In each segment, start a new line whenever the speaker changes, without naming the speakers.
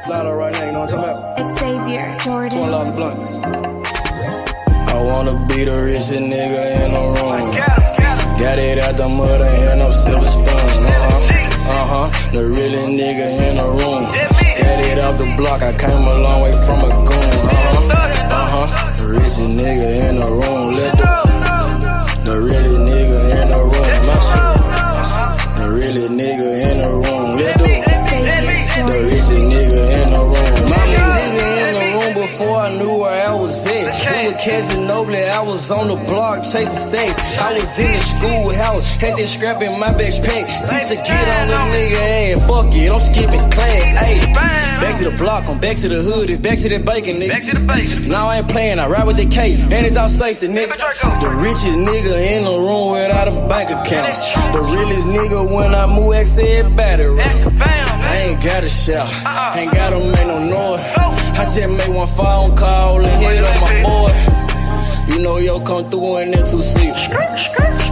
Lotto right now, you know what I'm talking about?
Xavier Jordan.
$20 blunt. I wanna be the richest nigga in the room. Got it out the mud, ain't no silver spoon. The realest nigga in the room. Got it out the block, I came a long way from a goon. The richest nigga in the room. The realest nigga in the room. My shit. The realest nigga in the room. The richest nigga in the room. My nigga in the room before I knew where I was at. We were catching Noble, I was on the block chasing steak. I was in the schoolhouse, had that scrap in my backpack. Teacher get on the nigga ass, fuck it, I'm skipping class. Ayy, back to the block, I'm back to the hood, it's back to the bacon, nigga. Back to the bacon. Now I ain't playing, I ride with the K, and it's out safety, nigga. The richest nigga in the room without a bank account. The realest nigga when I move, said battery. I ain't gotta shout, ain't gotta make no noise. I just made one phone call and hit on my boy. You know yo come through in that 2-seat.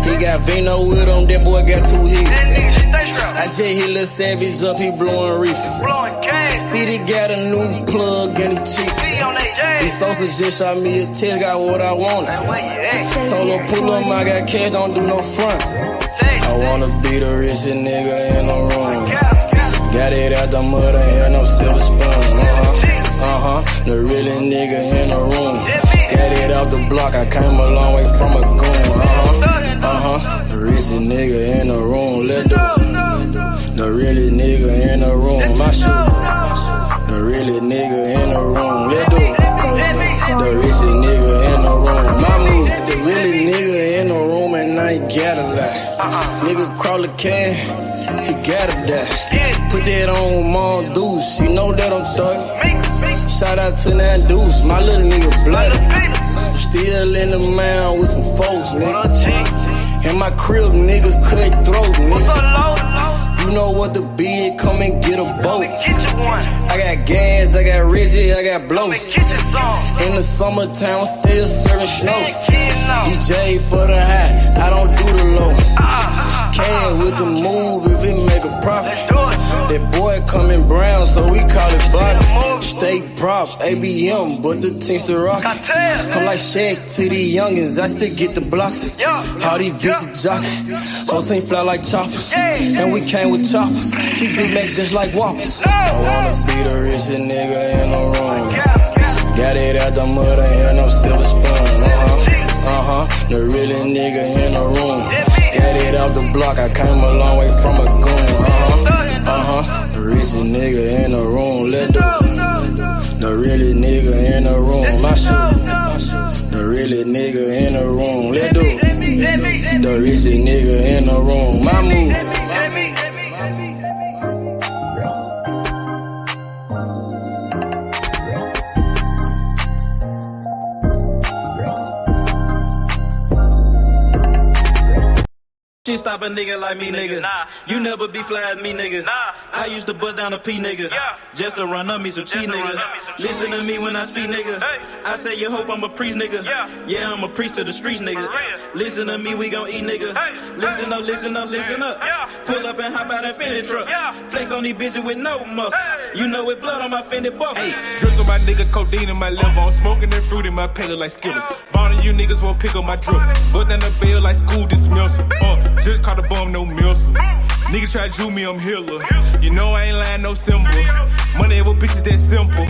He got Vino with him, that boy got 2 hits. I just hit Lil Savage up, he blowing reefer. City got a new plug and he cheap. This Sosa just shot me a test, got what I wanted. Told him pull up, I got cash, don't do no front. I wanna be the richest nigga in the room. Got it out the mud, ain't no silver spoon. The realest nigga in the room. Got it out the block, I came a long way from a goon. The richest nigga in the room. The realest nigga in the room. My shit. The realest nigga in the room. The richest nigga in the room. My move. The realest nigga in the room and I ain't gotta lie. Nigga crawl a can, he gotta die. Put that on Mom Deuce, you know that I'm talking. Shout out to that Deuce, my little nigga bloody. Still in the mound with some folks, nigga. In my crib, niggas cut throat, nigga. You know what the bid, come and get a boat. I got gas, I got Reggie, I got blow. In the summertime, I'm still serving snow. DJ for the high, I don't do the low. Can with the move if it make a profit. That boy coming brown, so we call it body. Steak props, ABM, but the team's the rock. I'm like Shaq to the youngins, I still get the blocks. All these bitches jockey, whole team fly like choppers. And we came with choppers, keep big legs just like whoppers. I wanna be the richest nigga in the room. Got it out the mud, ain't no silver spoon. The realest nigga in the room. Got it out the block, I came a long way from a goon. The richest nigga in the room. The realest nigga in the room. My shit. The realest nigga in the room. The richest nigga in the room. My move.
She stop a nigga like me, nigga. You never be fly as me, nigga. I used to butt down a P, nigga. Just to run up me some cheese, nigga. Listen to me when I speak, nigga. I say you hope I'm a priest, nigga. Yeah, I'm a priest to the streets, nigga. Listen to me, we gon' eat, nigga. Listen up, listen up, listen up. Pull up and hop out that Fendi truck. Flex on these bitches with no muscle. You know with blood on my Fendi buckle.
Hey, drips on my nigga, codeine in my liver. I'm smoking that fruit in my pedal like Skittles. Ballin' you niggas won't pick up my drip. But down the bail like school dismissal. Just caught a bum, no missile. Nigga try to do me, I'm healer. You know I ain't lying, no symbol. Money over bitches that simple.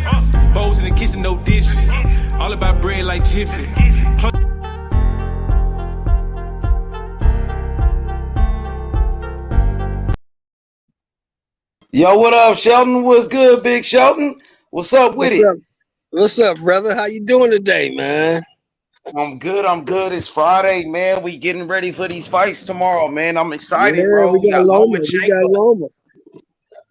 Bowls in the kitchen, no dishes. All about bread like Jiffy.
Yo, what up, Shelton? What's good, Big Shelton? What's up with it?
What's up, brother? How you doing today, man?
I'm good. It's Friday, man. We getting ready for these fights tomorrow, man. I'm excited, bro.
We got Lomachenko.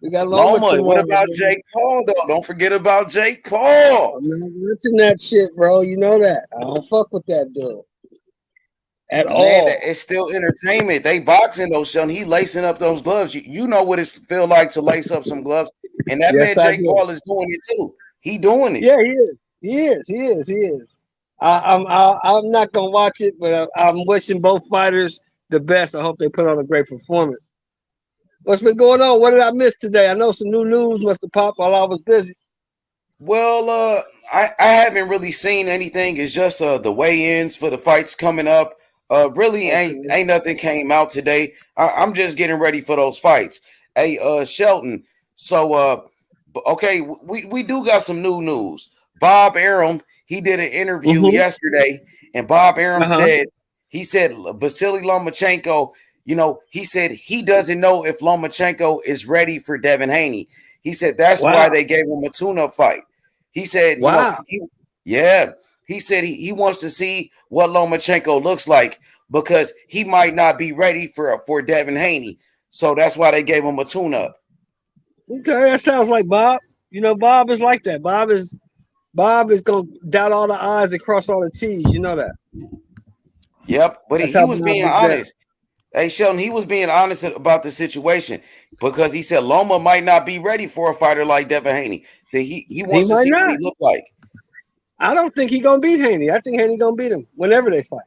We got Loma.
What about Jake Paul, though? Don't forget about Jake Paul.
I'm not watching that shit, bro. You know that. I don't fuck with that dude at all.
It's still entertainment. They boxing, though, Shelton. He lacing up those gloves. You know what it feel like to lace up some gloves. And that man, Jake Paul, is doing it, too. He doing it.
Yeah, he is. I'm not gonna watch it, but I'm wishing both fighters the best. I hope they put on a great performance. What's been going on? What did I miss today? I know some new news must have popped while I was busy.
Well, I haven't really seen anything. It's just the weigh-ins for the fights coming up. Really ain't nothing came out today. I'm just getting ready for those fights. Hey, Shelton. So, okay, we do got some new news. Bob Arum, he did an interview yesterday, and Bob Arum said Vasiliy Lomachenko. You know, he said he doesn't know if Lomachenko is ready for Devin Haney. He said that's why they gave him a tune-up fight. He said, he said he wants to see what Lomachenko looks like because he might not be ready for Devin Haney. So that's why they gave him a tune-up.
Okay, that sounds like Bob. You know, Bob is like that. Bob is gonna dot all the I's and cross all the T's. You know that.
Yep, but he was being honest. Hey, Sheldon, he was being honest about the situation because he said Loma might not be ready for a fighter like Devin Haney. That he wants to see what he look like.
I don't think he's gonna beat Haney. I think Haney's gonna beat him whenever they fight.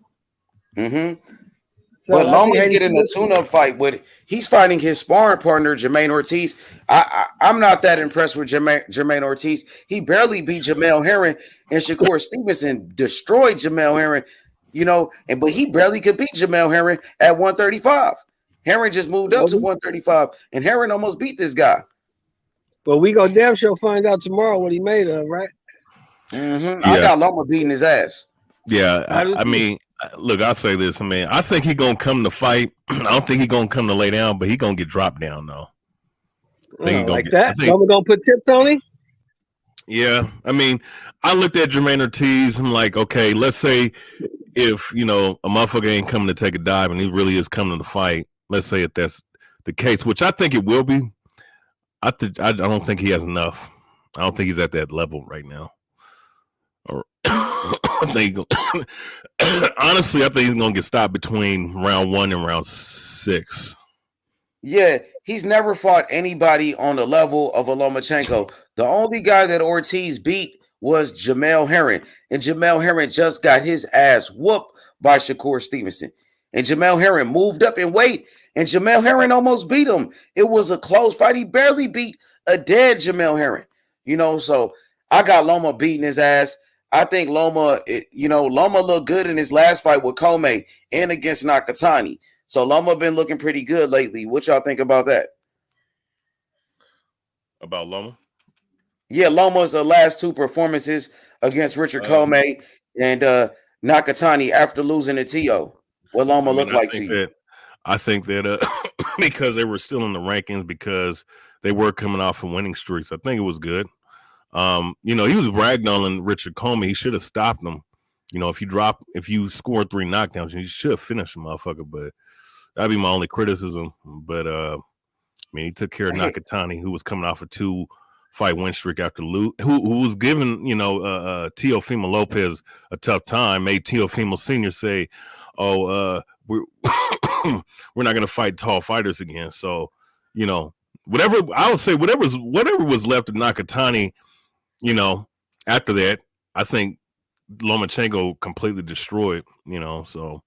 So but Loma's getting a tune-up fight with. He's fighting his sparring partner Jermaine Ortiz. I'm not that impressed with Jermaine Ortiz. He barely beat Jamel Herring, and Shakur Stevenson destroyed Jamel Herring. You know, but he barely could beat Jamel Herring at 135. Herring just moved up to 135, and Herring almost beat this guy.
But we gonna damn sure find out tomorrow what he made of, right?
Yeah. I got Loma beating his ass.
Yeah, I mean, look, I'll say this. I mean, I think he's gonna come to fight. I don't think he's gonna come to lay down, but he's gonna get dropped down though.
Like that? Loma gonna put tips on him?
Yeah, I mean, I looked at Jermaine Ortiz. I'm like, okay, let's say if, you know, a motherfucker ain't coming to take a dive and he really is coming to the fight, let's say if that's the case, which I think it will be, I don't think he has enough. I don't think he's at that level right now. Or honestly, I think he's going to get stopped between round 1 and round 6.
Yeah, he's never fought anybody on the level of a Lomachenko. The only guy that Ortiz beat was Jamel Herring, and Jamel Herring just got his ass whooped by Shakur Stevenson. And Jamel Herring moved up in weight, and Jamel Herring almost beat him. It was a close fight. He barely beat a dead Jamel Herring. You know, so I got Loma beating his ass. I think Loma looked good in his last fight with Comey and against Nakatani. So Loma been looking pretty good lately. What y'all think about that?
About Loma?
Yeah, Loma's last 2 performances against Richard Comey and Nakatani after losing to T.O. What Loma look like to you?
I think that because they were still in the rankings because they were coming off of winning streaks, I think it was good. You know, he was ragdolling Richard Comey. He should have stopped him. You know, if you scored 3 knockdowns, you should have finished the motherfucker. But that'd be my only criticism. But I mean, he took care of Nakatani, who was coming off a 2-fight win streak after who was giving, you know, Teofimo Lopez a tough time, made Teofimo Sr. say, oh, we're not going to fight tall fighters again. So, you know, whatever was left of Nakatani, you know, after that, I think Lomachenko completely destroyed, you know, so.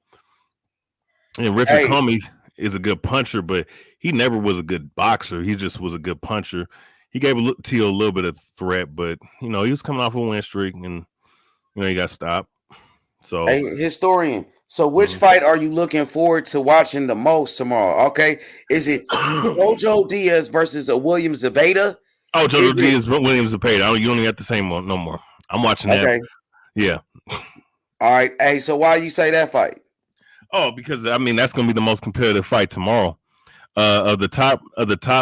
And Richard Comey is a good puncher, but he never was a good boxer. He just was a good puncher. He gave Tio a little bit of threat, but, you know, he was coming off a win streak and, you know, he got stopped. So,
hey, historian. So which fight are you looking forward to watching the most tomorrow? Okay. Is it Jojo Diaz versus a William Zepeda?
Oh, Jojo Diaz, William Zepeda. You don't even have to say no more. I'm watching that. Okay. Yeah.
All right. Hey, so why you say that fight?
Oh, because I mean that's going to be the most competitive fight tomorrow. Of the top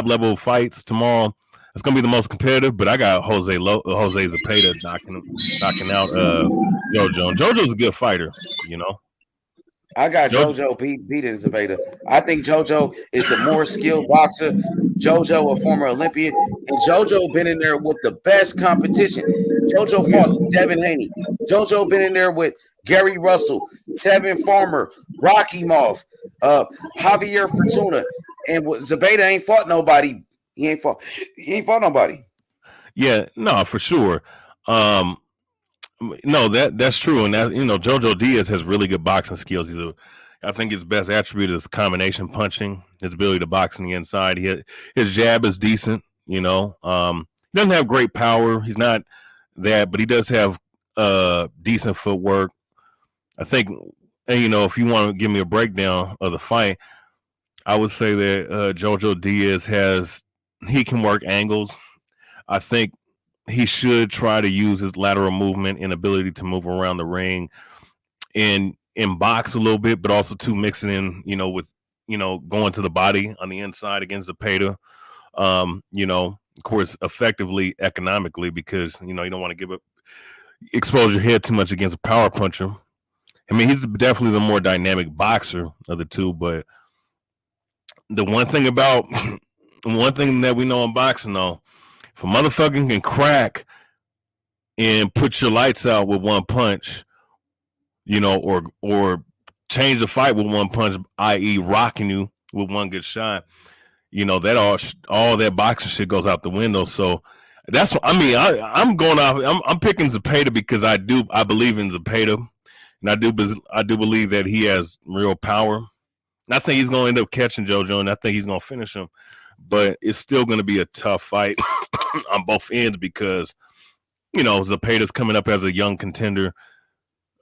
level fights tomorrow, it's going to be the most competitive. But I got Jose Zepeda knocking out Jojo. And Jojo's a good fighter, you know.
I got Jojo beating Zepeda. I think Jojo is the more skilled boxer. Jojo, a former Olympian, and Jojo been in there with the best competition. Jojo fought Devin Haney. Jojo been in there with Gary Russell, Tevin Farmer, Rocky Moth, Javier Fortuna, and Zepeda ain't fought nobody. He ain't fought nobody.
Yeah, no, for sure. No, that's true, and that, you know, Jojo Diaz has really good boxing skills. I think his best attribute is combination punching, his ability to box on the inside. His jab is decent, you know. He doesn't have great power. He's not that, but he does have decent footwork. I think, and if you want to give me a breakdown of the fight, I would say that Jojo Diaz he can work angles. I think he should try to use his lateral movement and ability to move around the ring and box a little bit, but also to mixing in, with going to the body on the inside against Zepeda. Of course, effectively economically, because you don't want to expose your head too much against a power puncher. I mean, he's definitely the more dynamic boxer of the two, but the one thing that we know in boxing, though, if a motherfucker can crack and put your lights out with one punch, or change the fight with one punch, i.e., rocking you with one good shot, that all that boxing shit goes out the window. So that's what I mean. I'm going off. I'm picking Zepeda because I believe in Zepeda, and I do believe that he has real power. And I think he's going to end up catching JoJo, and I think he's going to finish him. But it's still going to be a tough fight on both ends because, Zepeda's coming up as a young contender.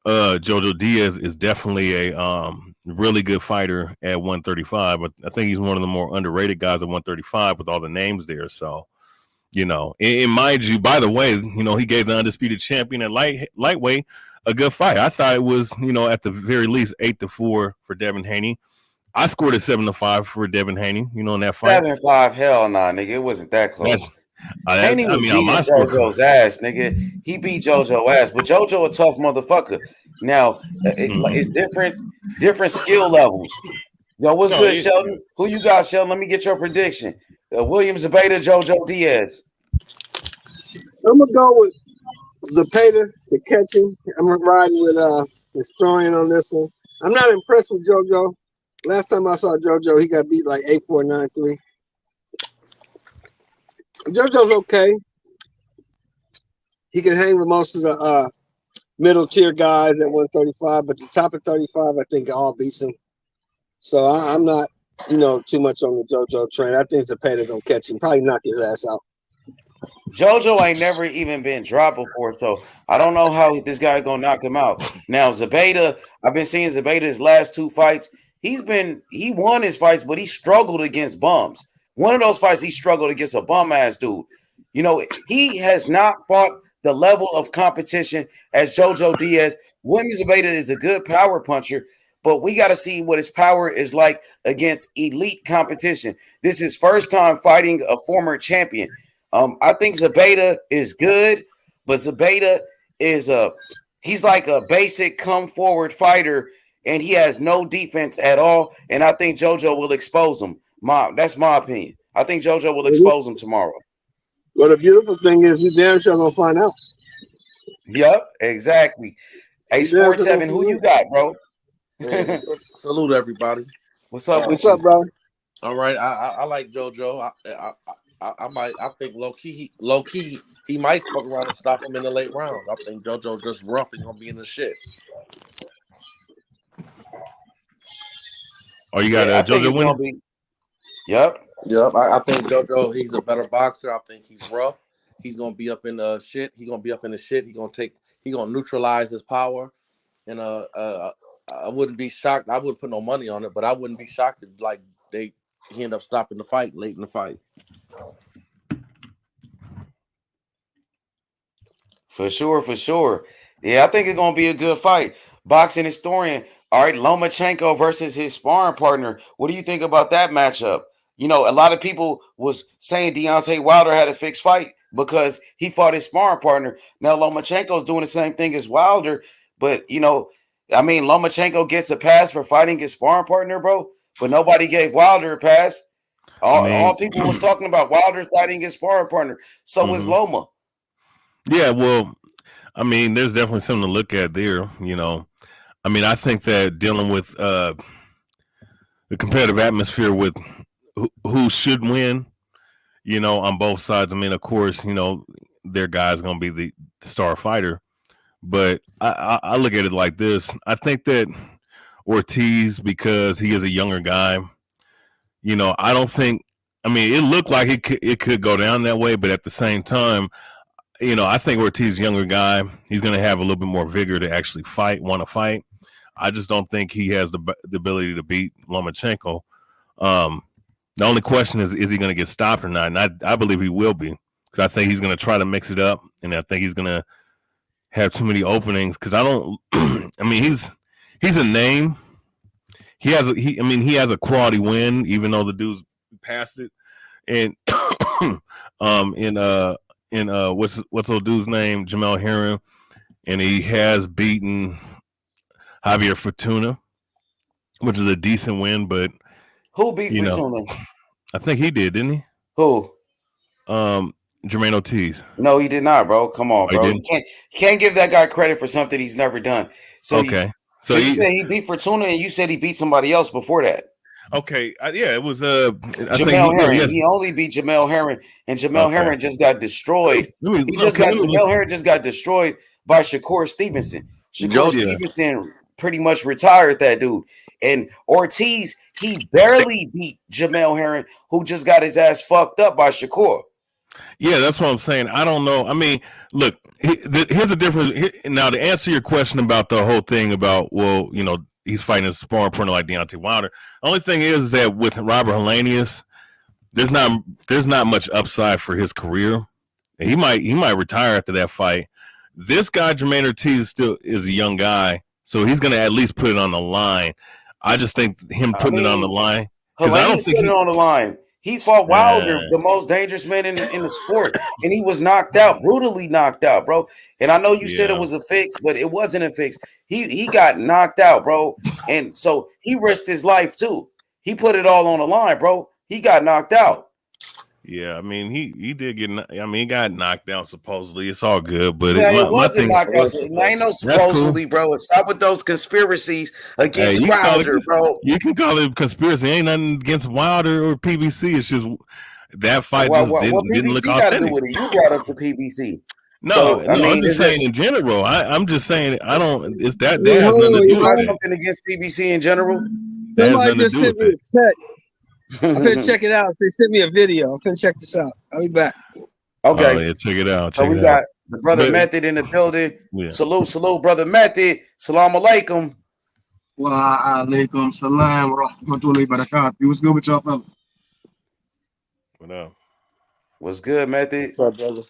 Jojo Diaz is definitely a really good fighter at 135. But I think he's one of the more underrated guys at 135 with all the names there. So, and mind you, by the way, he gave the undisputed champion at lightweight a good fight. I thought it was, at the very least 8-4 for Devin Haney. I scored a 7-5 for Devin Haney, in that fight.
7-5, hell nah, nigga. It wasn't that close. Haney was beating JoJo's ass, nigga. He beat JoJo ass, but JoJo a tough motherfucker. Now, it's different skill levels. Yo, what's good, Sheldon? Who you got, Sheldon? Let me get your prediction. William Zepeda, JoJo Diaz.
I'm going to go with Zepeda to catch him. I'm riding with Historian on this one. I'm not impressed with JoJo. Last time I saw JoJo, he got beat like 8-4, 9-3. JoJo's okay. He can hang with most of the middle tier guys at 135, but the top of 35, I think all beats him. So I'm not, too much on the JoJo train. I think Zepeda gonna catch him, probably knock his ass out.
JoJo ain't never even been dropped before, so I don't know how this guy gonna knock him out. Now Zepeda, I've been seeing Zepeda's last two fights. He won his fights, but he struggled against bums. One of those fights, he struggled against a bum-ass dude. He has not fought the level of competition as JoJo Diaz. William Zepeda is a good power puncher, but we got to see what his power is like against elite competition. This is his first time fighting a former champion. I think Zepeda is good, but Zepeda is he's like a basic come-forward fighter, and he has no defense at all, and I think JoJo will expose him. That's my opinion. I think JoJo will expose him tomorrow.
Well, the beautiful thing is we damn sure gonna find out.
Yep, exactly. Hey, Sports 7, who you got, bro?
Yeah, salute everybody.
What's up?
What's up, bro?
All right, I like JoJo. I think low key he might fuck around and stop him in the late rounds. I think JoJo just rough and gonna be in the shit.
Oh, you got JoJo winning?
Yep.
I think JoJo, he's a better boxer. I think he's rough. He's gonna be up in the shit. He's gonna be up in the shit. He's gonna neutralize his power. And I wouldn't be shocked. I wouldn't put no money on it, but I wouldn't be shocked if he end up stopping the fight late in the fight.
For sure. Yeah, I think it's gonna be a good fight. Boxing historian. All right, Lomachenko versus his sparring partner. What do you think about that matchup? A lot of people was saying Deontay Wilder had a fixed fight because he fought his sparring partner. Now Lomachenko's doing the same thing as Wilder, but Lomachenko gets a pass for fighting his sparring partner, bro. But nobody gave Wilder a pass. All people was talking about Wilder fighting his sparring partner. So was Loma.
Yeah, well, there's definitely something to look at there. I think that dealing with the competitive atmosphere with who should win, on both sides. Of course, their guy's going to be the star fighter. But I look at it like this. I think that Ortiz, because he is a younger guy, I don't think – it looked like it could go down that way. But at the same time, I think Ortiz, younger guy, he's going to have a little bit more vigor to actually want to fight. I just don't think he has the ability to beat Lomachenko. The only question is he going to get stopped or not? And I believe he will be, because I think he's going to try to mix it up, and I think he's going to have too many openings. Because I don't. I mean, he's a name. He has a quality win, even though the dude's passed it. And what's old dude's name? Jamel Herring, and he has beaten Javier Fortuna, which is a decent win. But
who beat Fortuna?
I think he did, didn't he?
Who?
Jermaine Ortiz.
No, he did not, bro. Come on, bro. You can't give that guy credit for something he's never done. So
okay.
So you said he beat Fortuna, and you said he beat somebody else before that.
Okay, it was
Jamel Herring. He only beat Jamel Herring, and Jamel Herring just got destroyed. Jamel Herring just got destroyed by Shakur Stevenson. Stevenson pretty much retired that dude, and Ortiz, he barely beat Jamel Herring, who just got his ass fucked up by Shakur.
Yeah, that's what I'm saying. I don't know. I mean, look, here's the difference. Now, to answer your question about the whole thing about, he's fighting a sparring partner like Deontay Wilder. The only thing is that with Robert Helenius, there's not much upside for his career. And he might retire after that fight. This guy, Jermaine Ortiz, still is a young guy, so he's going to at least put it on the line. I just think him putting it on the line, because I don't think
put it on the line. He fought Wilder, the most dangerous man in the sport, and he was knocked out, brutally knocked out, bro. And I know you said it was a fix, but it wasn't a fix. He got knocked out, bro, and so he risked his life too. He put it all on the line, bro. He got knocked out.
Yeah, I mean, he did get. I mean, he got knocked out. Supposedly, it's all good, but
it wasn't knocked out. Ain't no supposedly, cool, bro. Stop with those conspiracies against Wilder, bro.
You can call it conspiracy. Ain't nothing against Wilder or PBC. It's just that fight didn't look authentic.
Do with it? You brought up the PBC.
No, I'm just saying in general. I'm just saying I don't. It's that has nothing to do with it.
Something against PBC in general.
Somebody just sent me a text. I'm finna check it out. They sent me a video. I'm finna check this out. I'll be back.
Okay.
Oh, yeah, check it out.
So we got the brother Method in the building. Yeah. Salute, brother Method. Salam alaikum.
Wa alaikum salam wa rahmatullahi wa barakatuh. What's good with y'all, fellas?
What up?
What's good, Method?
What's up, brother?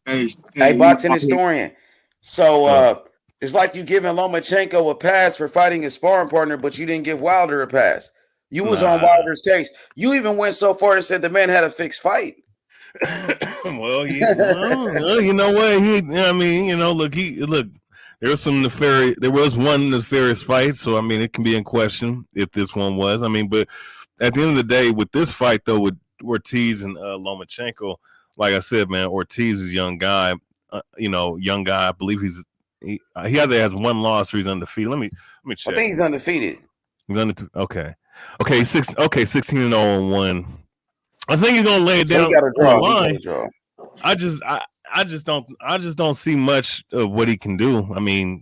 Hey, boxing historian. So it's like you giving Lomachenko a pass for fighting his sparring partner, but you didn't give Wilder a pass. You was on Wilder's case. You even went so far and said the man had a fixed fight.
Well, you know what? Look, there was one nefarious fight, so I mean, it can be in question if this one was. I mean, but at the end of the day, with this fight though, with Ortiz and Lomachenko, like I said, man, Ortiz is a young guy. Young guy. I believe he either has one loss or he's undefeated. Let me check.
I think he's undefeated.
He's undefeated. Okay, 16-0-1. I think he's gonna lay it down on the line. I just don't see much of what he can do. I mean,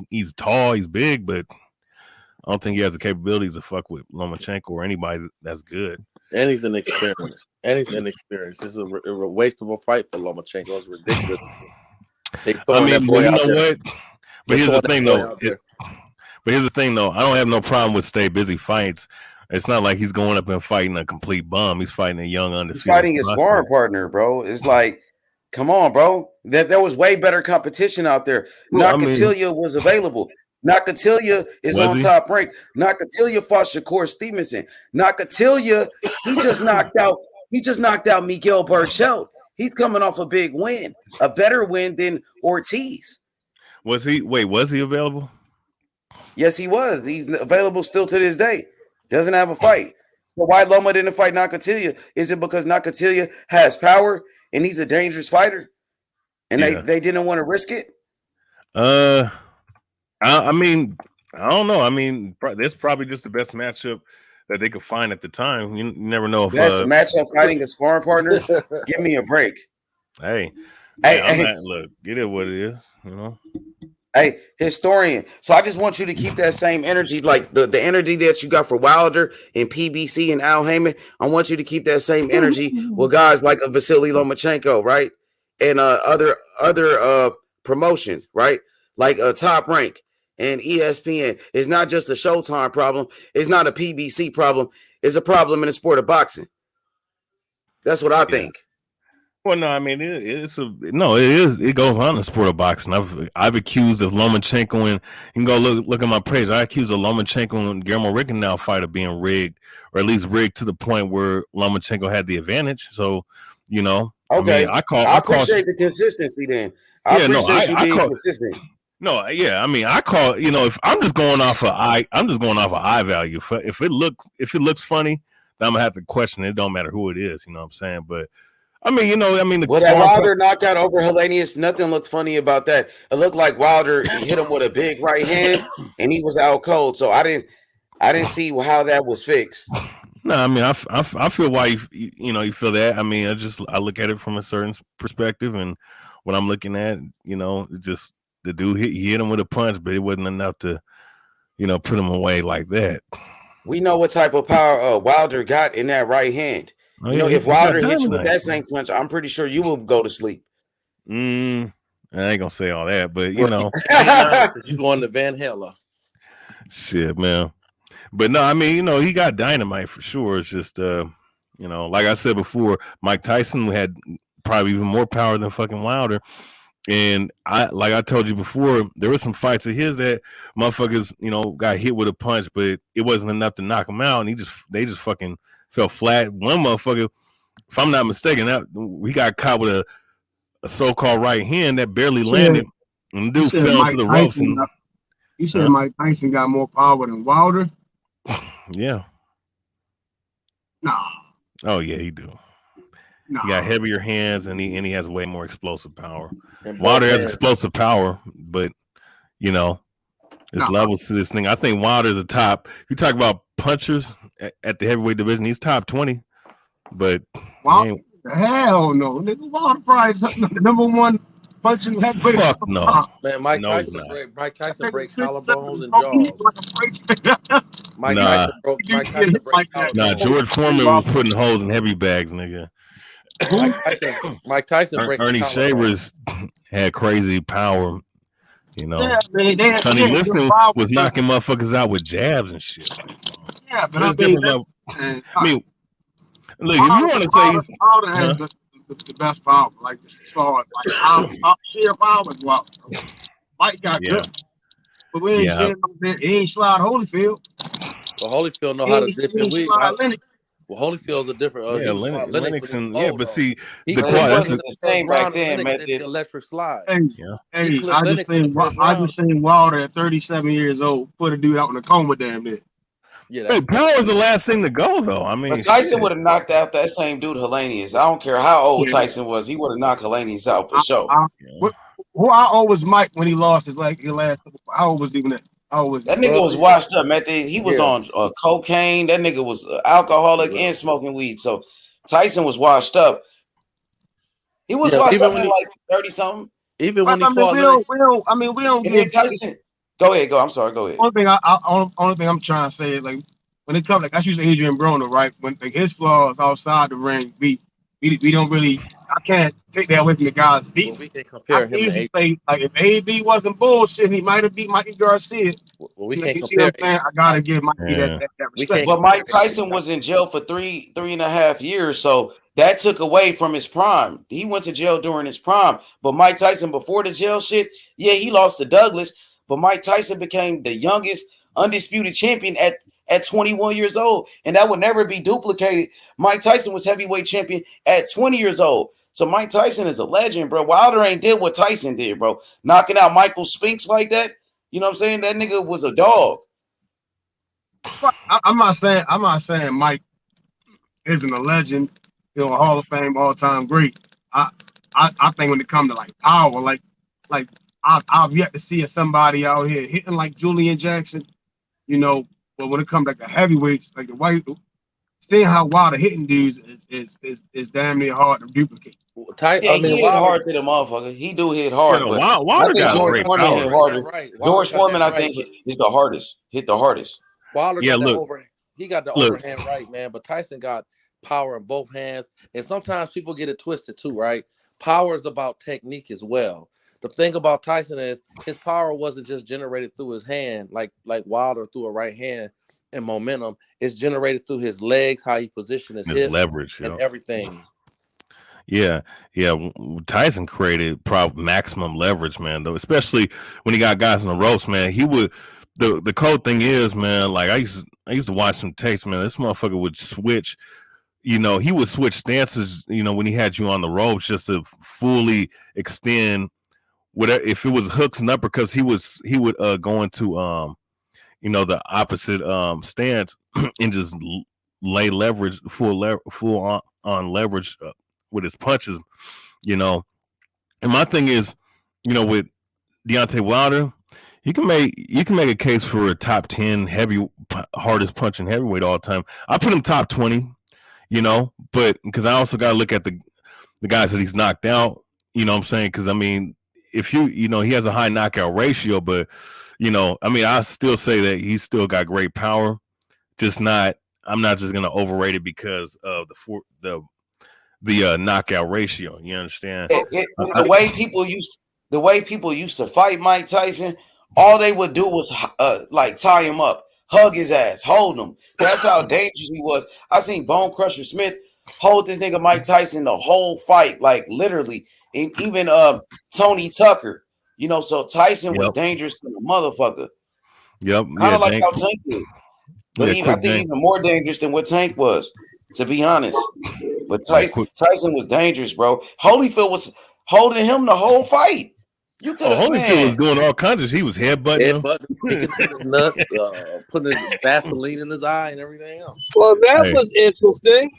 he's tall, he's big, but I don't think he has the capabilities to fuck with Lomachenko or anybody that's good.
And he's inexperienced. This is a waste of a fight for Lomachenko. It's ridiculous.
What? But here's the thing, though. I don't have no problem with stay busy fights. It's not like he's going up and fighting a complete bum. He's fighting a young undefeated.
He's fighting his sparring partner, bro. It's like, come on, bro. There was way better competition out there. Nakatilia was available. Nakatilia is on top rank. Nakatilia fought Shakur Stevenson. Nakatilia, he just knocked out Miguel Burchell. He's coming off a big win, a better win than Ortiz.
Was he available?
Yes, he was. He's available still to this day. Doesn't have a fight. But why Loma didn't fight Nakatilia? Is it because Nakatilia has power and he's a dangerous fighter? And they didn't want to risk it?
I mean, I don't know. I mean, that's probably just the best matchup that they could find at the time. You never know if
best matchup fighting a sparring partner. Give me a break.
Hey, look, get it what it is, you know.
Hey, historian. So I just want you to keep that same energy, like the energy that you got for Wilder and PBC and Al Heyman. I want you to keep that same energy with guys like a Vasiliy Lomachenko, right? And other promotions, right? Like Top Rank and ESPN. It's not just a Showtime problem. It's not a PBC problem. It's a problem in the sport of boxing. That's what I think.
Well, no, I mean it is. It goes on in the sport of boxing. I've accused of Lomachenko, and you can go look at my page. I accused of Lomachenko and Guillermo Rigondeaux fight of being rigged, or at least rigged to the point where Lomachenko had the advantage. So, you know,
Okay,
I
appreciate the consistency. Then I appreciate you being consistent.
No, yeah, I mean, I call, you know, if I'm just going off of eye value. If it looks funny, then I'm gonna have to question it. It don't matter who it is, you know what I'm saying? But I mean,
that Wilder knockout over Helenius, nothing looked funny about that. It looked like Wilder hit him with a big right hand, and he was out cold. So I didn't see how that was fixed.
No, I mean, I feel why you feel that. I mean, I look at it from a certain perspective, and what I'm looking at, you know, just the dude he hit him with a punch, but it wasn't enough to, you know, put him away like that.
We know what type of power Wilder got in that right hand. You know, if Wilder hits you with that same punch, I'm pretty sure you will go to sleep.
I ain't gonna say all that, but you know,
you going to Van Halen.
Shit, man. But no, I mean, you know, he got dynamite for sure. It's just, you know, like I said before, Mike Tyson had probably even more power than fucking Wilder. And like I told you before, there were some fights of his that motherfuckers, you know, got hit with a punch, but it wasn't enough to knock him out, and they just fucking fell flat. One motherfucker, if I'm not mistaken, we got caught with a so-called right hand that barely landed, and the dude fell to the ropes.
You said Mike Tyson got more power than Wilder?
Yeah.
Nah.
Oh yeah, he do. Nah. He got heavier hands, and he has way more explosive power. Wilder has explosive power, but you know, there's levels to this thing. I think Wilder's a top. You talk about punchers at the heavyweight division, he's top 20. But
hell no, nigga, Wilder probably the number one punching heavyweight.
Fuck no,
man. Mike Tyson break collarbones and jaws. Mike Tyson broke collarbones.
Nah, George Foreman was putting holes in heavy bags, nigga.
Mike Tyson
Ernie Shavers had crazy power. You know, Sonny Liston was knocking motherfuckers out with jabs and shit.
Yeah, but
I mean, look, if you want to say
Wilder has the best power, like as far as like sheer power as well. Mike got good, but we ain't saying he ain't slide Holyfield.
Well, Holyfield know how to dip in weed. Well, Holyfield's a different.
Lennox and but see,
he wasn't the same right then, man.
The electric slide.
I just seen Wilder at 37 years old put a dude out in a coma damn near.
Yeah, power is the last thing to go, though. I mean,
but Tyson would have knocked out that same dude, Helenius. I don't care how old Tyson was; he would have knocked Helenius out for sure.
How old was Mike when he lost his last? How old was he even that?
That nigga was washed up, man. He was on cocaine. That nigga was alcoholic and smoking weed. So Tyson was washed up. He was washed up in like 30 something.
Even when he fought,
we don't.
And then Tyson. Go ahead. I'm sorry. Go ahead.
Only thing I'm trying to say is, like, when it comes, like, I use Adrian Broner, right? When like his flaws outside the ring, we don't really. I can't take that away from the guys.
We can compare him to
say, like, if AB wasn't bullshit, he might have beat Mikey Garcia.
Well, we can't compare.
I gotta give Mikey that respect.
But Mike Tyson was in jail for 3.5 years, so that took away from his prime. He went to jail during his prime. But Mike Tyson, before the jail shit, he lost to Douglas. But Mike Tyson became the youngest undisputed champion at 21 years old, and that would never be duplicated. Mike Tyson was heavyweight champion at 20 years old. So Mike Tyson is a legend, bro. Wilder ain't did what Tyson did, bro. Knocking out Michael Spinks like that. You know what I'm saying? That nigga was a dog.
I'm not saying Mike isn't a legend, a Hall of Fame all-time great. I think when it comes to like power, like I've yet to see somebody out here hitting like Julian Jackson, but when it comes to like the heavyweights, like the white, seeing how Wilder hitting dudes is damn near hard to duplicate.
Yeah, he hit
Wilder
hard to the motherfucker. He do hit
Yeah,
hard,
no,
but
Wilder
I think
got
George
great
Foreman hit
power.
harder.
right.
George
Wilder got
Foreman,
that
I think,
right,
is the hardest. Hit the hardest.
Wilder
Yeah,
got that
look,
he got the
look.
overhand right, man. But Tyson got power in both hands, and sometimes people get it twisted too, right? Power is about technique as well. The thing about Tyson is his power wasn't just generated through his hand, like Wilder through a right hand and momentum. It's generated through his legs, how he positioned his
His
hips,
leverage,
and everything.
Yeah. Tyson created probably maximum leverage, man. Though, especially when he got guys in the ropes, man. He would. The cold thing is, man. Like I used to watch some tapes, man. This motherfucker would switch. He would switch stances. When he had you on the ropes, just to fully extend whatever. If it was hooks and uppercuts, he would go into the opposite stance and just lay leverage, full on leverage with his punches, And my thing is, with Deontay Wilder, you can make a case for a top 10 hardest punching heavyweight all time. I put him top 20, but because I also got to look at the guys that he's knocked out. You know what I'm saying? Because if he has a high knockout ratio, but I still say that he's still got great power. I'm not just gonna overrate it because of the knockout ratio. You understand?
The way people used to fight Mike Tyson, all they would do was tie him up, hug his ass, hold him. That's how dangerous he was. I seen Bone Crusher Smith hold this nigga Mike Tyson the whole fight, like literally. And even Tony Tucker, so Tyson was dangerous to the motherfucker.
Yep.
Kind of like how Tank is. But I think even more dangerous than what Tank was, to be honest. But Tyson was dangerous, bro. Holyfield was holding him the whole fight. You could have.
Holyfield was doing all kinds of. He was headbutting him,
kicking his nuts, putting his Vaseline in his eye, and everything else.
Well, that was interesting.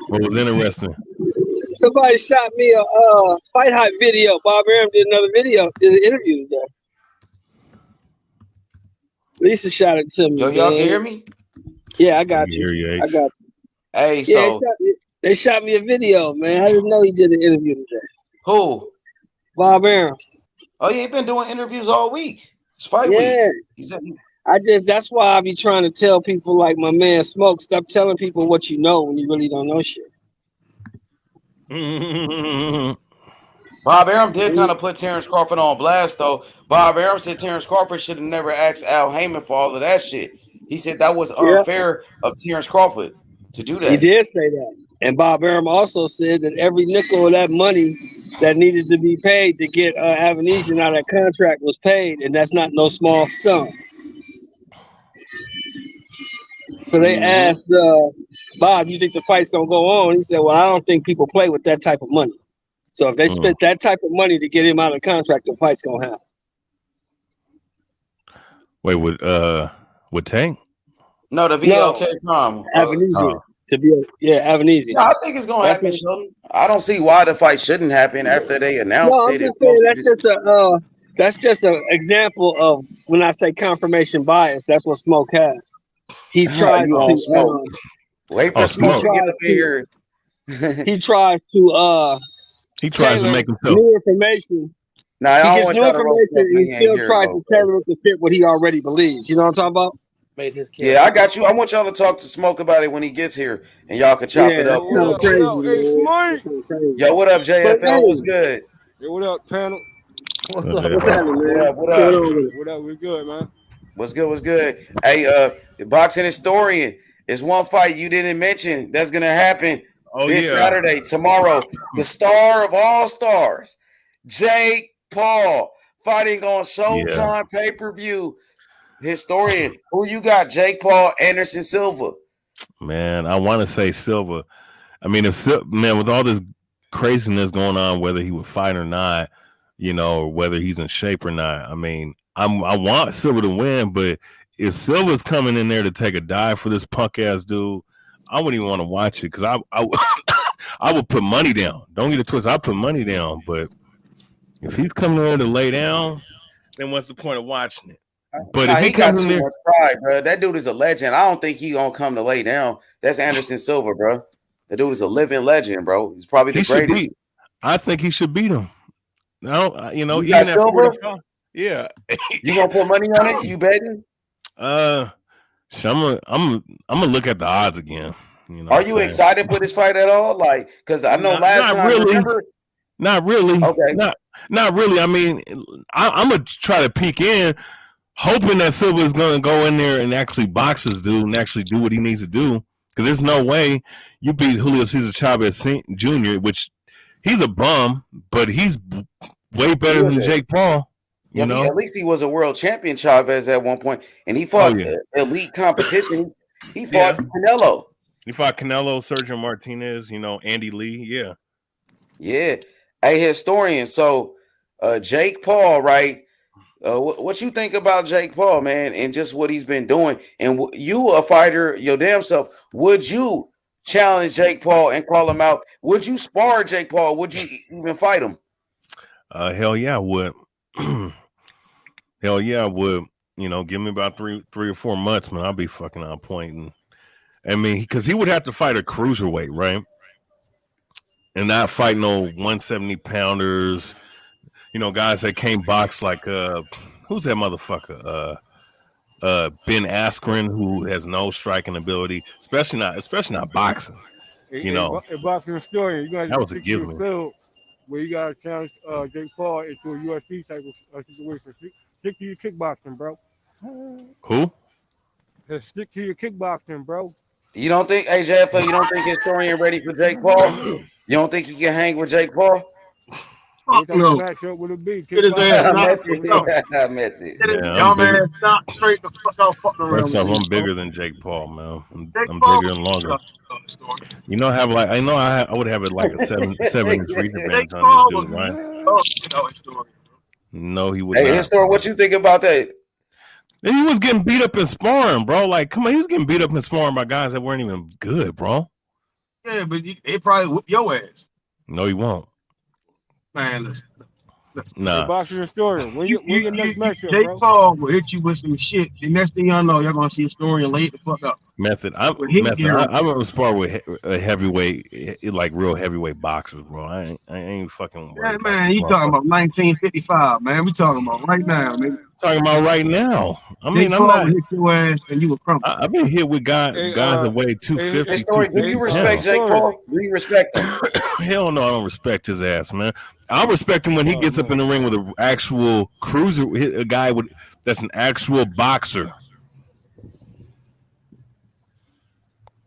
What was interesting?
Somebody shot me a fight hype video. Bob Arum did an interview today. Lisa shot it to me.
Yo, y'all can hear me?
Yeah, I got you. I got you.
Hey, so
they shot me a video, man. I didn't know he did an interview today.
Who?
Bob Arum.
Oh, yeah, he been doing interviews all week. It's fight week.
That's why I be trying to tell people like my man Smoke, stop telling people what you know when you really don't know shit.
Bob Arum did kind of put Terence Crawford on blast, though. Bob Arum said Terence Crawford should have never asked Al Heyman for all of that shit. He said that was unfair of Terence Crawford to do that.
He did say that. And Bob Arum also said that every nickel of that money that needed to be paid to get Avanesian out of that contract was paid, and that's not no small sum. So they asked Bob, you think the fight's going to go on? He said, well, I don't think people play with that type of money. So if they spent that type of money to get him out of the contract, the fight's going to happen.
Wait, with Tank?
No, the BLK Prom.
Avanesian. Avanesian.
Yeah, I think it's going to happen, Sheldon. I don't see why the fight shouldn't happen after they announced it.
I'm just saying that's just an example of when I say confirmation bias. That's what Smoke has. He tries to
Smoke. Wait for Smoke to get up here.
He tries to
make himself
new information.
He gets new information and he still tries to tailor it to fit what he already believes. You know what I'm talking about?
Made his
I got you. I want y'all to talk to Smoke about it when he gets here, and y'all can chop it up. Yo, what up, JFL? What's good?
Yo, what up, panel?
What's up? What's happening, man?
What up?
What up? We good, man.
What's good? What's good? Hey, the boxing historian, is one fight you didn't mention that's gonna happen this Saturday, tomorrow. The star of all stars, Jake Paul, fighting on Showtime pay-per-view. Historian, who you got? Jake Paul, Anderson Silva.
Man, I want to say Silva. I mean, with all this craziness going on, whether he would fight or not, or whether he's in shape or not. I mean, I want Silva to win, but if Silva's coming in there to take a dive for this punk ass dude, I wouldn't even want to watch it because I would put money down. Don't get it twisted. I put money down, but if he's coming in there to lay down, then what's the point of watching it? But if he
got too much pride, bro. That dude is a legend. I don't think he gonna come to lay down. That's Anderson Silva, bro. That dude is a living legend, bro. He's probably the greatest.
I think he should beat him. No, you know,
you
even at
Silver?
45. Yeah.
You gonna put money on it? You betting?
So I'm gonna look at the odds again. You know,
are you excited for this fight at all? Like, because I know last time.
Really.
Remember?
Not really.
Okay.
Not really. I mean, I'm gonna try to peek in, hoping that Silva is gonna go in there and actually box this dude and actually do what he needs to do. Because there's no way you beat Julio Cesar Chavez Jr., which he's a bum, but he's way better than Jake Paul. You know,
at least he was a world champion, Chavez, at one point, and he fought elite competition. He fought Canelo.
He fought Canelo, Sergio Martinez. You know, Andy Lee.
Yeah. A historian. So, Jake Paul, right? What you think about Jake Paul, man, and just what he's been doing? And you, a fighter, your damn self, would you challenge Jake Paul and call him out? Would you spar Jake Paul? Would you even fight him?
Hell yeah, I would. Hell yeah, I would. You know, give me about three or 4 months, man. I'll be fucking on point. And I mean, because he would have to fight a cruiserweight, right? And not fight no 170 pounders. You know, guys that can't box like who's that motherfucker? Ben Askren, who has no striking ability, especially not boxing. You know,
a boxing story.
That was a given.
Where you gotta challenge Jake Paul into a UFC type of situation. Stick to your kickboxing, bro.
Who?
Stick to your kickboxing, bro.
You don't think AJ? You don't think historian ready for Jake Paul? You don't think he can hang with Jake Paul?
What type of matchup would it be?
Get his ass
I met it.
Y'all man, stop straight the fuck out fucking around.
First off, I'm bigger than Jake Paul, man. I'm bigger and longer. You know, I would have it like a 7-inch reach advantage on this dude, right? No, he would not.
Hey, Historian, what you think about that?
He was getting beat up in sparring, bro. Like, come on, he was getting beat up in sparring by guys that weren't even good, bro.
Yeah, but they probably whip your ass.
No, he won't.
Man, listen.
Nah.
Boxing historian. When your next matchup,
Jake
bro?
Paul will hit you with some shit. The next thing y'all know, y'all gonna see a story and lay the fuck up.
I would spar with a heavyweight, like real heavyweight boxers, bro. I ain't fucking.
Yeah, man, you talking about 1955, man? We talking about right now, nigga.
Talking about right now. I mean,
I'm not hit your ass and you will crumple.
I've been hit with guys that weigh 250.
Do you respect Jake Paul? Do you respect him?
Hell no, I don't respect his ass, man. I respect him when he gets up in the ring with an actual cruiser, a guy that's an actual boxer.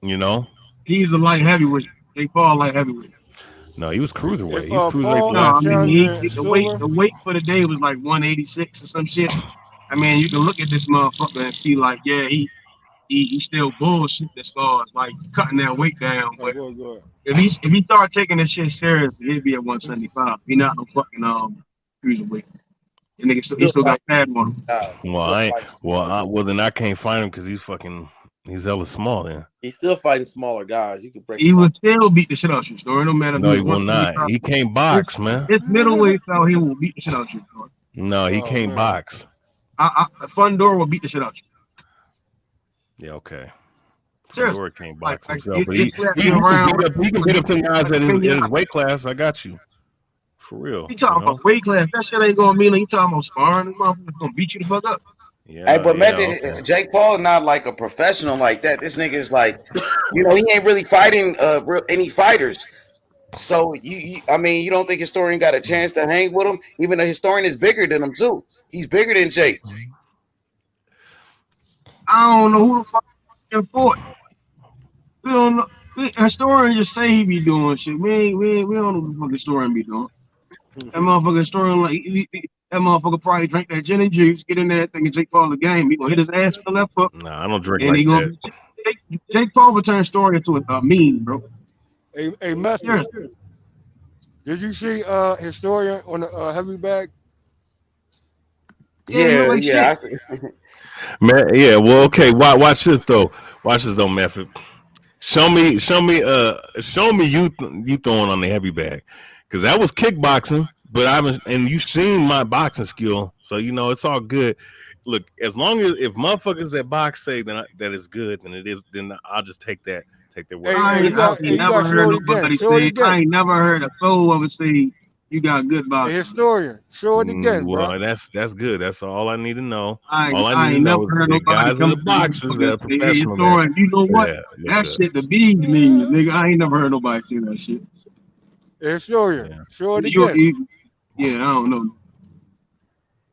You know,
he's a light heavyweight. Jake Paul light heavyweight.
No, he was cruiserweight. He's
cruiserweight. No, I mean, the weight for the day was like 186 or some shit. I mean, you can look at this motherfucker and see like, yeah, he still bullshit as far as like cutting that weight down. But if he start taking this shit seriously, he'd be at 175. He not no fucking cruiserweight. And nigga still got fat on him.
Well, then I can't find him because he's hella small. Then
he's still fighting smaller guys. You can break.
He would still beat the shit out you, story. No matter.
No, he will not. He can't box, man.
It's middleweight, so he will beat the shit out you, story.
No, he can't box.
Fundor will beat the shit out you.
Yeah, okay.
Seriously.
Fundor can't box himself, but he can beat up the guys in his weight class. I got you. For real.
You talking about weight class? That shit ain't gonna mean like you talking about sparring. This motherfucker's gonna beat you the fuck up.
Yeah, hey, but Jake Paul is not like a professional like that. This nigga is like, he ain't really fighting any fighters. So I mean, you don't think historian got a chance to hang with him? Even the historian is bigger than him too. He's bigger than Jake.
I don't know who the fuck can fought. We don't know. Historian just say he be doing shit. We don't know what the fuck historian be doing. That motherfucker historian that motherfucker probably drank that gin and juice, get in there thinking Jake Paul the game. He gonna hit his ass with the left hook.
Nah, I don't drink like that.
Jake Paul will turn story into a meme, bro.
Hey, Matthew. Did you see historian on the heavy bag?
Yeah.
Man, yeah. Well, okay. Watch this though. Method. Show me you throwing on the heavy bag, because that was kickboxing. But you've seen my boxing skill, so it's all good. Look, as long as if motherfuckers that box say that it's good, then it is. Then I'll just take that Take their word.
Hey,
I
hey,
ain't, I ain't
you
never
got
heard
Shorty Dent.
nobody
Shorty
say. I
Dent.
ain't never heard a soul of it say you got good
A
boxing.
historian. Shorty Dent, bro.
Well, that's good. That's all I need to know.
I
All I
I
need to
ain't
know
never
is
heard
the
nobody
guys are
come
the
to me
boxers that are
and say, hey,
professional, man.
historian, you know what?
Yeah,
That
good.
shit the bees mean, nigga. I ain't never heard nobody say that shit.
A historian.
Yeah.
Shorty Dent.
Yeah, I don't know.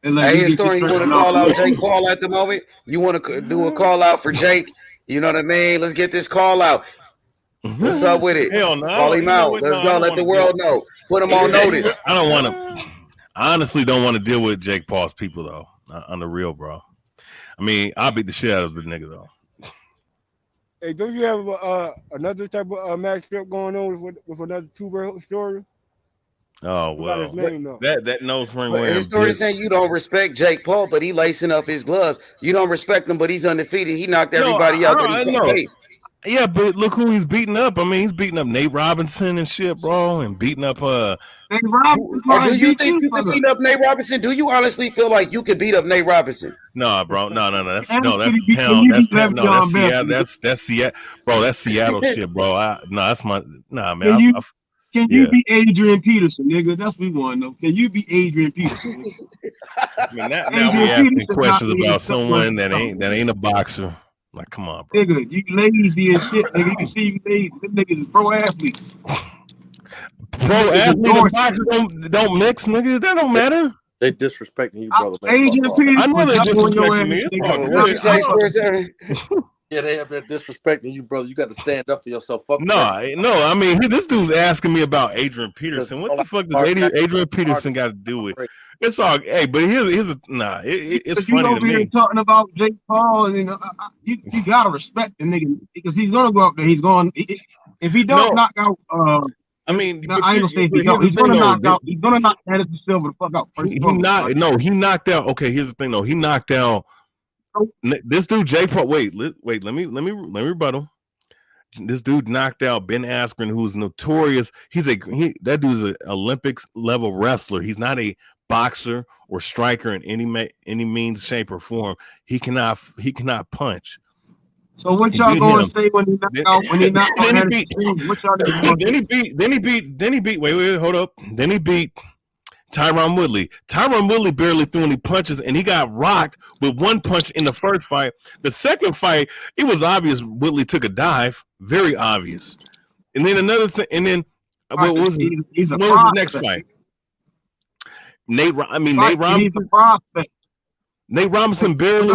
And like
Hey,
you get your
historian, you want to
strength off
call out Jake
of
Paul at the moment? You want to do a call out for Jake? You know what I mean? Let's get this call out. What's up with it?
Hell no.
Call him
You know
out.
what?
Let's
No, I
go.
don't
Let
want
the
to deal.
world know. Put him on notice.
I don't want to. I honestly don't want to deal with Jake Paul's people though. On the real, bro. I mean, I'll beat the shit out of the nigga though.
Hey, don't you have another type of matchup going on with another two-bro historian?
Oh
Forgot his
well,
name though.
that nose ring
But
wearing
historian
bitch.
saying you don't respect Jake Paul, but he lacing up his gloves. You don't respect him, but he's undefeated. He knocked
No,
everybody out that
I
he
know.
faced.
Yeah, but look who he's beating up. I mean, he's beating up Nate Robinson and shit, bro, and beating up
Nate Robinson
Or
probably
do you
beat
think
you
you
for
could
the
beat up Nate Robinson? Do you honestly feel like you could beat up Nate Robinson?
no, bro. No. That's
can
town.
you
That's
beat
town. No,
Le'Veon
that's
Bell?
Seattle. That's Seattle, bro. That's Seattle shit, bro. That's my man.
Can you can
Yeah.
you beat Adrian Peterson, nigga? That's what we want to know. Can you beat Adrian Peterson? Nigga?
I mean, now we
Adrian
asking
Peterson
questions
knocked me
about
the
someone that
out.
ain't a boxer. Like, come on, bro.
Nigga, you lazy as shit, nigga. You can see you lazy. Them niggas is pro athletes.
Pro athlete and boxer don't mix, nigga. That don't matter.
They disrespecting you, brother.
Adrian Peterson
I know they
was on your
disrespecting
ass.
me. It's all
Nigga.
What you
good.
say, Sports 7?
Yeah, they have been disrespecting you, brother. You got to stand up for yourself. Fuck
No. I mean, this dude's asking me about Adrian Peterson. What the fuck does Adrian Peterson got to do with? It's all. Hey, but here's a nah. It's
you
funny to
over here
me.
talking about Jake Paul, and you gotta respect the nigga because he's gonna go up there. He's going if he don't knock out.
I mean,
I ain't gonna say if he don't. He's gonna knock out. He's gonna knock Anderson Silva the fuck out.
He knocked out. Okay, here's the thing though. He knocked out this dude Jake Paul. Wait. Let me rebuttal. This dude knocked out Ben Askren, who's notorious. That dude's an Olympics level wrestler. He's not a boxer or striker in any means, shape, or form. He cannot punch.
So what y'all gonna say when he knocked out? When he knocked out
Then
Anderson Silva? What y'all
Then he beat. Wait, hold up. Then he beat Tyron Woodley. Tyron Woodley barely threw any punches, and he got rocked with one punch in the first fight. The second fight, it was obvious Woodley took a dive, very obvious. And then another thing, and then what was the next fight? Nate Robinson.
He's a prospect.
Nate Robinson barely.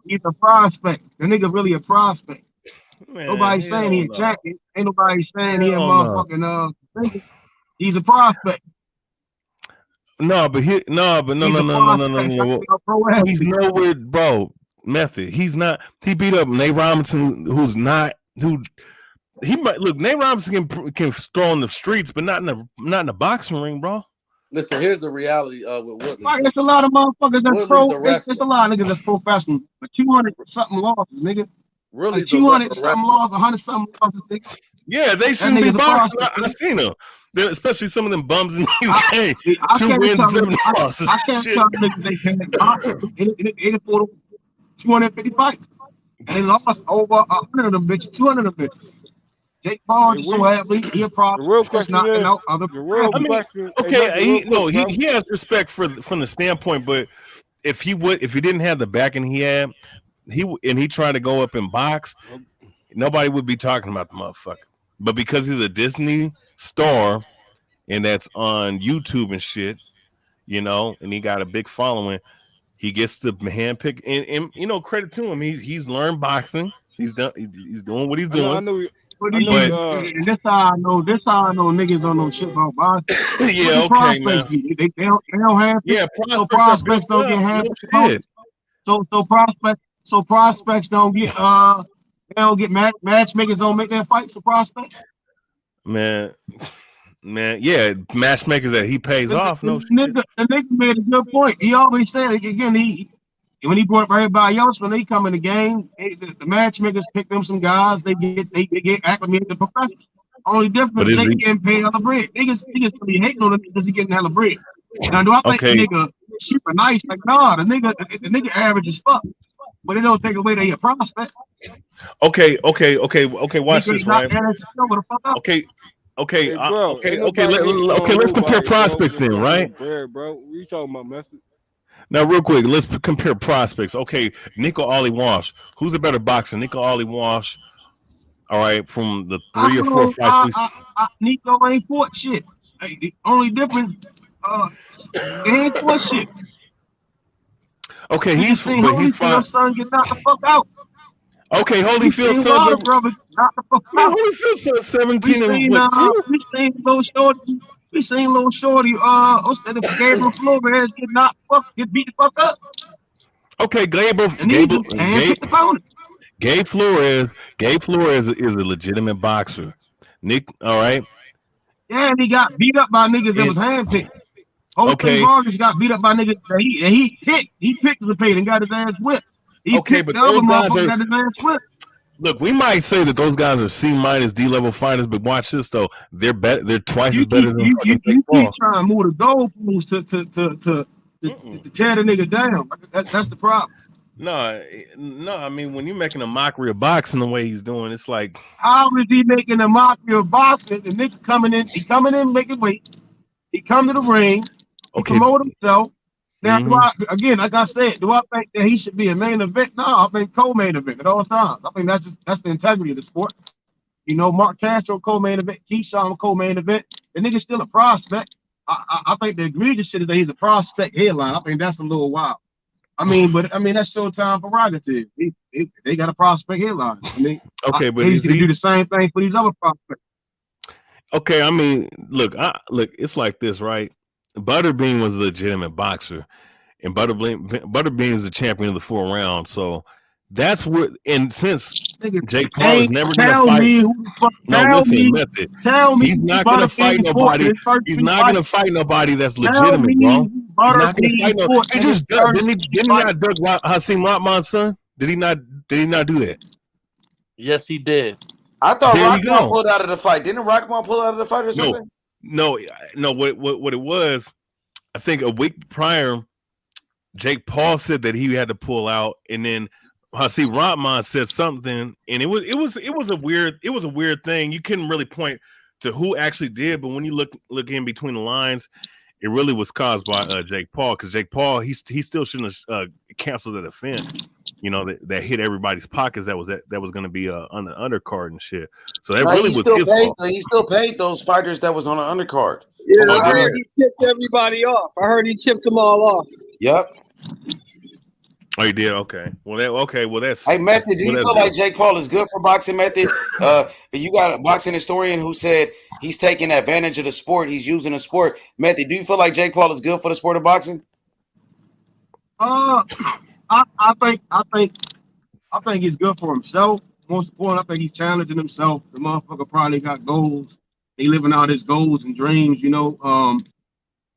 He's a prospect. The nigga really a prospect.
Man,
nobody's saying he a champion. Ain't nobody saying he a motherfucking he's a prospect.
No. He's nowhere, bro. Method. He's not. He beat up Nate Robinson, he might look. Nate Robinson can throw on the streets, but not in the boxing ring, bro.
Listen, here's the reality with Woodley.
It's a lot of motherfuckers that's pro.
It's
a lot of niggas that's professional, but 200 something losses, nigga.
Really,
like 200 something losses, 100 something losses, nigga.
Yeah, they shouldn't be boxing. I seen them. Especially some of them bums in the UK. 2 wins, 7 losses.
I can't tell niggas they can't box. They fought 250 fights. They lost over 100 of them bitches, 200 of them bitches. Jake Paul is so athlete. He a problem.
The real question is,
he has respect from the standpoint, but if he didn't have the backing he had, he tried to go up and box, nobody would be talking about the motherfucker. But because he's a Disney star and that's on YouTube and shit, and he got a big following, he gets to handpick and credit to him. He's learned boxing. He's doing what he's doing.
I know. And this how I know niggas don't know shit about boxing.
Yeah, okay, man.
They don't have so prospects don't get handpicked. So prospects don't get they don't get matchmakers don't make their fights for prospects.
Man, yeah, matchmakers that he pays off. The
nigga made a good point. He always said it again. When he brought up everybody else, when they come in the game, the matchmakers pick them some guys. They get acclimated to professionals. Only difference is they getting paid hella bread. Niggas be hating on him because he getting hella bread. Now, do I think the nigga super nice? Like, nah, the nigga average as fuck. But it don't take away that he a prospect.
Okay. Watch this, right? Okay.
Hey, bro, ain't nobody hating
Okay.
on
Let's compare
nobody, bro.
prospects
Just
then,
want no
right?
bread, bro. What you talking about, Method?
Now, real quick, let's compare prospects. Okay, Nick or Ollie Walsh. Who's a better boxer, Nick or Ollie Walsh? All right, from the 3 or 4 fights we.
Nico ain't fought shit. Hey, the only difference, he ain't fought shit.
Okay,
We
he's
just seen
fine.
Holyfield's son get knocked the fuck out.
Okay,
We
Holyfield's
seen
son's
Wilder
up.
brothers knocked the fuck
Man,
out.
Holyfield's son's
We
17 and
seen
what 2?
we seen little shorty. We seen little shorty. Instead of Gabriel Flores get beat the fuck up,
Okay,
and these are hand-picked opponents.
Gabe Flores is a legitimate boxer. Nick, all right.
Yeah, and he got beat up by niggas that was handpicked. Jose Vargas got beat up by niggas that he participated and got his ass whipped. He picked
but
the other
those guys
motherfucker
are.
got his ass whipped.
Look, we might say that those guys are C- D-level fighters, but watch this though. They're twice as better than fucking Jake Paul.
You keep trying to move the goalposts to tear the nigga down. That's the problem.
No. I mean, when you're making a mockery of boxing the way he's doing, it's like,
how is he making a mockery of boxing? The nigga coming in making weight. He come to the ring. He promote himself. Now, do I, again, like I said, do I think that he should be a main event? No, I think co-main event at all times. I think that's the integrity of the sport. You know, Mark Castro co-main event, Keyshawn co-main event. The nigga's still a prospect. I think the egregious shit is that he's a prospect headline. I think that's a little wild. But that's Showtime prerogative. They got a prospect headline.
but
he's gonna do the same thing for these other prospects.
Okay, I mean, look, it's like this, right? Butterbean was a legitimate boxer, and Butterbean is the champion of the 4 rounds. So that's what. And since Jake Paul is never going to fight, Method. He's not going to fight nobody. He's not going to fight nobody that's legitimate, bro. He's not going to fight no. He just didn't he not dug Hasim Rahman's son? Did he not do that?
Yes, he did.
I thought Rahman pulled out of the fight. Didn't Rahman pull out of the fight or something?
No. What it was, I think a week prior, Jake Paul said that he had to pull out, and then Hasim Rahman said something, and it was a weird thing. You couldn't really point to who actually did, but when you look in between the lines, it really was caused by Jake Paul, because Jake Paul he still shouldn't have canceled that event. You know, that hit everybody's pockets. That was going to be on the undercard and shit. So that really was his fault.
He still paid those fighters that was on the undercard.
Yeah, I heard he tipped everybody off. I heard he tipped them all off.
Yep.
Oh, he did. Okay. Well, that's.
Hey, Method, do you feel like Jake Paul is good for boxing, Method? You got a boxing historian who said he's taking advantage of the sport. He's using the sport. Method, do you feel like Jake Paul is good for the sport of boxing?
I think he's good for himself. Most important, I think he's challenging himself. The motherfucker probably got goals. He living out his goals and dreams, you know.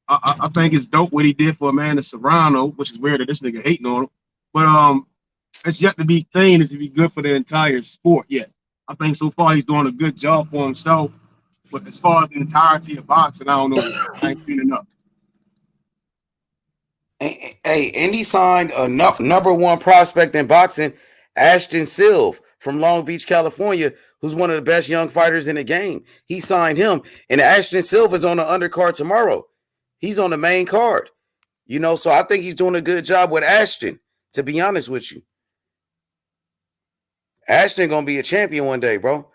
I think it's dope what he did for Amanda Serrano, which is weird that this nigga hating on him. But it's yet to be seen if he's good for the entire sport yet. I think so far he's doing a good job for himself. But as far as the entirety of boxing, I don't know. I ain't seen enough.
Hey, Indy signed a number 1 prospect in boxing, Ashton Silva from Long Beach, California, who's one of the best young fighters in the game. He signed him, and Ashton Silva is on the undercard tomorrow. He's on the main card, you know, so I think he's doing a good job with Ashton, to be honest with you. Ashton going to be a champion one day, bro.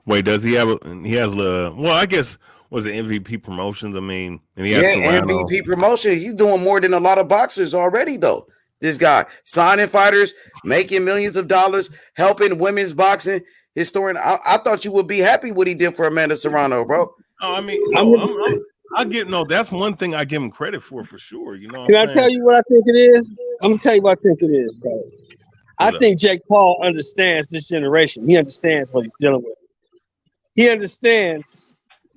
Wait, does he have I guess, was it MVP Promotions? I mean, and he has
MVP Promotions. He's doing more than a lot of boxers already, though. This guy signing fighters, making millions of dollars, helping women's boxing. Historian, I thought you would be happy what he did for Amanda Serrano, bro.
Oh, I mean, that's one thing I give him credit for sure. You know,
can I tell you what I think it is? I'm gonna tell you what I think it is, bro. I think Jake Paul understands this generation. He understands what he's dealing with. He understands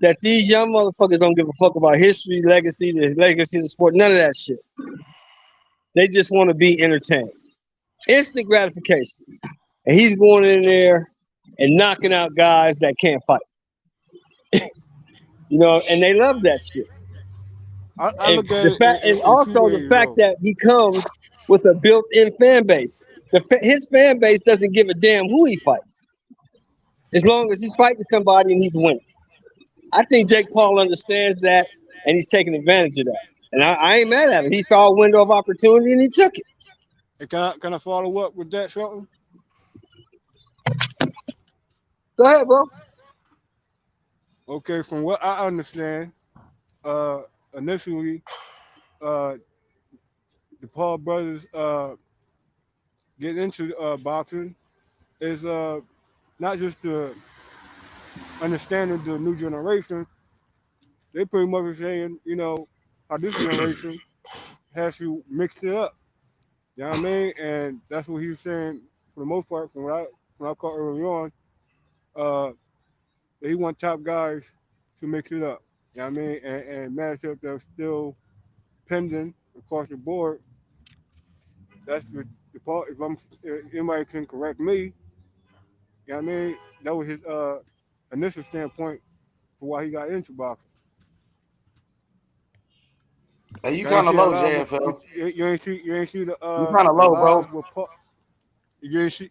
that these young motherfuckers don't give a fuck about history, legacy, the legacy of the sport, none of that shit. They just want to be entertained. Instant gratification. And he's going in there and knocking out guys that can't fight. You know, and they love that shit.
I look at
the fact that he comes with a built-in fan base. his fan base doesn't give a damn who he fights, as long as he's fighting somebody and he's winning. I think Jake Paul understands that, and he's taking advantage of that. And I ain't mad at him. He saw a window of opportunity and he took it.
Hey, can I follow up with that, Shelton?
Go ahead, bro.
Okay, from what I understand, initially, the Paul brothers get into boxing is not just the understanding the new generation. They pretty much are saying, you know, how this generation has to mix it up. You know what I mean? And that's what he was saying for the most part from what I caught early on. He want top guys to mix it up. You know what I mean? And matchups that are still pending across the board. That's the part. If anybody can correct me, you know what I mean? That was his initial standpoint for why he got into boxing.
Hey, you kind of low, JFL.
You ain't see the
you kind of low, bro.
You ain't see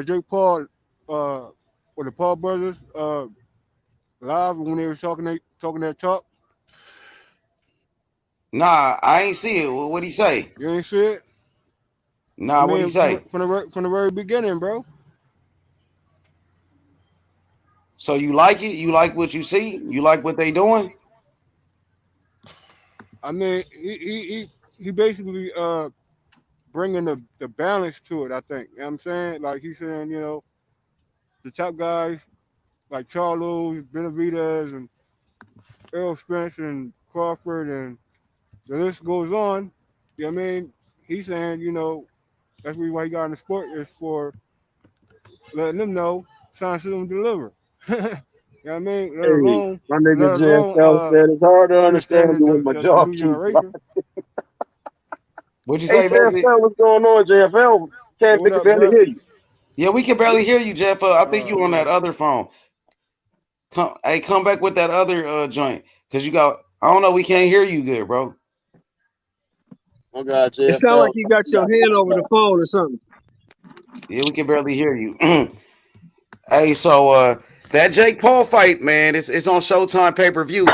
Jake Paul or the Paul brothers live when they were talking that talk.
Nah, I ain't see it. What'd he say?
You ain't see it?
Nah, what'd he say?
From the very beginning, bro.
So you like it? You like what you see? You like what they doing?
I mean, he basically bringing the balance to it, I think. You know what I'm saying? Like he's saying, you know, the top guys like Charlo, Benavidez, and Errol Spence, and Crawford, and the list goes on. You know what I mean? He's saying, you know, that's why he got in the sport is for letting them know, trying to see them deliver. You know what I mean? Let alone,
my nigga JFL said it's hard to understand you with my jaw.
What'd you say, baby?
JFL, what's going on, JFL? We can barely hear you.
Yeah, we can barely hear you, JFL. I think you on that other phone. Come back with that other joint. Because you got, I don't know, we can't hear you good, bro.
Oh, God, JFL.
It sounds like you got your hand over the phone or something.
Yeah, we can barely hear you. Hey, so that Jake Paul fight, man, it's on Showtime pay-per-view.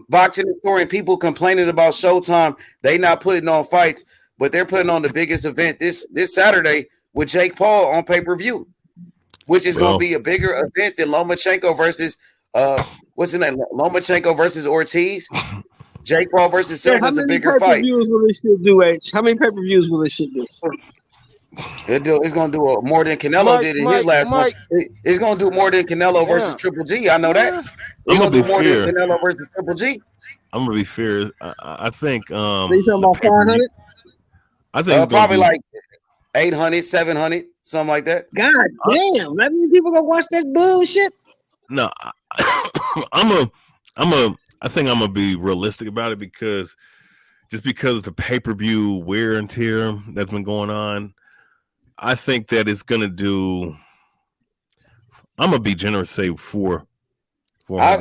Boxing and touring, people complaining about Showtime. They not putting on fights, but they're putting on the biggest event this Saturday with Jake Paul on pay-per-view, which is going to be a bigger event than Lomachenko versus what's his name? Lomachenko versus Ortiz. Jake Paul versus Silva is a bigger fight.
How many pay-per-views will this shit do, H? How many pay-per-views will this shit do?
It's going to do more than Canelo did in his last one. It's going to do more than Canelo versus Triple G. I know that. It's going to do more than Canelo versus Triple G.
I'm going to be fair. I think.
So you talking about 500?
I think
probably like 800, 700, something like that.
God damn. That many people going to watch that bullshit?
No, I think I'm going to be realistic about it because the pay-per-view wear and tear that's been going on, I think that it's going to do, I'm going to be generous, say 400.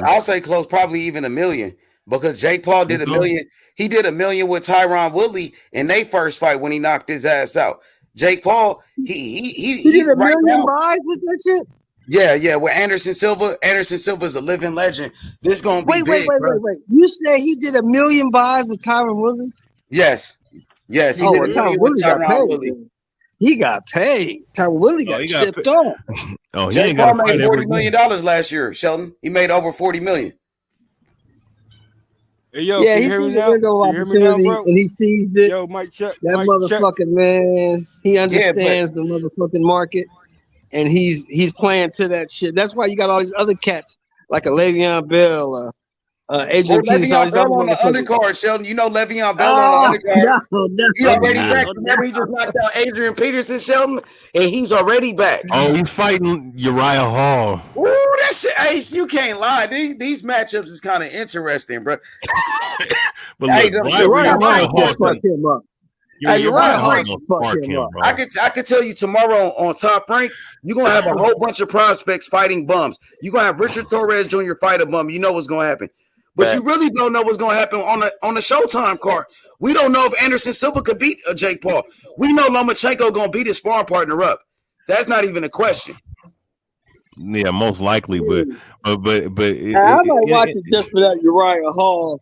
I'll say close, probably even 1 million, because Jake Paul did 1 million. He did 1 million with Tyron Woodley in their first fight when he knocked his ass out. Jake Paul, he
did 1 million buys with that shit?
Yeah, with Anderson Silva. Anderson Silva is a living legend. This gonna be big.
Wait. You said he did 1 million buys with Tyron Woodley?
Yes. He did 1 million with Tyron Woodley.
He got paid. Tyron Woodley got chipped off.
Oh, he
Jake Paul made $40 million last year, Sheldon. He made over $40 million.
Hey, yo,
yeah, he sees the window of opportunity and he sees it.
Yo, Mike, check.
That motherfucking man, he understands the motherfucking market. And he's playing to that shit. That's why you got all these other cats like a Le'Veon Bell, Adrian Peterson.
Le'Veon Bell on the undercard, Sheldon. You know Le'Veon Bell on the undercard. He's already back. Remember, he just knocked out Adrian Peterson, Sheldon, and he's already back.
Oh, he's fighting Uriah Hall.
Ooh, that shit, Ace, you can't lie. These matchups is kind of interesting, bro.
But look,
Uriah Hall fucked him up.
I could tell you tomorrow on Top Rank, you're gonna have a whole bunch of prospects fighting bums. You're gonna have Richard Torres Jr. fight a bum. You know what's gonna happen. But you really don't know what's going to happen on the Showtime card. We don't know if Anderson Silva could beat Jake Paul. We know Lomachenko going to beat his sparring partner up. That's not even a question.
Yeah, most likely, but
I might watch it just for that Uriah Hall,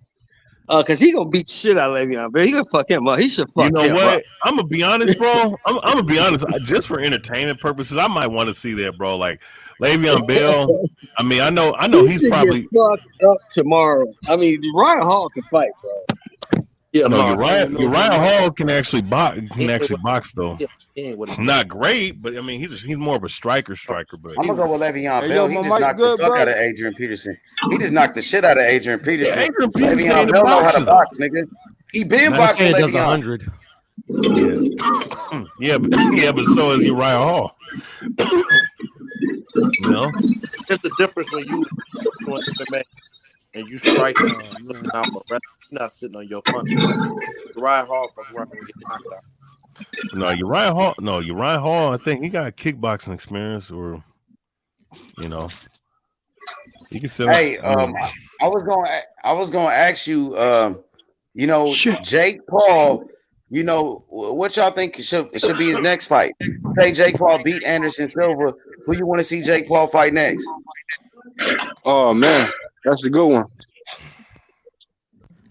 because he gonna beat the shit out of Le'Veon Bell. He gonna fuck him up. He should fuck him up. You know what?
I'm gonna be honest, bro. I'm gonna be honest. Just for entertainment purposes, I might want to see that, bro. Like Le'Veon Bell. I mean, I know he's probably
get fucked up tomorrow. I mean, Uriah Hall can fight, bro.
Yeah, no, Uriah Hall can actually box. Box though. Not great, but I mean, he's more of a striker. But
I'm gonna go with Le'Veon Bell. He just knocked the fuck out of Adrian Peterson. He just knocked the shit out of Adrian Peterson.
Yeah, Adrian Peterson
Le'Veon Bell know how to box, nigga. He been boxing Le'Veon.
100.
Yeah, but so is Uriah Hall. You know,
it's the difference when you doing MMA and you strike looking out for rest. You're not sitting on your punch. Uriah Hall from where I get knocked out.
No, Uriah Hall. I think he got a kickboxing experience, or you know, he can sell.
Hey, I was gonna ask you, you know, Jake Paul. You know, what y'all think should be his next fight? Say Jake Paul beat Anderson Silva. Who you want to see Jake Paul fight next?
Oh man, that's a good one.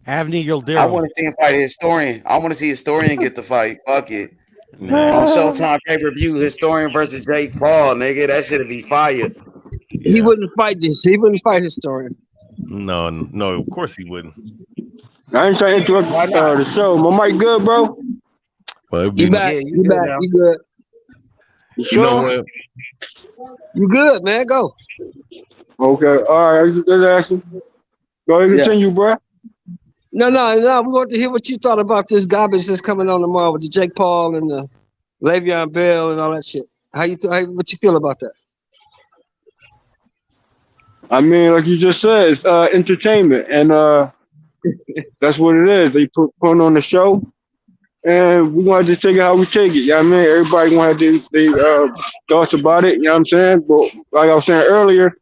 Avni Yildirim.
I want to see him fight a historian. I want to see historian get the fight. Fuck it. On Showtime pay-per-view, historian versus Jake Paul, nigga. That should be fire.
He wouldn't fight this. He wouldn't fight historian.
No, of course he wouldn't.
I ain't trying to interrupt the show. My mic good, bro?
Well,
you back. You back. You good.
You sure?
You know what?
You good, man. Go.
Okay. All right. Let's ask him. Go ahead and continue, bro.
No. We want to hear what you thought about this garbage that's coming on tomorrow with the Jake Paul and the Le'Veon Bell and all that shit. What you feel about that?
I mean, like you just said, it's entertainment, and that's what it is. They put on the show, and we're gonna just take it how we take it. You know what I mean? Everybody gonna have their thoughts about it. You know what I'm saying? But like I was saying earlier,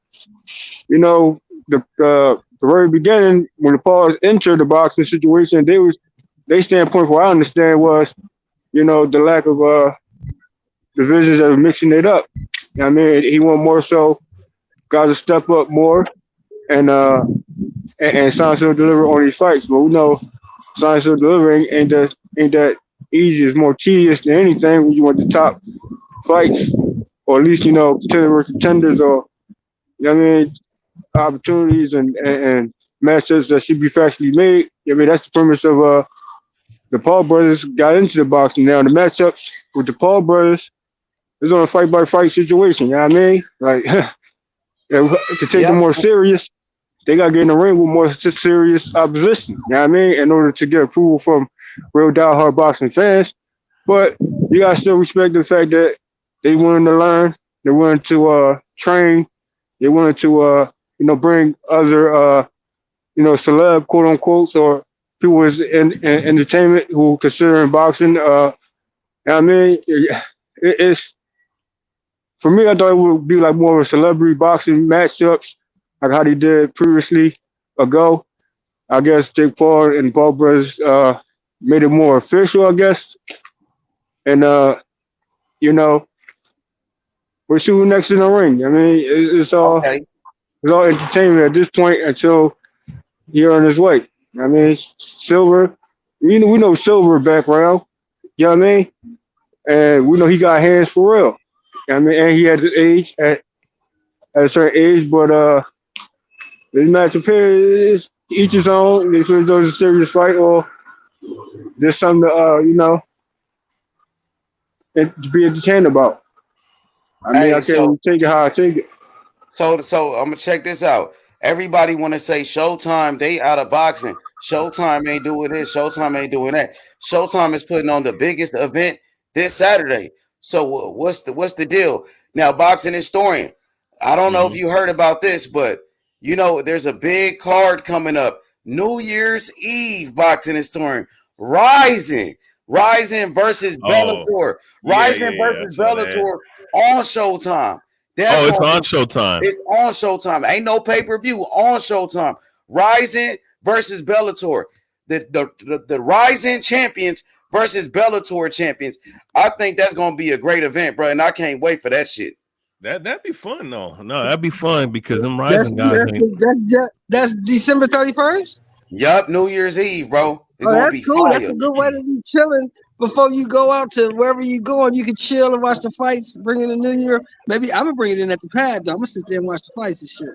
you know, the very beginning when the Pauls entered the boxing situation, their standpoint, what I understand was, you know, the lack of divisions that were mixing it up. You know what I mean? He want more so guys to step up more and sign still deliver on these fights. But we know sign still delivering ain't that easy. It's more tedious than anything when you want the top fights, or at least, you know, contenders, or, you know what I mean, opportunities and matchups that should be factually made. I mean, that's the premise of the Paul brothers got into the boxing. Now the matchups with the Paul brothers is on a fight by fight situation. You know what I mean? Like, to take them more serious, they got to get in the ring with more serious opposition. You know what I mean? In order to get approval from real diehard boxing fans. But you got to still respect the fact that they willing to learn, they're willing to train, they're willing to you know, bring other you know, celeb, quote unquote, or people in entertainment who consider boxing. You know what I mean? It's, for me, I thought it would be like more of a celebrity boxing matchups, like how they did previously ago. I guess Jake Paul and Paul brothers made it more official, I guess. And you know, we'll see who next in the ring. I mean, it's all entertainment at this point until he earned his weight. I mean, Silver, we know Silver background. You know what I mean? And we know he got hands for real. I mean, and he had his age at a certain age, but this matchup here is each his own. If it was a serious fight, or there's something to you know, to be entertained about. I mean, I can't take it how I take it.
So I'm gonna check this out. Everybody want to say Showtime, they out of boxing. Showtime ain't doing this. Showtime ain't doing that. Showtime is putting on the biggest event this Saturday. So what's the deal? Now, boxing historian, I don't know if you heard about this, but you know, there's a big card coming up. New Year's Eve boxing historian. Rising versus Bellator. Rising versus Bellator on Showtime.
It's on Showtime.
It's on Showtime. Ain't no pay-per-view, on Showtime. Rising versus Bellator. The Rising champions versus Bellator champions. I think that's gonna be a great event, bro, and I can't wait for that shit.
That'd be fun though. No, that'd be fun because them Rising guys
That's December 31st.
Yup, New Year's Eve, bro. It's
Oh,
gonna
that's
be
cool.
fire.
That's a good way to be chilling before you go out to wherever you going. You can chill and watch the fights. Bring in the New Year. Maybe I'm gonna bring it in at the pad though. I'm gonna sit there and watch the fights and shit.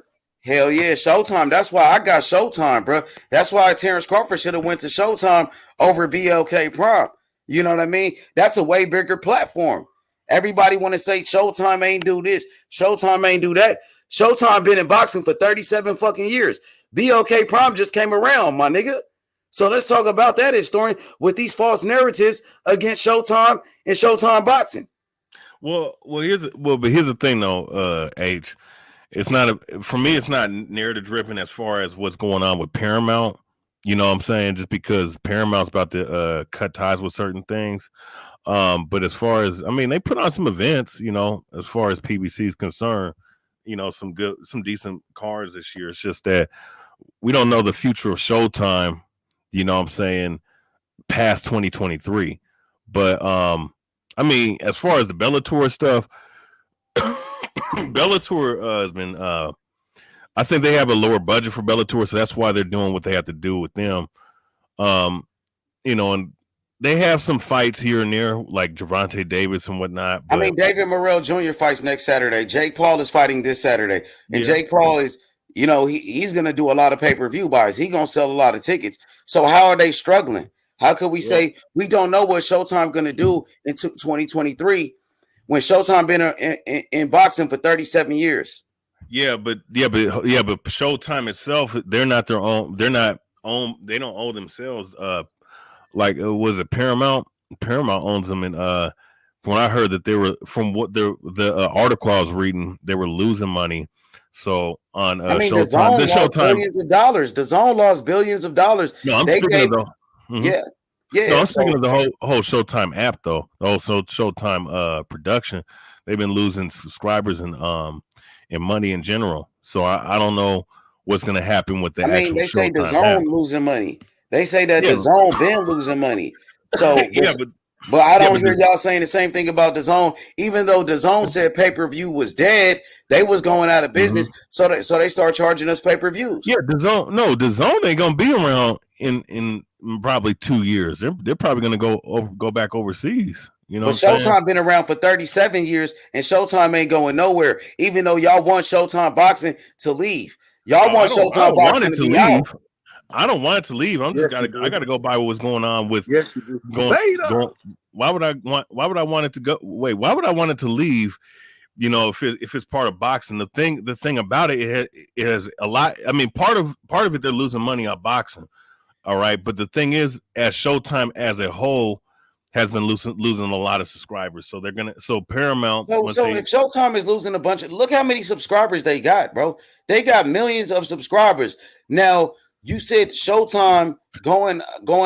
Hell yeah, Showtime. That's why I got Showtime, bro. That's why Terence Crawford should have went to Showtime over BLK Prime. You know what I mean? That's a way bigger platform. Everybody want to say Showtime ain't do this, Showtime ain't do that. Showtime been in boxing for 37 fucking years. BLK Prime just came around, my nigga. So let's talk about that, historian, with these false narratives against Showtime and Showtime boxing.
But here's the thing though, H. It's not for me. It's not narrative driven as far as what's going on with Paramount. You know what I'm saying? Just because Paramount's about to cut ties with certain things. But as far as they put on some events. You know, as far as PBC is concerned, you know, some decent cards this year. It's just that we don't know the future of Showtime. You know what I'm saying? Past 2023. But as far as the Bellator stuff. Bellator has been I think they have a lower budget for Bellator, so that's why they're doing what they have to do with them. You know, and they have some fights here and there, like Gervonta Davis and whatnot. But
David Morrell Jr. fights next Saturday. Jake Paul is fighting this Saturday. And Jake Paul is, you know, he's gonna do a lot of pay-per-view buys. He's gonna sell a lot of tickets. So how are they struggling? How could we say we don't know what Showtime gonna do in 2023? When Showtime been in boxing for 37 years.
But Showtime itself, they're not their own. They don't own themselves. Like was it Paramount? Paramount owns them, and when I heard that they were, from what the article I was reading, they were losing money. So on Showtime,
the Showtime lost billions of dollars. The Zone lost billions of dollars.
No, I'm speaking of the
Yeah,
no, I'm speaking of the whole Showtime app though. Also Showtime production. They've been losing subscribers and money in general. So I don't know what's gonna happen with the actual
they say the
Showtime
Zone
app.
losing money. They say that the Zone been losing money. So but I don't hear y'all saying the same thing about the Zone. Even though the Zone said pay-per-view was dead, they was going out of business. So they start charging us pay-per-views.
Yeah, the Zone ain't gonna be around in probably 2 years. They're probably gonna go back overseas. You know,
but Showtime been around for 37 years, and Showtime ain't going nowhere. Even though y'all want Showtime boxing to leave, y'all want Showtime boxing to be out.
I don't want it to leave. I gotta go by what's going on with.
Yes, you do.
Why would I want it to go? Wait, why would I want it to leave? You know, if it's part of boxing, the thing about it has a lot. Part of it, they're losing money on boxing. All right, but the thing is, as Showtime as a whole has been losing a lot of subscribers, so Paramount.
So if Showtime is losing a bunch of, look how many subscribers they got, bro. They got millions of subscribers. Now you said Showtime going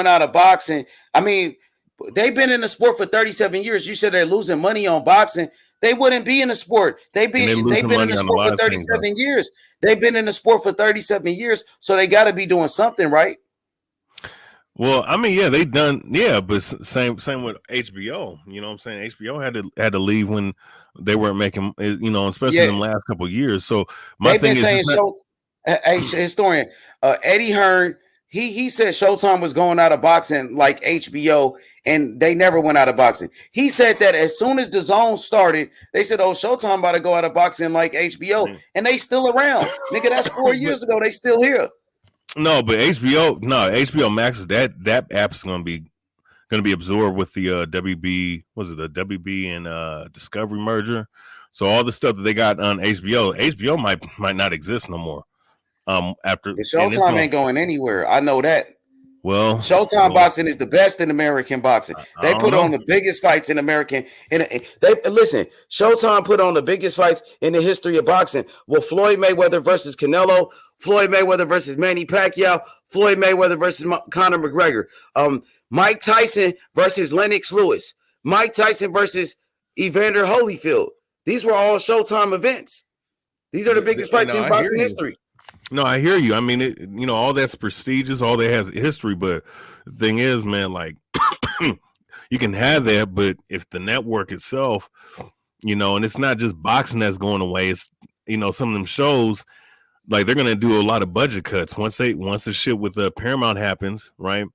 out of boxing. They've been in the sport for 37 years. You said they're losing money on boxing. They wouldn't be in the sport. They've been in the sport for 37 years. They've been in the sport for 37 years, so they got to be doing something, right?
Well, they done, but same with HBO. You know what I'm saying? HBO had to leave when they weren't making, especially in the last couple of years. So
they've been saying historian Eddie Hearn, he said Showtime was going out of boxing like HBO, and they never went out of boxing. He said that as soon as the Zone started, they said, "Oh, Showtime about to go out of boxing like HBO," and they still around. Nigga, that's 4 years ago. They still here.
No, but HBO Max is that app's gonna be absorbed with the WB. Was it the WB and Discovery merger? So all the stuff that they got on HBO might not exist no more. After
the Showtime ain't going anywhere. I know that.
Well,
Showtime boxing is the best in American boxing. They put on the biggest fights in American. Listen, Showtime put on the biggest fights in the history of boxing. Well, Floyd Mayweather versus Canelo, Floyd Mayweather versus Manny Pacquiao, Floyd Mayweather versus Conor McGregor, Mike Tyson versus Lennox Lewis, Mike Tyson versus Evander Holyfield. These were all Showtime events. These are the biggest fights in boxing history.
No, I hear you. I mean, all that's prestigious, all that has history. But the thing is, man, like you can have that, but if the network itself, and it's not just boxing that's going away. It's some of them shows, like they're gonna do a lot of budget cuts once the shit with Paramount happens, right?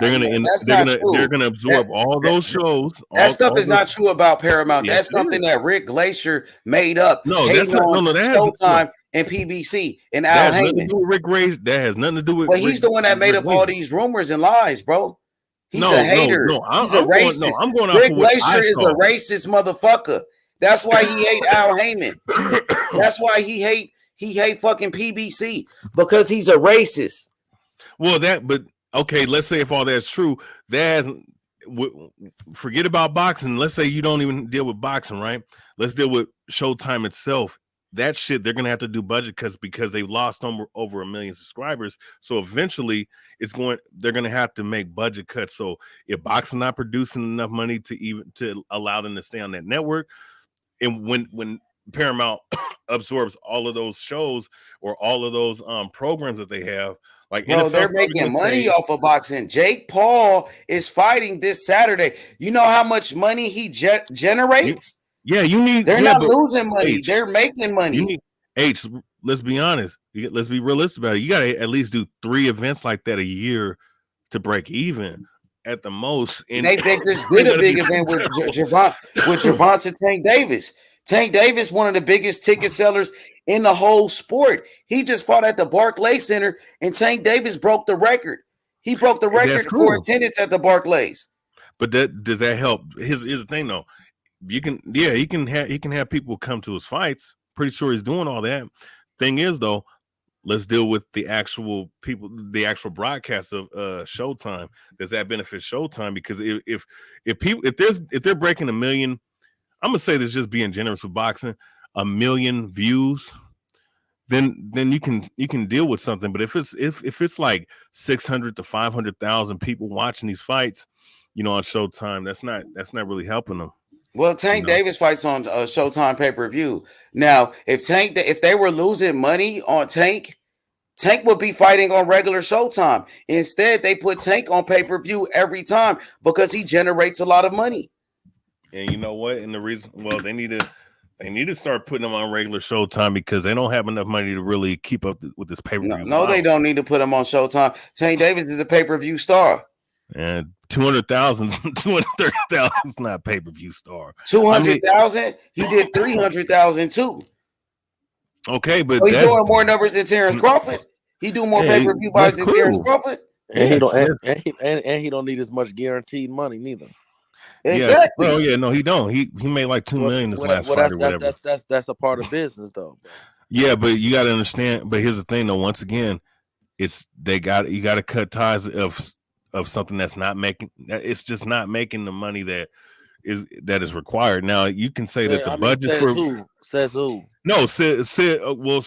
They're gonna absorb all those shows.
That stuff is not true about Paramount. That's something that Rick Glacier made up.
No, that's not. No, that has
Showtime and PBC and Al Heyman.
That has nothing to do with.
Well, he's the one that made up all these rumors and lies, bro. He's a hater. He's a racist.
I'm going
Rick Glacier is a racist motherfucker. That's why he hate Al Heyman. That's why he hate fucking PBC, because he's a racist.
Well, but okay, let's say if all that's true, forget about boxing. Let's say you don't even deal with boxing, right? Let's deal with Showtime itself. That shit, they're gonna have to do budget cuts because they've lost over 1 million subscribers. So eventually, they're gonna have to make budget cuts. So if boxing not producing enough money to allow them to stay on that network, and when Paramount absorbs all of those shows or all of those programs that they have, like
they're making money off of boxing. Jake Paul is fighting this Saturday. You know how much money he generates? They're not losing money. They're making money.
Let's be honest. Let's be realistic about it. You got to at least do 3 events like that a year to break even at the most. And
they just did a big event with Gervonta Tank Davis. Tank Davis, one of the biggest ticket sellers in the whole sport. He just fought at the Barclays Center, and Tank Davis broke the record. He broke the record for attendance at the Barclays.
But does that help? Here's the thing, though. He can have people come to his fights. Pretty sure he's doing all that. Thing is, though, let's deal with the actual people, the actual broadcast of Showtime. Does that benefit Showtime? Because if they're breaking 1 million, I'm gonna say this, just being generous with boxing, 1 million views, then you can deal with something. But if it's like 600 to 500,000 people watching these fights, on Showtime, that's not really helping them.
Well, Tank Davis fights on Showtime pay-per-view. Now, if they were losing money on Tank would be fighting on regular Showtime. Instead, they put Tank on pay-per-view every time because he generates a lot of money.
And you know what? And the reason, they need to start putting them on regular Showtime because they don't have enough money to really keep up with this pay-per-view.
No, they don't need to put him on Showtime. Tank Davis is a pay-per-view star.
And 200,000 is not pay-per-view star.
200,000? He did 300,000 too.
Okay, but
he's doing more numbers than Terence Crawford. He do more pay-per-view buys than Terence Crawford.
And he don't need as much guaranteed money neither.
Exactly.
No, he don't. He made like 2 million this last fight or whatever.
That's a part of business, though.
Yeah, but you got to understand. But here's the thing, though. Once again, you got to cut ties of something that's not making. It's just not making the money that is required. Now you can say that the budget
says who?
No, says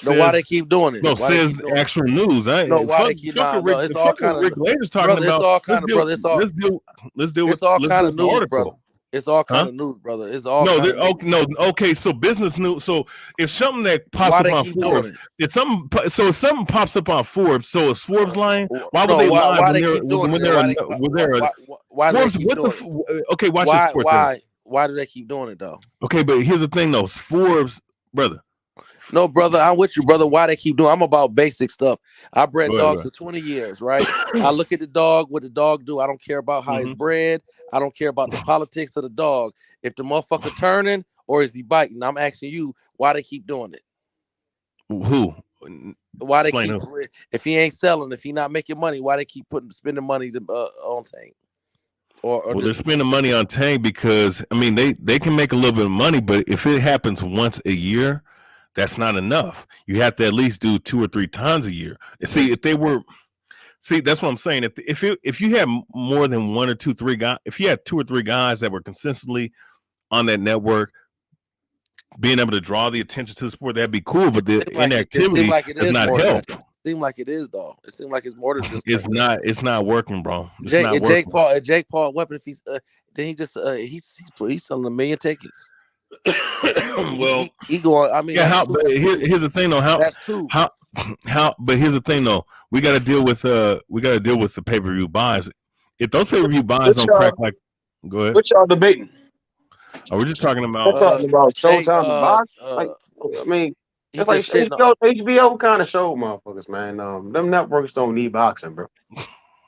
why they keep doing it?
No, says actual news.
Why they keep it's all kind of
Rick Lader's talking about.
It's all kind of brother.
Let's deal with
it's all kind of news, brother. It's all kind of news, brother. It's all
okay. So business news. So it's something that pops up on Forbes. If something pops up on Forbes, so is Forbes lying? Why would they lie?
Why they keep doing it? Why do they keep doing it?
Okay, watch this sport.
Why do they keep doing it though?
Okay, but here's the thing though. Forbes, brother.
No, brother, I'm with you, brother. Why they keep doing? I'm about basic stuff. I bred dogs for 20 years, right? I look at the dog, what the dog do. I don't care about how he's bred. I don't care about the politics of the dog. If the motherfucker turning or is he biting, I'm asking you why they keep doing it.
Who?
Why they keep? If he ain't selling, if he not making money, why they keep spending money on Tank?
Or they're spending money on Tank because they can make a little bit of money, but if it happens once a year, that's not enough. You have to at least do 2 or 3 times a year. And see, that's what I'm saying. If you had more than 1 or 2, 3 guys, if you had 2 or 3 guys that were consistently on that network, being able to draw the attention to the sport, that'd be cool. But the inactivity does not help.
Seem like it is though. It seems like it's more than just.
It's not working, bro.
Jake Paul weapon. If he's then he just he's selling 1 million tickets.
Well,
he going.
but here's the thing though.
That's two.
But here's the thing, though. We got to deal with the pay-per-view buys. If those pay-per-view buys don't crack, like, go ahead.
What y'all debating?
We're just talking
I'm
about
talking about
Shake,
Showtime and box. Like, I mean,
he
it's like
just shitting on-
HBO kind of show motherfuckers, man. Them networks don't need boxing, bro.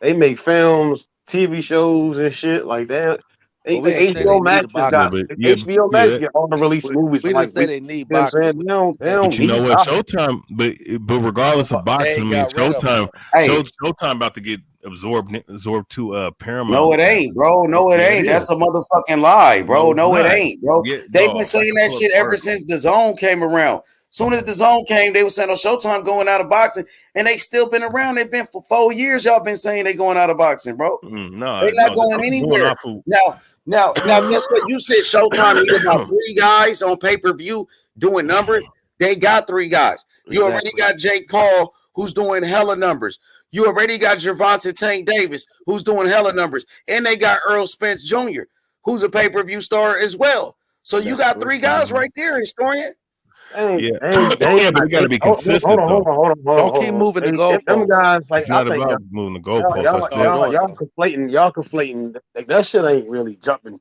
They make films, TV shows, and shit like that.
Well, we ain't say they
HBO
need
Max
a boxing.
HBO Max get all the release movies.
We
for,
didn't say they need
you know what I'm saying?
boxing.
They don't
But you know
need
what,
boxing.
Showtime, but regardless of boxing, I mean, Showtime, Showtime about to get absorbed to Paramount.
No, it ain't, bro. No, it ain't. That's a motherfucking lie, bro. No, it ain't, bro. They've been saying that shit ever since the Zone came around. Soon as the Zone came, they were saying, "Oh, Showtime going out of boxing," and they still been around. They've been for 4 years. Y'all been saying they going out of boxing, bro. They're not going anywhere. Now, guess what? You said Showtime need about 3 guys on pay-per-view doing numbers. They got 3 guys. You already got Jake Paul, who's doing hella numbers. You already got Gervonta Tank Davis, who's doing hella numbers. And they got Errol Spence Jr., who's a pay-per-view star as well. So you got 3 guys right there, historian.
But we got to be consistent.
Hold on.
Don't keep moving the goalposts.
Them guys, like,
it's not about moving the goalposts.
Y'all conflating. Like, that shit ain't really jumping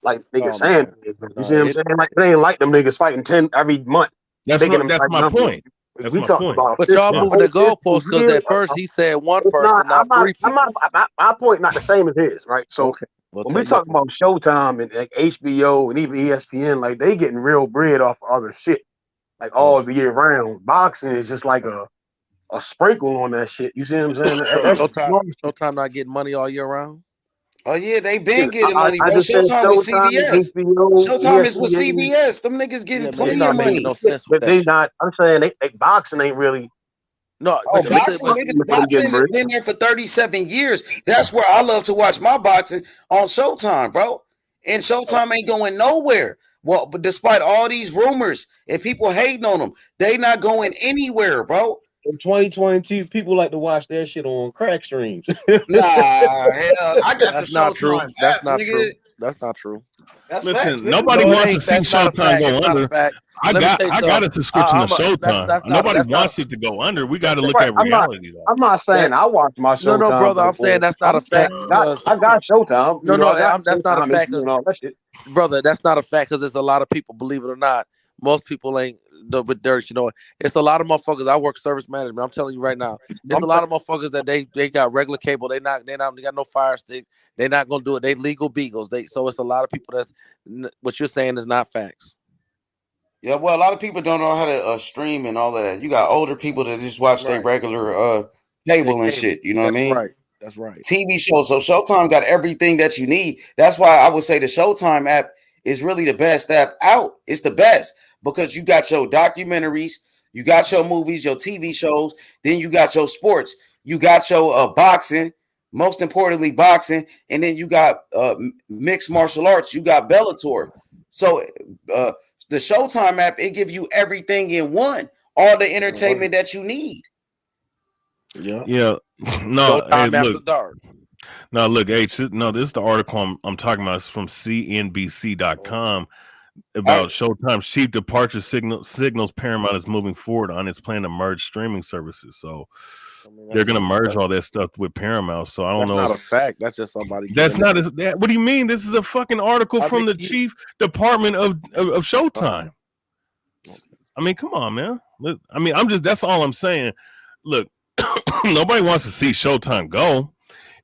like niggas saying. You see what I'm saying? Like, it ain't like them niggas fighting 10 every month.
That's my point. That's my point.
But y'all moving the goalposts because at first he said one person, not 3 people.
My point not the same as his, right? So when we talk about Showtime and like HBO and even ESPN, like they getting real bread off other shit, like all the year round. Boxing is just like a sprinkle on that shit. You see what I'm saying?
Showtime not getting money all year round.
Oh yeah, they been getting money, bro. Showtime with CBS. Showtime is with CBS. Them niggas getting plenty of money.
No sense
but they not. I'm saying they boxing ain't really.
No,
boxing has been there for 37 years. That's where I love to watch my boxing on Showtime, bro. And Showtime ain't going nowhere. Well, but despite all these rumors and people hating on them, they not going anywhere, bro.
In 2022, people like to watch that shit on crack streams.
Nah, hell, I got
That's
the
not
Showtime
true.
app,
That's not
nigga.
true. That's not true.
Listen, nobody wants to see Showtime go under. I got a subscription to Showtime. Nobody wants it to go under. We got to look at reality, though.
I'm not saying I watch my Showtime.
No, brother. I'm saying that's not a fact.
I got Showtime.
That's not a fact. Brother, that's not a fact because there's a lot of people, believe it or not. Most people ain't with dirt, you know. It's a lot of motherfuckers. I work service management. I'm telling you right now. There's a lot of motherfuckers that they got regular cable. They got no fire stick. They're not gonna do it. They legal beagles. So it's a lot of people that's what you're saying is not facts.
Yeah, well, a lot of people don't know how to stream and all of that. You got older people that just watch their regular cable and shit. You know what I mean?
Right. That's right.
TV shows. So Showtime got everything that you need. That's why I would say the Showtime app is really the best app out. It's the best because you got your documentaries, you got your movies, your TV shows, then you got your sports, you got your boxing, most importantly boxing, and then you got mixed martial arts, you got Bellator. So the Showtime app, it gives you everything in one, all the entertainment that you need.
Yeah. No, hey, look. No, look, this is the article I'm talking about. It's from CNBC.com about Showtime's chief departure signals Paramount is moving forward on its plan to merge streaming services. So they're going to merge all that stuff with Paramount. So I don't know.
That's not a fact. That's just somebody.
That's not. What do you mean? This is a fucking article from the chief department of Showtime. I mean, come on, man. I mean, that's all I'm saying. Look, nobody wants to see Showtime go.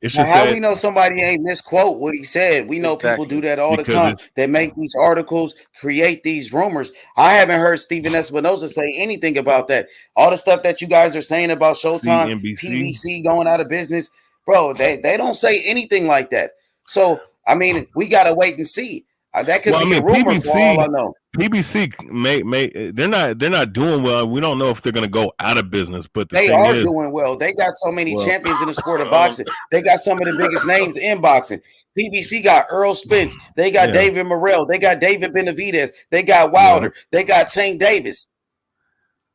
It's just
how we know somebody ain't misquote what he said. We know people do that all the time. They make these articles, create these rumors. I haven't heard Stephen Espinoza say anything about that. All the stuff that you guys are saying about Showtime, PBC going out of business, bro, they don't say anything like that. So, I mean, we got to wait and see. That could be a rumor
PBC,
for all I know.
PBC they're not doing well. We don't know if they're going to go out of business, but
they are doing well. They got so many champions in the sport of boxing. They got some of the biggest names in boxing. PBC got Errol Spence. They got David Morrell. They got David Benavidez. They got Wilder. They got Tank Davis.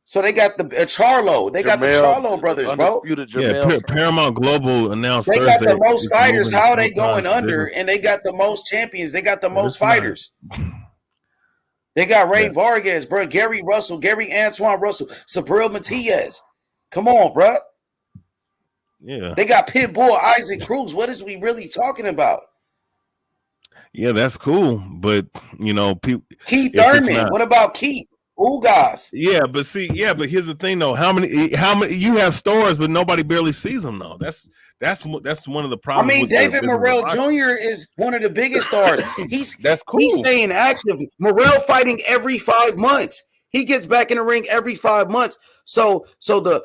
So they got the Charlo. They got the Charlo brothers, bro.
Yeah, Paramount Global announced
they
Thursday
got the most fighters. How are they going under? And they got the most champions. They got the most fighters. They got Ray Vargas, bro. Gary Russell, Gary Antoine Russell, Sabril Matias. Come on, bro.
Yeah.
They got Pitbull, Isaac Cruz. What is we really talking about?
Yeah, that's cool, but you know,
Keith Thurman. What about Keith? Ugas.
Yeah, but here's the thing though. How many you have stars, but nobody barely sees them though. That's one of the problems.
I mean, David Morrell Jr. is one of the biggest stars.
That's cool.
He's staying active. Morrell fighting every 5 months. He gets back in the ring every 5 months. So the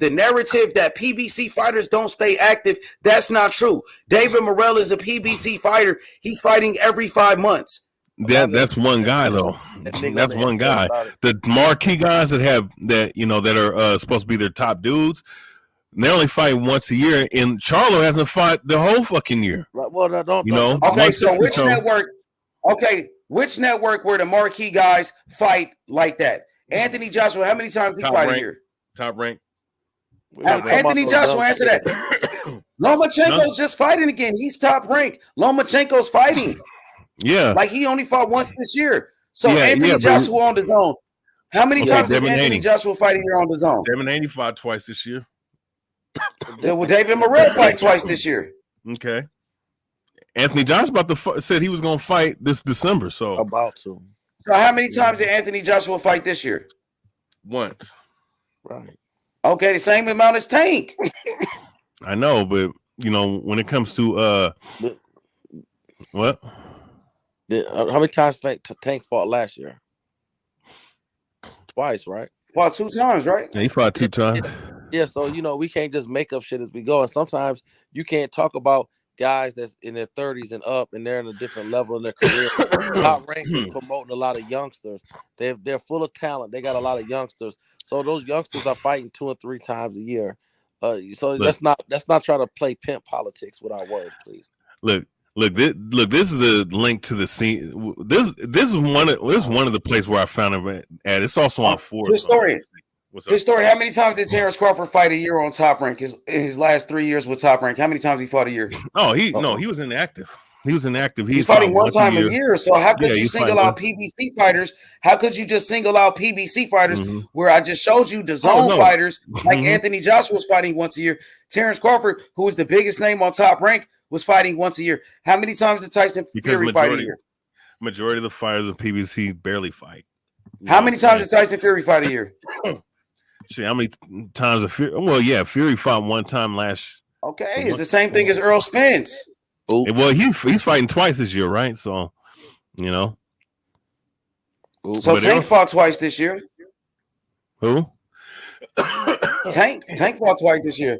narrative that PBC fighters don't stay active, that's not true. David Morrell is a PBC fighter. He's fighting every 5 months.
That's one guy though. That's one guy. The marquee guys that are supposed to be their top dudes, they only fight once a year, and Charlo hasn't fought the whole fucking year.
Well,
Okay, so which network? Okay, which network where the marquee guys fight like that? Anthony Joshua, how many times he fight a year?
Top rank.
Anthony Joshua, answer that. Lomachenko's just fighting again. He's top rank. Lomachenko's fighting.
Yeah.
Like he only fought once this year. So Anthony Joshua on the zone. How many times is Anthony Joshua fighting here on the zone?
Devin Haney fought twice this year.
Well, David Morrell fight twice this year.
Okay. Anthony Joshua said he was going to fight this December. So
about to.
So how many times did Anthony Joshua fight this year?
Once.
Right.
Okay, the same amount as Tank.
I know, but when it comes to what?
How many times Tank fought last year? Twice, right?
Fought 2 times, right?
Yeah, he fought 2 times.
Yeah, so we can't just make up shit as we go, and sometimes you can't talk about guys that's in their 30s and up, and they're in a different level in their career. Top Rank is promoting a lot of youngsters. They're full of talent. They got a lot of youngsters, so those youngsters are fighting 2 or 3 times a year. So let's not try to play pimp politics with our words, please.
Look, this is a link to the scene. This is one of the places where I found it at. It's also on Forbes.
Historian, how many times did Terence Crawford fight a year on Top Rank? His last 3 years with Top Rank, how many times he fought a year?
Oh, he was inactive. He was inactive.
He's fighting one time a year. So how could you single out PBC fighters? How could you just single out PBC fighters where I just showed you the zone fighters like Anthony Joshua was fighting once a year? Terence Crawford, who is the biggest name on Top Rank, was fighting once a year. How many times did Tyson Fury fight a year?
Majority of the fighters of PBC barely fight.
How many times did Tyson Fury fight a year?
See, how many times Fury fought one time last.
Okay, it's the same thing as Errol Spence.
Well, he's fighting twice this year, right? So,
So Tank fought twice this year.
Who?
Tank fought twice this year.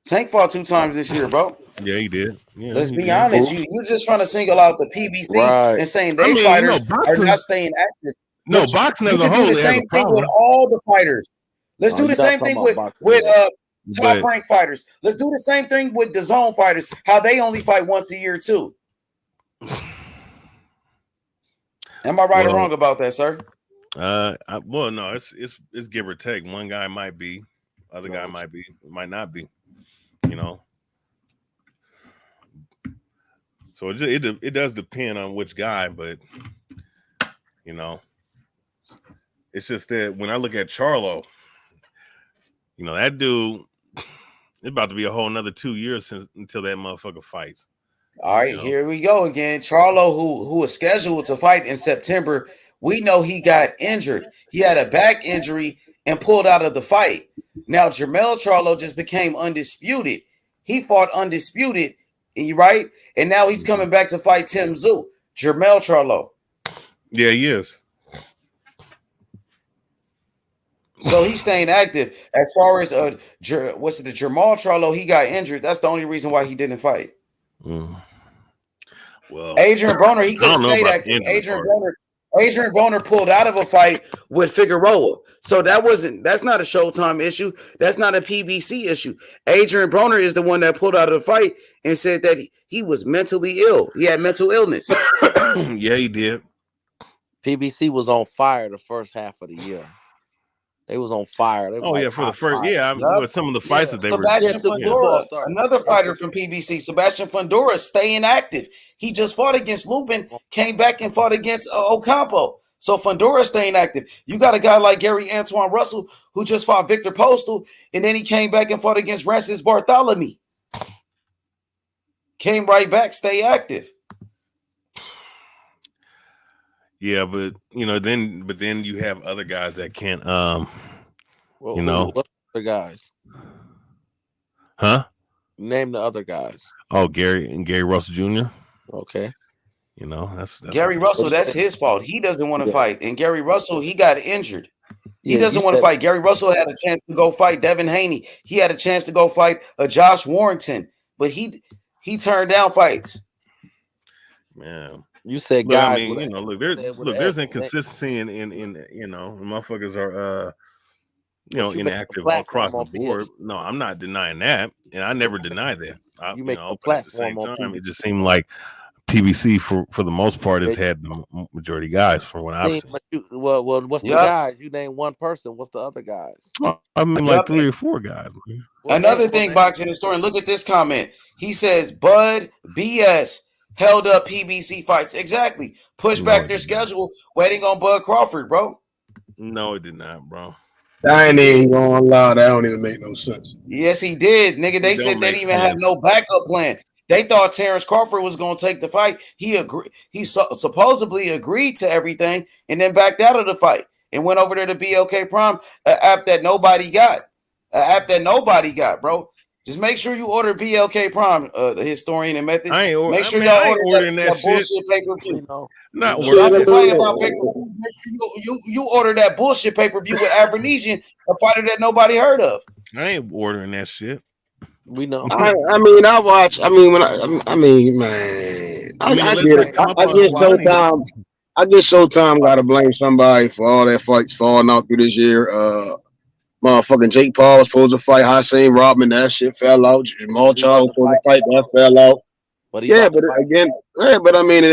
Tank fought 2 times this year, bro.
Yeah, he did. Yeah,
Let's be honest. You're just trying to single out the PBC and saying fighters are not staying active.
No, boxing as a whole.
Do the same thing with all the fighters. Let's do the same thing with top rank fighters. Let's do the same thing with the zone fighters. How they only fight once a year too. Am I right or wrong about that, sir?
No, it's give or take. One guy might be, other guy might not be. So it does depend on which guy, but it's just that when I look at Charlo, that dude, it's about to be a whole another 2 years until that motherfucker fights.
All right, here we go again. Charlo, who was scheduled to fight in September, we know he got injured. He had a back injury and pulled out of the fight. Now, Jermell Charlo just became undisputed. He fought undisputed, right? And now he's coming back to fight Tim Tszyu. Jermell Charlo.
Yeah, he is.
So he's staying active. As far as the Jermall Charlo, he got injured. That's the only reason why he didn't fight.
Well,
Adrian Broner, he could have stayed active. Adrian Broner pulled out of a fight with Figueroa. So that's not a Showtime issue. That's not a PBC issue. Adrian Broner is the one that pulled out of the fight and said that he was mentally ill. He had mental illness.
Yeah, he did.
PBC was on fire the first half of the year. They was on fire.
For the first, with some of the fights that they
Sebastian Fundora, another fighter from PBC. Sebastian Fundora staying active. He just fought against Lubin, came back and fought against Ocampo. So Fundora staying active. You got a guy like Gary Antoine Russell who just fought Victor Postal, and then he came back and fought against Francis Bartholomew. Came right back, stay active.
Yeah, but then you have other guys that can't
What other guys?
Huh?
Name the other guys.
Oh, Gary Russell Jr.
Okay.
That's
Gary Russell, that's his fault. He doesn't want to fight. And Gary Russell, he got injured. He doesn't want to fight. Gary Russell had a chance to go fight Devin Haney. He had a chance to go fight Josh Warrington, but he turned down fights.
Man.
You said
Look,
guys.
I mean, there's inconsistency in motherfuckers are inactive across the board. No, I'm not denying that, and I never denied that.
You make a
but at the same time, it just seemed like PBC for the most part has had the majority guys from what I've seen.
Well, what's the guys? You name one person. What's the other guys?
I mean, like 3 or 4 guys.
Another thing, boxing historian, look at this comment. He says Bud BS held up PBC fights. Exactly. Push back their schedule, waiting on Bud Crawford, bro.
No, it did not, bro.
I ain't even gonna lie. That don't even make no sense.
Yes, he did, nigga. They said they didn't even have no backup plan. They thought Terence Crawford was gonna take the fight. He supposedly agreed to everything and then backed out of the fight and went over there to BLK Prime, an app that nobody got. Bro. Just make sure you order BLK Prime, the historian and method. Make sure y'all order that bullshit pay-per-view.
Not
ordering about pay-per-view. You order that bullshit pay-per-view with Avernesian, a fighter that nobody heard of.
I ain't ordering that shit.
We know.
I mean, I watch. I mean, man, I get it. I get Showtime. I get Showtime. Got to blame somebody for all that fights falling out through this year. Motherfucking Jake Paul was supposed to fight Hakeem Rodman. That shit fell out. Jamal Charles was supposed to fight. That fell out. But I mean,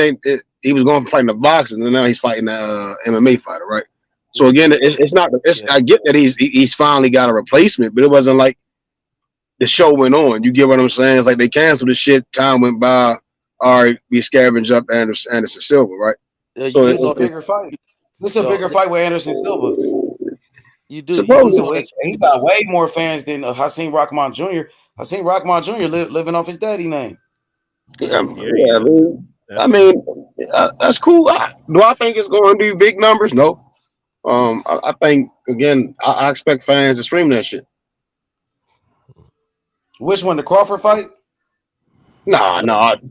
he was going to fight in the boxing, and now he's fighting a MMA fighter, right? So again, it's not. I get that he's finally got a replacement, but it wasn't like the show went on. You get what I'm saying? It's like they canceled the shit. Time went by. All right, we scavenged up Anderson Silva, right?
So it's a bigger fight. This is a bigger fight with Anderson Silva.
You do.
He got way more fans than Hakeem Rahman Jr. Hakeem Rahman Jr. living off his daddy name.
Yeah, I mean, that's cool. Do I think it's going to do big numbers? No. I think again, I expect fans to stream that shit.
Which one, the Crawford fight?
Nah,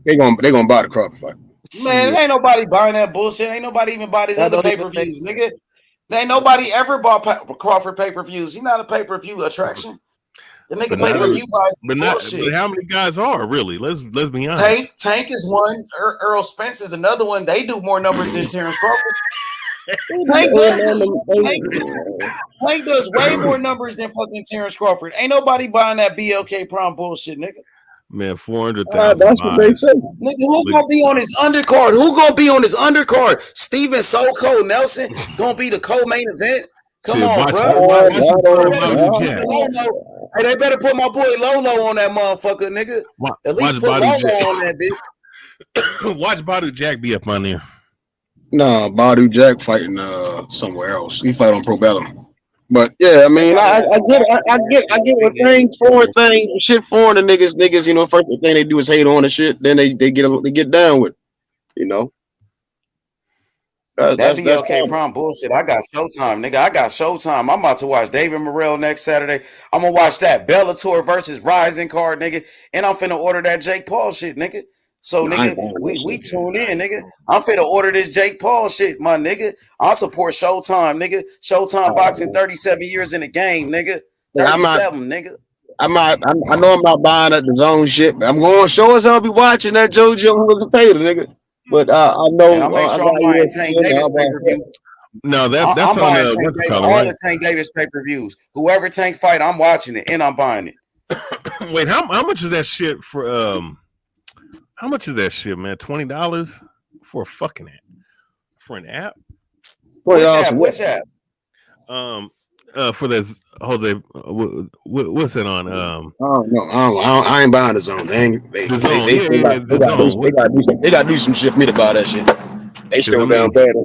they gonna buy the Crawford fight.
Man, ain't nobody buying that bullshit. Ain't nobody even buy these other pay-per-views, nigga. Ain't nobody ever bought Crawford pay-per-views. He's not a pay-per-view attraction. The nigga pay-per-view buys bullshit.
But how many guys are really? Let's be honest.
Tank is one. Errol Spence is another one. They do more numbers than Terence Crawford. Tank does way more numbers than fucking Terence Crawford. Ain't nobody buying that BLK Prime bullshit, nigga.
Man, 400,000.
That's what they say.
Nigga, who gonna be on his undercard? Steven Soko Nelson gonna be the co-main event? Come on, bro. Hey, they better put my boy Lolo on that motherfucker, nigga. At least put Lolo on that bitch.
Watch Badu Jack be up on there.
Nah, Badu Jack fighting somewhere else. He fight on Pro Bellum. But yeah, I mean, I get what things foreign things, shit foreign to niggas. You know, first thing they do is hate on the shit. Then they get down with it, you know.
That BLK Prime bullshit. I got Showtime, nigga. I got Showtime. I'm about to watch David Morrell next Saturday. I'm gonna watch that Bellator versus Rising card, nigga. And I'm finna order that Jake Paul shit, nigga. So, nigga, we tune in, nigga. I'm finna order this Jake Paul shit, my nigga. I support Showtime, nigga. Showtime boxing 37 years in the game, nigga. 37, nigga.
I know I'm not buying at the zone shit, but I'm going to show us I'll be watching that JoJo was a paid, nigga. But I know
I'll make sure I'm buying Tank Davis pay-per-view.
No, that's
I'm
on
all the Tank Davis pay-per-views. Whoever Tank fight, I'm watching it and I'm buying it.
Wait, how much is that shit for how much is that shit, man? $20 for a fucking app? For an app?
Which app?
For this Jose, what's it on?
I ain't buying the zone. They got to do some shit for me to buy that shit. They showed down better.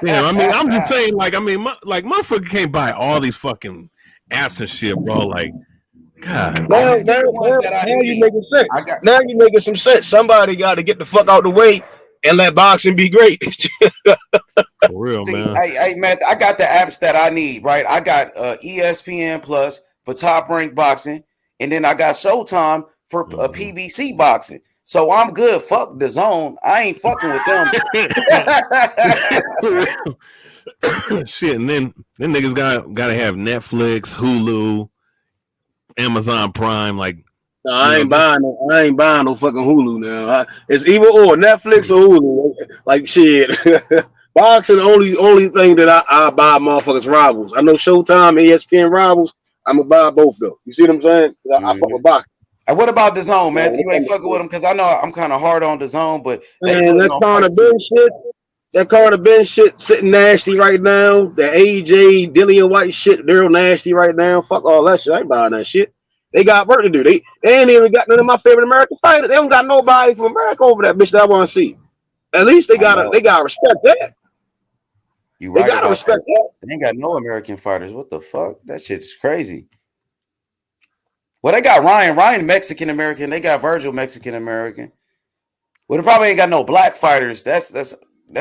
Yeah, I mean, I'm just saying, like, I mean, motherfucker can't buy all these fucking apps and shit, bro. Like, God.
Now you making sense. Now you making some sense. Somebody got to get the fuck out the way and let boxing be great.
For real, man.
Hey, man, I got the apps that I need, right? I got ESPN Plus for Top Rank Boxing, and then I got Showtime for PBC Boxing. So I'm good. Fuck the zone. I ain't fucking with
them. Shit, and then niggas gotta have Netflix, Hulu, Amazon Prime. Like,
no, I ain't buying no fucking Hulu now. It's either or Netflix or Hulu. Like shit. Boxing the only thing that I buy motherfuckers rivals. I know Showtime, ESPN rivals. I'm gonna buy both though. You see what I'm saying? I fuck with boxing.
And what about the zone, man? You ain't fucking with them because I know I'm kind of hard on the zone, but
that Carter Ben shit sitting nasty right now. The AJ Dillian White shit, they're nasty right now. Fuck all that shit. I ain't buying that shit. They got work to do. They ain't even got none of my favorite American fighters. They don't got nobody from America over that bitch that I want to see. At least they gotta respect that.
You right? They gotta respect that. They ain't got no American fighters. What the fuck? That shit's crazy. Well, they got Ryan Mexican American. They got Virgil Mexican American. Well, they probably ain't got no black fighters. That's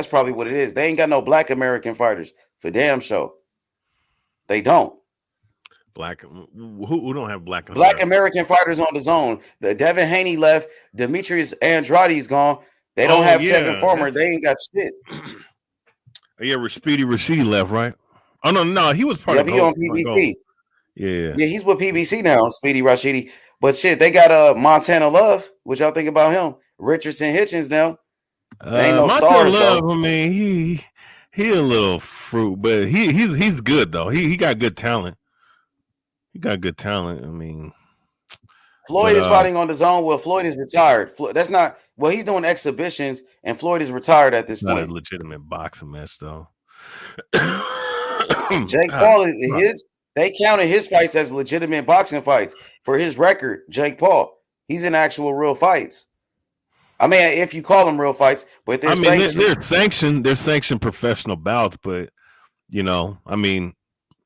probably what it is. They ain't got no black American fighters for damn sure. They don't.
Black who don't have black
American fighters on the zone. The Devin Haney left. Demetrius Andrade's gone. They don't have Tevin Farmer. They ain't got shit.
Yeah, Speedy Rashidi left, right? Oh no, he was part of
he on PBC.
Yeah,
he's with PBC now, Speedy Rashidi. But shit, they got Montana Love. What y'all think about him? Richardson Hitchens now. They ain't no
Montana
stars
Love,
though.
I mean, he a little fruit, but he's good though. He got good talent. He got good talent. I mean,
Floyd is fighting on the zone. Well, Floyd is retired. That's not. Well, he's doing exhibitions, and Floyd is retired at this point.
Not a legitimate boxing match though.
Jake Paul is. They counted his fights as legitimate boxing fights. For his record, Jake Paul, he's in actual real fights. I mean, if you call them real fights, but they're sanctioned.
They're sanctioned professional bouts, but I mean,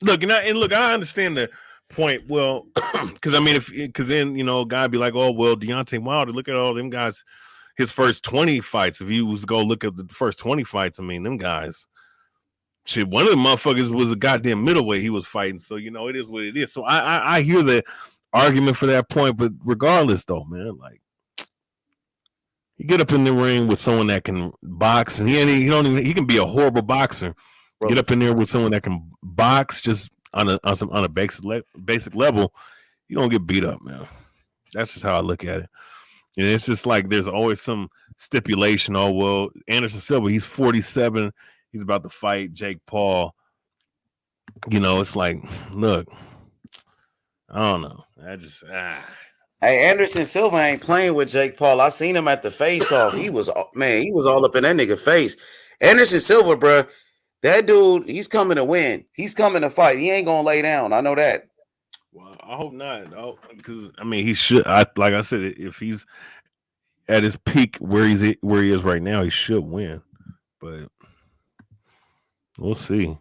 look, I understand the point. Well, because I mean, because then a guy be like, oh well, Deontay Wilder, look at all them guys, his first 20 fights. If you was to go look at the first 20 fights, I mean, them guys. Shit, one of the motherfuckers was a goddamn middleweight he was fighting. So, it is what it is. So I hear the argument for that point, but regardless though, man, like you get up in the ring with someone that can box and he can be a horrible boxer. Bro. Get up in there with someone that can box just on a basic level, you don't get beat up, man. That's just how I look at it. And it's just like there's always some stipulation. Oh, well, Anderson Silva, he's 47. He's about to fight Jake Paul. It's like, look, I don't know.
Hey, Anderson Silva ain't playing with Jake Paul. I seen him at the face-off. He was all up in that nigga face. Anderson Silva, bro, that dude, he's coming to win. He's coming to fight. He ain't gonna lay down. I know that.
Well, I hope not. Because I mean, he should. Like I said, if he's at his peak where he is right now, he should win. But we'll see.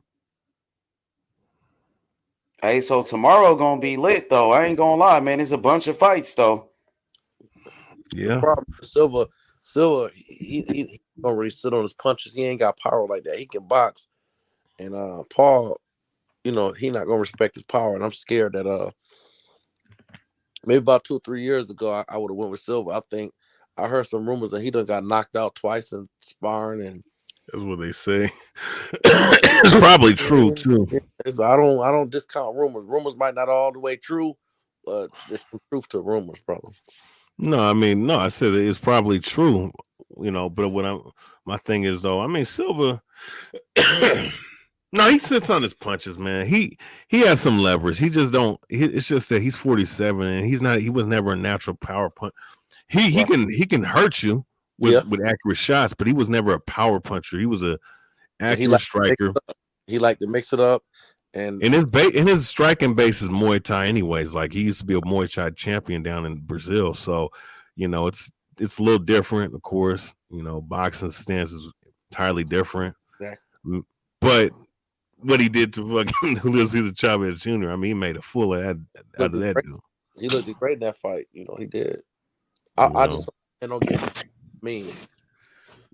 Hey, so tomorrow gonna be lit though. I ain't gonna lie, man. It's a bunch of fights though.
Yeah.
Silva, he don't really sit on his punches. He ain't got power like that. He can box, and Paul, he not gonna respect his power. And I'm scared that maybe about 2 or 3 years ago, I would have went with Silva. I think I heard some rumors that he done got knocked out twice in sparring and.
That's what they say. It's probably true too.
I don't discount rumors. Rumors might not all the way true, but there's some truth to rumors, probably.
No, I mean, no, I said it's probably true, but my thing is though, I mean, Silva, no, he sits on his punches, man. He has some leverage. He just don't. It's just that he's 47 and he was never a natural power punch. He can hurt you. With accurate shots, but he was never a power puncher. He was a accurate striker.
He liked to mix it up, and
his striking base is Muay Thai, anyways. Like he used to be a Muay Thai champion down in Brazil, so it's a little different, of course. Boxing stance is entirely different.
Exactly.
But what he did to fucking Julio Cesar Chavez Jr., I mean, he made a fool out of that dude.
He looked great in that fight. You know, he did. I just don't get mean.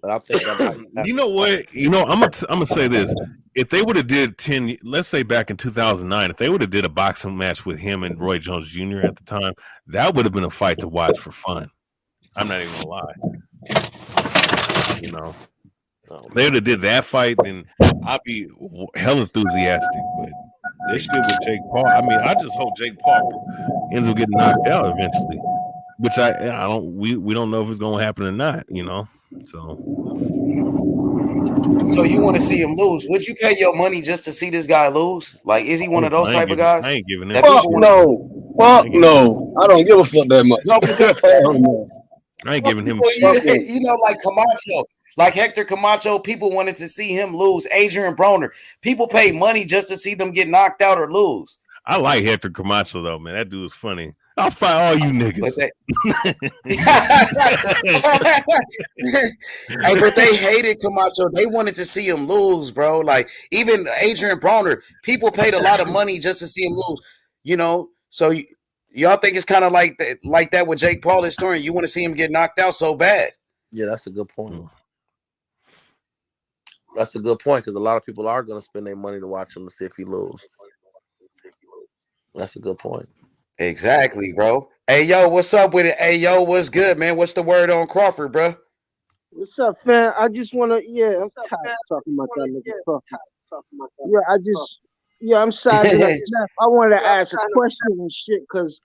But I think that might
you know what? You know, I'm gonna say this. If they would have did 10, let's say back in 2009, if they would have did a boxing match with him and Roy Jones Jr. at the time, that would have been a fight to watch for fun. I'm not even gonna lie. You know, they would have did that fight, then I'd be hell enthusiastic. But this shit with Jake Paul, I mean, I just hope Jake Paul ends up getting knocked out eventually. Which I don't we don't know if it's gonna happen or not, you know. So
you want to see him lose? Would you pay your money just to see this guy lose? Like, is he one of those type of guys?
I ain't giving him.
Fuck no. I don't give a fuck that much.
No, because
I ain't giving him
shit. You know, like Camacho, like Hector Camacho, people wanted to see him lose. Adrian Broner, people pay money just to see them get knocked out or lose.
I like Hector Camacho though, man. That dude is funny. I'll fight all you niggas.
But they hated Camacho. They wanted to see him lose, bro. Like, even Adrian Broner, people paid a lot of money just to see him lose. You know, so y'all think it's kind of like that with Jake Paul historian. You want to see him get knocked out so bad.
Yeah, that's a good point. That's a good point because a lot of people are going to spend their money to watch him to see if he loses. That's a good point.
Exactly, bro. Hey, yo, what's up with it? Hey, yo, what's good, man? What's the word on Crawford, bro?
What's up, fam? I just want to, I'm tired of talking about that nigga Crawford. I'm sizing up. I wanted to ask a question and shit because,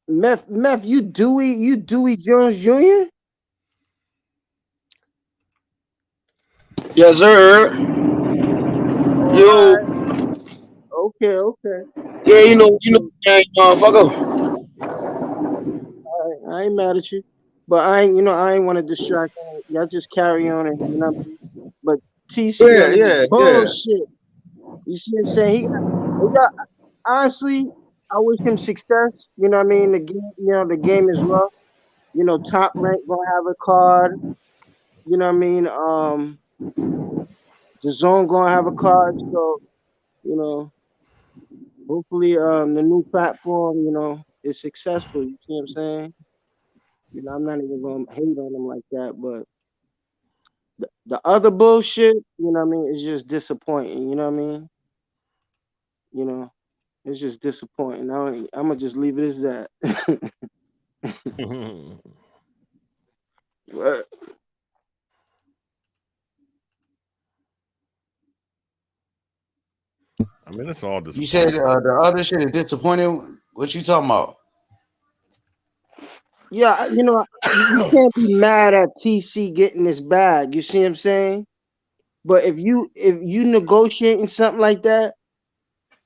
Meth, you Dewey Jones Jr.?
Yes, sir. Yo.
Okay.
Yeah, you know, motherfucker.
I ain't mad at you, but I ain't want to distract you. Y'all just carry on and but TC, bullshit. You see what I'm saying? Honestly, I wish him success. You know what I mean? The game, the game is rough. Top Rank gonna have a card. You know what I mean? The Zone gonna have a card. So, hopefully, the new platform, is successful. You see what I'm saying? I'm not even gonna hate on them like that, but the other bullshit, is just disappointing. You know what I mean? It's just disappointing. I'm gonna just leave it as that. But,
I mean, it's all disappointing.
You said the other shit is disappointing. What you talking about?
Yeah, you can't be mad at TC getting this bag. You see what I'm saying? But if you negotiating something like that,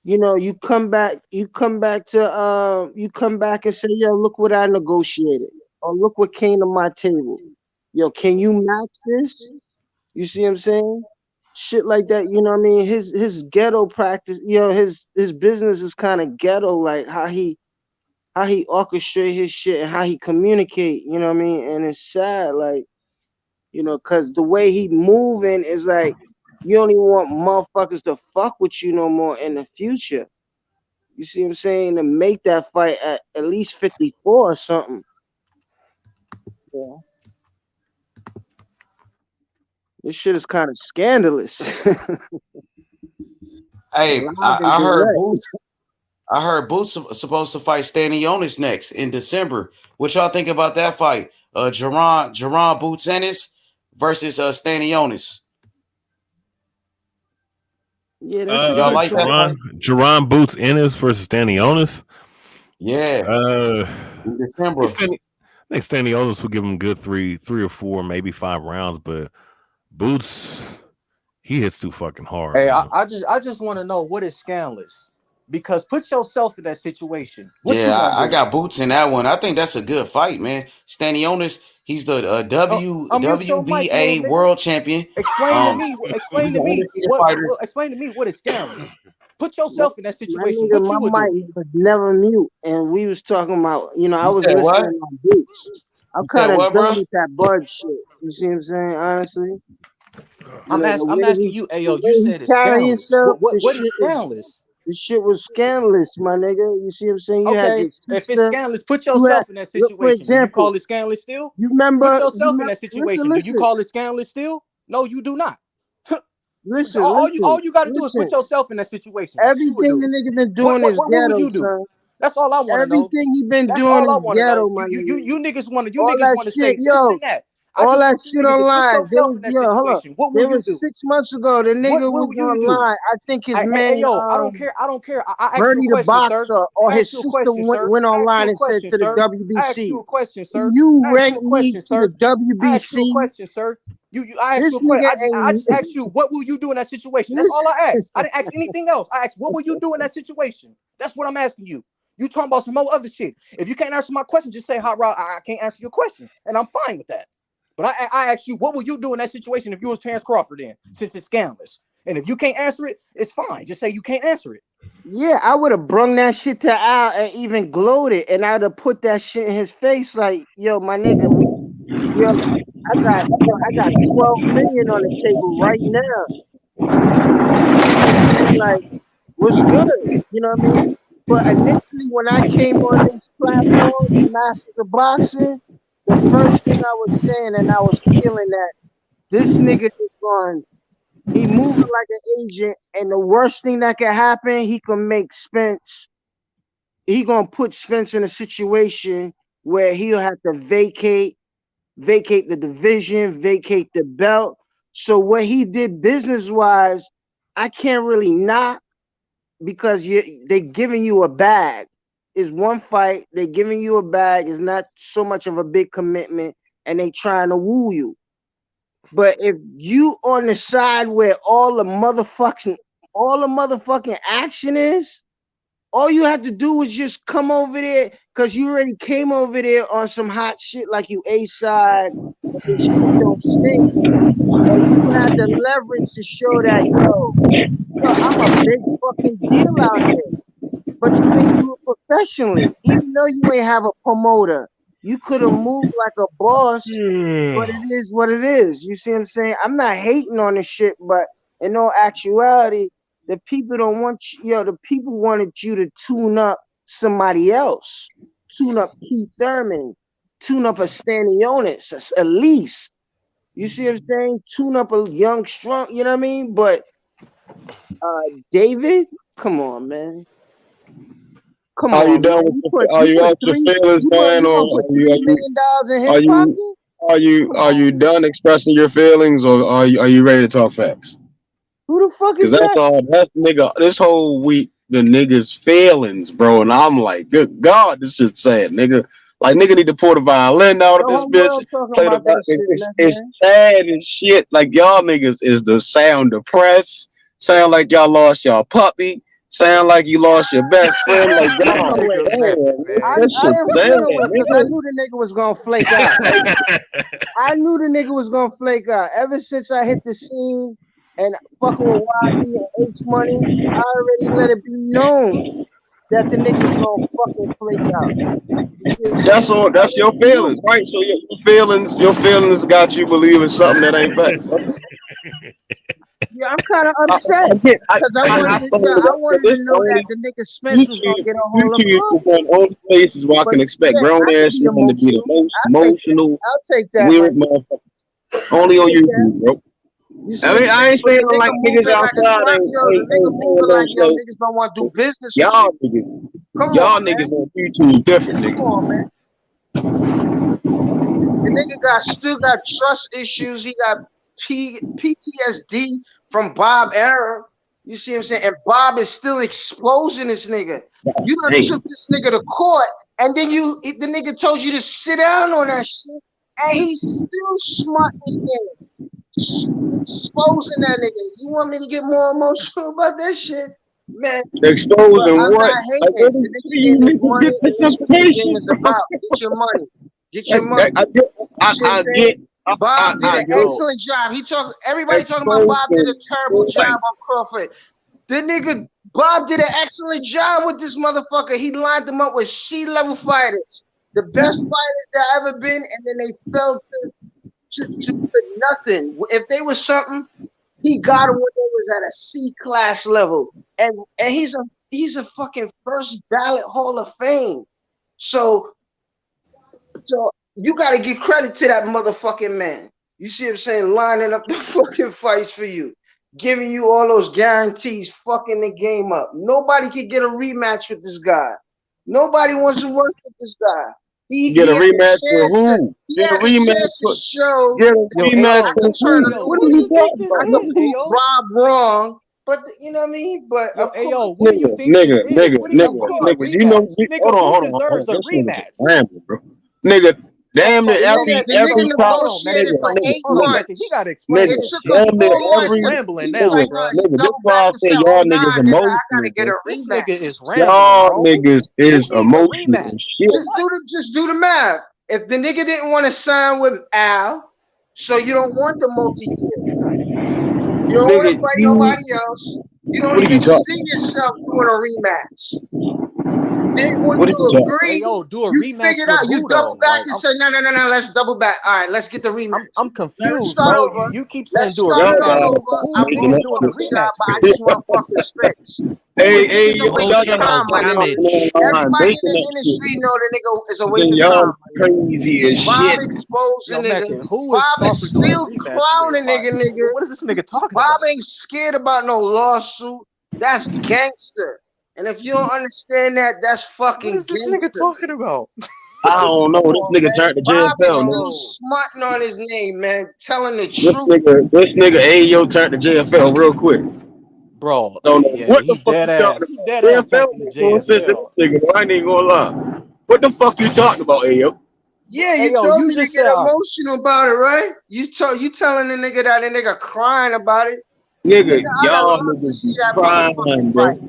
you come back and say, yo, look what I negotiated, or look what came to my table. Yo, can you match this? You see what I'm saying? Shit like that, you know what I mean? His ghetto practice, his business is kind of ghetto, like how he orchestrate his shit and how he communicate, you know what I mean? And it's sad, like, because the way he moving is like, you don't even want motherfuckers to fuck with you no more in the future. You see what I'm saying? To make that fight at least 54 or something. Yeah. This shit is kind of scandalous.
Hey, I heard Boots supposed to fight Stanionis next in December. What y'all think about that fight? Jerron Boots Ennis versus Stanionis.
Yeah,
y'all like that?
Jerron Boots Ennis versus Stanionis.
Yeah. In December.
I think Stanionis will give him good three or four, maybe 5 rounds, but Boots, he hits too fucking hard.
Hey, I just want to know what is scandalous, because put yourself in that situation.
I got Boots in that one. I think that's a good fight, man. Stanionis, he's the WBA world champion.
Explain to me what is scandalous. Put yourself in that situation. What
my mic was never mute, and we was talking about, I was listening on Boots.
I'm
You said
kind of
what,
done
bro?
with that Bud shit. You see what I'm saying? Honestly,
I'm
the way
asking
he,
you, Ayo,
the
you
way he
said it's
carry
scandalous.
himself,
What is scandalous?
the shit was scandalous, my nigga. You see what I'm saying? You had
Okay,
your
if it's
sister.
scandalous, put
You had,
yourself in that
look, for
situation. Do you call
example,
it scandalous still?
you
Put
remember,
yourself in that
listen,
situation. Do you call it scandalous still? No, you do not. All you got to do is put
listen.
yourself in that situation. What you would
Everything the
do?
nigga been doing is
What would
ghetto,
you do?
son.
That's all I want to know.
Everything he been
That's
doing
all I
is
want to
ghetto,
know.
my nigga.
You niggas want to
All that shit,
say this
yo,
and that. I
all
just
that
want you
shit
niggas to put
online. There
yourself in
was,
that
yo, hold up.
situation. What will
There
you
was
do?
6 months ago. The nigga
What
was
will you do?
online. I think his
Hey,
man,
yo, I don't care. I don't care. I asked you a
Bernie the
question, sir.
Boxer, or
I asked
his
you a
sister
question, sir.
went
I asked you
online
a
and said
question,
to the
sir. I asked you
WBC,
a question,
"Can
sir.
you
I asked you
rank
a
me
question,
to the
sir. I asked you a
WBC?"
question, sir. I asked you
This
a question.
nigga
I
ain't.
just asked you, what will you do in that situation? That's
This,
all I asked. I didn't ask anything else. I asked, what will you do in that situation? That's what I'm asking you. You talking about some more other shit. If you can't answer my question, just say, Hot Rod, I can't answer your question. And I'm fine with that. But I asked you, what will you do in that situation if you was Terence Crawford then, since it's scandalous? And if you can't answer it, it's fine. Just say you can't answer it.
yeah, I would have brung that shit to Al and even glowed it, and I'd have put that shit in his face like, "Yo, my nigga, yo, I got 12 million on the table right now." You know what I'm saying? Like, what's good? You know what I mean? But initially, when I came on this platform, the Masters of Boxing, the first thing I was saying, and I was feeling that this nigga is going, he moving like an agent, and the worst thing that can happen, he can make Spence, he gonna put Spence in a situation where he'll have to vacate the division, vacate the belt. So what he did business wise, I can't really knock, because they giving you a bag. It's one fight. They giving you a bag. It's not so much of a big commitment, and they trying to woo you. But if you on the side where all the motherfucking action is, all you have to do is just come over there, because you already came over there on some hot shit like you A-side, and this shit don't stink. And you had the leverage to show that, yo, I'm a big fucking deal out here. But you ain't do it professionally. Even though you ain't have a promoter, you could have moved like a boss, but it is what it is. You see what I'm saying? I'm not hating on this shit, but in all actuality, the people don't want you, the people wanted you to tune up somebody else. Tune up Keith Thurman, tune up a Stanionis, at least. You see what I'm saying? Tune up a young, strong, you know what I mean? But David, come on, man. Come
Are you
on, man.
done with are
You
you
put
out your
three.
feelings,
You
man, or
gonna put $3 million in
are
his
you
pocket? Come
are
on.
you done expressing your feelings, or are you ready to talk facts?
Who the fuck
Because
is
that's
that?
all. That's nigga. This whole week, the niggas feelings, bro, and I'm like, good God, this shit sad, nigga. Like, nigga need to pull the violin out
The
of this
whole
bitch,
world talking
play the
about that
violin.
shit,
It's
man.
sad as shit. Like, y'all niggas is the sound depressed. Sound like y'all lost y'all puppy. Sound like you lost your best friend. Like,
That
God,
nigga method,
I
that
man.
shit
didn't
sad,
feel it because I
nigga.
knew the nigga was gonna flake out. I knew the nigga was gonna flake out. Ever since I hit the scene and fucking with YB and H Money, I already let it be known that the nigga was gonna fucking flake out. You see what I'm
That's
saying?
all.
I
That's your
already
feelings,
knew.
right? So your feelings got you believing something that ain't facts.
Yeah, I'm kind of upset
I get.
because I
I
wanted to.
started
Yeah, I
so
wanted to
this
know that
only
the nigga Spence was gonna
YouTube.
get a hold of
YouTube is
profit.
one of the only places where I
But
can expect
yeah,
grown
I can
ass
be
men to be the
emotional.
most
I'll take that.
emotional,
I'll take that, my
weird
nigga.
motherfucker.
I'll
Only on
take that.
YouTube, bro.
You see
I
what I'm
mean, I
saying?
ain't
But
saying
the nigga
like niggas
moving like a
outside
crap, yo. The nigga moving like yo,
so
niggas don't want to do business with
y'all
you.
niggas,
Come on,
y'all
man.
niggas on YouTube different,
Come
nigga.
on, man. The nigga still got trust issues. He got PTSD from Bob era. You see what I'm saying? And Bob is still exposing this nigga. You done
Hey,
took this nigga to court, and then the nigga told you to sit down on that shit, and he's still smart in exposing that nigga. You want me to get more emotional about that shit? Man, but
exposing
I'm
what?
not
Like,
hating.
where
The
do
nigga
you
getting his
niggas
money,
get
and
this
this what the game
information
is
from?
about. Get your money. Get your
Like,
money.
I get,
You see what I'm
I
saying?
get,
Bob did
I
an
get
Yo,
excellent job. Everybody talking about Bob did a
exposing,
terrible job
like,
on Crawford. The nigga Bob did an excellent job with this motherfucker. He lined them up with C-level fighters. the best fighters that ever been, and then they fell to nothing. If they was something, he got them when they was at a C class level, and he's a fucking first ballot Hall of Fame. So you got to give credit to that motherfucking man. You see what I'm saying? Lining up the fucking fights for you, giving you all those guarantees, fucking the game up. Nobody could get a rematch with this guy. Nobody wants to work with this guy.
Get a rematch for who?
Get a rematch for show.
Get a rematch for who?
What do you think this is? I can prove Rob wrong, but you know what I mean. But
what do you think
nigga, you know, hold on.
Deserves a rematch,
bro. Nigga, damn near
the nigga negotiated for 8 months.
He got to explain
It
this
took
shit.
him 4 months.
Rambling now, bro.
Nigga, this why I say y'all niggas emotional.
I gotta get a
This
rematch.
nigga is rambling,
Y'all
bro.
niggas is emotional. Shit.
Just do the math. If the nigga didn't want to sign with Al, so you don't want the multi-year. You don't want to fight nobody else. You don't even see yourself doing a rematch. Then when you agree,
do a
you
rematch
figure it out. You double back and say, no, let's double back. All right, let's get the rematch.
I'm confused,
let's start
bro.
over.
You keep saying
let's
do a
start
rematch.
all over. I want to do a rematch, but I just want to fuck his face.
Hey,
He's a waste of time, my nigga. Everybody in the industry know the nigga is a waste of time.
Crazy as
Bob
shit.
exposing nigga.
Who is
Bob is still clowning nigga.
What is this nigga talking
Bob
about?
ain't scared about no lawsuit. That's gangster. And if you don't understand that, that's fucking
What is this
gangster.
nigga talking about?
I don't know. This nigga turned to
Bob is
JFL.
still smutting on his name, man. Telling the truth.
This nigga Ayo turned to JFL real quick.
Bro,
Yeah, what the fuck
dead
you
ass.
talking
He
about?
dead ass talking to
JFL.
JFL.
I ain't even gonna lie. What the fuck you talking about, Ayo?
Yeah, you told me to get emotional about it, right? You telling the nigga that the nigga crying about it.
Nigga,
I'd
y'all
love to
niggas
see that
crying,
motherfucking
bro.
fight.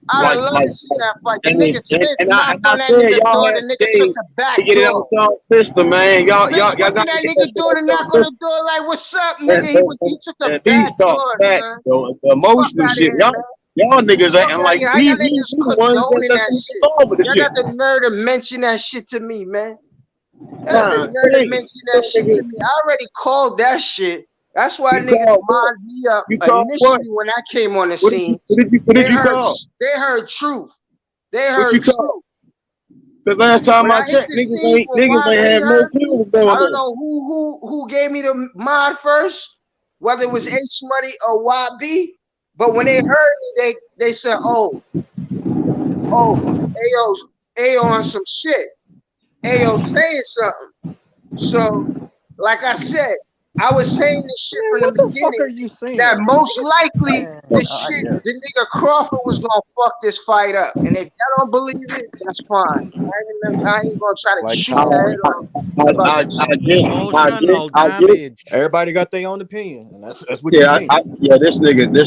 I'd love to see that fight. The nigga Spence
and
knocked on that
said
nigga
y'all
door.
had
The nigga took the back
to get it out
door.
y'all system, man. Y'all
Spence went to
got
that
to
nigga door to knock on the door like, what's up, nigga? He took the back door, son.
The emotional shit. Y'all niggas acting like
how y'all niggas condoning that shit? Y'all got the nerve to mention that shit to me, man. Y'all got the nerve to mention that shit to me. I already called that shit. That's why niggas lined me up initially when I came on the scene. They heard truth. They heard truth.
The last time I checked,
niggas
ain't have no clue what's going on.
I don't know who gave me the mod first, whether it was H Money or YB. But when they heard me, they said, "Oh, Ayo on some shit. Ayo saying something." So, like I said, I was saying this shit from the beginning.
What the fuck are you saying?
That most likely the nigga Crawford was gonna fuck this fight up. And if y'all don't believe it, that's fine. I ain't gonna try to shoot that.
Everybody got their own opinion, and that's what
you
think.
This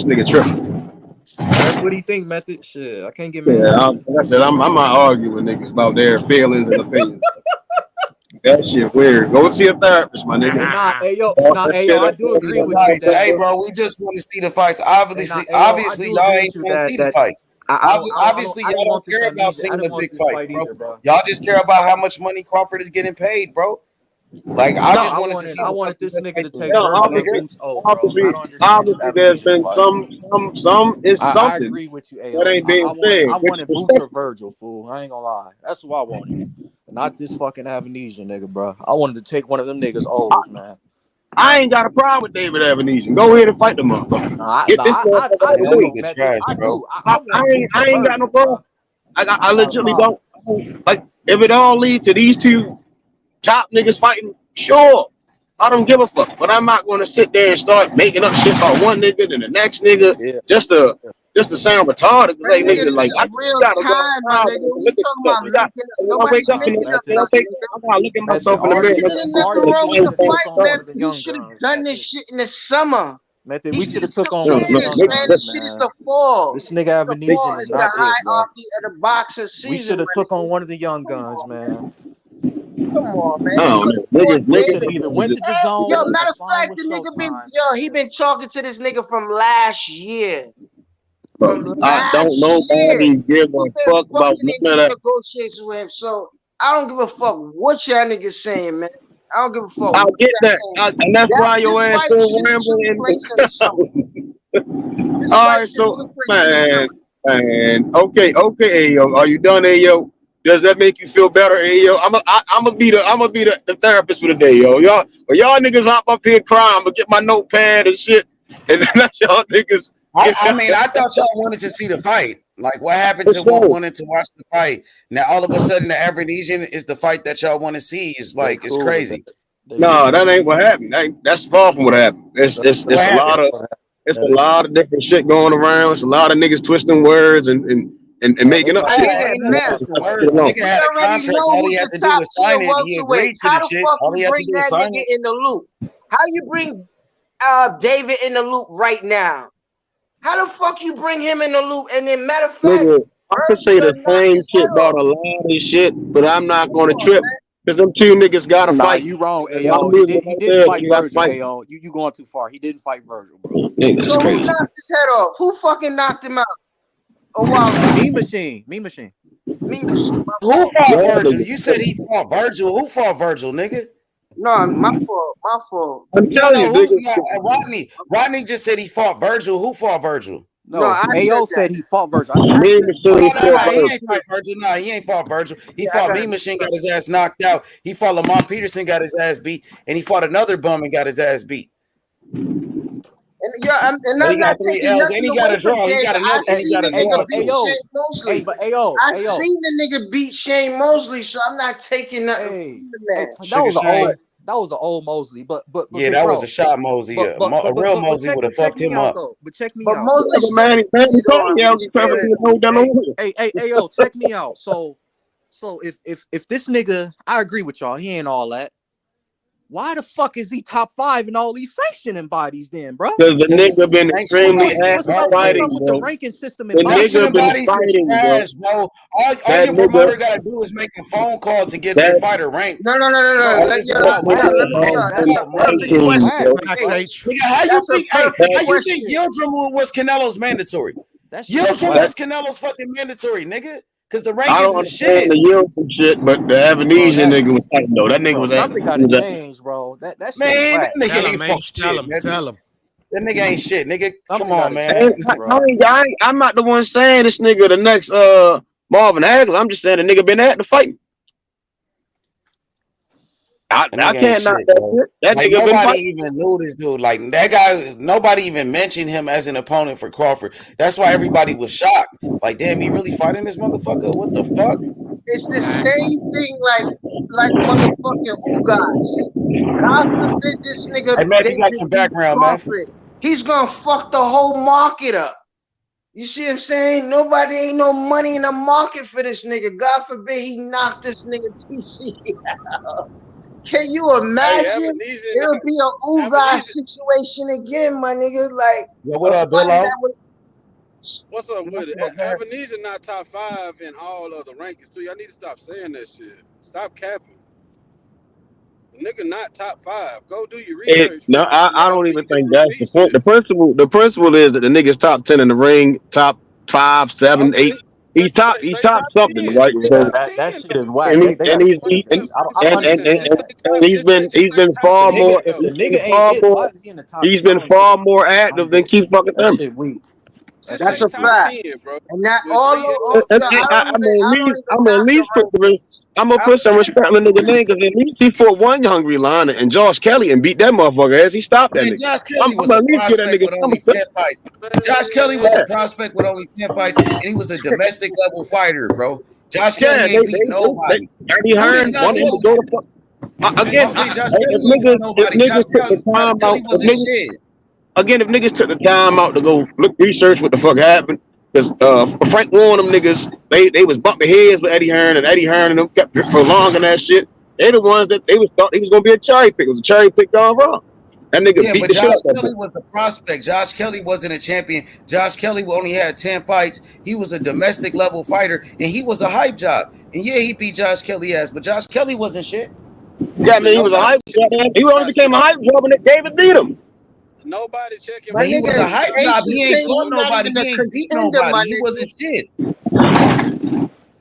nigga tripping.
That's what he think, method. Shit, I can't get mad.
Like I said, I'm not arguing with niggas about their feelings and opinions. That shit weird. Go see a therapist, my nigga.
I do agree with you.
Hey, bro, we just want to see the fights. Obviously, y'all ain't want to see the fights. Obviously, y'all don't care about seeing the big fights, bro. Y'all just care about how much money Crawford is getting paid, bro. Like, I wanted
this nigga to take Virgil.
Obviously, there's been some is something.
I agree with you, Ayo.
That ain't being said.
I wanted Boots or Virgil, fool. I ain't gonna lie. That's what I wanted. Not this fucking Amnesia nigga, bro. I wanted to take one of them niggas O's, man.
I ain't got a problem with David Amnesia. Go ahead and fight the motherfucker. Get this motherfucker. I ain't got no problem. I legitimately don't. Like, if it all leads to these two top niggas fighting, sure. I don't give a fuck. But I'm not going to sit there and start making up shit about one nigga and the next nigga just to sound retarded. Like, nigga, like, I
real time, my nigga. We talking about making up. Nobody's making up nothing, nigga.
I gotta look at myself in the mirror.
There's nothing wrong with the fight, man. You should have done this shit in the summer.
We should have took on one of the young guns,
This shit is the fall.
This nigga Amnesia is
the hierarchy of the boxing season.
We should have took on one of the young guns, man.
Come on, man.
Niggas either went to the zone.
Yo, matter of fact, the nigga he been talking to this nigga from last year.
I don't nobody give a fuck about none of that.
Negotiations with him. So I don't give a fuck what y'all niggas saying, man. I don't give a fuck.
I'll
What
get
y'all
that.
saying.
And that's why your ass
fight
so
should took
rambling.
place in the summer. This
All
fight
right,
should
so
took place in the summer.
man, okay, Ayo, are you done, Ayo? Does that make you feel better, Ayo? I'm gonna be the therapist for the day, yo. Y'all niggas hop up here crying. I'm gonna get my notepad and shit, and then let y'all niggas.
I mean, I thought y'all wanted to see the fight. Like, what happened to wanting to watch the fight? Now, all of a sudden, the Aphrodisian is the fight that y'all want to see. Is like, it's crazy.
No, that ain't what happened. That's far from what happened. It's a lot of different shit going around. It's a lot of niggas twisting words and making up shit.
Nigga had a contract. All he had to do was sign it. He agreed to the shit. All he had to do was sign it.
In the loop. How you bring David in the loop right now? How the fuck you bring him in the loop? And then, matter of fact,
Nigga, I can say the same shit about a lot of shit, but I'm not gonna trip because them two niggas gotta fight.
You wrong, Ayo. He didn't fight Virgil, Ayo. You going too far. He didn't fight Virgil, bro.
So who knocked his head off? Who fucking knocked him out? Oh wow.
Mean Machine.
Who fought Virgil? You said he fought Virgil. Who fought Virgil, nigga?
No, my fault.
I'm telling you, nigga.
Rodney just said he fought Virgil. Who fought Virgil?
No, Ayo said he fought Virgil.
He ain't fight Virgil. No, he ain't fought Virgil. He fought Mean Machine, got his ass knocked out. He fought Lamont Peterson, got his ass beat, and he fought another bum and got his ass beat.
And
he got 3 L's, and he got a draw. He got another. He got a draw.
I seen the nigga beat Shane Mosley, so I'm not taking nothing.
That was the old Mosley, but
yeah, that was a shot Mosley. A real Mosley would have fucked him up.
But check me out. Ayo, check me out. So if this nigga, I agree with y'all, he ain't all that. Why the fuck is he top 5 in all these sanctioning bodies then, bro?
Because the nigga been extremely fighting,
with the ranking system.
The nigga been fighting, bro. All your promoter gotta do is make a phone call to get their fighter ranked.
No.
How you think Yildirim was Canelo's mandatory? Yildirim was Canelo's fucking mandatory, nigga. Because the rankings is shit.
The Yildirim shit, but the Aphrodisian nigga was fighting though. That nigga was
something gotta change, bro. That
man, that nigga ain't fuck shit.
Tell him.
That nigga ain't shit, nigga. Come on, man.
I'm not the one saying this nigga the next Marvin Hagler. I'm just saying the nigga been at the fight. I can't knock that shit. That
like,
nigga
nobody even knew this dude. Like that guy, nobody even mentioned him as an opponent for Crawford. That's why everybody was shocked. Like, damn, he really fighting this motherfucker? What the fuck?
It's the same thing like motherfucking Ugas. God forbid this nigga.
Hey, man, you got some background, man.
He's gonna fuck the whole market up. You see what I'm saying? Ain't no money in the market for this nigga. God forbid he knocked this nigga TC out. Can you imagine? It'll be an Ugas situation again, my nigga. Like,
what up, Billo?
What's up with it? Avenese not top 5 in all of the rankings too. Y'all need to stop saying that shit. Stop capping. The nigga not top 5. Go do your research.
No, I don't even think that's the point. The principle is that the nigga's top 10 in the ring, top 5, 7, 8. He's top something, right?
That shit is whack.
He's been far more.
If the nigga ain't it, why is he in the top?
He's been far more active than Keith fucking
That shit weak.
That's a fact. And that
I'm gonna put some respect on the nigga name because at least he fought one hungry lion and Josh Kelly and beat that motherfucker as he stopped that nigga.
Josh Kelly was a prospect with only 10 fights. Josh Kelly was a prospect with only 10 fights, and he was a domestic level fighter, bro. Josh Kelly ain't beat nobody.
Eddie Hearn wanted to go to again. If niggas took the time out to go look research what the fuck happened, because Frank warned them niggas, they was bumping heads with Eddie Hearn and them kept prolonging that shit. They the ones that thought he was gonna be a cherry pick. It was a cherry pick gone wrong. That nigga beat
but
the
Josh
shit.
Kelly was the prospect. Josh Kelly wasn't a champion. Josh Kelly only had 10 fights. He was a domestic level fighter, and he was a hype job. And yeah, he beat Josh Kelly ass, but Josh Kelly wasn't shit.
Yeah, I mean, he was a hype job. He only became a hype job when David beat him.
Nobody checking.
But he was a hype job. He ain't fought nobody. He ain't beat nobody. He wasn't shit.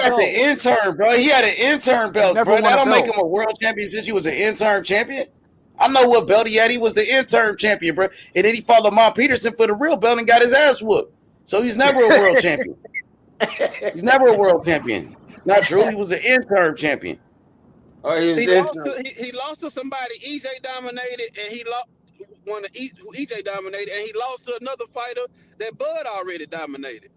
had the intern, bro. He had an intern belt,
never
bro.
won
That
a
don't make
belt.
him a world champion since he was an intern champion. I know what belt he had. He was the intern champion, bro. And then he fought Lamont Peterson for the real belt and got his ass whooped. So he's never a world champion. He's never a world champion. Not true. He was an intern champion.
Oh,
He lost to somebody EJ dominated, and he lost who EJ dominated, and he lost to another fighter that Bud already dominated.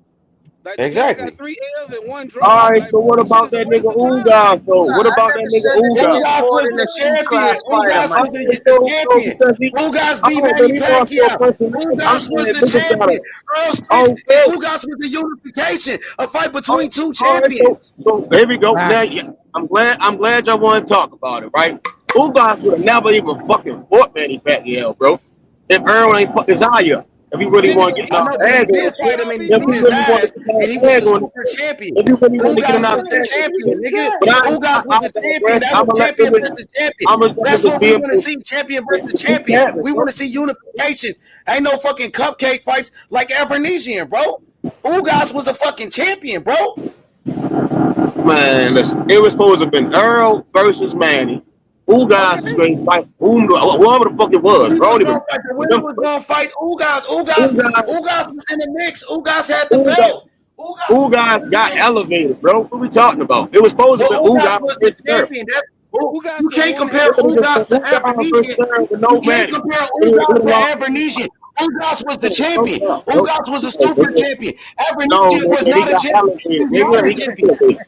Like the guy
Exactly.
got 3 L's and 1 draw.
All right,
Like,
so what
this shit
about
is a
that
waste
nigga
of time.
Ugas, though? What
I
about
never
that
said
nigga
the nigga
Ugas?
Ugas
more
was
than a
the
C-class
champion.
fighter,
Ugas
man.
was the champion.
Because he,
Ugas
all
beat
right, but
Manny
he lost to a
Pacquiao.
person. I'm
Ugas was
saying
the
niggas gotta,
champion. Earl Spence and
okay.
Ugas was the unification, a fight between
Oh,
two
all right,
champions.
so here we go. Now, yeah,
Facts.
I'm glad y'all want to talk about it, right? Ugas would have never even fucking fought Manny Pacquiao, bro. If Earl ain't fuck his eye up, if he really
Nigga,
want to
if
get
I
knocked
know,
Earl
but he
bag
beat
on
did
him,
fight him
Pacquiao
and he
beat
if he
beat his
really want
Usman,
ass,
to get
and he
knocked
was
bag
the
on him,
super champion.
if you really want to get him
Ugas
out
was
of
the
that shit,
champion, nigga.
but
Ugas was the champion.
digress.
That
I'm
was
gonna let
champion
them.
versus champion.
I'm gonna
That's
just
what
be
we
able
want to
to
see, champion versus
keep
champion.
capping,
We
bro.
want to see unifications. Ain't no fucking cupcake fights like Evernesian, bro. Ugas was a fucking champion, bro.
Man, listen, it was supposed to have been Earl versus Manny. Ugas was
Okay.
going to fight whoever the fuck it was,
He
bro. I
was
don't
gonna
even
fight. The winner was
remember.
gonna fight Ugas.
Ugas,
Ugas was in the mix. Ugas had the
Ugas,
belt. Ugas was in
Ugas
the
got
mix.
elevated, bro. What we talking about? It was supposed to
But
be
Ugas
Ugas
was the
versus Earl.
champion.
who got
You
some
can't
one
compare
It was
L?
just
Ugas to
Ugas versus
Evernesian.
Earl with
You
no
can't
Manny.
compare
It
Ugas
would
to
have
Evernesian. Ugas was the champion.
lost.
Ugas was a
No,
super champion.
no,
Evernesian was
nigga, he
not a
got
champion. He
elevated.
was
Nigga,
a
he got
champion.
elevated.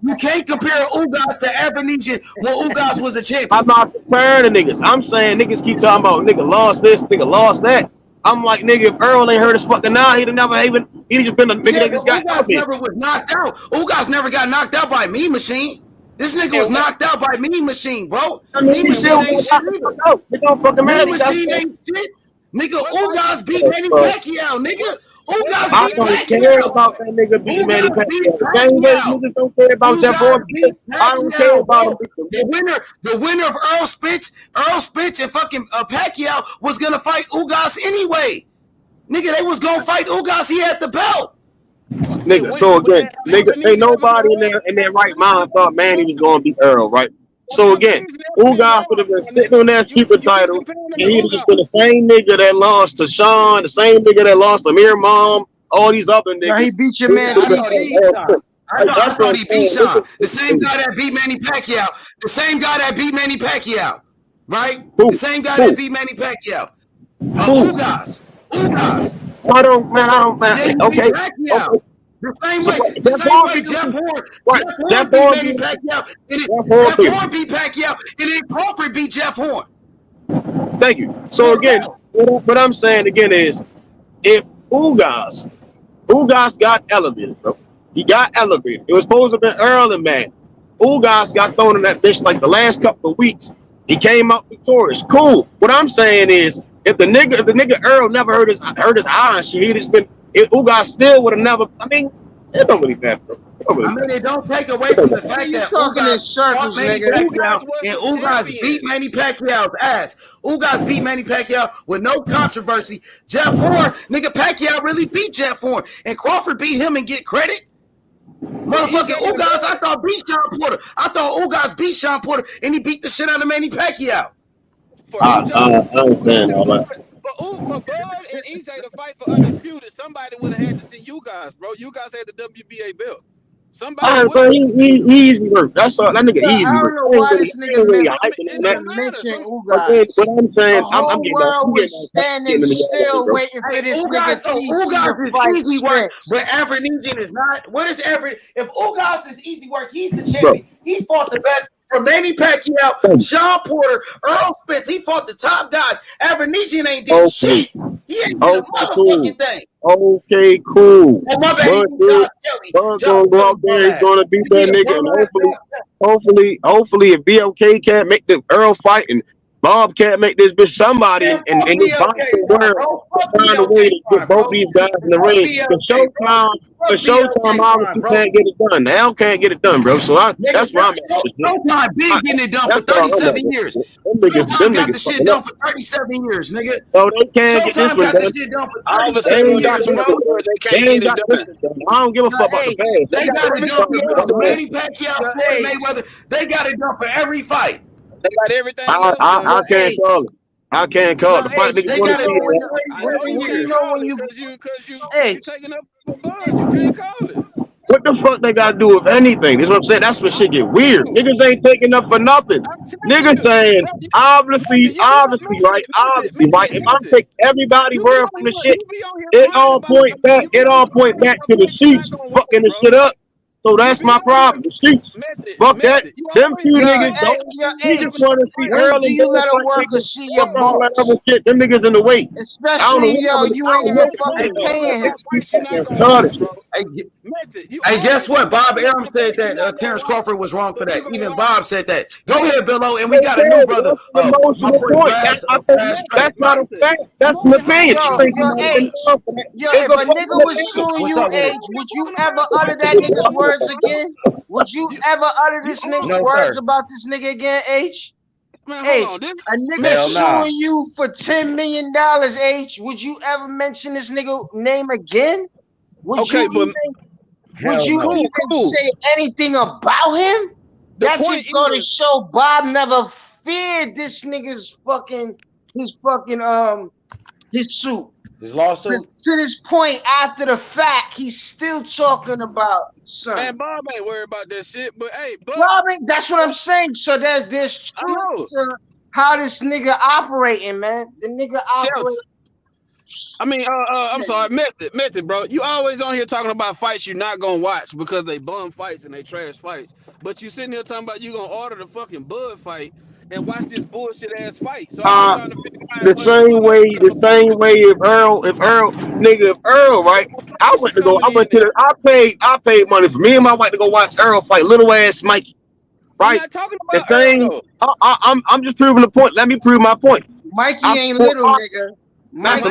You can't compare Ugas to Evernesian when Ugas was a champion.
I'm not comparing the niggas. I'm saying niggas keep talking about nigga lost this, nigga lost that. I'm like, nigga, if Earl ain't heard his fucking now, he'd just been a nigga
Yeah,
that
but
just got
Ugas
elevated.
never was knocked out. Ugas never got knocked out by Mean Machine. This nigga was
And
knocked out by Mean Machine, bro.
I mean,
Mean
he
Machine
still
ain't
got
shit
knocked the
either.
fuck out. It don't fucking matter.
Mean
He got
Machine
knocked
ain't shit. Nigga,
What fight?
Ugas beat
out,
Manny
bro.
Pacquiao, nigga.
What
Ugas
fight
I
did
beat
he
don't
beat
care
Pacquiao.
about
Pacquiao?
that nigga beating Manny
Ugas beat
Pacquiao. The same way
Pacquiao.
niggas don't care about Jeff
Ugas
Horn.
beat
I don't care
Pacquiao,
about
bro.
him.
The winner of Earl Spence and fucking Pacquiao was gonna fight Ugas anyway. Nigga, they was gonna fight Ugas. He had the belt.
Hey,
Nigga,
when
so
was
again,
that
nigga, ain't
Evernesian ever go
nobody
up?
in their right
Evernesian
mind thought Manny was
ever
going to be Earl, right? So again,
been
Ugas would
around,
have been
my
sitting
nigga.
on that super
You keep
title,
comparing him to
and he'd have just been the
Ugas.
same nigga that lost to Sean, the same nigga that lost to Mir Mom, all these other
Now he
niggas.
beat your
He
man
would
I
have been
thought he
TC.
beat
Earl
Sean.
Spence.
I
Like, that's what
thought
I'm
he beat
saying.
Sean. The same
Listen,
guy that beat Manny Pacquiao. The same guy that beat Manny Pacquiao. Right? The
who?
same guy that
Who?
beat Manny Pacquiao.
Who?
Ugas. Ugas.
I don't,
Yeah, he beat
okay.
Pacquiao.
Okay.
The same
So
way.
what?
The
Jeff
same
Horn
way
beat
Jeff
him.
Horn.
Right.
Jeff
Jeff
Horn beat
Horn
Manny
beat him.
Pacquiao. And
Jeff Horn
Jeff
beat him.
Horn beat Pacquiao. And then Crawford beat Jeff Horn.
Thank you. So
For a
again,
belt.
what I'm saying again is, if Ugas got elevated, bro. He got elevated. It was supposed to have been Earl and Man. Ugas got thrown in that bitch like the last couple of weeks. He came out victorious. Cool. What I'm saying is, if the nigga Earl never hurt his eye and shit, he'd just been. Ugas still would have never. I mean, it don't really matter, bro.
I mean, it don't take away from the
Nigga,
fact
you
that
talking in
Ugas fought
circles,
Manny
nigga.
Pacquiao
Ugas was
and
the
Ugas
champion.
beat Manny Pacquiao's ass. Ugas beat Manny Pacquiao with no controversy. Jeff Horn, nigga, Pacquiao really beat Jeff Horn. And Crawford beat him and get credit. Motherfucking Ugas, I thought beat Sean Porter. I thought Ugas beat Sean Porter and he beat the shit out of Manny Pacquiao.
For EJ,
understand all that.
for Bud and EJ to fight for undisputed, somebody would have had to see you guys, bro. You guys had the WBA belt. Somebody would.
He easy work. That's all. That nigga
Yeah,
easy
I don't
work.
know why this nigga
It don't matter.
mention
Okay,
Ugas.
but I'm saying,
The
I'm
whole
getting
world was
I'm
standing
getting
still
bro.
waiting for
Hey,
this nigga
Ugas, so
TC to
Ugas is
fight
easy work,
Spence.
but Evernesian is not. What is if Ugas is easy work, he's the champion.
Bro.
He fought the best from Manny Pacquiao, Sean Porter, Earl Spence. He fought the top guys. Evernesian ain't did shit. He ain't did a motherfucking thing.
Okay, cool.
Oh, my bad.
Bud gonna go out there, he's gonna beat that nigga, and hopefully if BOK can't make the Earl fight and Bob can't make this bitch somebody and this boxing world find a way to get both these guys in the ring. The Showtime obviously can't get it done. Now can't get it done, bro. So that's why I'm at.
Showtime been getting it done for 37 years. Showtime got the shit done for 37 years, nigga.
So they can't get this
Showtime
one
got the
done.
shit done for
All of a
37
sudden,
years, bro.
they can't get it done.
I don't give a fuck about the past.
They got it done for Manny Pacquiao, Floyd
hey.
Mayweather. They got it done for every fight.
They got everything else done.
I can't call it. I can't call it. The fight
They
niggas
got
want
it
to
done
I know you
you
can't
know
call
when
it
you
because you
hey
taking up for Bud. You can't call it.
What the fuck they got to do with anything? That's what I'm saying. That's when shit get weird. Niggas ain't taking up for nothing. Niggas saying, obviously, right? Obviously, right? If I take everybody, bro, from the shit, it all point back to the sheets fucking the shit up. So that's my problem. The sheets. Fuck that. Them two niggas don't. We just want to see
When
Earl
do
and
you
Bill
let a
fight
worker
niggas.
see your
Fuck all that
balls?
other shit. Them niggas in the way. I don't
Especially,
know.
you ain't even fucking paying him.
Hey, guess what? Bob Arum said that Terence Crawford was wrong for that. Even Bob said that. Go ahead, Billo, and we got a new brother.
That's an emotional point. That's not a fact. That's an opinion.
Yo, if a nigga was suing you, H, would you ever utter that nigga's words again? Would you ever utter this nigga's words about this nigga again, H? H, a nigga suing you for $10 million, H. Would you ever mention this nigga name again? Would you even say anything about him? That just go to show Bob never feared this nigga's his suit.
His lawsuit.
To this point, after the fact, he's still talking about son.
Man, Bob ain't worried about that shit. But hey,
Bob ain't. That's what I'm saying. So there's truth to how this nigga operating, man. The nigga operating.
I mean, I'm sorry, Method, bro. You always on here talking about fights you're not gonna watch because they bum fights and they trash fights. But you sitting here talking about you gonna order the fucking Bud fight and watch this bullshit ass fight. So I'm trying to figure out
the same way if Earl, right? I went to go. I paid money for me and my wife to go watch Earl fight little ass Mikey. Right?
I'm not talking about Earl,
I'm just proving the point. Let me prove my point.
Mikey ain't little, nigga.
That's a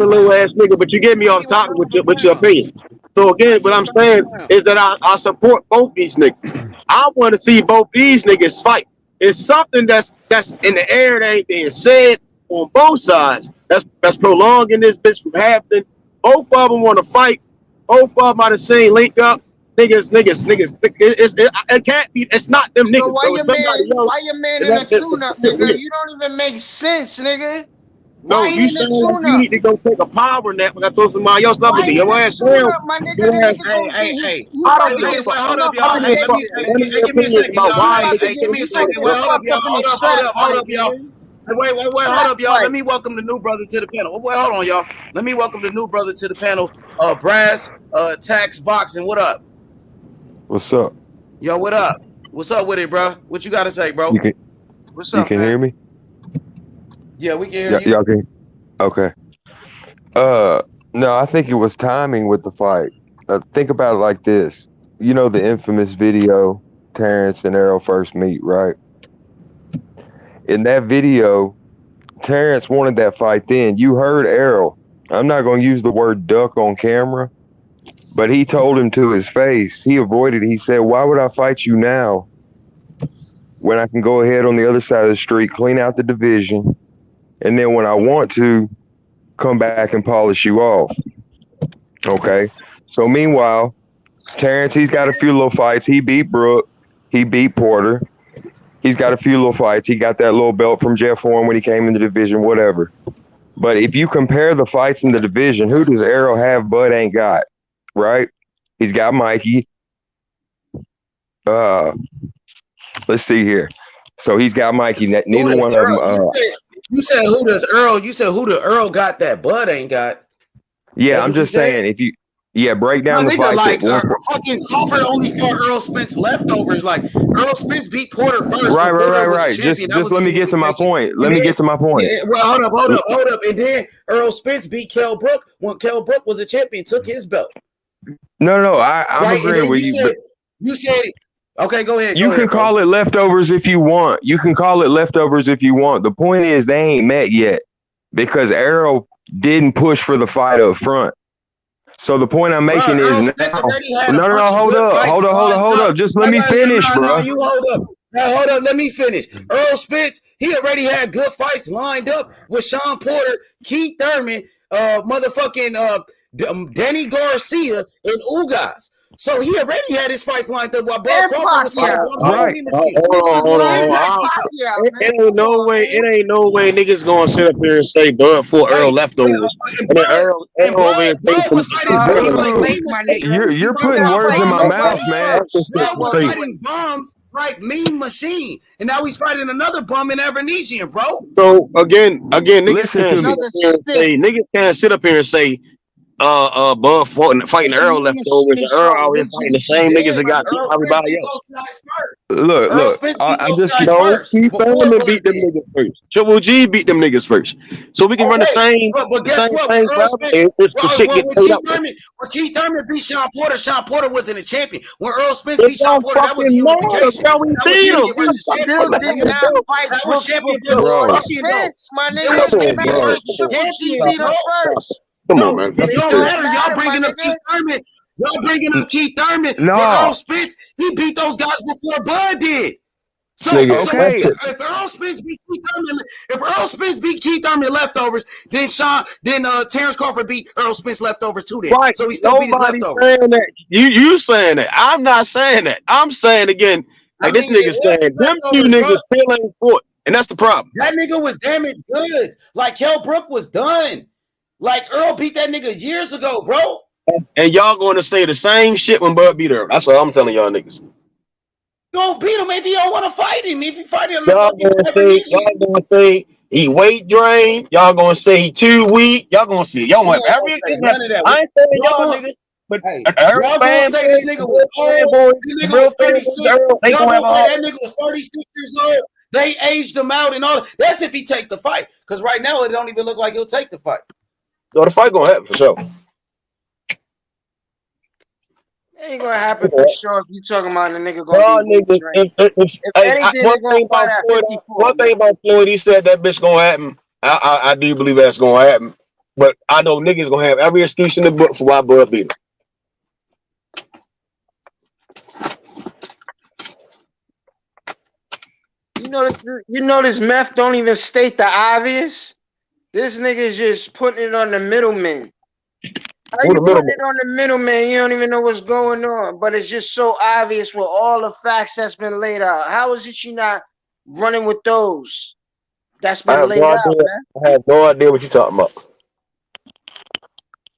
little ass nigga, but you get me off topic with your opinion. So again, what I'm saying is that I support both these niggas. I want to see both these niggas fight. It's something that's in the air that ain't being said on both sides. That's prolonging this bitch from happening. Both of them want to fight. Both of them are the same link up. Niggas. It can't be. It's not them niggas.
So why your man in a tune-up, nigga? You don't even make sense, nigga.
No, you saying you need to go take a power nap. I told somebody else not to your ass down.
My nigga,
Hey, hold up, y'all. Hey, give me a second, y'all. Hey, give me a second. Well, hold up, y'all. Wait, hold up, y'all. Let me welcome the new brother to the panel. Wait, hold on, y'all. Let me welcome the new brother to the panel. Brass, Tax Boxing. What up?
What's up?
Yo, what up? What's up with it, bro? What you gotta say, bro?
What's up?
You can hear me?
Yeah, we can hear you.
Y'all can. Okay. No, I think it was timing with the fight. Think about it like this. You know the infamous video, Terence and Errol first meet, right? In that video, Terence wanted that fight then. You heard Errol. I'm not going to use the word duck on camera, but he told him to his face. He avoided it. He said, why would I fight you now when I can go ahead on the other side of the street, clean out the division, and then when I want to, come back and polish you off. Okay. So meanwhile, Terence, he's got a few little fights. He beat Brooke. He beat Porter. He's got a few little fights. He got that little belt from Jeff Horn when he came in the division, whatever. But if you compare the fights in the division, who does Errol have Bud ain't got? Right? He's got Mikey. Let's see here. So he's got Mikey. Neither one of them.
You said who does Earl? You said who the Earl got that Bud ain't got?
Yeah, I'm just saying if you break down the fight.
Like fucking Crawford only fought Errol Spence leftovers. Like Errol Spence beat Porter first.
Right. Just let me get to my point.
Well, hold up. And then Errol Spence beat Kell Brook when Kell Brook was a champion, took his belt.
No, I'm agreeing with you.
You said. Okay, go ahead.
You can call it leftovers if you want. The point is they ain't met yet because Errol didn't push for the fight up front. So the point I'm making is now. Hold up. Just let me finish, bro.
You hold up. Now hold up. Let me finish. Earl Spence, he already had good fights lined up with Sean Porter, Keith Thurman, Danny Garcia, and Ugas. So he already had his fights lined up while Bud
And
Crawford was fighting
Pacquiao.
Bum
Right.
Mean Machine.
Hold on.
And Pacquiao.
It ain't no way. It ain't no way niggas gonna sit up here and say Bud for
Hey,
Earl leftovers,
and
and then
Bud,
Earl over here
Bud
facing
was fighting
He
bums
was
like
Dude,
late,
Mean
my
Machine.
nigga.
you're
He
putting
not
words in
fighting
my mouth,
nobody
man.
first.
Bud was
Wait.
fighting bums like Mean Machine, and now he's fighting another bum in Evernesian, bro.
So again, niggas
Listen
can't
to
sit
me.
up
Another
here and
stiff.
say niggas can't sit up here and say Bud fighting
And
Earl
Mean Machine
leftovers, and
is
Earl
so
out here fighting the
rigid.
He
same niggas
did.
that got beat
Earl
by
Spence
everybody
beat
else.
those guys first.
Look,
Earl
look.
Spence beat
I'm
those
just
guys
No,
first
Keith
before
Thurman
Bud
beat them
did.
niggas first. Triple G beat them niggas first. So we can run the
Okay,
same
but
the
guess
same
what? When
thing
Earl
forever.
Spence,
If the shit get played out.
when Keith Thurman beat Sean Porter wasn't a champion. When Earl Spence
It
beat Sean
don't
Porter, that was a
fucking matter,
unification.
bro. We
That was
seen him.
champion
What the
versus
fuck?
Still
champion,
What
my
the
did
nigga.
not
fuck?
fight
That was
Brooks
champion versus
before
bro.
champion, though.
Spence, my
It
nigga.
was
Come on,
champion
bro.
Because
versus
Triple G
champion,
beat
bro.
him first.
Come on,
So
man.
it
It
don't
don't
matter. Y'all
matter, my
bringing up
nigga.
Keith Thurman. Y'all bringing up Keith Thurman. But
No.
Earl Spence, he beat those guys before Bud did. So
Nigga,
Okay.
if Earl Spence beat Keith Thurman, if Earl Spence beat Keith Thurman leftovers, then Terence Crawford beat Earl Spence leftovers too. Then
right.
so he still beat his
Nobody's
leftovers.
saying that. You saying that. I'm not saying that. I'm saying again,
I
like this
mean, it
nigga
was
saying
his
them two
leftovers, bro.
niggas still ain't fought. And that's the problem.
That nigga was damaged goods. Like Kell Brook was done. Like Earl beat that nigga years ago, bro.
And y'all going to say the same shit when Bud beat her. That's what I'm telling y'all niggas.
Don't beat him if you don't want to fight him. If you fight him,
Y'all
fucking
gonna say he weight drained. Y'all gonna say he too weak. Y'all gonna say y'all want every.
none of that.
I ain't saying y'all
Y'all,
niggas, but
hey,
Earl
y'all gonna say this
fanboys,
nigga
Bud
was old.
fanboys,
This nigga
real
was
fanboys,
36.
Earl, they
Y'all
gonna have
gonna
a
say
hard.
that nigga was 36 years old. They aged him out and all. That's if he take the fight. Because right now it don't even look like he'll take the fight.
So the fight gonna happen for sure.
Ain't gonna happen for sure if you talking about the nigga gonna
Y'all
be weight
niggas,
trained. If anything,
one
they're
thing
gonna fight
about
at
Floyd,
54,
one thing
man.
about Floyd, he said that bitch gonna happen. I do believe that's gonna happen. But I know niggas gonna have every excuse in the book for why Bud beat him.
You notice meth don't even state the obvious. This nigga is just putting it on the middleman. How
Who
you
the
putting
middleman?
it on the middleman? You don't even know what's going on, but it's just so obvious with all the facts that's been laid out. How is it you not running with those that's
I
been
have
laid
no
out,
idea.
man?
I have no idea what you're talking about.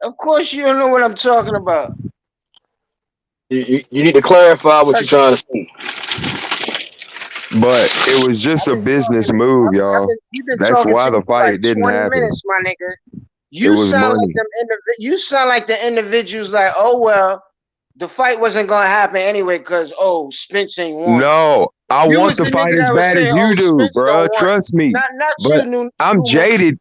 Of course you don't know what I'm talking about.
You need to clarify what you're trying to say.
But it was just a business move, y'all.
You've been
That's
talking
why
to
the
me for like
fight didn't
20
happen.
minutes, my nigga.
It
You
was
sound like
money.
them. You sound like the individuals. Like, oh well, the fight wasn't gonna happen anyway because Spence ain't won.
No, I
You
want
was
the
the
fight
nigga
as
that was
bad as
saying,
you do,
Spence
bro.
don't want.
Trust me.
Not
But
you.
I'm jaded.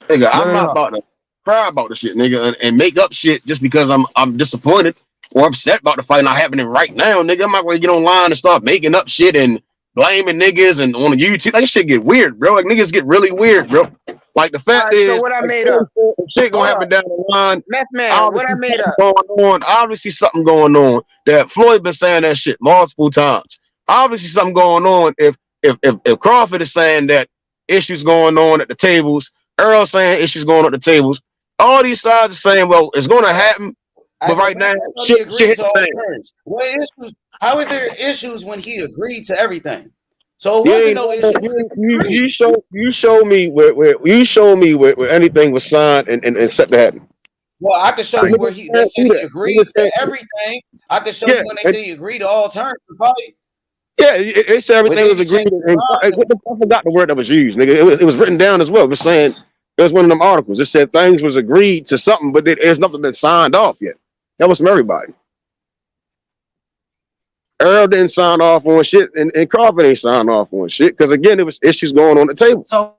Nigga, I'm
No,
not
no.
about to cry about the shit, nigga, and make up shit just because I'm disappointed or upset about the fight not happening right now, nigga. I'm not gonna get online and start making up shit and blaming niggas and on YouTube. Like, shit get weird, bro. Like, niggas get really weird, bro. Like, the fact is,
So what I
like,
made up?
shit gonna
Hold
happen
up,
down the line.
Meth Man. What I
Obviously,
made
something
up?
going on. Obviously, something going on. That Floyd been saying that shit multiple times. Obviously, something going on. If Crawford is saying that issues going on at the tables, Earl saying issues going on at the tables. All these sides are saying, well, it's going to happen, but right now,
I thought he
shit
agreed
hit
to
the
all
fan.
terms. What issues? How is there issues when he agreed to everything? So it
You
wasn't
ain't
no
know
issue.
that. You show me where anything was signed and set to happen.
Well, I can show you where they said he agreed to everything. I can show you when they say he agreed to all terms. Probably.
Yeah, it said everything was agreed. And I forgot the word that was used, nigga. It was written down as well. It was saying it was one of them articles. It said things was agreed to something, but there's nothing been signed off yet. That was from everybody. Earl didn't sign off on shit, and Crawford ain't signed off on shit because again, there was issues going on the table.
So.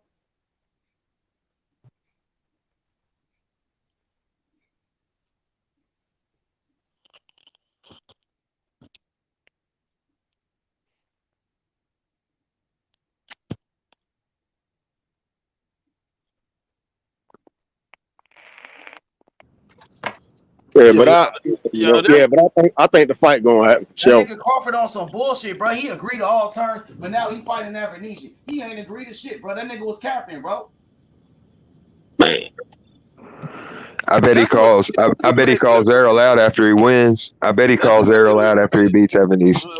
Yeah, but I think the fight gonna happen.
That nigga Crawford on some bullshit, bro. He agreed to all terms, but now he fighting Evernesian. He ain't agreed to shit, bro. That nigga was capping, bro.
Man.
I bet he calls. I bet he calls Errol out after he wins. I bet he calls Errol out after he beats Evan Easton.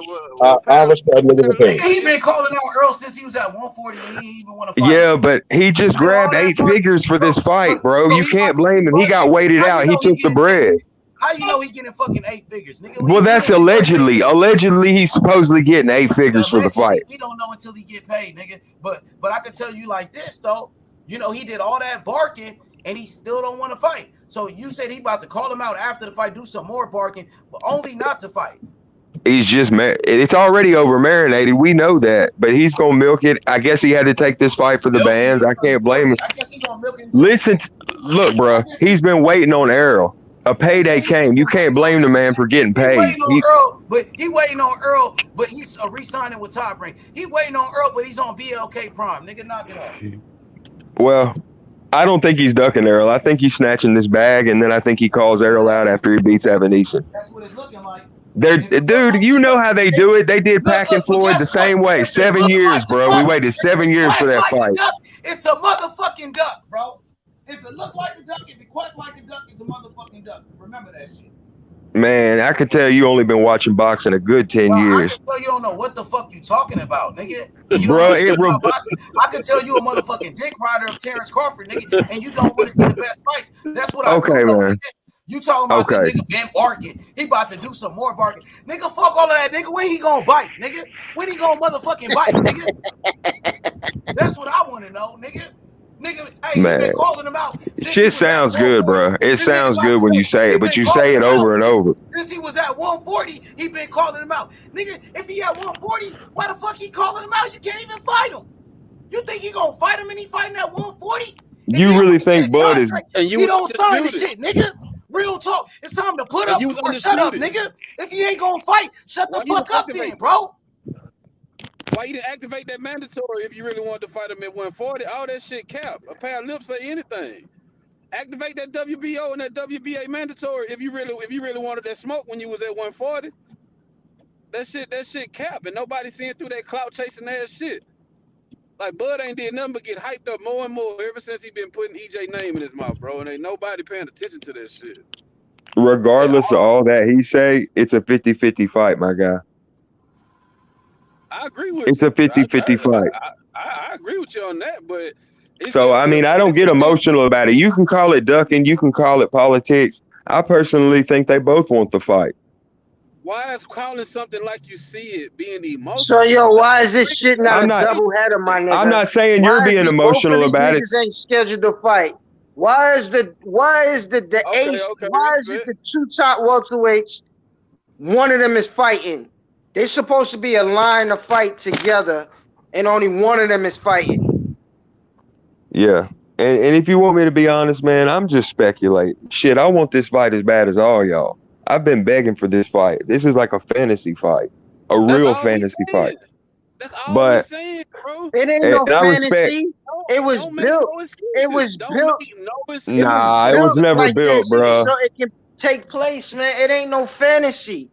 I respect niggas' opinion.
Nigga, he been calling out Earl since he was at 140. He ain't even want to fight.
Yeah, but he just grabbed 8 figures for this fight, bro. You can't blame him. He got weighted out. He took the bread.
How you know he getting fucking 8 figures, nigga?
Well, that's allegedly. Allegedly, he's supposedly getting 8 figures for the fight.
We don't know until he get paid, nigga. But I can tell you like this though. You know, he did all that barking and he still don't want to fight. So you said he about to call him out after the fight, do some more barking, but only not to fight.
He's just it's already over marinated. We know that, but he's gonna milk it. I guess he had to take this fight for the bands. I can't blame him.
I guess he gonna milk it.
Listen, look, bro. He's been waiting on Errol. A payday came. You can't blame the man for getting paid.
He waiting on Earl, but he's re-signing with Top Rank. He waiting on Earl, but he's on BLK Prime. Nigga, knock it off.
Well, I don't think he's ducking Errol. I think he's snatching this bag, and then I think he calls Errol out after he beats Evan Easton.
That's what it's looking like.
Dude, you know how they do it. They did Pac and Floyd the same way. 7 years, bro. We waited 7 years for that fight.
It's a motherfucking duck, bro. If it look like a duck, if it quack like a duck, it's a motherfucking duck. Remember that shit.
Man, I could tell you only been watching boxing a good 10 years.
I can tell you don't know what the fuck you talking about, nigga.
Bro,
I can tell you a motherfucking dick rider of Terence Crawford, nigga, and you don't want to see the best fights. That's what I
okay,
do,
man.
Nigga. You talking about this nigga been barking. He about to do some more barking. Nigga, fuck all of that, nigga. When he gonna bite, nigga? When he gonna motherfucking bite, nigga? That's what I want to know, nigga. Nigga, hey, he been calling him out.
Shit sounds good, bro. It sounds good when you say it, but you say it over and over.
Since he was at 140, he been calling him out. Nigga, if he at 140, why the fuck he calling him out? You can't even fight him. You think he gonna fight him and he fighting at 140?
You really think Bud is...
He don't sign this shit, nigga. Real talk. It's time to put up or shut up, nigga. If he ain't gonna fight, shut the fuck up then, bro.
Why you didn't activate that mandatory if you really wanted to fight him at 140? All that shit cap. A pair of lips say anything. Activate that WBO and that WBA mandatory if you really wanted that smoke when you was at 140. That shit cap, and nobody seeing through that clout chasing ass shit. Like Bud ain't did nothing but get hyped up more and more ever since he been putting EJ name in his mouth, bro. And ain't nobody paying attention to that shit.
Regardless of all that he say, it's a 50-50 fight, my guy.
I agree with
it's
you.
a 50-50 fight.
I agree with you on that, but
so I mean, I don't get emotional about it. You can call it ducking, you can call it politics. I personally think they both want the fight.
Why is calling something like you see it being emotional?
So yo, why is this shit not a double header, my nigga?
I'm not saying you're being emotional about it.
Ain't scheduled to fight. Why is the ace? Why is it the 2 top welterweights? One of them is fighting. They're supposed to be a line to fight together, and only one of them is fighting.
Yeah. And if you want me to be honest, man, I'm just speculating. Shit, I want this fight as bad as all y'all. I've been begging for this fight. This is like a fantasy fight. Real fantasy fight.
That's all we're saying, bro.
It ain't no fantasy. It was built. It was built.
Nah, it was never built, bro.
So it can take place, man. It ain't no fantasy.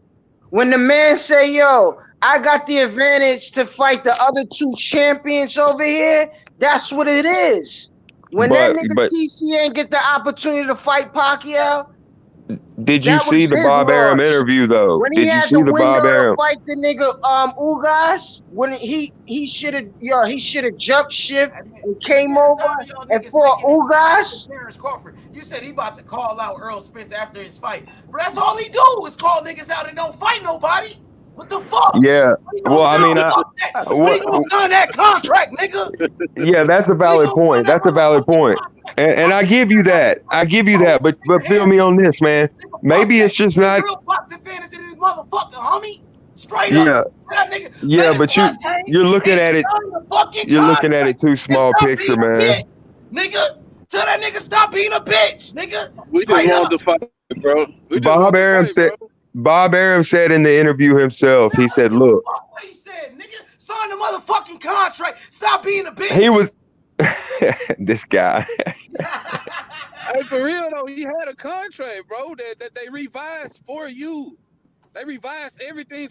When the man say, yo, I got the advantage to fight the other 2 champions over here, that's what it is. When that nigga TC ain't get the opportunity to fight Pacquiao.
Did you see the Bob Arum interview though?
When he had the window to fight the nigga Ugas, when he should have jumped shift and came over and fought Ugas.
Terence Crawford, you said he about to call out Errol Spence after his fight, but that's all he do is call niggas out and don't fight nobody. What the fuck?
Yeah. Well, I mean,
when he gonna sign that contract, nigga?
Yeah, that's a valid point. That's a valid point. And I give you that. But feel me on this, man. Maybe it's just not.
Real boxing fans in this motherfucker, homie. Straight up.
Yeah, but you're looking at it. You're looking at it too small picture, man.
Nigga, tell that nigga stop being a bitch, nigga.
We just want to fight, bro.
Bob Arum said in the interview himself, he said, look.
What he said, nigga, sign the motherfucking contract. Stop being a bitch.
He was this guy.
Hey, for real though, he had a contract, bro, that they revised for you. They revised everything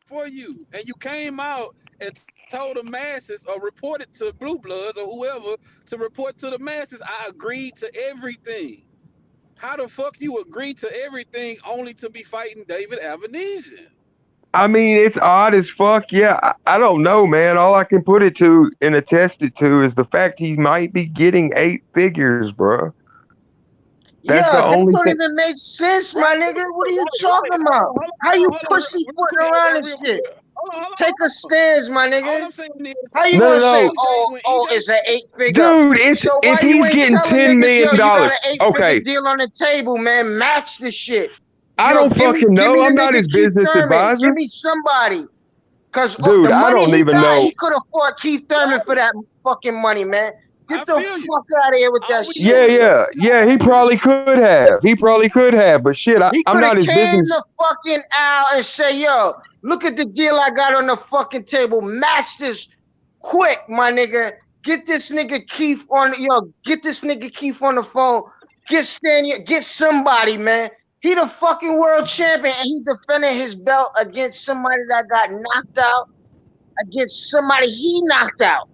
for you. And you came out and told the masses or reported to Blue Bloods or whoever to report to the masses, I agreed to everything. How the fuck you agree to everything only to be fighting David Avenesian?
I mean, it's odd as fuck. Yeah, I don't know, man. All I can put it to and attest it to is the fact he might be getting 8 figures, bro. That's
Yeah,
the
that
only
don't
thing.
even make sense, my
Right,
nigga. What are you
right.
talking about? How you
Hold on,
pussyfooting around this shit? Take a
real.
stance, my
All
nigga.
I'm saying is,
How you
No,
gonna say,
no,
EJ, when
oh,
EJ,
it's an 8-figure?
dude. It's
So why
if
you
he's
ain't
getting
telling
$10
niggas, yo,
million
you got an
dollars.
8-figure
Okay,
deal on the table, man? Match the shit.
I
Yo,
don't fucking
give
know.
me the
I'm not
nigga
his
Keith
business
Thurman. Give
advisor,
me somebody. Cause the
dude. I
money
don't
he
even
got,
know.
he could afford Keith Thurman for that fucking money, man. Get
I
the
feel you.
fuck out of here with
All
that
we
shit.
know is
Yeah. He probably could have. But shit,
He
I'm
could have
not his
came
business.
to fucking Al and say, yo, look at the deal I got on the fucking table. Match this quick, my nigga. Get this nigga Keith on, get this nigga Keith on the phone. Get somebody, man. He the fucking world champion and he defending his belt against somebody that got knocked out, against somebody he knocked out.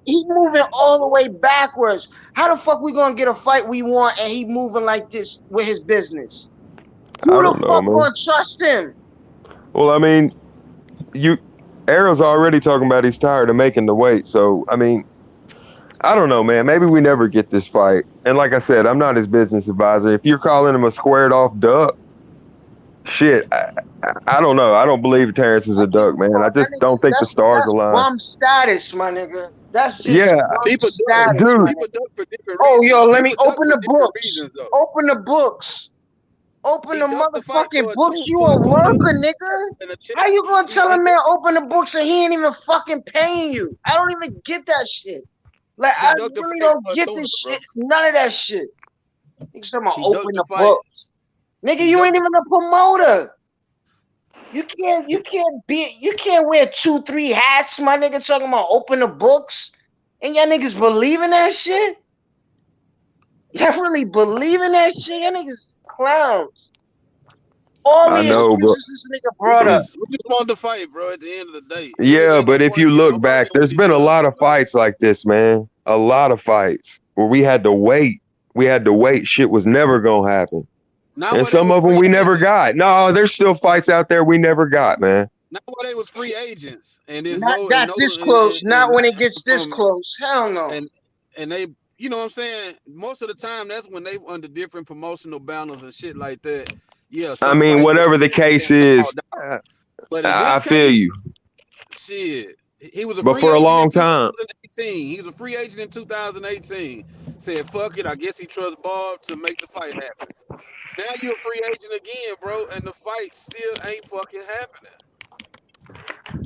He moving all the way backwards. How the fuck we gonna get a fight we want and he moving like this with his business? Who
I
the
don't know,
fuck
man.
gonna trust him?
Well, I mean, Arrow's already talking about he's tired of making the weight. So, I mean, I don't know, man. Maybe we never get this fight. And like I said, I'm not his business advisor. If you're calling him a squared off duck, shit, I don't know. I don't believe Terrence is a duck, man. I just don't think the stars
That's
align.
bum status, my nigga. That's just
Yeah,
bum
people
status,
dude.
my
People
nigga.
duck for different
Oh,
reasons.
yo, let me
People duck
open
for
the
different
books.
reasons, though.
Open the books. Open
He
the
ducked the fight
motherfucking
for
books. You
a
a
$2
worker,
million
nigga.
and a check.
How you gonna tell a
He
man open the books and he ain't even fucking paying you? I don't even get that shit. Like, I
ducked the
really
fight
don't
for a
get
tuna,
this
bro.
shit. None of that shit. Niggas talking about
He
open
ducked the
the
fight.
books. Nigga,
He
you
ducked
ain't even a promoter. You can't wear 2-3 hats, my nigga, talking about open the books. And y'all niggas believe in that shit? Y'all really believe in that shit? Y'all niggas clowns. All
I
the
know, bro.
excuses this nigga brought up.
We just want to fight, bro. At the end of the day, niggas
Yeah,
ain't
but
gonna
if you
argue.
look
I'm
back,
arguing with
there's
each
been a
other.
lot of fights like this, man. A lot of fights where we had to wait. Shit was never gonna happen.
Not
And
where they
some
was
of them
free
we never
agents.
got. No, there's still fights out there we never got, man.
Not where they was free agents, and there's
Not
no
got this close. Not when it gets this
from
close. Hell no.
and they, you know what I'm saying. Most of the time, that's when they under different promotional banners and shit like that. Yeah,
I
some
mean,
fights will
whatever the
be
case
stalled
is,
out. But in
I
this
feel
case,
you.
shit, he was a
But
free
for a
agent in
long time,
2018. He was a free agent in 2018. Said, fuck it, I guess he trusts Bob to make the fight happen. Now you're a free agent again, bro, and the fight still ain't fucking happening.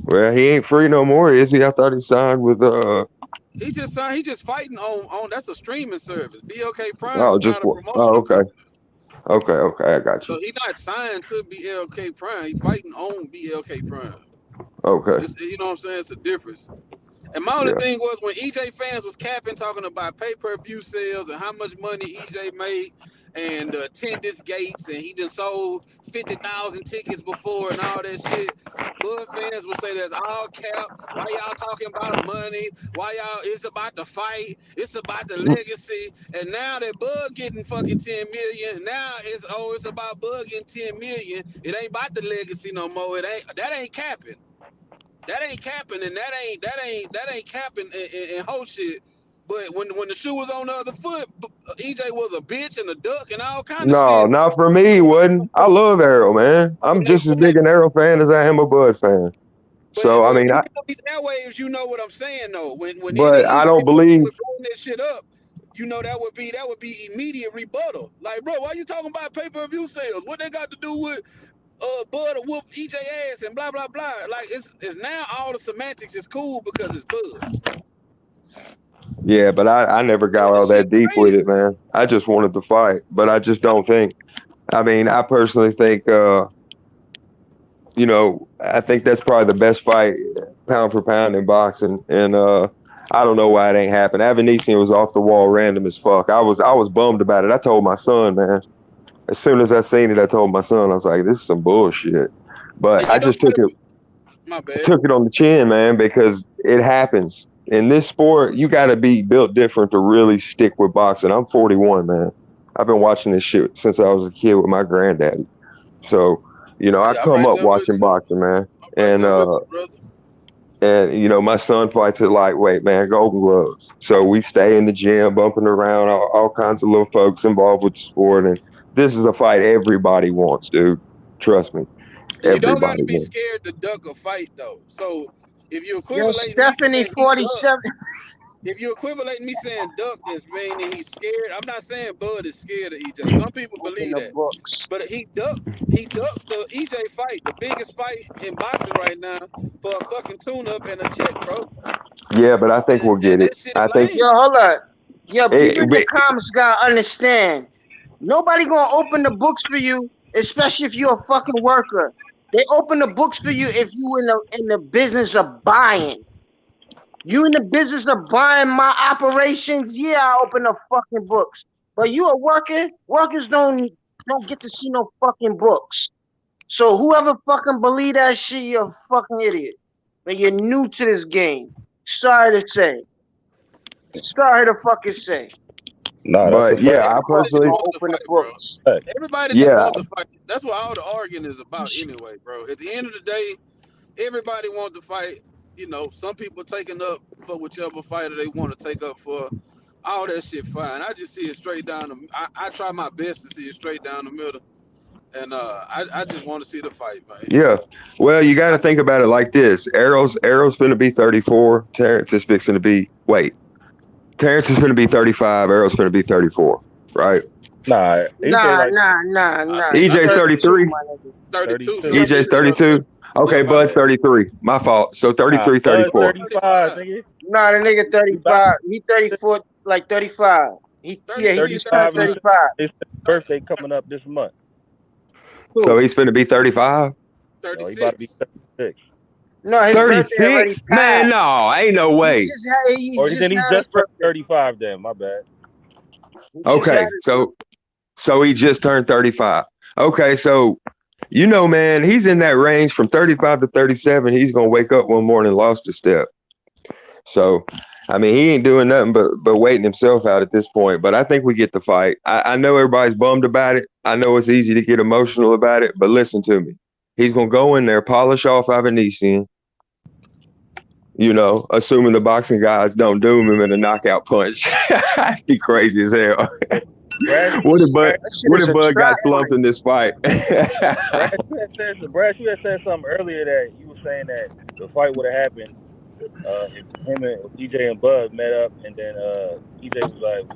well, he ain't free no more, is he? I thought he signed with
He just signed. He just fighting on. That's a streaming service. BLK Prime
oh,
is
just
not a
oh,
promotional
okay.
company.
Okay, I got
So
you.
he's not signed to BLK Prime. He fighting on BLK Prime.
Okay.
It's, you know what I'm saying? It's a difference. And my only
Yeah.
thing was when EJ fans was capping, talking about pay-per-view sales and how much money EJ made and the attendance gates, and he just sold 50,000 tickets before and all that shit. Bud fans would say that's all cap. Why y'all talking about money? Why y'all? It's about the fight. It's about the legacy. And now that Bud getting fucking 10 million, now it's about Bud getting 10 million. It ain't about the legacy no more. That ain't capping. That ain't capping, and that ain't capping and whole shit. But when the shoe was on the other foot, EJ was a bitch and a duck and all kind of
No,
shit.
not for me, he wouldn't. I love Arrow, man. I'm just as big an Arrow fan as I am a Bud fan. So I
But
mean,
you get on these airwaves, you know what I'm saying though. When any
but I
EJ
don't
fan
believe.
would bring that shit up, you know that would be immediate rebuttal. Like, bro, why you talking about pay-per-view sales? What they got to do with Bud or whoop EJ ass and blah blah blah? Like it's now all the semantics is cool because it's Bud.
Yeah, but I never got all that deep with it, man. I just wanted to fight, but I just don't think. I mean, I personally think, I think that's probably the best fight, pound for pound in boxing, and I don't know why it ain't happened. Avanesian was off the wall, random as fuck. I was bummed about it. I told my son, man. As soon as I seen it, I told my son, I was like, "This is some bullshit." But I just took it on the chin, man, because it happens. In this sport, you got to be built different to really stick with boxing. I'm 41, man. I've been watching this shit since I was a kid with my granddaddy. So, I
Yeah, I'm
come
right
up
there with
watching
you.
boxing, man.
I'm right
And
there with you, brother.
my son fights at lightweight, man, Golden Gloves. So we stay in the gym, bumping around, all kinds of little folks involved with the sport. And this is a fight everybody wants, dude. Trust me,
You don't gotta
everybody
be
wants.
scared to duck a fight though. So if you
Yo,
equivalent me
Stephanie,
saying he ducked,
47.
if you equivalent me saying duck as meaning he's scared, I'm not saying Bud is scared of EJ. Some people
Open
believe
the
that,
books.
but he ducked the EJ fight, the biggest fight in boxing right now, for a fucking tune-up and a check, bro.
Yeah, but I think we'll
And
get it.
that shit
I think
Yo,
lame.
hold on. Yo, people in the
it,
comments gotta understand. Nobody gonna open the books for you, especially if you're a fucking worker. They open the books for you if you in the business of buying. You in the business of buying my operations? Yeah, I open the fucking books. But you a worker? Workers don't get to see no fucking books. So whoever fucking believe that shit, you're a fucking idiot. And you're new to this game. Sorry to say. Sorry to fucking say.
Nah, that's a
but yeah,
fact.
I
Everybody just
personally,
Gonna
want the
open the
fight, bro.
books.
Fact.
Everybody just
yeah,
want the fight. That's what all the arguing is about anyway, bro. At the end of the day, everybody want to fight. Some people taking up for whichever fighter they want to take up for. All that shit fine. I just see it straight down. I try my best to see it straight down the middle, and I just want to see the fight, man.
yeah. Well, you got to think about it like this: Arrow's going to be 34. Terrence is fixing to be Terrence is going to be 35. Arrow's going to be 34, right?
Nah, EJ
Nah,
like
nah, nah, nah. He
EJ's
32,
33.
my nigga.
32.
32.
So
EJ's 32. Okay,
my
Bud's
bad.
33. My fault. So
Nah,
33,
Bud
34.
35, nigga.
Nah, the nigga
He about
35. He 34, like 35. He
33 and
just turned
35 and
35.
35.
his birthday coming up this month.
So
Cool.
he's going to be 35.
No, he about to be
36.
36.
No, his birthday already
36? Man,
passed.
no, ain't no way.
He
Or
just
then he
had his
just turned
birthday.
35 then, my bad.
He just
Okay,
had his
so he just turned 35. Okay, so man, he's in that range from 35 to 37. He's gonna wake up one morning and lost a step. So, I mean, he ain't doing nothing but waiting himself out at this point. But I think we get the fight. I know everybody's bummed about it. I know it's easy to get emotional about it, but listen to me. He's gonna go in there, polish off Avanesian, assuming the boxing guys don't doom him in a knockout punch. That'd be crazy as hell.
Brad,
What if Bud,
That shit
what
is
if
a
Bud got
trap
slumped
fight.
in this fight?
Brad, you had said something earlier that you were saying that the fight would have happened if him and EJ and Bud met up, and then EJ was like,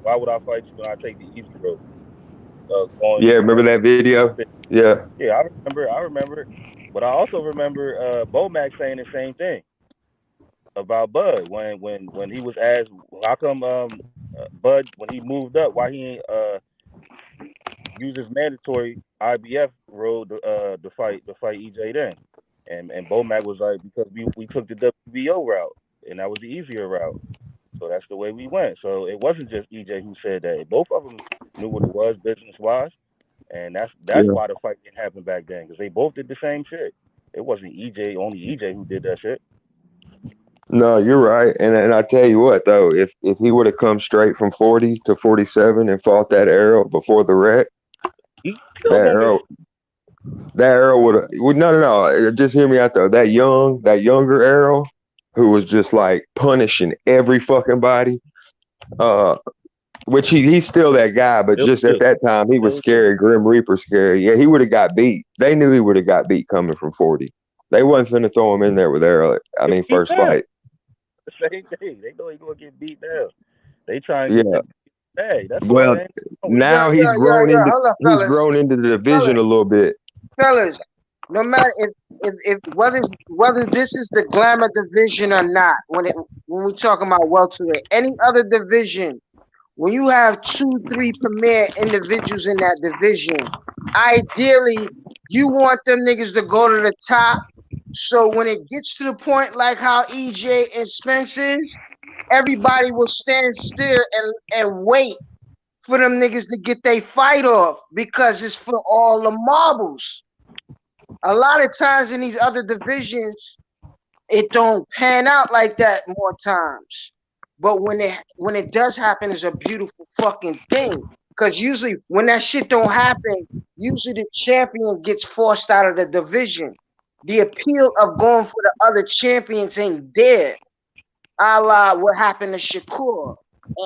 "Why would I fight you when I take the easy road?"
Yeah, remember that video? Yeah.
Yeah, I remember. But I also remember Bomac saying the same thing about Bud when he was asked how come Bud, when he moved up, why he ain't use his mandatory IBF road to fight EJ then. And Bomac was like, because we took the WBO route, and that was the easier route. So that's the way we went. So it wasn't just EJ who said that. Both of them knew what it was business-wise. And that's why the fight didn't happen back then, because they both did the same shit. It wasn't only EJ who did that shit.
No, you're right. And I tell you what though, if he would have come straight from 40 to 47 and fought that Errol before the wreck, that Errol would have. No. Just hear me out though. That younger Errol, who was just like punishing every fucking body. Which he's still that guy, but just at that time he was scary, Grim Reaper scary. Yeah, he would have got beat. They knew he would have got beat coming from 40. They wasn't finna throw him in there with Errol. I mean, first fight.
The same thing. They know he's gonna get beat down. They trying
Yeah.
to get hey, that's
Well, now he's grown into the division a little bit.
Fellas, no matter if whether this is the glamour division or not, when we talking about welterweight, any other division, when you have 2-3 premier individuals in that division, ideally you want them niggas to go to the top. So when it gets to the point like how EJ and Spence is, everybody will stand still and wait for them niggas to get their fight off, because it's for all the marbles. A lot of times in these other divisions, it don't pan out like that more times. But when it does happen, it's a beautiful fucking thing. Because usually when that shit don't happen, usually the champion gets forced out of the division. The appeal of going for the other champions ain't there. A la what happened to Shakur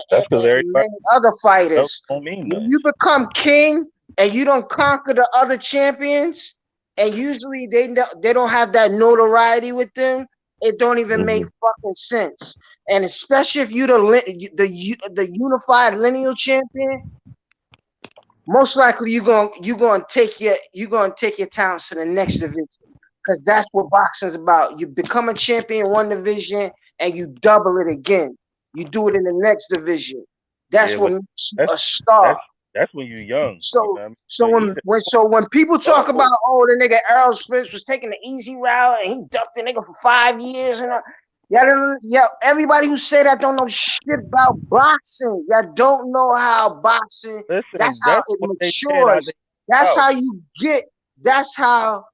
That's because
and
everybody
many other fighters.
don't mean
When
nothing.
you become king and you don't conquer the other champions, and usually they don't have that notoriety with them, it don't even make fucking sense. And especially if you the unified lineal champion, most likely you're gonna take your talents to the next division, because that's what boxing's about. You become a champion in one division and you double it again. You do it in the next division. That's what makes you a star.
That's when you're young.
So
you know what I mean?
when people talk about, oh, the nigga Errol Spence was taking the easy route and he ducked the nigga for 5 years and everybody who say that don't know shit about boxing. Y'all don't know how boxing.
Listen,
that's how it matures. That's how you get. That's the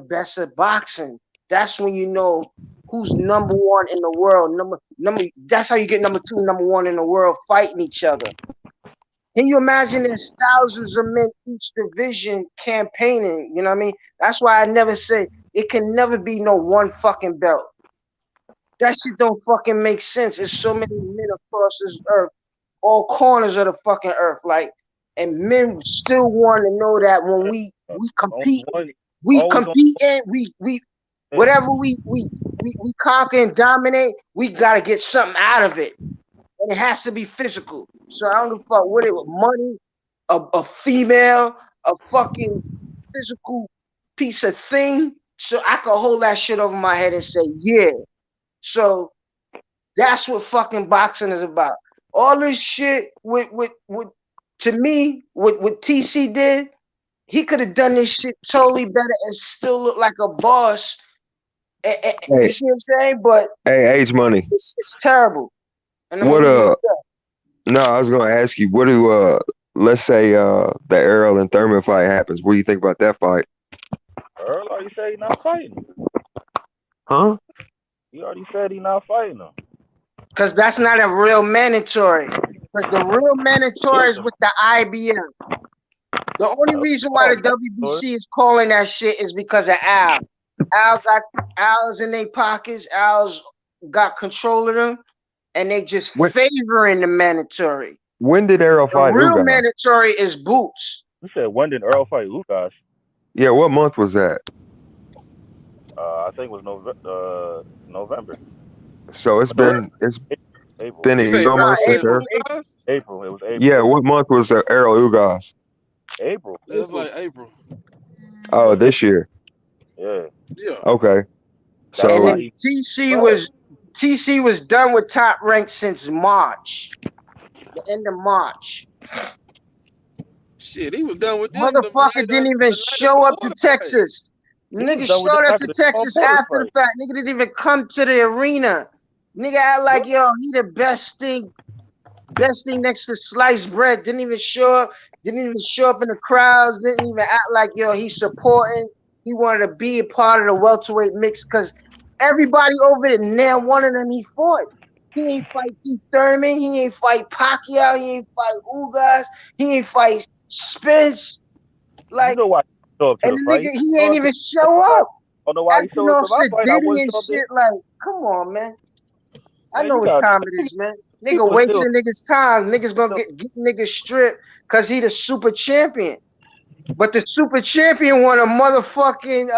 best of boxing. That's when you know who's number one in the world. That's how you get number two, number one in the world fighting each other. Can you imagine there's thousands of men each division campaigning? You know what I mean? That's why I never say it can never be no one fucking belt. That shit don't fucking make sense. There's so many men across this earth, all corners of the fucking earth, like, and men still want to know that when we compete, whatever we conquer and dominate, we gotta get something out of it. And it has to be physical. So I don't give a fuck what it was, money, a female, a fucking physical piece of thing. So I can hold that shit over my head and say, yeah. So that's what fucking boxing is about. All this shit to me, what TC did, he could have done this shit totally better and still look like a boss. You see what I'm saying? But
hey, H Money.
It's terrible. And
what no, I was gonna ask you, what do let's say the Errol and Thurman fight happens. What do you think about that fight?
Errol already said he's not fighting.
Huh?
He already said he's not fighting them.
Because that's not a real mandatory. Because the real mandatory is with the IBM. The only reason why the WBC is calling that shit is because of Al. Al's in their pockets. Al's got control of them, and they just favoring the mandatory.
When did Errol fight?
The real mandatory is Boots.
You said when did Errol fight Ugas?
Yeah, what month was that?
I think it was November.
So it's been
April.
Been a month since Errol.
April. It was April.
Yeah, what month was Errol Ugas?
April.
It was like April.
Oh, this year.
Yeah.
Yeah.
Okay. So
and TC was done with Top Rank since March, the end of March.
Shit, he was done with them.
Motherfucker didn't even show up to Texas. Nigga showed up to Texas after the fact. Nigga didn't even come to the arena. Nigga act like, yo, he the best thing next to sliced bread. Didn't even show up in the crowds. Didn't even act like, yo, he's supporting. He wanted to be a part of the welterweight mix because everybody over there, now one of them he fought. He ain't fight Keith Thurman. He ain't fight Pacquiao. He ain't fight Ugas. He ain't fight Spence. Like,
you know why he show up to
and
the
the
fight?
nigga, he ain't even show up.
I don't know why he showed up to my fight. I wouldn't show up
shit. Like, come on, man. I
Man,
know
you
what
got-
time it is, man. Nigga
people
wasting
still-
niggas' time. Niggas gonna get niggas stripped because he the super champion. But the super champion want a motherfucking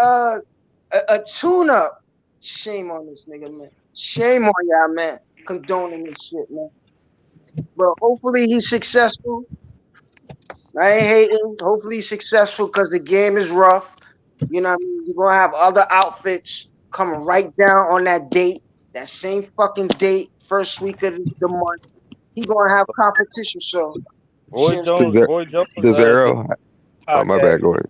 a tune-up. Shame on this nigga, man. Shame on y'all, man. Condoning this shit, man. But hopefully he's successful. I ain't hating. Hopefully he's successful because the game is rough. You know what I mean? You're gonna have other outfits coming right down on that date. That same fucking date, first week of the month. He gonna have competition, so
Roy Jones.
Does Errol? Oh, my bad. Go ahead.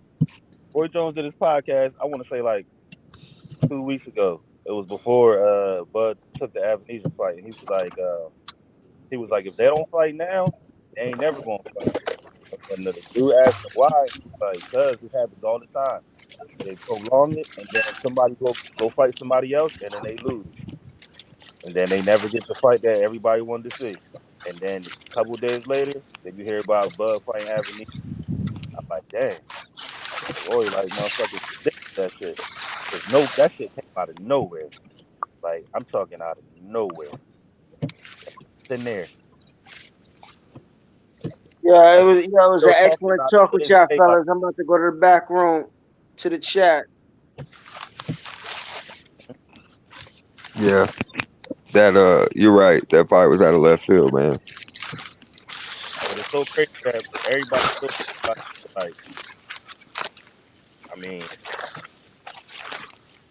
Roy Jones did his podcast. I want to say like 2 weeks ago. It was before Bud took the Avenesian fight, and he was like, if they don't fight now, they ain't never gonna fight. And the dude asked him why. He's like, cause it happens all the time. They prolong it, and then somebody go fight somebody else, and then they lose, and then they never get the fight that everybody wanted to see. And then a couple days later, then you hear about Bud fighting Avenue. I'm like, damn. Boy, like motherfuckers predict that shit. Cause no, that shit came out of nowhere. Like I'm talking out of nowhere. It's in there.
Yeah,
And
it was an
still talking
excellent
about
talk
it
with
to this
y'all,
day. Like,
fellas. I'm about to go to the back room to the chat.
Yeah, that you're right. That fight was out of left field, man.
but it's so crazy that everybody still like. I mean,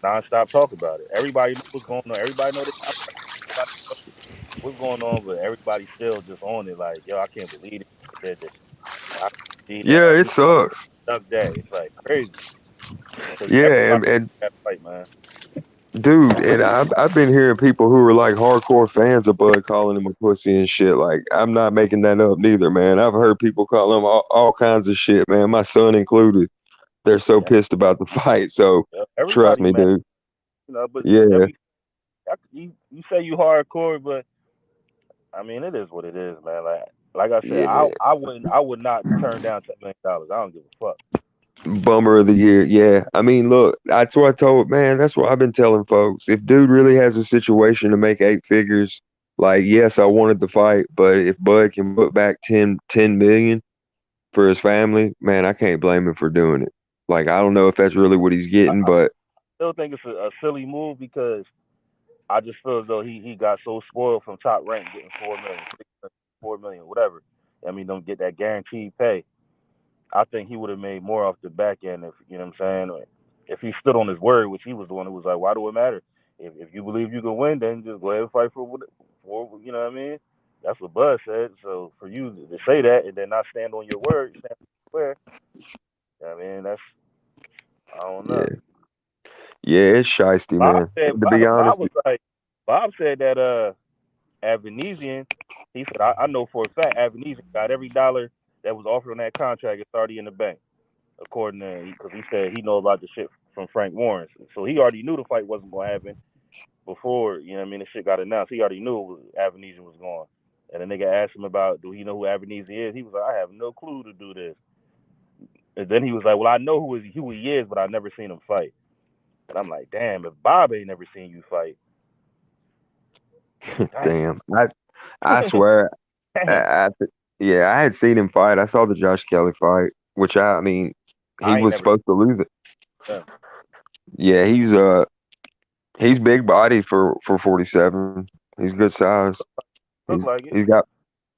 nonstop talk about it. Everybody knows what's going on. Everybody know the contract. Everybody knows what's going on, but everybody still just on it. Like, yo, I can't believe it. They did this. I can't believe that.
Yeah,
Like,
it
he fucked
sucks.
up that. It's like crazy because
Yeah,
everybody
and
that fight, man.
dude, and I've been hearing people who are like hardcore fans of Bud calling him a pussy and shit. Like, I'm not making that up neither, man. I've heard people call him all kinds of shit, man. My son included. They're so
Yeah,
pissed about the fight. So trust
everybody,
me,
man.
dude.
You know, but
Yeah,
you say you hardcore, but I mean, it is what it is, man. Like I said,
yeah.
I would not turn down $10 million. I don't give a fuck.
Bummer of the year. Yeah. I mean, look, that's what I told, man. That's what I've been telling folks. If dude really has a situation to make 8 figures, like, yes, I wanted the fight, but if Bud can put back 10 million for his family, man, I can't blame him for doing it. Like, I don't know if that's really what he's getting,
I
but
still think it's a silly move because I just feel as though he got so spoiled from Top Rank getting 4 million, 6 million, 4 million, whatever. I mean, don't get that guaranteed pay. I think he would have made more off the back end if you know what I'm saying. Or if he stood on his word, which he was the one who was like, "Why do it matter? If you believe you can win, then just go ahead and fight for you know what I mean." That's what Bud said. So for you to say that and then not stand on your word, stand on your word, I mean that's I don't know.
yeah. Yeah, it's shiesty, man. And to be
Bob
honest,
was like Bob said that at Venetian, he said I know for a fact at Venetian got every dollar that was offered on that contract is already in the bank. According to because he said he know about the shit from Frank Warren, so he already knew the fight wasn't gonna happen before you know what I mean the shit got announced. He already knew Avenesian was going, and the nigga asked him about do he know who Avenesian is? He was like, I have no clue to do this. And then he was like, well, I know who he is, but I've never seen him fight. And I'm like, damn, if Bob ain't never seen you fight, damn.
damn. I swear,
Damn.
I, yeah, I had seen him fight. I saw the Josh Kelly fight, which I mean, he
I ain't
was
never
supposed to lose it.
seen him.
Yeah, he's big body for 47. He's good size.
Look like it,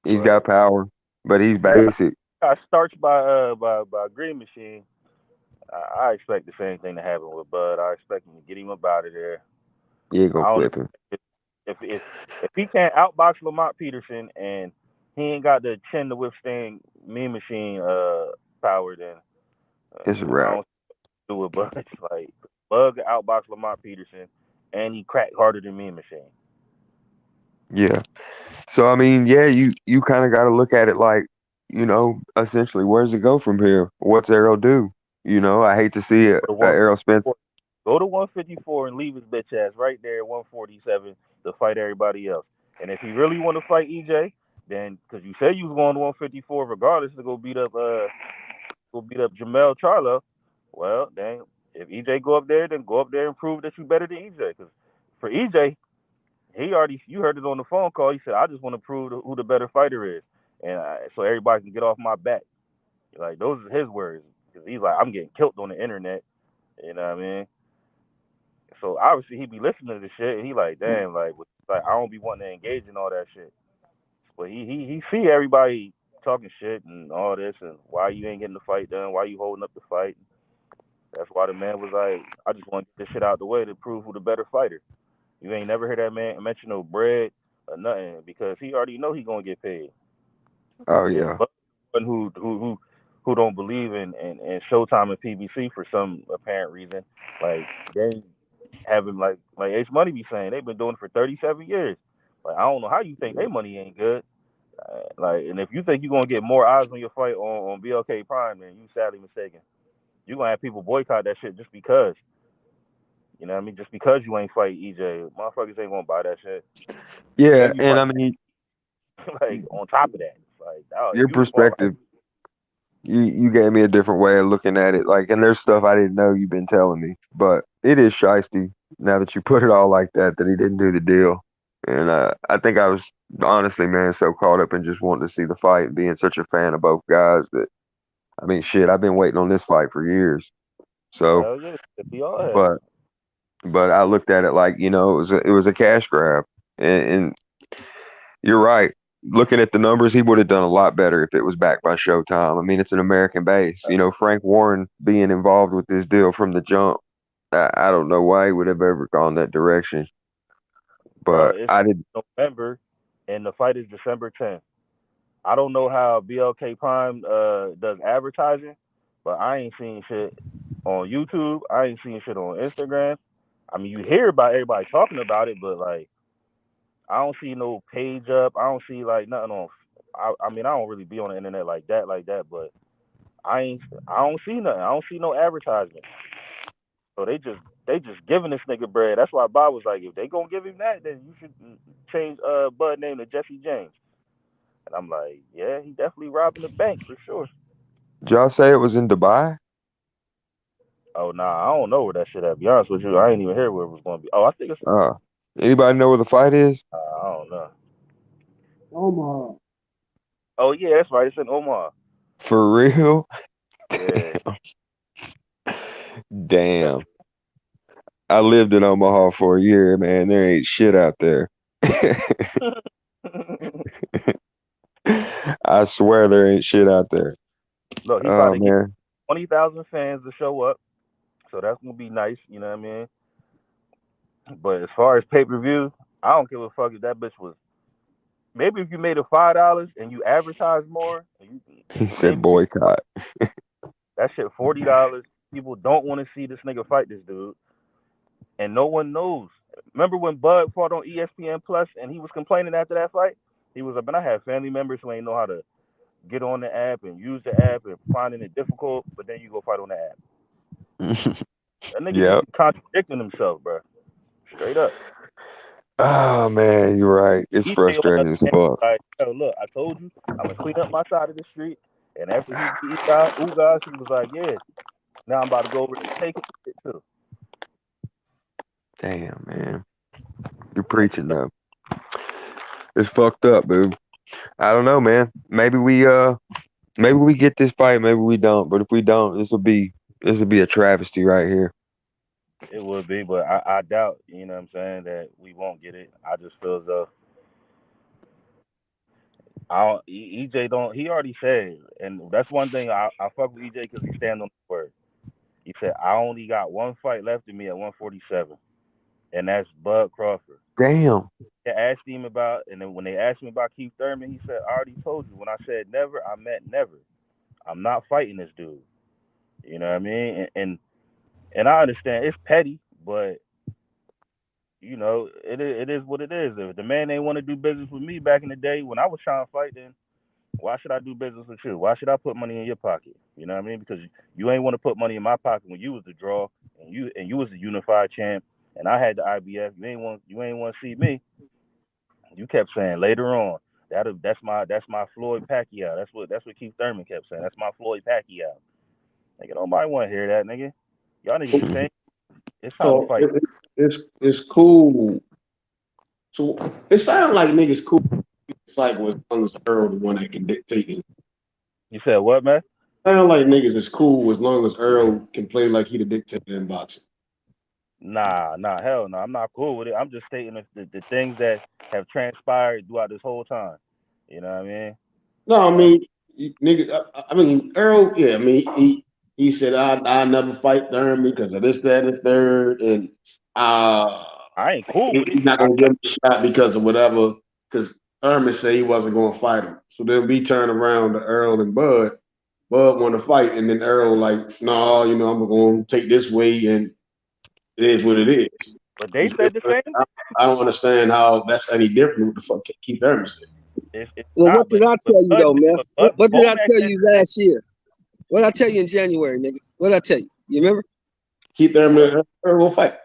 He's got
but
power, but he's
he
basic.
got starched by Green Machine. I expect the same thing to happen with Bud. I expect him to get him up out of there.
You ain't gonna
I don't know
clip him.
if he can't outbox Lamont Peterson and he ain't got the chin to withstand Mean Machine power, then
It's a
I
wrap.
don't do it. But like Bud outbox Lamont Peterson and he cracked harder than Mean Machine.
Yeah. So I mean, yeah, you kind of got to look at it like, essentially, where's it go from here? What's Arrow do? I hate to see it.
For the
Arrow Spence.
154, go to 154 and leave his bitch ass right there at 147 to fight everybody else. And if he really want to fight EJ, then because you said you was going to 154 regardless to go beat up Jamel Charlo, well, then if EJ go up there, then go up there and prove that you better than EJ. Because for EJ, you heard it on the phone call. He said, I just want to prove who the better fighter is, and so everybody can get off my back. Like those are his words. Because he's like, I'm getting killed on the internet. You know what I mean? So obviously he be listening to the shit, and he like, damn, like I don't be wanting to engage in all that shit. But he see everybody talking shit and all this, and why you ain't getting the fight done? Why you holding up the fight? That's why the man was like, I just want to get this shit out the way to prove who the better fighter. You ain't never heard that man mention no bread or nothing because he already know he gonna get paid.
Oh
And then
yeah.
but who don't believe in Showtime and PBC for some apparent reason, like they have him like H Money be saying they've been doing it for 37 years. Like I don't know how you think they money ain't good. Like and if you think you're gonna get more eyes on your fight on BLK Prime, then you sadly mistaken. You're gonna have people boycott that shit just because. You know what I mean? Just because you ain't fight EJ, motherfuckers ain't gonna buy that shit.
Yeah,
Then you
and
fight.
I mean,
like on top of that. It's like, oh, if
Your
you was falling,
perspective, you gave me a different way of looking at it. Like, and there's stuff I didn't know you've been telling me, but it is shiesty now that you put it all like that he didn't do the deal. And I think I was honestly, man, so caught up in just wanting to see the fight and being such a fan of both guys that I mean, shit, I've been waiting on this fight for years. So,
hell yeah, we all have.
but I looked at it like, you know, it was a cash grab, and you're right. Looking at the numbers, he would have done a lot better if it was backed by Showtime. I mean, it's an American base. You know, Frank Warren being involved with this deal from the jump, I don't know why he would have ever gone that direction.
Bro,
But
it's
I did.
November, and the fight is December 10th. I don't know how BLK Prime does advertising, but I ain't seen shit on YouTube. I ain't seen shit on Instagram. I mean, you hear about everybody talking about it, but like, I don't see no page up. I don't see like nothing on. I mean, I don't really be on the internet like that, but I don't see nothing. I don't see no advertisement. So they just giving this nigga bread. That's why Bob was like, if they gonna give him that, then you should change Bud name to Jesse James. And I'm like, yeah, he definitely robbing the bank for sure.
Did y'all say it was in Dubai?
Oh nah, I don't know where that shit at. To be honest with you, I ain't even hear where it was gonna be. Oh, I think it's.
Anybody know where the fight is?
I don't know.
Omaha.
Oh yeah, that's right. It's in Omaha.
For real?
Yeah.
Damn. I lived in Omaha for a year, man. There ain't shit out there. I swear there ain't shit out there.
Look, he about to get 20,000 fans to show up, so that's gonna be nice. You know what I mean? But as far as pay-per-view, I don't give a fuck if that bitch was. Maybe if you made it $5 and you advertise more,
he said boycott.
That shit $40. People don't want to see this nigga fight this dude, and no one knows. Remember when Bud fought on ESPN Plus and he was complaining after that fight? He was like, "Man, I have family members who ain't know how to get on the app and use the app and finding it difficult, but then you go fight on the app." That nigga just be contradicting himself, bro. Straight up.
Oh man, you're right. It's frustrating as fuck.
Like, yo, look, I told you I'm gonna clean up my side of the street, and after he beat Ugas, he was like, "Yeah, now I'm about to go over and take it too."
Damn, man. You're preaching though. It's fucked up, dude. I don't know, man. Maybe we get this fight, maybe we don't. But if we don't, this will be a travesty right here.
It would be, but I doubt, you know what I'm saying, that we won't get it. I just feel as though EJ don't. He already said, and that's one thing I fuck with EJ because he stand on his word. He said, "I only got one fight left in me at 147, and that's Bud Crawford."
Damn.
They asked him about, and then when they asked him about Keith Thurman, he said, "I already told you. When I said never, I meant never. I'm not fighting this dude." You know what I mean? And I understand it's petty, but you know, it is what it is. If the man ain't want to do business with me back in the day when I was trying to fight, then why should I do business with you? Why should I put money in your pocket? You know what I mean? Because you ain't want to put money in my pocket when you was the draw and you was the unified champ and I had the IBF. You ain't want to see me. You kept saying later on that's my Floyd Pacquiao. That's what Keith Thurman kept saying. That's my Floyd Pacquiao. Nigga, nobody want to hear that, nigga. Y'all niggas can change. It's time to fight.
It's cool. So it sounds like niggas cool. It's like when as Earl the one that can dictate it.
You said what, man?
Sound like niggas is cool as long as Earl can play like he the dictator in boxing.
Nah, hell no. I'm not cool with it. I'm just stating the things that have transpired throughout this whole time. You know what I mean?
No, I mean, niggas. I mean, Earl. Yeah, I mean, he said I never fight Thurman because of this, that, and the third, and
I ain't cool with it.
He's not gonna give him a shot because of whatever. Because Thurman said he wasn't gonna fight him. So then we turn around to Earl and Bud. Bud want to fight, and then Earl like, no, you know, I'm gonna take this way, and it is what it is.
But they said the same thing.
I don't understand how that's any different. What the fuck Keith Thurman said?
Well, what did I tell you though, man? What did I tell you last year? What did I tell you in January, nigga? What did I tell you? You remember?
Keith Thurman will fight.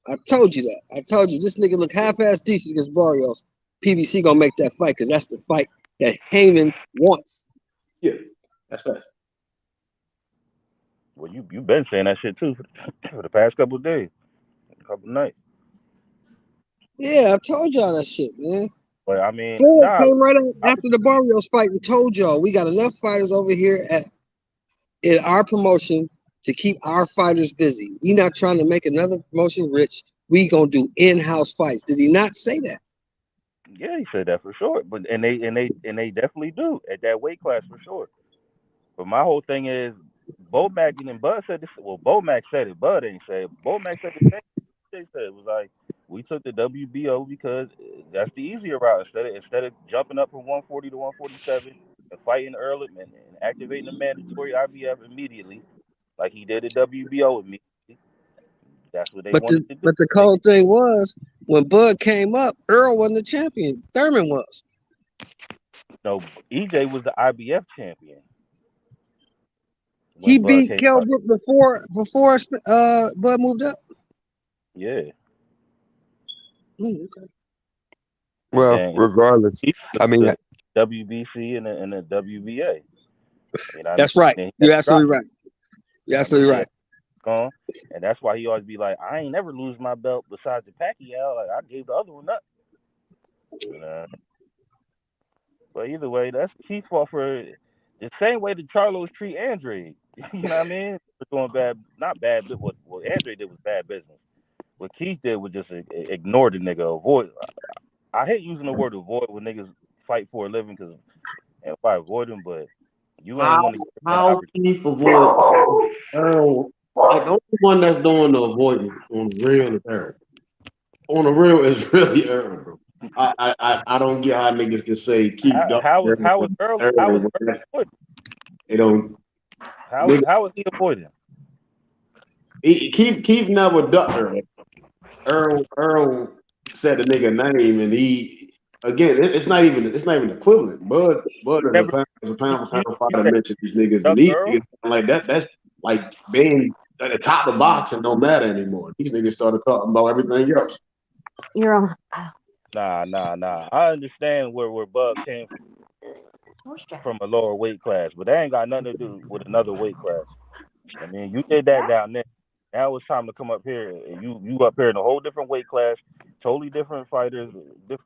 I told you that. I told you this nigga look half-ass decent against Barrios. PBC gonna make that fight because that's the fight that Heyman wants.
Yeah, that's right.
Well, you've been saying that shit too for the past couple of days, couple of nights.
Yeah, I've told y'all that shit, man.
But I mean,
Ford came right after the Barrios fight and told y'all we got enough fighters over here in our promotion to keep our fighters busy. We not trying to make another promotion rich. We gonna do in-house fights. Did he not say that?
Yeah, he said that for sure. But and they definitely do at that weight class for sure. But my whole thing is, Bomac and Bud said this. Well, Bomac said it. Bud ain't say it. Bomac said the same thing they said. It was like, we took the WBO because that's the easier route. Instead of jumping up from 140 to 147 and fighting early and activating the mandatory IBF immediately, like he did at WBO immediately. That's what they wanted to do.
But the cold thing was, when Bud came up, Earl wasn't the champion. Thurman was.
No, EJ was the IBF champion.
He beat Kell Brook before Bud moved up.
Yeah.
Okay.
Well, regardless, I mean,
WBC and the WBA. You know
that's right. You're absolutely right. You're absolutely right.
And that's why he always be like, I ain't never lose my belt besides the Pacquiao. Like, I gave the other one up. But either way, that's Keith fought for the same way that Charlos treat Andre. You know what I mean? For doing bad, not bad, but what Andre did was bad business. What Keith did was just ignore the nigga, avoid. I hate using the word avoid when niggas fight for a living because if I avoid them, but you ain't want to.
How Keith avoid Earl? Like the only one that's doing the avoidance on the real is Earl. On the real is really Earl, bro. I don't get how niggas can say Keith.
How is Earl?
They don't.
How is he avoiding?
Keith never ducked Earl said the nigga name, and he again. It's not even equivalent. Bud is a pound for pound fighter. Mention these niggas, and these niggas like that. That's like being at the top of boxing don't matter anymore. These niggas started talking about everything else.
You're on.
Nah. I understand where Bud came from a lower weight class, but that ain't got nothing to do with another weight class. I mean, you did that down there. Now it's time to come up here, and you up here in a whole different weight class, totally different fighters. You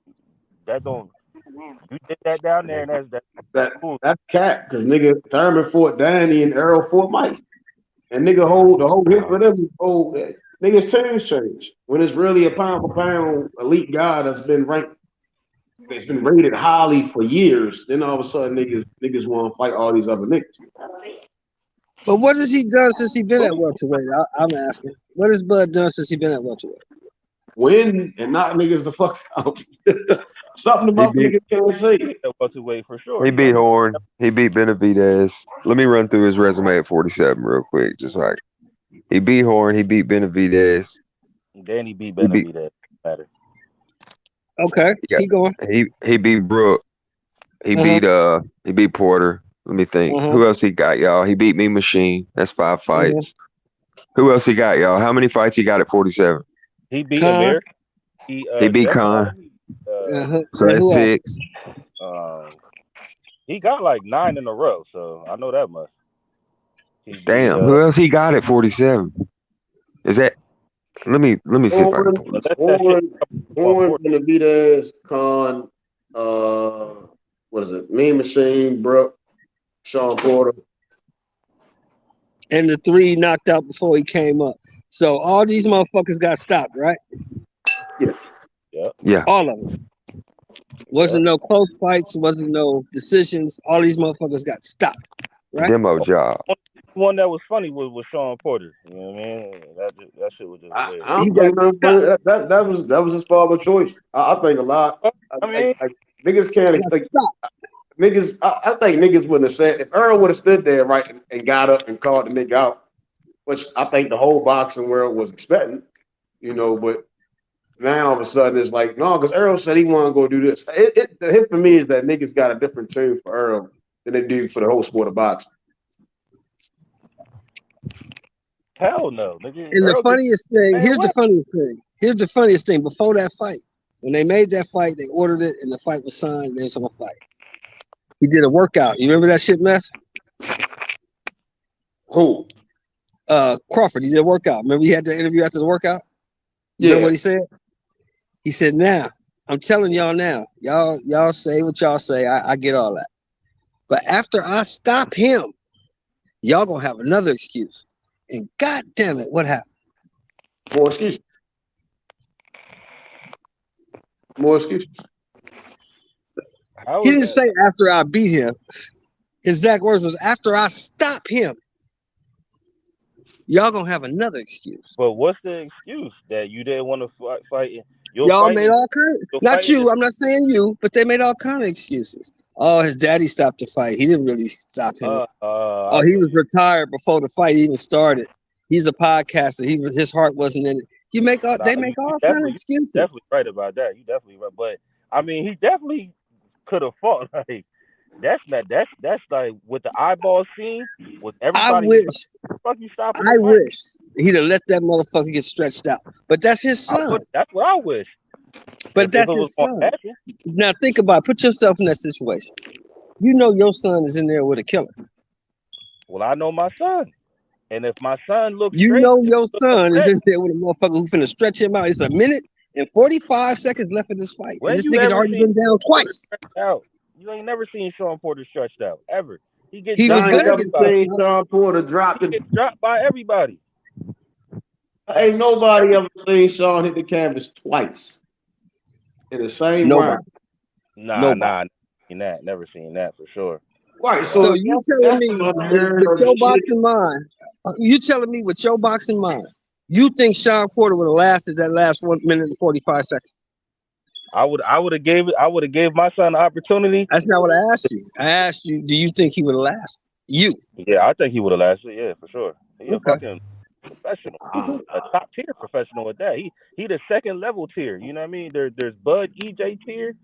did that down there, and that's cool.
That's cat, because nigga Thurman fought Danny and Errol fought Mike, and nigga hold the whole hit for them. Niggas teams change when it's really a pound for pound elite guy that's been ranked. It's been rated highly for years. Then all of a sudden, niggas want to fight all these other niggas.
But what has he done since he been at welterweight? I'm asking. What has Bud done since he been at welterweight?
Win and knock niggas the fuck out. Something about niggas can't say.
Welterweight for sure.
He beat Horn. He beat Benavidez. Let me run through his resume at 47 real quick. Just like he beat Horn. He beat Benavidez.
Then he beat Benavidez.
Okay, keep going.
He beat Brook. He beat Porter. Let me think. Who else he got, y'all? He beat Mean Machine. That's 5 fights. Who else he got, y'all? How many fights he got at 47?
He beat Amir.
He beat Khan. So that's 6.
He got like 9 in a row, so I know that much.
Damn, who else he got at 47? Is that? Let me see if I can pull this.
Horn, Benavidez, Khan, what is it? Mean Machine, Brook, Sean Porter.
And the 3 knocked out before he came up. So all these motherfuckers got stopped, right?
Yeah.
All of them. Wasn't no close fights, wasn't no decisions. All these motherfuckers got stopped, right?
Demo job.
One that was funny was Sean Porter. You know what I mean? That shit was just weird.
I don't think that was his father choice. I think a lot. Niggas can't expect niggas. I think niggas wouldn't have said if Earl would have stood there right and got up and called the nigga out, which I think the whole boxing world was expecting, you know. But now all of a sudden it's like no, because Earl said he wanted to go do this. The hit for me is that niggas got a different tune for Earl than they do for the whole sport of boxing.
Hell no, nigga.
And the funniest thing, here's the funniest thing. Before that fight, When they made that fight, they ordered it, and the fight was signed. They was gonna fight. He did a workout. You remember that shit, Meth?
Who?
Crawford. He did a workout. Remember he had the interview after the workout? You remember what he said? He said, "Now, I'm telling y'all now. Y'all say what y'all say. I get all that. But after I stop him, y'all gonna have another excuse. And God damn it, what happened?
More excuses. More excuses.
He didn't say after I beat him. His exact words was after I stop him, y'all gonna have another excuse.
But what's the excuse that you didn't want to fight?
Y'all made all kinds. Not you. I'm not saying you, but they made all kind of excuses. Oh, his daddy stopped the fight. He didn't really stop him. He was retired before the fight even started. He's a podcaster. His heart wasn't in it. They make all kind of excuses.
You're definitely right about that. You definitely right. But I mean, he definitely could have fought. Like that's like with the eyeball scene with everybody.
I wish he'd have let that motherfucker get stretched out. But that's his son.
That's what I wish.
But that's his son. Now think about it. Put yourself in that situation. You know your son is in there with a killer.
Well, I know my son. And if my son looks
your son is in there with a motherfucker who's finna stretch him out. It's a minute and 45 seconds left in this fight. And this nigga's already been down twice.
You ain't never seen Sean Porter stretched out, ever. He
was gonna get
seen Sean Porter dropped.
He gets dropped by everybody.
Ain't nobody ever seen Sean hit the canvas twice in the same round.
Nah. Never seen that for sure.
Right.
So you telling me with your boxing mind? You telling me with your boxing mind? You think Sean Porter would have lasted that last 1 minute and 45 seconds?
I would have gave my son the opportunity.
That's not what I asked you. I asked you, do you think he would have lasted?
Yeah, I think he would have lasted. Yeah, for sure. He a fucking professional, a top tier professional with that. He the second level tier. You know what I mean? There's Bud EJ tier,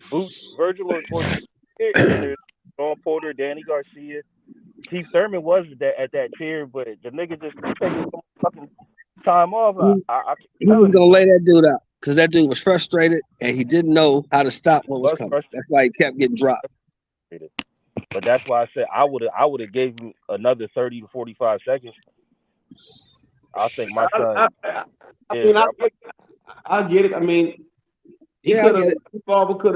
Boots Virgil or tier, and then there's Sean Porter, Danny Garcia. Keith Thurman was at that tier, but the nigga just taking some fucking time off.
He was gonna lay that dude out because that dude was frustrated and he didn't know how to stop what was coming. That's why he kept getting dropped.
But that's why I said I would have gave him another 30 to 45 seconds. I think my son.
I get it. I mean, he could have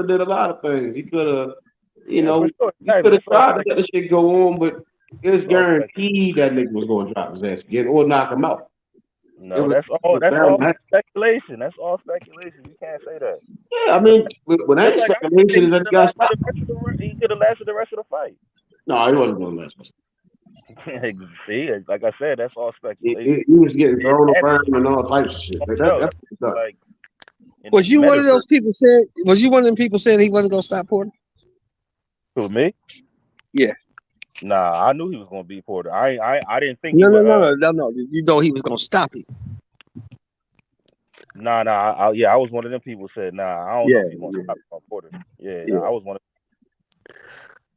did a lot of things. He could have, he could have tried to let the shit go on, but it's guaranteed that nigga was going to drop his ass again or knock him out.
No, that's all speculation. That's all speculation. You can't say that.
Yeah, I mean, when that speculation is that guy
he could have lasted the rest of the fight.
No, he wasn't going to last.
See, like I said, that's all speculation.
He was getting thrown around and all types of shit. That's
like. Was you one of those people saying? Was you one of them people saying he wasn't going to stop Porter?
Who, me?
Yeah.
Nah, I knew he was going to beat Porter. I didn't think.
No. You know he was going to stop him.
Nah. I was one of them people said, nah, I don't know if he's going to stop Porter. Yeah. I was one of.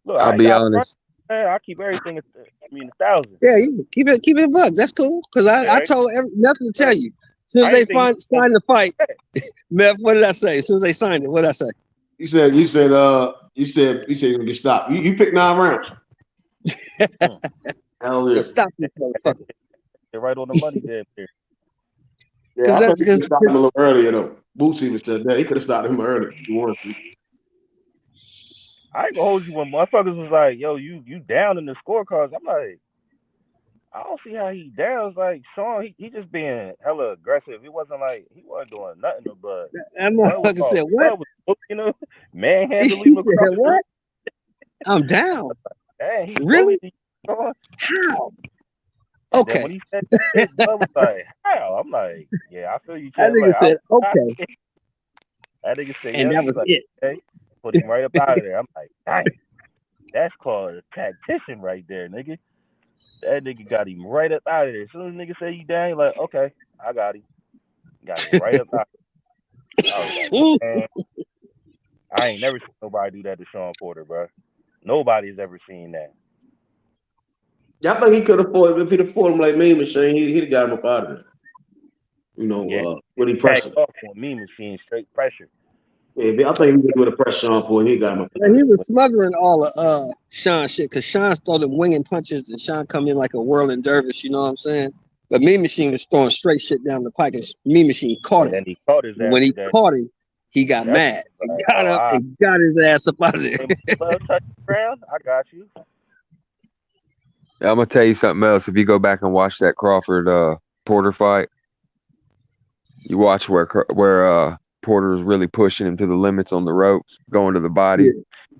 Look,
I'll be honest.
I keep everything. 1,000.
Yeah, keep it a buck. That's cool. Because I told nothing to tell you. As soon as they signed the fight, Meth, what did I say? As soon as they signed it, what did I say?
You said you're gonna get stopped. You picked 9 rounds. Hell yeah.
Stop this motherfucker.
They're right on the money there.
Yeah, I thought he could have stopped him a little earlier though. Boots even said that he could have stopped him earlier if he wanted to.
I ain't gonna hold you when motherfuckers was like, yo, you down in the scorecards. I'm like, I don't see how he down. It's like Sean, he just being hella aggressive. He wasn't doing nothing to Bud.
That motherfucker said what?
Manhandling.
He said what? I'm down.
Dang,
really? How? Okay.
When he said that, Bud was like, how? I'm like, yeah, I feel you.
That nigga said, okay.
That nigga said,
and that was it.
Okay. Put him right up out of there. I'm like, dang, that's called a tactician right there, nigga. That nigga got him right up out of there. As soon as nigga say you down, you're like, okay, I got him. Got him right up out of there. I was like, man, I ain't never seen nobody do that to Sean Porter, bro. Nobody's ever seen that.
Yeah, I think he could have fought if he'd have fought him like Mean Machine. He'd have got him up out of there. You know, when he pressed him.
Off on Mean Machine, straight pressure.
Yeah, I think he was going to press Sean for it. He got him.
And he was smothering all of Sean shit because Sean started winging punches and Sean come in like a whirling dervish. You know what I'm saying? But Mean Machine was throwing straight shit down the pike, and Mean Machine caught
And
him.
then he caught his ass.
When he
with that.
caught him, he got
That's
mad and
like,
got up and got his ass up out of there.
touch the ground. I got you.
I'm gonna tell you something else. If you go back and watch that Crawford Porter fight, you watch where Porter was really pushing him to the limits on the ropes, going to the body. Yeah.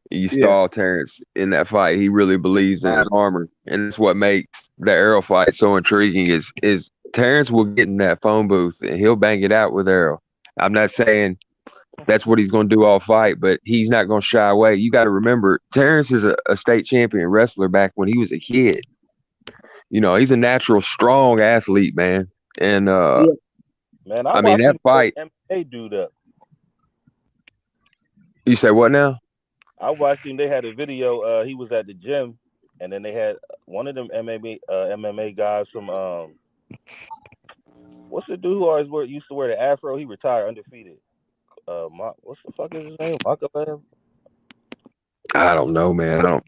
You saw Terence in that fight. He really believes in his armor, and that's what makes the Errol fight so intriguing. Is Terence will get in that phone booth and he'll bang it out with Errol. I'm not saying that's what he's going to do all fight, but he's not going to shy away. You got to remember, Terence is a state champion wrestler back when he was a kid. You know, he's a natural, strong athlete, man. And
man,
I mean that fight.
MMA dude up.
You say what now?
I watched him. They had a video. He was at the gym, and then they had one of them MMA guys from what's the dude who always used to wear the afro? He retired undefeated. What's the fuck is his name?
I don't know, man. I don't.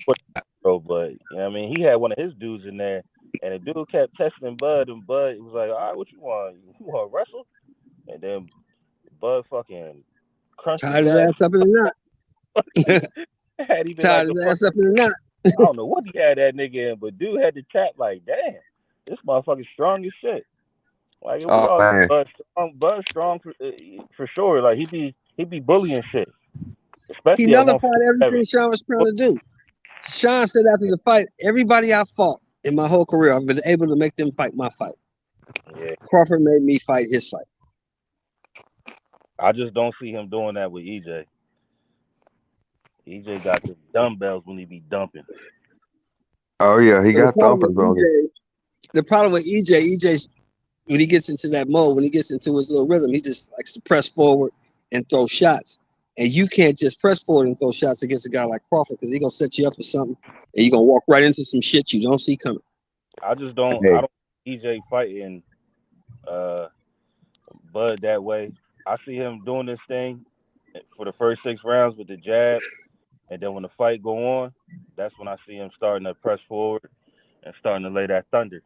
But you know what I mean, he had one of his dudes in there, and the dude kept testing Bud, and Bud was like, "All right, what you want? You want to wrestle?" And then Bud fucking crunched
tied his ass up in the knot. Tied his ass up in the knot.
I don't know what he had that nigga in, but dude had the tap like, damn, this motherfucker's strong as shit. Like, Bud strong for sure. Like he be bullying shit. Especially
he nullified everything Sean was trying to do. Sean said after the fight, everybody I fought in my whole career, I've been able to make them fight my fight.
Yeah.
Crawford made me fight his fight.
I just don't see him doing that with EJ. EJ got the dumbbells when he be dumping.
Oh yeah, he got thumpers on him.
The problem with EJ's when he gets into that mode, when he gets into his little rhythm, he just likes to press forward and throw shots. And you can't just press forward and throw shots against a guy like Crawford because he's gonna set you up for something, and you're gonna walk right into some shit you don't see coming.
I just don't. I don't see EJ fighting Bud that way. I see him doing this thing for the first 6 rounds with the jab, and then when the fight go on, that's when I see him starting to press forward and starting to lay that thunder.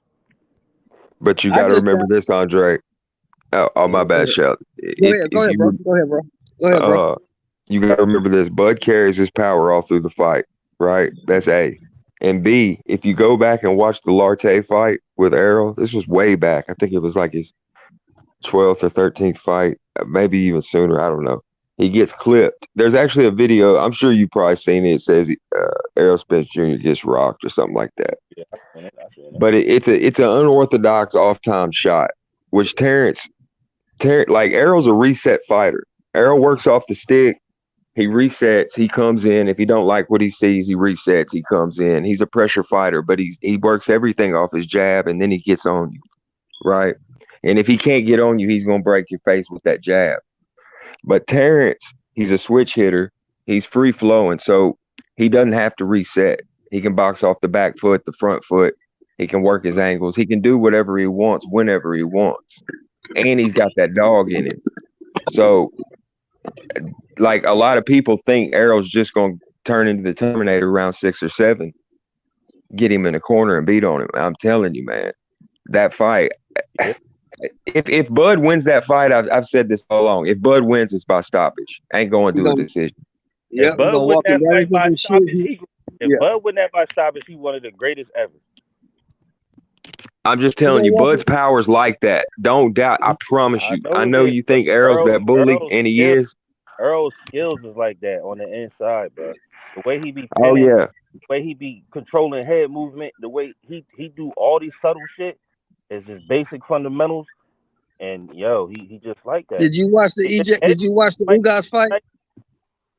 But you got to remember this, Andre. Oh, my bad, Shell.
Go ahead, bro. Go ahead, bro.
You got to remember this. Bud carries his power all through the fight, right? That's A. And B, if you go back and watch the Larte fight with Errol, this was way back. I think it was like his 12th or 13th fight, maybe even sooner. I don't know. He gets clipped. There's actually a video. I'm sure you've probably seen it. It says Errol Spence Jr. gets rocked or something like that.
Yeah, I've seen it.
But it's an unorthodox off-time shot, which Terence, like Errol's a reset fighter. Errol works off the stick. He resets. He comes in. If he don't like what he sees, he resets. He comes in. He's a pressure fighter, but he works everything off his jab, and then he gets on you, right? And if he can't get on you, he's gonna break your face with that jab. But Terence, he's a switch hitter. He's free flowing, so he doesn't have to reset. He can box off the back foot, the front foot. He can work his angles. He can do whatever he wants, whenever he wants, and he's got that dog in him. So, like, a lot of people think Errol's just going to turn into the Terminator round 6 or 7, get him in a corner and beat on him. I'm telling you, man, that fight. If Bud wins that fight, I've said this all along. If Bud wins, it's by stoppage. Ain't going to do a decision.
Yeah,
Bud win that fight by stoppage. If Bud win that by stoppage, he's one of the greatest ever.
I'm just telling you, Bud's power's like that. Don't doubt. I promise you. I know you think Errol's that bully, and he is.
Earl's skills is like that on the inside, bro. The way he be
pinning, the
way he be controlling head movement, the way he do all these subtle shit is just basic fundamentals. And he just like that.
Did you watch the EJ? Did you watch the Ugas fight?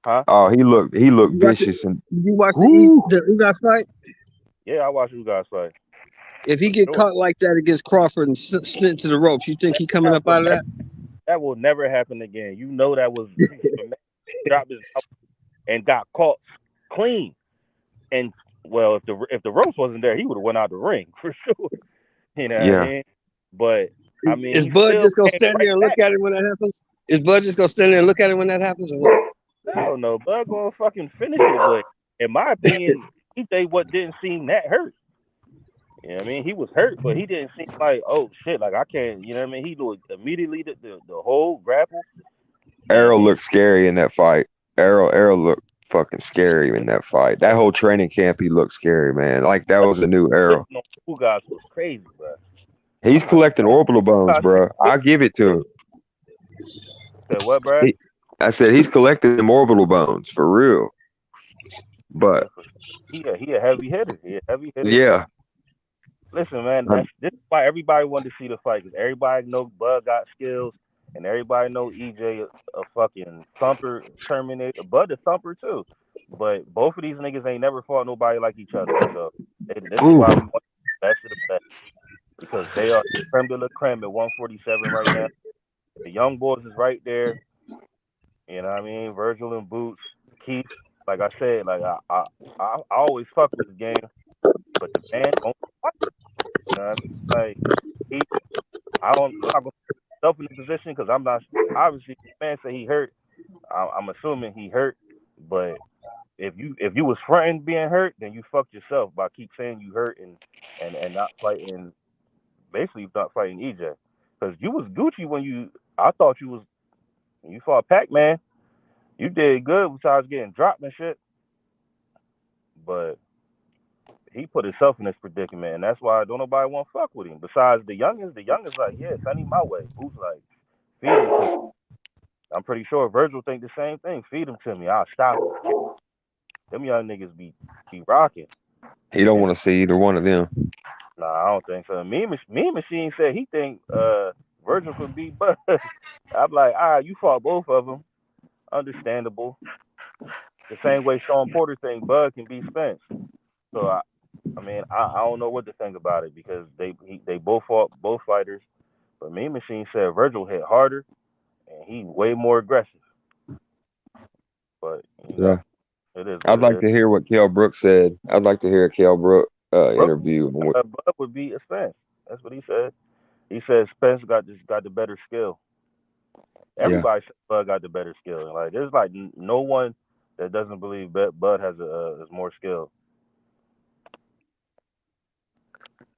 Huh?
Oh, he looked vicious.
Did you watch the Ugas fight?
Yeah, I watched Ugas fight.
If he get caught like that against Crawford and sent to the ropes, you think he coming up out of that?
That will never happen again. You know that was dropped his mouth and got caught clean. And well, if the ropes wasn't there, he would have went out the ring for sure. You know what I mean? But I mean,
is Bud just gonna stand there and look at it when that happens? Is Bud just gonna stand there and look at it when that happens, or what?
Hell no, Bud gonna fucking finish it. But in my opinion, EJ what didn't seem that hurt. You know what I mean? He was hurt, but he didn't seem like, oh shit, like I can't. You know what I mean? He looked immediately the whole grapple. You know what I
Errol
mean?
looked scary in that fight. Errol looked fucking scary in that fight. That whole training camp, he looked scary, man. Like that was a new Errol.
Who guys was crazy, bro.
He's collecting orbital bones, bro. I'll give it to him.
Said what, bro?
I said he's collecting them orbital bones for real. But
he a heavy hitter. He a heavy hitter.
yeah.
Listen, man, this is why everybody wanted to see the fight, because everybody know Bud got skills, and everybody know EJ a fucking thumper, Terminator. Bud a thumper too, but both of these niggas ain't never fought nobody like each other. So this is why we want the best of the best, because they are creme de la creme at 147 right now. The young boys is right there. You know what I mean? Virgil and Boots, Keith. Like I said, like I always fuck with this game, but the man don't fight. You know what I mean? Like I'm not gonna put myself in the position because I'm not. Obviously, the man say he hurt. I'm assuming he hurt, but if you was fronting being hurt, then you fucked yourself by keep saying you hurt and not fighting. Basically, not fighting EJ, because you was Gucci when you. I thought you was when you fought Pac-Man. You did good besides getting dropped and shit, but he put himself in this predicament, and that's why don't nobody want to fuck with him. Besides the youngest like, yeah, send him my way. Boots like, feed him to me. I'm pretty sure Virgil think the same thing. Feed him to me, I'll stop him. Them young niggas be rocking.
He don't want to see either one of them.
Nah, I don't think so. Me and Machine said he think Virgil could beat Bud. I'm like, you fought both of them. Understandable. The same way Sean Porter think Bud can beat Spence. So I mean, I don't know what to think about it, because they both fought both fighters, but me and Machine said Virgil hit harder and he way more aggressive. But you know, it is.
I'd like to hear what Kell Brook said. I'd like to hear a Kell Brook interview.
Bud would beat Spence. That's what he said. He said Spence got the better skill. Everybody said Bud got the better skill. Like there's like no one that doesn't believe Bud has more skill.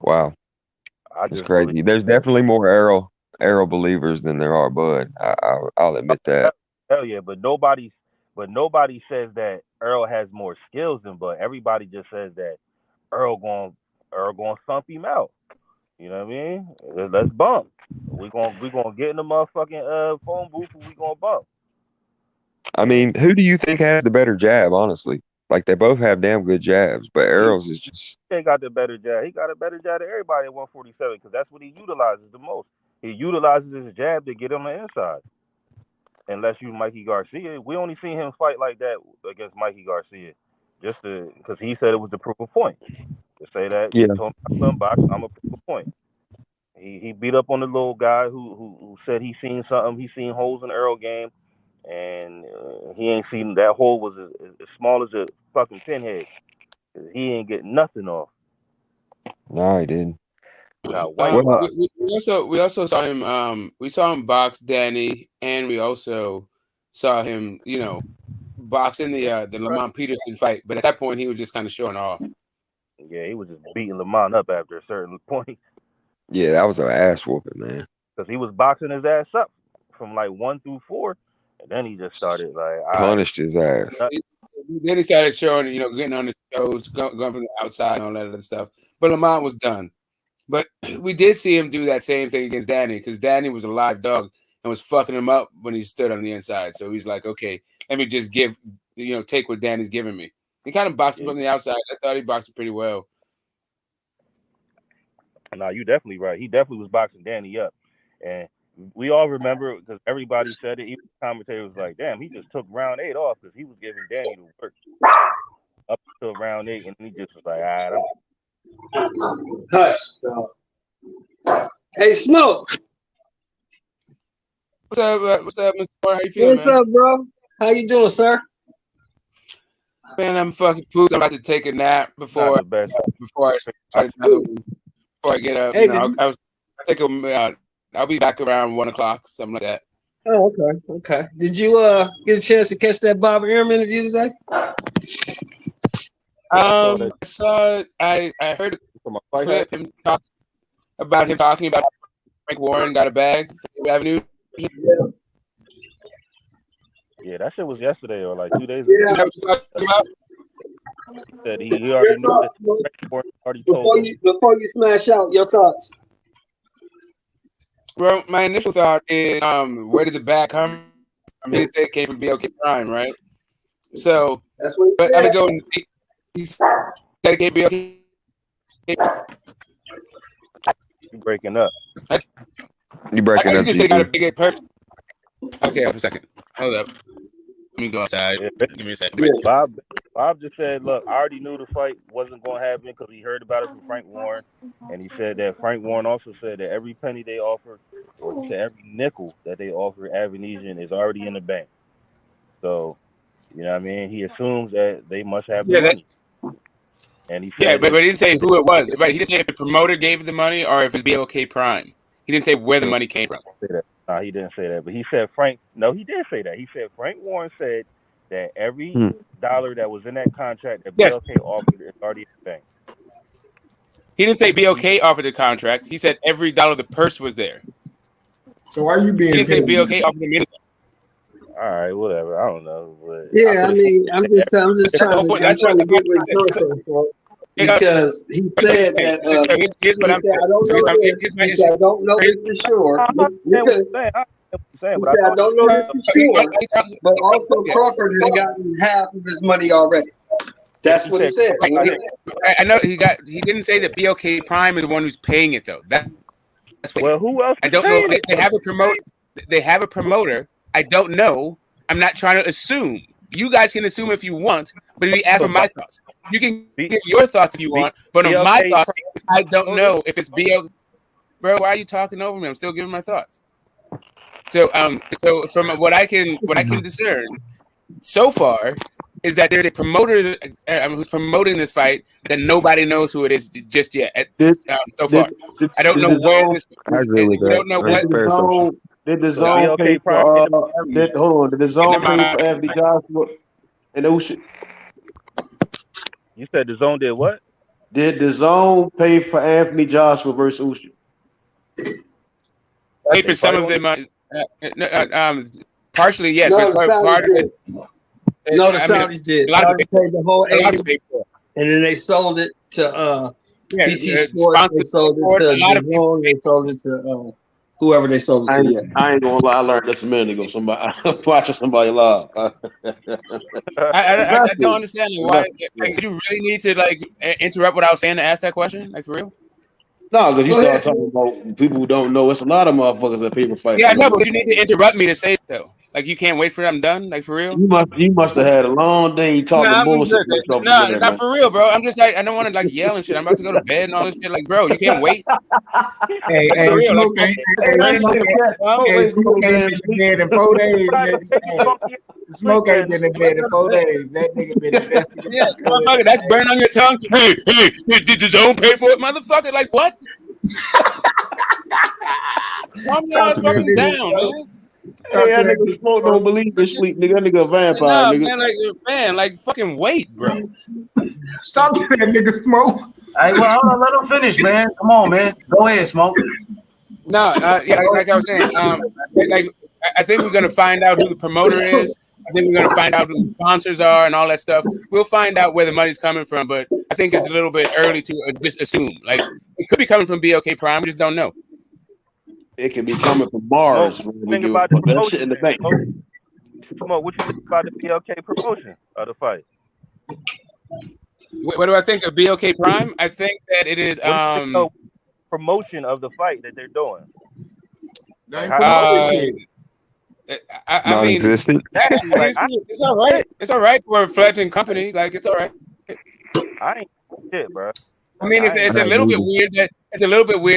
Wow, that's crazy. There's definitely more Errol believers than there are Bud. I'll admit that.
Hell yeah, but nobody says that Errol has more skills than Bud. Everybody just says that Errol going thump him out. You know what I mean? Let's bump. We gonna get in the motherfucking phone booth and we gonna bump.
I mean, who do you think has the better jab? Honestly, like they both have damn good jabs, but Errol's is just.
He got the better jab. He got a better jab than everybody at 147, because that's what he utilizes the most. He utilizes his jab to get on the inside. Unless you Mikey Garcia, we only seen him fight like that against Mikey Garcia, just because he said it was to prove a point. To say that, he told me I'm a prove a point. He beat up on the little guy who said he seen something. He seen holes in the Errol game, and he ain't seen that hole was as small as a fucking pinhead. He ain't getting nothing off.
No, he didn't.
We also saw him. We saw him box Danny, and we also saw him, box in the Lamont Peterson fight. But at that point, he was just kind of showing off.
Yeah, he was just beating Lamont up after a certain point.
Yeah, that was an ass whooping, man.
Because he was boxing his ass up from like 1 through 4, and then he just started like
punished his ass.
Then he started showing, getting on his toes, going from the outside and all that other stuff. But Lamont was done. But we did see him do that same thing against Danny, because Danny was a live dog and was fucking him up when he stood on the inside. So he's like, okay, let me just take what Danny's giving me. He kind of boxed him from the outside. I thought he boxed him pretty well.
No, you're definitely right. He definitely was boxing Danny up. And we all remember, because everybody said it, even the commentator was like, damn, he just took round 8 off because he was giving Danny the work up until round 8, and he just was like,
Hush, dog. Hey, Smoke.
What's up, Mr. Moore? How you feeling,
What's up, bro? How you doing, sir?
Man, I'm fucking pooped. I'm about to take a nap before I start another one. Before I get up,
Hey,
I'll be back around 1 o'clock, something like that.
Oh, okay. Did you get a chance to catch that Bob Arum interview today?
I
I heard a clip him talking about Frank Warren got a bag for Avenue.
Yeah, that shit was yesterday or like 2 days ago.
Yeah.
Said he already knew that Frank Warren already told him.
Before you smash out, your thoughts.
Well, my initial thought is, where did the bag come from? He said it came from BLK Prime, right? So,
that's what
but I'm gonna go. He said it came from BLK.
You breaking up?
You breaking
I
up?
just say got a big person. Okay, hold a second. Hold up. Let me go outside. Give me a second.
Bob just said, look, I already knew the fight wasn't going to happen because he heard about it from Frank Warren. And he said that Frank Warren also said that every penny they offered, or he said every nickel that they offered Avenesian is already in the bank. So, you know what I mean? He assumes that they must have the money. And he said
but he didn't say who it was. Right? He didn't say if the promoter gave the money or if it's BLK Prime. He didn't say where the money came from.
No, he didn't say that. But he said he did say that. He said Frank Warren said that every dollar that was in that contract that BLK offered is already in the bank.
He didn't say BLK offered the contract. He said every dollar the purse was there.
So why are you being?
He didn't say BLK offered the anything.
All right, whatever. I don't know. But
yeah, I mean, I'm just trying to get where he's coming from. Because he said that he said, I don't know this. He said, I don't know this for sure. He said, I don't know this for sure. But also Crawford has gotten half of his money already. That's what he said.
I know he didn't say that BLK Prime is the one who's paying it though. That's
well, who else?
I don't know. They have a promoter. They have a promoter. I don't know. I'm not trying to assume. You guys can assume if you want, but if you ask for my thoughts, you can give your thoughts if you want. But on my thoughts, I don't know if it's BLK. Bro, why are you talking over me? I'm still giving my thoughts. So from what I can discern so far is that there's a promoter who's promoting this fight that nobody knows who it is just yet. So far, I don't know where this. I don't know what.
Did the zone pay for? Did the zone pay for Anthony Joshua and Usyk?
You said the zone did what?
Did the zone pay for Anthony Joshua versus Usyk?
Pay for some of them. Partially, yes.
No,
but part of it.
No, the Saudis did. A lot of people paid the whole 80, and then they sold it to BT Sports. They sold it to DAZN. They sold it to whoever they sold it to. Yeah.
I ain't gonna lie. I learned this a minute ago. Somebody watching somebody live.
I don't understand why. Did you really need to interrupt what I was saying to ask that question? Like for real?
No, because you start talking about people who don't know. It's a lot of motherfuckers that people fight.
Yeah, I know, but you need to interrupt me to say it though. Like you can't wait for it. I'm done. Like for real.
You must have had a long day talking bullshit.
Not for real, bro. I'm just like I don't want to yell and shit. I'm about to go to bed and all this shit. Like, bro, you can't wait.
Hey, Smoke ain't been in bed in 4 days. Smoke ain't been in bed in 4 days. That nigga been investigating.
Yeah, motherfucker, that's burn on your tongue. Hey, did the zone pay for it, motherfucker? Like what? Calm your ass fucking down, man.
Hey, that nigga Smoke don't believe in sleep, nigga. That nigga a vampire,
nah,
nigga.
Man, fucking wait, bro.
Stop that nigga Smoke.
Hey, well, hold on, let him finish, man. Come on, man. Go ahead, Smoke.
No, like I was saying, I think we're gonna find out who the promoter is. I think we're gonna find out who the sponsors are and all that stuff. We'll find out where the money's coming from, but I think it's a little bit early to just assume. Like it could be coming from BLK Prime. We just don't know.
It could be coming from Mars.
Think about the promotion in the bank. Come on, what you think about the BLK promotion of the fight?
What do I think of BLK Prime? I think that it is
promotion of the fight that they're doing.
I mean, it's all right. It's all right for a fledgling company. Like it's all right.
I ain't shit, bro.
I mean, it's a little bit weird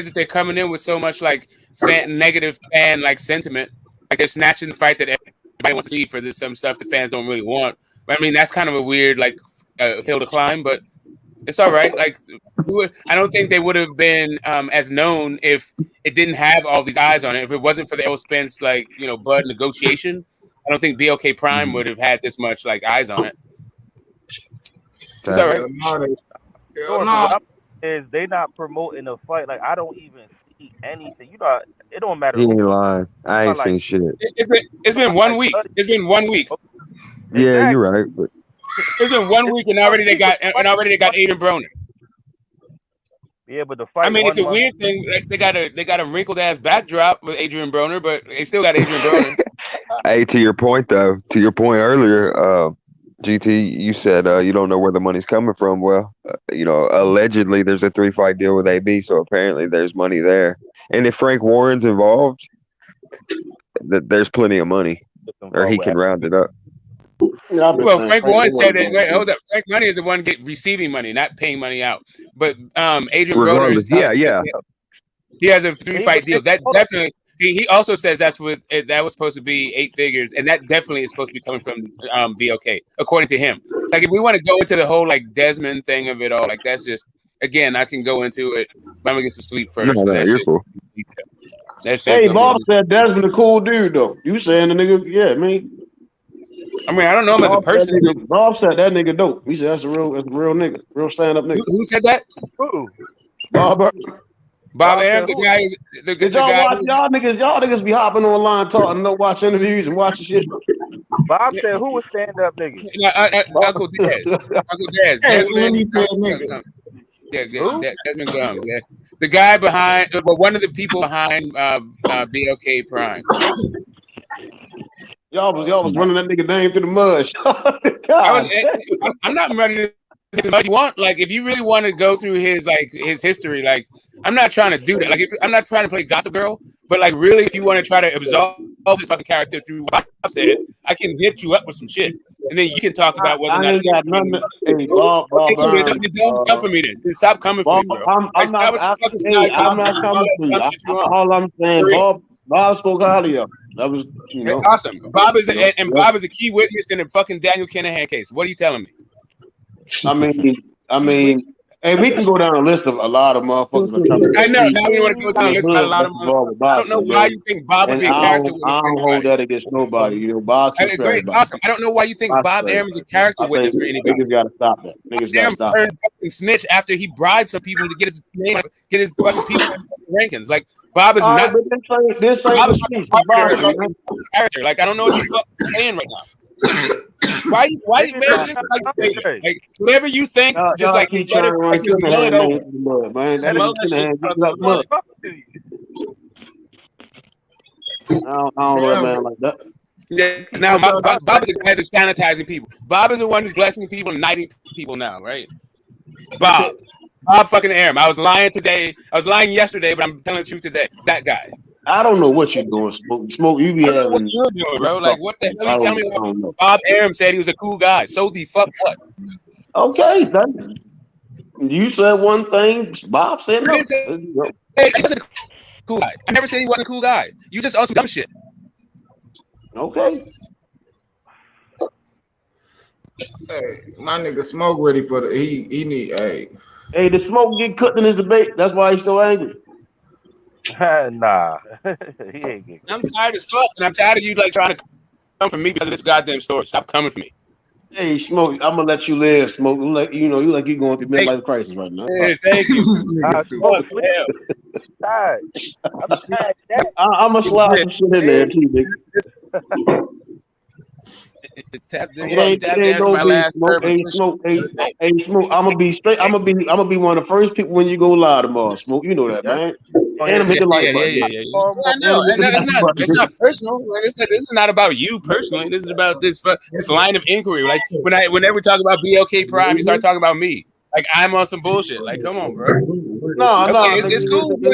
that they're coming in with so much negative fan sentiment. Like they're snatching the fight that everybody wants to see for some stuff the fans don't really want. But I mean, that's kind of a weird hill to climb, but it's all right. Like I don't think they would have been as known if it didn't have all these eyes on it. If it wasn't for the Errol Spence Bud negotiation, I don't think BLK Prime would have had this much eyes on it. It's all right.
What is they not promoting a fight? Like I don't even see anything. It don't matter.
He ain't lying. I ain't seen shit.
It's been 1 week. It's been 1 week.
Yeah, you're right. But
it's been 1 week, and already they got Adrian Broner.
Yeah, but the fight.
I mean, it's a weird thing. They got a wrinkled ass backdrop with Adrian Broner, but they still got Adrian Broner.
Hey, to your point earlier, GT, you said you don't know where the money's coming from. Well, allegedly there's a 3-fight deal with AB, so apparently there's money there. And if Frank Warren's involved, there's plenty of money, or he can round it up.
Well, Frank Warren said that. Wait, hold up. Frank Money is the one receiving money, not paying money out. But Adrian Broner, he has a 3-fight deal. That definitely. He also says that was supposed to be 8 figures, and that definitely is supposed to be coming from BLK, according to him. Like if we want to go into the whole Desmond thing of it all, that's just again I can go into it. But I'm gonna get some sleep first.
No, you're cool.
Hey, Bob said Desmond a cool dude though. You saying the nigga? Yeah, man.
I mean, I don't know him as a person.
Bob said that nigga dope. He said that's a real nigga, real stand up nigga.
Who said that? Bob Arum, the guy is the guy.
Y'all niggas be hopping online talking, watch interviews and watch the shit.
Bob said who was stand up nigga?
Uncle Daz. Uncle Daz. Desmond Gums. Yeah, the guy behind, one of the people behind BLK Prime.
Y'all was running that nigga name through the mud.
I'm not running it. If you want, if you really want to go through his history, I'm not trying to do that. I'm not trying to play Gossip Girl, but really, if you want to try to absolve his fucking character through what I said, I can hit you up with some shit, and then you can talk about whether or not.
I ain't got nothing. Hey, Bob,
don't come for me then. Stop coming for me, bro.
I'm not coming for you. All I'm saying, Bob spoke highly of. That was
awesome. Bob is a key witness in the fucking Daniel Kinahan case. What are you telling me?
I mean, hey, we can go down a list of a lot of motherfuckers.
I know. Now we want to go down a list of a lot of motherfuckers. I don't know why you think Bob would be a character.
I don't hold that against nobody. Bob.
Great, awesome. I don't know why you think Bob Arum is a character witness for anybody.
Niggas gotta stop that. Niggas gotta stop that.
Fucking snitch after he bribed some people to get his name, get his fucking people rankings. Bob is not.
This
Bob is character. I don't know what you're fucking saying right now. Why you man, just say it. Whatever you think, just just blow it over.
Man, I don't know, man, like that.
Yeah. Now, Bob is the guy that's sanitizing people. Bob is the one who's blessing people and knighting people now, right? Bob fucking Arum. I was lying today. I was lying yesterday, but I'm telling the truth today. That guy.
I don't know what you're doing, Smoke. You be having.
What you're doing, bro? What the hell are you telling me? Bob Arum said he was a cool guy. So the fuck what?
Okay, you said one thing. Bob said no.
Hey, he wasn't a cool guy. I never said he wasn't a cool guy. You just on some dumb shit.
Okay.
Hey, my nigga Smoke ready for the he need.
Hey, the Smoke get cooked in his debate. That's why he's so angry.
Nah, he ain't getting.
I'm tired as fuck, and I'm tired of you trying to come for me because of this goddamn story. Stop coming for me.
Hey, Smoke, I'm gonna let you live, Smoke. You going through midlife crisis right now.
Hey, thank you.
I'm gonna slide some shit in there too, nigga. Hey, Smoke. I'm gonna be straight. I'm gonna be one of the first people when you go live tomorrow, Smoke. You know that, man. And I'm hitting like
It's not personal. This is not about you personally. This is about this line of inquiry. Whenever we talk about BLK Prime, you start talking about me. I'm on some bullshit. Come on, bro.
No,
it's cool. If you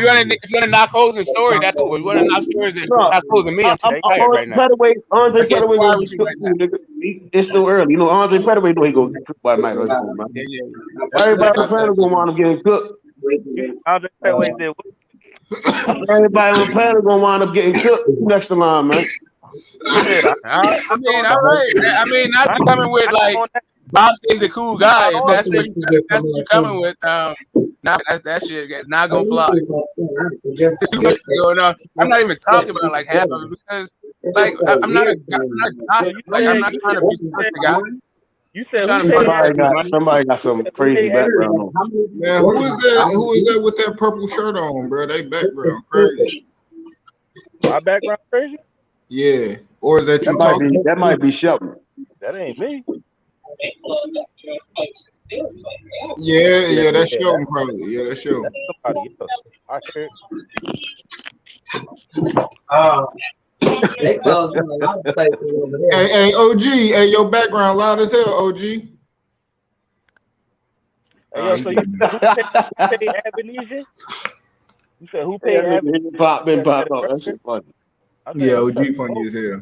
want to knock holes in the story, that's cool. If you want to knock stories and knock holes in me, I'm tired right now.
Andre Petaway, it's still early. Andre Petaway know he goes get cooked by night. Everybody on the planet gonna wind up getting cooked.
Andre Petaway did.
Everybody on the planet gonna wind up getting cooked. Next in line, man.
I mean, all right. I mean, not coming with Bob seems a cool guy. If that's what you're coming with, nah, that shit is not gonna fly. There's too much going on. I'm not even talking about like half of it because like I'm not a gossip. Like I'm not trying to be the guy.
You said
I'm trying to find
somebody got some crazy background on.
Man, who is that? Who is that with that purple shirt on, bro? They background crazy.
My background crazy?
Yeah. Or is that you talking?
That might be Shelton.
That ain't me.
Yeah, that's Shelton probably. Yeah, that's Shelton.
That's somebody else. I heard.
Hey, OG, hey, your background loud as hell, OG.
Hey, yo, so you paid Ebenezer? You said who paid Ebenezer?
Been popped up. That shit funny.
Yeah, OG funny as hell.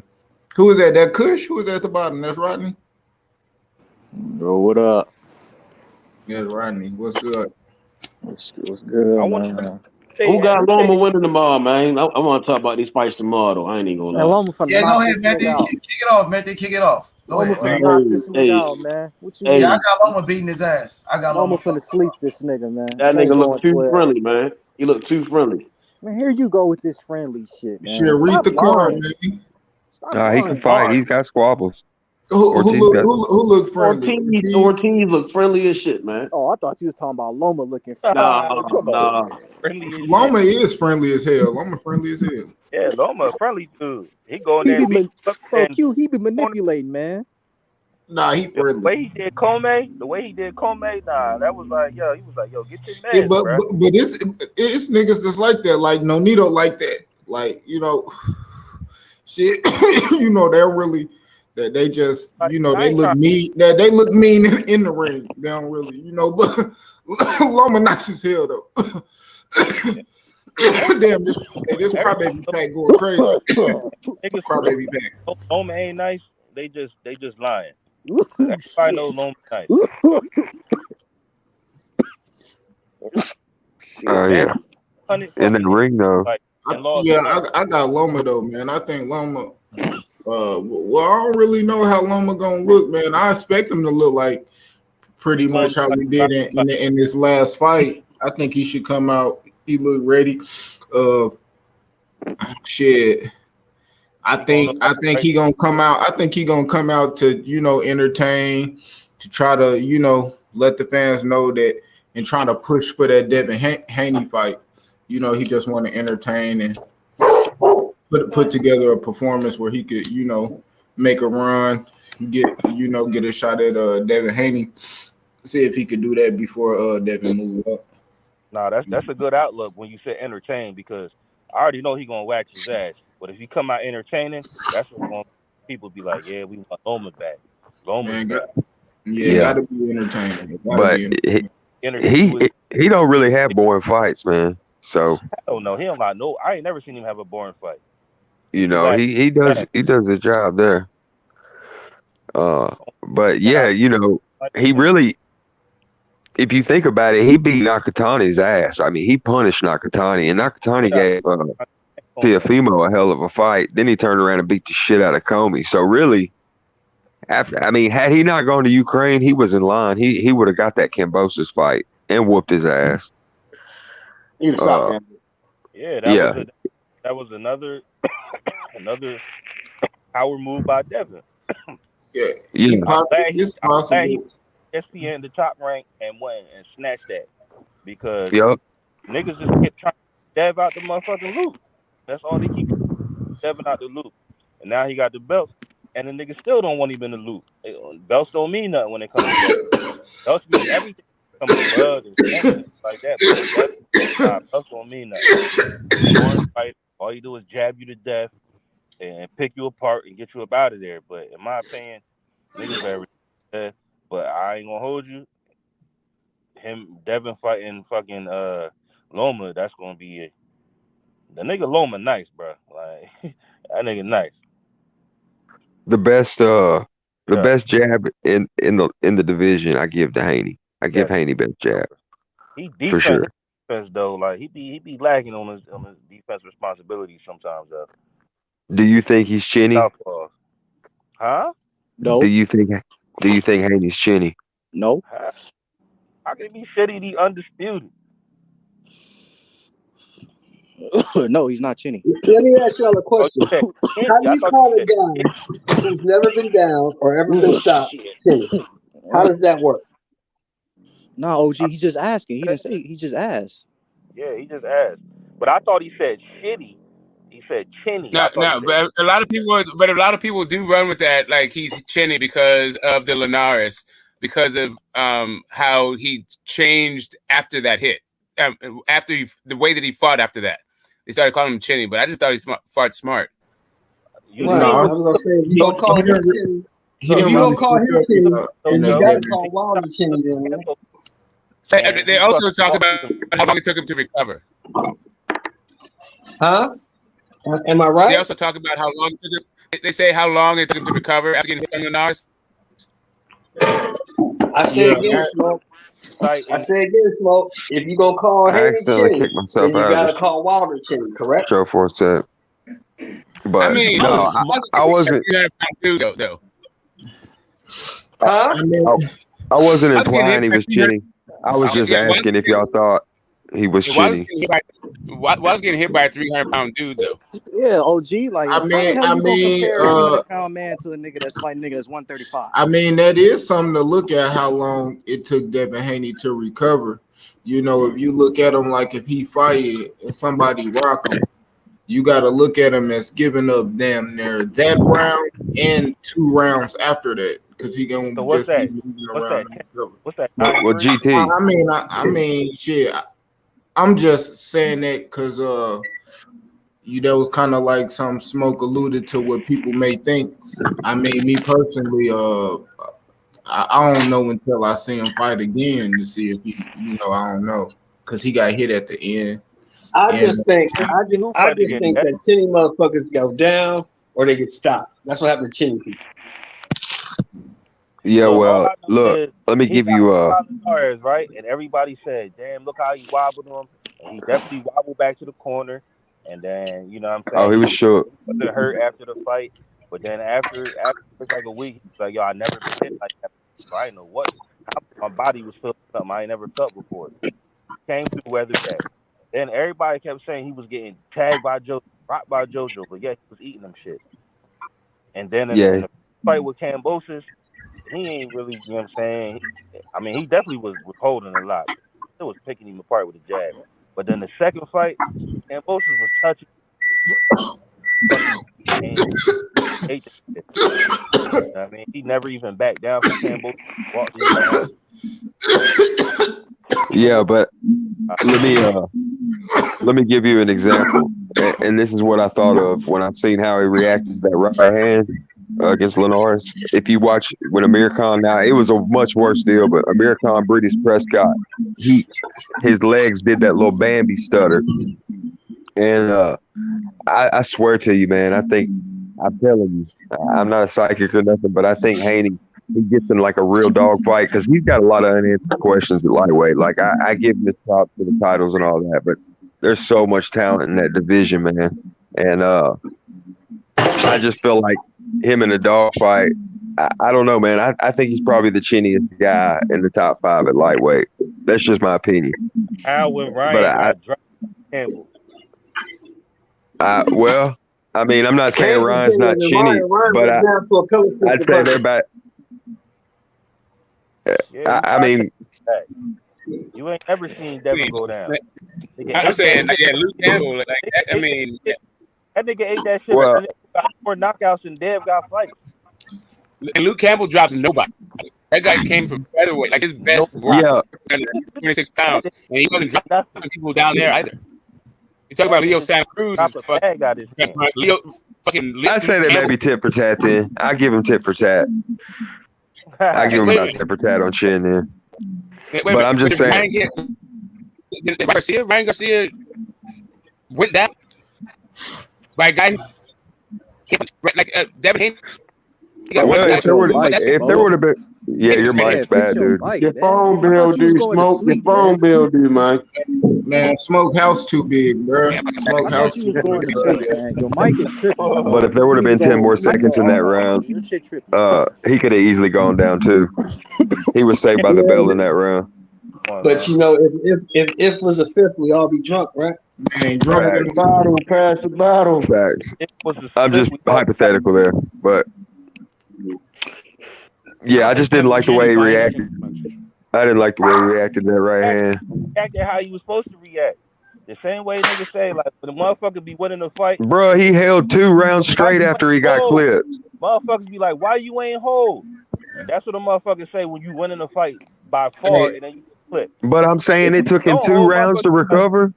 Who is that? That Kush? Who is that at the bottom? That's Rodney?
Bro, what up?
Yeah, Rodney. What's good?
What's good, man?
Who got Loma winning tomorrow, man? I want to talk about these fights tomorrow, though. I ain't even gonna lie.
Yeah, go ahead, Matthew. Kick it off, Matthew. Kick it off. Go
Loma
ahead.
finna knock this nigga out, man. What you mean?
Yeah, I got Loma beating his ass. I got
Loma
Loma
finna sleep this nigga, man.
That
Ain't
nigga look
going
too
12.
friendly, man. He look too friendly.
Man, here you go with this friendly shit, man.
Shit, read the card,
lying.
man.
Stop
Nah, he can fight. He's got squabbles.
Who look friendly?
Ortiz look friendly as shit, man.
Oh, I thought you was talking about Loma looking friendly.
Nah.
Loma is friendly as hell. Loma friendly as hell.
Yeah, Loma friendly dude. He go in
He
there
be
and beat up and
Q, he be manipulating, man.
Nah, he friendly.
the way he did Comey, nah, that was like, yo, he was like, yo, get your man,
Yeah, but
bro.
it's niggas that's like that. Like Nonito like that. Like, you know, shit. You know, they're really that they just, you know, they look mean. That they look mean in the ring. They don't really, you know. Loma nice as hell though. Damn, this crybaby pack going crazy.
Niggas
Crybaby pack.
Loma ain't nice. They just lying. Everybody knows Loma nice.
Yeah. In the ring though.
I got Loma though, man. I think Loma. Well, I don't really know how Loma gonna look, man. I expect him to look like pretty much how we did in this last fight. I think he should come out. He looked ready. Shit. I think he gonna come out. I think he gonna come out to, you know, entertain, to try to, you know, let the fans know that, and trying to push for that Devin Haney fight. You know, he just want to entertain and put together a performance where he could, you know, make a run, get a shot at Devin Haney. See if he could do that before Devin moves up.
Nah, that's a good outlook when you say entertain, because I already know he gonna wax his ass. But if you come out entertaining, that's what people be like, yeah, we want Loma back. Loma's back.
Gotta be entertaining.
But he don't really have boring fights, man. So
I don't know. He don't got no. I ain't never seen him have a boring fight.
You know, he does a job there. But yeah, you know, he really, if you think about it, he beat Nakatani's ass. I mean, he punished Nakatani, and Nakatani gave Teofimo a hell of a fight. Then he turned around and beat the shit out of Comey. So really, had he not gone to Ukraine, he was in line. He would have got that Kambosos fight and whooped his ass.
That was another power move by Devin. I'm glad he ESPN in the top rank and went and snatched that, because niggas just kept trying to Dev out the motherfucking loop. That's all they keep Devin out the loop. And now he got the belts, and the niggas still don't want him in the loop. Belts don't mean nothing when it comes to Devin. Belts mean everything. Come to blood and like that. But belts don't mean nothing. Fight, all you do is jab you to death and pick you apart and get you up out of there. But in my opinion, niggas very but I ain't gonna hold you. Devin fighting fucking Loma, that's gonna be the nigga Loma nice, bro. Like that nigga nice.
The best jab in the division I give to Haney. I give Haney best jab.
He
for sure.
Defense though, like he be lagging on his defense responsibilities sometimes though.
Do you think he's chinny?
Huh?
Do you think Do you think Haney's chinny?
No.
How can he be shitty? He undisputed.
No, he's not chinny.
Let me ask y'all a question. How do you call a guy who's never been down or ever been stopped chinny? How does that work?
No, OG, he's just asking. He didn't say. He just asked.
Yeah, he just asked. But I thought he said shitty. He said chinny.
No, but a lot of people do run with that, like he's chinny because of the Linares, because of how he changed after that hit, after the way that he fought after that. They started calling him chinny, but I just thought he fought smart.
Well, I was gonna say if you gonna call him chinny, if you gonna call him chinny, then you gotta call Wilder chinny. Then
they also talk about how long it took him to recover.
Huh? Am I right?
They also talk about how long it took him. They say how long it took him to recover after getting hit from Linares.
I say again, Smoke. I say again, Smoke. If you gonna call
I
Haney
accidentally
chinny,
kicked myself
then you
out
gotta
of
call Wilder chinny, correct?
show for a sec. But
I mean,
no, I wasn't.
Though.
Huh?
I wasn't implying he was chinny. I was just asking if y'all thought he was chinny.
Was getting hit by a 300-pound dude though.
Yeah, OG. Like,
I
how the
mean,
hell
I
you
mean,
gonna compare a 300-pound man to a nigga that's fighting nigga that's 135?
I mean, that is something to look at. How long it took Devin Haney to recover. You know, if you look at him like if he fight and somebody rock him, you got to look at him as giving up damn near that round and 2 rounds after that, because he gonna
what's
just
that?
be moving
What's
around.
that? What's that?
What GT?
I mean, shit. I'm just saying that because that was kind of like some smoke alluded to what people may think. I mean, me personally, I don't know until I see him fight again to see if he, I don't know, because he got hit at the end.
I just think that chinny motherfuckers go down or they get stopped. That's what happened to chinny people.
Yeah, well, look, let me give you
right? And everybody said, damn, look how he wobbled him. And he definitely wobbled back to the corner. And then, you know what I'm saying?
Oh, he was shook.
He wasn't hurt after the fight. But then after like a week, he's like, yo, I never been hit like that. So I didn't know how my body was feeling something I ain't never felt before. Came through weather that. Then everybody kept saying he was getting tagged by Jojo, rocked by Jojo, but yet he was eating them shit. And then in the fight with Kambosos, he ain't really, you know what I'm saying? I mean, he definitely was holding a lot. It was picking him apart with a jab. But then the second fight, Kambosos was touching. I mean, he never even backed down from Kambosos. Walked him down.
Yeah, but let me give you an example, and this is what I thought of when I seen how he reacted to that right hand against Linares. If you watch when Amir Khan, now it was a much worse deal, but Amir Khan, British Prescott, his legs did that little Bambi stutter, and I swear to you, man, I'm telling you, I'm not a psychic or nothing, but I think Haney, he gets in like a real dog fight because he's got a lot of unanswered questions at lightweight. Like I give him his props for the titles and all that, but there's so much talent in that division, man. And I just feel like him in a dog fight. I don't know, man. I think he's probably the chinniest guy in the top 5 at lightweight. That's just my opinion.
How when Ryan got dropped Campbell?
Well, I mean, I'm not saying Ryan's not chinny, but I'd say they're back. I mean,
you ain't ever seen Devin go down.
I'm saying, Luke Campbell. Like, I mean,
that nigga ate that shit.
Well,
got more knockouts than Dev got fights.
And Luke Campbell drops nobody. That guy came from featherweight, like his best. 26 pounds, and he wasn't dropping people down there either. You talk about Leo Santa Cruz. Leo fucking.
I say they may be tit for tat. Then I give him tit for tat. I give him about tit for tat on chin then. But I'm just saying.
Ryan Garcia went down by a guy like Devin Haney.
Well, if there would have been, your mic's bad, dude.
Your phone bill, dude. Smoke. Your phone bill, dude, Mike.
Man, Smokehouse too big, bro.
I thought
Smokehouse
you
too
was going to
big.
sleep, man. Your mic is tripping,
But
Smoke.
if there would have
You
been
need to
10
go
more
on mute.
seconds in that round,
Your shit tripping.
he could have easily gone down too. He was saved by the bell in that round.
But you know, if was a fifth, we all be drunk, right?
Man, drunk in the
bottle, pass the bottle.
Facts.
It was the
I'm just hypothetical there, but yeah, I just didn't like the way he reacted. I didn't like the way he reacted to that right hand.
Reacted how you was supposed to react. The same way niggas say, like, when the motherfucker be winning the fight,
Bro, he held 2 rounds straight after he got clipped.
motherfuckers be like, why you ain't hold? That's what the motherfuckers say when you winning a fight by far and then you get clipped.
But I'm saying it took him
Don't
2
hold
rounds to
motherfuckers.
recover.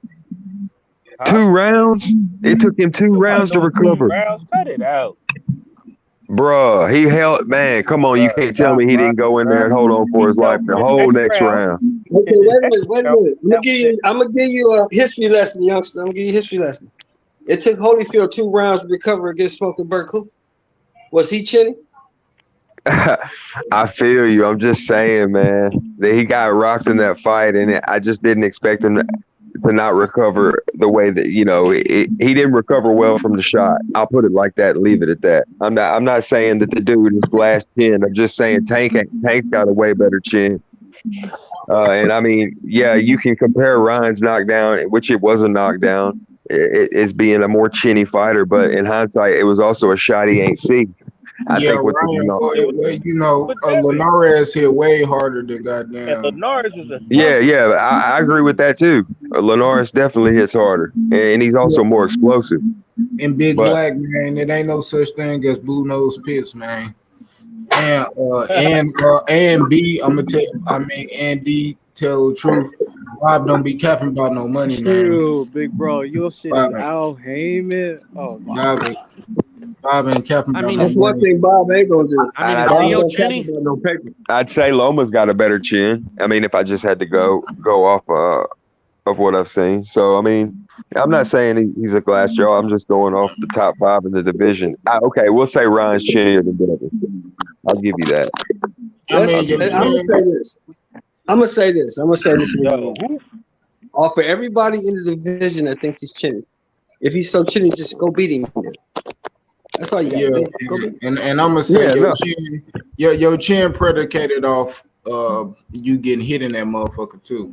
2 rounds? It took him 2 rounds to recover.
Rounds, cut it out.
Bruh, he held, man, come on, you can't tell me he didn't go in there and hold on for his life the whole next round.
Okay, wait a minute. I'm gonna give you a history lesson, youngster. I'm gonna give you a history lesson. It took Holyfield 2 rounds to recover against Smoking Burt Coop. Was he chinny?
I feel you. I'm just saying, man, that he got rocked in that fight, and I just didn't expect him to not recover the way that, you know, he didn't recover well from the shot. I'll put it like that and leave it at that. I'm not saying that the dude is blast chin. I'm just saying Tank got a way better chin. And I mean, yeah, you can compare Ryan's knockdown, which it was a knockdown, as being a more chinny fighter, but in hindsight, it was also a shot he ain't see. I think with
Linares hit way harder than goddamn.
Linares is a
Yeah, I agree with that too. Linares definitely hits harder, and he's also more explosive.
And Big Black, man, it ain't no such thing as blue nose pits, man. And B, I'm gonna tell you, and D, tell the truth. Bob don't be capping about no money, man.
True, big bro. Your shit is Al Heyman. Oh my God.
Bob ain't capping about no money.
That's one thing Bob ain't gonna do.
I mean,
Bob
Theo
don't cap
Chinny.
about no paper.
I'd say Loma's got a better chin. I mean, if I just had to go off of what I've seen. So I mean, I'm not saying he's a glass jaw. I'm just going off the top 5 in the division. Okay, we'll say Ryan's chinnier than Devin. I'll give you that.
I'm gonna say this. Off of everybody in the division that thinks he's chinny. If he's so chinny, just go beat him. That's all you got to do.
And I'm gonna say your chin predicated off you getting hit in that motherfucker too.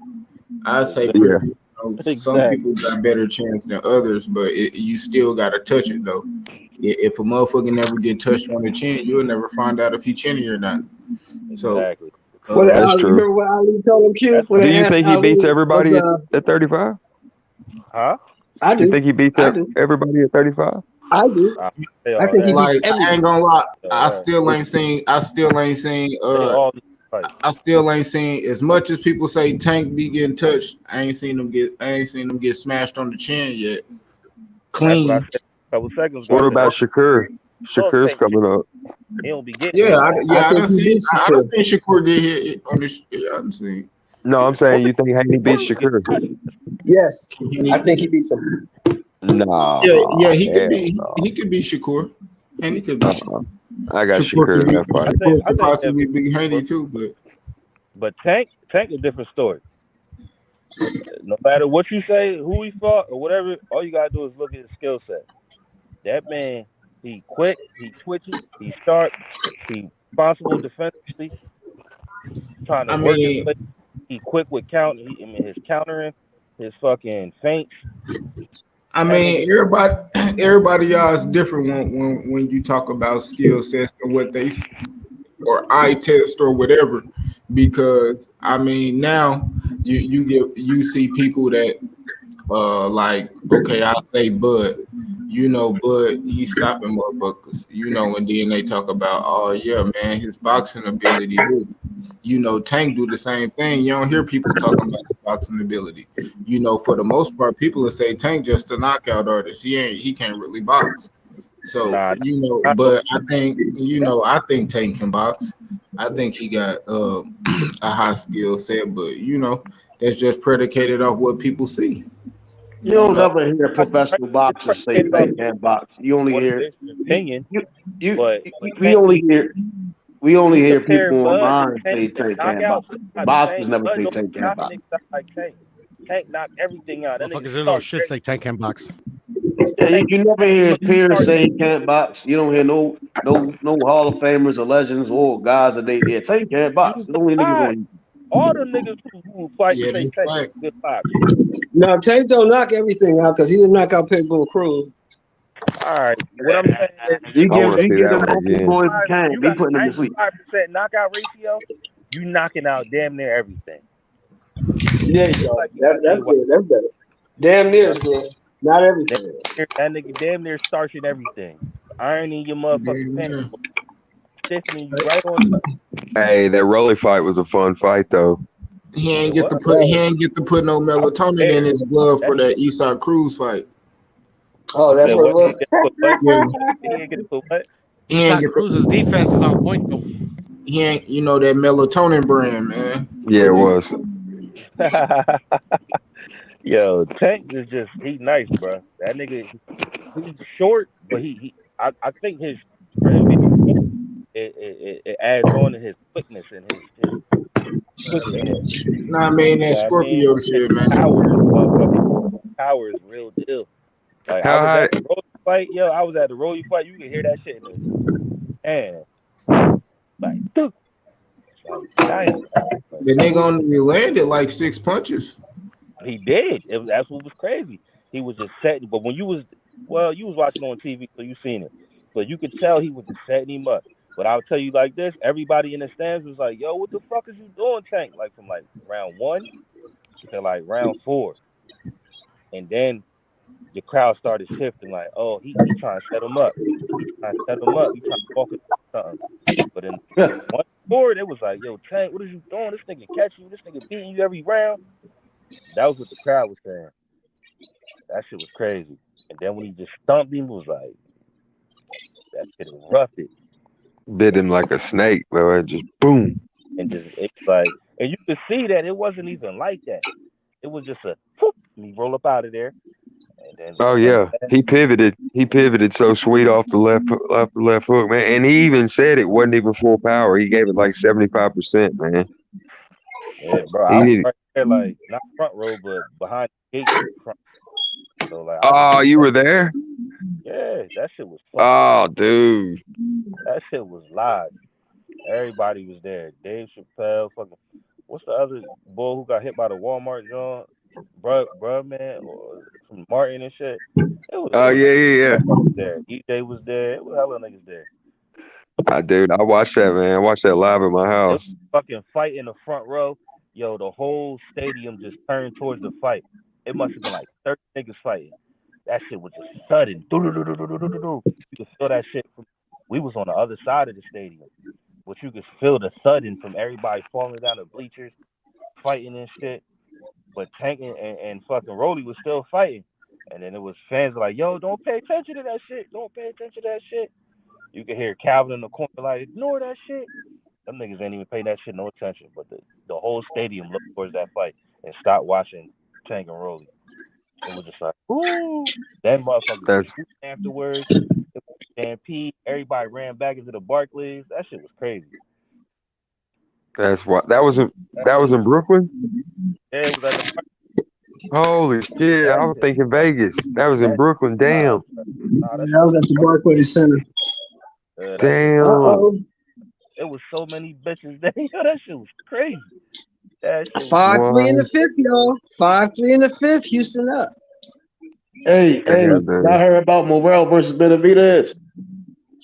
I say some people got better chance than others, but you still gotta touch it though. If a motherfucker never get touched on the chin, you'll never find out if he chinny or not. So
exactly.
That's true.
Remember what Ali told him, Q?
Do you think he beats everybody at 35?
Huh?
I do.
You think he beats everybody at 35?
I do. I think he beats everybody.
I ain't gonna lie. I still ain't seen as much as people say Tank be getting touched. I ain't seen them get smashed on the chin yet. Clean.
Couple seconds.
What about Shakur? Shakur's coming up.
He don't be getting.
I don't see Shakur get hit on the. I don't see.
No, I'm saying you think Haney beats Shakur?
Yes, I think he beats him.
No.
Yeah, he could be Shakur, and he could be.
I got Shakur in that fight.
I could possibly be Haney too,
but Tank a different story. No matter what you say, who he fought or whatever, all you gotta do is look at his skill set. That man, he quick, he twitchy, he sharp, he responsible defensively. Trying to work his play. He quick with his countering, his fucking feints.
I mean, everybody y'all is different when you talk about skill sets and what they or eye test or whatever, because I mean now you see people that like, okay, I'll say Bud, Bud, he's stopping motherfuckers, and then they talk about, oh yeah, man, his boxing ability. Tank do the same thing. You don't hear people talking about his boxing ability. For the most part, people will say Tank just a knockout artist. He can't really box. So, but I think Tank can box. I think he got a high skill set, but that's just predicated off what people see.
You don't ever hear professional boxers say Tank can't box. You only hear
opinion.
We only hear people online say Tank can't box. Boxers never say Tank can't box.
Tank knocked everything out. That nigga
Motherfuckers don't know
started
shit. Say Tank can box.
Yeah,
Tank.
you never hear his peers
started-
say he can't box. You don't hear no Hall of Famers or legends or guys that they Tank can't box. It's only niggas
Right.
on.
All the niggas who fight
Yeah,
say
they
Tank
fight.
good box.
No, Tank don't knock everything out because he didn't knock out Pitbull Cruz.
All right. What I'm saying is,
He
I want to
he
see
give
that
them
one
multi
again.
boys he can.
you
They
got
putting
a
them to sleep.
95% knockout ratio. You knocking out damn near everything.
There you go.
Like you got
That's
Jay White.
good. That's better. Damn near is good. Not everything.
That nigga damn near starching everything. Ironing your motherfucking pants.
Yeah.
Stiffening you right on up.
Hey, that Rolly fight was a fun fight though.
He ain't
It
get to
was.
put no melatonin in his blood for that Eastside Cruz fight.
Oh,
You
that's
said
what it
what?
was.
Yeah.
He ain't get to put what?
He ain't
Eastside
get
Cruz's defense is on point though.
he ain't that melatonin brand, man.
Yeah, it was.
Yo, Tank is just he nice, bro. That nigga, he's short, but I think his for him being short, it adds on to his quickness and his quick hands.
Nah, I mean
You
that
know what I mean?
Scorpio
And
shit, man.
power is motherfucking power is real deal. Like I
How
was
high?
at the Rolly fight, yo. I was at the Rolly fight. You can hear that shit in the and like, dude, like damn.
The nigga only landed like 6 punches.
He did. That's what was crazy. He was just setting. But when you was watching on TV, so you seen it. But you could tell he was just setting him up. But I'll tell you like this: everybody in the stands was like, "Yo, what the fuck is you doing, Tank?" Like from like round 1 to like round 4, and then the crowd started shifting. Like, "Oh, he trying to set him up. He trying to set him up. He trying to walk him something." But then once forward, it was like, "Yo, Tank, what is you doing? This nigga catch you. This nigga beating you every round." That was what the crowd was saying. That shit was crazy. And then when he just stumped him, it was like that shit erupted.
Bit him like a snake, bro. It just boom.
And just it's like and you could see that it wasn't even like that. It was just a whoop, and he roll up out of there. And then
Oh
once
yeah,
that,
he pivoted. He pivoted so sweet off the left hook, man. And he even said it wasn't even full power. He gave it like 75%, man.
yeah, bro, I
He
was
did.
right there like not front row, but behind the gate front. So like I
Oh,
just
you were there?
yeah, that shit was fucking
Oh, dude.
that shit was live. Everybody was there. Dave Chappelle, fucking what's the other boy who got hit by the Walmart joint? Bruh man or from Martin and shit. It
Oh
was
yeah.
motherfuckers there. EJ was there. It was hella niggas there.
Dude, I watched that, man. I watched that live at my
It was
house.
fucking fight in the front row. Yo, the whole stadium just turned towards the fight. It must have been like 30 niggas fighting. That shit was just sudden. You could feel that shit from we was on the other side of the stadium. But you could feel the sudden from everybody falling down the bleachers, fighting and shit. But Tank and fucking Rolly was still fighting. And then it was fans like, yo, don't pay attention to that shit. Don't pay attention to that shit. You could hear Calvin in the corner like, ignore that shit. Them niggas ain't even pay that shit no attention. But the whole stadium looked towards that fight and stopped watching Tank and Rolly. It was just like, ooh. Then motherfuckers was
That's
shooting afterwards. It was stampede. Everybody ran back into the Barclays. That shit was crazy.
what that was in Brooklyn.
Yeah, it was at the
Holy shit! I was thinking Vegas. That was in Brooklyn. Damn.
That was at the Barclays Center.
Damn.
It was so many bitches there. Yo, that shit was crazy. That shit was
5-3 in the fifth, y'all. 5-3 in the fifth. Houston up.
Hey, I heard about Morrell versus Benavidez.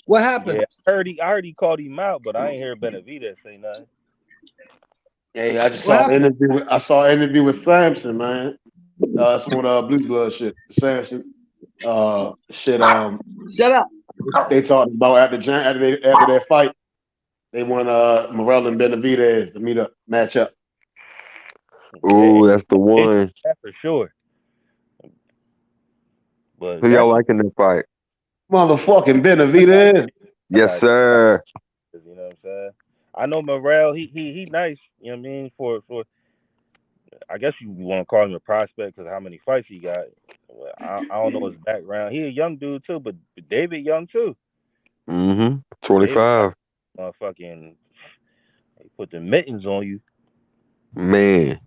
What happened?
Yeah, I heard he called him out, but I ain't heard Benavidez say nothing.
Hey, I just saw an interview. I saw an interview with Samson, man. Some Blue Blood shit. Samson. Shut
up.
They talked about after their fight, they want Morrell and Benavidez to meet up, match up.
Ooh, that's the one.
That's for sure. But
Who y'all liking that fight?
Motherfucking Benavidez.
Yes, sir.
You know what I'm saying? I know Morrell. He nice. You know what I mean? For I guess you want to call him a prospect because of how many fights he got. I don't know his background. He a young dude too, but David young too.
25.
Motherfucking, he put the mittens on you.
Man.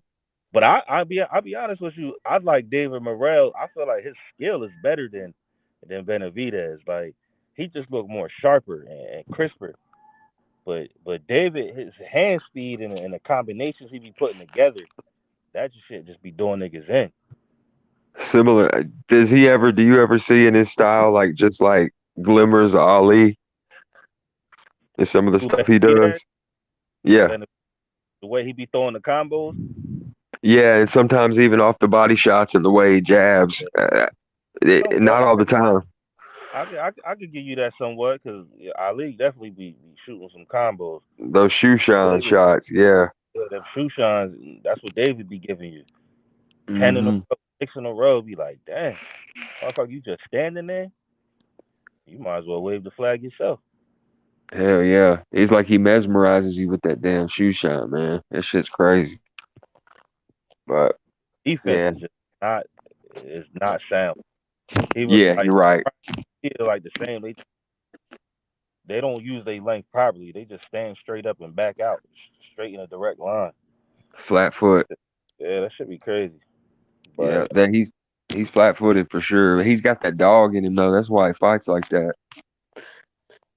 But I'll be honest with you. I like David Morrell. I feel like his skill is better than Benavidez. Like he just looked more sharper and crisper. But David, his hand speed and the combinations he be putting together, that shit just be doing niggas in.
Similar. Do you ever see in his style like just like glimmers of Ali and some of the stuff he does? Yeah.
The way he be throwing the combos.
Yeah, and sometimes even off the body shots and the way he jabs. Not all the time.
I could give you that somewhat because Ali definitely be shooting some combos.
Those shoe shine shots, yeah.
Yeah, them shoe shines, that's what David be giving you. 10
Mm-hmm.
in a row, 6 in a row, be like, damn, motherfucker, you just standing there? You might as well wave the flag yourself.
Hell yeah. It's like he mesmerizes you with that damn shoe shine, man. That shit's crazy. But
defense is not sound.
You're right.
Like the same. They don't use their length properly. They just stand straight up and back out, straight in a direct line.
Flat foot.
Yeah, that should be crazy. But,
yeah, that he's flat footed for sure. He's got that dog in him though. That's why he fights like that.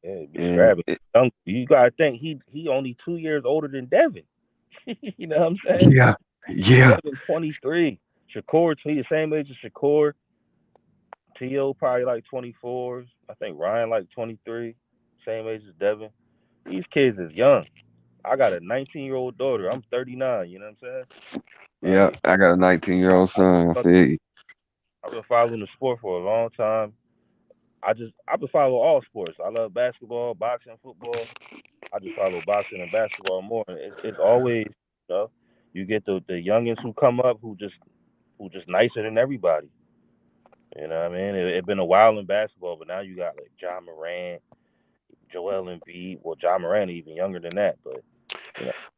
Yeah, he be scrapping. You gotta think he only 2 years older than Devin. You know what I'm saying?
Yeah.
Devin 23. Shakur, he the same age as Shakur. T.O. probably like 24. I think Ryan like 23. Same age as Devin. These kids is young. I got a 19-year-old daughter. I'm 39. You know what I'm saying?
Yeah, I got a 19-year-old son. I feel you.
I've been following the sport for a long time. I've been following all sports. I love basketball, boxing, football. I just follow boxing and basketball more. It's always, you get the youngins who come up who just nicer than everybody. You know what I mean? It's been a while in basketball, but now you got like Ja Morant, Joel Embiid. Well, Ja Morant even younger than that, but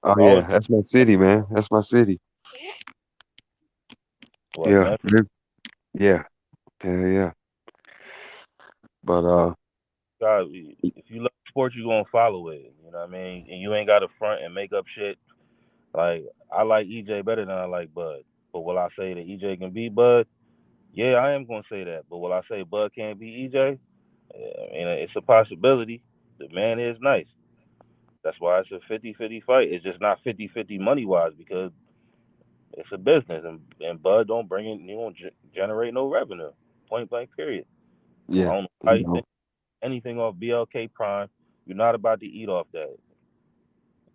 oh yeah, that's my city, man. That's my city.
What,
yeah, yeah, yeah. But
God, if you love sports, you gonna follow it. You know what I mean? And you ain't got to front and make up shit. Like I like EJ better than I like Bud, but will I say that EJ can beat Bud? Yeah, I am gonna say that. But will I say Bud can't beat EJ? I mean, it's a possibility. The man is nice. That's why it's a 50-50 fight. It's just not 50-50 money-wise because it's a business, and Bud don't bring in, won't generate no revenue. Point blank, period.
Yeah.
I don't know how you think anything off BLK Prime. You're not about to eat off that.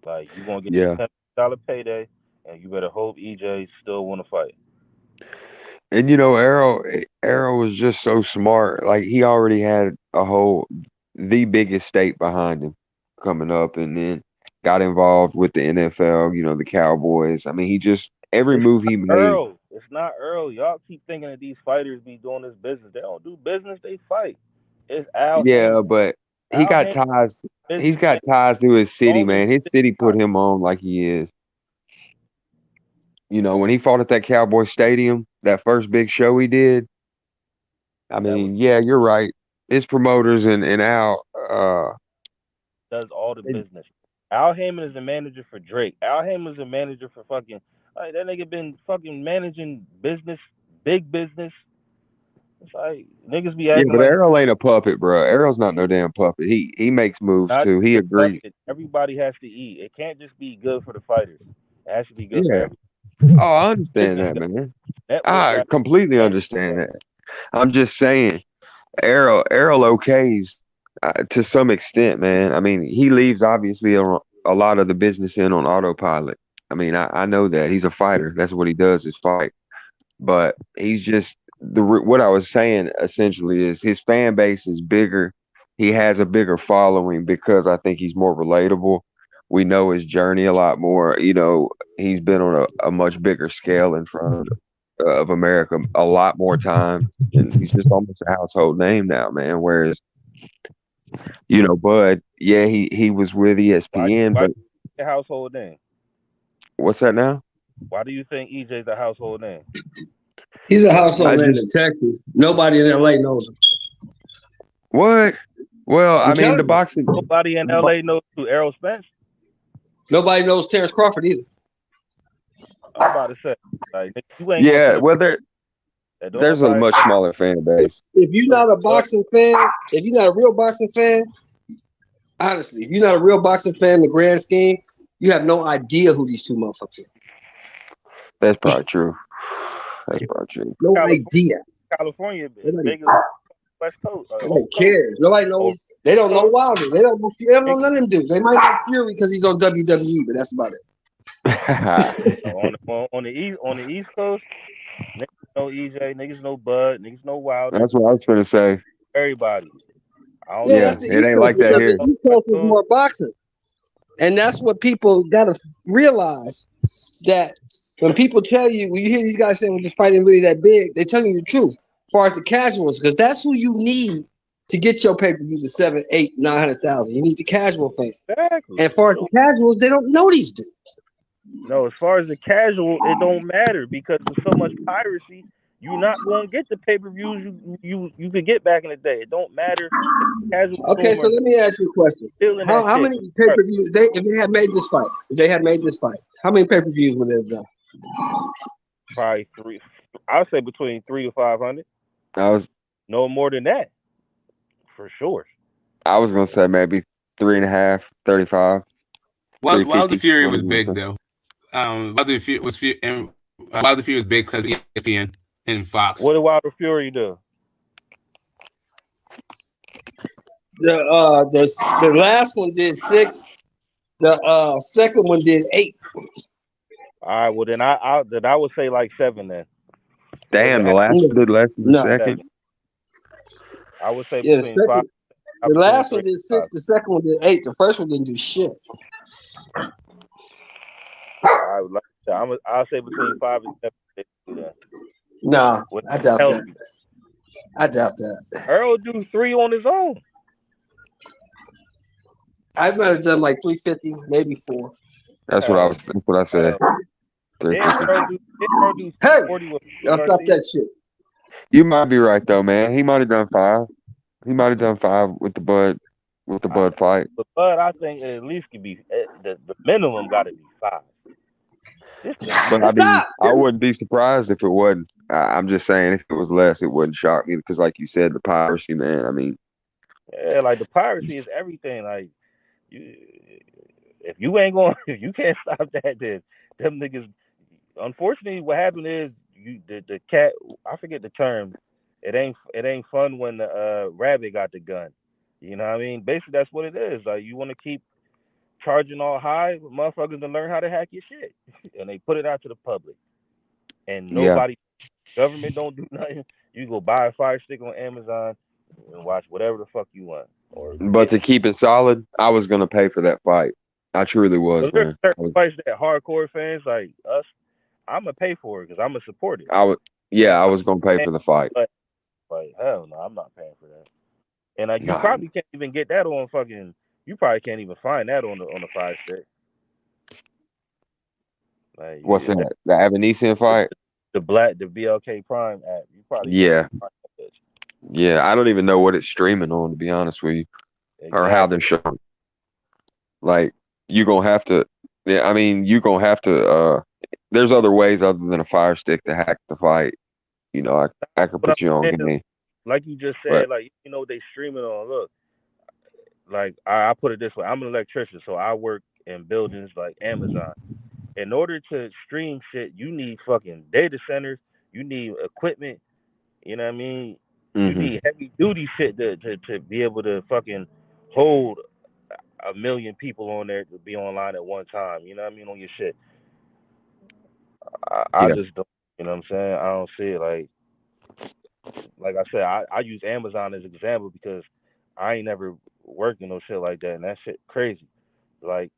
Like you're gonna get a $10 payday, and you better hope EJ still want to fight.
And Errol was just so smart. Like he already had the biggest stake behind him coming up, and then got involved with the NFL. The Cowboys. I mean, every move he made.
It's not Earl. Y'all keep thinking that these fighters be doing this business. They don't do business. They fight. It's Al.
Yeah, but he got ties. He's got ties to his city, man. His city put him on like he is. When he fought at that Cowboy Stadium, that first big show he did. I mean, yeah, you're right. His promoters and Al
does all the business. Al Heyman is the manager for Drake. Al Heyman is the manager for fucking that nigga been fucking managing business, big business. It's like niggas be acting
but Errol ain't a puppet, bro. Errol's not no damn puppet. He makes moves too. He agrees.
Everybody has to eat. It can't just be good for the fighters. It has to be good for everybody.
Oh, I understand that, man. I completely understand that. I'm just saying, Errol okays to some extent, man. I mean, he leaves obviously a lot of the business in on autopilot. I mean, I know that he's a fighter. That's what he does is fight. But he's just what I was saying essentially is his fan base is bigger. He has a bigger following because I think he's more relatable. We know his journey a lot more. He's been on a much bigger scale in front of America a lot more times, and he's just almost a household name now, man. Whereas, Bud, yeah, he was with ESPN,
why
but
a household name?
What's that now?
Why do you think EJ's a household name?
He's a household name in Texas. Nobody in LA knows him.
What? Well, I mean, the boxing.
Nobody in LA knows who Errol Spence.
Nobody knows Terence Crawford either.
I'm about to say, like, you ain't gonna
Yeah,
sit up
well,
there. Don't
there's a
nobody.
much smaller fan base.
If you're not a
But
boxing fan, if you're not a real boxing fan, honestly, if you're not a real boxing fan in the grand scheme, you have no idea who these two motherfuckers are.
That's probably true. That's probably true.
No
California,
idea.
California is
Nobody,
big as West Coast,
nobody
West Coast.
cares. Nobody
Or
knows. They don't know
Coast.
Wilder. They don't know none of them dudes. They might know Fury because he's on WWE, but that's about it.
On the East Coast, niggas know EJ, niggas know Bud, niggas know Wilder,
That's what I was gonna say.
everybody. I don't
Yeah,
know.
that's the
It
East
ain't
Coast
like that
because the
here.
East Coast is more boxing. And that's what people got to realize, that when people tell you, when you hear these guys saying, well, this fighting really that big, they're telling you the truth as far as the casuals, because that's who you need to get your pay-per-view to 7, 8, 900,000. You need the casual fan.
Exactly.
And as far as the casuals, they don't know these dudes.
No, as far as the casual, it don't matter because there's so much piracy. You're not going to get the pay-per-views you could get back in the day. It don't matter if casual
Okay,
boom
so
or
let me ask you a question.
still in that
How
shit.
many pay-per-views, if they had made this fight, how many pay-per-views would they have done?
Probably 3. I'll say between 3 to 500.
I was
No more than that, for sure.
gonna say maybe 3.5, 35,
Wilder
350.
Fury was big though. Wilder Fury was big because of ESPN and Fox.
What did Wilder Fury do?
The last one did 6. The second one did 8.
All right, well then I would say like 7 then.
Damn, the last one did less than the second.
7. I would say
Yeah,
between 5.
the last one did 6. The second one did 8. The first one didn't do shit.
I'll say between 5 and 7.
No, I doubt that. I doubt that.
Earl do 3 on his own.
I might have done like 350, maybe 4.
That's what I said.
Hey, y'all stop that shit.
You might be right though, man. He might have done 5. He might have done 5 with the Bud fight.
The Bud, I think it at least could be the minimum got to be 5.
But I mean, I wouldn't be surprised if it wasn't. I'm just saying, if it was less, it wouldn't shock me because, like you said, the piracy, man. I mean,
yeah, like the piracy is everything. Like, if you ain't going, if you can't stop that, then them niggas. Unfortunately, what happened is the cat. I forget the term. It ain't fun when the rabbit got the gun. You know what I mean? Basically, that's what it is. Like, you want to keep charging all high, motherfuckers to learn how to hack your shit, and they put it out to the public, and nobody, government don't do nothing. You go buy a Fire Stick on Amazon and watch whatever the fuck you want.
But to keep it solid, I was gonna pay for that fight. I truly was,
there's
man.
certain fights that hardcore fans like us, I'm gonna pay for it because I'm gonna support it.
I was gonna pay for the fight.
But hell no, I'm not paying for that. And you probably can't even get that on fucking. You probably can't even find that on the Fire Stick. Like,
what's in it? The Evanescent fight?
The BLK Prime app. You probably
yeah. Yeah, I don't even know what it's streaming on, to be honest with you, or how they're showing. Like, you gonna have to. Yeah, I mean, you gonna have to. There's other ways other than a Fire Stick to hack the fight. You know, I could put you on game.
Like you just said, like, you know, they streaming on. Look, like I put it this way: I'm an electrician, so I work in buildings like Amazon. In order to stream shit, you need fucking data centers. You need equipment. You know what I mean? You need heavy duty shit to be able to fucking hold 1 million people on there to be online at one time. You know what I mean? On your shit. I just don't. You know what I'm saying? I don't see it like I said. I use Amazon as an example because I ain't never worked in no shit like that, and that shit crazy. Like,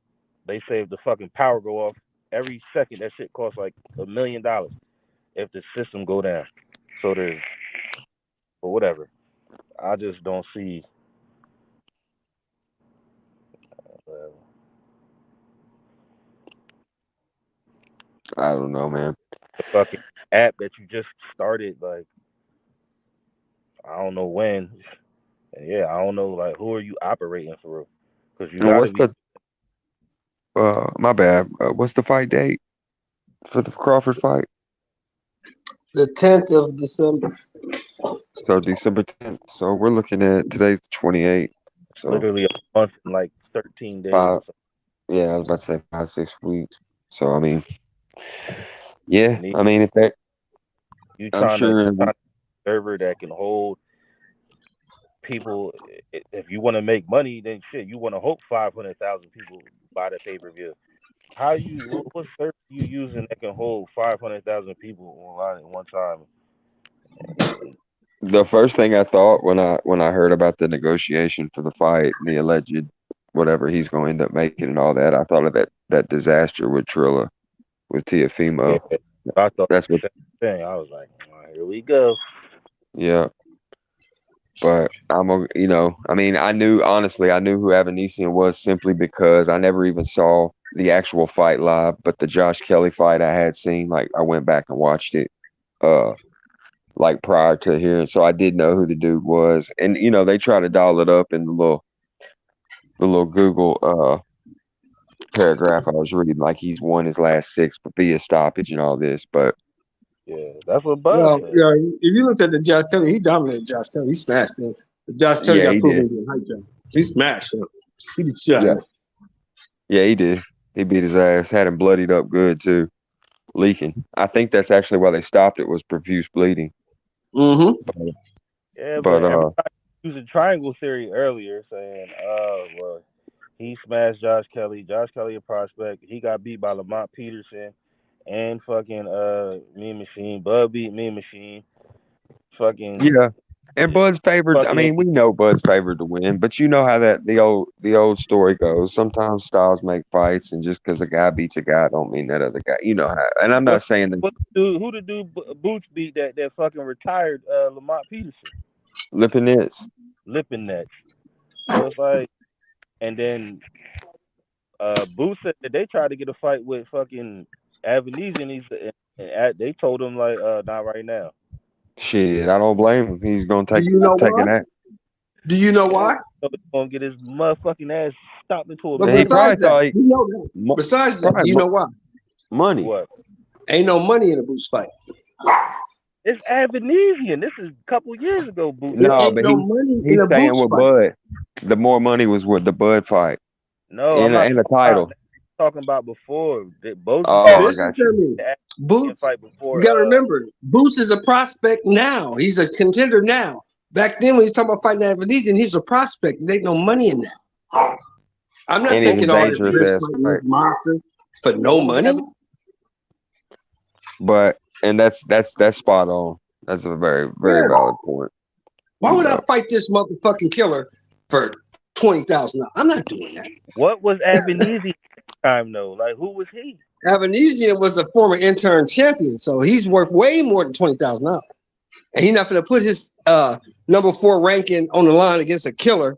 they say if the fucking power go off every second, that shit costs like $1 million if the system go down. So there's, but whatever. I just don't see.
I don't know, man.
The fucking app that you just started, like, I don't know when. And yeah, I don't know, like, who are you operating for? Because you gotta
what's
be.
my bad. What's the fight date? for the Crawford fight?
The 10th of December.
So December 10th. So we're looking at today's the 28th. So
Literally a month and like 13 days.
five. Yeah, I was about to say 5-6 weeks. So I mean, yeah. I mean, if that,
You
I'm
trying
sure.
to server that can hold people. If you want to make money, then shit, you want to hope 500,000 people buy the pay-per-view. How you? What server you using that can hold 500,000 people online at one time?
The first thing I thought when I heard about the negotiation for the fight, the alleged whatever he's going to end up making and all that, I thought of that disaster with Trilla, with Teofimo.
Yeah, I thought
That's what.
the same thing. I was like, here we go.
Yeah. But I mean, I knew who Avanesian was simply because I never even saw the actual fight live, but the Josh Kelly fight I had seen, like I went back and watched it, like prior to hearing, so I did know who the dude was, and they try to dial it up in the little Google paragraph I was reading, like he's won his last 6 via stoppage and all this, but
yeah, that's what Buzz said.
Yeah. If you looked at the Josh Kelly, he dominated Josh Kelly. He smashed him. Josh Kelly got proven to be a hype job. He smashed him. He did shot.
Yeah, he did. He beat his ass, had him bloodied up good too, leaking. I think that's actually why they stopped it, was profuse bleeding.
Mm-hmm.
Yeah, but everybody using triangle theory earlier, saying, well, he smashed Josh Kelly. Josh Kelly a prospect. He got beat by Lamont Peterson and fucking Mean Machine. Bud beat Mean Machine. Fucking
yeah. And Bud's favored. I mean, we know Bud's favored to win, but you know how the old story goes. Sometimes styles make fights, and just because a guy beats a guy, don't mean that other guy. You know how. And I'm not saying that.
Who the dude Boots beat that fucking retired Lamont Peterson?
Lipinets.
So it's like, and then Boots said that they tried to get a fight with fucking Avanesian. And they told him like, not right now.
Shit, I don't blame him. He's gonna take that.
Do you know why?
He's gonna get his motherfucking ass stopped into a.
But besides that, do you know why?
Money.
What?
Ain't no money in a Boots fight.
It's Avanesian. This is a couple years ago, Boots.
No, but he's saying with Bud, the more money was with the Bud fight.
No,
in the title.
Talking about before. Both.
Listen to me. Boots. You gotta remember, Boots is a prospect now. He's a contender now. Back then, when he's talking about fighting Avanesian, he's a prospect. There ain't no money in that. I'm not taking all this risk fighting this monster for no money.
But that's spot on. That's a very, very valid point.
Why would I fight this motherfucking killer for $20,000? I'm not doing that.
What was Avanesian time though? Like, who was he?
Avanesian was a former intern champion, so he's worth way more than $20,000. And he's not going to put his number 4 ranking on the line against a killer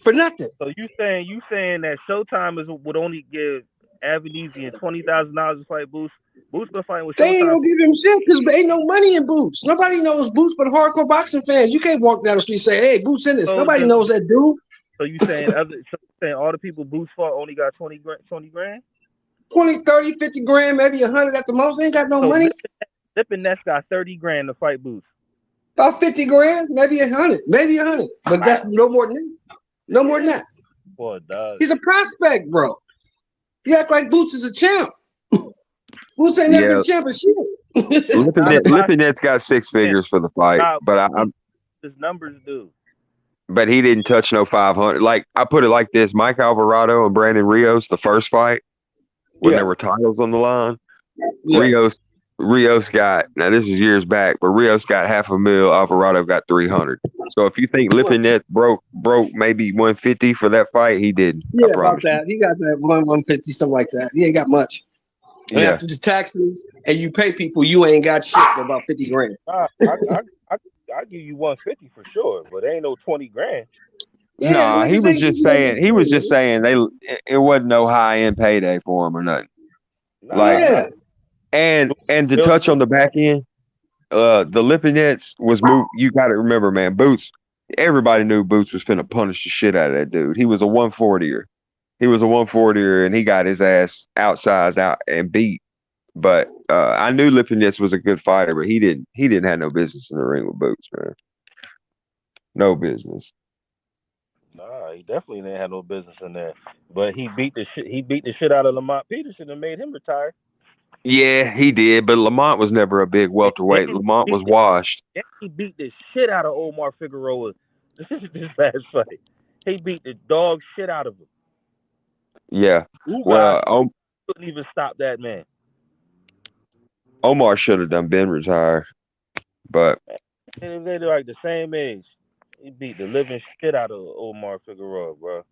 for nothing.
So you saying that Showtime would only give Avanesian $20,000 to fight Boots? Boots been fighting with Showtime.
They ain't gonna give him shit because there ain't no money in Boots. Nobody knows Boots but hardcore boxing fans. You can't walk down the street and say, "Hey, Boots in this."
So
Nobody knows that dude.
So you saying all the people Boots fought only got 20 grand?
20, 30, 50 grand, maybe 100 at the most. They ain't got no money.
Lipinets got 30 grand to fight Boots.
About 50 grand, maybe 100, but that's no more than that. No more than that.
Boy, dog.
He's a prospect, bro. You act like Boots is a champ. Boots ain't never been champ of shit.
Lipinets got 6 figures for the fight, but
his numbers do.
But he didn't touch no 500. Like, I put it like this: Mike Alvarado and Brandon Rios, the first fight when there were titles on the line. Rios got, now this is years back, but Rios got $500,000. Alvarado got 300. So if you think Lipinets broke maybe 150 for that fight, he didn't.
Yeah, about that. He got that 150, something like that. He ain't got much. And after the taxes and you pay people, you ain't got shit for about 50 grand.
I give you 150 for sure, but ain't no 20 grand.
Nah, he was just saying it wasn't no high end payday for him or nothing. And to touch on the back end, the Lipinets was moved. You got to remember, man, Boots. Everybody knew Boots was finna punish the shit out of that dude. He was a 140er. And he got his ass outsized out and beat. But I knew Lipinets was a good fighter, but he didn't have no business in the ring with Boots, man. No business.
Nah, he definitely didn't have no business in there. But he beat the shit out of Lamont Peterson and made him retire.
Yeah, he did, but Lamont was never a big welterweight. Lamont was washed.
He beat the shit out of Omar Figueroa this last fight. He beat the dog shit out of him.
Yeah.
Ugas
Well,
couldn't even stop that man.
Omar should have been retired, but
They're like the same age. He beat the living shit out of Omar Figueroa, bro.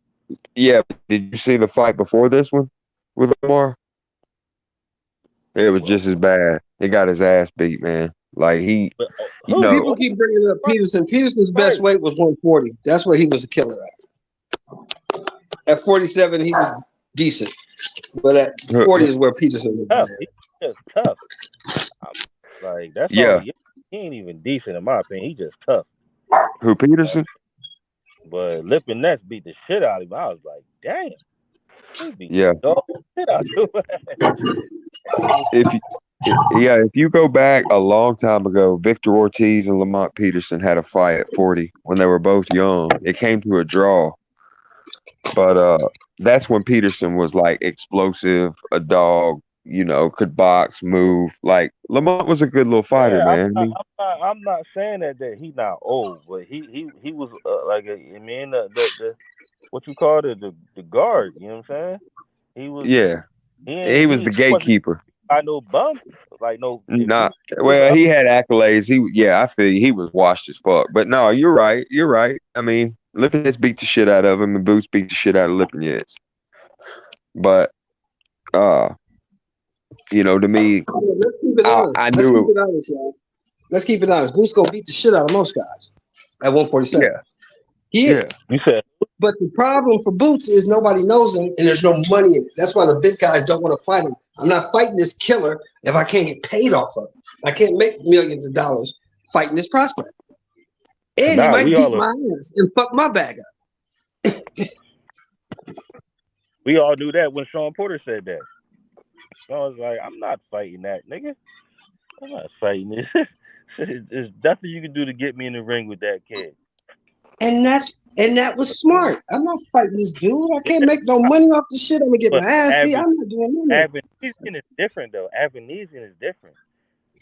yeah. Did you see the fight before this one with Omar? It was just as bad. He got his ass beat, man. Like
People keep bringing up Peterson. Peterson's best weight was 140. That's where he was a killer at. At 47, he was decent, but at 40 is where Peterson was.
Tough. He's just tough. Like that's all. He ain't even decent in my opinion. He's just tough.
Who, Peterson?
But Lipinets beat the shit out of him. I was like, damn. He beat
Yeah.
the dog shit out of him.
If you go back a long time ago, Victor Ortiz and Lamont Peterson had a fight at 40 when they were both young. It came to a draw. But that's when Peterson was like explosive, a dog, could box, move. Like Lamont was a good little fighter, man.
I'm not saying that he's not old, but he was the what you call it, the guard. You know what I'm saying? He was.
Yeah. He was the gatekeeper.
I no bum, like no.
Nah. Well, he had accolades. I feel you. He was washed as fuck. But no, you're right. You're right. I mean, Lipinets beat the shit out of him, and Boots beat the shit out of Lipinets. But, to me,
let's keep it honest.
I knew
Let's keep it honest. Boots gonna beat the shit out of most guys at 147.
Yeah.
He is.
You said.
But the problem for Boots is nobody knows him, and there's no money in it. That's why the big guys don't want to fight him. I'm not fighting this killer if I can't get paid off of him. I can't make millions of dollars fighting this prospect. And he might beat my ass and fuck my bag up.
We all knew that when Sean Porter said that. So I was like, I'm not fighting that nigga. I'm not fighting this. There's nothing you can do to get me in the ring with that kid.
And that was smart. I'm not fighting this dude. I can't make no money off this shit. I'm gonna get my ass beat. I'm not doing nothing.
Avenesian is different though. Avenesian is different.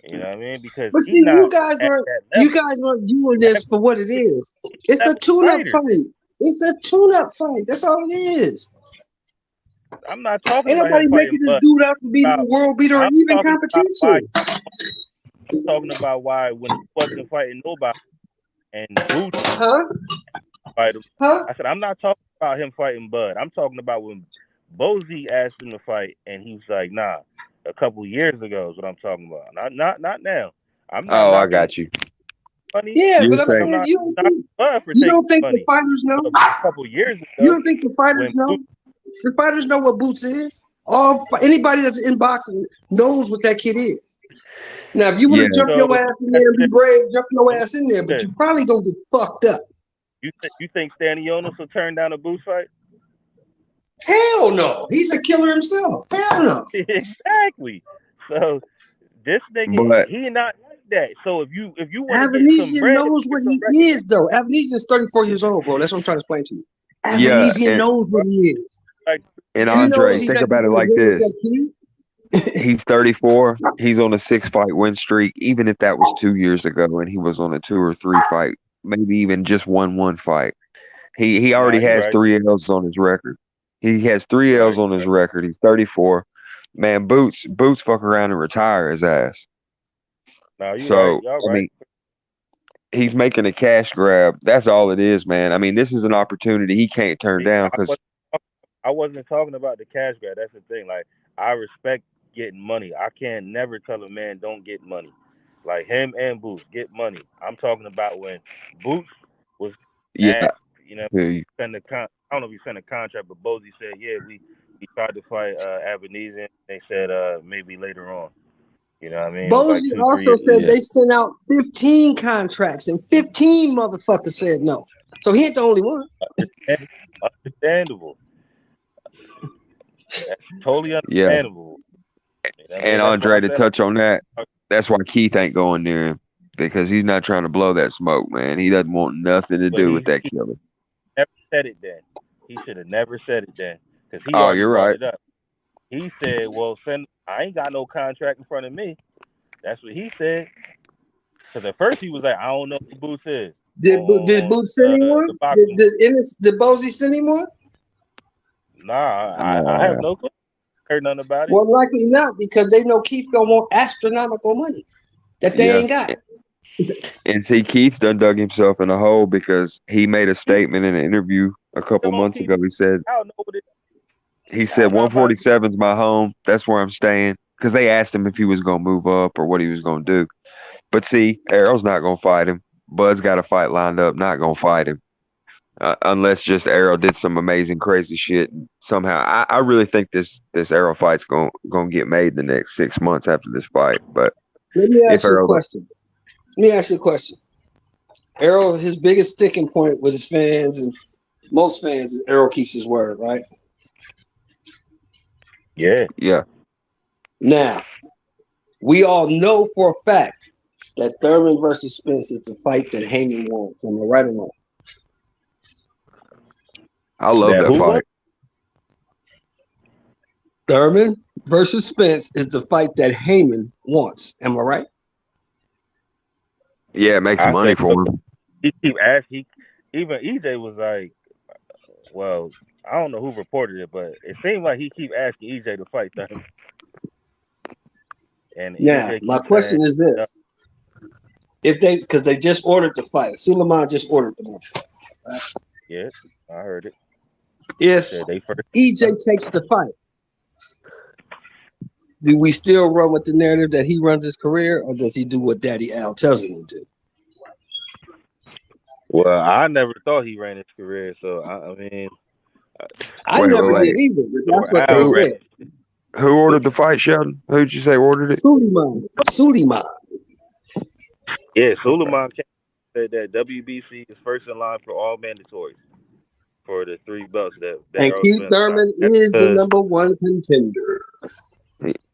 You know what I mean? Because
but see, you guys aren't viewing this for what it is. It's a tune-up fight. It's a tune-up fight. That's all it is.
I'm not talking.
Ain't nobody making this dude out to be the world beater or even competition.
I'm talking about why when he wasn't fighting nobody. And Boots fight him. I said, I'm not talking about him fighting Bud. I'm talking about when Bozy asked him to fight, and he was like, "Nah." A couple years ago is what I'm talking about. Not now. I'm not.
I got you.
Funny.
Yeah, but I'm saying you don't think the fighters know?
A couple years ago.
You don't think the fighters know? The fighters know what Boots is. Anybody that's in boxing knows what that kid is. Now, if you want to jump your ass in there and be brave, jump your ass in there, but you probably gonna get fucked up.
You think Stanionis will turn down a Boots fight?
Hell no. He's a killer himself. Hell no.
Exactly. So this nigga, he not like that. So if you want
Avenesian knows what he is, though. Avenesian is 34 years old, bro. That's what I'm trying to explain to you. Avenesian knows what he is.
And Andre, think about it like this. He's 34. He's on a 6-fight win streak. Even if that was 2 years ago and he was on a 2 or 3 fight, maybe even just one fight, he already has 3 L's on his record. He has 3 L's on his record. He's 34. Man, Boots fuck around and retire his ass.
No, you're
so
right.
I mean, he's making a cash grab. That's all it is, man. I mean, this is an opportunity he can't turn down because
I wasn't talking about the cash grab. That's the thing. Like, I respect getting money. I can't never tell a man don't get money. Like him and Boots get money. I'm talking about when Boots was asked, send I don't know if he sent a contract, but Bozy said, we tried to fight Avenesian. They said maybe later on. You know what I mean?
Bozy
like
also said they sent out 15 contracts and 15 motherfuckers said no. So he ain't the only one.
Understandable. That's totally understandable.
And Andre, to touch on that, that's why Keith ain't going near him because he's not trying to blow that smoke, man. He doesn't want nothing to do with that killer.
Never said it then. He should have never said it then because he
Oh,
already
you're
brought
right.
it up. He said, "Well, I ain't got no contract in front of me." That's what he said. Because at first he was like, "I don't know who Boots is."
Did Boots send him one? Did Bozy send him one?
Nah, I have no clue. Heard nothing about it.
Well, likely not because they know Keith gonna want astronomical money that they ain't got.
And see, Keith done dug himself in a hole because he made a statement in an interview a couple months ago. He said,
I don't know what it
he said 147's my home. That's where I'm staying. Because they asked him if he was going to move up or what he was going to do. But see, Errol's not going to fight him. Bud's got a fight lined up, not going to fight him. Unless just Errol did some amazing, crazy shit. Somehow, I really think this Errol fight's going to get made in the next 6 months after this fight. But
Let me ask you a question. Errol, his biggest sticking point with his fans and most fans is Errol keeps his word, right?
Yeah.
Now, we all know for a fact that Thurman versus Spence is the fight that Haney wants. Am I right or wrong?
I love that fight.
Thurman versus Spence is the fight that Heyman wants. Am I right?
Yeah, it makes money for him.
He keep asking. Even EJ was like, well, I don't know who reported it, but it seemed like he keep asking EJ to fight Thurman. And
now, my question is this. If because they just ordered the fight. Suleiman just ordered the fight. Right?
Yeah, I heard it.
If EJ takes the fight, do we still run with the narrative that he runs his career, or does he do what Daddy Al tells him to do?
Well, I never thought he ran his career, so I mean,
I never did either. But that's what they said.
Who ordered the fight, Sheldon? Who'd you say ordered it?
Suleiman.
Yeah, Suleiman said that WBC is first in line for all mandatories for the 3 belts that
and Keith Thurman is the number 1 contender.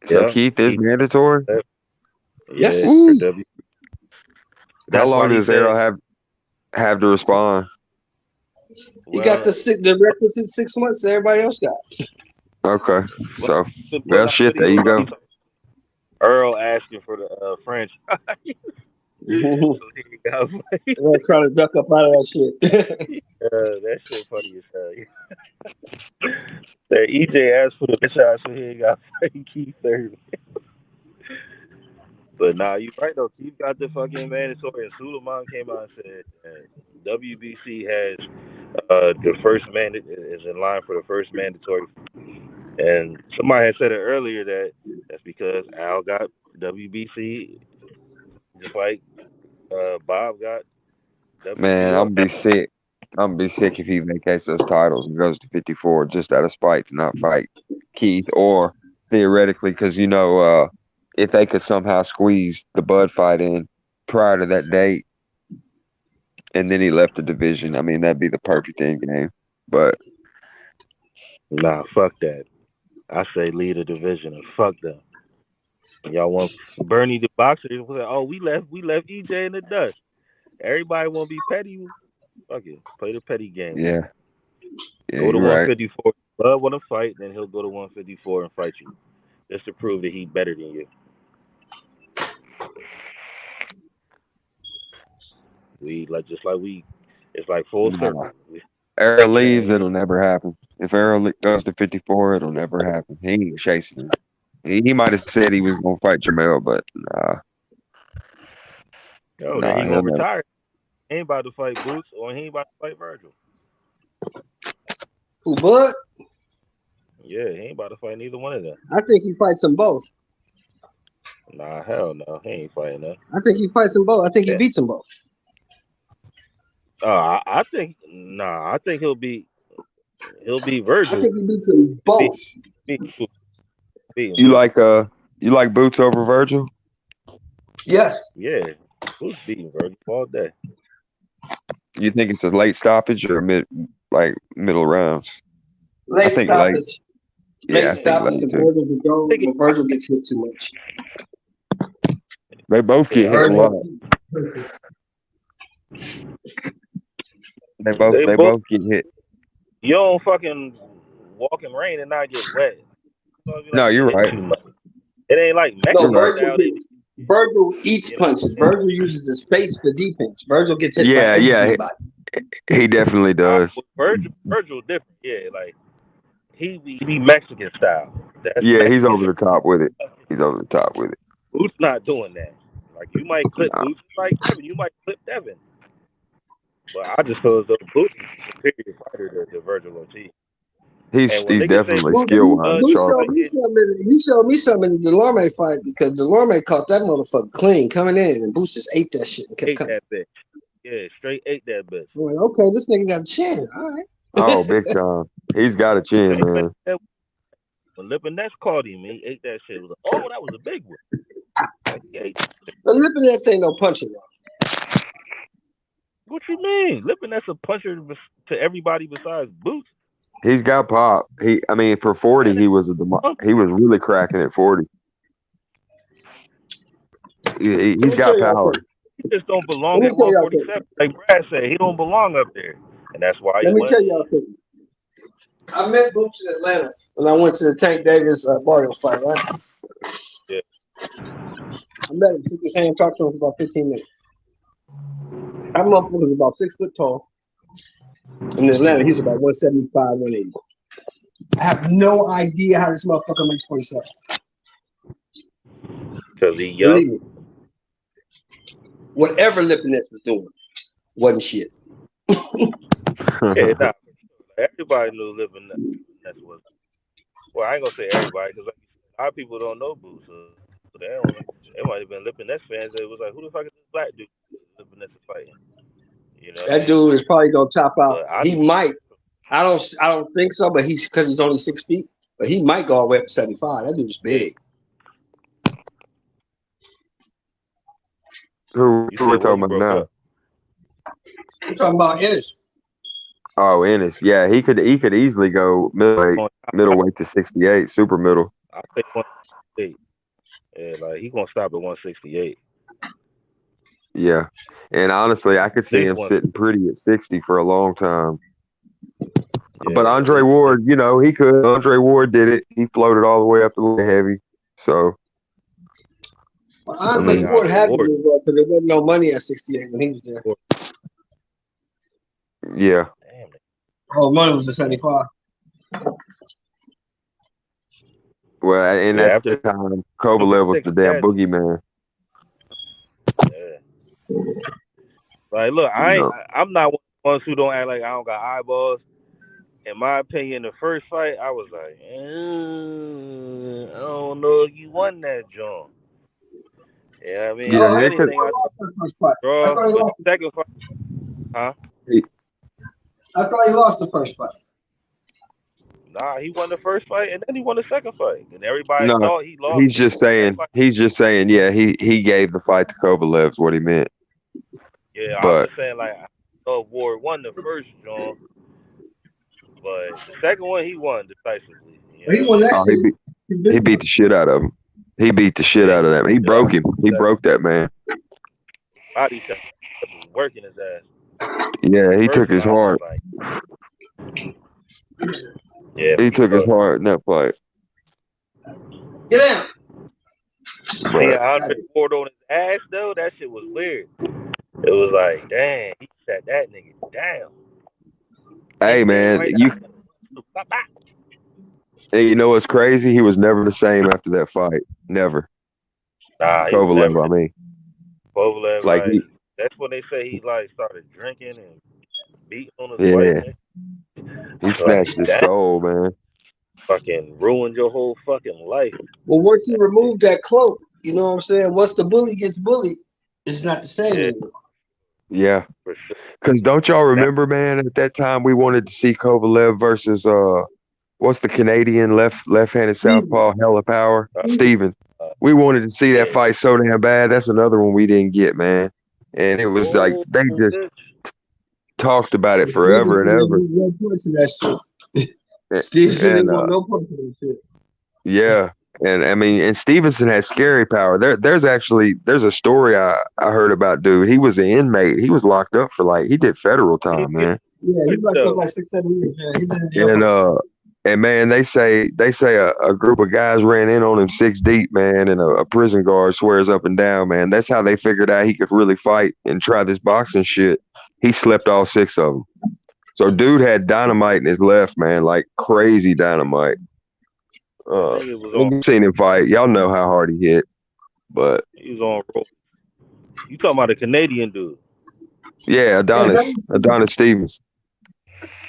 So Keith is mandatory?
Yes.
How long does Errol have to respond?
He got the requisite 6 months that everybody else got.
Okay. So, well, shit, there you go.
Earl asking for the franchise. So
I'm trying to duck up out of that shit.
That shit funny as hell. That EJ asked for the franchise, so he ain't got fucking Keith Thurman. But nah, you right though. Keith got the fucking mandatory, and Suleiman came out and said that WBC has the first is in line for the first mandatory. And somebody had said it earlier that's because Al got WBC, just like Bob got WBC.
Man, I'm gonna be sick. I'm gonna be sick if he vacates those titles and goes to 54 just out of spite to not fight Keith, or theoretically, because if they could somehow squeeze the Bud fight in prior to that date, and then he left the division, I mean that'd be the perfect end game. But
nah, fuck that. I say lead a division and fuck them. Y'all want Bernie the boxer? Oh, we left EJ in the dust. Everybody want to be petty. Fuck it, play the petty game.
Yeah,
go to 154. Bud want to fight, then he'll go to 154 and fight you, just to prove that he's better than you. It's like full circle.
Errol leaves, it'll never happen. If Errol goes to 54, it'll never happen. He ain't chasing him. He might have said he was gonna fight Jamel, but nah.
Then he gonna retire. He ain't about to fight Boots, or he ain't about to fight Virgil.
Who, Bud?
Yeah, he ain't about to fight neither one of them.
I think he fights them both.
Nah, hell no, he ain't fighting them.
I think he fights them both. I think he beats them both.
I think he'll beat Virgil.
I think he beats them both.
You like Boots over Virgil?
Yes.
Yeah, Boots beating Virgil all day.
You think it's a late stoppage or middle rounds?
Late stoppage. Make
Yeah, I think
stoppage
late
to
too.
Virgil to go, but Virgil gets hit too much.
They both get hit a
Virgil,
lot.
perfect.
They
They both.
both get hit.
You don't fucking walk in rain and not get wet. So if you
No,
like
you're
hit
right.
too much. It ain't like
No,
You're
Mexico
right.
Virgil
style.
gets Virgil eats
You know,
punches. Virgil uses the space for defense. Virgil gets hit by
Yeah,
everybody.
he definitely does.
Virgil different. Yeah, like he be Mexican style. That's
Yeah, he's
Mexican.
over the top with it. He's over the top with it.
Boots not doing that. Like you might clip
Nah.
Boots like Devin. You might clip Devin. But I just feel as though Boots is a superior fighter to Virgil Ortiz. And when
He's
niggas say
definitely
Well,
skill wise,
he
Charles.
showed me something. He showed me something in the Delorme fight because Delorme caught that motherfucker clean coming in, and Boots just ate that shit and kept
ate
coming.
that bitch. Yeah, straight ate that bitch.
I'm like, okay, this nigga got a chin. All right.
Oh, big time. He's got a chin, man.
When Lipinets caught him, he ate that shit. It was like, oh, that was a big one. Like, he ate that.
But Lipinets ain't no punching.
What you mean? Lipinets a puncher to everybody besides Boots.
He's got pop. I mean, for 40, he was really cracking at 40. He's got power.
He just don't belong at 147. Like Brad said, he don't belong up there, and that's why.
Let me tell y'all something. I met Boots in Atlanta when I went to the Tank Davis Barrios fight, right?
Yeah.
I met him, shook his hand, talked to him for about 15 minutes. That motherfucker was about 6 foot tall. In Atlanta, he's about 175, 180. I have no idea how this motherfucker makes 47.
Because he young.
Believe me. Whatever Lipinets was doing wasn't shit.
Yeah, nah, everybody knew Lipinets was. Well, I ain't gonna say everybody because a lot of people don't know Boots. So they might have been Lipinets fans. It was like, who the fuck is this black dude Lipinets is fighting? You know,
that dude is probably gonna top out. He might. I don't think so, but because he's only 6 feet, but he might go all the way up to 75. That dude's big.
Who we're talking about now?
I'm talking about Ennis.
Oh, Ennis. Yeah, he could easily go middleweight to 68, super middle.
I think 168. Yeah, like he's gonna stop at 168.
Yeah, and honestly, I could see him sitting pretty at 60 for a long time. Yeah, but Andre Ward, he could. Andre Ward did it. He floated all the way up to the heavy. So.
Well, Andre Ward had to move up because there wasn't no money at 68 when he was there.
Yeah.
Oh, money was at 75.
Well, and at the time, Kovalev was the damn boogeyman.
Yeah. Like, look, I'm not one of the ones who don't act like I don't got eyeballs. In my opinion, the first fight, I was like, I don't know if you won that, John. Yeah, I mean, second fight, huh?
I thought he lost the first fight.
Nah, he won the first fight and then he won the second fight, and everybody thought he lost.
He's just saying, yeah, he gave the fight to Kovalev. What he meant.
Yeah, I was just saying, like, I thought Ward won the first, John, but the second one he won decisively.
He won that shit.
He beat the shit out of him. He beat the shit out of that man. He broke him. He broke that man.
Body shot was working his ass.
Yeah, he took his heart.
Yeah,
he took his heart in that fight.
Get down.
Yeah, Andre Ward on his ass though. That shit was weird. It was like, dang, he sat that nigga down.
Hey man, Hey, you know what's crazy? He was never the same after that fight. Never.
Nah,
Kovalev, I mean.
Kovalev, like that's when they say he like started drinking and beating on his wife.
He snatched his soul, man.
Fucking ruined your whole fucking life.
Well, once you remove that cloak, you know what I'm saying? Once the bully gets bullied, it's not the same anymore.
Yeah. Because don't y'all remember, man, at that time we wanted to see Kovalev versus what's the Canadian left-handed southpaw, hella power? Steven. We wanted to see that fight so damn bad. That's another one we didn't get, man. And it was like they just talked about it forever and ever.
Stevenson
and
ain't want no part of this shit.
yeah, and I mean, and Stevenson has scary power. There's a story I heard about dude. He was an inmate. He was locked up for he did federal time, man.
Yeah, he locked up like 6-7 years. Yeah, he's in jail.
And man, they say a group of guys ran in on him 6 deep, man, and a prison guard swears up and down, man. That's how they figured out he could really fight and try this boxing shit. He slept all 6 of them. So dude had dynamite in his left, man, like crazy dynamite. You've seen him fight. Y'all know how hard he hit. But
he was on roll. You talking about a Canadian dude?
Yeah, Adonis Stevens.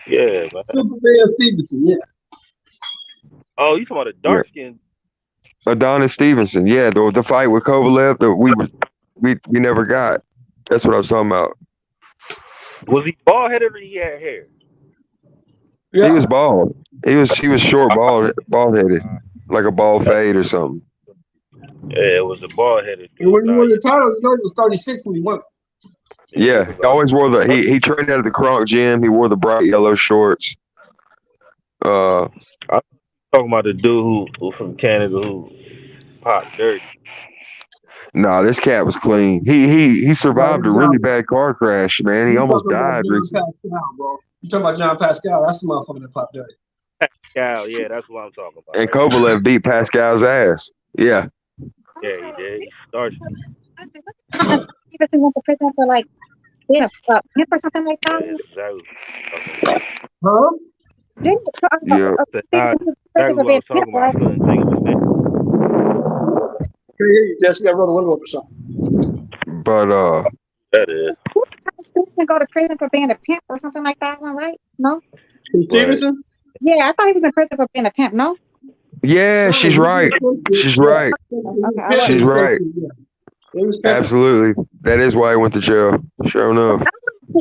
Yeah, man.
Superman Stevenson, yeah.
Oh, you talking about a dark skin?
Adonis Stevenson, yeah. The fight with Kovalev that we never got. That's what I was talking about.
Was he bald headed or he had hair?
Yeah. He was bald. He was short, bald headed, like a bald fade or something.
Yeah, it was a bald headed.
When he won the title, he was 36 when he won.
Yeah, he always wore he trained out of the Kronk gym. He wore the bright yellow shorts.
I'm talking about the dude who from Canada who popped dirty.
Nah, this cat was clean. He survived a really bad car crash, man. He almost died recently.
You talking about John Pascal? That's the motherfucker that popped dirty.
Pascal, yeah, that's what I'm talking about.
And Kovalev beat Pascal's ass. Yeah.
Yeah, he did. He started.
Stevenson went to prison for being a pimp or something like that.
Yeah, exactly.
Huh?
Yeah.
That's what I was talking about. I couldn't think of his name.
You just got to roll the window up or something.
But
that is.
Stevenson go to prison for being a pimp or something like that one, right? No?
Stevenson?
Yeah, I thought he was in prison for being a pimp, no?
Yeah, she's right. She's right.
Okay,
She's right. Absolutely. That is why he went to jail. Sure enough.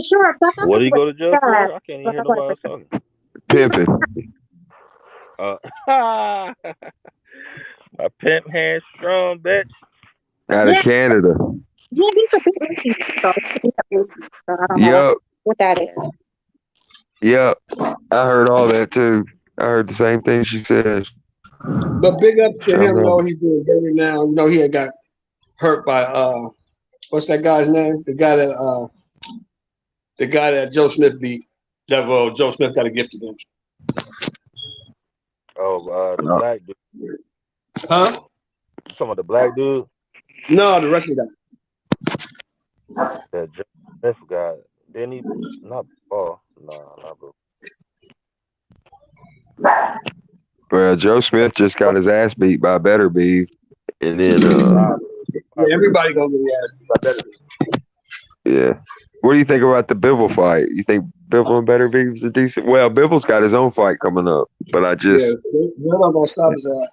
Sure.
What did he go to jail for? I can't even hear nobody else talking.
Pimping.
A pimp hand strong, bitch.
Out of Canada.
Yeah, he's a big so I don't know what that is.
Yep. I heard all that too. I heard the same thing she said.
But big ups to him, though. He's doing better now. You know, he had got hurt by what's that guy's name? The guy that Joe Smith beat. That Joe Smith got a gift against.
Oh, the black dude.
Huh?
You talking about the black dude?
No, the Russian guy.
That Joe Smith guy. Didn't he? Not ball. No, not bro.
Well, Joe Smith just got his ass beat by Better Beef, and then
everybody gonna get his ass beat by Better Beef.
Yeah. What do you think about the Bivol fight? You think Bivol and Better Beef's a decent? Well, Bivol's got his own fight coming up, but I just
they're not gonna stop his ass.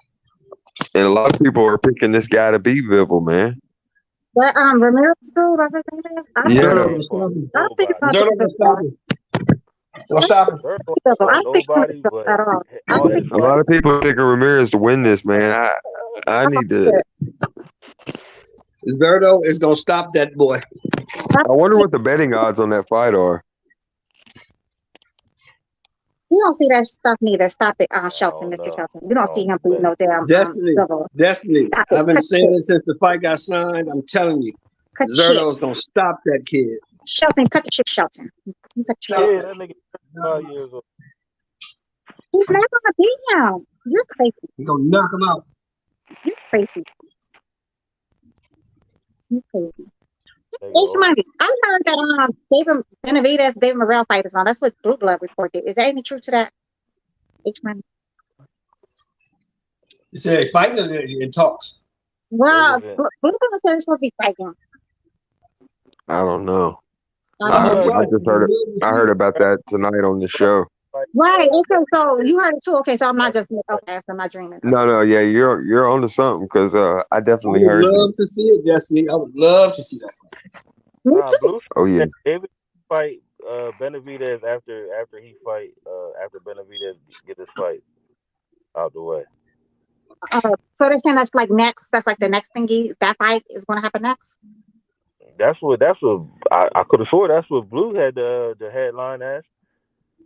And a lot of people are picking this guy to beat Bivol, man.
But Ramirez dude, I think
I think it's gonna stop him. Don't stop him.
Nobody, but
a lot of people are picking Ramirez to win this, man. I need to.
Zerto is gonna stop that boy.
I wonder what the betting odds on that fight are.
You don't see that stuff neither. Stop it, Shelton, Mr. Shelton. You don't see him beat no damn
Destiny. I've been saying it since the fight got signed. I'm telling you, Zerto is gonna stop that kid.
Shelton, cut the shit, Shelton.
Yeah, that nigga 35 years old.
He's not gonna beat him. You're crazy.
He's gonna knock him out.
You're crazy. You're crazy. H Money. I heard that David Benavidez, David Morrell fight is on. That's what Blue Blood reported. Is there any truth to that? H Money.
You say fighting in talks.
Well, Blue Blood said it's supposed to be fighting.
I don't know. I heard about that tonight on the show.
Right. Okay. So you heard it too. Okay. So I'm not just okay. So I'm not dreaming.
No. Yeah, you're onto something because I definitely heard.
I would love to see it, Destiny. I would love to see that.
Oh yeah.
David fight Benavidez after he fight after Benavidez get his fight out the way.
So they're saying that's like next. That's like the next thingy. That fight is going to happen next.
That's what I could have swore that's what Blue had the headline as.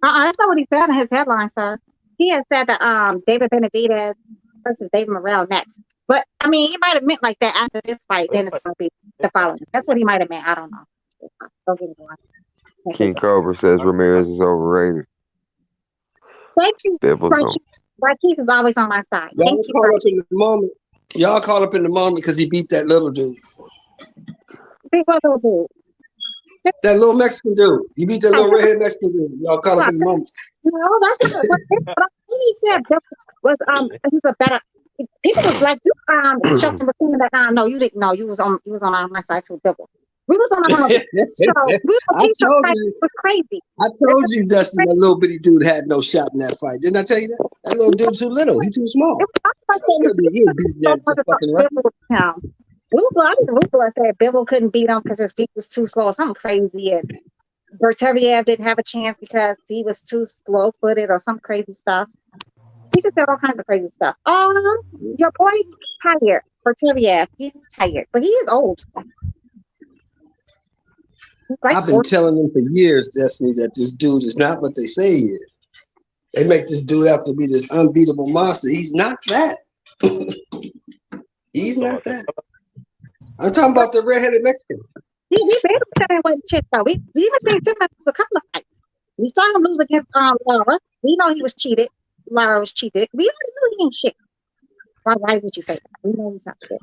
That's not what he said in his headline, sir. he had said that David Benavidez versus David Morrell next. But I mean, he might have meant like that after this fight. Then it's gonna be the following. That's what he might have meant. I don't know. Don't get me wrong.
King Cobra says Ramirez is overrated.
Thank you.
Biblical.
Keith is always on my side.
Y'all
Thank you.
caught up in the moment. Y'all caught up in the moment because he beat that little dude.
Big little dude.
That little Mexican dude. He beat that little redhead Mexican dude. Y'all caught up in the moment.
No, that's not what he said. Was he's a better. People was like, Shelton was saying that. No, you didn't. No, you was on my side too, Bible. We was on the show. It was crazy.
I told you, Dustin, that little bitty dude had no shot in that fight. Didn't I tell you that? That little dude too little. He's too small.
Rubla said Bivol couldn't beat him because his feet was too slow or something crazy. And Berteviev didn't have a chance because he was too slow-footed or some crazy stuff. He just said all kinds of crazy stuff. Your boy tired. Berteviev, he's tired, but he is old.
I've been telling them for years, Destiny, that this dude is not what they say he is. They make this dude out to be this unbeatable monster. He's not that. He's not that. I'm talking about the redheaded Mexican.
He beat him with shit though. We even seen him lose a couple of fights. We saw him lose against Lara. We know he was cheated. Lara was cheated. We already knew he ain't shit. Why would you say that? We know he's not shit.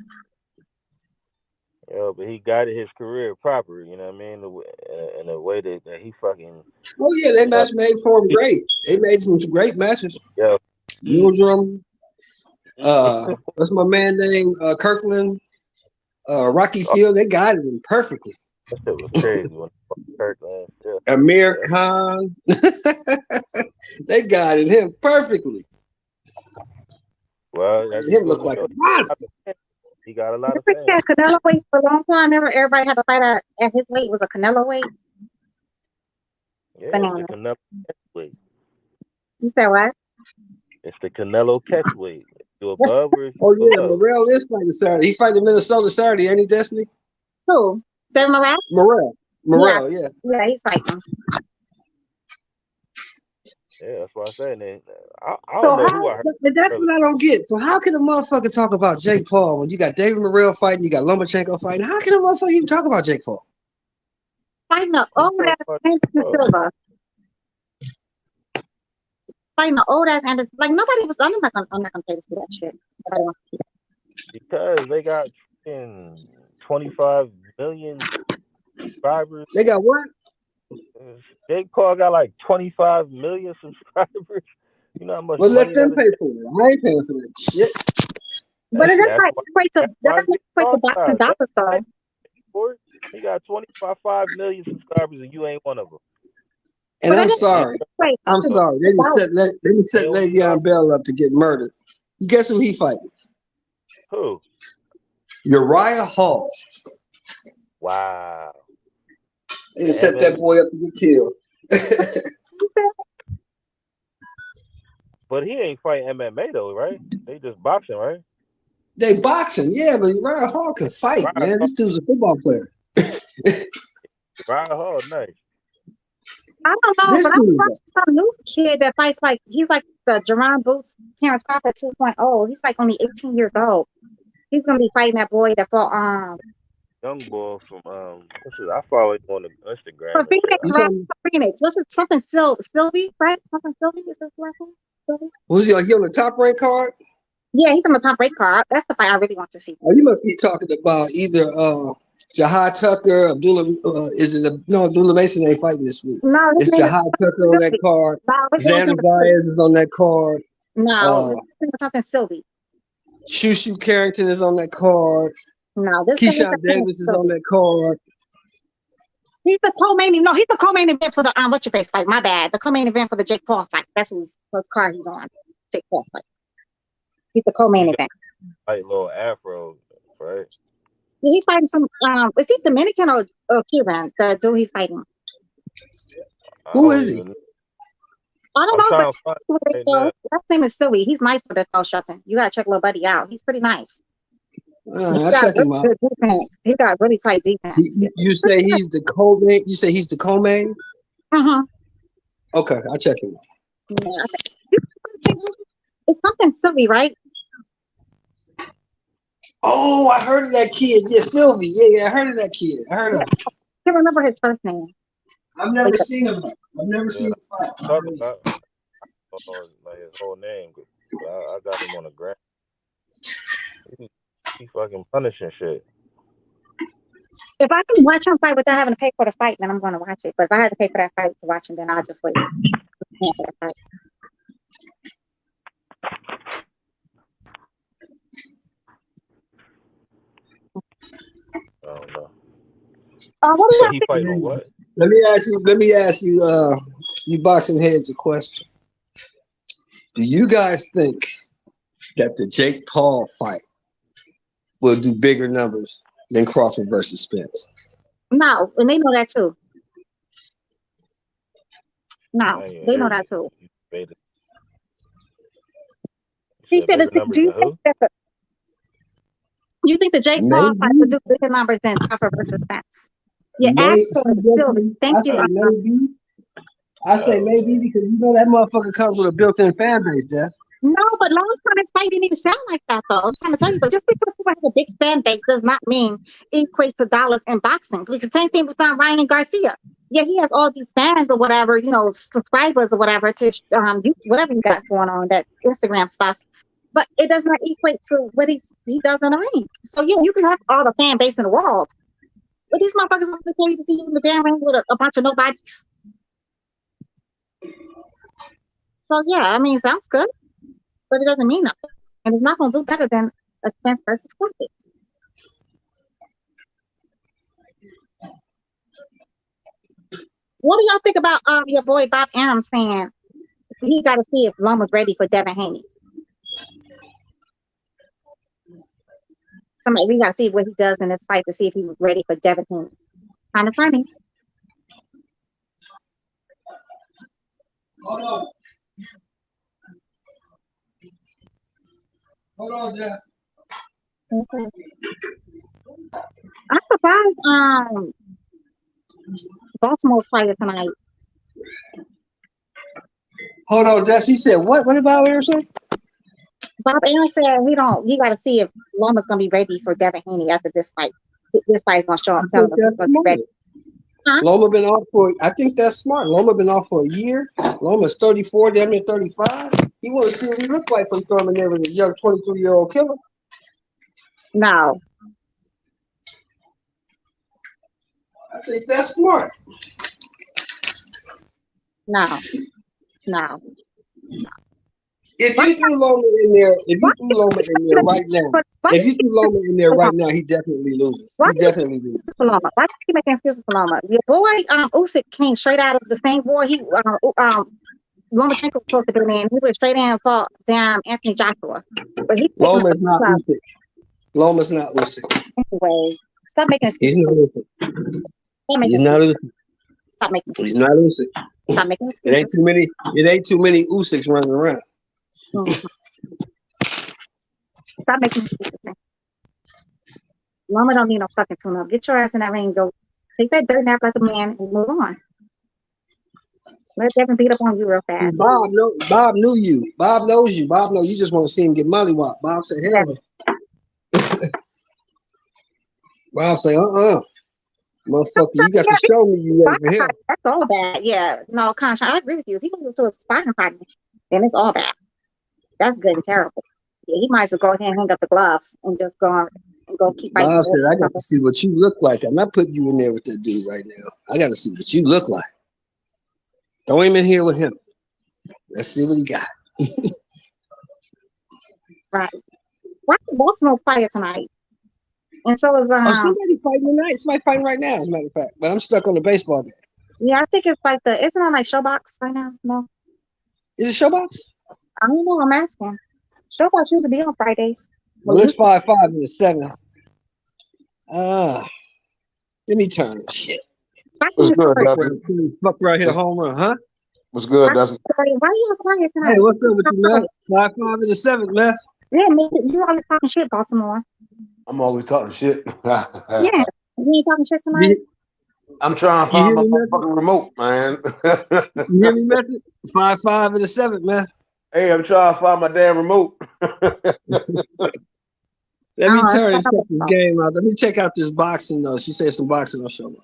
Yeah, but he guided his career proper, you know what I mean? In a way that he fucking.
Oh yeah, that match made for him great. They made some great matches.
Yeah.
Muldrum. What's my man name? Kirkland. Rocky Field. They guided him perfectly.
That shit was crazy when Kirkland. Yeah.
Amir Khan. They guided him perfectly.
Well,
him look like a monster.
He got a lot of
fans. Canelo weight for a long time. Remember, everybody had to fight at his weight. It was a Canelo weight.
Yeah, it's the Canelo catch weight.
You said what?
It's the Canelo catch weight. You above or
oh yeah, Morrell is fighting Saturday. He fighting Minnesota Saturday, ain't he, Destiny?
Who? Devin Morrell?
Morrell, yeah.
Yeah, he's fighting.
Yeah, that's what I said. I
So
don't know who I heard.
That's what I don't get. So how can a motherfucker talk about Jake Paul when you got David Morrell fighting, you got Lomachenko fighting? How can a motherfucker even talk about Jake Paul?
Fighting an old ass Anderson Silva. Fighting an old ass Anderson. Like nobody was. I'm not gonna pay to see that shit. Nobody wants to see that.
Because they got 25 million subscribers.
They got what?
Jake Paul got like 25 million subscribers. You know how much?
Well, let them pay for it. I ain't paying for that shit.
But it doesn't equate to boxing dollars, though.
He got 25 million subscribers, and you ain't one of them.
And I'm sorry. I'm sorry. They didn't set Le'Veon Bell up to get murdered. Guess who he fighting?
Who?
Uriah Hall.
Wow.
They didn't set that boy up to get killed.
But he ain't fighting MMA though, right? They just boxing, right?
They boxing, yeah, but Uriah Hall can fight, man. This dude's a football player.
Uriah Hall, nice.
I don't know, but I'm watching some new kid that fights like he's like the Jerron Boots, Terence Crawford 2.0. He's like only 18 years old. He's gonna be fighting that boy that fought
young boy from I follow him on the Instagram.
From Phoenix, right? Phoenix. What's it? Something Sylvie, right? Something Sylvie, is this last name? Sylvie?
Was he on the top rank card?
Yeah, he's on the top rank card. That's the fight I really want to see.
Oh, you must be talking about either Jahad Tucker, Abdullah Mason ain't fighting this week.
No,
it's Jahad Tucker on that card. Xander Baez is on that card.
No, something Sylvie.
Shushu Carrington is on that card.
No, this
Keyshawn Davis is on that card.
He's the co-main. No, he's the co-main event for the what's your face fight. My bad. The co-main event for the Jake Paul fight. That's whose card he's on. Jake Paul fight. He's the co-main event.
Like little Afro, right?
Yeah, he's fighting some. Is he Dominican or Cuban? The dude he's fighting.
Who is he?
I don't know. But last name is Silly. He's nice with it, though, Shelton. You gotta check little buddy out. He's pretty nice.
I'll check him out.
He got really tight defense.
You say he's the co-main? You say he's the co-main?
Uh-huh.
Okay, I'll check him out.
Yeah, It's something silly, right?
Oh, I heard of that kid. Yeah, Sylvie. Yeah, I heard of that kid. I heard of him.
I can't remember his first name.
I've never seen him. I've never seen him fight.
Talking about like his whole name, but I got him on the ground. He fucking punishing shit.
If I can watch him fight without having to pay for the fight, then I'm going to watch it. But if I had to pay for that fight to watch him, then I'll just wait. For that fight.
I don't know.
What do you
He fighting on what?
Let me ask you, you boxing heads a question. Do you guys think that the Jake Paul fight will do bigger numbers than Crawford versus Spence?
No, and they know that too. No, they know that too. He said, "Do you think that you think the Jake Paul fight will do bigger numbers than Crawford versus Spence?" Yeah, actually, thank you.
I say maybe because you know that motherfucker comes with a built-in fan base, Jess.
No, but last time his fight didn't even sound like that, though. I was trying to tell you, but just because you have a big fan base does not mean it equates to dollars in boxing. Because same thing with Ryan Garcia. Yeah, he has all these fans or whatever, subscribers or whatever to whatever you got going on, that Instagram stuff. But it does not equate to what he does in the ring. So yeah, you can have all the fan base in the world, but these motherfuckers want to tell you to see you in the damn ring with a bunch of nobodies. So yeah, I mean, sounds good, but it doesn't mean nothing, and it's not going to do better than a Spence versus Crawford. What do y'all think about your boy Bob Arum saying he got to see if Loma's ready for Devin Haney? We got to see what he does in this fight to see if he's ready for Devin Haney. Kind of funny.
Hold on. Hold on, Jeff.
Okay. I'm surprised Baltimore's fighter tonight.
Hold on, Jess. He said what? What about Arum say?
Bob Arum said he got to see if Loma's gonna be ready for Devin Haney after this fight. This fight's gonna show up. Tell him he's gonna be ready. Huh?
Loma been off I think that's smart. Loma been off for a year. Loma's 34, damn near 35. He want to see what he look like from Thurman there with a young 23-year-old killer.
No.
I think that's smart.
No.
If you threw Loma in there, right now, he definitely loses. He definitely loses.
Why do you keep making excuses for Loma? Your boy Usyk came straight out of the same war Lomachenko was supposed to be in. He went straight in and fought down Anthony Joshua. But
Loma's not Usyk. Loma's not Usyk.
Anyway, stop making excuses.
He's not Usyk. He's not Usyk.
Stop making excuses.
He's not Usyk.
Stop making excuses.
It ain't too many Usyks running around.
Mm-hmm. Stop making excuses. Loma don't need no fucking tune-up. Get your ass in that ring and go take that dirt nap like a man and move on. Let Devin beat up on you real fast.
Bob knew you. Bob knows you. Bob knows you just want to see him get mollywopped. Bob said, hell no. Bob said, motherfucker, you got to show me you ready for him.
That's all bad. Yeah. No, Concha, I agree with you. If he goes to a sparring partner, then it's all bad. That's good and terrible. Yeah, he might as well go ahead and hang up the gloves and just go keep fighting.
Bob said, I got to see what you look like. I'm not putting you in there with that dude right now. I got to see what you look like. Throw him in here with him. Let's see what he got.
Right. Why is Baltimore fighting tonight? And so is
somebody's fighting tonight. Somebody's fighting right now, as a matter of fact. But I'm stuck on the baseball game.
Yeah, I think it's like isn't it like Showbox right now? No.
Is it Showbox?
I don't know. I'm asking. Showbox used to be on Fridays.
Well, it's 5-5 in the 7th. Let me turn. Shit.
What's good, Dustin?
Fuck right here, home run, huh?
What's good, Dustin?
Why are you quiet tonight?
Hey, what's up with you, man? 5-5 in the 7th, man.
Yeah, man, you always talking shit, Baltimore.
I'm always talking shit.
Yeah, you ain't talking shit tonight.
I'm trying to find my fucking remote, man.
You hear me, Method? 5-5 in the 7th, man.
Hey, I'm trying to find my damn remote.
Let me
Oh,
turn and
that's
check this game out. Let me check out this boxing though. She said some boxing on show.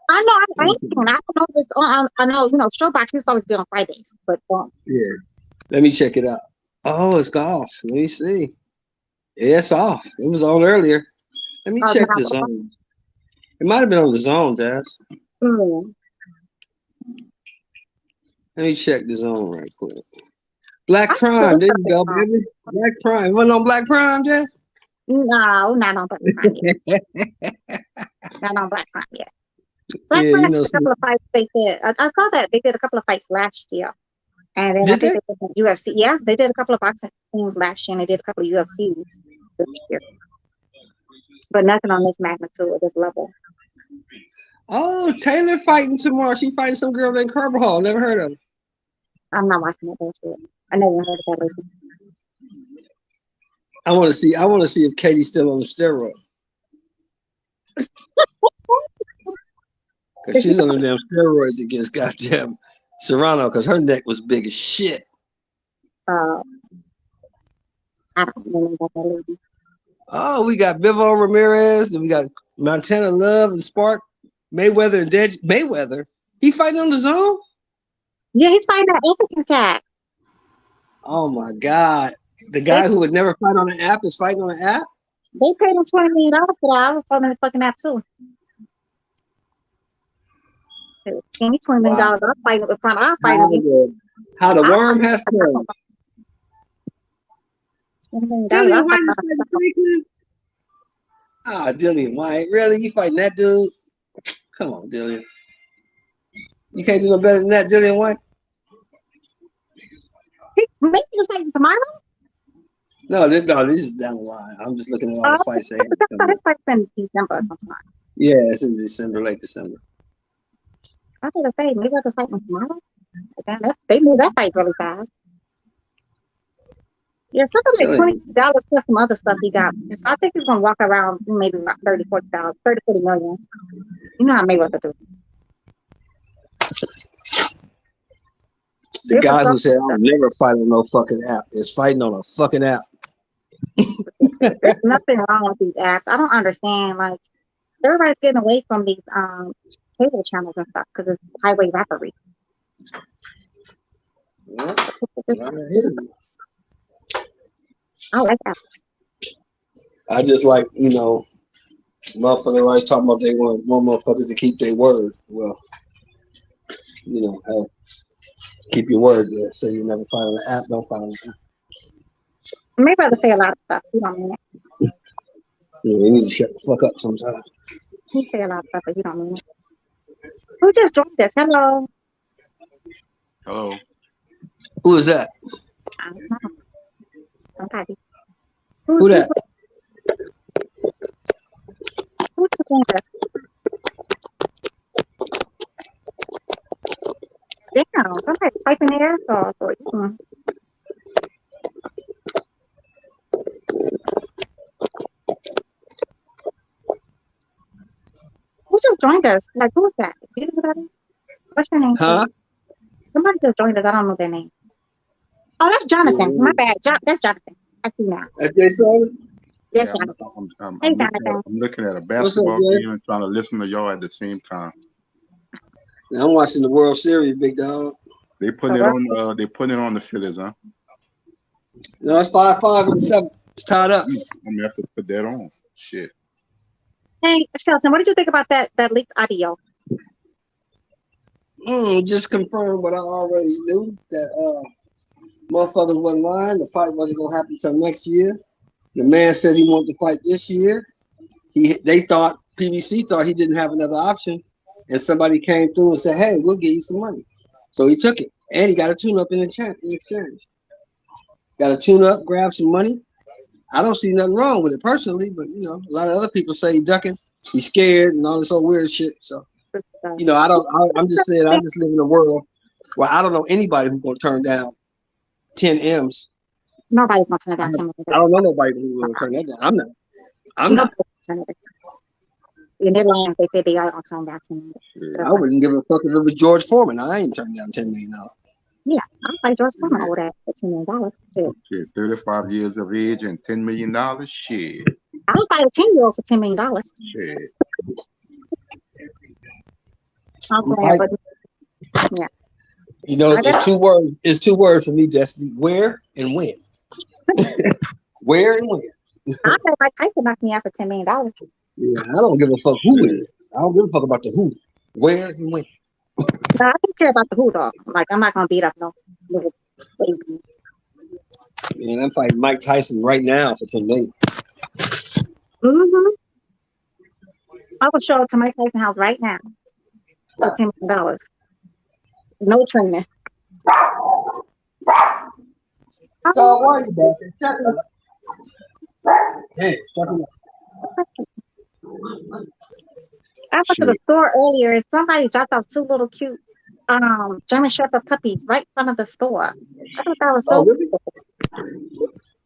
I know. I ain't seen. I don't know if it's on. I know. Showbox used to always be on Fridays, but
Yeah. Let me check it out. Oh, it's off. Let me see. Yeah, it's off. It was on earlier. Let me check the zone. It might have been on the zone, Jazz.
Mm.
Let me check the zone right quick. Black Prime. There you go, baby. Black Prime. Wasn't on Black Prime, Jazz?
No, not on Black Prime yet. Not on Black Prime yet. Black
Yeah,
Prime
you know,
did a couple of fights. They did. I saw that they did a couple of fights last year, and then I think they did UFC. Yeah, they did a couple of boxing things last year, and they did a couple of UFCs this year, but nothing on this magnitude or this level.
Oh, Taylor fighting tomorrow. She fighting some girl named Carbajal. Never heard of her.
I'm not watching that bullshit. I never heard of that lady.
I want to see if Katie's still on the steroid. Because she's on the damn steroids against goddamn Serrano because her neck was big as shit.
I don't know about that lady.
Oh, we got Bivol Ramirez, then we got Montana Love and Spark, Mayweather and Dead. Mayweather? He fighting on the zone?
Yeah, he's fighting that African cat.
Oh my God. The guy who would never fight on an app is fighting on an app?
They paid him $20 million for that. I was fighting the fucking app too. Give me $20 million. I'll fight in front. I'll fight him.
How the worm has come. Dillian White is fighting Franklin? Ah, Dillian White. Really? You fighting that dude? Come on, Dillian. You can't do no better than that, Dillian White?
Maybe just fighting tomorrow?
No, this is down the line. I'm just looking at all the fights they have.
His fight's in December or something.
Yeah, it's in December, late December.
I was gonna say maybe I could fight him tomorrow. They moved that fight really fast. Yeah, something like $20 plus some other stuff he got. So I think he's gonna walk around maybe about 30 million. You know how Mayweather do.
The guy who said I'll never fight on no fucking app is fighting on a fucking app.
There's nothing wrong with these apps. I don't understand. Like everybody's getting away from these cable channels and stuff because it's highway robbery. I like that.
I just like, motherfuckers always talking about they want motherfuckers to keep their word. Well, hey, keep your word there. So you never fight on the app, don't fight on the app.
Maybe rather say a lot of stuff. You don't mean it.
Yeah, you need to shut the fuck up sometimes.
He say a lot of stuff, but you don't mean it. Who just joined us? Hello.
Hello.
Who is that?
I don't know. Somebody.
Who that?
Who just joined us? Damn, somebody's typing their ass off or you. Who just joined us? Like, who is that? Do you know who that is? What's your name?
Huh?
Somebody just joined us. I don't know their name. Oh, that's Jonathan. My bad. That's Jonathan. I see now.
That's Jonathan?
Yes,
Yeah,
Jonathan. Hey, Jonathan.
I'm looking at a basketball game and trying to listen to y'all at the same time.
Now I'm watching the World Series, big dog.
They putting it on. They putting it on the Phillies, huh?
No, it's 5-5 in the 7th. It's tied up.
I'm gonna have to put that on. Shit.
Hey, Shelton, what did you think about that leaked audio?
Just confirm what I already knew, that motherfuckers wasn't lying. The fight wasn't gonna happen until next year. The man said he wanted to fight this year. PBC thought he didn't have another option, and somebody came through and said, "Hey, we'll give you some money." So he took it, and he got a tune-up in exchange. Got a tune-up, grab some money. I don't see nothing wrong with it personally, but a lot of other people say he's ducking, he's scared, and all this old weird shit. So, I'm just saying, I just live in a world where I don't know anybody who's gonna turn down 10 M's.
Nobody's gonna turn down 10 M's.
I don't know nobody who's gonna turn that down. I'm not.
In their land, they say they are gonna turn down 10 M's.
I wouldn't give a fuck if it was George Foreman. I ain't turning down $10 million.
Yeah, I'll fight George Foreman over that for $10 million. Shit.
Shit, 35 years of age and $10 million. Shit.
I'll fight a 10-year-old for $10 million.
Shit.
I'm playing, but yeah.
You know, it's two words. It's two words for me, Destiny. Where and when. Where and when.
I bet Mike Tyson knocked me out for $10 million.
Yeah, I don't give a fuck who it is. I don't give a fuck about the who. Where and when.
No, I don't care about the who dog. Like, I'm not gonna beat up no little baby.
Man, I'm fighting Mike Tyson right now for $10 million.
I will show up to Mike Tyson house right now for $10 million. No training.
Dog, why are you back there? Shut up. Hey, shut up.
I went to the store earlier and somebody dropped off two little cute German Shepherd puppies right in front of the store. I thought that was so
really?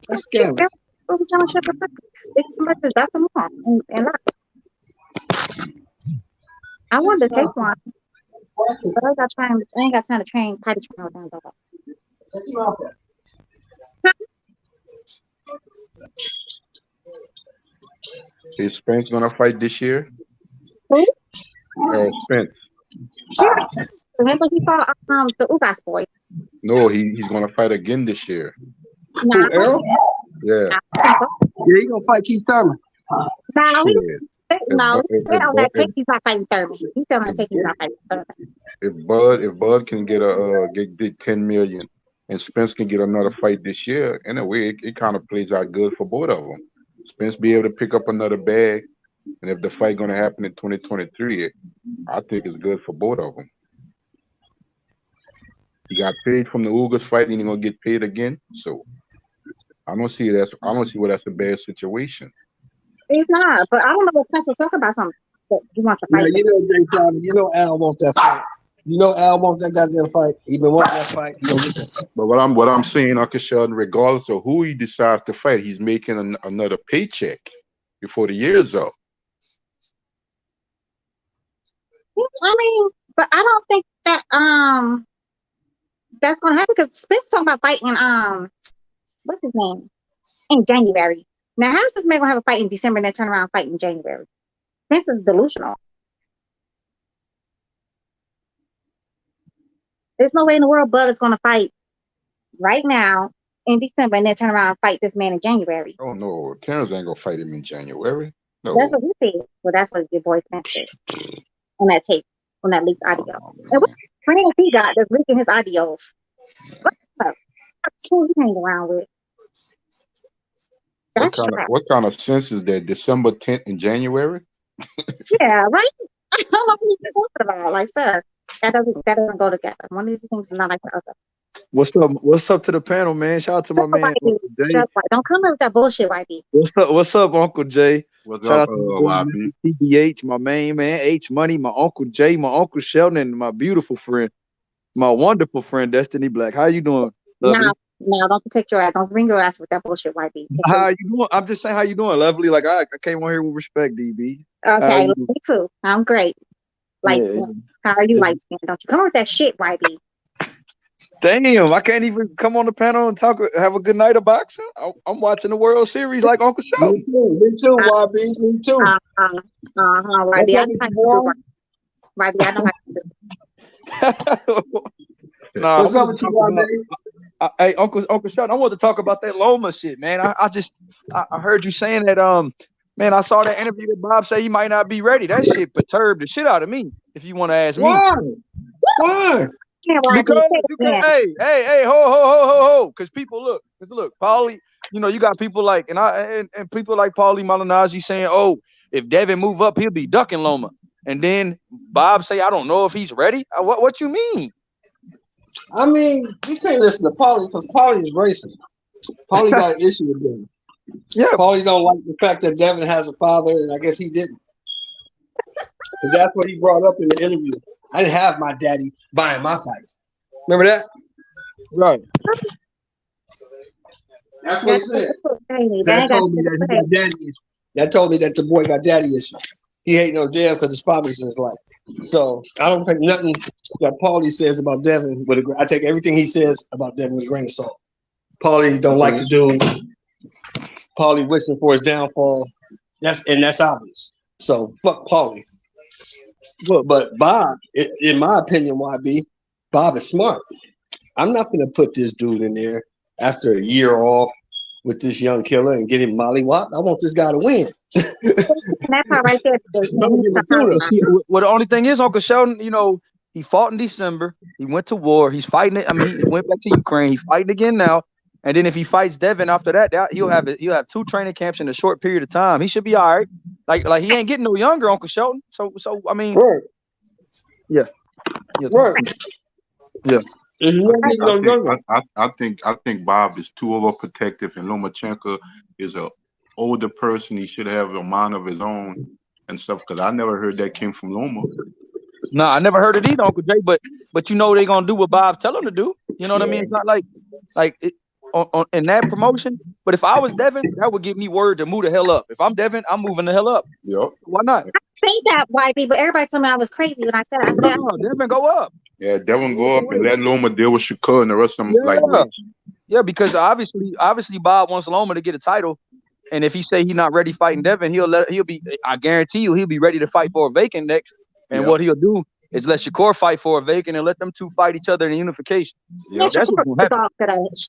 That's scary.
Little German Shepherd puppies. It's somebody just dropped them off and I wanted to take one. But I ain't got time to train potty train with them dog.
Is Spence gonna fight this year?
Who?
Spence.
Yeah. Remember he fought the Ugas boy.
No, he's gonna fight again this year.
Nah,
Errol?
Yeah.
Yeah, he gonna fight Keith Thurman.
No, he said on that tape he's not fighting Thurman. He said on that tape he's not fighting Thurman.
If Bud can get get 10 million and Spence can get another fight this year, in a way it kind of plays out good for both of them. Spence be able to pick up another bag, and if the fight gonna happen in 2023, I think it's good for both of them. He got paid from the Ugas fight, and he's gonna get paid again. So I don't see where that's a bad situation.
He's not, but I don't know if Spence was talking about something that he wants to fight.
Yeah, you know, Jay Simon, you know Al wants that fight. You know Al wants that goddamn fight. He been wanting that fight. He gonna get that fight.
But what I'm saying, Uncle Sheldon, regardless of who he decides to fight, he's making another paycheck before the year's up.
I mean, but I don't think that that's gonna happen because Spence talking about fighting what's his name in January. Now, how's this man gonna have a fight in December and then turn around and fight in January? Spence is delusional. There's no way in the world Bud is gonna fight right now in December and then turn around and fight this man in January.
Oh no, Terence ain't gonna fight him in January. No.
That's what he said. Well, that's what your boy Spence said on that tape, on that leaked audio. And what friends he got that's leaking his audios? Who he hang around with?
What kind of sense is that? December 10th in January?
Yeah, right? I don't know what he's talking about. Like, sir, that doesn't go together. One of these things is not like the other.
What's up to the panel, man? Shout out to my man Uncle Jay.
Don't come in with that bullshit, YB.
What's up, Uncle Jay?
What's
Shout
up,
out
YB?
to TBH, my main man, H Money, my Uncle Jay, my Uncle Sheldon, and my beautiful friend, my wonderful friend, Destiny Black. How you doing?
No, don't protect your ass. Don't bring your ass with that bullshit, YB.
How you doing? I'm just saying, how you doing, lovely? Like I came on here with respect, DB.
Okay, me too. I'm great. Like, how are you like? Don't you come with that shit, YB?
Damn, I can't even come on the panel and have a good night of boxing. I'm watching the World Series like Uncle Sheldon.
Me too, YB. Me too.
YB, I know how to do it. YB, I know how to do it.
Nah,
what's up with you, YB?
Hey, Uncle Sheldon, I want to talk about that Loma shit, man. I heard you saying that. Man, I saw that interview that Bob said he might not be ready. That shit perturbed the shit out of me. If you want to ask me,
why?
Because you can, hey, ho, because people look, Paulie, you know, you got people like and people like Paulie Malignaggi saying, oh, if Devin move up, he'll be ducking Loma, and then Bob say, I don't know if he's ready. What you mean?
I mean, you can't listen to Paulie because Paulie is racist. Paulie got an issue with Devin.
Yeah,
Paulie don't like the fact that Devin has a father, and I guess he didn't. So that's what he brought up in the interview. I didn't have my daddy buying my fights. Remember that?
Right.
That's what he said. That told me that he got daddy issues. That told me that the boy got daddy issues. he hating on Dev because his father's in his life. So I don't think nothing that Paulie says about Devin with I take everything he says about Devin with a grain of salt. Paulie don't like the dude. Paulie wishing for his downfall. That's obvious. So fuck Paulie. But Bob, in my opinion, YB, Bob is smart. I'm not gonna put this dude in there after a year off with this young killer and get him mollywopped. I want this guy to win.
That's all right there.
Well, the only thing is, Uncle Sheldon, you know, he fought in December. He went to war. He's fighting it. I mean, he went back to Ukraine. He's fighting again now. And then if he fights Devin after that, he'll have 2 training camps in a short period of time. He should be all right. Like he ain't getting no younger, Uncle Sheldon. So I mean,
right.
Yeah.
Right.
Yeah.
I think Bob is too overprotective, and Lomachenko is a older person. He should have a mind of his own and stuff. Because I never heard that came from Loma.
No, I never heard it either, Uncle Jay. But you know they're gonna do what Bob tell them to do. You know what I mean? It's not like in that promotion. But if I was Devin, that would give me word to move the hell up. If I'm Devin, I'm moving the hell up.
Yep.
Why not?
I say that, YB, but everybody told me I was crazy when I said I said
no, Devin go up.
Yeah, Devin go up and let Loma deal with Shakur and the rest of them.
Yeah, because obviously Bob wants Loma to get a title, and if he say he's not ready fighting Devin, I guarantee you he'll be ready to fight for a vacant next. And what he'll do is let Shakur fight for a vacant and let them two fight each other in unification.
Yeah,
That's what's gonna happen.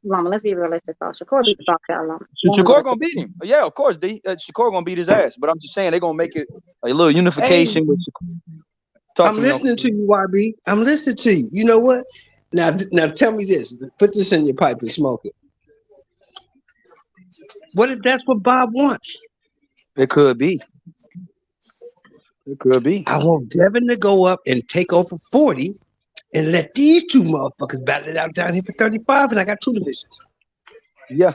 Loma. Let's be realistic, though. Shakur beat the dog shit out of Loma.
Shakur gonna beat him. Yeah, of course. Shakur gonna beat his ass. But I'm just saying they're gonna make it a little unification with Shakur.
I'm listening to you, YB. I'm listening to you. You know what? Now tell me this. Put this in your pipe and smoke it. What if that's what Bob wants?
It could be. It could be.
I want Devin to go up and take over 40 and let these two motherfuckers battle it out down here for 35, and I got 2 divisions.
Yeah.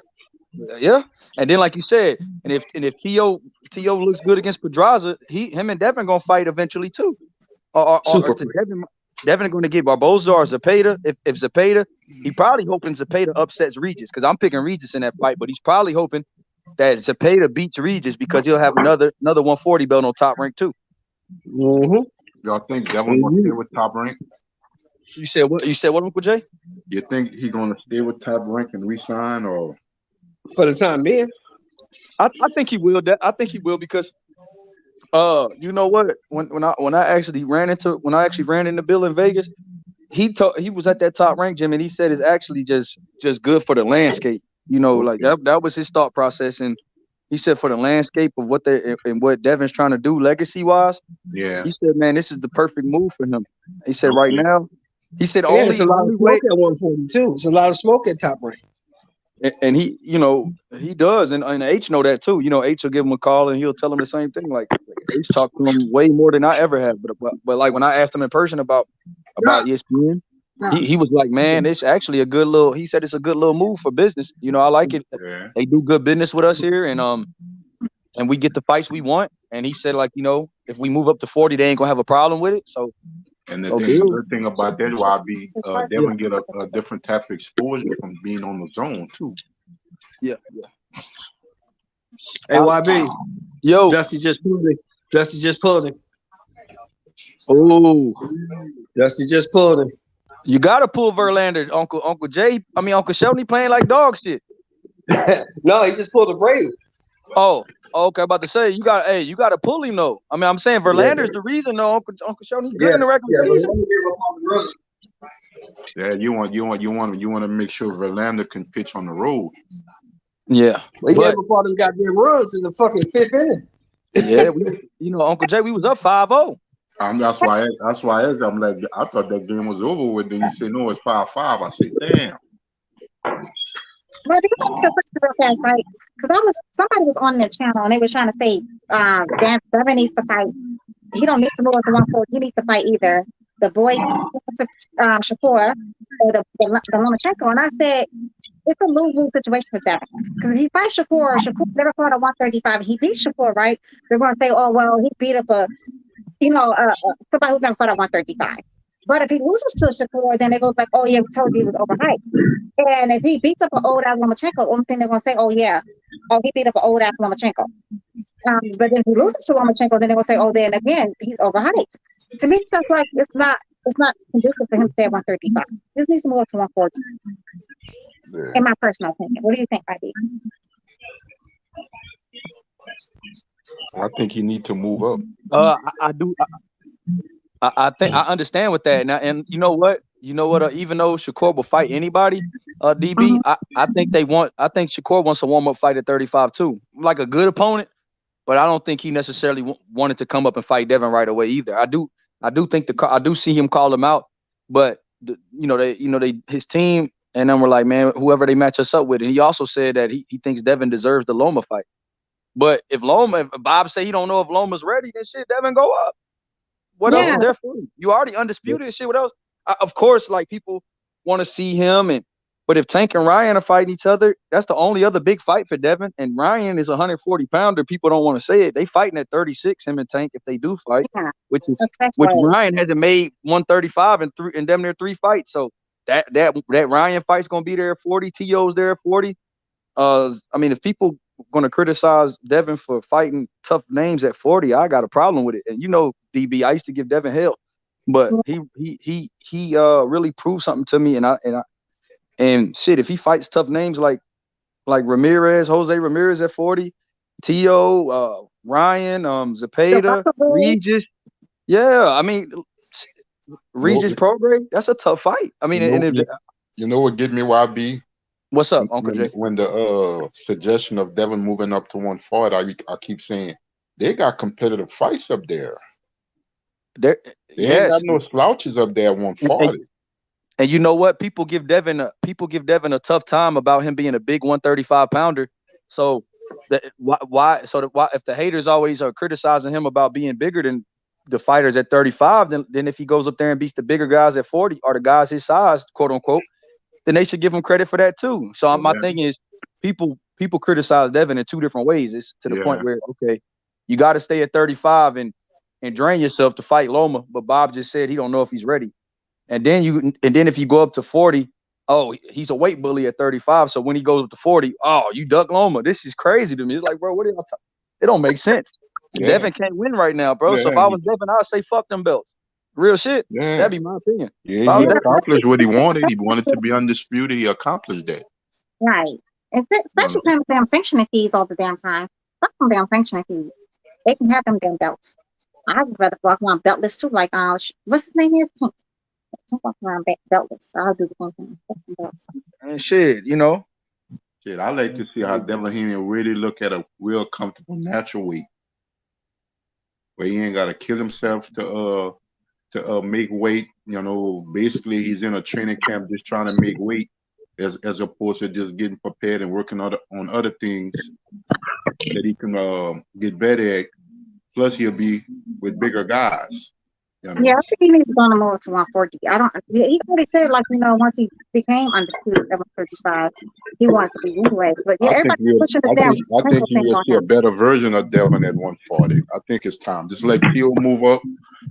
Yeah. And then, like you said, and if T.O. looks good against Pedraza, him and Devin gonna fight eventually too. Or Devin going to get Barboza or Zepeda. If Zepeda, he probably hoping Zepeda upsets Regis, because I'm picking Regis in that fight, but he's probably hoping that Zepeda beats Regis because he'll have another 140 belt on Top Rank too.
Mm-hmm.
Y'all think Devin gonna stay with Top Rank?
You said what? You said what, Uncle Jay?
You think he's gonna stay with Top Rank and resign, or
for the time being?
I think he will. I think he will because. You know what? When I actually ran into Bill in Vegas, he was at that Top Rank gym and he said it's actually just good for the landscape. You know, like that was his thought process, and he said for the landscape of what what Devin's trying to do legacy wise.
Yeah.
He said, man, this is the perfect move for him. He said right now, he said
it's a lot of smoke at 142. It's a lot of smoke at Top Rank.
And he, you know, he does, and H know that too. You know, H will give him a call and he'll tell him the same thing. Like H talked to him way more than I ever have. But like when I asked him in person about ESPN, he was like, man, it's actually a good little. He said it's a good little move for business. You know, I like it. Yeah. They do good business with us here, and we get the fights we want. And he said, like, you know, if we move up to 40, they ain't gonna have a problem with it. So.
And the good thing about that, YB, Devin get a different type of exposure from being on the zone too.
Yeah.
Hey, YB.
Yo.
Dusty just pulled him.
Oh.
Dusty just pulled him.
You gotta pull Verlander, Uncle Jay. I mean, Uncle Sheldon playing like dog shit.
No, he just pulled a Brave.
Oh, okay. I'm about to say you gotta pull him though. I mean, I'm saying Verlander's the reason though. Uncle Sheldon, he's good in the regular season.
Yeah, you want to make sure Verlander can pitch on the road.
Yeah,
well, he gave up all them goddamn runs in the fucking 5th inning.
Yeah, Uncle Jay, we was up 5-0.
That's why I'm like, I thought that game was over with. Then you say no, it's 5-5. I said, damn.
But real fast, right? Because somebody was on their channel and they were trying to say Devin needs to fight. He don't need to move to 140. He needs to fight either the boy Shakur or the Lomachenko. And I said it's a lose-lose situation with Devin. Because if he fights Shakur never fought at 135. He beat Shakur, right? They're going to say, oh well, he beat up somebody who's never fought at 135. But if he loses to Shakur, then it goes like, oh yeah, we told you he was overhyped. And if he beats up an old ass Lomachenko, only thing they're gonna say, oh yeah, he beat up an old ass Lomachenko. But then if he loses to Lomachenko, then they're gonna say, "Oh, then again, he's overhyped." To me, it's just like it's not conducive for him to stay at 135. He just needs to move up to 140.
Yeah.
In my personal opinion, what do you think, IB?
I think he need to move up.
I do. I think I understand with that, and you know what? Even though Shakur will fight anybody, DB, I think Shakur wants a warm up fight at 35 too, like a good opponent. But I don't think he necessarily wanted to come up and fight Devin right away either. I do think I do see him call him out, but his team and then we're like, man, whoever they match us up with. And he also said that he thinks Devin deserves the Loma fight. But if Bob say he don't know if Loma's ready, then shit, Devin go up. What else is there for you? You already undisputed and shit. What else? Of course, like people want to see him, but if Tank and Ryan are fighting each other, that's the only other big fight for Devin. And Ryan is a 140-pounder. People don't want to say it. They fighting at 36, him and Tank, if they do fight, which Ryan hasn't made 135 in damn near 3 fights. So that Ryan fight's gonna be there at 40. T.O.'s there at 40. I mean, if people going to criticize Devin for fighting tough names at 40, I got a problem with it. And DB, I used to give Devin hell, but he really proved something to me. And shit, if he fights tough names like Jose Ramirez at 40, T.O., Ryan, Zepeda, Regis, I mean, Regis Prograis, that's a tough fight. I mean,
you know what get me, YB?
What's up, Uncle Jay?
When the suggestion of Devin moving up to 140, I keep saying they got competitive fights up there. They ain't got no slouches up there at 140.
And you know what? People give Devin a tough time about him being a big 135-pounder. So why if the haters always are criticizing him about being bigger than the fighters at 35, then if he goes up there and beats the bigger guys at 40 or the guys his size, quote unquote, then they should give him credit for that too. So my thing is, people criticize Devin in 2 different ways. It's to the point where, okay, you got to stay at 35 and drain yourself to fight Loma, but Bob just said he don't know if he's ready. And then if you go up to 40, oh, he's a weight bully at 35. So when he goes up to 40, oh, you duck Loma. This is crazy to me. It's like, bro, what are y'all talking? It don't make sense. Devin can't win right now, bro. So if I was Devin, I'd say fuck them belts. Real shit. That'd be my opinion.
Yeah, he accomplished what he wanted. He wanted to be undisputed. He accomplished that.
Right. Especially paying damn sanctioning fees all the damn time. Fuck them damn sanctioning fees. They can have them damn belts. I would rather fuck one beltless too. Like what's his name is Tank. Tank walk around beltless. I'll do the same thing.
And shit,
Shit, I like to see how Devin Haney really look at a real comfortable natural weight, where he ain't gotta kill himself to make weight. Basically he's in a training camp just trying to make weight, as opposed to just getting prepared and working on other things that he can get better at. Plus he'll be with bigger guys.
Yeah, I think he needs to go on more to 140. He already said, like, once he became undisputed at 135, he wanted to be anyway. But yeah, everybody's pushing the damn.
I think you will see a better version of Devin at 140. I think it's time. Just let Keel move up.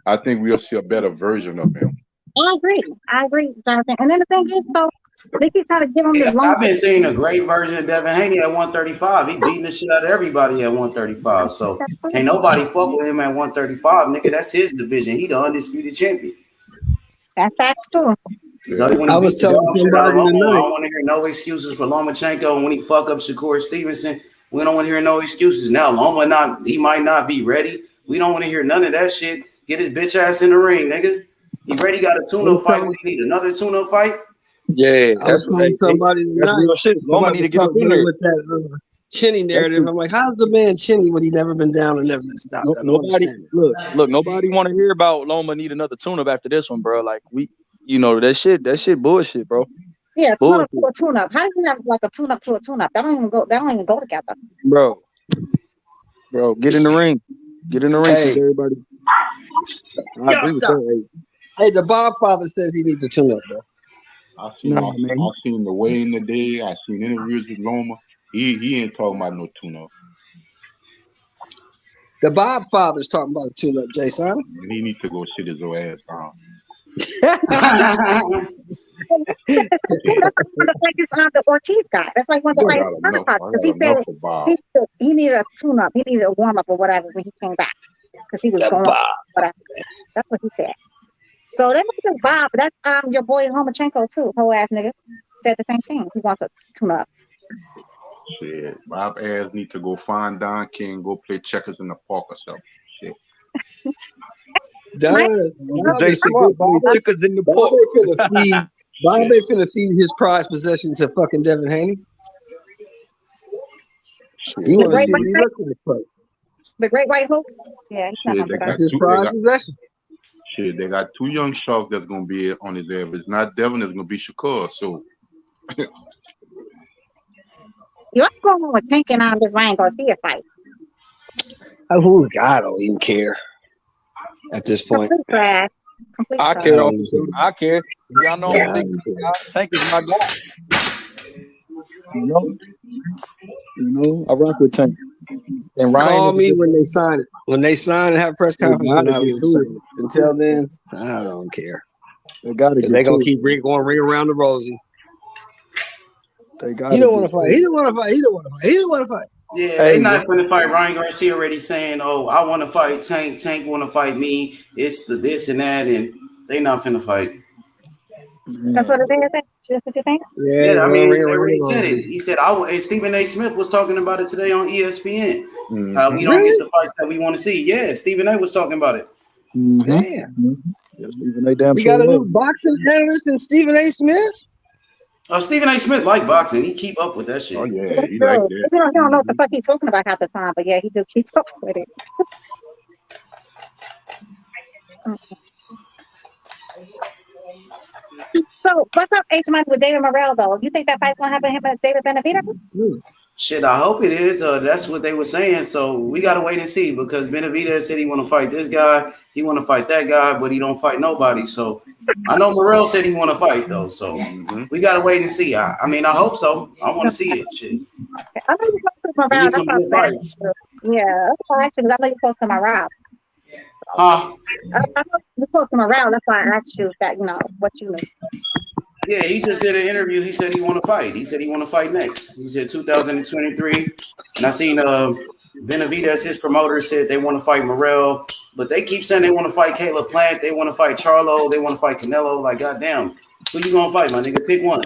I think we'll see a better version of him.
I agree, Jonathan. And then the thing is, though, they keep trying to give him this long.
I've been seeing a great version of Devin Haney at 135. He beating the shit out of everybody at 135. So ain't nobody fuck with him at 135, nigga. That's his division. He the undisputed champion.
That's true.
So I was telling somebody tonight, I don't want to hear no excuses for Lomachenko when he fuck up Shakur Stevenson. We don't want to hear no excuses. Now he might not be ready. We don't want to hear none of that shit. Get his bitch ass in the ring, nigga. He ready got a tune-up fight. We need another tune-up fight.
Yeah,
that's somebody
real shit. Loma need to get up in there
with that Chinny narrative. I'm like, how's the man Chinny when he never been down and never been stopped?
Nobody want to hear about Loma need another tune-up after this one, bro. Like that shit bullshit, bro.
Yeah, tune-up to a tune-up. How do you have like a tune-up to a tune-up? That don't even go together.
Bro, get in the ring. Get in the ring,
hey.
Everybody. I agree with that.
Hey, the Bob father says he needs a tune-up, bro.
I've seen the way in the day. I've seen interviews with Loma. He ain't talking about no tune-up.
The Bob father's talking about a tune-up, Jason.
He needs to go sit his old ass down.
That's why he wanted to fight the Ortiz guy. That's why he wanted to fight his counterpart. Because he needed a tune-up. He needed a warm-up or whatever when he came back. Because he was going whatever. That's what he said. So that was just Bob. That's your boy Lomachenko too. Whole ass nigga said the same thing. He wants a tune-up.
Shit, Bob ass need to go find Don King, go play checkers in the park or something. Shit.
Bobby finna feed his prized possession to fucking Devin Haney. You want to see what he look like?
The Great White Hope? Yeah,
that's his prized possession.
Shit, they got two young sharks that's gonna be on his air. If it's not Devin, it's gonna be Shakur. So
you're going with Tank and this Ryan Garcia fight.
Oh God, I don't even care at this point.
Complete trash.
I care. I care. Y'all know Tank is my guy. You know, I rock with Tank.
And Ryan call me when they sign it. When they sign and have a press conference, and I'll be excited. Until then, I don't care. They're gonna keep ring around the rosy. He don't want to fight. He don't want to fight.
Yeah, they not finna fight. Ryan Garcia already saying, "Oh, I want to fight Tank. Tank want to fight me. It's the this and that," and they not finna fight.
That's what it is. Just what you think?
Yeah, I mean, they already said it. He said, and Stephen A. Smith was talking about it today on ESPN. How we don't get the fights that we want to see. Yeah, Stephen A. was talking about it.
Damn. We got a new boxing analyst in Stephen A. Smith.
Stephen A. Smith like boxing. He keep up with that shit.
Oh yeah, he like that.
He don't know what the fuck he's talking about half the time, but yeah, he do keep up with it. So what's up, H Money with David Morrell though? You think that fight's gonna happen him and David Benavidez?
Shit, I hope it is. That's what they were saying. So we gotta wait and see because Benavidez said he want to fight this guy, he want to fight that guy, but he don't fight nobody. So I know Morrell said he want to fight though. So we gotta wait and see. I mean, I hope so. I want to see it. Shit.
I know you're close to Morrell. That's some good fights. Yeah, that's why I asked you because I know you're close to Morrell.
Huh?
I know you're close to Morrell. That's why I asked you that. You know what you knew.
Yeah, he just did an interview. He said he want to fight. He said he want to fight next. He said 2023. And I seen Benavidez, his promoter, said they want to fight Morrell, but they keep saying they want to fight Caleb Plant. They want to fight Charlo. They want to fight Canelo. Like, goddamn, who you gonna fight, my nigga? Pick one.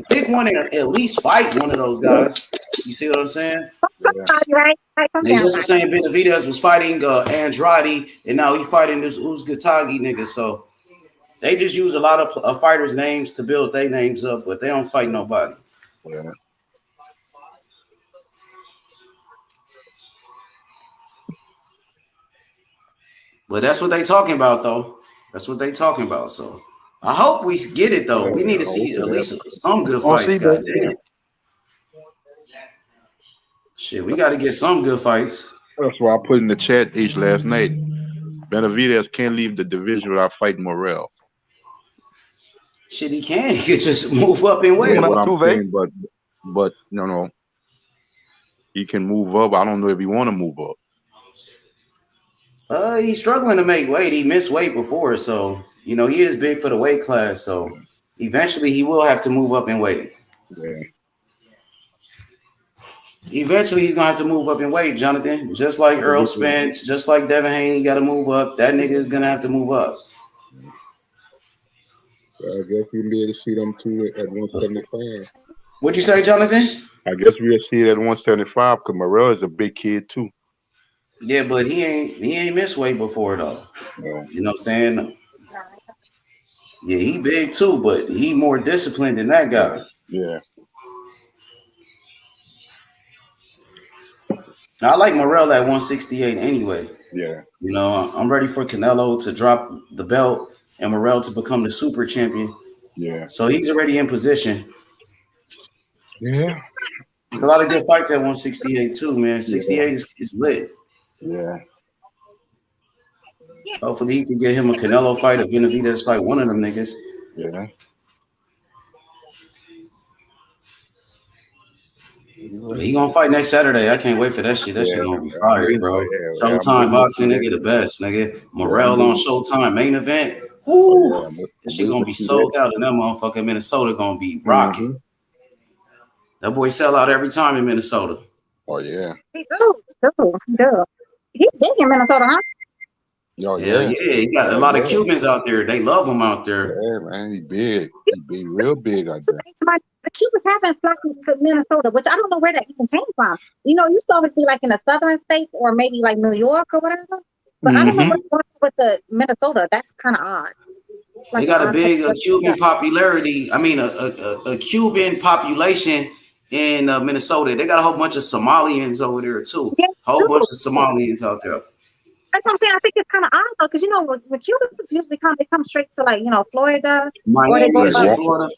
Pick one and at least fight one of those guys. You see what I'm saying?
Yeah.
They just were saying Benavidez was fighting Andrade, and now he's fighting this Uzgatagi nigga. So they just use a lot of fighters' names to build their names up, but they don't fight nobody.
Yeah.
But that's what they talking about, though. That's what they talking about. So I hope we get it, though. We need to see at least some good fights. Goddamn. Shit, we got to get some good fights.
That's why I put in the chat H last night. Benavidez can't leave the division without fighting Morrell.
Shit, he can. He could just move up and wait.
But no, he can move up. I don't know if he want to move up.
He's struggling to make weight. He missed weight before, so he is big for the weight class. So eventually, he will have to move up in weight.
Yeah.
Eventually, he's gonna have to move up in weight, Jonathan. Just like Errol Spence, just like Devin Haney, got to move up. That nigga is gonna have to move up.
So I guess we'll be able to see them two at 175.
What'd you say, Jonathan?
I guess we'll see it at 175 because Morrell is a big kid too.
Yeah, but he ain't missed weight before though.
Yeah.
You know what I'm saying? Yeah, he big too, but he more disciplined than that guy.
Yeah.
Now, I like Morrell at 168 anyway.
Yeah.
I'm ready for Canelo to drop the belt and Morrell to become the super champion.
Yeah.
So he's already in position.
Yeah.
There's a lot of good fights at 168 too, man. 68 is lit.
Yeah.
Hopefully he can get him a Canelo fight, a Benavidez fight, one of them niggas.
Yeah.
He gonna fight next Saturday. I can't wait for that shit. That shit gonna be fire, bro. Showtime boxing, nigga, the best, nigga. Morrell on Showtime main event. Whoo,
Oh, yeah.
this shit
We
gonna
will
be
see that.
sold out, and that motherfucker in Minnesota gonna be rocking.
Mm-hmm.
That boy sell out every time in Minnesota.
Oh, yeah.
He do. He's big in Minnesota, huh?
Oh,
Hell
yeah.
yeah, he got a
Oh,
lot of
yeah.
Cubans out there. They love him out there.
Yeah, man. He big. He big, real big out there.
The Cubans have been flocking to Minnesota, which I don't know where that even came from. You know, you used to always be like in the southern states or maybe like New York or whatever. But I don't know what's going on with the Minnesota. That's kind of odd.
They
Like
got a
odd
big
place.
Cuban popularity. I mean, a Cuban population in Minnesota. They got a whole bunch of Somalians over there too.
Yeah,
Whole bunch of Somalians out there.
that's what I'm saying. I think it's kind of odd though, because you know, when Cubans usually come, they come straight to like Florida, or they
Miami
go
and shit,
Like,
Florida.
like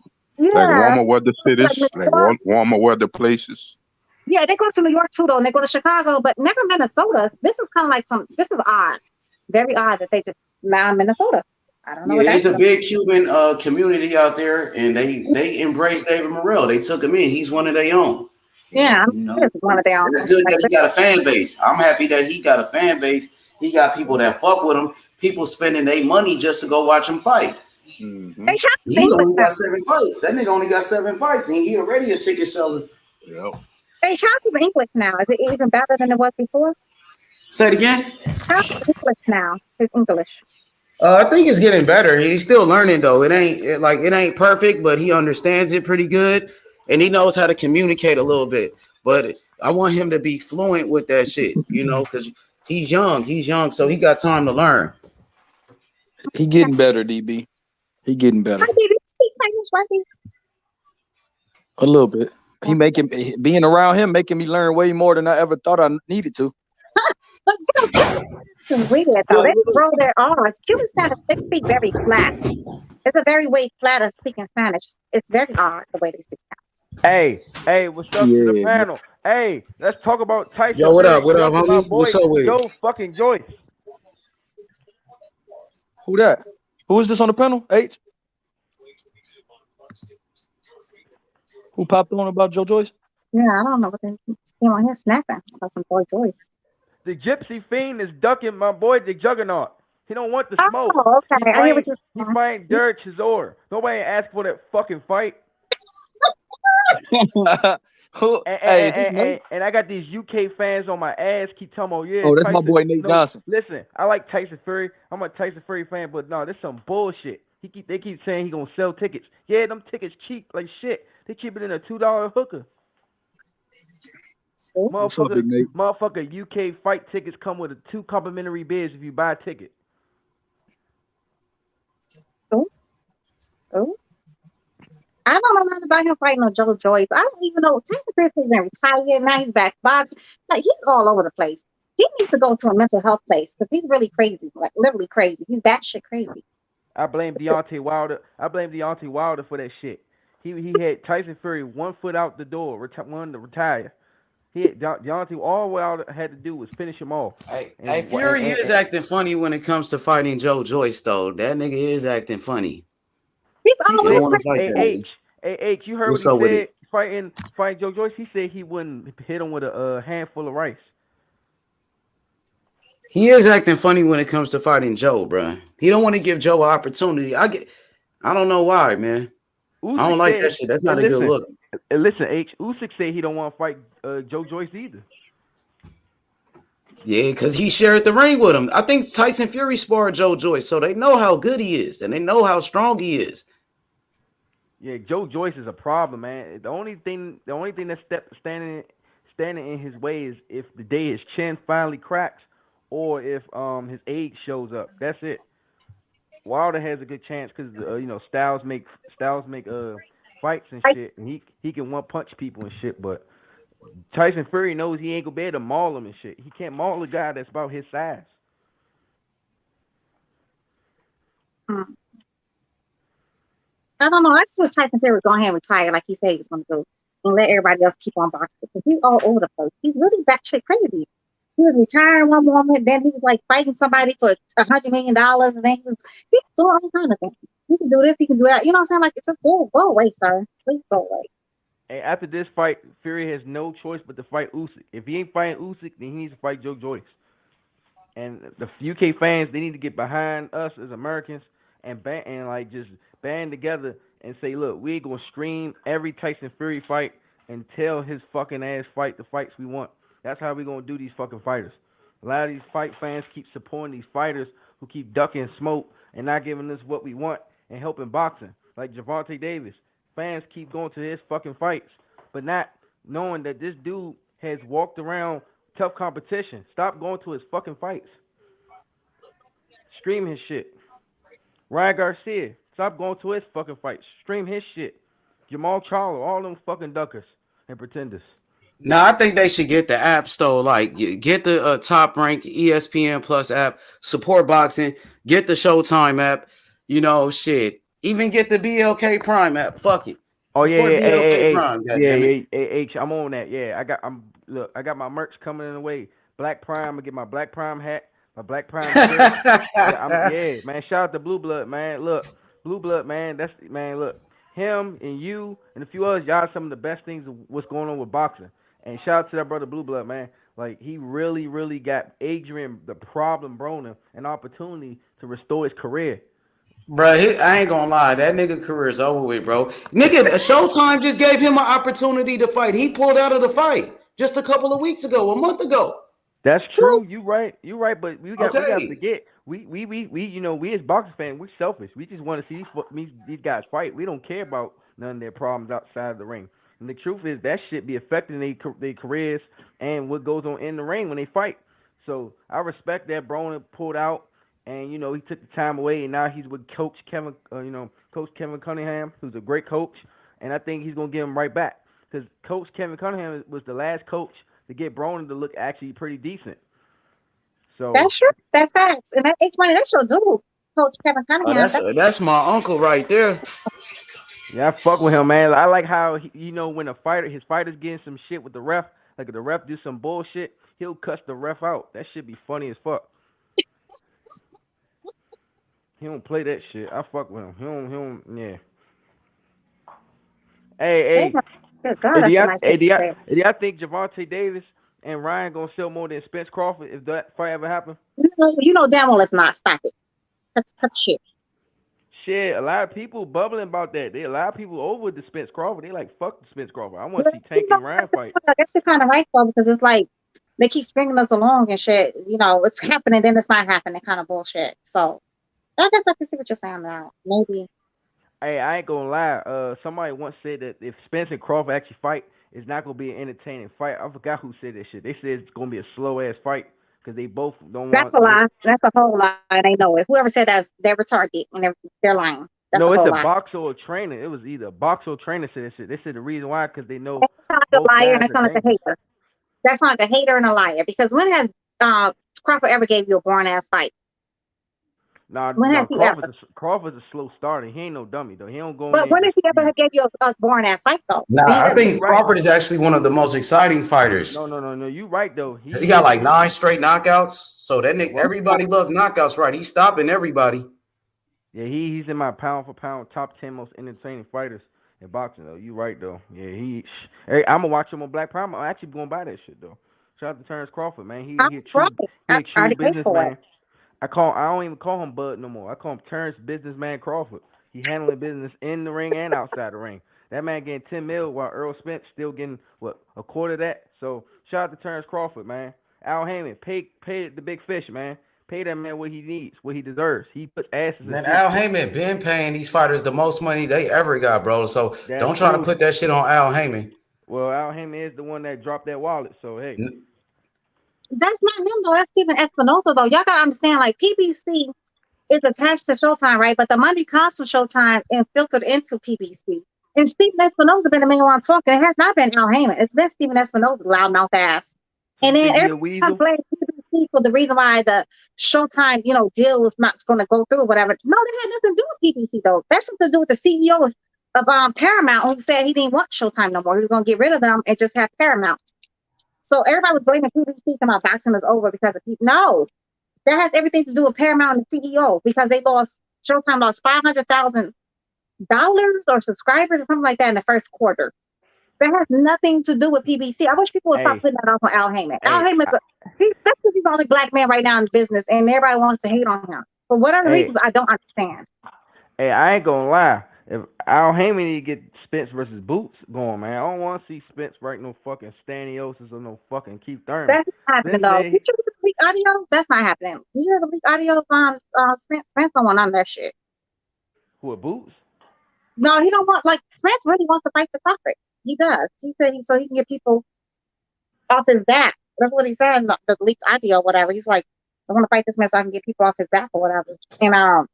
yeah,
warmer weather
like
cities,
New
like
York.
warmer weather places.
Yeah, they go to New York too though, and they go to Chicago, but never Minnesota. This is kind of like this is odd, very odd that they just now in Minnesota. I don't know
Yeah,
what
it's
that's
a
about.
big Cuban community out there, and they embraced David Morrell. They took him in. He's one of their own.
Yeah,
You know,
this is one of their own.
and it's good that he got a fan base. I'm happy that he got a fan base. He got people that fuck with him. People spending their money just to go watch him fight.
Mm-hmm.
They shot some
He
English
only
now.
got 7 fights. That nigga only got 7 fights, and he already a ticket seller.
Yep.
They shot some English now. Is it even better than it was before?
Say it again.
How's his English now? His English.
I think it's getting better. He's still learning though. It ain't perfect, but he understands it pretty good, and he knows how to communicate a little bit. But I want him to be fluent with that shit, because he's young. He's young, so he got time to learn.
He getting better, DB. He getting better
Did he speak Spanish, right?
a little bit. Being around him making me learn way more than I ever thought I needed to.
But Cubans weird though. They roll their R's. Cuban Spanish, they speak very flat. It's a very way flatter speaking Spanish. It's very odd the way they speak Spanish.
Hey, what's up to the panel? Hey, let's talk about Tyson.
Yo, what up,
My
homie?
boy,
What's up with
Joe
it?
fucking Joyce.
Who that? Who is this on the panel? H? Who popped on about Joe Joyce?
Yeah, I don't know what they came on here snapping about some boy Joyce.
The Gypsy Fiend is ducking my boy, the Juggernaut. He don't want the smoke.
Oh, okay. I hear what you're
He
saying.
fighting Derek Chisora. Nobody asked for that fucking fight. And I got these UK fans on my ass keep telling me, yeah.
Oh, that's
Tyson,
my boy Nate Johnson.
Listen, I like Tyson Fury. I'm a Tyson Fury fan, but no, this some bullshit. They keep saying he gonna sell tickets. Yeah, them tickets cheap like shit. They cheaper than a $2 hooker.
What's up, Big Nate?
Motherfucker, UK fight tickets come with 2 complimentary beers if you buy a ticket.
Oh. I don't know nothing about him fighting no Joe Joyce. I don't even know. Tyson Fury has been retired. Now he's back boxing. Like, he's all over the place. He needs to go to a mental health place because he's really crazy. Like, literally crazy. He's batshit crazy.
I blame Deontay Wilder. For that shit. He had Tyson Fury 1 foot out the door, wanted to retire. Deontay, all Wilder had to do was finish him off.
Hey, Fury is acting funny when it comes to fighting Joe Joyce, though. That nigga is acting funny.
He's always
H, you heard
What's
what
up
he
with
said
it?
fighting Joe Joyce? He said he wouldn't hit him with a handful of rice.
He is acting funny when it comes to fighting Joe, bro. He don't want to give Joe an opportunity. I don't know why, man.
Usyk
I don't like
said,
that shit. That's not a good look.
Listen, H, Usyk said he don't want to fight Joe Joyce either.
Yeah, because he shared the ring with him. I think Tyson Fury sparred Joe Joyce, so they know how good he is, and they know how strong he is.
Yeah, Joe Joyce is a problem, man. The only thing that's standing in his way is if the day his chin finally cracks, or if his age shows up. That's it. Wilder has a good chance because Styles make fights and shit, and he can one punch people and shit. But Tyson Fury knows he ain't gonna be able to maul him and shit. He can't maul a guy that's about his size.
I don't know. I just wish Tyson Fury was going ahead and retire like he said he was going to do and let everybody else keep on boxing because he's all over the place. He's really batshit crazy. He was retiring one moment, then he was like fighting somebody for $100 million, and then he's doing all kind of things. He can do this, he can do that. You know what I'm saying? Like, just go away, sir. Please go away.
And after this fight, Fury has no choice but to fight Usyk. If he ain't fighting Usyk, then he needs to fight Joe Joyce. And the UK fans, they need to get behind us as Americans and like just band together and say, look, we gonna stream every Tyson Fury fight until his fucking ass fight the fights we want. That's how we gonna do these fucking fighters. A lot of these fight fans keep supporting these fighters who keep ducking smoke and not giving us what we want and helping boxing. Like Gervonta Davis. Fans keep going to his fucking fights, but not knowing that this dude has walked around tough competition. Stop going to his fucking fights. Stream his shit. Ryan Garcia, stop going to his fucking fights. Stream his shit. Jamal Charlo, all them fucking duckers and pretenders.
No, I think they should get the apps though. Like, get the Top Rank ESPN Plus app, support boxing, get the Showtime app. You know, shit. Even get the BLK Prime app. Fuck it.
Oh yeah,
Support
yeah,
BLK Prime.
H. I'm on that. Yeah, I got my merch coming in the way. Black Prime. I'm gonna get my Black Prime hat, my Black Prime shirt. Yeah, man. Shout out to Blue Blood, man. Look, Blue Blood, man. Look, him and you and a few others, y'all are some of the best things of what's going on with boxing. And shout out to that brother Blue Blood, man. Like, he really, really got Adrian, the problem Broner, an opportunity to restore his career.
Bro, I ain't gonna lie, that nigga career is over with, bro. Nigga, Showtime just gave him an opportunity to fight. He pulled out of the fight just a couple of weeks ago, a month ago.
That's true. You right. But we got to forget. We you know, we as boxing fans, we're selfish. We just want to see these guys fight. We don't care about none of their problems outside of the ring. And the truth is that shit be affecting their careers and what goes on in the ring when they fight. So I respect that Broner pulled out. And, you know, he took the time away, and now he's with Coach Kevin Cunningham, who's a great coach. And I think he's going to get him right back. Because Coach Kevin Cunningham was the last coach to get Broner to look actually pretty decent. So
that's true. That's facts. And it's funny. That's your dude, Coach Kevin Cunningham.
That's my uncle right there.
Yeah, I fuck with him, man. I like how, when his fighter's getting some shit with the ref, like if the ref do some bullshit, he'll cuss the ref out. That shit be funny as fuck. He don't play that shit. I fuck with him. He don't, yeah. Hey. Do y'all think Gervonta Davis and Ryan gonna sell more than Spence Crawford if that fight ever happen?
You know damn well it's not. Stop it. Cut shit.
Shit, a lot of people bubbling about that. A lot of people over the Spence Crawford. They like, fuck the Spence Crawford. I want to see Tank and Ryan fight.
That's kind of right, though, because it's like they keep stringing us along and shit. You know, it's happening, then it's not happening, kind of bullshit. So I guess I can see what you're saying now. Maybe.
Hey, I ain't gonna lie. Somebody once said that if Spence and Crawford actually fight, it's not gonna be an entertaining fight. I forgot who said that shit. They said it's gonna be a slow ass fight because they both don't.
That's a lie. That's a whole lie. They know it. Whoever said that's they're retarded and they're lying. That's
no, it's a
lie.
boxer or trainer. It was either a boxer or trainer said that shit. They said the reason why because they know.
That's not a liar and that's not like a hater. That's not a hater and a liar because when has Crawford ever gave you a boring ass fight?
Nah, Crawford's a slow starter. He ain't no dummy though. He don't go.
But when has he ever gave you a boring ass fight though?
Nah, I think Crawford is actually one of the most exciting fighters.
No. You right though.
He got like 9 straight knockouts. So that nigga, everybody loves knockouts, right? He's stopping everybody.
Yeah, he's in my pound for pound top 10 most entertaining fighters in boxing though. You right though. Yeah, I'm gonna watch him on Black Prime. I'm actually gonna buy that shit though. Shout out to Terence Crawford, man. He a true businessman. I don't even call him Bud no more. I call him Terrence Businessman Crawford. He handling business in the ring and outside the ring. That man getting $10 million while Errol Spence still getting a quarter of that. So shout out to Terrence Crawford, man. Al Heyman, pay the big fish, man. Pay that man what he needs, what he deserves. He puts asses.
Man, Al Heyman been paying these fighters the most money they ever got, bro. So don't try to put that shit on Al Heyman.
Well, Al Heyman is the one that dropped that wallet. So hey.
That's not him though. That's Steven Espinosa though. Y'all gotta understand, like PBC is attached to Showtime, right? But the money comes from Showtime and filtered into PBC. And Steven Espinosa been the main one talking. It has not been Al Heyman. It's been Steven Espinosa, loudmouth ass. And then everyone blames PBC for the reason why the Showtime, deal was not going to go through or whatever. No, that had nothing to do with PBC though. That's something to do with the CEO of Paramount, who said he didn't want Showtime no more. He was going to get rid of them and just have Paramount. So everybody was blaming PBC about boxing is over because of people. No, that has everything to do with Paramount and the CEO because Showtime lost $500,000 or subscribers or something like that in the first quarter. That has nothing to do with PBC. I wish people would stop putting that off on Al Heyman. Al Heyman, that's because he's the only black man right now in business, and everybody wants to hate on him. For whatever
Hey,
reasons, I don't understand.
hey, I ain't gonna lie. If Al Heyman need to get Spence versus Boots going, man, I don't want to see Spence fight no fucking Staniosis or no fucking Keith Thurman.
That's not happening,
Spence
though.
said,
Did you hear the leak audio? That's not happening. Did you hear the leak audio on Spence don't want none of that shit.
who are Boots?
No, he don't want, like, Spence really wants to fight the Crawford. He does. He said so he can get people off his back. That's what he said in the leaked audio, whatever. He's like, I want to fight this man so I can get people off his back or whatever. And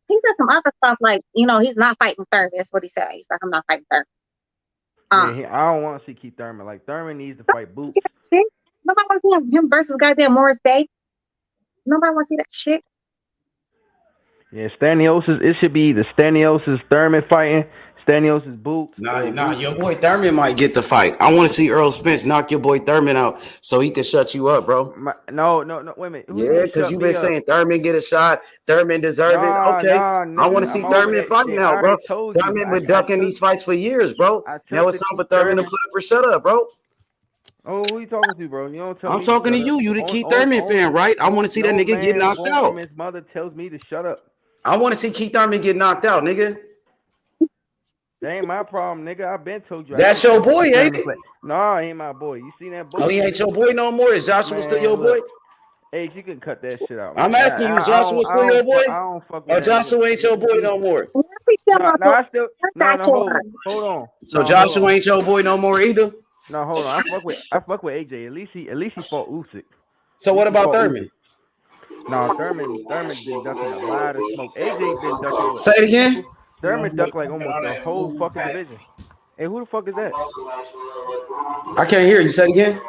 he said some other stuff like, he's not fighting Thurman. That's what he said. He's like, I'm not fighting Thurman.
I don't want to see Keith Thurman. Like, Thurman needs to fight Boots.
Nobody want to see him versus goddamn Morris Day. Nobody want to see that shit.
Yeah, Staniosis. It should be the Staniosis Thurman fighting. Staniosis Boots.
Nah, your boy Thurman might get the fight. I want to see Errol Spence knock your boy Thurman out so he can shut you up, bro.
No, wait a minute.
Yeah, because you've been saying Thurman get a shot, Thurman deserve it. Okay, I want to see Thurman fighting now, bro. Thurman been ducking these fights for years, bro. Now it's time for Thurman to put up or shut up, bro.
Oh, who you talking to, bro? You don't tell me.
I'm talking to you. You the Keith Thurman fan, right? I want to see that nigga get knocked out.
His mother tells me to shut up.
I want to see Keith Thurman get knocked out, nigga.
That ain't my problem, nigga. I've been told you.
That's your boy, ain't it?
No, ain't my boy. You seen that boy?
Oh, he ain't your boy no more. Is Joshua still your boy?
Hey, you can cut that shit out.
I'm asking you, is Joshua still your boy?
I don't fuck with
or Joshua ain't your boy no more?
Hold on.
So Joshua ain't your boy no more either?
No, hold on. I fuck with AJ. At least he fought Usyk.
So what about Thurman?
No, Thurman been ducking a lot of smoke. AJ been ducking.
Say it again.
Thurman ducked like almost the whole fucking division. Hey, who the fuck is that?
I can't hear you. Say it again.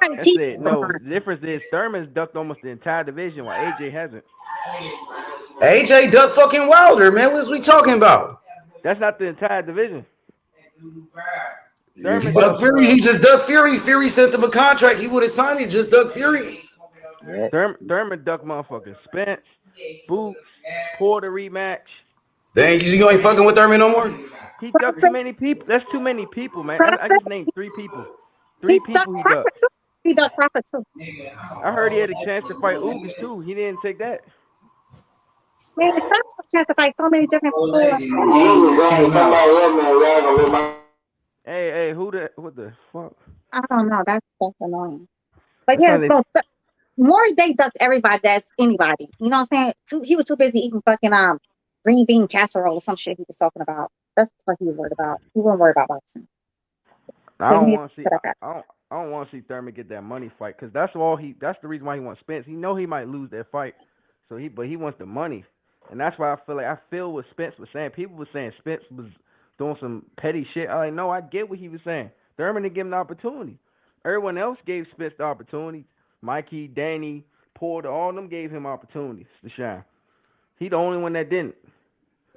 That's it. No, the difference is Thurman's ducked almost the entire division while AJ hasn't.
AJ ducked fucking Wilder, man. What is we talking about?
That's not the entire division.
He just ducked Fury. Fury sent him a contract. He would have signed it. Just ducked Fury.
Thurman ducked motherfuckers. Spence, Boots, Porter rematch.
Dang, you ain't fucking with Thurman no more?
He ducked too many people. That's too many people, man. I just named 3 people. 3 people he ducked.
He ducked Crawford too.
I heard he had a chance to fight Ugas too. He didn't take that.
Man, he had a chance to fight so many different people.
Hey, what the fuck?
I don't know. That's annoying. But yeah, so Morris Day ducked everybody that's anybody. You know what I'm saying? He was too busy eating fucking green bean casserole or some shit he was talking about. That's what he was worried about. He wasn't worried about boxing.
I don't want to see. I don't want to see Thurman get that money fight because that's the reason why he wants Spence. He know he might lose that fight, but he wants the money, and that's why I feel what Spence was saying. People were saying Spence was doing some petty shit. I know. I get what he was saying. Thurman didn't give him the opportunity. Everyone else gave Spence the opportunity. Mikey, Danny, Porter, all of them gave him opportunities to shine. He the only one that didn't.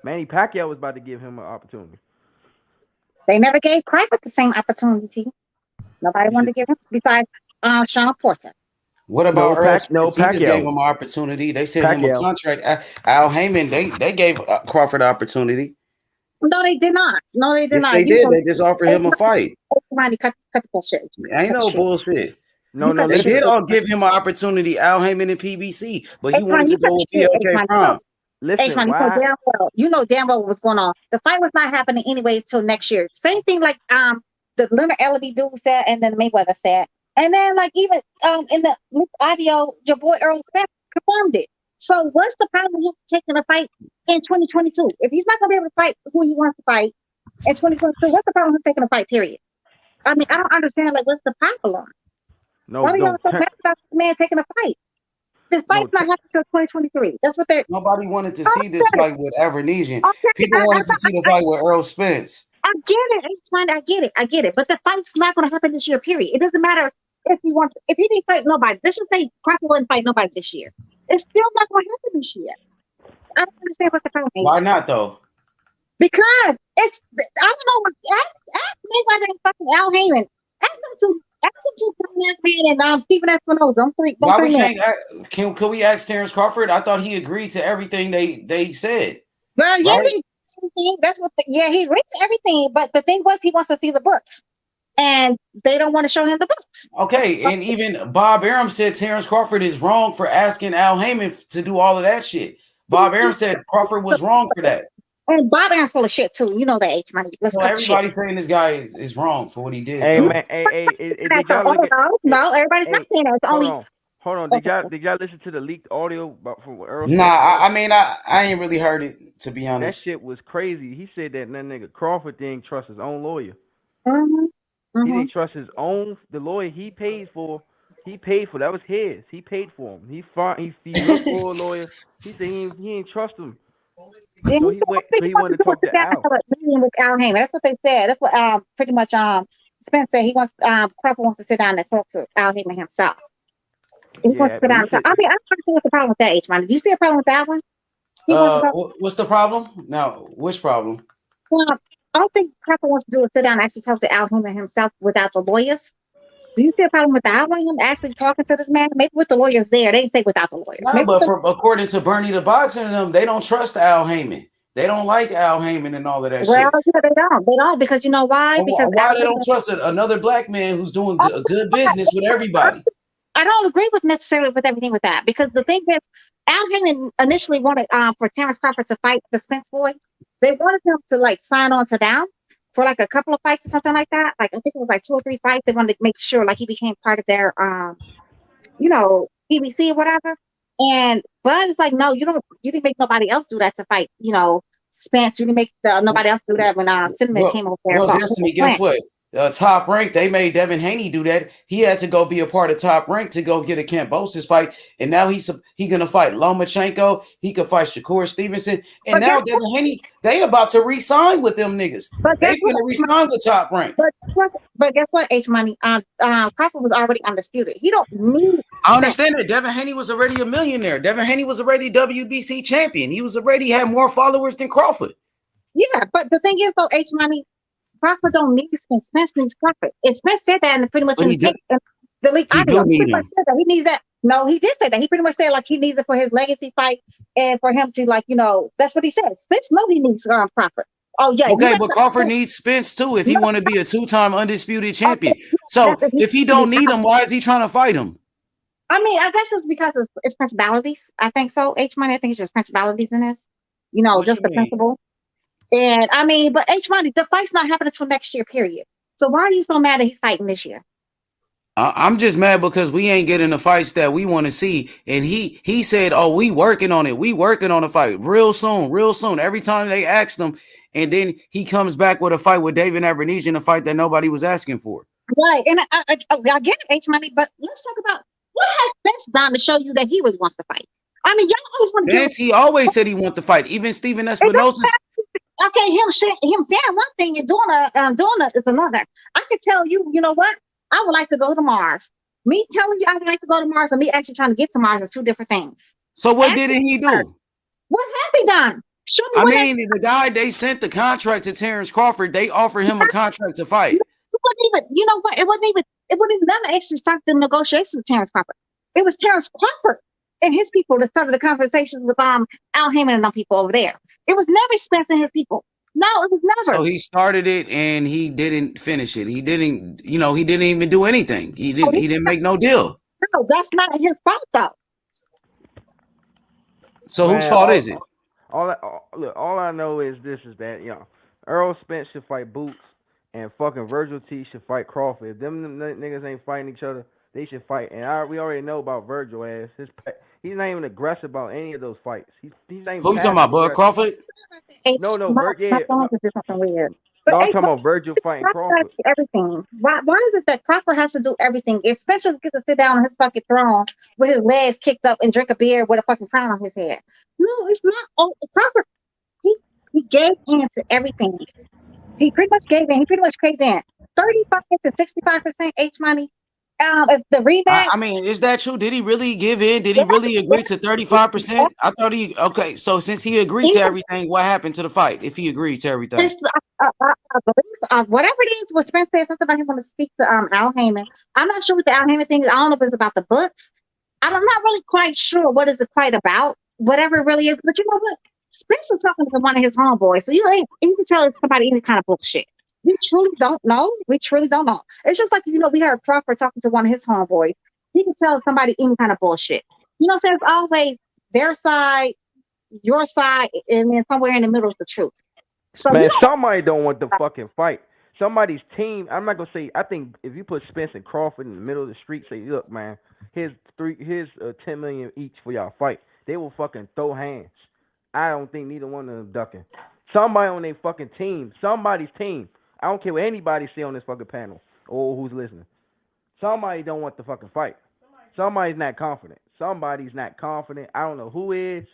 Manny Pacquiao was about to give him an opportunity.
They never gave Crawford the same opportunity. Nobody wanted to give him besides Sean Porter.
What about Errol Spence? He
Pacquiao.
just gave him an opportunity. They sent him a contract. Al Heyman, they gave Crawford an opportunity.
No, they did not. No, they did
yes,
not.
They did. They just offered him a fight.
Somebody cut the bullshit.
Ain't no bullshit.
No,
they did all give him an opportunity, Al Heyman and PBC, but he wanted to go with PLK Prime.
Listen,
you know damn well what was going on. The fight was not happening anyways till next year. Same thing like the Leonard Ellaby dude said, and then Mayweather said, and then like even in the audio, your boy Errol Spence confirmed it. So what's the problem with him taking a fight in 2022? If he's not gonna be able to fight who he wants to fight in 2022, what's the problem with him taking a fight? Period. I mean, I don't understand. Like, what's the problem? Why are y'all so mad about this man taking a fight? The fight's not happening until 2023. That's what they're.
Nobody wanted to see this fight with Evernesian. People wanted to see the fight with Errol Spence.
I get it. It's fine. I get it. But the fight's not going to happen this year. Period. It doesn't matter if he wants. If he didn't fight nobody, let's just say Crawford wouldn't fight nobody this year. It's still not going to happen this year. I don't understand what the problem is.
Why not though?
Because it's. I don't know. Ask Mayweather and fucking Al Heyman. Ask them to. And Steven Espinoza.
Why we can't? Can we ask Terence Crawford? I thought he agreed to everything they said.
Well, yeah,
right?
that's what. He agreed to everything. But the thing was, he wants to see the books. and they don't want to show him the books.
Okay, and even Bob Arum said Terence Crawford is wrong for asking Al Heyman to do all of that shit. Bob Arum said Crawford was wrong for that.
And Bob Arum's full of shit too. You know that, H money. Let's
So
cut
everybody's saying this guy is wrong for what he did.
Hey
though.
man, did y'all look at?
No, everybody's not saying that. It's only.
Hold on. Did y'all listen to the leaked audio from Errol?
Nah, I mean I ain't really heard it, to be honest.
That shit was crazy. He said that nigga Crawford didn't trust his own lawyer.
Mm-hmm.
He didn't trust the lawyer he paid for. That was his. He paid for him. He looked for a lawyer. He said he didn't trust him. So he wanted to talk to Al.
With Al Heyman. That's what they said. That's what pretty much Spence said. He wants Crawford wants to sit down and talk to Al Heyman himself. He wants to sit down. I mean, I don't see what's the problem with that, H money. Do you see a problem with that one?
What's the problem? Now, which problem?
Well, I don't think Crawford wants to do is sit down and actually talk to Al Heyman himself without the lawyers. Do you see a problem with that one? Him actually talking to this man? Maybe with the lawyers there. They didn't say without the lawyers.
No, but according to Bernie the Boxer and them, they don't trust Al Heyman. They don't like Al Heyman and all of that shit.
Well, yeah, they don't. They don't because you know why? Because
why they don't trust another black man who's doing a good business with everybody?
I don't agree with necessarily with everything with that because the thing is, Al Heyman initially wanted for Terence Crawford to fight the Spence boy. They wanted him to like sign on to them for like a couple of fights or something like that. Like I think it was like 2 or 3 fights. They wanted to make sure like he became part of their PBC or whatever. And Bud is like, no, you didn't make nobody else do that to fight, Spence. You didn't make nobody else do that when Cinnamon came over there.
Well, Destiny, guess what? Top Rank, they made Devin Haney do that. He had to go be a part of Top Rank to go get a Kambosos fight, and now he's gonna fight Lomachenko. He could fight Shakur Stevenson, and now Devin Haney, they about to re-sign with them niggas. They gonna re-sign with Top Rank.
But guess what, H Money? Crawford was already undisputed. He don't need.
I understand that Devin Haney was already a millionaire. Devin Haney was already WBC champion. He was already had more followers than Crawford.
Yeah, but the thing is though, H Money. Crawford don't need Spence. Spence needs Crawford. And Spence said that and pretty much in the league audio. He pretty much said that he needs that. No, he did say that. He pretty much said like he needs it for his legacy fight and for him to that's what he said. Spence knows he needs Crawford. Oh yeah.
Okay, but Crawford needs Spence too if he want to be a 2-time undisputed champion. So if he don't need him, why is he trying to fight him?
I mean, I guess it's because it's principalities. I think so. H Money, I think it's just principalities in this. Just the principle. And I mean, but H Money, the fight's not happening until next year, period. So why are you so mad that he's fighting this year?
I'm just mad because we ain't getting the fights that we want to see. And he said, oh, we working on it. We working on a fight real soon. Every time they asked him, and then he comes back with a fight with David Abernathy, a fight that nobody was asking for.
Right. And I get H Money, but let's talk about what has Spence done to show you that he really wants to fight. I mean, y'all always want to
He always said he want to fight. Even Steven Espinosa.
Okay, him saying one thing and doing it is another. I could tell you, you know what? I would like to go to Mars. Me telling you I would like to go to Mars and me actually trying to get to Mars is 2 different things.
So what didn't he do?
What has he done? Show me.
I mean, the guy they sent the contract to Terence Crawford, they offered him a contract to fight.
It wasn't even, you know what? It wasn't even them that actually started the negotiations with Terence Crawford. It was Terence Crawford and his people that started the conversations with Al Heyman and them people over there. It was never Spence and his people. No, it was never.
So he started it and he didn't finish it. He didn't, he didn't even do anything. He didn't make no deal.
No, that's not his fault though.
So whose fault is it?
All I know is that Errol Spence should fight Boots and fucking Virgil T should fight Crawford. If them niggas ain't fighting each other, they should fight. And we already know about Virgil ass. He's not even aggressive about any of those fights. He's not even.
Who you talking about, Bud Crawford?
No, Virgil. No, I'm talking about Virgil fighting Crawford.
Everything. Why is it that Crawford has to do everything, especially if he gets to sit down on his fucking throne with his legs kicked up and drink a beer with a fucking crown on his head? No, it's not. Oh, Crawford. He gave in to everything. He pretty much gave in. He pretty much caved in. 35 to 65% H Money. If the rematch.
I mean, is that true? Did he really give in? Did he really agree to 35%? I thought okay. So since he agreed to everything, what happened to the fight? If he agreed to everything,
whatever it is, what Spence said something about him want to speak to Al Heyman. I'm not sure what the Al Heyman thing is. I don't know if it's about the books. I'm not really quite sure what is it quite about. Whatever it really is, but you know what? Spence was talking to one of his homeboys, so you can tell it's somebody any kind of bullshit. We truly don't know. We truly don't know. It's just like, we heard Crawford talking to one of his homeboys. He could tell somebody any kind of bullshit. You know what I'm saying? It's always their side, your side, and then somewhere in the middle is the truth. So
man, somebody don't want the fucking fight. Somebody's team. I'm not gonna say. I think if you put Spence and Crawford in the middle of the street, say, look, man, here's 10 million each for y'all fight. They will fucking throw hands. I don't think neither one of them ducking. Somebody on their fucking team, somebody's team. I don't care what anybody say on this fucking panel or who's listening. Somebody don't want the fucking fight. Somebody's not confident. Somebody's not confident. I don't know who is.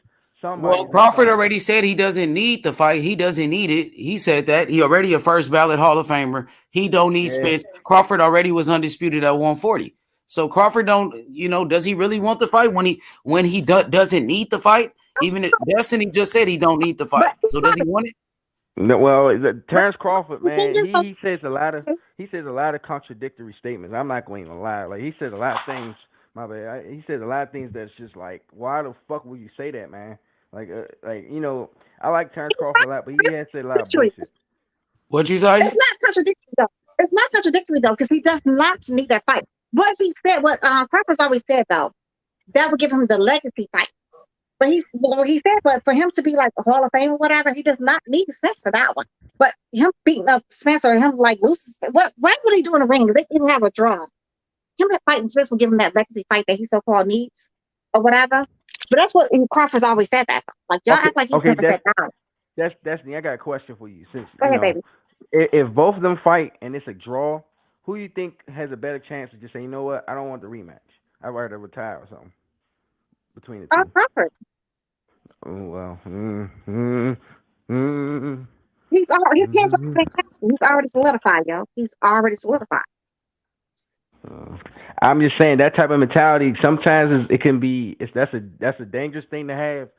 Well, Crawford already said he doesn't need the fight. He doesn't need it. He said that. He already a first ballot Hall of Famer. He don't need Spence. Crawford already was undisputed at 140. So Crawford don't, does he really want the fight when he doesn't need the fight? Even if Destiny just said he don't need the fight. So does he want it?
No, well, Terence Crawford, man, he says a lot of contradictory statements. I'm not going to lie. Like, he says a lot of things. My bad. He says a lot of things that's just like, why the fuck would you say that, man? Like, I like Terence Crawford a lot, but he has said a lot of bullshit.
What'd you say?
It's not contradictory though. It's not contradictory though, because he does not need that fight. What he said, what Crawford's always said though, that would give him the legacy fight. But he said, but for him to be like the Hall of Fame or whatever, he does not need Spence for that one. But him beating up Spence or him like losing, what would he do in the ring? They didn't have a draw. Him fighting Spence will give him that legacy fight that he so-called needs or whatever. But that's what Crawford's always said that. Like, y'all act like he's never said that.
Destiny, I got a question for you. Since
Go ahead, baby.
If both of them fight and it's a draw, who do you think has a better chance to just say, you know what, I don't want the rematch. I'd rather retire or something between the two.
Crawford.
Oh, well.
He's already solidified, yo. He's already solidified.
I'm just saying that type of mentality sometimes it can be that's a dangerous thing to have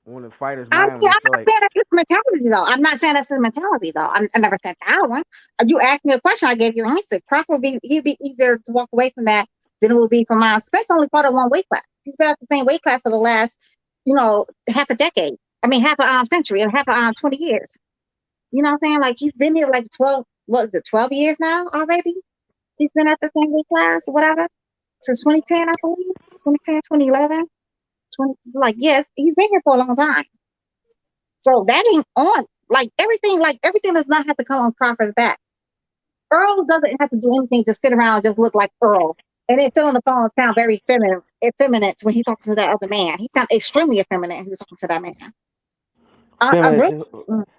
on a fighter's mind.
I'm not saying that's his mentality though. I'm not saying that's his mentality though. I never said that one. You asked me a question, I gave you an answer. Crawford he'd be easier to walk away from that than it would be for mine. Spence only fought at one weight class. He's been at the same weight class for the last, half a decade. I mean, half a century or half 20 years. You know what I'm saying? Like, he's been here like 12 years now already? He's been at the same weight class or whatever since 2010, I believe. 2010, 2011. Yes, he's been here for a long time. So that ain't on. Everything does not have to come on Crawford's back. Earl doesn't have to do anything, just sit around and just look like Earl. And then sit on the phone and sound very effeminate when he's talking to that other man. He sounded extremely effeminate when he was talking to that man.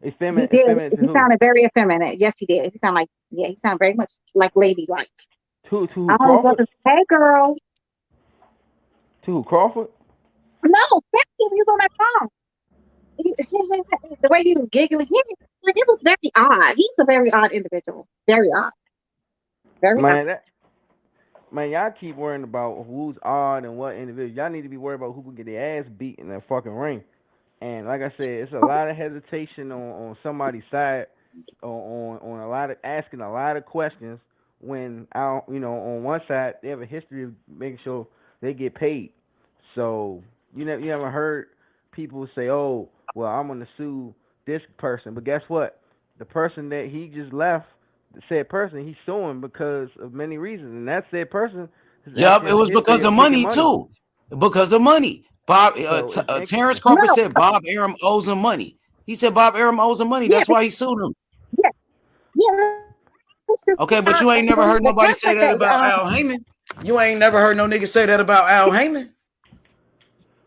He sounded very effeminate. Yes, he did. He sounded very much like ladylike.
To
Crawford? Hey, girl.
To Crawford?
No, he was on that phone. The way he was giggling, it was very odd. He's a very odd individual. Very odd. Very odd.
Man, y'all keep worrying about who's odd and what individual. Y'all need to be worried about who can get their ass beat in that fucking ring. And like I said, it's a lot of hesitation on somebody's side, on a lot of asking a lot of questions. When on one side they have a history of making sure they get paid. So you never heard people say, "Oh, well, I'm gonna sue this person," but guess what? The person that he just left, the said person, he's suing because of many reasons, and that said person.
Yep, it was because of money too. Because of money. Terence Crawford said Bob Arum owes him money. He said Bob Arum owes him money. That's why he sued him.
Yeah.
Okay, but you ain't never heard nobody say that about Al Heyman. You ain't never heard no nigga say that about Al Heyman.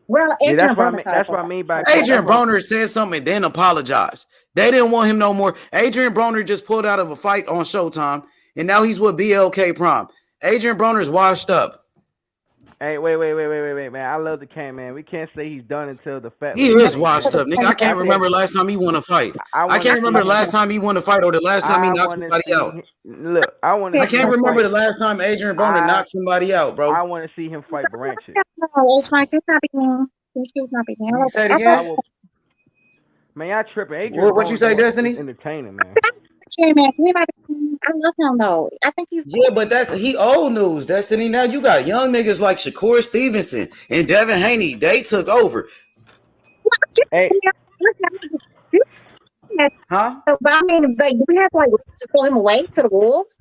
Well,
that's what I mean by
Adrian Broner said something and then apologized. They didn't want him no more. Adrian Broner just pulled out of a fight on Showtime, and now he's with BLK Prime. Adrian Broner's washed up.
Hey, wait, man. I love the King, man. We can't say he's done until the fact.
He is washed up, nigga. I can't remember last time he won a fight. I can't remember the last time he won a fight or the last time he knocked somebody out.
Look, I
can't remember the last time Adrian Broner knocked somebody out, bro.
I want to see him fight Branches.
Say it again.
Man, y'all tripping. Adrian
what you say, Destiny?
Entertaining, man.
Yeah, man. I love him though. I think he's
but he old news, Destiny. Now you got young niggas like Shakur Stevenson and Devin Haney. They took over.
Hey,
Huh?
But I mean, like, do we have to like just throw him away to the wolves?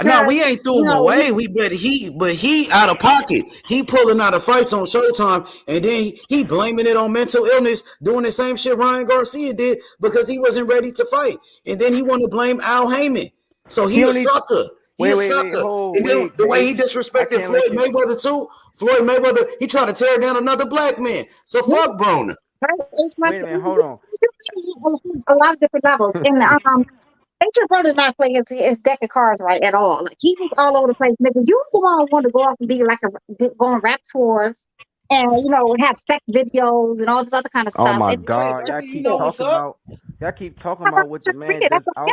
No, we ain't threw him away. But he out of pocket. He pulling out of fights on Showtime, and then he blaming it on mental illness, doing the same shit Ryan Garcia did because he wasn't ready to fight, and then he want to blame Al Heyman. So he a sucker. He a sucker. And then the way he disrespected Floyd Mayweather too. Floyd Mayweather, he trying to tear down another black man. So fuck Broner.
Wait a minute, hold on.
A lot of different levels, and Adrian Broner not playing his deck of cards right at all. Like, he was all over the place. Nigga, you the one who want to go off and be like go on rap tours and have sex videos and all this other kind of stuff.
Oh my
and,
God! Y'all keep talking about what the man does out.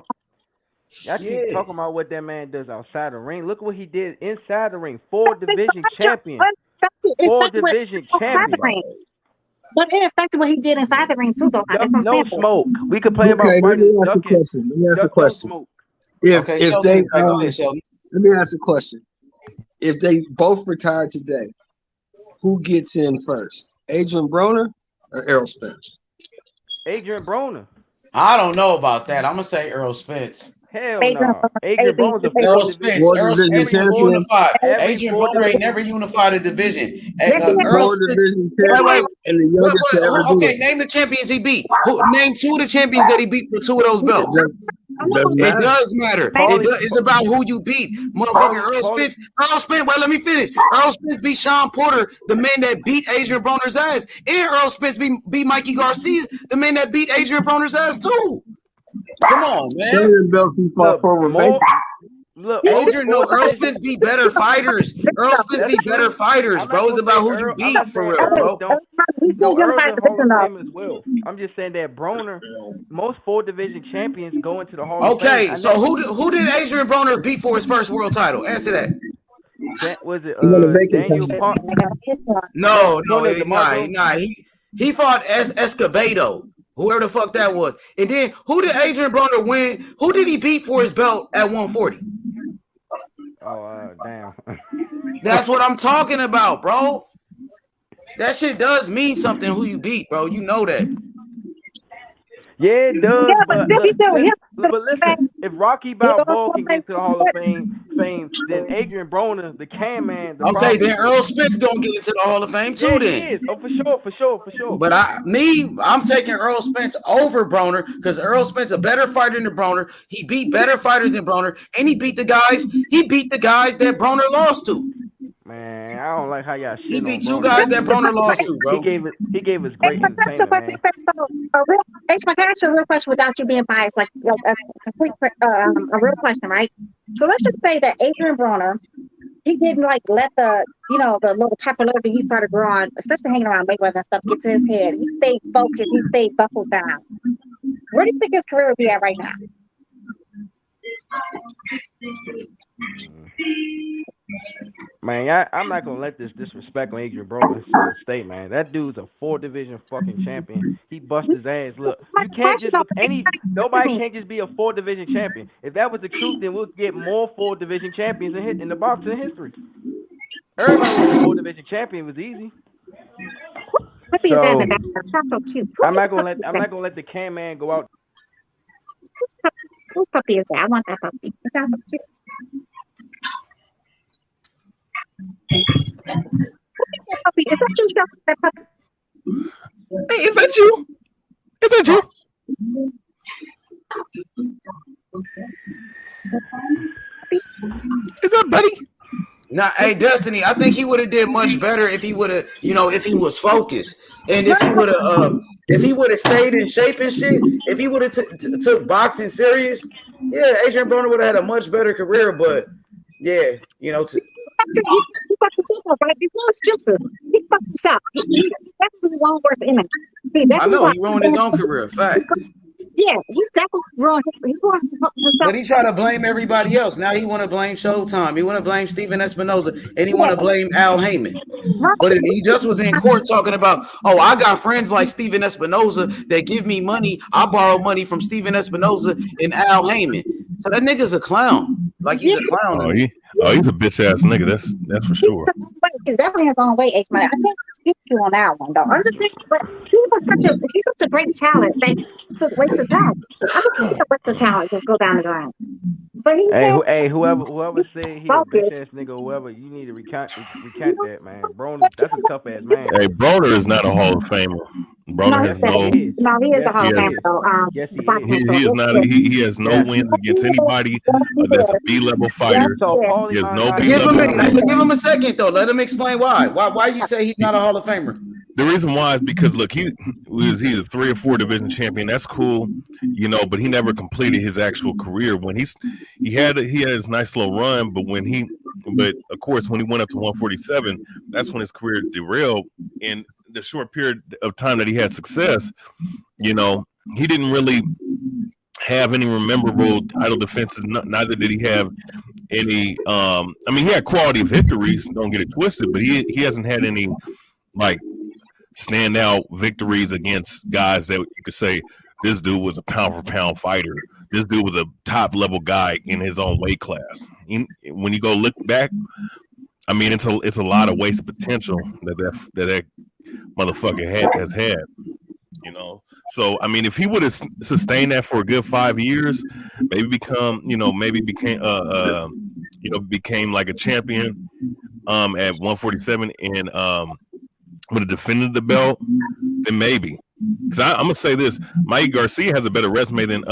Y'all keep talking about what that man does outside the ring. Look what he did inside the ring. 4 division champion. 4 division champion.
But it affected what he did inside the ring too, though.
No smoke. We could play about
let
fighters
me ask a question. Let me ask a question. Let me ask a question. If they both retire today, who gets in first? Adrian Broner or Errol Spence?
Adrian Broner.
I don't know about that. I'm gonna say Errol Spence.
Hell no. Adrian Broner's a
Errol Spence. Errol Spence was unified. Adrian Broner ain't never unified a division. Errol Spence. Okay, name the champions he beat. Name 2 of the champions that he beat for 2 of those belts. It does matter. It's about who you beat. Motherfucking Errol Spence. Wait, let me finish. Errol Spence beat Sean Porter, the man that beat Adrian Broner's ass. And Errol Spence beat Mikey Garcia, the man that beat Adrian Broner's ass too. Come on, man. Look, Earl Spence be better fighters. Earl Spence be better fighters, bro. It's about who you beat for real, bro.
I'm just saying that Broner, most 4 division champions go into the Hall of Fame.
Okay, so who did Adrian Broner beat for his first world title? Answer that.
That was it. Daniel Park.
No, he fought Escobedo. Whoever the fuck that was. And then who did Adrian Broner win? Who did he beat for his belt at 140?
Oh, damn.
That's what I'm talking about, bro. That shit does mean something who you beat, bro. You know that.
Yeah, it does. Yeah, but listen, if Rocky Balboa can get to the Hall of Fame, then Adrian Broner, the Can Man.
Then Errol Spence gonna get into the Hall of Fame too. Then
he is. Oh, for sure.
But I'm taking Errol Spence over Broner because Errol Spence a better fighter than Broner. He beat better fighters than Broner, and he beat the guys. He beat the guys that Broner lost to.
Man, I don't like how y'all shit.
He beat 2 guys that Broner lost to, bro.
He gave us great entertainment, man.
Can I ask you a real question without you being biased, like a complete, a real question, right? So let's just say that Adrian Broner, he didn't like let the the little popularity he started growing, especially hanging around Mayweather and stuff, get to his head. He stayed focused. He stayed buckled down. Where do you think his career would be at right now?
Man, I'm not gonna let this disrespect on Adrian Broner stay, man. That dude's a 4 division fucking champion. He bust his ass. Look, you can't just nobody can't just be a 4 division champion. If that was the truth, then we'll get more 4 division champions in the boxing history. Everybody was a 4 division champion. It was easy. So, I'm not gonna let the Can Man go out.
Whose puppy is that? I want that puppy. It sounds so cute. Puppy, is that you? That puppy?
Hey, is that you? Is that you? Is that Buddy?
Nah, hey Destiny, I think he would have did much better if he would have, if he was focused and if he would have stayed in shape and shit. If he would have took boxing serious, yeah, Adrian Broner would have had a much better career. But yeah,
He fucked himself, right? There's no excuses. He fucked himself. That's his own worst image.
I know he ruined his own career. Fact.
Yeah, he definitely ruined himself.
But he tried to blame everybody else. Now he want to blame Showtime. He want to blame Steven Espinoza, and he want to blame Al Heyman. But he just was in court talking about, I got friends like Steven Espinoza that give me money. I borrow money from Steven Espinoza and Al Heyman. So that nigga's a clown. Like he's a clown.
He's a bitch ass nigga. That's for sure.
He's definitely his own way, H-Man. I can't speak to you on that one though. I'm just saying, but he's such a great talent that a waste of talent. I don't think it's a waste of talent. Just go down the ground. But he said,
whoever said he a bitch
focus.
ass nigga, whoever, you need to recant that, man. Broner, that's a tough ass man.
Hey, Broner is not a Hall of Famer. Broner has no.
He is a Hall of Famer though.
Yes, he
He is not. He has no wins against anybody that's a B-level fighter. He has no B-level.
Give him a second though. Let him explain why. Why you say he's not a Hall of Famer?
The reason why is because look, he's a 3 or 4 division champion. That's cool, you know, but he never completed his actual career. When he had his nice little run, but of course when he went up to 147, that's when his career derailed. In the short period of time that he had success, you know, he didn't really have any memorable title defenses. Neither did he have any. I mean, he had quality victories. Don't get it twisted, but he hasn't had any like standout victories against guys that you could say this dude was a pound for pound fighter. This dude was a top level guy in his own weight class. When you go look back, I mean, it's a lot of wasted potential that motherfucker has had. You know, so I mean, if he would have sustained that for a good 5 years, became like a champion at 147 and would have defended the belt, then maybe. Because I'm gonna say this: Mike Garcia has a better resume than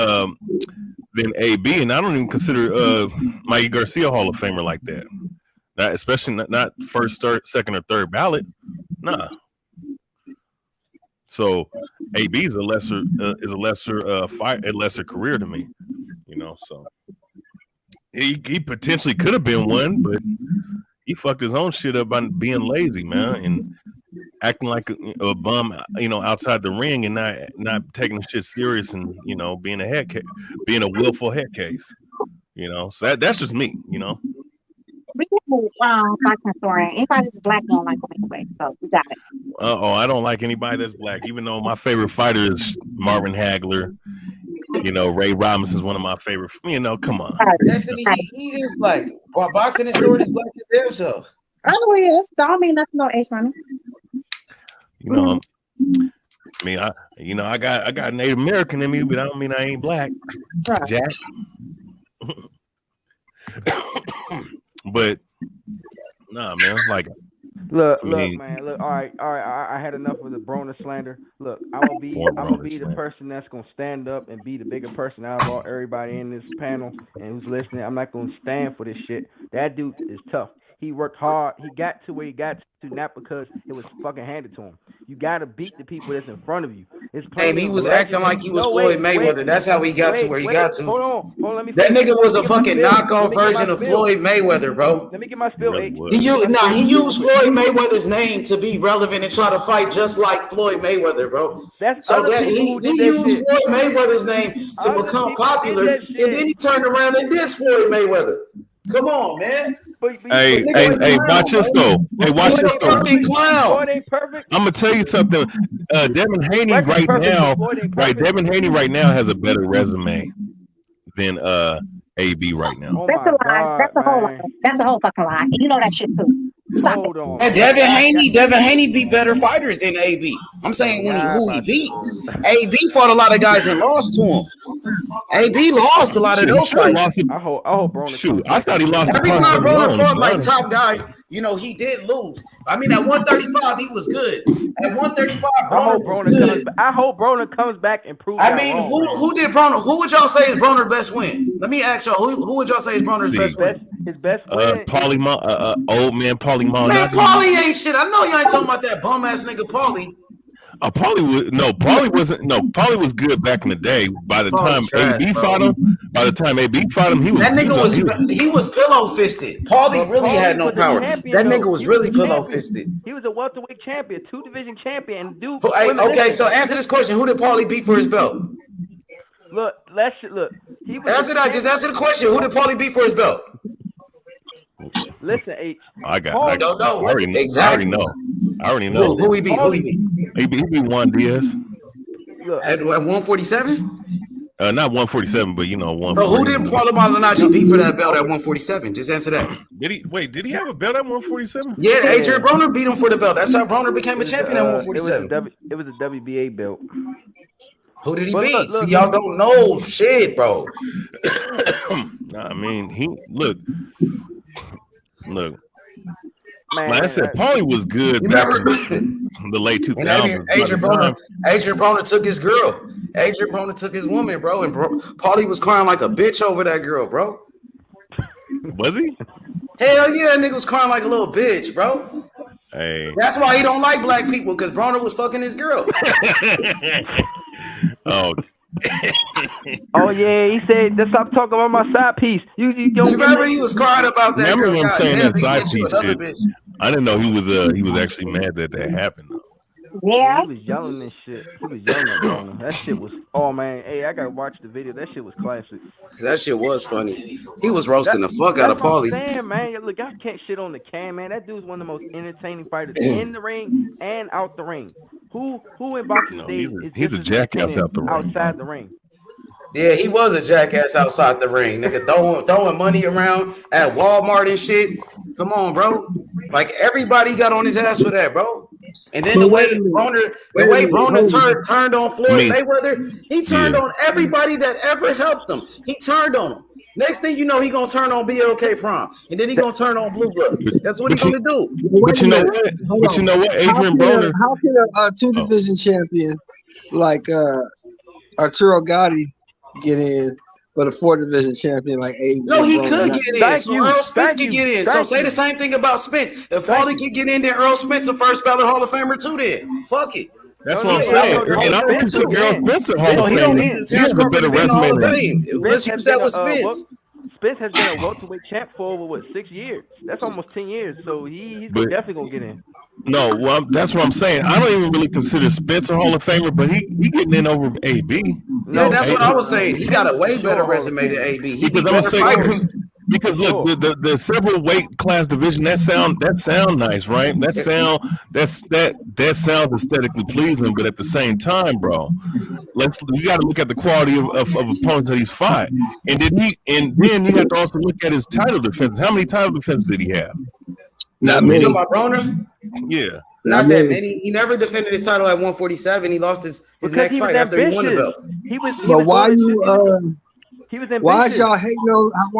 AB, and I don't even consider Mike Garcia a Hall of Famer like that. Especially not first, second, or third ballot. Nah. So AB is a lesser career to me, you know. So he potentially could have been one, but he fucked his own shit up by being lazy, man, and acting like a bum, you know, outside the ring and not taking the shit serious and, you know, being a willful head case, you know. So that's just me, you know.
We can boxing story. Anybody that's black don't like him anyway, so we got it.
I don't like anybody that's black, even though my favorite fighter is Marvin Hagler. You know, Ray Robinson's one of my favorite. You know, come on.
Destiny, he is black. While boxing is story is black as hell, so.
I know he is. Don't mean nothing on H money.
You know, I mean, I got Native American in me, but I don't mean I ain't black, right. Jack. But nah, man, like.
Look, man. Look, all right. I had enough of the Broner slander. Look, I'm gonna be the person that's gonna stand up and be the bigger person out of everybody in this panel and who's listening. I'm not gonna stand for this shit. That dude is tough. He worked hard. He got to where he got to, not because it was fucking handed to him. You gotta beat the people that's in front of you.
He was acting like he was Floyd Mayweather. That's how he got to where he got to.
Hold on. Let me.
That nigga was a fucking knockoff version of Floyd Mayweather, bro.
Let me get my spill.
He used Floyd Mayweather's name to be relevant and try to fight just like Floyd Mayweather, bro. He used Floyd Mayweather's name to become popular, and then he turned around and dissed Floyd Mayweather. Come on, man.
Hey, watch this though. Hey, watch this though. I'm gonna tell you something. Devin Haney Devin Haney right now has a better resume than AB right now.
That's a lie. That's a whole lie. That's a whole fucking lie. You know that shit too. Stop it.
And Devin Haney beat better fighters than AB. I'm saying who he beat. AB fought a lot of guys and lost to him. AB lost a lot of those fights.
I hope Broner.
I thought he lost.
Every time Broner fought like top guys, you know, he did lose. I mean, at 135, he was good. At 135, Broner was good.
I hope Broner comes back and proves.
I mean, who did Broner? Who would y'all say is Broner's best win? Let me ask y'all. Who would y'all say is Broner's best win?
His best win.
Old man Paulie Mall.
Man, Paulie ain't shit. I know y'all ain't talking about that bum ass nigga Paulie.
Paulie was good back in the day. By the time AB fought him, he was
that nigga he was pillow fisted. Paulie really had no power. That nigga was really pillow fisted.
He was a welterweight champion, 2-division champion, dude.
Okay, so answer this question: who did Paulie beat for his belt?
Look.
Just answer the question: who did Paulie beat for his belt?
Listen, H.
I already know.
Who he beat?
He beat Juan Diaz.
At 147?
Not 147, but you know, 147.
So who did Paulo Malignaggi beat for that belt at 147? Just answer that.
Did he have a belt at 147?
Yeah, Adrian Broner beat him for the belt. That's how Broner became a champion at 147.
It was a WBA belt.
Who did he
But
beat?
look,
See, y'all don't know shit, bro.
I mean, look.
man,
Like I said, Paulie was good back in the late 2000s.
Adrian Broner took his girl. Adrian Broner took his woman, bro. And Paulie was crying like a bitch over that girl, bro.
Was he?
Hell yeah, that nigga was crying like a little bitch, bro.
Hey.
That's why he don't like black people, because Broner was fucking his girl.
Oh.
Oh yeah, he said, "Stop talking about my side piece." You
remember he was crying about that.
Remember
girl.
him saying
damn,
that side
he
piece
another
shit?
bitch.
I didn't know he was actually mad that happened.
Yeah.
He was yelling and shit. He was yelling at Broner. That shit was. Oh man, hey, I gotta watch the video. That shit was classic.
That shit was funny. He was roasting the fuck out of Paulie.
That's what I'm saying, man. Look, I can't shit on the Cam, man. That dude's one of the most entertaining fighters in the ring and out the ring. Who in boxing today is
he's a jackass out the ring.
Outside the ring.
Yeah, he was a jackass outside the ring, nigga. Throwing money around at Walmart and shit. Come on, bro. Like everybody got on his ass for that, bro. And then the way Broner turned on Floyd Mayweather, he turned on everybody that ever helped him. He turned on him. Next thing you know, he gonna turn on BLK Prime, and then he gonna turn on Blue Bloods. That's what he's gonna do.
But you know what? But you know what? Adrian Broner.
How can a two-division champion like Arturo Gotti get in, but a four-division champion like Adrian?
No, he
Broner
could get in. So Earl Spence could get in. So say the same thing about Spence. If Paulie could get in, then Earl Spence a first ballot Hall of Famer too. Then fuck it.
That's what I'm saying. And I don't consider Earl Spence a Hall of Famer. He has a better resume than him.
Let's use that with Spence.
Spence has been a welterweight champ for over 6 years. That's almost 10 years. So he's definitely gonna get in.
No, well, that's what I'm saying. I don't even really consider Spence a Hall of Famer, but he getting in over AB.
Yeah, that's what I was saying. He got a way better resume than AB.
Because I'm saying because look, the several weight class division that sound nice, right? That sounds aesthetically pleasing, but at the same time, bro, you got to look at the quality of opponents that he's fought, and then you have to also look at his title defenses. How many title defenses did he have?
Not many. You talking about Broner?
Yeah.
Not that many. He never defended his title at 147. He lost his next fight after he won the belt.
But why you
He was ambitious.
Why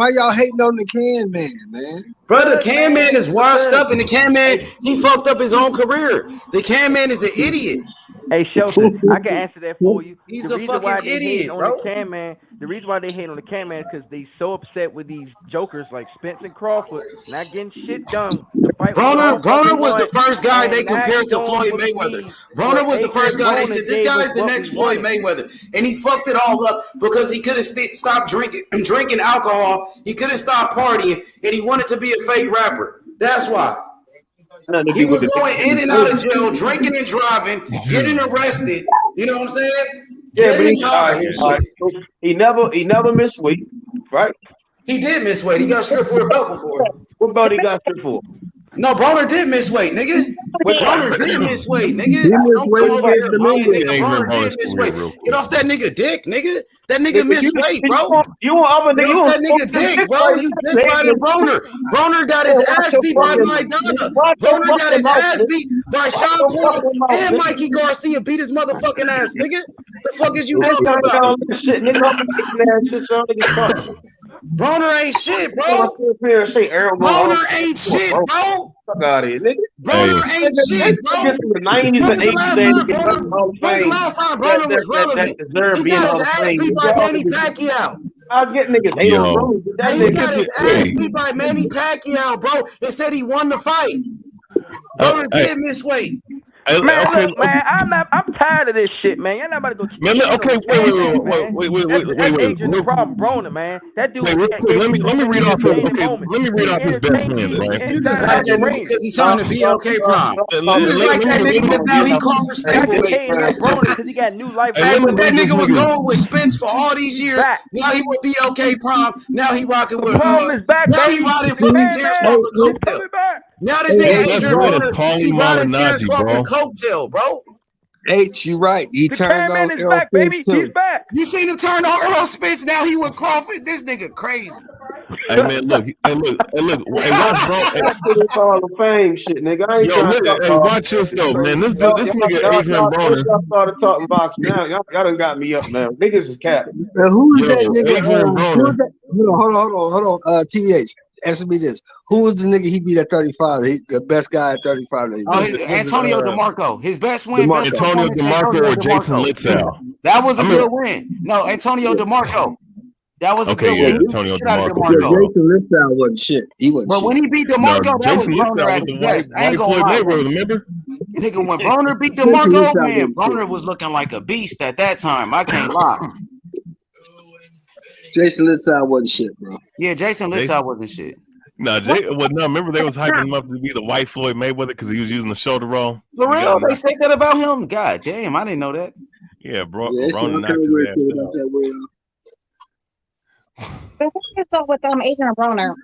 y'all hating on the Can Man, man?
Brother, Can Man is washed up, and the Can Man, he fucked up his own career. The Can Man is an idiot.
Hey, Shelton, I can answer that for you.
He's a fucking idiot, bro.
The reason why they hate on the Can Man is because they so upset with these jokers like Spence and Crawford not getting shit done.
Broner was the first guy they compared to Floyd Mayweather. Broner was the first guy they said, this guy's the next Floyd Mayweather. And he fucked it all up because he could have stopped drinking alcohol. He couldn't stop partying, and he wanted to be a fake rapper. That's why. He was going in and out of jail, drinking and driving, getting arrested. You know what I'm saying?
Yeah, but he never missed weight, right?
He did miss weight. He got stripped for a belt before.
What belt he got stripped for?
No, Broner did miss weight, nigga. Broner did miss weight, nigga.
He missed weight against the
Broner did miss weight. Get off that nigga dick, nigga. That nigga missed weight, bro.
You want
Get off that nigga dick, bro. You dick riding Broner. Broner got his ass beat by Maidana. Broner got his ass beat by Sean Paul and Mikey Garcia beat his motherfucking ass, nigga. The fuck is you talking about? Broner ain't shit, bro. Broner ain't shit, bro.
Fuck out of here, nigga.
Broner ain't shit, bro. When's the last time Broner was relevant? He got his ass beat by Manny Pacquiao.
I'll get niggas hate on Broner.
He got his ass beat by Manny Pacquiao, bro. They said he won the fight. Broner did miss weight.
Man, look, man, I'm tired of this shit, man. Y'all not about to go.
Man, okay, wait.
No problem, Broner, man. That dude.
Let me read off his. Okay, let me read off his best man, right?
You just got that nigga because he's on the BLK Prime. He was like that nigga because now he called for stablemate.
Broner because he got new life.
Hey, but that nigga was going with Spence for all these years. Now he with BLK Prime. Now he rocking with.
Now
he riding fucking Terence Crawford coattail. Now this nigga Adrian Broner, he riding Terence Crawford coattail, bro.
H, you right. He turned on Errol Spence too.
You seen him turn on Errol Spence? Now he with Crawford. This nigga crazy.
Hey man, look, hey watch bro.
Hall of Fame shit, nigga. I ain't
Yo,
trying to
look,
talk
hey, watch this though, man. This nigga Adrian Broner.
Y'all started talking boxing now. Y'all done got me up now. Niggas is capping.
Who's
Yo,
that nigga?
Adrian Broner.
Hold on. TVH. Answer me this. Who was the nigga he beat at 35? The best guy at 35.
Antonio DeMarco. His best win. Best
Antonio DeMarco or Jason Litzau.
That was a good win. No, Antonio DeMarco. That was a good
yeah,
win.
Antonio
Yeah, Jason Litzau wasn't shit. He wasn't
But
shit.
when he beat DeMarco, that was
Jason
Broner
Litzau
at
was
his
the
best. I ain't
white
gonna
Floyd
lie.
Mayweather, remember?
Nigga, when Broner beat DeMarco, man, Broner was looking like a beast at that time. I can't lie.
Jason Litzau wasn't shit, bro.
Yeah, Jason Litzau wasn't shit.
Remember they was hyping him up to be the white Floyd Mayweather because he was using the shoulder roll.
For real? They say that about him? God damn, I didn't know that.
Yeah, bro.
Yeah,
Broner knocked his ass out.
But what is up with Adrian Broner?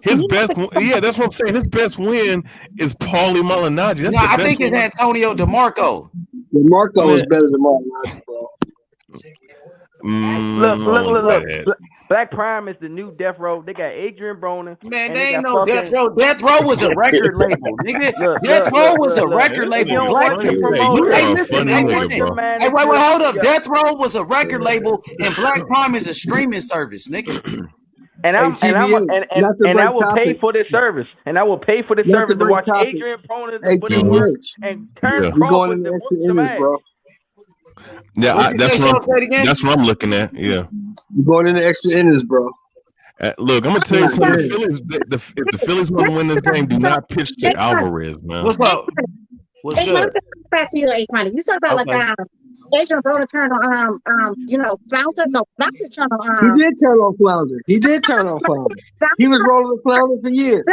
His best, that's what I'm saying. His best win is Paulie Malignaggi.
No, I think it's Antonio DeMarco.
DeMarco is better than Malignaggi, bro.
Look. Black Prime is the new Death Row. They got Adrian Broner.
Man, they ain't no Death Row. Death Row was a record label, nigga. Death Row was a record label. Black listen. Hey, wait, hold up. Death Row was a record label, and Black Prime is a streaming service, nigga.
And I will pay for this service. And I will pay for this service to watch Adrian Broner and Terence Crawford.
Bro.
Yeah, that's what I'm looking at. Yeah,
you're going into extra innings, bro.
Look, I'm gonna tell you something. If the Phillies want to win this game, do not pitch to Alvarez, man.
What's up? What's good?
You talk about like Adrian Broner turned on Flounder. No, Flounder turned on.
He did turn on Flounder. He was rolling the Flounder for years.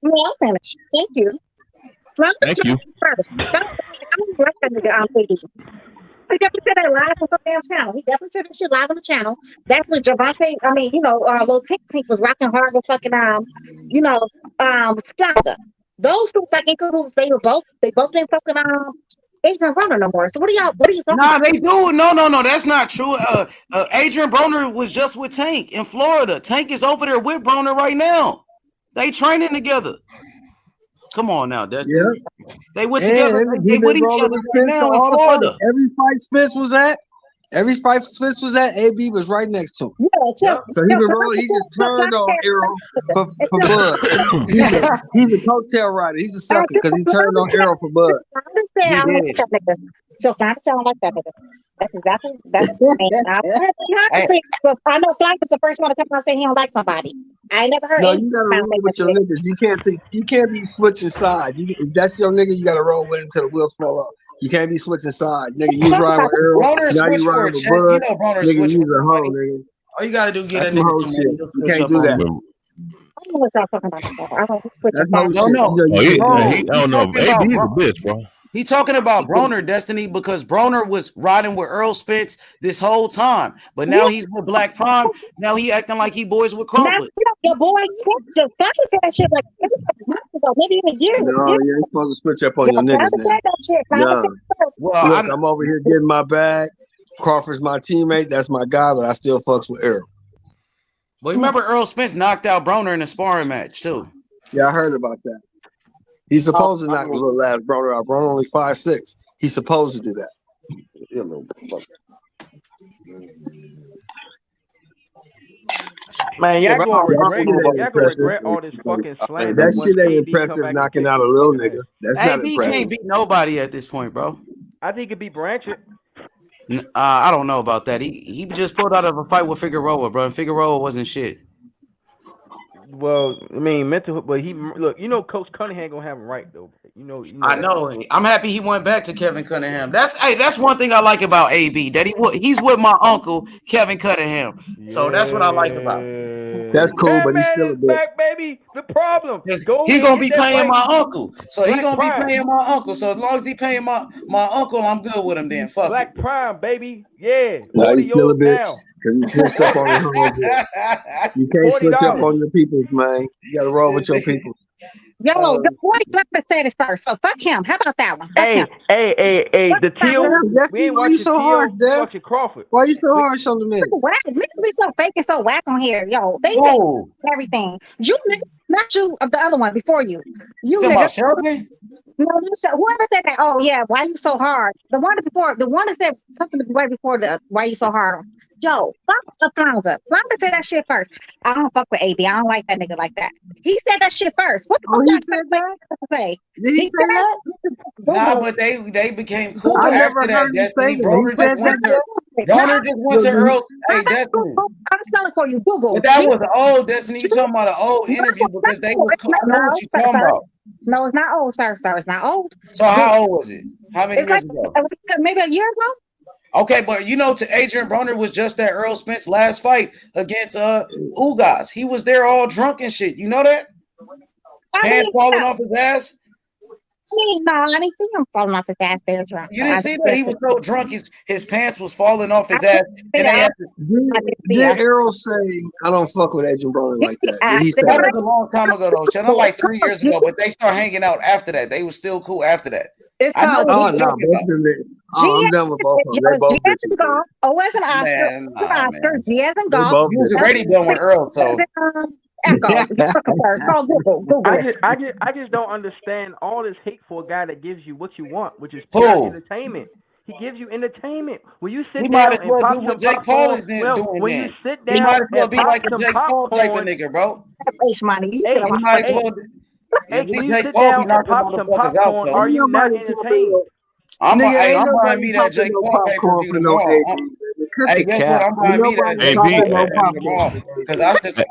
Well, finished. Thank you.
Thank you.
First. I like that nigga He definitely said that live on some damn channel. He definitely said that shit live on the channel. That's what Javante, Lil Tank was rocking hard with fucking Scouser. Those two like in cahoots, they both didn't fucking Adrian Broner no more. So what are you talking about?
Nah, they do. No, that's not true. Adrian Broner was just with Tank in Florida. Tank is over there with Broner right now. They training together. Come on now, they went together. They with each other right now in Florida.
Every fight Spence was at, AB was right next to him.
Yeah,
so he been rolling. He just turned on Errol for Bud. He's a coattail rider. He's a sucker because he turned on Errol for Bud.
I understand. So I sound like that nigga. That's exactly I know Flank is the first one to come out and say he don't like somebody. I ain't never heard.
No, you gotta roll with your niggas. You can't be switching sides. If that's your nigga, you gotta roll with him until the wheels fall off. You can't be switching sides, nigga. You ride with Errol. Now you ride with Bud. Nigga, use a hoe, nigga.
All you gotta do is get that
nigga
some
shit. You can't do that.
I don't know what y'all talking about.
I don't know. AB's a bitch, bro.
He talking about Broner, Destiny, because Broner was riding with Errol Spence this whole time. But now he's with Black Prime. Now he acting like he boys with Crawford.
Your boy Spence said that shit like maybe even a year.
No, you ain't supposed to switch up on your niggas, man. Well, look, I'm over here getting my bag. Crawford's my teammate. That's my guy, but I still fucks with Errol.
Well, you remember Errol Spence knocked out Broner in a sparring match, too.
Yeah, I heard about that. He's supposed to knock the little ass Broner out. Broner only 5'6". He's supposed to do that.
Man, y'all gonna regret all this fucking slander.
That shit ain't impressive knocking out a little nigga. That's not impressive.
Can't beat nobody at this point, bro.
I think it beat Branchard.
I don't know about that. He just pulled out of a fight with Figueroa, bro. And Figueroa wasn't shit.
Well, I mean, but Coach Cunningham gonna have him right though.
I know. I'm happy he went back to Kevin Cunningham. That's one thing I like about AB. That he's with my uncle Kevin Cunningham. So that's what I like about him.
That's cool, but he's still a bitch.
Back, baby. The problem
he's gonna be paying my uncle. So he's gonna be paying my uncle. So as long as he paying my uncle, I'm good with him. Then fuck
Black Prime, baby. Yeah.
No, he's still a bitch because he switched up on his home. You can't switch up on your peoples, man. You gotta roll with your people.
Yo, the boy Flipper said it first, so fuck him. How about that one? Fuck
Hey,
him.
the Teal.
Damn,
We
Destiny,
ain't
why you
watching
so
Teal.
harsh,
We
Des?
watching Crawford.
Why you so harsh on the man?
Whack. Niggas be so fake and so whack on here. Yo, they think
Whoa.
everything. You nigga, not you of the other one before you. You
Talking
nigga.
about Shelby?
No, whoever said that, oh yeah, why you so hard? The one that said something right before the why you so hard. Yo, fuck the Flounder. Flounder said that shit first. I don't fuck with AB. I don't like that nigga like that. He said that shit first. What the
Oh,
fuck
he
y'all
said that?
say?
Did he say that?
Nah, but they became cool
I never
after that.
heard him say
Destiny
that.
Broner
He
just
said
went
that
to Broner just went to Earl's. Hey, Destiny.
I'm spelling for you. Google.
But that was old, Destiny. You talking about an old interview because they was cool. I know what you talking about.
No, it's not old, sir. It's not old.
So how old was it? How many
It's
years
like
ago?
maybe a year ago.
Okay, but you know, to Adrian Broner was just that Errol Spence last fight against Ugas. He was there all drunk and shit. You know that? Pants falling off his ass.
No, I didn't see him falling off his ass there drunk.
You didn't see that? He was so drunk, his pants was falling off his ass. And they had
Did Errol say, I don't fuck with Adrian Broner like that? Did he say
that was
that?
a long time ago, though. Shut up, like 3 years ago. But they started hanging out after that. They were still cool after that. I know what you're talking about.
I'm done with both of them. They both
G as in golf. O as an Oscar.
Man, nah,
Oscar. G as in
They
golf.
both
He was already done with Earl, so.
Echo. Google it.
I just don't understand all this hate for a guy that gives you what you want, which is pure entertainment. He gives you entertainment. When you sit
He
down
might as
and
well
pop
do
some
what Jake
popcorn,
Paul is doing
when
then.
you sit
He
down
might as well
and
be
pop
like a
some
Jake Paul type of
popcorn,
nigga, bro.
Money.
Hey,
He might as well.
Hey,
At least
when you
Jake
sit
Paul be
down and
knocking
pop some
motherfuckers out,
popcorn,
though.
are you not entertained?
I'm
Nigga,
buying me that Jake Paul pay-per-view tomorrow. Hey, guess what? I'm buying me that Jake Paul pay-per-view tomorrow. Because I just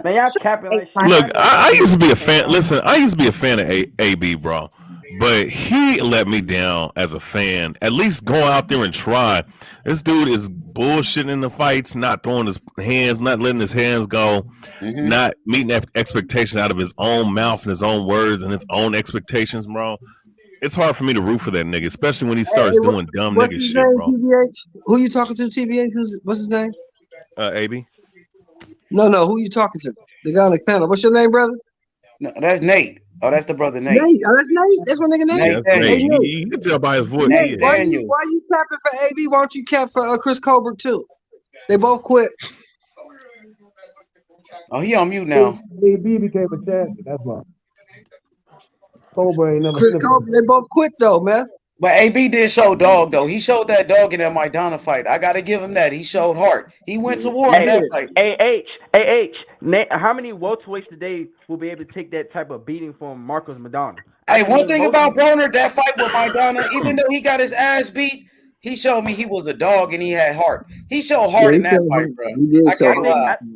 Man, y'all capping like shit.
Look, I used to be a fan. Listen, I used to be a fan of AB, bro. But he let me down as a fan. At least go out there and try. This dude is bullshitting in the fights, not throwing his hands, not letting his hands go, not meeting expectations out of his own mouth and his own words and his own expectations, bro. It's hard for me to root for that nigga, especially when he starts doing dumb
what's
nigga
his
shit,
name,
bro.
TBH? Who you talking to, TBH? What's his name?
AB?
No, who you talking to? The guy on the panel. What's your name, brother?
No, that's Nate. Oh, that's the brother Nate.
Nate. Oh, that's Nate. That's my nigga Nate.
Yeah, that's
Hey,
Nate.
Nate.
You can tell by his voice.
Nate,
Yeah.
why you capping for AB? Why don't you cap for Chris Colbert too? They both quit.
Oh, he on mute now.
AB became a champion. That's why. Cobra ain't never.
Chris Colbert, they both quit though, man.
But AB did show dog though. He showed that dog in that Maidana fight. I gotta give him that. He showed heart. He went to war in that fight.
How many welterweights today will be able to take that type of beating from Marcos Madonna?
Hey, one thing about Broner, that fight with Maidana, even though he got his ass beat, he showed me he was a dog and he had heart. He showed heart in that fight, bro.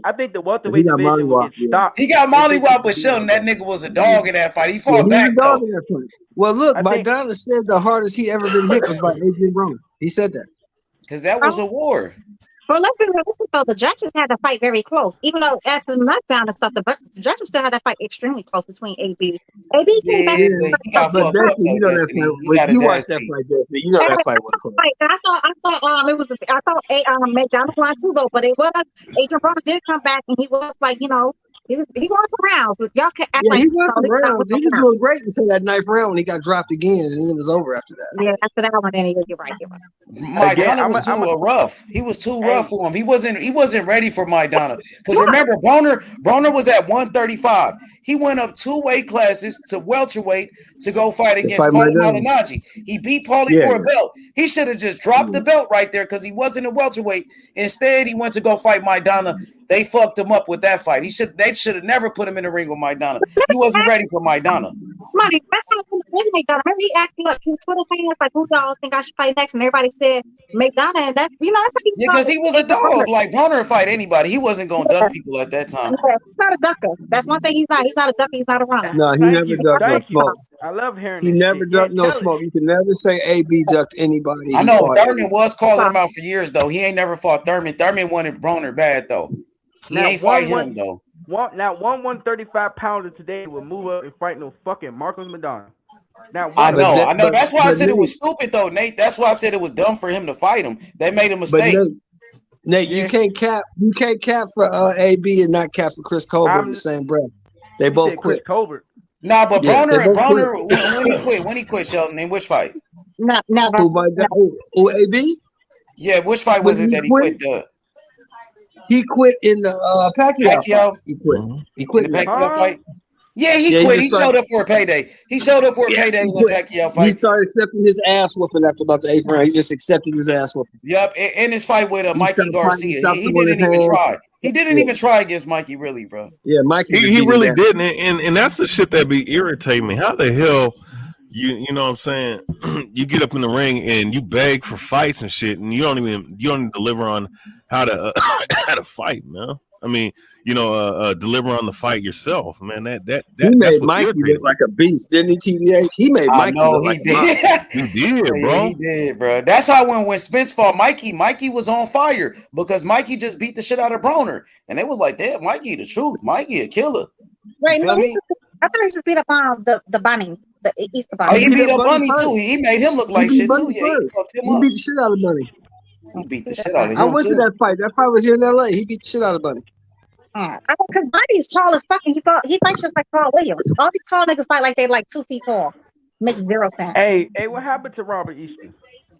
I think the welterweight division will get stopped.
He got mollywop, but Sheldon, that nigga was a dog in that fight. He fought back though.
Well, look, Maidana said the hardest he ever been hit was by Adrian Broner. He said that.
Because that was a war.
Well, let's be realistic though. The judges had the fight very close, even though after the knockdown and stuff, the judges still had that fight extremely close between AB. AB came back.
But Destiny, you know that fight. When you watched that fight, Destiny, you know that fight was close.
I thought it was. I thought McDonald won too though, but it was Adrian Broner did come back and he was like, you know, he won some rounds. But y'all can act like
he won some rounds. He was doing great until that ninth round when he got dropped again, and it was over after that.
Yeah, after that one, then you're right.
Maidana was too rough. He was too rough for him. He wasn't ready for Maidana. Because remember, Broner was at 135. He went up 2 weight classes to welterweight to go fight against Paulie Malignaggi. He beat Paulie for a belt. He should have just dropped the belt right there because he wasn't a welterweight. Instead, he went to go fight Maidana. They fucked him up with that fight. They should have never put him in the ring with Maidana. He wasn't ready for Maidana.
Smarty, that's how McDonough. Remember he asked like his Twitter fans like, who y'all think I should fight next? And everybody said McDonough, and that's that's how he
because he was a dog. Like Broner fight anybody. He wasn't gonna duck people at that time.
Yeah, he's not a ducker. That's one thing he's not. He's not a ducker. He's not a runner.
No, he never ducked no smoke.
I love hearing
he never ducked no smoke. You can never say AB ducked anybody.
I know Thurman was calling him out for years though. He ain't never fought Thurman. Thurman wanted Broner bad though. He ain't fight him though.
Now 135 pounder today will move up and fight no fucking Marcos Madonna. Now
I know. That's why I said it was stupid though, Nate. That's why I said it was dumb for him to fight him. They made a mistake.
Nate, you can't cap for AB and not cap for Chris Colbert in the same breath. They both quit.
Colbert.
Nah, but
Yeah, they both quit.
Broner, when he quit, Sheldon, in which fight?
No, never.
Who by that? Who AB?
Yeah, which fight was it that he quit?
He quit in the Pacquiao
Pacquiao?
fight. He quit. He quit
In the
in
Pacquiao fight? Yeah, he
Yeah,
quit.
just
He showed up for a payday. He showed up for a payday in the Pacquiao
He
fight.
started accepting his ass whooping after about the 8th round. He just accepted his ass whooping.
Yep, in his fight with Mikey
stopped fighting,
Garcia.
stopped
He
throwing
didn't
his
even
hands.
try. He didn't even try against Mikey, really, bro.
Yeah, Mikey.
He really didn't, and that's the shit that be irritating me. How the hell you know what I'm saying? You get up in the ring and you beg for fights and shit, and you don't deliver on how to how to fight, man. I mean, deliver on the fight yourself, man.
He
That's
made
what
Mikey
irritated
look like a beast, didn't he? TBH. He made
I
Mikey
know
look
he
like
did.
He did, bro.
Yeah, he did, bro. That's how when Spence fought Mikey was on fire because Mikey just beat the shit out of Broner, and it was like, damn, Mikey, the truth, Mikey, a killer.
Right,
You
no,
feel me?
I thought he just beat up on the bunny, the Easter
Oh,
bunny.
he beat up Bunny too. He made him look like
beat
shit too.
Bunny
Yeah, he
first.
fucked him
He
up.
beat the shit out of Bunny.
He beat the shit out of
I
him
went to
too.
that fight. That fight was here in LA. He beat the shit out of Bunny.
I know, because Bunny's tall as fuck, and he fights just like Carl Williams. All these tall niggas fight like they like 2 feet tall. Makes zero sense.
Hey, what happened to Robert Easton?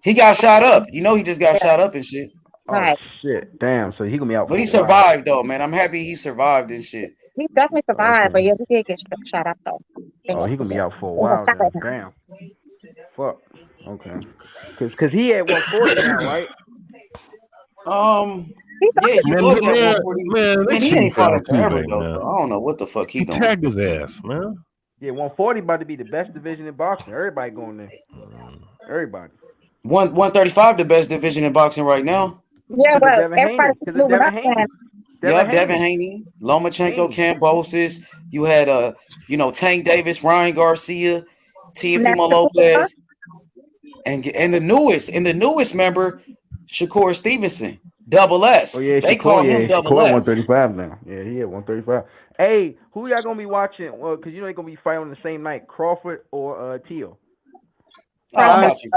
He got shot up. You know, he just got shot up and shit.
Oh shit, damn. So he gonna be out.
But he
for a while.
survived though, man. I'm happy he survived and shit.
He definitely survived, but yeah, he did get shot up though.
Oh, he gonna be out for a
They
while.
shot at
Then.
him.
Damn. Fuck. Okay. Cause he at 140 now, right?
Yeah, he was at 140.
Man,
Man, he ain't fought in forever though. So I don't know what the fuck he
He
doing.
tagged his ass, man.
Yeah, 140 about to be the best division in boxing. Everybody going there. Everybody.
135, the best division in boxing right now.
Yeah,
Because
well,
of Devin
everybody's
Haney.
moving up.
Devin Haney.
Yep, Devin Haney, Lomachenko, Cambosis. You had Tank Davis, Ryan Garcia, Teofimo Lopez, and the newest member, Shakur Stevenson, Double S.
Oh yeah,
they call him Double
Shakur
S.
135 now. Yeah, he at 135. Hey, who y'all gonna be watching? Well, because they're gonna be fighting on the same night, Crawford or Teal.
I ain't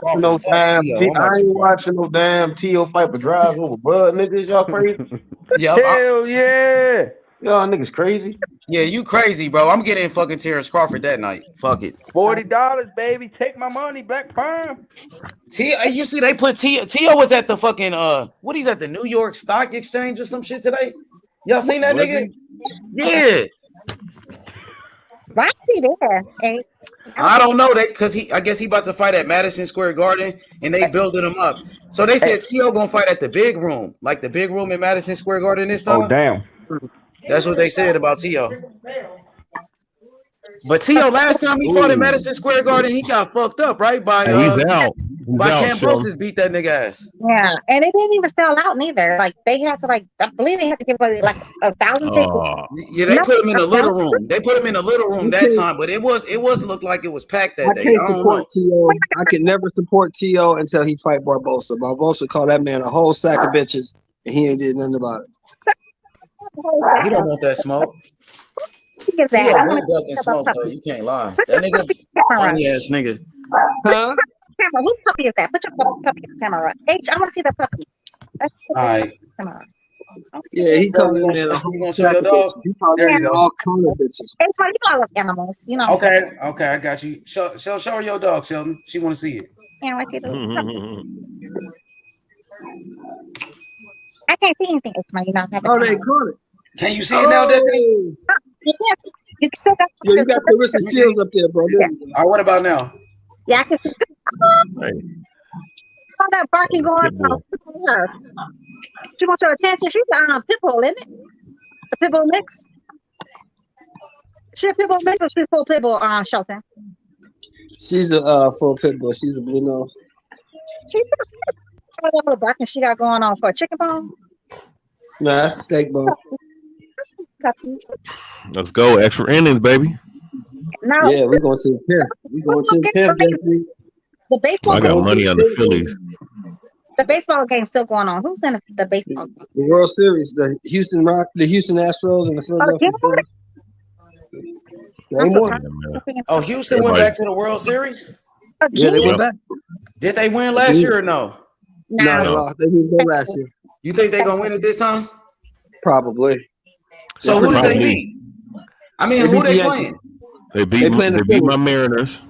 watching no damn T.O. fight but drives over Bud niggas. Y'all crazy?
Hell
yeah.
Y'all niggas crazy.
Yeah, you crazy, bro. I'm getting fucking Terence Crawford that night. Fuck it.
$40, baby. Take my money, Black Prime.
You see, they put T.O. was at the fucking he's at the New York Stock Exchange or some shit today. Y'all seen that nigga? Yeah.
Why is he there? Hey,
I don't know that because I guess he about to fight at Madison Square Garden and they building him up. So they said T.O. gonna fight at the big room, like the big room in Madison Square Garden this time.
Oh damn.
That's what they said about T.O. But T.O. last time he fought at Madison Square Garden, he got fucked up, right? By
he's out.
Cambosis beat that nigga ass.
yeah, and it didn't even sell out neither. Like they had to I believe they had to give away like 1,000 tickets.
Yeah, they put him in a little room. They put him in a little room that time, but it was looked like it was packed that day.
I can't support T.O. I can never support T.O. until he fight Barbosa. Barbosa called that man a whole sack of bitches, and he ain't did nothing about it.
You don't want that smoke.
T.O.
ducking smoke though. You can't lie. That nigga, funny ass nigga.
Huh?
Camera, whose puppy is that? Put your puppy on camera. H, I want to see that puppy.
All right.
Yeah, he called that man a
You
whole
gonna show
sack
your
of
dog?
bitches. He called that
There you
man
go.
all kind of bitches.
H, you know I love animals. You know.
Okay, I got you. Show her your dog, Sheldon. She want to see it.
Yeah, I see the I can't see anything. H, you know.
Oh, they caught it.
Can you see it now, Destiny?
Yeah, you still got.
Yeah, you got Clarissa Seals up there, bro.
Yeah.
All right, what about now?
Yeah, I can see. All that barking going on. She wants your attention. She's a pit bull, isn't it? A pit bull mix. She a pit bull mix or she's full pit bull? Shelton.
She's a full pit bull. She's a blue nose.
She's that little barking she got going on for a chicken bone.
No, that's a steak bone.
Let's go. Extra innings, baby.
No.
Yeah, we're going to the 10th. We're going to the 10th, Destiny.
The baseball.
I got money on the Phillies.
The baseball game's still going on. Who's in the baseball game?
The World Series, the Houston Astros, and the Philadelphia Phillies.
Oh, Houston went back to the World Series?
Yeah, they went back.
Did they win last year or no?
No, they didn't go last year.
You think they're gonna win it this time?
Probably.
So who did they beat? I mean, who they playing?
They beat my Mariners.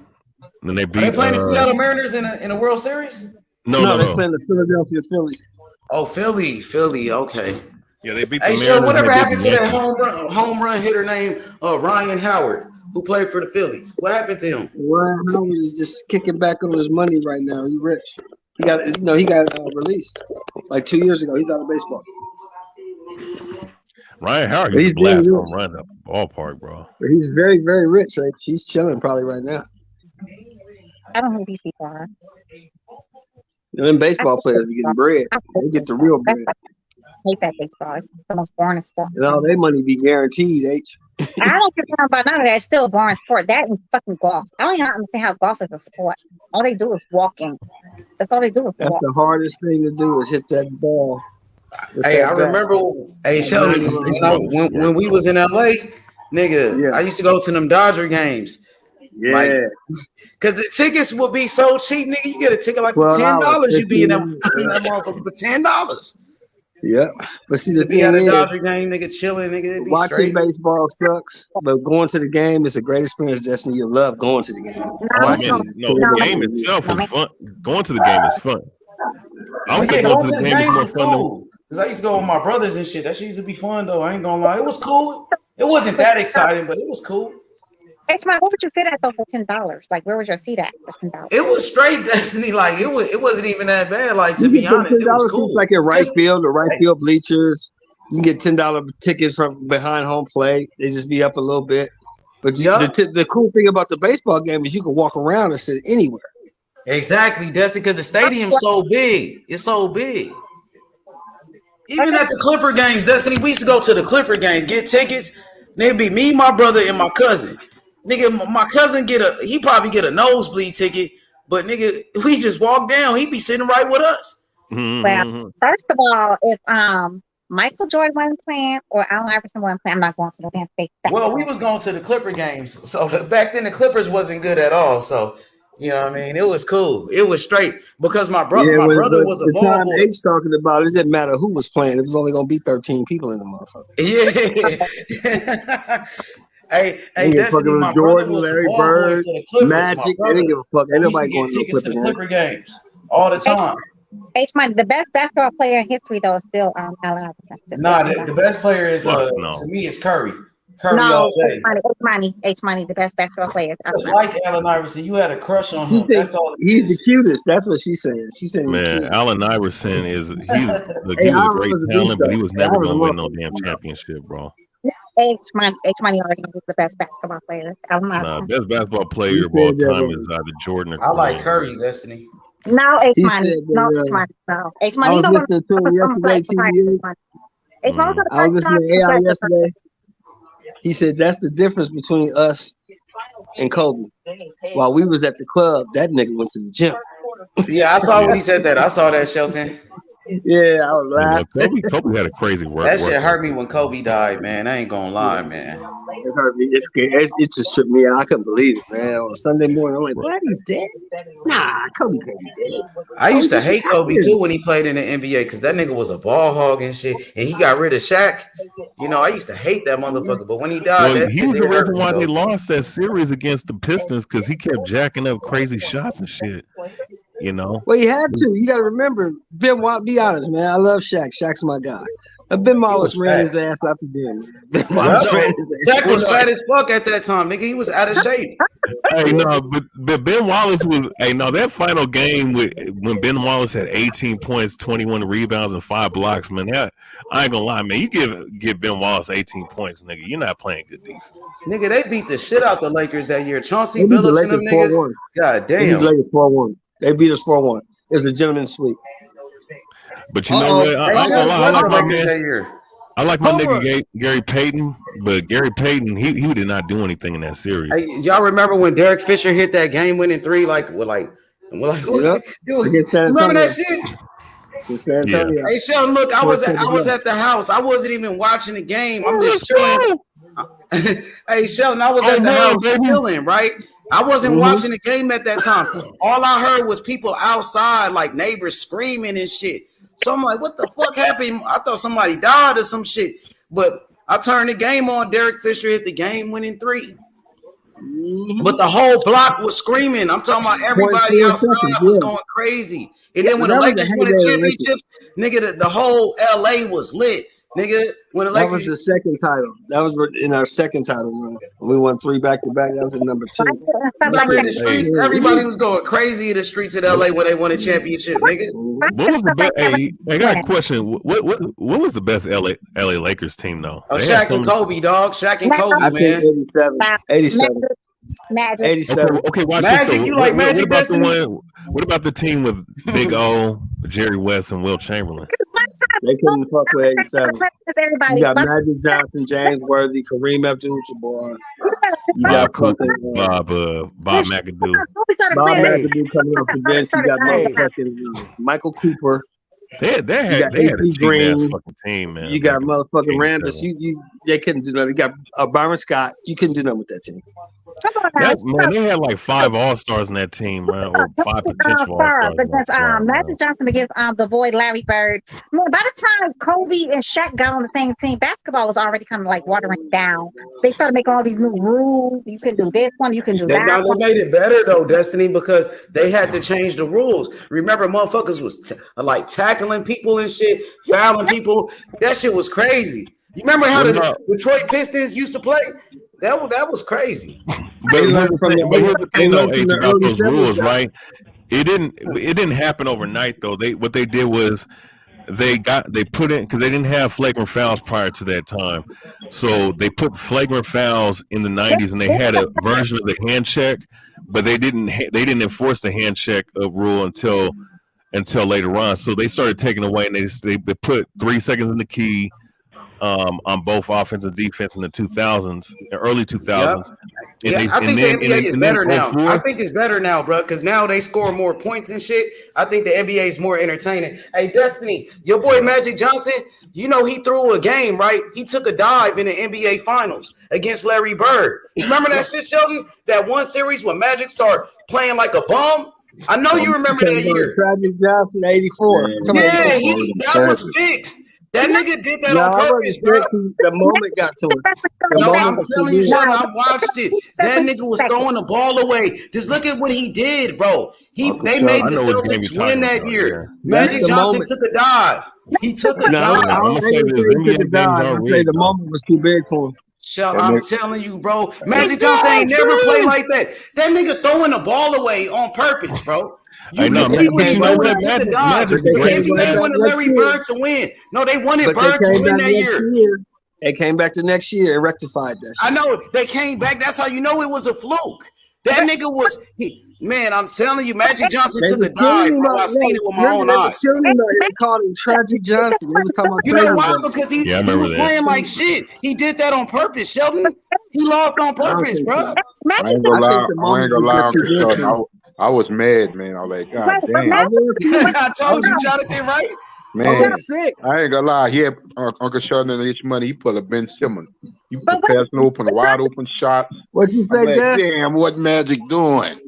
And they beat.
Are they playing the Seattle Mariners in a World Series?
No.
They're playing the Philadelphia Phillies.
Oh, Philly. Okay.
Yeah, they beat the
Hey,
Mariners.
so whatever happened to that home run hitter named Ryan Howard, who played for the Phillies? What happened to him?
Ryan Howard is just kicking back on his money right now. He's rich. He got released like 2 years ago. He's out of baseball.
Ryan Howard used to blast home runs up the ballpark, bro.
He's very, very rich. Like, he's chilling probably right now.
I don't know who these people are.
And then baseball players be getting bread. They get the real bread.
I hate that baseball. It's the most boring sport.
And all their money be guaranteed, H.
I don't care about none of that. It's still a boring sport. That and fucking golf. I don't even understand how golf is a sport. All they do is walking. That's all they do is
That's
walk.
the hardest thing to do is hit that ball.
Hey, I remember. Hey, Sheldon, when we was in LA, nigga, I used to go to them Dodger games.
Yeah,
because the tickets would be so cheap, nigga. You get a ticket like for $10. You be in that motherfucker for $10.
Yeah, but see,
to
the
be
thing
at a
is,
Dodger game, nigga, chilling, nigga. It'd be
watching
straight.
baseball sucks, but going to the game is a great experience. Destiny, you love going to the game.
The game itself is fun. Going to the game is fun. I would say going to the game is more fun.
Cool. Cause I used to go with my brothers and shit. That shit used to be fun though. I ain't gonna lie, it was cool. It wasn't that exciting, but it was cool.
Hey, Smart, what would you sit at though for $10? Like, where was your seat at for $10?
It was straight Destiny. Like it wasn't even that bad. Like to be honest, it was cool.
It's like in right field, the right field bleachers. You can get $10 tickets from behind home plate. They just be up a little bit. But the cool thing about the baseball game is you can walk around and sit anywhere.
Exactly, Destiny, because the stadium's so big. It's so big. Even at the Clipper games, Destiny, we used to go to the Clipper games, get tickets. It'd be me, my brother, and my cousin. Nigga, my cousin he probably get a nosebleed ticket, but nigga, we just walk down. He be sitting right with us.
Well, first of all, if Michael Jordan wasn't playing or Allen Iverson wasn't playing, I'm not going to the damn face.
Well, we was going to the Clipper games. So back then the Clippers wasn't good at all. So you know what I mean? It was cool. It was straight because my brother was a
the
ball
time
boy.
H talking about it didn't matter who was playing. It was only gonna be 13 people in the motherfucker.
Yeah. Hey, Destiny, my brother was
Larry
a ball
Bird,
boy for the Clippers.
Magic. They didn't give a fuck. Ain't nobody going
to
to
tickets to the Clipper games all the time.
H-Money, the best basketball player in history though is still Allen Iverson.
Nah, the best player is to me is Curry. Curry all day.
H-Money, the best basketball player.
Just like Allen Iverson, you had a crush on him. That's all.
He's the cutest. That's what she's saying. She said,
"Man, Allen Iverson he was a great talent, but he was never gonna win no damn championship, bro."
H-Money already knows the best basketball player.
Best basketball player of all time is either Jordan or Kareem.
I like Curry, Destiny.
No, H-Money. No, H-Money. No, H-Money.
I was listening to him yesterday, TBA. I was listening to AI yesterday. He said that's the difference between us and Kobe. While we was at the club, that nigga went to the gym.
Yeah, I saw when he said that. I saw that, Shelton.
Yeah, I was laughing.
Kobe had a crazy work.
That shit hurt me when Kobe died, man. I ain't gonna lie, man.
It hurt me. It just tripped me out. I couldn't believe it, man. On Sunday morning, I'm like, what? He's dead? Nah, Kobe can't be dead.
I used to hate Kobe too when he played in the NBA because that nigga was a ball hog and shit. And he got rid of Shaq. You know, I used to hate that motherfucker. But when he died,
he was the reason why they lost that series against the Pistons because he kept jacking up crazy shots and shit. You know,
well, he had to. You got to remember, Ben. Be honest, man. I love Shaq. Shaq's my guy. Ben Wallace ran his ass after Ben. Ben Wallace ran his ass.
Shaq was fat as fuck at that time, nigga. He was out of shape.
Hey, no, but Ben Wallace was. Hey, no, that final game when Ben Wallace had 18 points, 21 rebounds, and 5 blocks, man. I ain't gonna lie, man. You give Ben Wallace 18 points, nigga. You're not playing good defense.
Nigga, they beat the shit out the Lakers that year. Chauncey Billups and them niggas. God damn.
Lakers 4-1. They beat us 4-1. It was a gentleman's sweep.
But you know what? I like my nigga Gary Payton, but Gary Payton, he did not do anything in that series.
Hey, y'all remember when Derek Fisher hit that game-winning 3? Remember that shit?
San Antonio.
Yeah. Hey, Sheldon, look, I was at the house. I wasn't even watching the game. I'm just chilling. Hey, Sheldon, I was at the house chilling, right? I wasn't watching the game at that time. All I heard was people outside, like neighbors screaming and shit. So I'm like, what the fuck happened? I thought somebody died or some shit. But I turned the game on. Derek Fisher hit the game-winning 3.
But the whole block was screaming. I'm talking about everybody
0.4
outside
seconds,
was
yeah.
going crazy. And then when the
That was the
Lakers won the
heyday of Lakers.
championship, nigga, the whole LA was lit. Nigga, when the
That was
Lakers
the second title. That was in our second title run. We won 3 back-to-back. That was in number 2.
remember in the streets, everybody was going crazy in the streets of LA when they won a championship, nigga.
What was the best? Hey, I got a question. What was the best LA Lakers team though?
Oh,
They had
Shaq and Kobe, dog. Shaq and Kobe,
I
man.
think 87.
Magic.
87.
Okay, watch
Magic,
this. Though.
you like Magic
what about
Destiny?
the one? What about the team with Big O, Jerry West, and Will Chamberlain?
They couldn't fuck with 87.
Everybody.
You got Magic Johnson, James Worthy, Kareem Abdul-Jabbar. You got
Bob
fucking
Bob McAdoo.
Bob McAdoo coming off the bench. You got motherfucking Michael Cooper.
They had
You
a
got
cheap
AC
ass
Green.
fucking team, man.
You got motherfucking
87.
Rambus. They couldn't do nothing. You got Byron Scott. You couldn't do nothing with that team.
Man, they had like 5 All-Stars in that team, man, or 5 potential All-Stars.
Because Magic Johnson against the boy Larry Bird. Man, by the time Kobe and Shaq got on the same team, basketball was already kind of like watering down. They started making all these new rules. You can do this one, you can do that
They
one.
made it better though, Destiny, because they had to change the rules. Remember, motherfuckers was like tackling people and shit, fouling people. That shit was crazy. You remember how the Detroit Pistons used to play? That was crazy.
But here's the thing, though, H, about those rules, right? It didn't happen overnight, though. What they did was they put in, because they didn't have flagrant fouls prior to that time, so they put flagrant fouls in the 90s, and they had a version of the hand check, but they didn't enforce the hand check rule until later on. So they started taking away, and they put 3 seconds in the key. On both offense and defense in the 2000s, early 2000s.
Yep. I think the NBA is better now. I think it's better now, bro, because now they score more points and shit. I think the NBA is more entertaining. Hey, Destiny, your boy Magic Johnson, you know he threw a game, right? He took a dive in the NBA Finals against Larry Bird. You remember that shit, Sheldon? That one series when Magic started playing like a bum? I know you remember that year.
Magic Johnson, 84.
Yeah, that was fixed. That nigga did that on purpose, bro.
The moment got to it.
No, I'm telling you, Sheldon, I watched it. That nigga was throwing the ball away. Just look at what he did, bro. They made the Celtics win that year. Magic Johnson took a dive. He took a dive.
I don't say he took a dive. I say the moment was too big for him.
I'm telling you, bro. Magic Johnson ain't never played like that. That nigga throwing the ball away on purpose, bro. You can see what he took the dive. The NBA wanted Larry Bird to win. No, they wanted Bird to win that year.
They came back the next year and rectified that shit.
I know they came back. That's how you know it was a fluke. That nigga was man. I'm telling you, Magic Johnson took a dive, bro. I seen it with my own eyes.
They called him Tragic Johnson. They was talking about
you know why? Because he was playing like shit. He did that on purpose, Sheldon. He lost on purpose, bro.
I ain't gonna lie. I was mad, man. I was like, God damn.
I told you, Jonathan, right?
Man, I ain't gonna lie. He had Uncle Sheldon and his money. He put a Ben Simmons. He put passing open, wide open shots.
What you say, Jeff?
Damn, what Magic doing?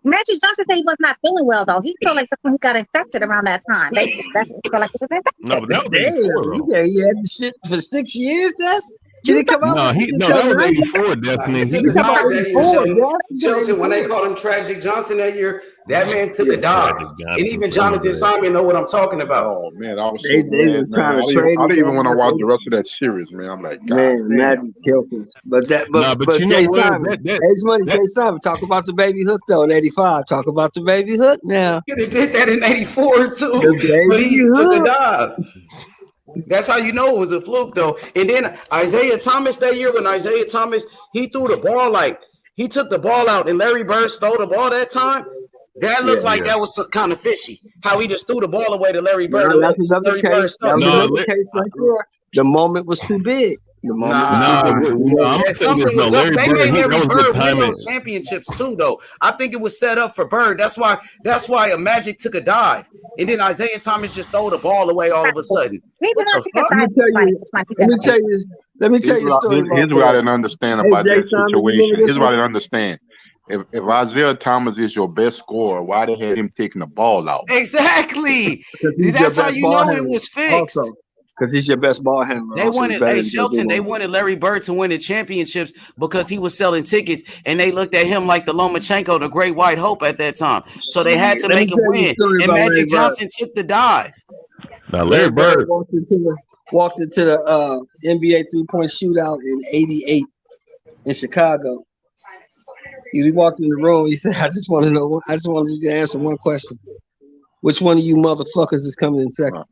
Magic Johnson said he was not feeling well, though. He felt like that's when he got infected around that time. He felt like he was infected.
No, but that was
he had the shit for 6 years, Jess? Did he come out?
No, that was 84, definitely.
Chelsea, when they called him Tragic Johnson that year, that man took a dive. And even Jonathan Simon know what I'm talking about.
Oh, man, I was so mad, man. I didn't even want to watch the rest of that series, man. I'm like, God
man, Magic killed us. But
you
Jay
know what?
Simon, Jay Simon, talk about the baby hook, though, in 85. Talk about the baby hook now.
He did that in 84, too. But he took a dive. That's how you know it was a fluke, though. And then Isaiah Thomas that year, when Isaiah Thomas, he threw the ball like he took the ball out and Larry Bird stole the ball that time. That looked like that was kind of fishy. How he just threw the ball away to Larry Bird.
No, that's another case. That was another case right there. The moment was too big. The moment
something was up. They made Larry Bird win those championships too, though. I think it was set up for Bird. That's why a Magic took a dive, and then Isaiah Thomas just threw the ball away all of a sudden.
Let me tell you a story.
Here's what I didn't understand about that situation. Here's what I didn't understand. If Isaiah Thomas is your best scorer, why they had him taking the ball out?
Exactly. That's how you know it was fixed.
Because he's your best ball handler.
They wanted, hey Shelton, they wanted Larry Bird to win the championships because he was selling tickets, and they looked at him like the Lomachenko, the Great White Hope at that time. So they had to make him win, and Magic Johnson took the dive.
Now Larry Bird
walked into the NBA 3-point shootout in '88 in Chicago. He walked in the room. He said, "I just want to know. I just wanted you to answer one question. Which one of you motherfuckers is coming in second?"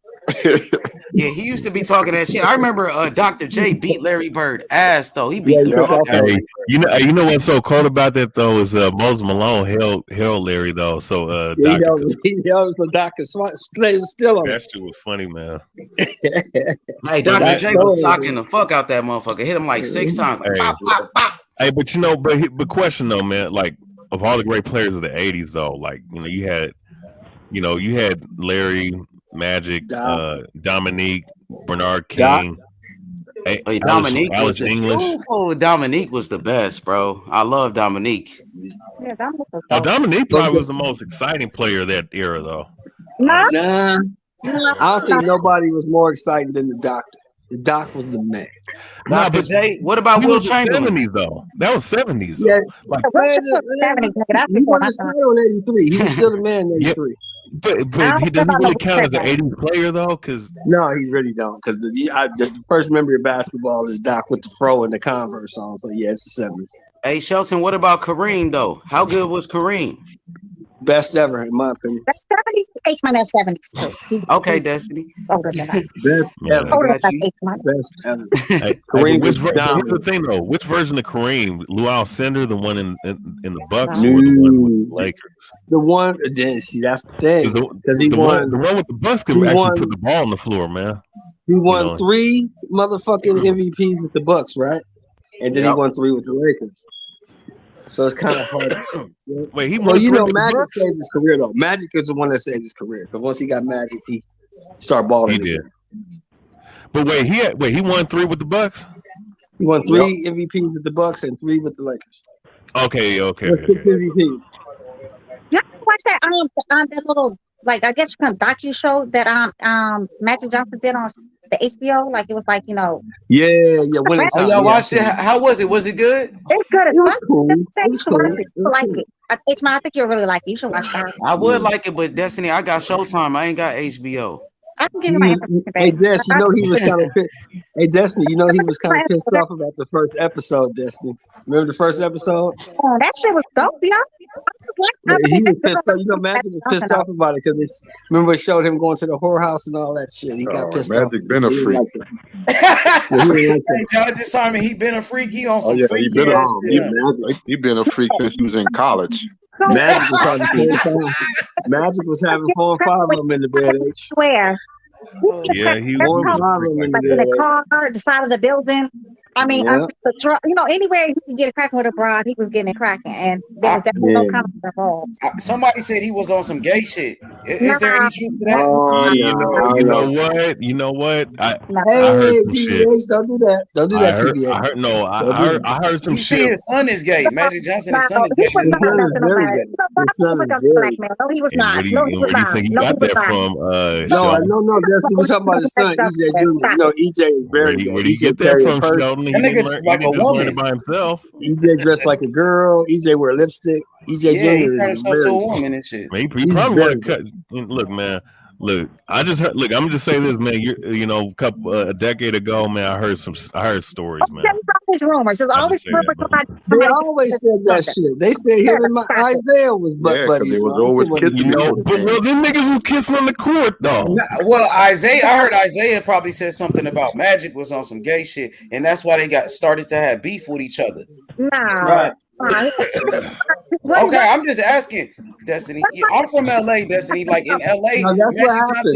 Yeah, he used to be talking that shit. I remember Dr. J beat Larry Bird ass though. He beat the fuck out of him.
You know what's so cool about that though is Moses Malone held Larry though. So
he held so Doc could still on.
That shit was funny, man.
Hey, Dr. J was socking the fuck out that motherfucker. Hit him like 6 times. Like, pop, pop, pop.
Hey, but but question though, man, like of all the great players of the '80s though, like you had Larry, Magic, Dominique, Bernard King.
Dominique
Alice
was
English.
Dominique was the best, bro. I love Dominique.
Yeah,
Dominique probably was the most exciting player of that era, though.
Nah, I don't think nobody was more exciting than the Doctor. The Doc was the man.
Nah,
but Jay, what about Will Chamberlain?
70s though. That was 70s.
Yeah,
like,
he won the title in '83. He was still the man in '83.
But he doesn't really count as an 80s player though, because
no, he really don't. Because the first memory of basketball is Doc with the fro and the Converse on. So yeah, it's the '70s.
Hey Shelton, what about Kareem though? How good was Kareem?
Best ever, in my opinion.
That's 70s. H-minus 70s.
Okay, Destiny.
Older than that.
Best ever.
Older than H-minus.
Best ever.
Kareem was here's the thing though. Which version of Kareem? Lou Alcindor, the one in the Bucks, or the one with the Lakers?
The one. See, that's the thing. Because he won.
The one with the Bucks could actually put the ball on the floor, man.
He won 3 motherfucking MVPs with the Bucks, right? And then he won 3 with the Lakers. So it's kind of hard to say.
Wait, he
Magic saved his career though. Magic is the one that saved his career because once he got Magic, he started balling.
He did. But he won 3 with the Bucks.
He won 3 MVPs with the Bucks and 3 with the Lakers.
Okay.
6 MVPs.
You watch that that little, like, I guess kind of docu show that Magic Johnson did on the HBO? Like, it was like,
Yeah.
Oh, y'all watched it? How was it? Was it good?
It's good.
It was cool. It was cool.
You like it. H-Man, I think you'll really like it. You should watch that.
I would like it, but Destiny, I got Showtime. I ain't got HBO.
I can give you my information.
Hey, Des, you know he was kind of pissed. Hey, Destiny, you know he was kind of pissed off about the first episode, Destiny. Remember the first episode?
Oh, that shit was dope, y'all.
He was pissed off. You know, Magic was pissed off about it because remember it showed him going to the whorehouse and all that shit. He got pissed off.
Magic been a freak.
Hey, Jonathan Simon, he been a freak. He on some freaky ass shit.
He been a freak since he was in college.
Magic was having 4 and 5 of them in the bed.
Where?
Yeah, he
was. Like in the car, the side of the building. I mean, the truck. Anywhere he could get it cracking with a broad, he was getting it cracking, and there was definitely no comment involved.
Somebody said he was on some gay shit. Is there any truth to that?
You know what? I
Hey, TBH, don't do that. Don't do that, TBH.
I heard some
You
shit.
see his son is gay. Magic Johnson, his son is gay.
He was not. No, he was not.
Where do you think he got that from?
No. That's was talking about his son, EJ Jr. You know, EJ is very gay.
Where do you get that from, Sheldon?
That nigga just like a woman
by himself.
EJ dressed like a girl. EJ wear lipstick. EJ Jr.
He turned himself to a woman and shit.
He probably want to cut. Look, man. Look, I just heard. Look, I'm gonna just say this, man. A decade ago, man, I heard stories, man.
There's always rumors. There's always rumors.
They always said that shit. They said him and Isaiah was buddies.
But them niggas was kissing on the court, though.
Well, I heard Isaiah probably said something about Magic was on some gay shit, and that's why they got started to have beef with each other.
Nah.
Right. Okay, I'm just asking, Destiny. I'm from LA, Destiny. Like in LA,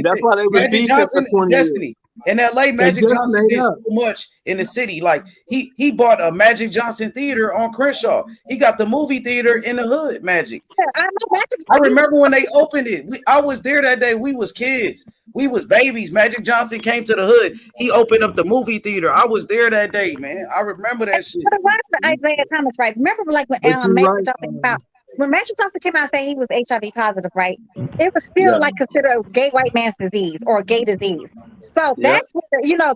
that's why they were
Magic Johnson, Destiny. In LA, Magic Johnson did so much in the city. Like he bought a Magic Johnson theater on Crenshaw. He got the movie theater in the hood. Magic. I remember when they opened it. I was there that day. We was kids. We was babies. Magic Johnson came to the hood. He opened up the movie theater. I was there that day, man. I remember that shit.
But it was the Isaiah Thomas, right? Remember, like when Alan May was talking about when Magic Johnson came out saying he was HIV positive, right? It was still like considered a gay white man's disease or a gay disease. So that's what,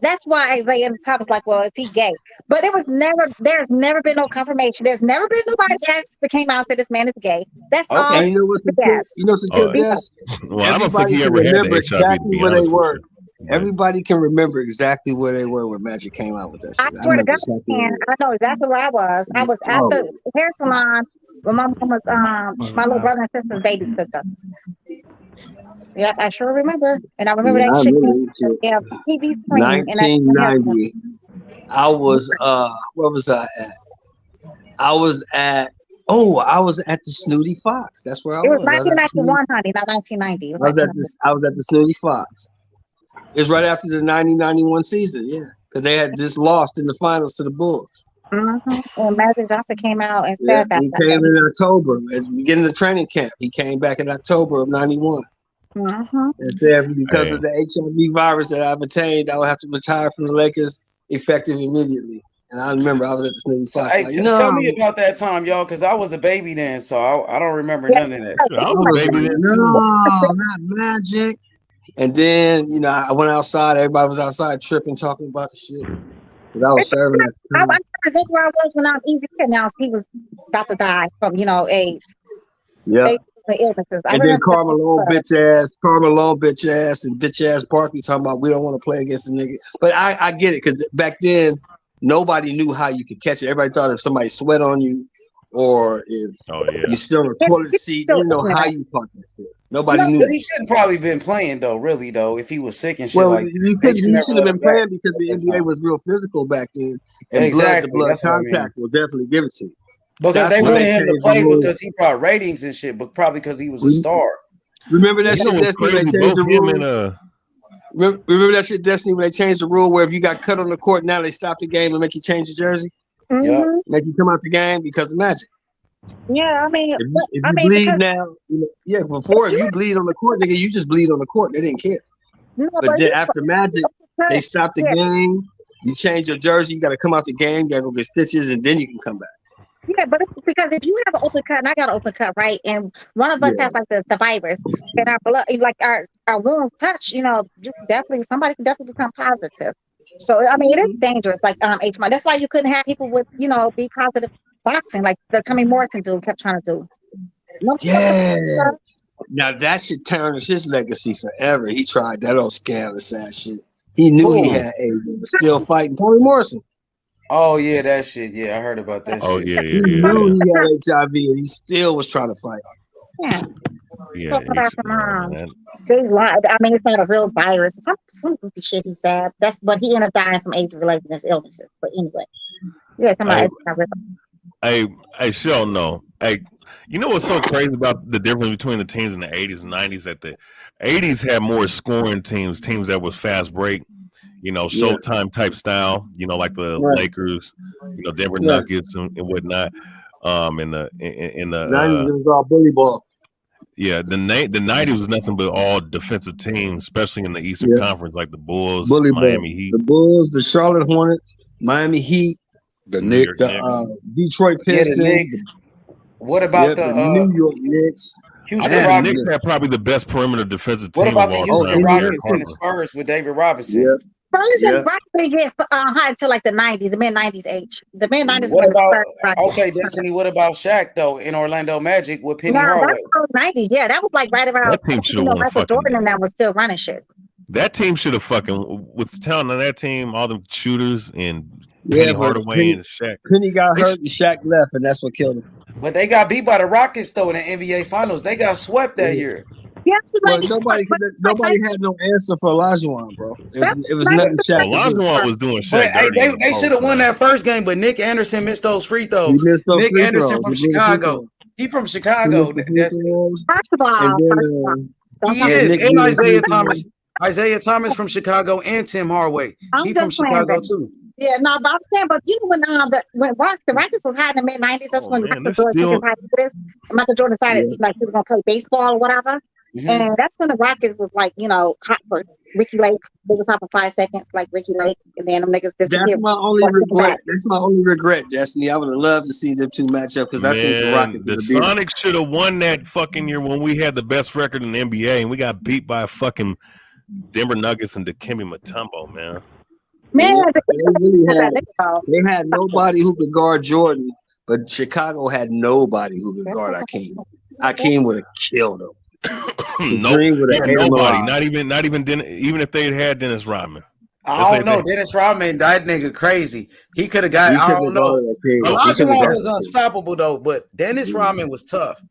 that's why Isaiah Thomas like, well, is he gay? But there's never been no confirmation. There's never been nobody that came out and said this man is gay. That's all.
And you know what's the best?
Well, I don't think he ever had the HIV,
exactly where they were. Everybody can remember exactly where they were when Magic came out with that shit.
I swear to God, I know exactly where I was. I was at the hair salon when my mom was my little brother and sister's babysitter. Yeah, I sure remember. And I remember that shit TV screen.
1990. I was where was I at? I was at the Snooty Fox. That's where I was.
It was 1991, honey, not 1990.
I was at the Snooty Fox. It was right after the 90-91 season, because they had just lost in the finals to the Bulls.
And Magic Johnson came out and said that.
He came in October, at the beginning of training camp. He came back in October of 91. And said because of the HIV virus that I've attained, I will have to retire from the Lakers effective immediately. And I remember I was at the Snooty Fox.
Hey, tell me about that time, y'all, because I was a baby then, so I don't remember none of that.
I was a baby then.
No, not Magic. And then, I went outside. Everybody was outside tripping, talking about the shit. Because I was serving at the time.
I think where I was when Easy announced he was about to die from, AIDS.
Yeah.
Illnesses.
And then Carmelo bitch ass, and bitch ass Barkley talking about we don't want to play against the nigga. But I get it, because back then nobody knew how you could catch it. Everybody thought if somebody sweat on you or if you still on a toilet seat, you didn't know how you caught that shit. Nobody knew.
But he shouldn't probably been playing though, really though, if he was sick and shit.
Well,
like
he should have been playing because the NBA was real physical back then, and blood contact will definitely give it to you.
Because they wanted him to play because he brought ratings and shit, but probably because he was a star.
Remember that shit, Destiny, when they changed the rule? Remember that shit, Destiny, when they changed the rule where if you got cut on the court, now they stop the game and make you change your jersey? Make you come out the game because of Magic.
Yeah, I mean,
if you bleed now, before if you bleed on the court, nigga, you just bleed on the court. They didn't care. But then after Magic, they stopped the game. You change your jersey, you got to come out the game, you got to go get stitches, and then you can come back.
Yeah, but it's because if you have an open cut and I got an open cut, right, and one of us has like the virus and our blood, like our wounds touch, somebody can definitely become positive. So I mean, it is dangerous, like HMI. That's why you couldn't have people with be positive boxing, like the Tommy Morrison dude kept trying to do.
Now that should tarnish his legacy forever. He tried that old scandalous ass shit. He knew he had AIDS, but still fighting Tommy Morrison.
Oh yeah, that shit. Yeah, I heard about that shit.
He knew he had HIV and he still was trying to fight.
So they lied. I mean, it's not a real virus. Some goofy shit he said. But he ended up dying from AIDS-related illnesses. But anyway,
I still know. You know what's so crazy about the difference between the teams in the 80s and 90s? That the 80s had more scoring teams that was fast break. Showtime type style, like the Lakers, Denver Nuggets and whatnot. In the
90s it was all bully ball.
Yeah, the 90s was nothing but all defensive teams, especially in the Eastern Conference, like the Bulls,
bully
Miami
ball.
Heat,
the Bulls, the Charlotte Hornets, Miami Heat, the Detroit Pistons.
What about
the New York Knicks?
The Knicks had probably the best perimeter defensive team.
What about the
of all
Houston
time.
Rockets and the Spurs with David Robinson?
Spurs and Rockets didn't get hot until like the 90s, the mid-90s age. The mid-90s.
What about Destiny? What about Shaq though in Orlando Magic with Penny Hardaway?
That was 90s. Yeah, that was like right around.
That team should have won.
Michael Jordan and that was still running shit.
That team should have fucking with the talent on that team, all the shooters and Penny Hardaway and Shaq.
Penny got hurt and Shaq left, and that's what killed him.
But they got beat by the Rockets though in the NBA Finals. They got swept that year.
Yeah,
nobody had no answer for Olajuwon, bro. It was nothing.
Olajuwon was doing shit.
They should have won that first game, but Nick Anderson missed those free throws. Nick Anderson from Chicago. He from Chicago.
First of all,
he is. And Isaiah Thomas. Isaiah Thomas from Chicago and Tim Hardaway. He from Chicago too.
Yeah, no, but I'm saying, but when the Rockets was high in the mid-90s, that's when Michael Jordan decided like he was gonna play baseball or whatever. And that's when the Rockets was like, hot for Ricky Lake. They was hot for 5 seconds, like Ricky Lake, and then them niggas disappeared.
That's my only regret. That's my only regret, Destiny. I would have loved to see them two match up because I think the Rockets
the Sonics should have won that fucking year when we had the best record in the NBA and we got beat by fucking Denver Nuggets and Dikembe Mutombo, man.
Man,
they had nobody who could guard Jordan, but Chicago had nobody who could guard Akeem. Akeem would have killed him.
Nobody, not even if they had Dennis Rodman.
I don't know. Dennis Rodman, that nigga crazy. He could have got, I don't know. Olajuwon was unstoppable though, but Dennis Rodman was tough.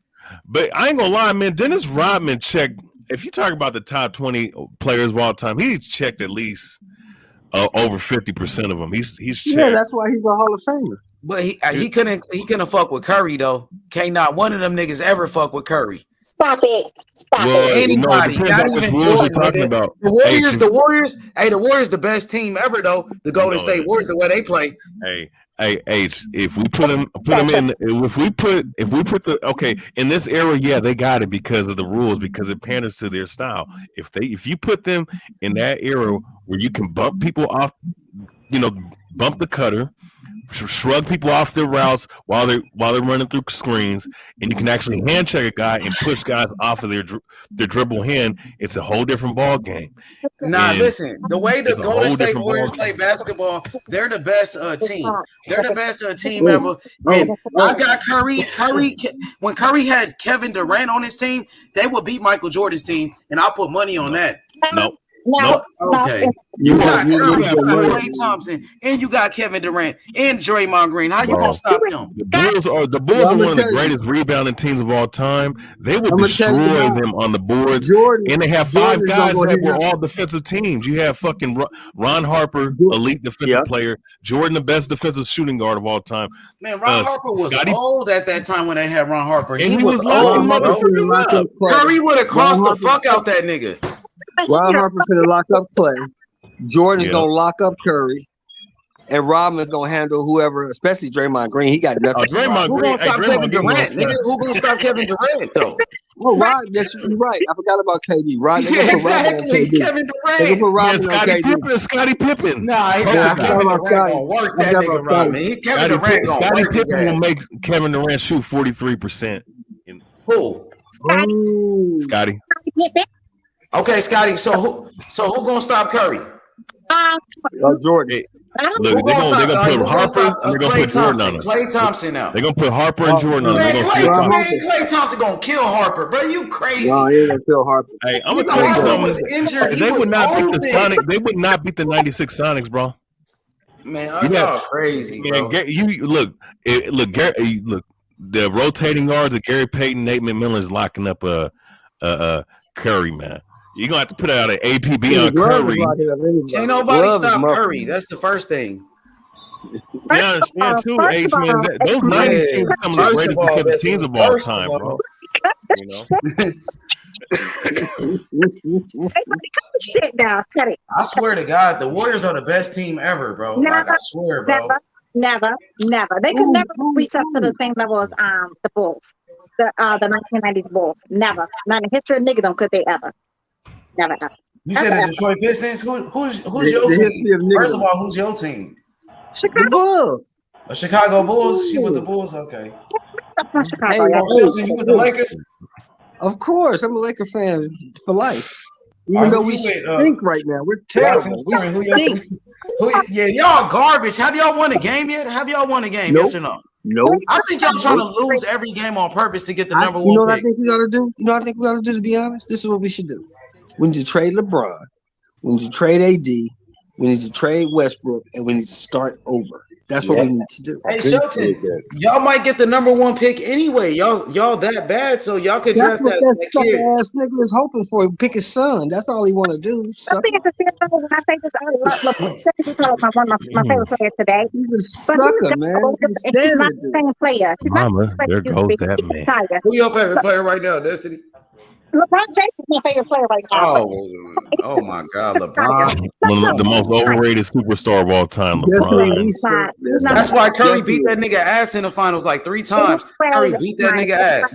But I ain't gonna lie, man. Dennis Rodman checked. If you talk about the top 20 players of all time, he checked at least over 50% of them. He's checked.
Yeah, that's why he's a Hall of Famer.
But he couldn't fuck with Curry though. Can't not one of them niggas ever fuck with Curry.
Stop it.
Anybody.
No,
not even
Jordan, talking about.
The Warriors, the Warriors. Hey, the Warriors, the best team ever though. The Golden State Warriors, the way they play.
Hey, if we put them in, if we put the in this era, yeah, they got it because of the rules, because it panders to their style. If you put them in that era where you can bump people off, bump the cutter, shrug people off their routes while they're running through screens, and you can actually hand check a guy and push guys off of their dribble hand. It's a whole different ball game.
Nah, listen, the way the Golden State Warriors play basketball, they're the best team. They're the best team ever. And I got Curry. When Curry had Kevin Durant on his team, they would beat Michael Jordan's team, and I'll put money on that.
Nope.
Okay. You got Klay Thompson, and you got Kevin Durant and Draymond Green. How you gonna stop them?
The Bulls are one of the greatest rebounding teams of all time. They will destroy them on the boards. And they have five guys that were all defensive teams. You have fucking Ron Harper, elite defensive player. Jordan, the best defensive shooting guard of all time.
Man, Ron Harper was old at that time when they had Ron Harper.
And he was locking motherfuckers up.
Curry would have crossed the fuck out that nigga.
Ron Harper's gonna lock up Clay. Jordan's gonna lock up Curry, and Rodman's gonna handle whoever, especially Draymond Green. He got nothing.
Draymond Green. Who gonna stop Kevin Durant? Nigga, who gonna stop Kevin Durant though?
Oh, Rod, that's right. I forgot about KD. Rod,
exactly. Kevin Durant.
Scottie Pippen.
Nah, Kevin Durant gonna work that nigga Rodman. Kevin Durant gonna
Scottie
work his
Pippen will
ass.
make Kevin Durant shoot 43%.
Who?
Scottie.
Okay, Scotty. So who gonna stop Curry?
Jordan.
Look, they're gonna put Harper and they're gonna put Jordan on him.
Klay Thompson now.
They're gonna put Harper and Jordan on him.
Klay Thompson gonna kill Harper, bro. You crazy?
No, he ain't gonna kill Harper.
Hey, I'm gonna tell you something.
Was injured.
They would not beat the Sonics. They would not beat the '96 Sonics, bro.
Man, y'all crazy, bro.
Man, look. The rotating guards of Gary Payton, Nate McMillan is locking up Curry, man. You're gonna have to put out an APB on Curry.
Ain't nobody stop Curry. That's the first thing.
I understand too, H man. Those '90s teams are some of the greatest defensive teams of all time, bro.
Shit down, cut it.
I swear to God, the Warriors are the best team ever, bro. Like, I swear, bro.
Never. They could never reach up to the same level as the Bulls, the 1990s Bulls. Never. Not in the history of niggerdom could they ever. Never.
You said the Detroit Pistons. Who's your team? First of all, who's your team?
Chicago
Bulls.
Chicago Bulls. She with the Bulls. Okay.
Chicago.
You with the Lakers?
Of course, I'm a Laker fan for life. Even though we stink right now, we're terrible. We stink.
Yeah, y'all garbage. Have y'all won a game yet? Have y'all won a game?
Nope.
Yes or no?
Nope.
I think y'all trying to lose every game on purpose to get the number one.
You know what
pick.
I think we ought to do? You know what I think we ought to do, to be honest? This is what we should do. We need to trade LeBron. We need to trade AD. We need to trade Westbrook, and we need to start over. That's what we need to do.
Hey, Shelton, y'all might get the number one pick anyway. Y'all that bad, so y'all could draft that kid.
Ass nigga is hoping for. Pick his son. That's all he want to do.
I think it's the same level when I say this. One of my favorite players today.
He's a sucker, man.
He's not the same player. He's
Mama, there goes that man.
Who your favorite player right now, Destiny?
LeBron James is my favorite player right now.
Oh my God, LeBron.
One of the most overrated superstar of all time, LeBron.
That's why Curry beat that nigga ass in the finals like 3 times. Curry beat that nigga ass.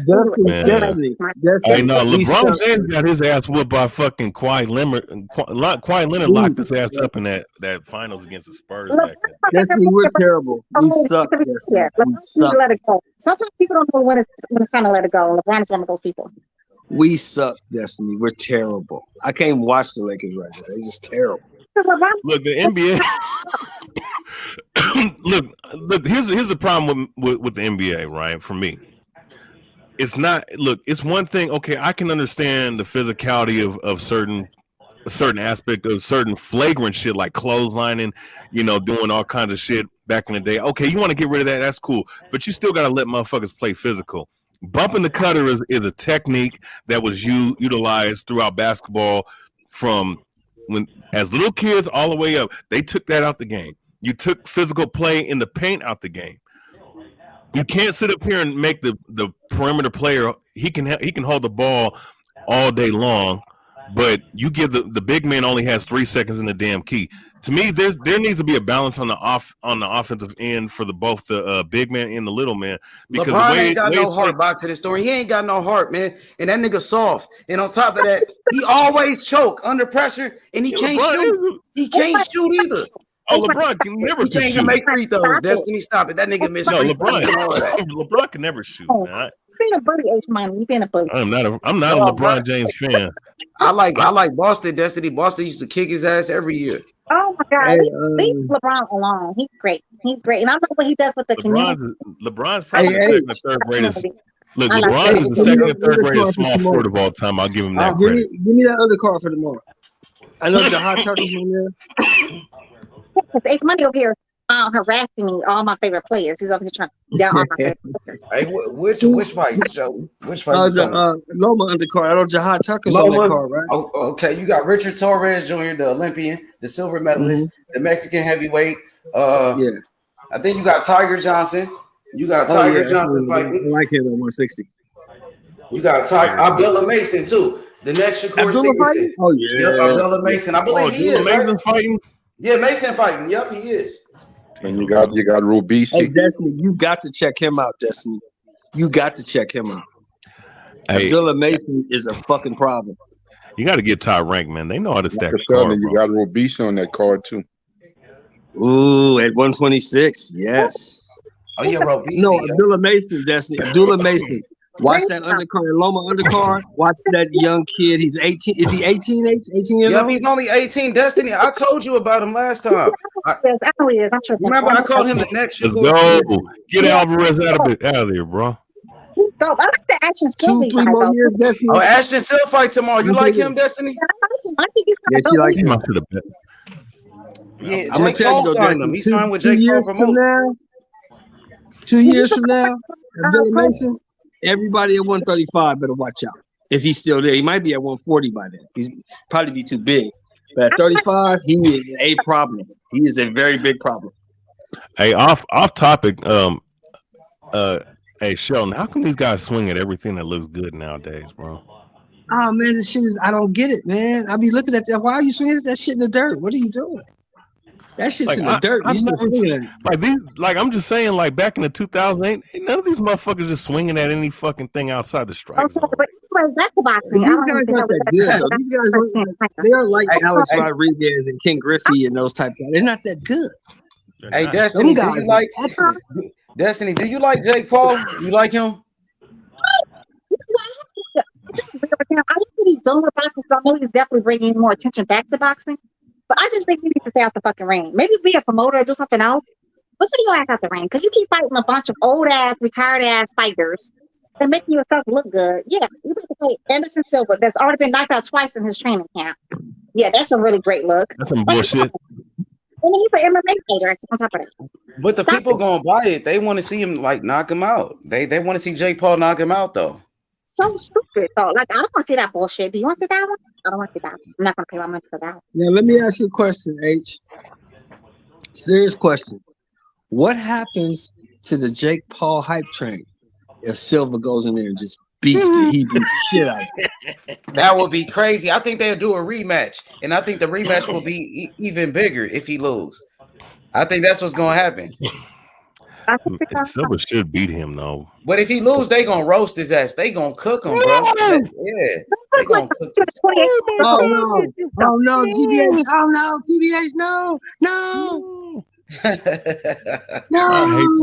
Hey, no, LeBron James got his ass whooped by fucking Kawhi Leonard. Kawhi Leonard locked his ass up in that finals against the Spurs back then.
Destiny, we're terrible. We suck. Destiny. We suck.
Let it go. Sometimes people don't know when it's time to let it go. LeBron is one of those people.
We suck, Destiny. We're terrible. I can't even watch the Lakers right now. They're just terrible.
Look, the NBA. look. Here's the problem with the NBA, right? For me, it's not. Look, it's one thing. Okay, I can understand the physicality of a certain aspect of certain flagrant shit like clotheslining, doing all kinds of shit back in the day. Okay, you want to get rid of that? That's cool, but you still got to let motherfuckers play physical. Bumping the cutter is a technique that was utilized throughout basketball from when as little kids all the way up. They took that out the game. You took physical play in the paint out the game. You can't sit up here and make the perimeter player. He can hold the ball all day long, but you give the big man only has 3 seconds in the damn key. To me, there needs to be a balance on the offensive end for both the big man and the little man. Because
LeBron ain't got no heart. Back to the story, he ain't got no heart, man. And that nigga soft. And on top of that, he always choke under pressure, and he can't shoot. He can't shoot either.
Oh, LeBron can never shoot.
He can't even make free throws. Destiny, stop it. That nigga missed.
No, LeBron can never shoot, man.
You've been a bully, H-Man. You've been a bully.
I'm not a LeBron James fan.
I like Boston. Destiny. Boston used to kick his ass every year.
Oh my God, leave LeBron alone. He's great. And I know what he does with the community.
LeBron's probably the second or third greatest. Look, LeBron is the second or third greatest small forward of all time. I'll give him that credit.
Give me that undercard for tomorrow. I know the hot turkey's in there.
It's money over here harassing me. All my favorite players. He's over here trying to down all my favorite players.
Hey, which fight? Which fight?
The Loma undercard. I know Jahad Tucker's on that card, right?
Oh, okay, you got Richard Torres Jr., the Olympian, the silver medalist, the Mexican heavyweight.
Yeah.
I think you got Tiger Johnson. You got Tiger Johnson fighting.
I like him at 160.
You got Tiger Abdullah Mason too. The next Shakur Stevenson.
Oh yeah,
Abdullah Mason. I believe he is.
Mason fighting.
Yeah, Mason fighting. Yep, he is.
And you got Rubisi.
Hey, Destiny, you got to check him out, Destiny. You got to check him out.
Hey,
Abdullah Mason is a fucking problem.
You got to get top rank, man. They know how to stack the
card.
card.
You got Rubisi on that card too.
Ooh, at 126, yes.
Oh yeah, Rubisi.
No, Abdullah Mason, Destiny. Abdullah Mason. Watch that undercard, Loma undercard. Watch that young kid. He's 18. Is he 18? 18 years old?
He's only 18. Destiny, I told you about him last time. Remember, I called him the next.
Let's go. Get Alvarez out of there, bro.
I like the Ashton Still
2-3 more years, Destiny.
Oh, Ashton Still fight tomorrow. You like him, Destiny?
I think he's
yeah, she likes him.
Yeah,
I'm gonna tell you, Destiny.
He signed with Jake Paul for
now. 2 years from now, Abdullah Mason. Everybody at 135 better watch out. If he's still there, he might be at 140 by then. He's probably be too big. But at 35, he is a problem. He is a very big problem.
Hey, off topic. Hey, Sheldon, how come these guys swing at everything that looks good nowadays, bro?
Oh man, this shit is. I don't get it, man. I be looking at that. Why are you swinging at that shit in the dirt? What are you doing? That shit's in the dirt.
I'm just saying, like back in the 2008, none of these motherfuckers just swinging at any fucking thing outside the strike zone.
These
guys aren't that good, though. These guys they are like Alex Rodriguez and Ken Griffey and those type guys. They're not that good.
Hey, Destiny, do you like Destiny? Do you like Jake Paul? You like him?
I like what he's doing with boxing. So I know he's definitely bringing more attention back to boxing. But I just think he needs to stay out the fucking ring. Maybe be a promoter or do something else. But stay your ass out the ring. Because you keep fighting a bunch of old-ass, retired-ass fighters and making yourself look good. Yeah, you have to play Anderson Silva that's already been knocked out twice in his training camp. Yeah, that's a really great look.
That's some bullshit.
And he's an MMA fighter on top of that.
But the people gonna buy it. They want to see him like knock him out. They want to see Jake Paul knock him out though.
So stupid though. Like I don't want to see that bullshit. Do you want to see that one? I don't want to see that one. I'm not gonna pay my money for that one.
Now let me ask you a question, H. Serious question. What happens to the Jake Paul hype train if Silva goes in there and just beats the shit out of him.
That would be crazy. I think they'll do a rematch, and I think the rematch will be even bigger if he lose. I think that's what's gonna happen.
Silver should beat him though.
But if he lose, they gonna roast his ass. They gonna cook him, bro. Yeah, they gonna cook him.
Oh no, TBH! Oh no, TBH! No.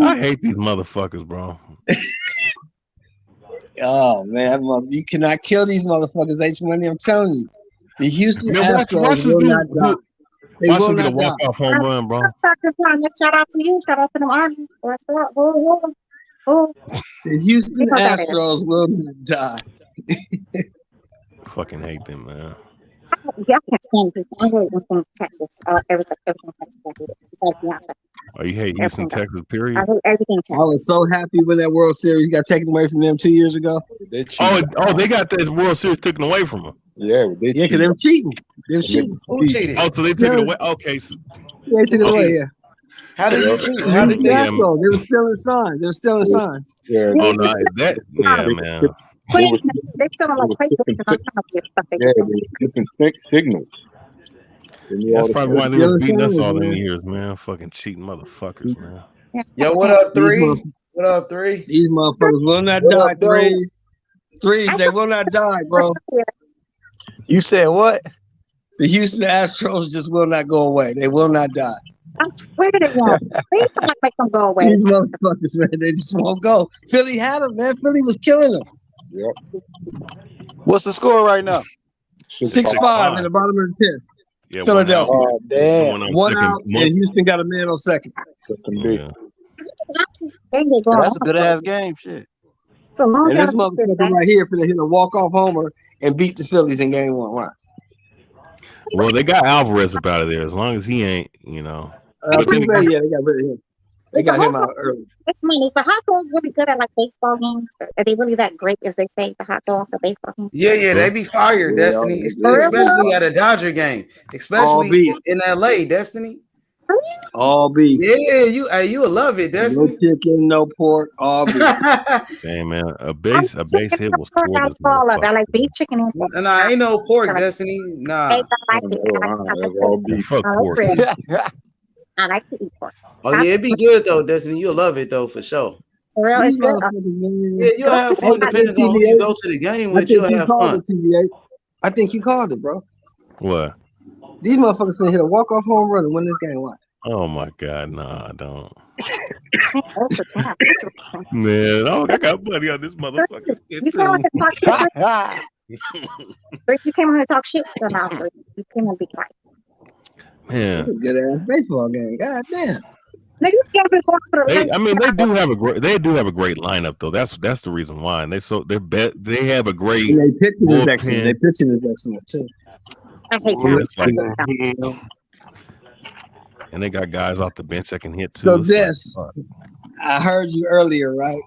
I hate these motherfuckers, bro.
Oh man, you cannot kill these motherfuckers, H-Money. I'm telling you, the Houston Astros will not die. They will not die.
Walk-off home run, bro.
Shout out to you. Shout out to them Army.
The Houston Astros will not die.
Fucking hate them, man.
Yeah, I can't stand people. I hate when Texas. Everything Texas.
Oh, you hate Houston, Texas, period?
I hate everything Texas.
I was so happy when that World Series got taken away from them 2 years ago.
They got this World Series taken away from them.
Yeah,
because they were cheating. They were cheating.
Who cheated?
Oh, so they took it away. Okay, so
they took it away. Yeah.
How did you cheat?
How did they? They were stealing signs.
Yeah.
Oh no, that man.
They're still like crazy.
Yeah, they're flipping signals.
That's probably why they were beating us all them years, man. Fucking cheating motherfuckers, man.
Yo, what up, three? What up, three?
These motherfuckers will not die, threes. They will not die, bro.
You said what?
The Houston Astros just will not go away. They will not die.
I swear they won't. Please don't make them go away.
These motherfuckers, man, they just won't go. Philly had them, man. Philly was killing them.
Yep.
What's the score right now?
6-5 in the bottom of the 10th.
Yeah,
Philadelphia.
Oh, damn.
One out, and Houston got a man on second.
Yeah.
That's a good ass game, shit.
And this motherfucker right here for the hit a walk-off homer and beat the Phillies in game 1. Wow.
Well, they got Alvarez up out of there as long as he ain't,
yeah, they got rid of him. They got him out early.
It's money. The hot dogs really good at like baseball games. Are they really that great as they say? The hot dogs at baseball games.
Yeah, they be fired, Destiny. Especially at a Dodger game, especially in LA, Destiny.
All beef.
Yeah, you'll love it, Destiny.
No chicken, no pork, all beef.
Damn, man, a base hit was poor.
I like beef, chicken, and pork.
Nah, ain't no pork, Destiny. Nah.
I like it.
Fuck pork.
I like to eat pork.
Oh yeah, it'd be good though, Destiny. You'll love it though, for sure.
For real, it's good.
Yeah, you'll have fun depending on who you go to the game with. You'll have fun.
I think you called it, bro.
What?
These motherfuckers finna hit a walk-off home run and win this game. What?
Oh my god, nah, I don't. Man, I got money on this motherfucker.
You came on to talk shit. Rich, you came on to talk shit about it. You came on to be quiet.
Man,
it's a good ass baseball game. God damn.
They do have a great lineup though. That's the reason why. And they have a great.
And they pitching is excellent. They pitching is excellent too.
I hate
that. And they got guys off the bench that can hit too.
So I heard you earlier, right?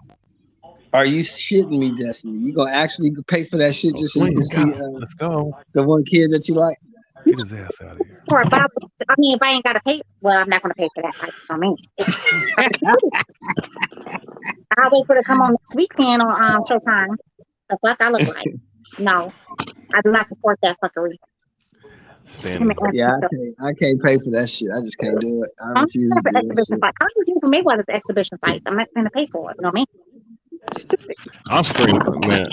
Are you shitting me, Destiny? You gonna actually pay for that shit just so you can see?
Let's go.
The one kid that you like.
Get his ass out of here.
If I ain't got to pay, well, I'm not going to pay for that. I mean, I'll wait for it to come on next weekend on Showtime. The fuck I look like? No, I do not support that fuckery.
Yeah, I can't pay for that shit. I just can't do it. I refuse to do that shit.
I'm refusing for Mayweather's exhibition fight. I'm not going to pay for it. You know what I mean?
I'll stream, man.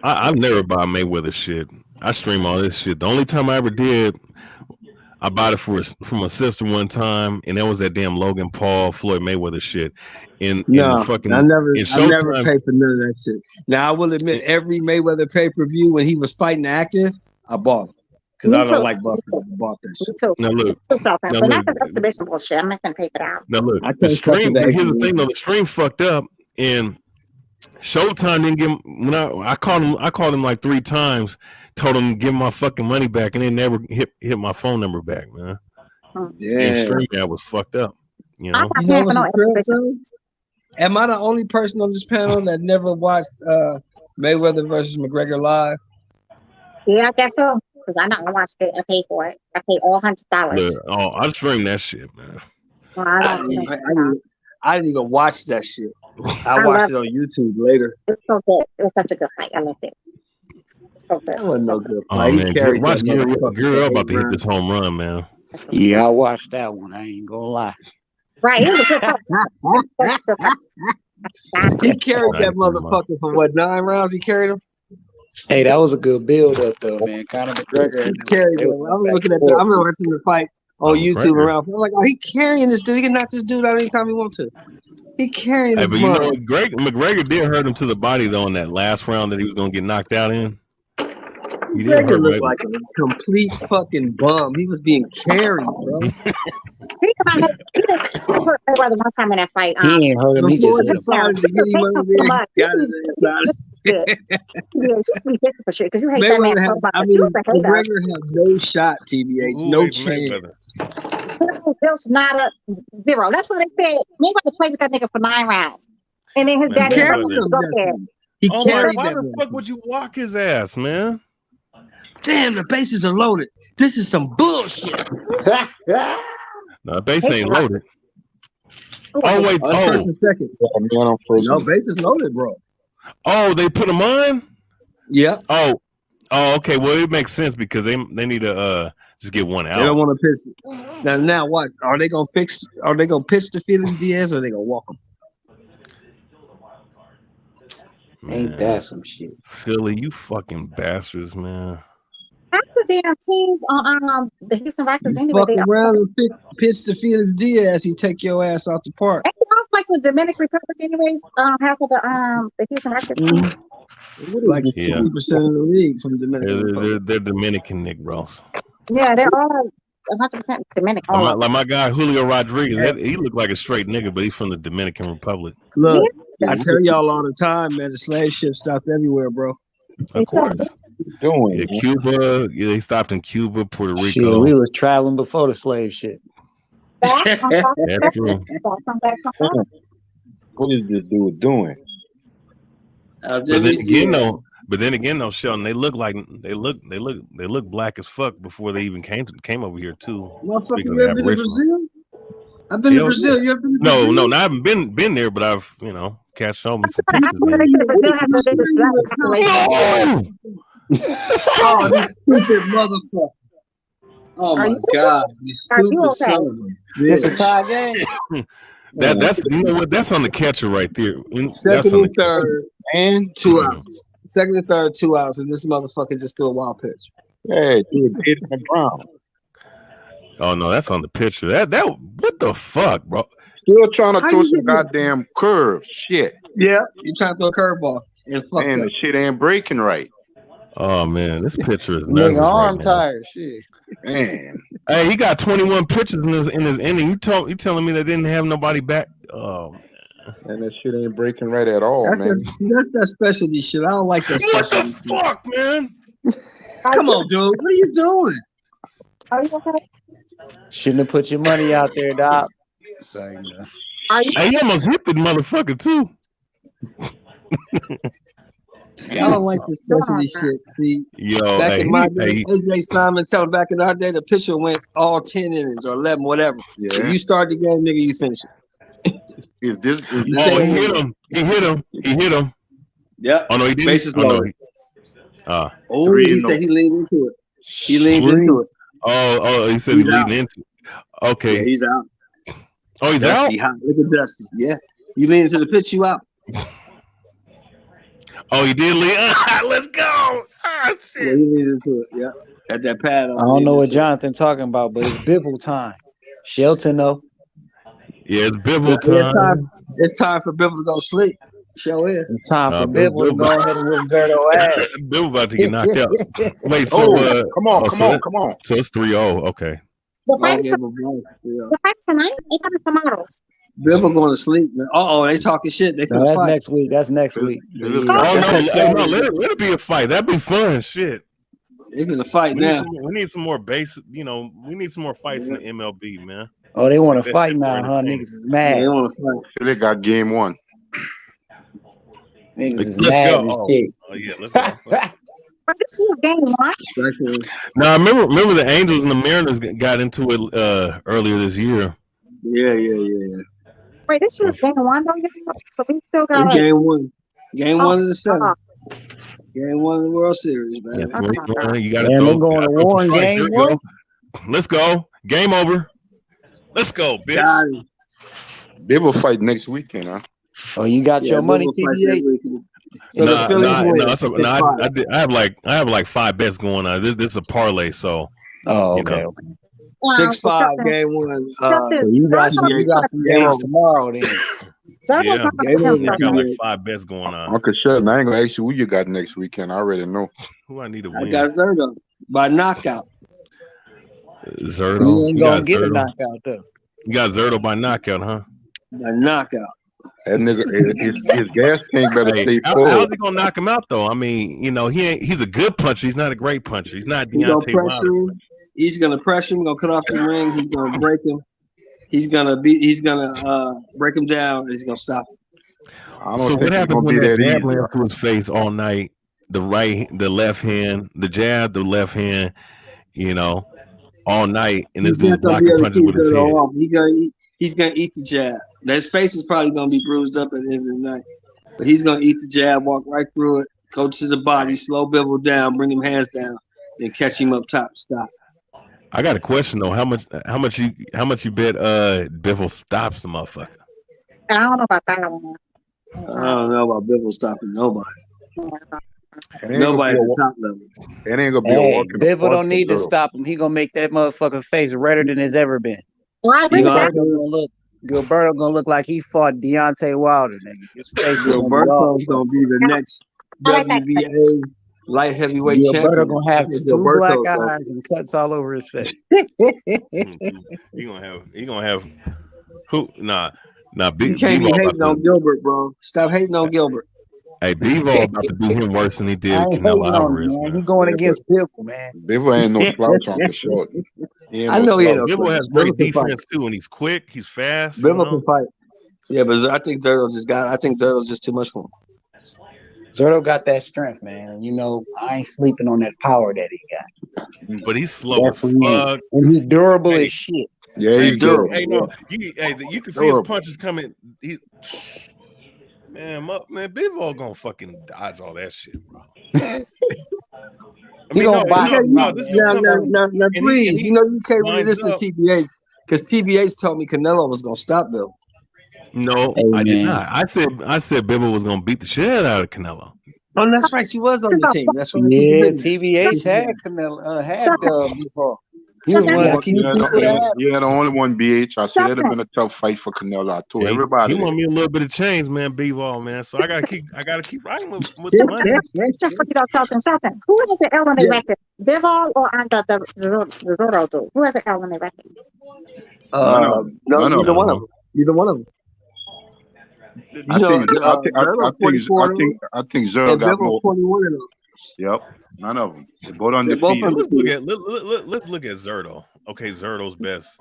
I've never bought Mayweather shit. I stream all this shit. The only time I ever did, I bought it from a sister one time, and that was that damn Logan Paul, Floyd Mayweather shit.
I never paid for none of that shit. Now I will admit, every Mayweather pay-per-view when he was fighting active, I bought it because I don't like Buffalo. I bought that shit.
Now look,
but not the exhibition bullshit. I'm not gonna pay for that.
Now look, the stream. Here's the thing, though. The stream fucked up, and Showtime didn't give him. When I called him like 3 times. Told him to give my fucking money back, and they never hit my phone number back, man.
Yeah,
stream that was fucked up. You know.
Am I the only person on this panel that never watched Mayweather versus McGregor live?
Yeah, I guess so. Because I know I watched it. I paid for it. I paid all $100.
I streamed that shit, man.
Well,
I didn't even watch that shit. I watched it on YouTube later.
It's so good. It was such a good fight. I loved it. So good.
That wasn't no good
Oh
fight. He
man,
carried
watch
that
Gary
motherfucker
about to hit
8 rounds.
this home run, man.
Yeah, I watched that one. I ain't gonna lie.
Right. It was a good fight.
He carried that motherfucker for what, 9 rounds? He carried him.
Hey, that was a good build up though, man. Conor McGregor.
He carried him. I'm looking at I'm watching the fight on YouTube around. I'm like, oh, he carrying this dude. He can knock this dude out anytime he wants to. He carrying
Hey,
this
but you know,
mother.
McGregor did hurt him to the body though in that last round that he was gonna get knocked out in. He did
McGregor
hurt
looked
right.
like a complete fucking bum. He was being carried, bro.
He hurt Mayweather one time in that fight.
He ain't hurt him. He
Before
just
he
hit him.
decided to get him over there, he got his ass out.
Yeah, just be different for shit because you hate that man
Mayweather
so
had,
much.
I
But
mean,
you was a hater.
McGregor had no shot, TBH,
Who
no
hates Mayweather?
chance.
There's not a zero. That's what they said. Mayweather played with that nigga for 9 rounds, and then his
Man,
daddy
Carried
was
him,
go ahead.
Destiny. He
Oh my!
carried
Why
that
the fuck
motherfucker.
would you walk his ass, man?
Damn, the bases are loaded. This is some bullshit.
No, base ain't loaded. Oh wait,
On first and second. No, bases loaded, bro.
oh, they put him on.
Yep.
Oh, okay. Well, it makes sense because they need to just get one
They don't
out.
want to pitch. Now what? Are they gonna fix? Are they gonna pitch to Felix Diaz or are they gonna walk him?
Ain't that some shit?
Philly, you fucking bastards, man.
Half the damn teams on the Houston Rockets
You
anyway.
fuck
They
around and pitch to Felix Diaz, he take your ass out the park.
Ain't it all like the Dominican Republic anyways. Half of the Houston Rockets.
Like
Yeah.
60% of the league from the Dominican Republic.
They're Dominican, Nick Ross.
Yeah, they're all 100% Dominican. All of them.
Like my guy Julio Rodriguez, he looked like a straight nigga, but he's from the Dominican Republic.
Look, I tell y'all all the time, man, the slave ship stopped everywhere, bro.
Of course.
Doing
Yeah, Cuba. Yeah, they stopped in Cuba, Puerto Rico.
Shit, we was traveling before the slave ship.
That's true.
What is this dude doing?
But then again, though, Sheldon, they look black as fuck before they even came over here too.
Motherfucker,
Speaking
you
of
ever been to
Aboriginal.
Brazil? I've been to Brazil. You ever been to Brazil?
No, I haven't been there, but I've catch on me some pictures. man.
Oh, this stupid motherfucker. Oh my God, you stupid son of a
It's a
bitch.
tie game.
That's you know what? That's on the catcher right there. That's
Second
on
and third, and 2 outs. Second and third, 2 outs, and this motherfucker just threw a wild pitch.
Hey, dude, Jason Brown.
Oh no, that's on the picture. That what the fuck, bro?
Still trying to
How
throw
you
some
get this?
goddamn curve. Shit.
Yeah, you trying to throw a curveball and fuck
Man,
up.
the shit ain't breaking right.
Oh man, this picture is nuts.
Nigga, arm
Right now.
tired. Shit.
Man.
Hey, he got 21 pitches in his inning. You telling me they didn't have nobody back? Oh man.
And that shit ain't breaking right at all,
That's
man.
that's that specialty shit. I don't like that
What
specialty.
the fuck, man?
Come on, dude. What are you doing?
Are you okay?
Shouldn't have put your money out there, Doc.
Hey, you almost hit the motherfucker too.
See, I don't like this specialty shit. See,
Yo,
back
hey,
in my day,
hey,
AJ Simon tell him back in our day, the pitcher went all 10 innings or 11, whatever.
Yeah.
If you start the game, nigga, you finish it.
Is this
You
oh,
say-
he hit him. He hit him.
Yep.
Oh no, he didn't.
Bases
Oh, no,
loaded.
oh,
Oh, he said he leaned into it. He leaned into it.
he said
He's
he's
out.
leading into. Okay.
Yeah, he's out.
Oh, he's
Dusty,
out.
hot. Look at Dusty. Yeah. You lean into the pitch, you out.
Oh, he did lead. Let's go. Ah,
Yeah,
shit.
he leaned into it. Yeah. Got that pad on.
I don't
leaned
know what
into it.
Jonathan talking about, but it's Bibble time. Shelton, though.
Yeah, it's Bibble
Yeah,
time.
it's time for Bibble to go sleep. Show is.
It's time for
Bibble-
Bibble to go ahead and whoop Zerto ass.
Bibble about to get knocked out. Wait, so
come on,
oh,
come
so
on,
that-
come on.
So it's 3-0. Okay.
The
I'll
fight
give him a blow. Yeah.
the fight tonight. It comes tomorrow.
Bibble going to sleep, man. They talking shit. They
No,
finna
that's
next.
next week. That's next week.
Oh no, let it be a fight. That'd be fun. Shit.
They finna fight
We need,
now.
we need some more base. We need some more fights in the MLB, man.
Oh, they want to
That
fight
shit
now,
more
huh?
entertaining.
Niggas is mad.
They want to fight.
They got game one.
Niggas is
Let's
mad
go.
as shit.
Oh yeah, let's go.
But this is game one.
Now, remember the Angels and the Mariners got into it earlier this year.
Yeah.
Wait, this is game one though, y'all? So we still got
It's
like
game one. Game one of the
oh,
seventh. Game one of the World Series, man.
Yeah, you got to
Damn,
throw.
they going to war in
Strikes.
game
There you
one?
go. Let's go. Game over. Let's go, bitch.
Got it.
They will fight next weekend, huh?
Oh, you got
Yeah,
your money,
Bill will fight that
TBH?
weekend. So the Phillies win.
I have like 5 bets going on. This is a parlay, so.
Oh, okay.
know.
6-5 game one.
So you got some games tomorrow then.
Yeah,
Game
I
over.
got like 5 bets going on.
Uncle Sheldon, I ain't gonna ask you who you got next weekend. I already know.
Who I need to
I
win?
got Zerto by knockout.
Zerto.
You ain't
You
gonna
got
get a
Zerto.
knockout though.
You got Zerto by knockout, huh?
By knockout.
That nigga, his gas tank better stay
How's
full.
he gonna knock him out though? I mean, he's a good puncher. He's not a great puncher. He's not
He's gonna
Deontay
pressure
Wilder.
him. He's gonna pressure him. Gonna cut off the ring. He's gonna break him. He's gonna break him down. And he's gonna stop him.
So what happens when that jab lands to his face all night? The left hand, the jab, the left hand, all night, and this dude's blocking punches with his head.
He's gonna eat the jab. His face is probably gonna be bruised up at the end of the night, but he's gonna eat the jab, walk right through it, go to the body, slow Bivol down, bring him hands down, and catch him up top. Stop.
I got a question though. How much you bet Bivol stops the motherfucker?
I don't know about that one.
I don't know about Bivol stopping nobody. Nobody at the top level.
It ain't gonna be
Hey,
a walking.
Bivol don't need to stop him. He gonna make that motherfucker face redder than it's ever been. Gilberto gonna look like he fought Deontay Wilder. Nigga. His face
Gilberto's gonna be the next WBA light heavyweight champion.
Gilberto gonna have 2 black eyes and cuts all over his face.
He gonna have who? Nah.
You can't be hating on Gilbert, bro. Stop hating on Gilbert.
Hey, Bivol about to do him worse than he did Canelo Alvarez.
He going against Bivol, man.
Bivol ain't no slouch on the short.
I know he ain't no
Bivol
slouch.
has great
Bivol can
defense too, and he's quick. He's fast.
Bivol can fight. Yeah, but I think Zerto's just too much for him.
Zerto got that strength, man. And I ain't sleeping on that power that he got.
But he's slow as fuck.
And he's durable as shit.
Yeah, he's durable.
Hey, no, you can see his punches coming. Man, Bivol gonna fucking dodge all that shit, bro.
Now, please, you can't resist the TBH because TBH told me Canelo was gonna stop Bill.
No, I did not. I said Bivol was gonna beat the shit out of Canelo.
Oh, that's right. She was on the team. That's right.
Yeah, TBH had Canelo before. He was one of the key people.
Yeah, the only one, BH. I said it'd have been a tough fight for Canelo. I told everybody.
He want me a little bit of change, man, Bivol, man. So I gotta keep riding with the money.
Shelton. Who has the LMA record? Bivol or the Zoro dude? Who has the LMA record?
Neither one of them.
I think Zero got more.
21 of them.
Yep, none of them. They both undefeated.
Let's look at Zerto. Okay, Zerto's best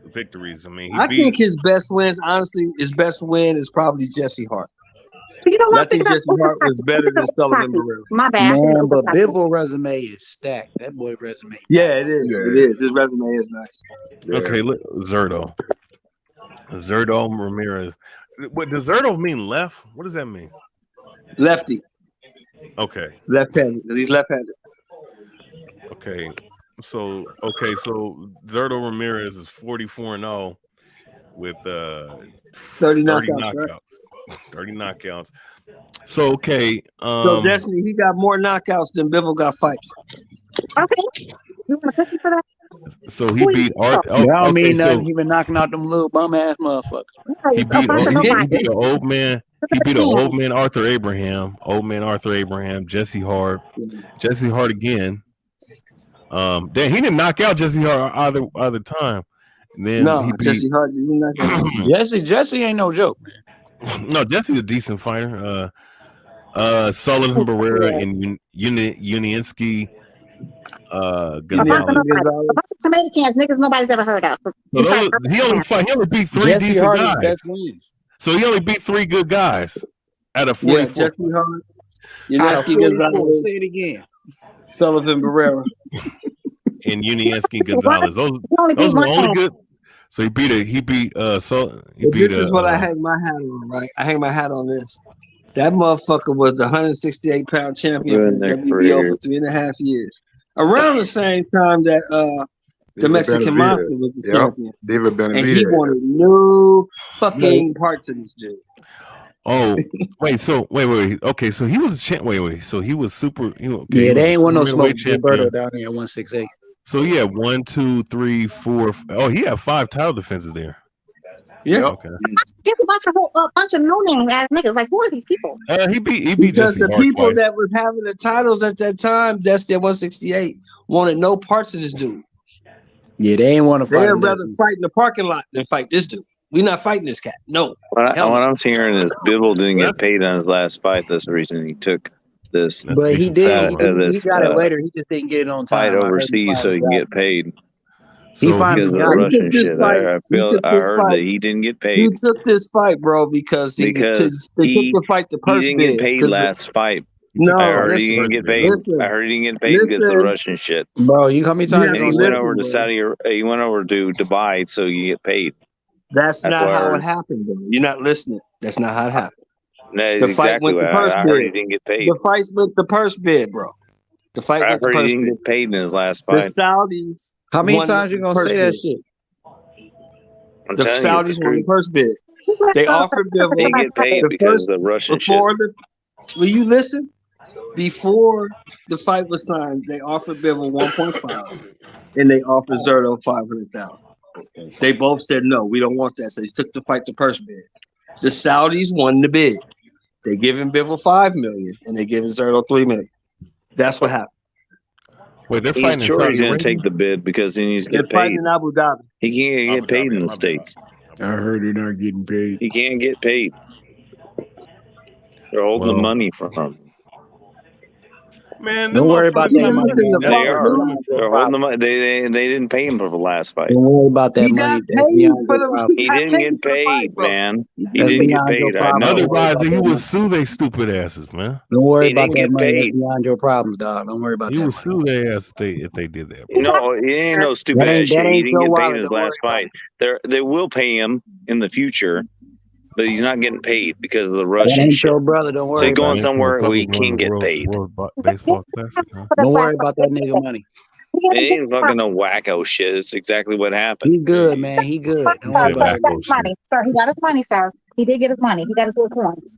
victories. I mean,
I think his best wins, honestly, his best win is probably Jesse Hart. I think Jesse Hart was better than Sullivan Barrera.
My bad.
Man, but Bivol resume is stacked. That boy resume.
Yeah, it is. Yeah. It is. His resume is nice.
Yeah. Okay, look, Zerto Ramirez. What does Zerto mean? Left? What does that mean?
Lefty.
Okay.
Left-handed. He's left-handed.
Okay. So Zerto Ramirez is 44-0 with 30 knockouts.
Right?
30 knockouts. So okay.
So Destiny, he got more knockouts than Bivol got fights.
Okay. You want to push me for that?
So he beat Art.
That don't mean nothing. He been knocking out them little bum ass motherfuckers.
He beat an old man. He beat an old man Arthur Abraham. Jesse Hart again. Then he didn't knock out Jesse Hart either time. And then
Jesse Hart didn't knock out.
Jesse ain't no joke, man.
No, Jesse's a decent fighter. Sullivan Barrera and Uniansky.
A bunch of tomato cans, niggas nobody's ever heard of.
So he only beat 3 decent guys. So he only beat 3 good guys out of 44.
Yeah, Jesse Hart. Uniansky Gonzalez.
Say it again.
Sullivan Barrera.
And Uniansky Gonzalez. Those are the only good. So he beat
This is what I hang my hat on, right? I hang my hat on this. That motherfucker was the 168-pound champion for the WBO for 3.5 years. Around the same time that the Mexican Monster was the champion.
David
And he
Benavidez.
wanted no fucking parts of this dude.
Oh, wait. Okay, so he was a champ. Wait. So he was super. Okay,
Yeah, they ain't want no smoke.
champion.
Gilberto down there at 168.
So he had 1, 2, 3, 4. Oh, he had 5 title defenses there.
Yeah.
Okay.
It's a bunch of no-name ass niggas. Like, who are these people?
He beat
Because
Jesse
the
Hart
people
twice.
that was having the titles at that time, that's their 168, wanted no parts of this dude.
Yeah, they ain't want to fight.
They'd rather fight in the parking lot than fight this dude. We're not fighting this cat. No.
What I'm hearing is Bivol didn't get paid on his last fight. That's the reason he took this.
But he did. He got it later. He just didn't get it on time.
Fight overseas so he can get paid.
He finally
because of
got
the
it.
Russian shit. I heard that he didn't get paid.
He took this fight, bro, because they took the fight to purse
he didn't get
bid.
paid last fight.
No,
I heard he
listen,
didn't get paid.
listen,
I heard he didn't get paid because of the
listen.
Russian shit.
Bro, you how many times
And
you
he
gonna
went
listen,
over to
bro?
He went over to Dubai so you get paid.
That's not
what I
how
heard.
it happened, bro. You're not listening. That's not how it happened.
That
The
is
fight
exactly
went
what
to purse
I heard. He
bid.
didn't get paid.
The fight went to purse bid, bro. The fight
I
went to
heard he
purse
didn't
bid.
get paid in his last
The
fight.
Saudis.
How many
won
times you
the
gonna
purse
say that
bid.
shit?
I'm
The
telling you, it's
Saudis
the
won the
truth.
purse bid. They offered Bivol
He didn't get paid
the
because
first
of the Russian shit.
before the. Will you listen? Before the fight was signed, they offered Bivol 1.5, and they offered Zerto 500,000. They both said no, we don't want that. So they took the fight to purse bid. The Saudis won the bid. They giving Bivol $5 million, and they giving Zerto $3 million. That's what happened.
Wait, they're
He's
fighting in
sure
Saudi
he's going
Arabia?
to take the bid because he needs to
They're
get
fighting
paid.
in Abu Dhabi.
He can't get paid in the States.
I heard they're not getting paid.
He can't get paid. They're holding the
Well,
money from him.
Man,
Don't worry about that money, man.
They are. They're holding the money. They didn't pay him for the last fight.
Don't worry about that
He
money.
got
That's
paid
beyond
for
your
the.
problem.
He didn't get paid, man. He
That's
didn't get
beyond your
paid. I
problem.
know.
Don't worry
Otherwise,
about
he
that
would
money.
sue they stupid asses, man.
Don't worry
He
about
didn't
that
get
money. That's
paid.
beyond your problems, dog. Don't worry about
He
that
would
money.
sue their ass if they did that.
No, it ain't no stupid
That
ass
ain't
shit. He
ain't
didn't
your
get paid in
wallet.
his
Don't worry
last
about
fight. They will pay him in the future, but he's not getting paid because of the
it. That
Russian
ain't
shit.
your brother. Don't
So
worry
he's
about
going
it.
somewhere where he can get paid.
World Baseball Classic, huh?
Don't worry about that nigga money.
It ain't fucking no wacko shit. It's exactly what happened.
He good, man. He good. Don't
Sir,
worry
he
about it.
got his money. Sir, he got his money, sir. He did get his money. He got his little coins.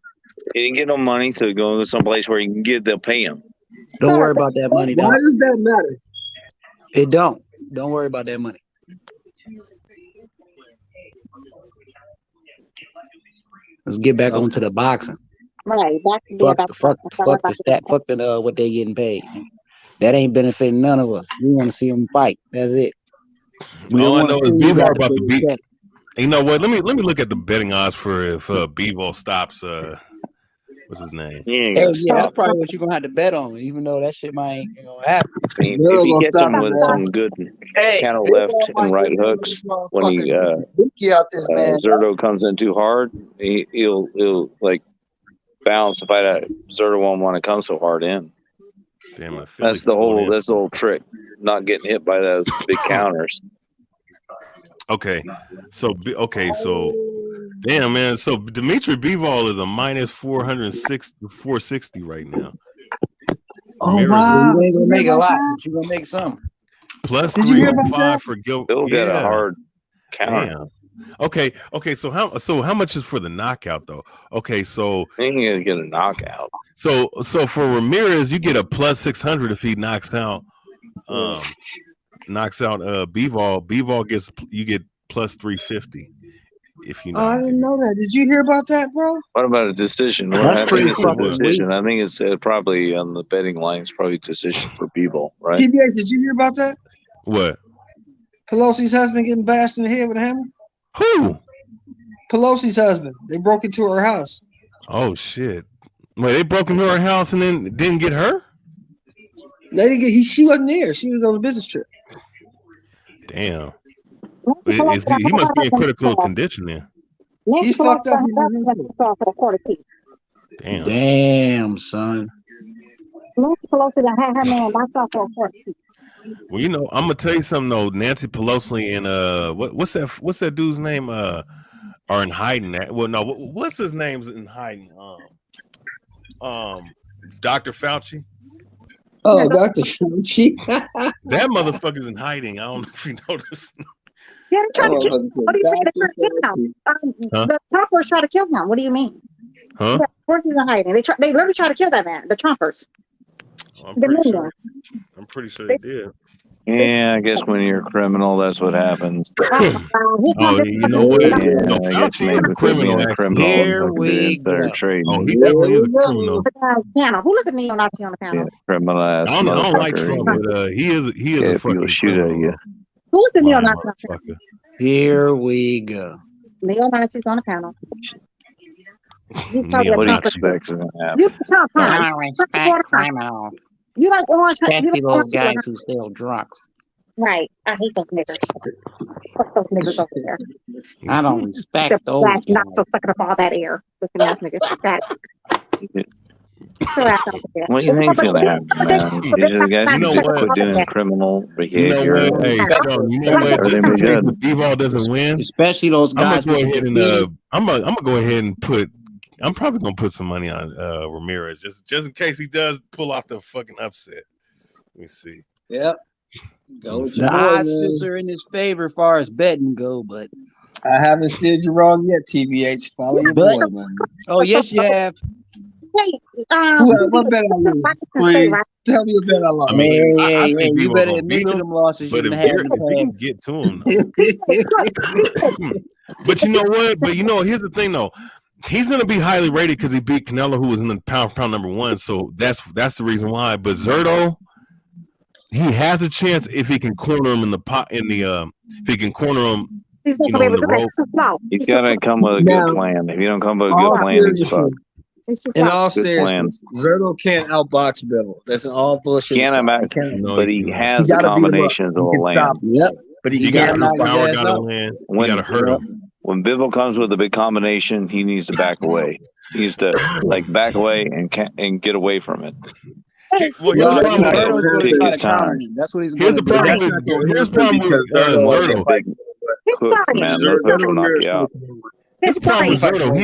He didn't get no money to go to someplace where he can get. They'll pay him.
Don't worry about that money,
Why
dog.
does that matter?
It don't. Don't worry about that money. Let's get back onto the boxing.
Right. Back to
Fuck
back
the fuck the stat. Fuck the what they getting paid. That ain't benefiting none of us. We want to see them fight. That's it. We
All I
don't want
know
to
is
see you
Bivol
got
about
to
to
pay
beat.
the check.
You know what? Let me look at the betting odds for if Bivol stops. What's his name?
He ain't
Hey,
gonna
yeah, that's
stop.
probably what you're gonna have to bet on, even though that shit might ain't gonna happen.
I mean,
Zerto
if he
gonna
gets
stop
him
him,
with
man.
some good counter left and right hooks, when he
out this man.
Zerto comes in too hard, he'll like balance the fight out. Zerto won't want to come so hard in.
Damn it, Philly
That's the
pulled in.
whole trick. Not getting hit by those big counters.
Okay, so damn man. So Dimitri Bivol is a minus 460 right now.
Oh
Ramirez
wow!
You ain't gonna
Did you
make
hear
a
about
lot,
that?
but you gonna make some.
plus
Did you hear about
305
that?
for Gil.
Still got a
Yeah,
hard counter.
damn. Okay. So how much is for the knockout though? Okay, so
I think he's gonna get a knockout.
so for Ramirez, you get a plus 600 if he knocks out Bivol. Bivol you get plus 350 if you
Oh, I
knock
didn't
him.
know that. Did you hear about that, bro?
What about a decision?
That's
I
pretty
think it's a
fucking weak.
decision. I think it's probably on the betting lines. Probably decision for Bivol, right?
TBS, did you hear about that?
What?
Pelosi's husband getting bashed in the head with a hammer.
Who?
Pelosi's husband. They broke into her house.
Oh shit! Wait, they broke into her house and then didn't get her?
They didn't get. She wasn't there. She was on a business trip.
Damn. He must be in critical condition then.
He's fucked up. He's in hospital.
Damn.
Damn, son.
Nancy Pelosi done had her man locked up for a court case.
Well, you know, I'm gonna tell you something though. Nancy Pelosi and what's that dude's name? Are in hiding. Well, no, what's his name's in hiding? Dr. Fauci.
Oh, Dr. Fauci.
That motherfucker's in hiding. I don't know if you noticed.
Yeah, they're trying to kill him. What do you mean they're trying to kill him?
Huh?
The Trumpers try to kill him. What do you mean?
Huh?
Yeah, of course he's in hiding. They literally try to kill that man. The Trumpers.
I'm pretty sure they did.
Yeah, I guess when you're a criminal, that's what happens.
Oh, you know what? No, Fauci is a criminal.
Here we go.
Oh, he definitely is a criminal.
Panel. Who looked at neo-Nazi on the panel?
Criminal ass.
I don't like Trump, but he is a fucking
shoot at you.
Who's the neo-Nazi on the panel?
Here we go.
Neo-Nazis on the panel.
What do you expect is going to happen?
You Trump,
I don't respect criminals.
You like orange?
Especially those guys who sell drugs.
Right. I hate those niggers. Fuck those niggers over there.
I don't respect those guys.
Not so sucking up all that air. Looking ass niggas.
What do you think's going to happen, man? These are the guys who quit doing criminal behavior.
You know what? Just in case the D-ball doesn't win,
especially those guys.
I'm gonna go ahead and put. I'm probably gonna put some money on Ramirez just in case he does pull off the fucking upset. Let me see.
Yep. Go
The odds are in his favor as far as betting go, but
I haven't steered you wrong yet, TBH. Follow your boy, man.
Oh, yes, you have.
Hey,
what bet I lose? Please tell me a bet I lost.
You better admit to them losses
but
you
if
had.
we can get to him, but you know what? But you know, here's the thing, though. He's going to be highly rated because he beat Canelo, who was in the pound number one. So that's the reason why. But Zerto, he has a chance if he can corner him if he can corner him.
He's not going to be able to do
You got to come with a good plan. If you don't come with a good plan, he's fucked.
In all seriousness, Zerto can't outbox Bill. That's all bullshit.
But he has the combinations of a land.
Yep. But he
got his power, got to land. You got to hurt him.
When Bivol comes with a big combination, he needs to back away. He needs to back away and get away from it.
That's what he's going to do.
Here's the problem with Zerto.
Man, those hooks will knock you out.
His problem with Zerto,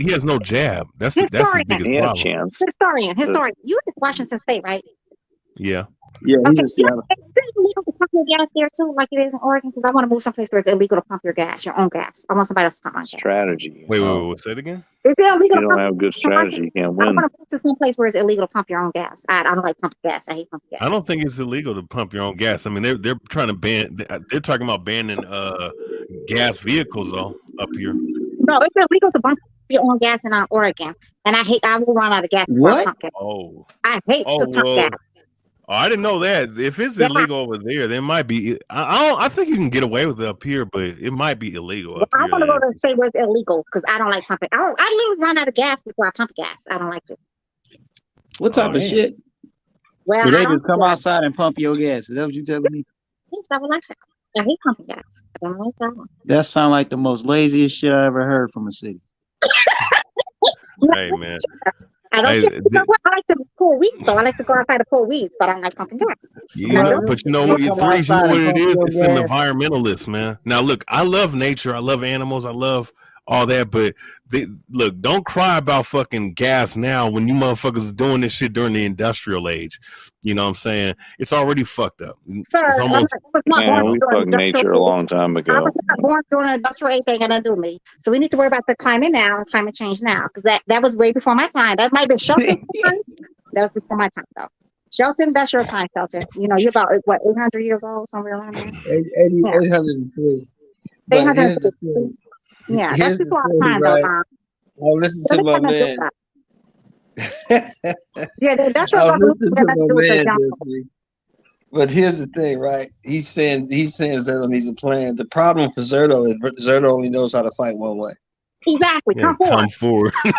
he has no jab. That's his biggest problem.
Historian. You in Washington State, right?
Yeah.
Yeah,
he's in Seattle. Is it illegal to pump your gas there too, like it is in Oregon? Because I want to move someplace where it's illegal to pump your own gas. I want somebody else to pump my gas.
Strategy.
Wait, say it again?
Is it illegal
you don't have good strategy, you can't win.
I want to move to some place where it's illegal to pump your own gas. I don't like pumping gas. I hate pumping gas.
I don't think it's illegal to pump your own gas. I mean, they're trying to ban. They're talking about banning gas vehicles though up here.
No, it's illegal to pump your own gas in Oregon, and I will run out of gas.
What?
I hate to pump gas.
Oh, I didn't know that. If it's illegal over there, there might be. I think you can get away with it up here, but it might be illegal.
I want to go to a state where it's illegal because I don't like pumping. I literally run out of gas before I pump gas. I don't like it.
What type of shit?
Well,
so they just come outside and pump your gas. Is that what you're telling me?
Yes, I would like that. I hate pumping gas. I don't like that one.
That sounds like the most laziest shit I ever heard from a city.
Hey, man.
I don't you know what? I like to pull weeds, though. I like to go outside to pull weeds, but I don't like pumping gas.
Yeah, but you know what? You know what it is? It's an environmentalist, man. Now, look, I love nature. I love animals. I love all that, but look, don't cry about fucking gas now when you motherfuckers doing this shit during the industrial age. You know what I'm saying? It's already fucked up.
Sir,
it's almost,
we fucked nature a long time ago.
I was not born during the industrial age. Ain't gonna do me. So we need to worry about the climate now, climate change now, because that was way before my time. That might be Shelton. That was before my time, though. Shelton, that's your time, Shelton. You know, you're about what 800 years old, somewhere around there.
803.
803. Yeah, that's before our time, though.
Oh, listen to my man.
Yeah, the industrial revolution.
But here's the thing, right? He's saying Zerto needs a plan. The problem for Zerto is Zerto only knows how to fight one way.
Exactly.
Come forward.
Knows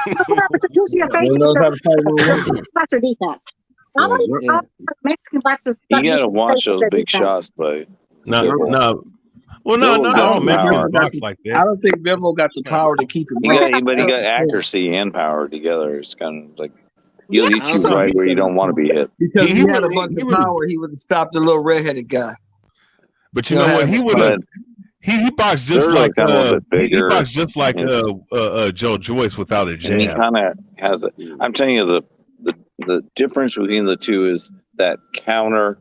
how to fight one way.
That's your defense. Mexican boxers.
You gotta watch those big shots, but
no. Well, no, Mexicans box like that.
I don't think Bivol got the power to keep him.
But he got accuracy and power together. It's kind of like He'll hit you right where you don't want to be hit.
Because he had a bunch of power, he would have stopped the little redheaded guy.
But you know what? He would have. He boxed just like
a little bit
he
bigger.
boxed just like Joe Joyce without a jab.
And he kind of has it. I'm telling you, the difference between the two is that counter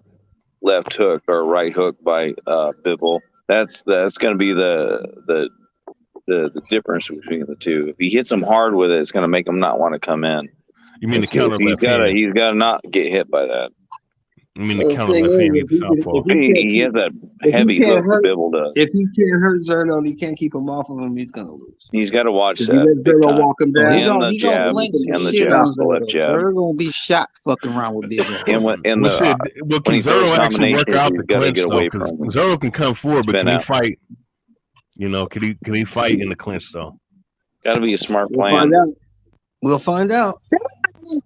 left hook or right hook by Bivol. That's going to be the difference between the two. If he hits him hard with it, it's going to make him not want to come in.
You mean the counter
he's
left hand?
He's got to not get hit by that.
I mean the counter left hand.
He has that heavy hook that Bivol does.
If he can't hurt Zerto and he can't keep him off of him, he's gonna lose.
He's got to watch
If
that.
he lets Zerto walk him down,
He gonna blink some shit on
the left jab.
They're gonna be shot fucking around with Bivol.
Can
Zerto actually work out the clinch though? Because Zerto can come forward, but can he fight? You know, can he fight in the clinch though?
Got to be a smart
We'll
plan.
find out. We'll find out.
I hope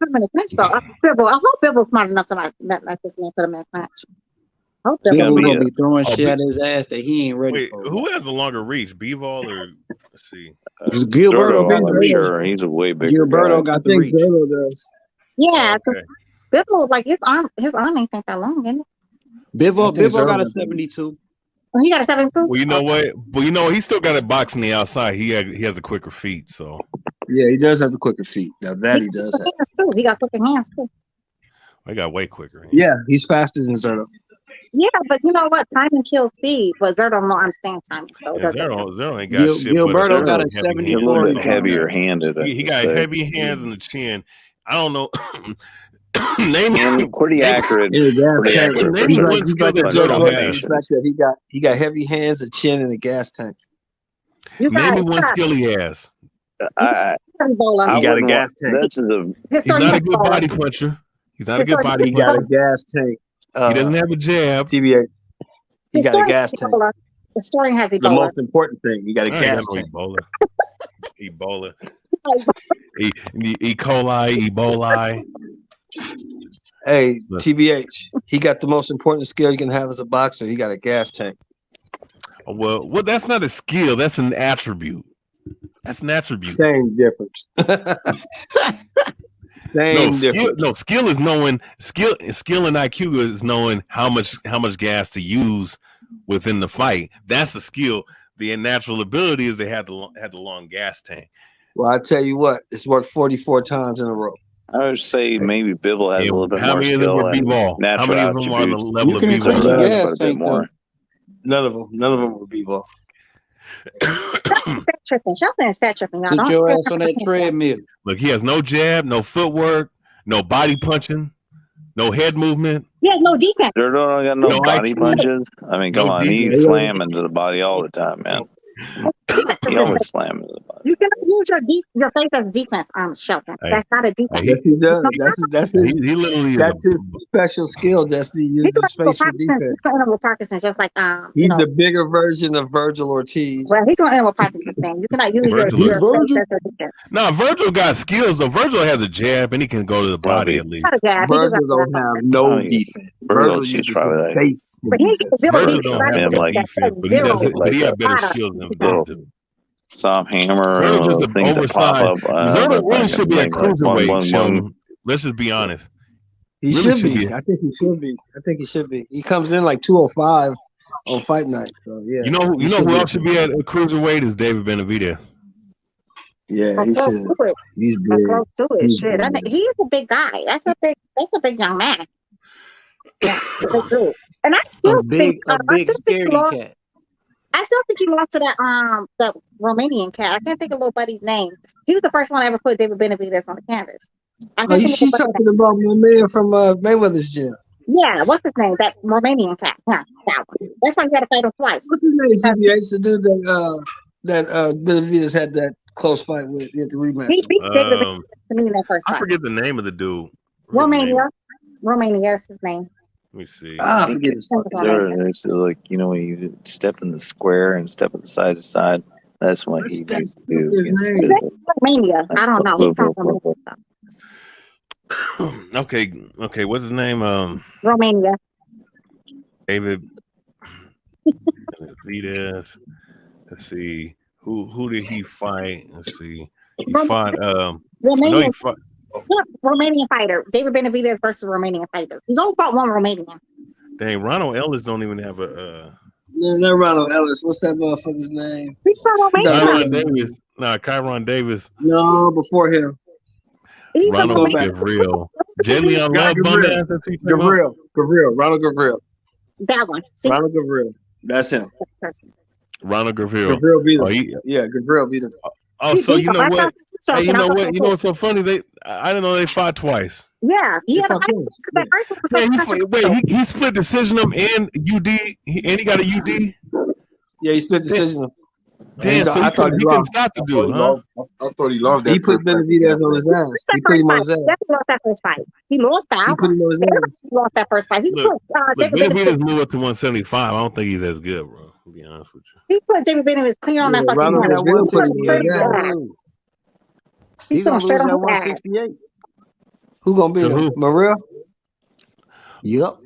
Bivol's smart enough to not let this man put him in a clinch. I hope
Bivol gonna be throwing shit at his ass that he ain't ready for.
Who has the longer reach, Bivol or let's see?
Gilberto,
I'm sure he's a way bigger.
Gilberto
guy.
got the reach. Zerto does.
Yeah, Bivol, like his arm ain't that long, isn't it?
Bivol got a 72.
Oh, he got a 72.
Well, you know what? But you know he still got a box on the outside. He has a quicker feet, so.
Yeah, he does have the quicker feet. Now that he does have.
He got quicker hands too.
I got way quicker.
Yeah, he's faster than Zerto.
Yeah, but you know what? Timing kills speed, but Zerto don't understand timing. So
Zerto ain't got shit.
Gilberto got a 74.
A little bit heavier handed.
He got heavy hands in the chin. I don't know. Name
pretty accurate.
He got heavy hands, a chin, and a gas tank.
Name me one skill he has.
He got a gas tank.
He's not a good body puncher. He's not a good body
He
puncher.
got a gas tank.
He doesn't have a jab.
TBA. He got a gas tank.
The story has Ebola.
The most important thing, he got a gas tank.
Ebola. E. coli, Ebola.
Hey, TBH, he got the most important skill you can have as a boxer. He got a gas tank.
Well, that's not a skill. That's an attribute. That's an attribute.
Same difference.
Difference. Skill is knowing skill and IQ is knowing how much gas to use within the fight. That's a skill. The natural ability is they had the long gas tank.
Well, I tell you what, it's worked 44 times in a row.
I would say maybe Bivol has a little bit
how
more
many
skill.
Of them were B-ball? How many of them are on the level of B-ball?
None of them were B-ball.
Set tripping.
Sit your ass on that treadmill.
Look, he has no jab, no footwork, no body punching, no head movement.
He has no defense.
Zerto got no body punches. I mean, come on, he's slamming to the body all the time, man. He always slams into the body.
You cannot use your face as defense, Shelton. That's not a defense.
Yes, he does. That's his special skill. That's he uses his face for defense.
He's going in with Parkinson's, just like
he's a bigger version of Virgil Ortiz.
Well, he's going in with Parkinson's thing. You cannot use your face as defense.
No, Virgil got skills though. Virgil has a jab and he can go to the body at least.
Virgil don't have no defense. Virgil uses his face.
But
Virgil don't have no defense, but he has better skills than
Soft hammer.
Just an oversized. Zerto really should be a cruiserweight.
Sheldon.
Let's just be honest.
He should be. I think he should be. He comes in like 205 on fight night. So yeah.
You know who else should be at a cruiserweight is David Benavidez.
Yeah, he should. He's big.
Close to it. Shit. I mean, he's a big guy. That's a big young man. Yeah, and I still think
a big scaredy cat.
I still think he lost to that Romanian cat. I can't think of little buddy's name. He was the first one I ever put David Benavidez on the canvas.
She's talking about my man from Mayweather's gym.
Yeah, what's his name? That Romanian cat. Yeah, that one. That's why you got to fight him twice.
What's his name? TBH, the dude that Benavidez had that close fight with at the rematch.
He beat David to me in that first fight.
I forget the name of the dude.
Romania is his name.
Let me see.
I forget his name.
So like, when you step in the square and step at the side to side, that's what he used to do.
Romania. I don't know. He's from
Okay, what's his name?
Romania.
David Benavidez. Let's see. Who did he fight? Let's see. He fought
What Romanian fighter? David Benavidez versus a Romanian fighter. He's only fought one Romanian.
Dang, Ronald Ellis don't even have a.
No, Ronald Ellis. What's that motherfucker's name?
He's from Romania.
Kyron Davis. Nah, Kyron Davis.
No, before him.
He's
Ronald Gavril. Jalen Love bum ass.
Gavril. Ronald Gavril.
That one. See?
Ronald Gavril. That's him.
Ronald Gavril.
Gavril beat him.
Oh,
Gavril beat him.
Oh, so you know what? Hey, you know what? You know what's so funny? I didn't know they fought twice.
Yeah, he had a
he split decision him and UD, and he got a UD.
Yeah, he split decision him.
Damn, so he couldn't stop the dude, huh?
I thought he lost that.
He put Benavidez on his ass. He put him on his ass.
He lost that first fight. He lost that.
He put him on his ass.
He lost that first fight. He
Look,
put David
Benavidez moved up to 175. I don't think he's as good, bro. To be honest with you.
He put David Benavidez clean on that fucking
Ronald
ass.
Gavril put him on his ass.
He gonna lose at 168.
Who gonna beat him? Morrell?
Yep.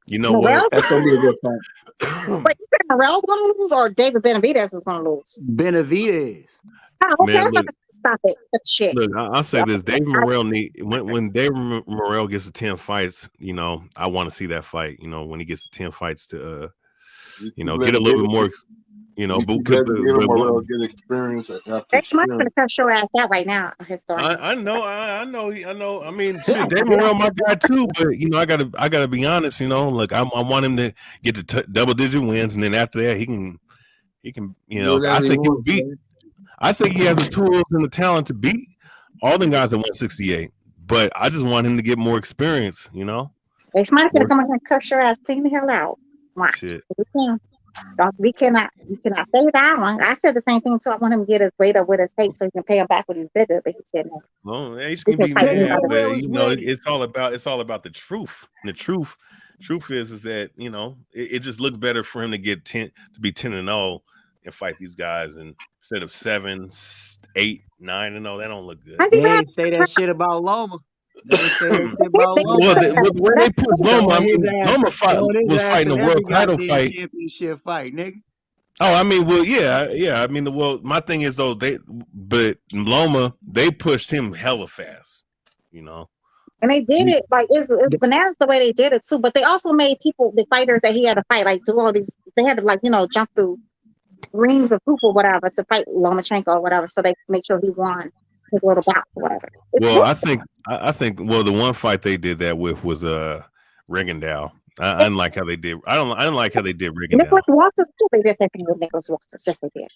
You know what?
That's gonna be a good fight.
But you think Morrell's gonna lose or David Benavidez is gonna lose?
Benavidez.
Oh, okay,
Man,
I'm about to stop it. That's shit.
Look, I'll say this: David Morrell when David Morrell gets to 10 fights, you know, I want to see that fight. You know, when he gets to 10 fights to, you know, get a little bit more, you know, but
get experience.
That's much gonna cut your ass out right now, historian.
I know. I mean, shit, David Morrell my guy too, but you know, I gotta be honest. You know, look, I want him to get to double-digit wins, and then after that, he can, you know, I think he'll beat. I think he has the tools and the talent to beat all them guys at 168, but I just want him to get more experience. You know,
They might gonna come in here and curse your ass clean the hell out. Watch.
Shit.
We cannot say that one. I said the same thing too. I want him to get his weight up with his hate so he can pay him back when he's bigger. But he said no.
well, he's gonna be mad, but you know, it's all about the truth. And the truth is that you know it just looks better for him to get 10-0 and fight these guys, and instead of 7, 8, 9-0, that don't look good.
They ain't say that shit about Loma. They ain't say that shit about Loma.
Well, when they put Loma, I mean, Loma was fighting a world title fight.
Championship fight, nigga.
Oh, I mean, well, yeah. I mean, my thing is though, but Loma, they pushed him hella fast, you know.
And they did it like it's bananas the way they did it too. But they also made the fighters that he had to fight, like do all these. They had to like jump through rings of hoop or whatever to fight Lomachenko or whatever, so they make sure he won his little bouts or whatever.
Well, I think the one fight they did that with was Rigondeaux. I didn't like how they did. I didn't like how they did Rigondeaux.
Nicholas Walters too. They did that thing with Nicholas Walters. Yes, they did.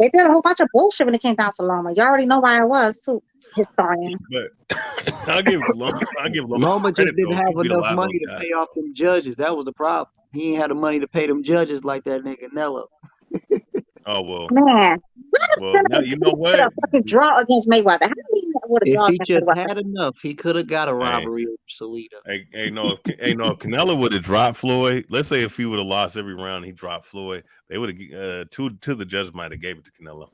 They did a whole bunch of bullshit when it came down to Loma. You already know why it was too. Historian.
But I'll give Loma.
Loma just didn't have enough money to pay off them judges. That was the problem. He ain't had the money to pay them judges like that nigga Nello.
Oh well,
man.
Well, you know what?
A fucking draw against Mayweather. How do you
if he just had enough, he could have got a robbery of Salida.
Hey, no, if Canelo would have dropped Floyd, let's say if he would have lost every round, he dropped Floyd, they would have two of the judges might have gave it to Canelo.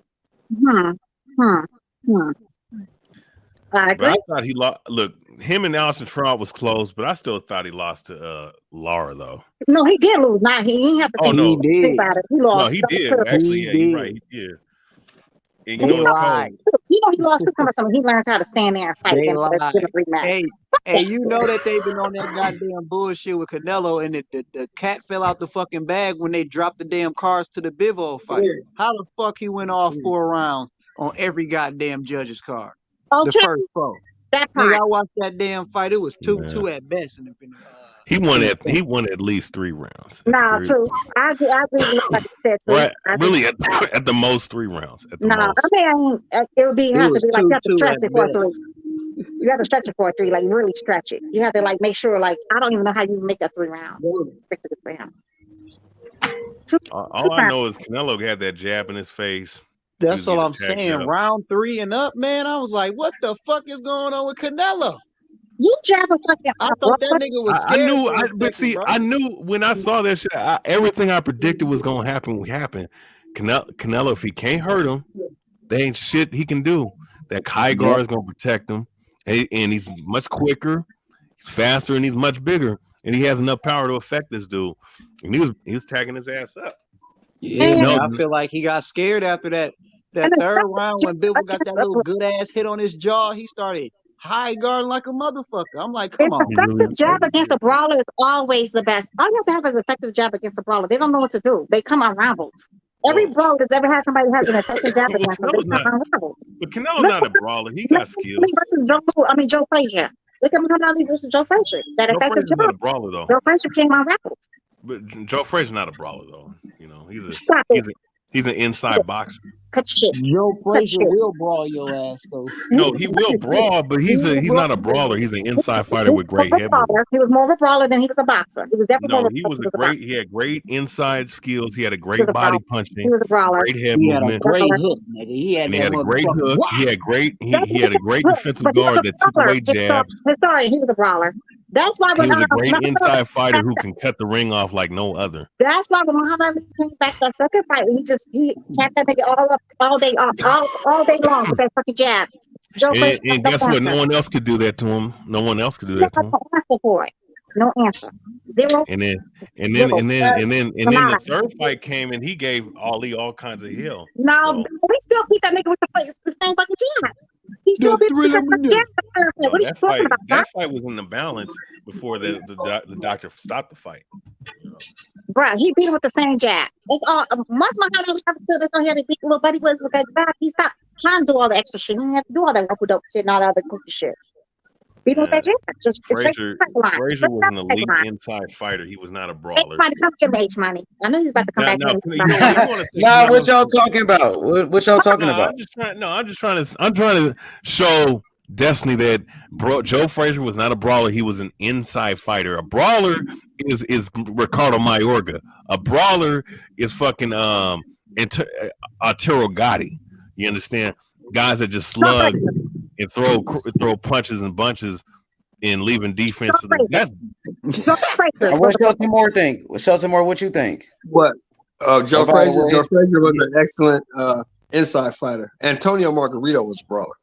I agree.
But I thought he lost. Look, him and Allison Trout was close, but I still thought he lost to Lara though.
No, he did lose. Nah, he didn't have to think about it. He lost.
No, he did. Actually, yeah, you're right. He did. And
he lied. He lost to something. He learned how to stand there and fight.
They lied. Hey, you know that they've been on that goddamn bullshit with Canelo, and the cat fell out the fucking bag when they dropped the damn cars to the Bivol fight. How the fuck he went off 4 rounds on every goddamn judge's card? The first 4. Nigga, I watched that damn fight. It was 2-2 at best.
He won at least 3 rounds.
Nah, true. I agree with what you said.
Right, really, at the most 3 rounds.
Nah, I mean, it would be have to be like you have to stretch it for 3. You have to stretch it for 3, like really stretch it. You have to like make sure, like I don't even know how you make a 3 round.
All I know is Canelo had that jab in his face.
That's all I'm saying. Round 3 and up, man. I was like, what the fuck is going on with Canelo?
You jab a fucking.
I thought that nigga was scared.
I knew when I saw that shit, everything I predicted was gonna happen would happen. Canelo, if he can't hurt him, there ain't shit he can do. That high guard is gonna protect him, and he's much quicker, he's faster, and he's much bigger, and he has enough power to affect this dude. And he was tagging his ass up.
Yeah, I feel like he got scared after that That third round when Bivol got that little good ass hit on his jaw, he started high guarding like a motherfucker. I'm like, come on.
Effective jab against a brawler is always the best. All you have to have is an effective jab against a brawler. They don't know what to do. They come unraveled. Every brawler that's ever had somebody has an effective jab against them, they come unraveled.
But Canelo's not a brawler. He got skills.
Joe Frazier. Look at Muhammad Ali versus Joe Frazier. That
Joe
effective
Frazier's
jab.
not a brawler though.
Joe Frazier came unraveled.
But Joe Frazier's not a brawler though. You know, he's an inside boxer.
Cut shit.
Joe Frazier will brawl your ass though.
No, he will brawl, but he's not a brawler. He's an inside fighter with great head movement.
He was more of a brawler than he was a boxer. He was definitely
No, he had great inside skills. He had a great body punching.
He was a brawler.
Great head
He had a
movement.
great hook, nigga. He had
a great hook.
Wow.
He had a great defensive guard that took away jabs.
Sorry, he was a brawler. That's why
He was a great inside fighter who can cut the ring off like no other.
That's why when Muhammad Ali came back that second fight, he tapped that nigga all day long with that fucking jab.
And guess what? No one else could do that to him. No one else could do that to him.
No answer. Zero.
And then the third fight came and he gave Ali all kinds of hell.
No, we still beat that nigga with the same fucking jab. He still beat the jab. What are you talking about?
That fight was in the balance before the doctor stopped the fight.
Bro, he beat him with the same jab. That's all. Once Muhammad Ali understood that's all he had to beat little buddy was with that jab, he stopped trying to do all the extra shit. He didn't have to do all that rope dope shit and all that other goofy shit. Beat him with that jab.
Frazier was an elite inside fighter. He was not a brawler.
H-Money, come get H Money. I know he's about to come back.
Nah, what y'all talking about? What y'all talking about?
I'm trying to show Destiny that Joe Frazier was not a brawler. He was an inside fighter. A brawler is Ricardo Mayorga. A brawler is fucking Arturo Gotti. You understand? Guys that just slug and throw punches and bunches and leaving defense. That's
What Shelton Moore think? Shelton Moore, what you think?
What? Joe Frazier. Joe Frazier was an excellent inside fighter. Antonio Margarito was a brawler.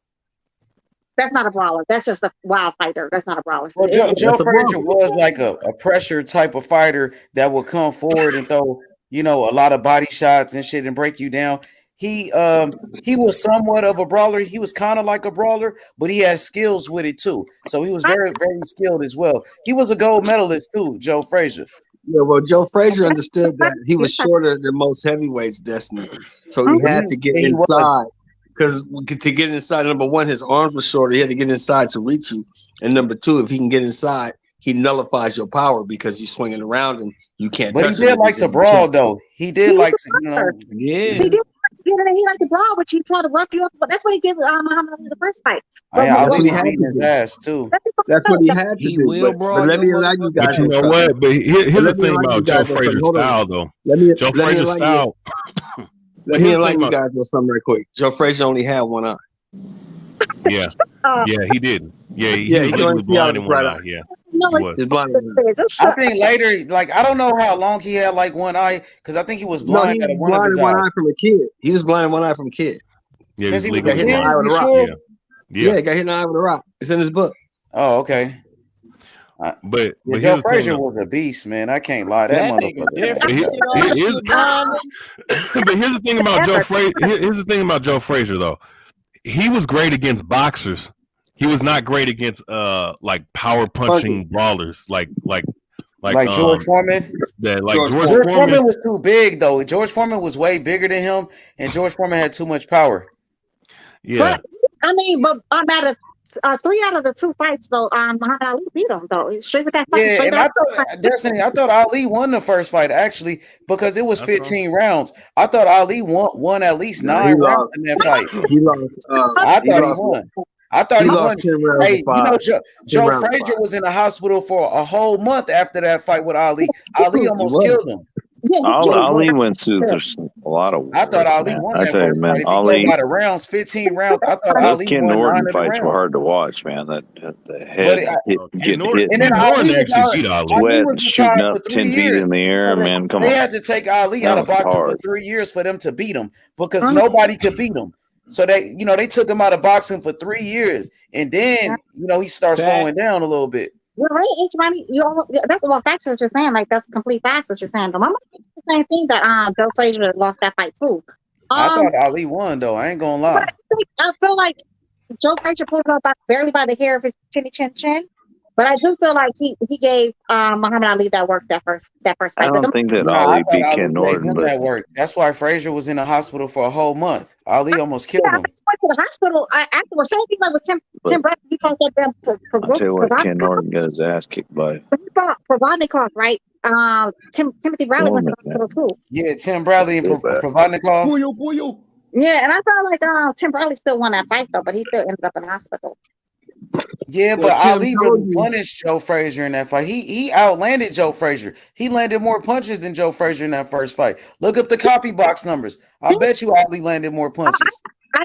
That's not a brawler. That's just a wild fighter. That's not a brawler.
Well, Joe Frazier was like a pressure type of fighter that would come forward and throw, a lot of body shots and shit and break you down. He was somewhat of a brawler. He was kind of like a brawler, but he had skills with it too. So he was very, very skilled as well. He was a gold medalist too, Joe Frazier.
Yeah, well, Joe Frazier understood that he was shorter than most heavyweights, Destiny. So he had to get inside. Because to get inside, number one, his arms were shorter. He had to get inside to reach you. And number two, if he can get inside, he nullifies your power because you're swinging around and you can't touch him.
But he did like to brawl, though. He did like to,
Yeah. He did. He liked to brawl, which he tried to rough you up. But that's what he did Muhammad Ali the first fight.
That's what he had his ass too.
That's what he had to do. But let me allow you guys.
But you know what? But here's the thing about Joe Frazier's style, though. Joe Frazier's style.
Let me enlighten you guys with something right quick. Joe Frazier only had one eye.
Yeah, he did. Yeah, he was blind in one eye. Yeah,
he's blind.
I think later, I don't know how long he had one eye, because I think he was blind
No, he
at
was
one of
blind
his
in one
eyes.
eye from a kid. He was blind in one eye from a kid.
Yeah,
Since he was
got hit in the eye with a rock.
sure?
Yeah, he got hit in the eye with a rock. It's in his book.
Oh, okay.
But
Joe Frazier was a beast, man. I can't lie. That motherfucker.
But here's the thing about Joe Frazier. Here's the thing about Joe Frazier, though. He was great against boxers. He was not great against power punching brawlers like
George Foreman.
George
Foreman was too big, though. George Foreman was way bigger than him, and George Foreman had too much power.
Yeah.
But I'm at 3 out of the 2 fights, though. Muhammad Ali beat him, though. Straight with that fight.
Yeah, and I thought Ali won the first fight, actually, because it was 15 rounds. I thought Ali won at least 9 rounds in that fight.
He lost.
I thought he won. I thought he won.
10 rounds.
Hey, Joe Frazier was in the hospital for a whole month after that fight with Ali. Ali almost killed him.
Ali went through a lot of.
I thought Ali won
I
that
tell you,
first
man,
fight. If
Ali.
you go by the rounds, 15 rounds. I thought
Those
Ali
Ken
won 9
Norton
of the
fights were
rounds.
hard to watch, man. That the head getting hit,
And then Ali was
sweat shooting
retired
up
for 3
10 feet
years.
in the air,
So
man. Come
they
on.
had to take Ali
That
out of
was
boxing for
hard.
3 years for them to beat him, because nobody could beat him. So they took him out of boxing for 3 years, and then he starts slowing down a little bit.
You're right, H-Money. That's what facts what you're saying. That's complete facts what you're saying. But I'm the same thing that Joe Frazier lost that fight too.
I thought Ali won though. I ain't gonna lie.
I feel like Joe Frazier pulled it up barely by the hair of his chin. But I do feel like he gave Muhammad Ali that work that first fight.
I don't think that
I
Ali
thought
beat
Ali
Ken
gave
Norton,
him
but
that work. That's why Frazier was in the hospital for a whole month. Ali almost killed
I
him.
went to the hospital afterwards. Same thing like with Tim Bradley. He fought that damn
I'll tell you what, Ken Norton got his ass kicked by.
He fought Provodnikov, right? Timothy Bradley went to the hospital too.
Yeah, Tim Bradley and Provodnikov.
Yeah, and I felt like Tim Bradley still won that fight though, but he still ended up in the hospital.
Yeah, but Ali really punished Joe Frazier in that fight. He outlanded Joe Frazier. He landed more punches than Joe Frazier in that first fight. Look up the copy box numbers. I bet you Ali landed more punches.
I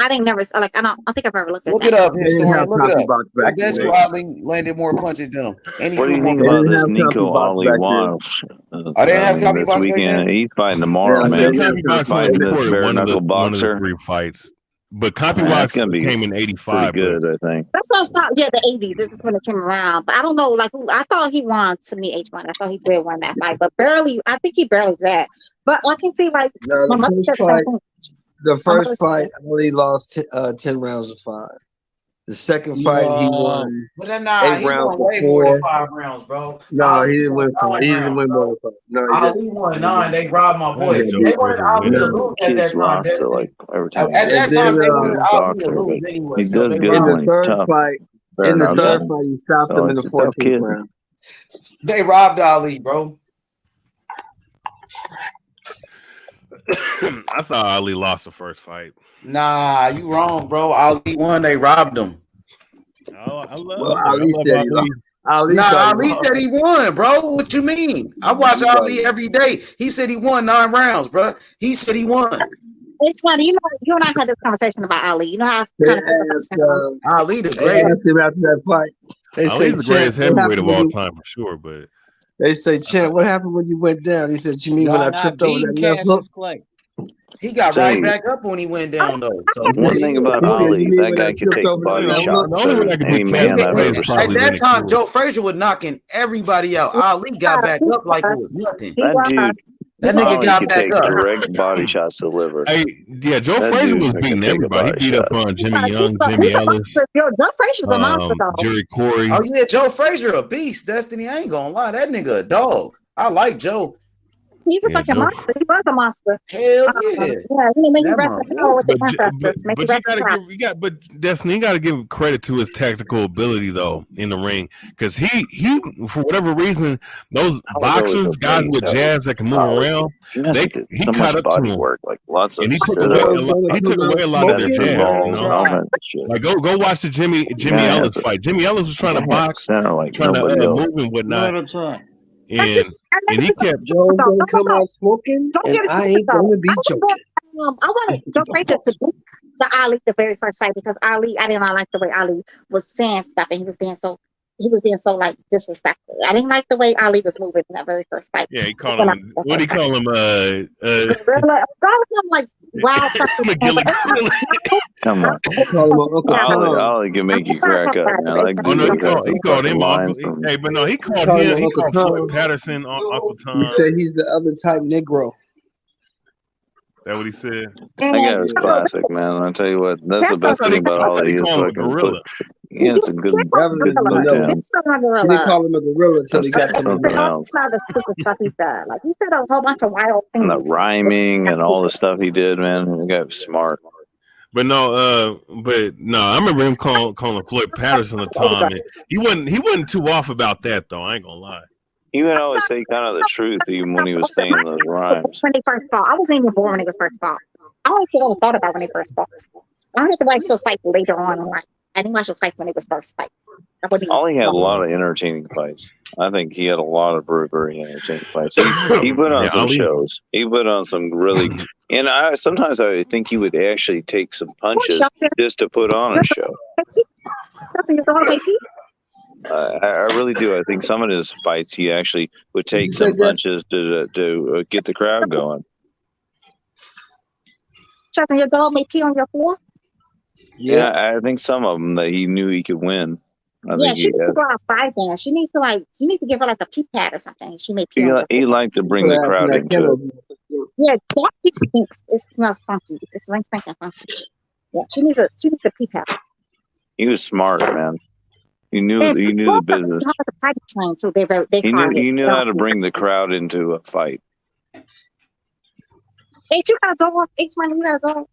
didn't never like I think I've ever looked at
Look
that.
it up, historian. Look it up. I bet you Ali landed more punches than him.
What do you think about this Nico Ali won?
I didn't have copy
this
box
weekend. He's fighting tomorrow, man. He's fighting this bare knuckle boxer.
3 fights. But Copybox came in 85.
Good, I think.
That's what I thought. Yeah, the 80s. This is when it came around. But I don't know. Like, I thought he won to me H1. I thought he did win that fight, but barely. I think he barely did. But I can see like
the first fight, Ali lost 10 rounds of 5. The second fight, he won.
But then,
8
he
rounds
won way more than 5 rounds, bro.
No, he didn't win 5. He didn't win more than 5. No,
Ali won 9. They robbed my boy. They wanted Ali to lose at that time. At that time, they wanted Ali to lose anyway.
He does good when he's tough.
In the third fight, he stopped him in the 14th round.
They robbed Ali, bro.
I thought Ali lost the first fight.
Nah, you wrong, bro. Ali won. They robbed him.
Oh, I love
Ali said he lost.
Ali said he won, bro. What you mean? I watch Ali every day. He said he won 9 rounds, bro. He said he won.
It's funny, you and I had this conversation about Ali. You know how
Ali the greatest.
After that fight, they say
Ali's the greatest heavyweight of all time for sure, but
they say, Champ, what happened when you went down? He said, you mean when I tripped over that left hook?
He got right back up when he went down, though. So
one thing about Ali, that guy could take body shots better than any man I've ever seen.
At that time, Joe Frazier was knocking everybody out. Ali got back up like it was nothing. That nigga got back up.
Direct body shots to the liver.
Yeah, Joe Frazier was beating everybody. He beat up on Jimmy Young, Jimmy Ellis,
Joe Frazier's a monster, though.
Jerry Corey.
Oh yeah, Joe Frazier a beast. Destiny, I ain't gonna lie, that nigga a dog. I like Joe.
He's a fucking monster. He was a monster.
Hell yeah.
Yeah, he made me wrestle with the ancestors.
But Destiny, you gotta give credit to his tactical ability though in the ring, because he for whatever reason, those boxers, guys with jabs that can move around, he caught up to him.
Work, like lots of,
and he took away a lot of their jabs. Like go watch the Jimmy Ellis fight. Jimmy Ellis was trying to box, trying to move and whatnot. And he kept
Joe's gonna come out smoking, and I ain't gonna be joking.
I wanted Joe Frazier to beat the Ali the very first fight because Ali, I did not like the way Ali was saying stuff, and he was being so like disrespectful. I didn't like the way Ali was moving in that very first fight.
Yeah, he called him. What do you call him?
Like wild.
Come on, Ali can make you crack up. Now,
he called him Uncle. Hey, but no, he called him. He called Floyd Patterson Uncle Tom.
He said he's the other type Negro.
That what he said?
That guy was classic, man. I tell you what, that's the best thing about Ali. He is fucking gorilla. He had some good downs.
He didn't
call him a gorilla until he got
something else.
Like he said a whole bunch of wild things.
And the rhyming and all the stuff he did, man. The guy was smart.
But no, I remember him calling Floyd Patterson a Tom. And he wasn't too off about that though. I ain't gonna lie.
He would always say kind of the truth, even when he was saying those rhymes.
When they first fought, I wasn't even born when they was first fought. I don't think I was thought about when they first fought. I had to watch those fights later on in life. I didn't watch those fights when they was first fight.
Ollie had a lot of entertaining fights. I think he had a lot of very, very entertaining fights. He put on some shows. He put on some really, and sometimes I think he would actually take some punches just to put on a show. I really do. I think some of his fights, he actually would take some punches to get the crowd going.
Justin, your dog may pee on your floor?
Yeah, I think some of them that he knew he could win.
She needs to go outside then. She needs to give her like a pee pad or something. She may pee.
He liked to bring the crowd into it.
Yeah, Daffy stinks. It smells funky. It smells stinking funky. Yeah, she needs a pee pad.
He was smart, man. He knew
And
the business.
how about the potty train too? They
He knew how to bring the crowd into a fight.
H, you got a dog? H Money, you got a dog?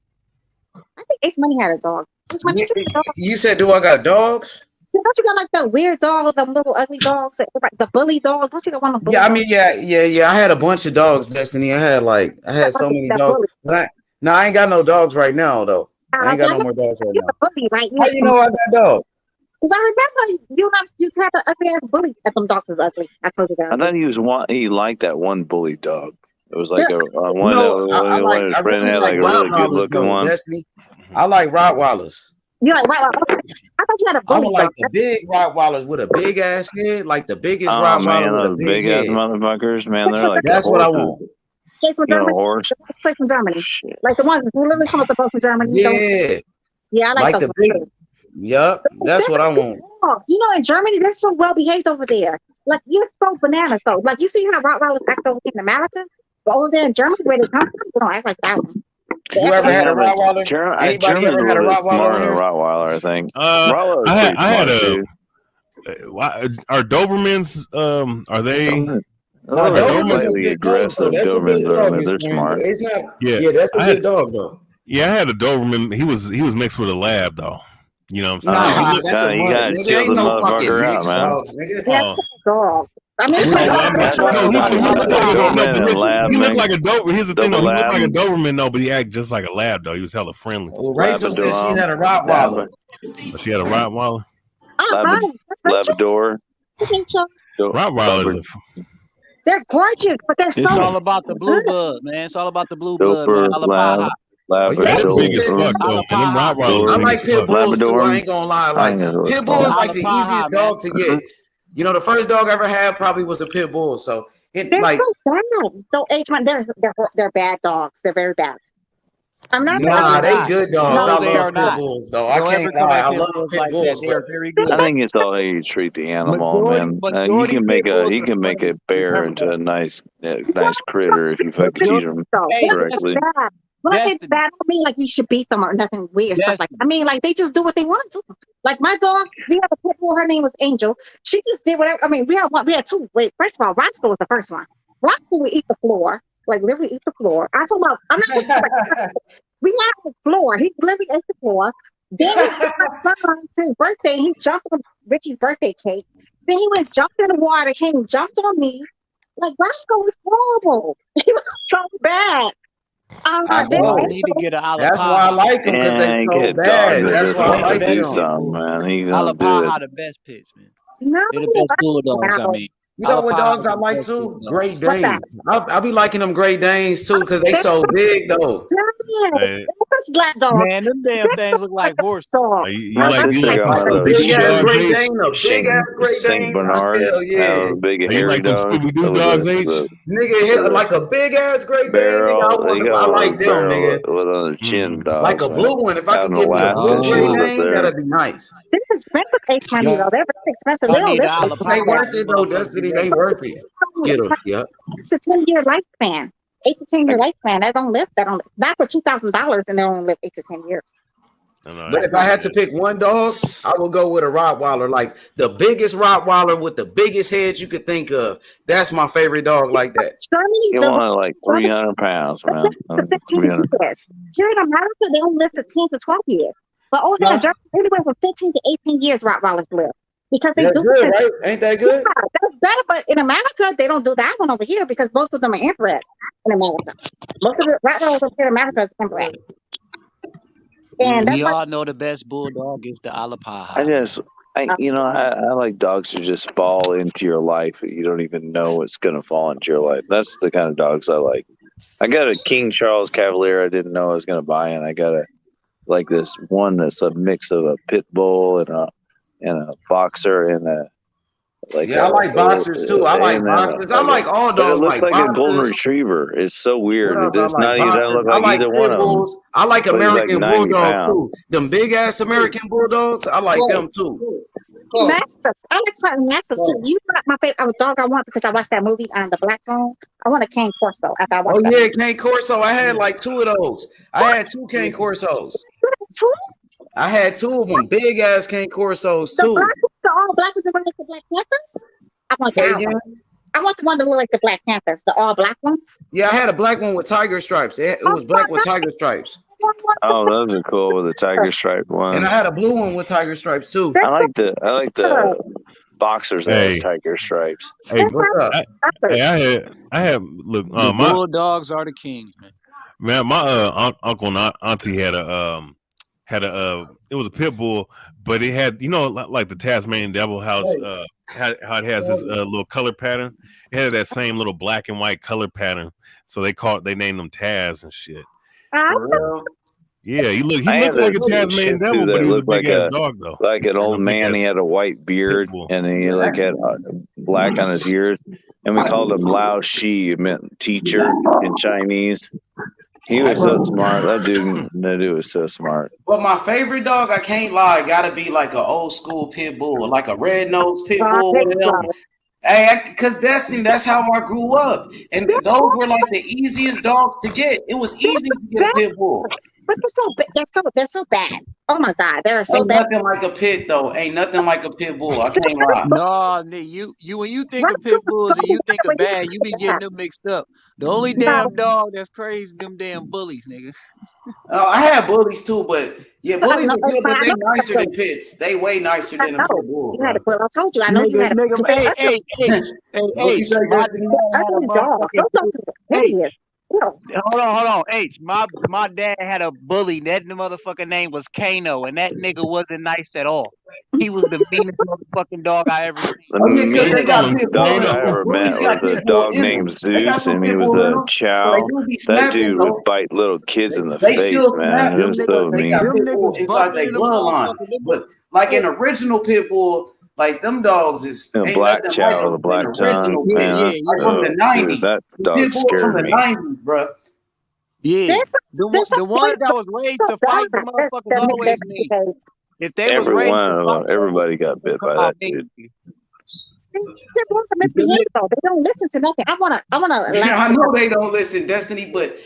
I think H Money had a dog. H Money, you got a dog?
You said, do I got dogs?
Don't you got like that weird dog, them little ugly dogs, the bully dog? Don't you got one of those?
Yeah, I mean, yeah. I had a bunch of dogs, Destiny. I had so many dogs. But I ain't got no dogs right now, though. I ain't got no more dogs right now.
Bully, right?
How you know I got dogs?
Because I remember you had an ugly ass bully, and some dogs was ugly. I told you that.
I thought he liked that one bully dog. It was like one his friend had like a really good looking one.
Destiny. I like Rottweilers.
You like Rottweilers? I thought you had a bully.
I like the big Rottweilers with a big ass head, like the biggest Rottweiler
man,
with a
those
big
ass
head.
motherfuckers, man, they're like
that's what I want.
Straight from Germany. Straight from Germany. Like the ones who literally come with the boat from Germany.
Yeah.
Yeah, I like those.
the big. Yup, that's what I want.
You know, in Germany, they're so well behaved over there. Like you're so bananas though. Like you see how Rottweilers act over here in America, but over there in Germany, where they come from, they don't act like that one.
You ever had a Rottweiler? Anybody ever had a Rottweiler?
Rottweiler, I think.
I had a. Are Dobermans? Are they?
Dobermans are good dogs, so that's a good dog.
They're smart.
It's not. Yeah, that's a good dog though.
Yeah, I had a Doberman. He was mixed with a lab though. You know what I'm saying?
You gotta chill the motherfucker out, man.
Dog. I mean,
he looked like a Doberman. Here's the thing, though. He looked like a Doberman, though, but he acted just like a lab, though. He was hella friendly.
Well, Rachel said she had a Rottweiler.
But she had a Rottweiler?
Labrador.
Rottweilers.
They're gorgeous, but they're so.
It's all about the blue blood, man. It's all about the blue blood, man.
Labrador.
I like pit bulls too. I ain't gonna lie. Like pit bull is like the easiest dog to get. You know, the first dog I ever had probably was a pit bull. So
they're so bad. So H1, they're bad dogs. They're very bad. I'm not.
Nah, they good dogs. I love pit bulls, though. I can't lie. I love pit bulls.
I think it's all how you treat the animal, man. He can make a bear into a nice critter if you fucking teach him correctly.
When I say bad, I mean like you should beat them or nothing weird stuff like that. I mean like they just do what they want to do. Like my dog, we had a pit bull. Her name was Angel. She just did whatever. I mean, we had two. Wait, first of all, Roscoe was the first one. Roscoe would eat the floor, like literally eat the floor. I'm not. We had the floor. He literally ate the floor. Then my son, his birthday, he jumped on Richie's birthday cake. Then he went jumped in the water. Came and jumped on me. Like Roscoe was horrible. He was so bad.
Need to get an Alapaha.
That's why I like him because they so bad. That's why I like him.
Man, he's gonna do it.
Alapaha the best pits, man.
No,
they're the best bulldogs. I mean,
you know what dogs I like too? Great Danes. I'll be liking them Great Danes too because they so big though.
Man, them damn things look like horse dogs.
Big ass Great Dane, a big ass Great Dane.
Saint Bernards, big hairy dogs.
Nigga, like a big ass Great Dane. I like them, nigga.
With a chin dog.
Like a blue one. If I could get me a blue Great Dane, that'd be nice.
They're expensive, H-Money, though. They're very expensive.
They worth it though, Destiny. They worth it. Get them. Yeah.
It's a 10-year lifespan. 8 to 10 year lifespan. That don't live. That's for $2,000, and they only live 8 to 10 years.
But if I had to pick one dog, I would go with a Rottweiler, like the biggest Rottweiler with the biggest head you could think of. That's my favorite dog, like that.
You want like 300 pounds, man.
To 15 years. Here in America, they only live to 10 to 12 years. But over there in Germany, anywhere from 15 to 18 years, Rottweilers live. Because they do
good, right? Ain't that good?
Yeah, that's better. But in America, they don't do that one over here because most of them are inbred in America. Most of the Rottweilers over here in America is inbred. And
we all know the best bulldog is the Alapaha.
I like dogs to just fall into your life. You don't even know it's going to fall into your life. That's the kind of dogs I like. I got a King Charles Cavalier I didn't know I was going to buy, and I got this one that's a mix of a pit bull and a boxer and a
I like boxers too. I like boxers. I like all dogs.
It looks like a golden retriever. It's so weird. It's not even doesn't look like either one of them.
I like American bulldogs too. Them big ass American bulldogs. I like them too.
Masters. I like Cotton Masters too. You know my favorite dog I want because I watched that movie on the Black Phone. I want a Cane Corso after I watched that.
Oh yeah,
movie.
Cane Corso. I had like 2 of those. I had 2 Cane Corsos.
Two?
I had 2 of them, big ass Cane Corsos
The
too.
black, the all black ones that look like the Black Panthers. I want
Say
that
again?
one. I want the one that look like the Black Panthers, the all black ones.
Yeah, I had a black one with tiger stripes. It was black with tiger stripes.
Oh, those are cool with the tiger stripe ones.
And I had a blue one with tiger stripes too.
I like the boxers that have tiger stripes.
Hey,
What's up?
I had look.
The
My
Bulldogs are the kings, man.
my uncle and auntie had a it was a pit bull, but it had like the Tasmanian Devil House how it has this little color pattern. It had that same little black and white color pattern, so they named them Taz and shit. Yeah, he looked like a Tasmanian Devil, but he was a big ass dog though.
Like an old man, he had a white beard and he like had black on his ears, and we called him Lao Shi. It meant teacher in Chinese. He was so smart. That dude was so smart.
But my favorite dog, I can't lie, gotta be like an old school pit bull, like a red nosed pit bull. One of them. Hey, because that's how I grew up, and those were like the easiest dogs to get. It was easy to get a pit bull.
But they're so bad. Oh my God, they're so
Ain't
bad.
nothing like a pit though. Ain't nothing like a pit bull. I can't lie.
No, you when you think of pit bulls and you think of bad, you be getting them mixed up. The only damn dog that's crazy, them damn bullies, nigga.
I had bullies too, but yeah, bullies are good, but they nicer than pits. They way nicer than a pit bull.
You had to put. I told you. I know you had to.
Hey, hold on. H, my dad had a bully. That motherfucking name was Kano, and that nigga wasn't nice at all. He was the meanest motherfucking dog I ever seen.
The meanest dog I ever met was a dog named Zeus, and he was a chow. That dude would bite little kids in the face, man. It was so mean.
It's like they bloodline, but like an original pit bull. Like them dogs is
black chow, the black tongue, man.
Like from the 90s.
That dog
from the
scared me.
90s, bro.
Yeah, the ones that was raised to fight, the motherfuckers always mean. If they was raised to fight,
everybody got bit by that dude.
They don't listen to nothing. I wanna.
Yeah, I know they don't listen, Destiny, but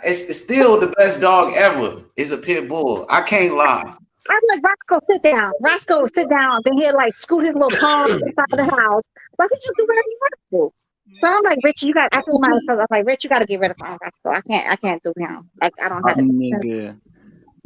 it's still the best dog ever. Is a pit bull. I can't lie.
I'm like, Roscoe, sit down. Roscoe will sit down. Then he'll like scoot his little paws inside the house. But he just do whatever he wants to. So I'm like, Rich, you got. I told myself, I was like, Rich, you got to get rid of Roscoe. I can't do him. Like I don't have to.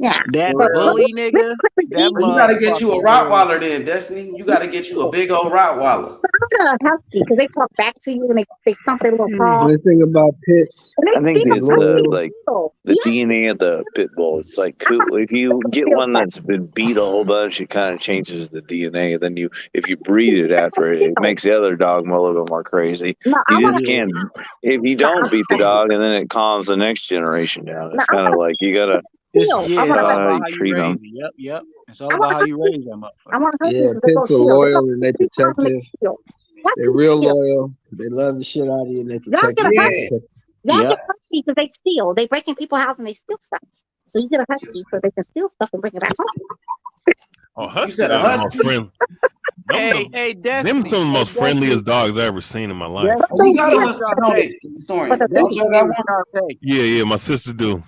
Yeah.
That bully nigga.
You got to get you a Rottweiler then, Destiny. You got to get you a big old Rottweiler.
I'm gonna husky because they talk back to you and they stomp their little paws.
The thing about pits,
I think it's the DNA of the pit bull. It's like cool. If you get one that's been beat a whole bunch, it kind of changes the DNA. And then if you breed it after it, it makes the other dog a little bit more crazy. You just can't. If you don't beat the dog, and then it calms the next generation down. It's kind of like you gotta.
It's all about how you
treat
raise
them.
them. Yep. It's all about how you raise them up.
yeah, pits are loyal and they protective. They're real loyal. They love the shit out of you and they protect you.
Y'all get husky because they steal. They break in people's house and they steal stuff. So you get a husky so they can steal stuff and bring it back home.
Oh, husky!
Hey,
them some of the most friendliest dogs I ever seen in my life.
You got a
Yeah, my sister do.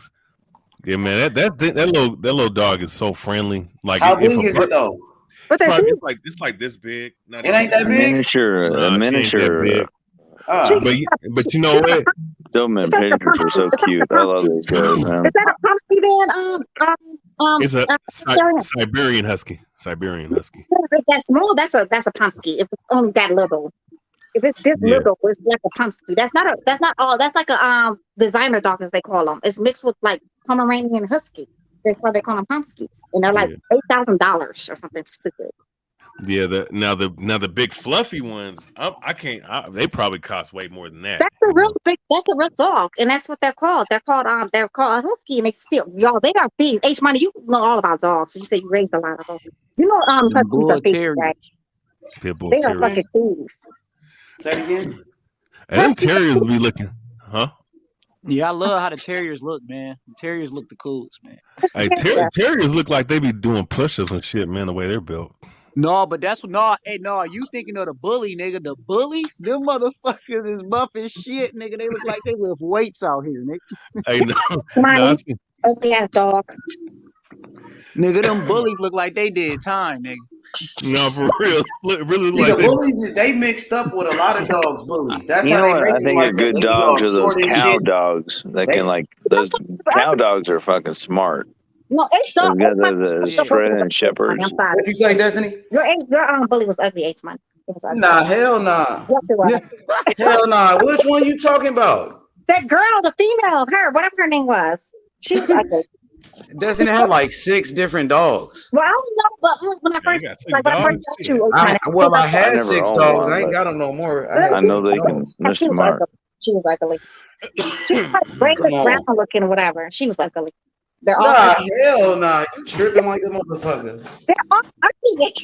Yeah, man, that little dog is so friendly. Like,
how big is it though?
It's like this big.
It ain't that big.
A miniature.
But you know what?
Those miniatures are so cute. I love those guys, man.
Is that a Pomsky then?
It's a Siberian Husky.
If that's small, that's a Pomsky. If it's only that little. If it's this little, it's like a Pomsky. That's like a designer dog, as they call them. It's mixed with like Pomeranian and Husky. That's why they call them Pomskys. And they're like $8,000 or something stupid.
Yeah, now the big fluffy ones, I can't. They probably cost way more than that.
That's a real big. That's a real dog, and that's what they're called. They're called a Husky, and they steal. Y'all, they are thieves. H Money, you know all about dogs. So you say you raised a lot of them. You know, Huskies are thieves, right? They are fucking thieves.
Say it again.
And them terriers be looking, huh?
Yeah, I love how the terriers look, man. The terriers look the coolest, man.
Hey, terriers look like they be doing push-ups and shit, man. The way they're built.
No, but that's no. Hey, no, you thinking of the bully, nigga? The bullies, them motherfuckers is buff as shit, nigga. They look like they lift weights out here, nigga.
Hey, no,
Money, ugly ass dog.
Nigga, them bullies look like they did time, nigga.
no, for real, really
See,
like
the
they.
bullies, they mixed up with a lot of dogs. Bullies. That's
You
how
know
they
what?
make
I
them
think a
like that.
good
They be all
dogs are those
short and
cow
shit.
dogs that can
They,
those cow dogs are fucking smart.
No, it's so.
Those guys
It's
are
my
the Australian shepherds.
I'm sorry.
what you say, Destiny?
Your bully was ugly, H-Man. It was ugly.
Nah, hell nah.
Yes, it was.
Hell nah. Which one you talking about?
That girl, the female, her, whatever her name was, she was ugly.
Doesn't it have like 6 different dogs?
Well, I don't know, but when I first,
got
when I first got you, H-Man,
I had
never
6
owned
dogs.
one,
I ain't
but
got them no more. I
But
had
I
6
know they can.
dogs.
They're
she was
smart.
ugly. She was ugly. She was like Brandon
Come
Brown
on.
looking or whatever. She was ugly. They're all
Nah,
ugly.
hell nah. You tripping like a motherfucker.
They're all ugly.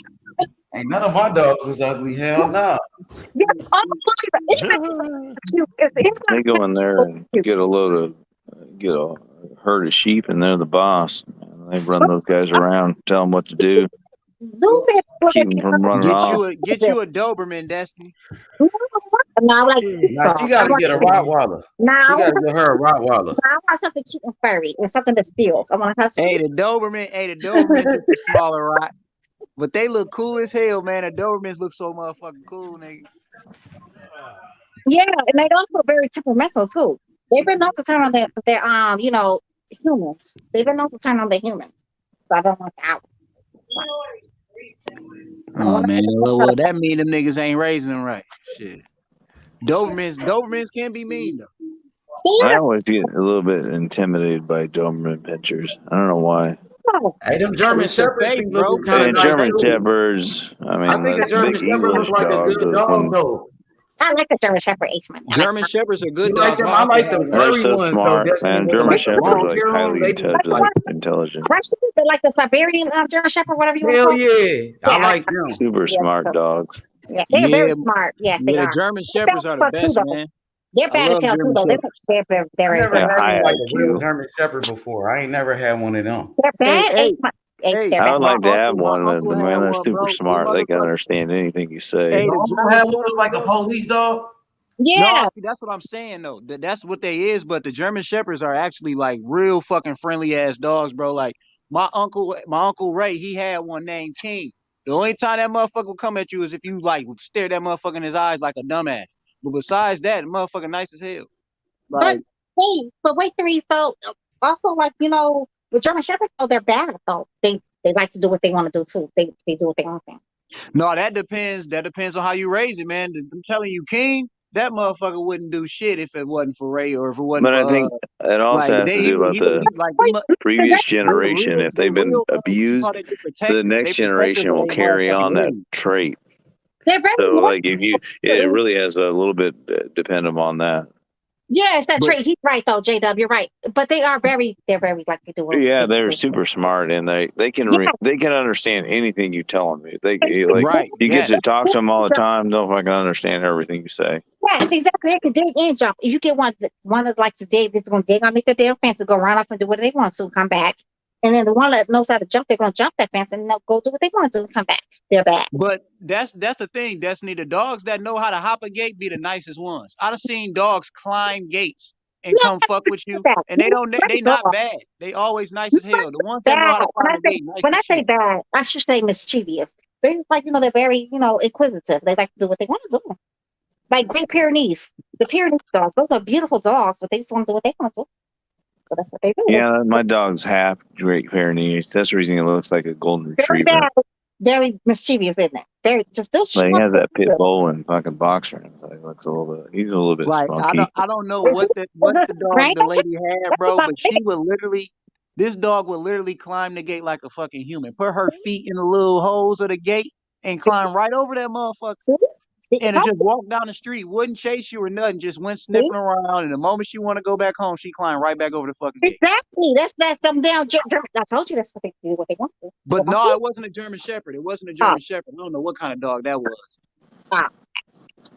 Ain't none of my dogs was ugly. Hell nah.
They're all ugly.
They go in there and get a herd of sheep, and they're the boss. And they run those guys around, tell them what to do, keep them from running off.
Get you a Doberman, Destiny.
Now, like,
Nah, she got to get a Rottweiler.
now,
She got to get her a Rottweiler.
I want something cute and furry and something that steals. I want to have
Hey, the Doberman just a smaller rot. But they look cool as hell, man. The Dobermans look so motherfucking cool, nigga.
Yeah, and they also very temperamental too. They've been known to turn on their humans. They've been known to turn on their humans. So I don't want that.
Oh man, well, that mean them niggas ain't raising them right. Shit. Dobermans can be mean though.
I always get a little bit intimidated by Doberman pictures. I don't know why.
Hey, them German Shepherds be looking kind of
And
nice.
German
too.
Shepherds. I mean,
I think a
the
German
big
Shepherd
English
looks like a
dogs.
good
Those
dog
ones,
though.
I like the German Shepherd H-Man.
German Shepherds are good
You like
dogs.
them? I like the
they're
furry
so
ones though.
smart,
Destiny,
man.
with
German
like the
Shepherds
long
are like
hair on.
highly
They be
intelligent.
They like the Siberian German Shepherd, whatever you want to
hell
call it.
yeah. I like them.
Super smart dogs.
Yeah, they're very smart. Yes, they
Yeah,
are.
German
They're
Shepherds
bad
are the
as fuck too,
best,
though.
man.
They're
I
bad as
love
hell too,
German
though.
Shepherds.
They're
I
very
never
Yeah,
had
high
them like a real
IQ.
German Shepherd before. I ain't never had one of them.
They're bad.
Hey,
They're
I
bad.
would like to have
my
one.
uncle had
Man, they're
one,
super
bro.
smart. They can understand anything you say.
Hey,
Your
the
uncle
German
had one that
Shepherds,
was like a
bro.
police dog.
Yeah.
No, see, that's what I'm saying though. That's what they is, but the German Shepherds are actually like real fucking friendly ass dogs, bro. Like my uncle Ray, he had one named King. The only time that motherfucker would come at you is if you like would stare that motherfucker in his eyes like a dumbass. But besides that, the motherfucker nice as hell. Like,
But wait, three. So also, like, the German Shepherds, though, they're bad though. They like to do what they want to do too. They do what they want to.
no, that depends. That depends on how you raise it, man. I'm telling you, King, that motherfucker wouldn't do shit if it wasn't for Ray or if it wasn't
But
for
I think it also
like
has to do about the previous generation. If they've been abused, the next generation will carry on that trait.
They're very
So,
loyal.
like, it really has a little bit dependent on that.
Yeah, it's that trait. He's right though, JW. You're right. But they're very like to do it.
Yeah, they're super smart, and they can understand anything you tell them. You get to talk to them all the time. They'll fucking understand everything you say.
Yes, exactly. They can dig and jump. If you get one that likes to dig, that's going to dig underneath the damn fence and go run off and do what they want to and come back. And then the one that knows how to jump, they're going to jump that fence and they'll go do what they want to do and come back. They're bad.
But that's the thing, Destiny. The dogs that know how to hop a gate be the nicest ones. I've seen dogs climb gates and come fuck with you, and they not bad. They always nice as hell. The ones that know how to climb a gate, nice
When I
as
say
shit.
bad, I should say mischievous. They're just like, they're very, inquisitive. They like to do what they want to do. Like Great Pyrenees. The Pyrenees dogs, those are beautiful dogs, but they just want to do what they want to do. So that's what they do.
Yeah, my dog's half Great Pyrenees. That's the reason it looks like a golden
Very
retriever.
bad, very mischievous, isn't it? Very just still.
But he has that pit bull and fucking boxer, so he looks he's a little bit
Like
spunky.
I don't know what the dog the lady had, bro, but she would literally. This dog would literally climb the gate like a fucking human. Put her feet in the little holes of the gate and climb right over that motherfucker. And it just walked down the street, wouldn't chase you or nothing, just went sniffing around. And the moment she want to go back home, she climbed right back over the fucking gate.
Exactly. That's them down. I told you that's what they do. What they want to do.
But no, it wasn't a German Shepherd. It wasn't a German Shepherd. I don't know what kind of dog that was.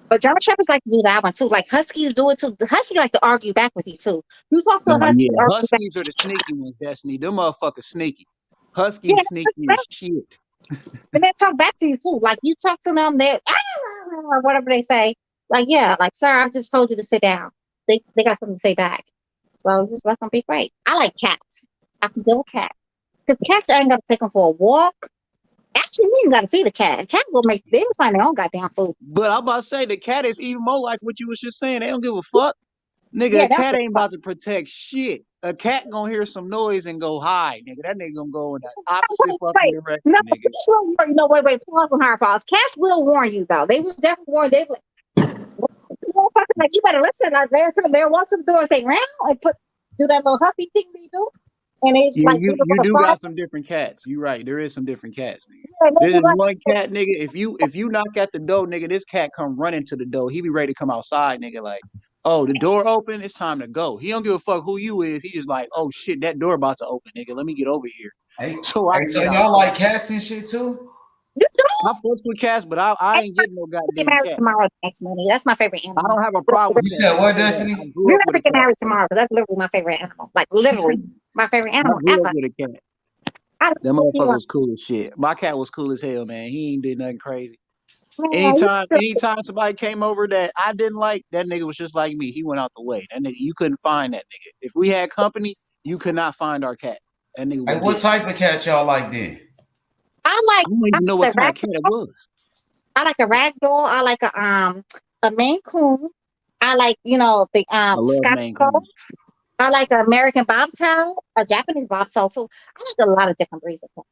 But German Shepherds like to do that one too. Like Huskies do it too. The Husky like to argue back with you too. You talk to a Husky.
Yeah, Huskies are the sneaky ones, Destiny. Them motherfuckers sneaky. Huskies sneaky as shit.
And they talk back to you too. Like you talk to them, they or whatever they say. Like, yeah, like, sir, I've just told you to sit down. They got something to say back. So just let them be great. I like cats. I can deal with cats. Because cats, I ain't got to take them for a walk. Actually, you ain't got to feed a cat. A cat will they will find their own goddamn food.
But I'm about to say the cat is even more like what you was just saying. They don't give a fuck. Nigga,
Yeah,
a cat ain't about to protect shit. A cat gonna hear some noise and go hide, nigga. That nigga gonna go in the opposite fucking direction,
No,
nigga.
cats will warn you. No, wait. Pause on hard pause. Cats will warn you, though. They will definitely warn. They will, like, you better listen. Like, they'll walk to the door and say, round, and do that little huffy thing they do. And it's
Yeah,
like,
you do got some different cats. You right. There is some different cats, nigga. There's one cat, nigga. If you knock at the door, nigga, this cat come running to the door. He be ready to come outside, nigga. Like, oh, the door open. It's time to go. He don't give a fuck who you is. He just like, oh shit, that door about to open, nigga. Let me get over here.
So y'all like cats and shit too?
I fucks with cats, but I ain't getting no
get
goddamn
married
cat.
tomorrow next money. That's my favorite animal.
I don't have a problem with
You
cats.
said what,
I
Destiny?
grew
You're
up with
never
a
get
cat.
married tomorrow because that's literally my favorite animal. Like, literally, my favorite
I
animal
grew
ever.
up with a cat.
I
That
love you.
motherfucker was cool as shit. My cat was cool as hell, man. He ain't did nothing crazy.
Man, you
Anytime somebody came over that I didn't like, that nigga was just like me. He went out the way. That nigga, you couldn't find that nigga. If we had company, you could not find our cat. That nigga was
Hey, what
dead.
type of cat y'all like then?
I like.
I don't even know what kind of cat it was.
I like a ragdoll. I like a Maine Coon. I like the
I love
Scottish
Maine Coons.
Folds. I like an American bobtail, a Japanese bobtail. So I like a lot of different breeds of cats.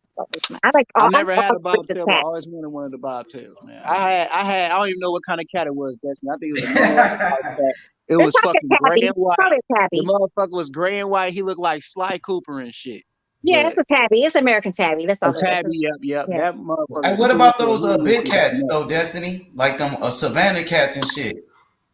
I like all.
I never had a
breeds of
bobtail, but I
cats.
always wanted one of the bobtails, man. I don't even know what kind of cat it was, Destiny. I think it was a normal cat. It
It's
was
like
fucking
a
gray
tabby.
and white.
Probably a
The
tabby.
motherfucker was gray and white. He looked like Sly Cooper and shit.
Yeah,
But
it's a tabby. It's American tabby. That's
a
all it is.
tabby, yep.
Yeah.
That motherfucker
Hey,
was
what
cool as
about
hell.
those
He
big
was
cats
nuts.
though, Destiny? Like them Savannah cats and shit.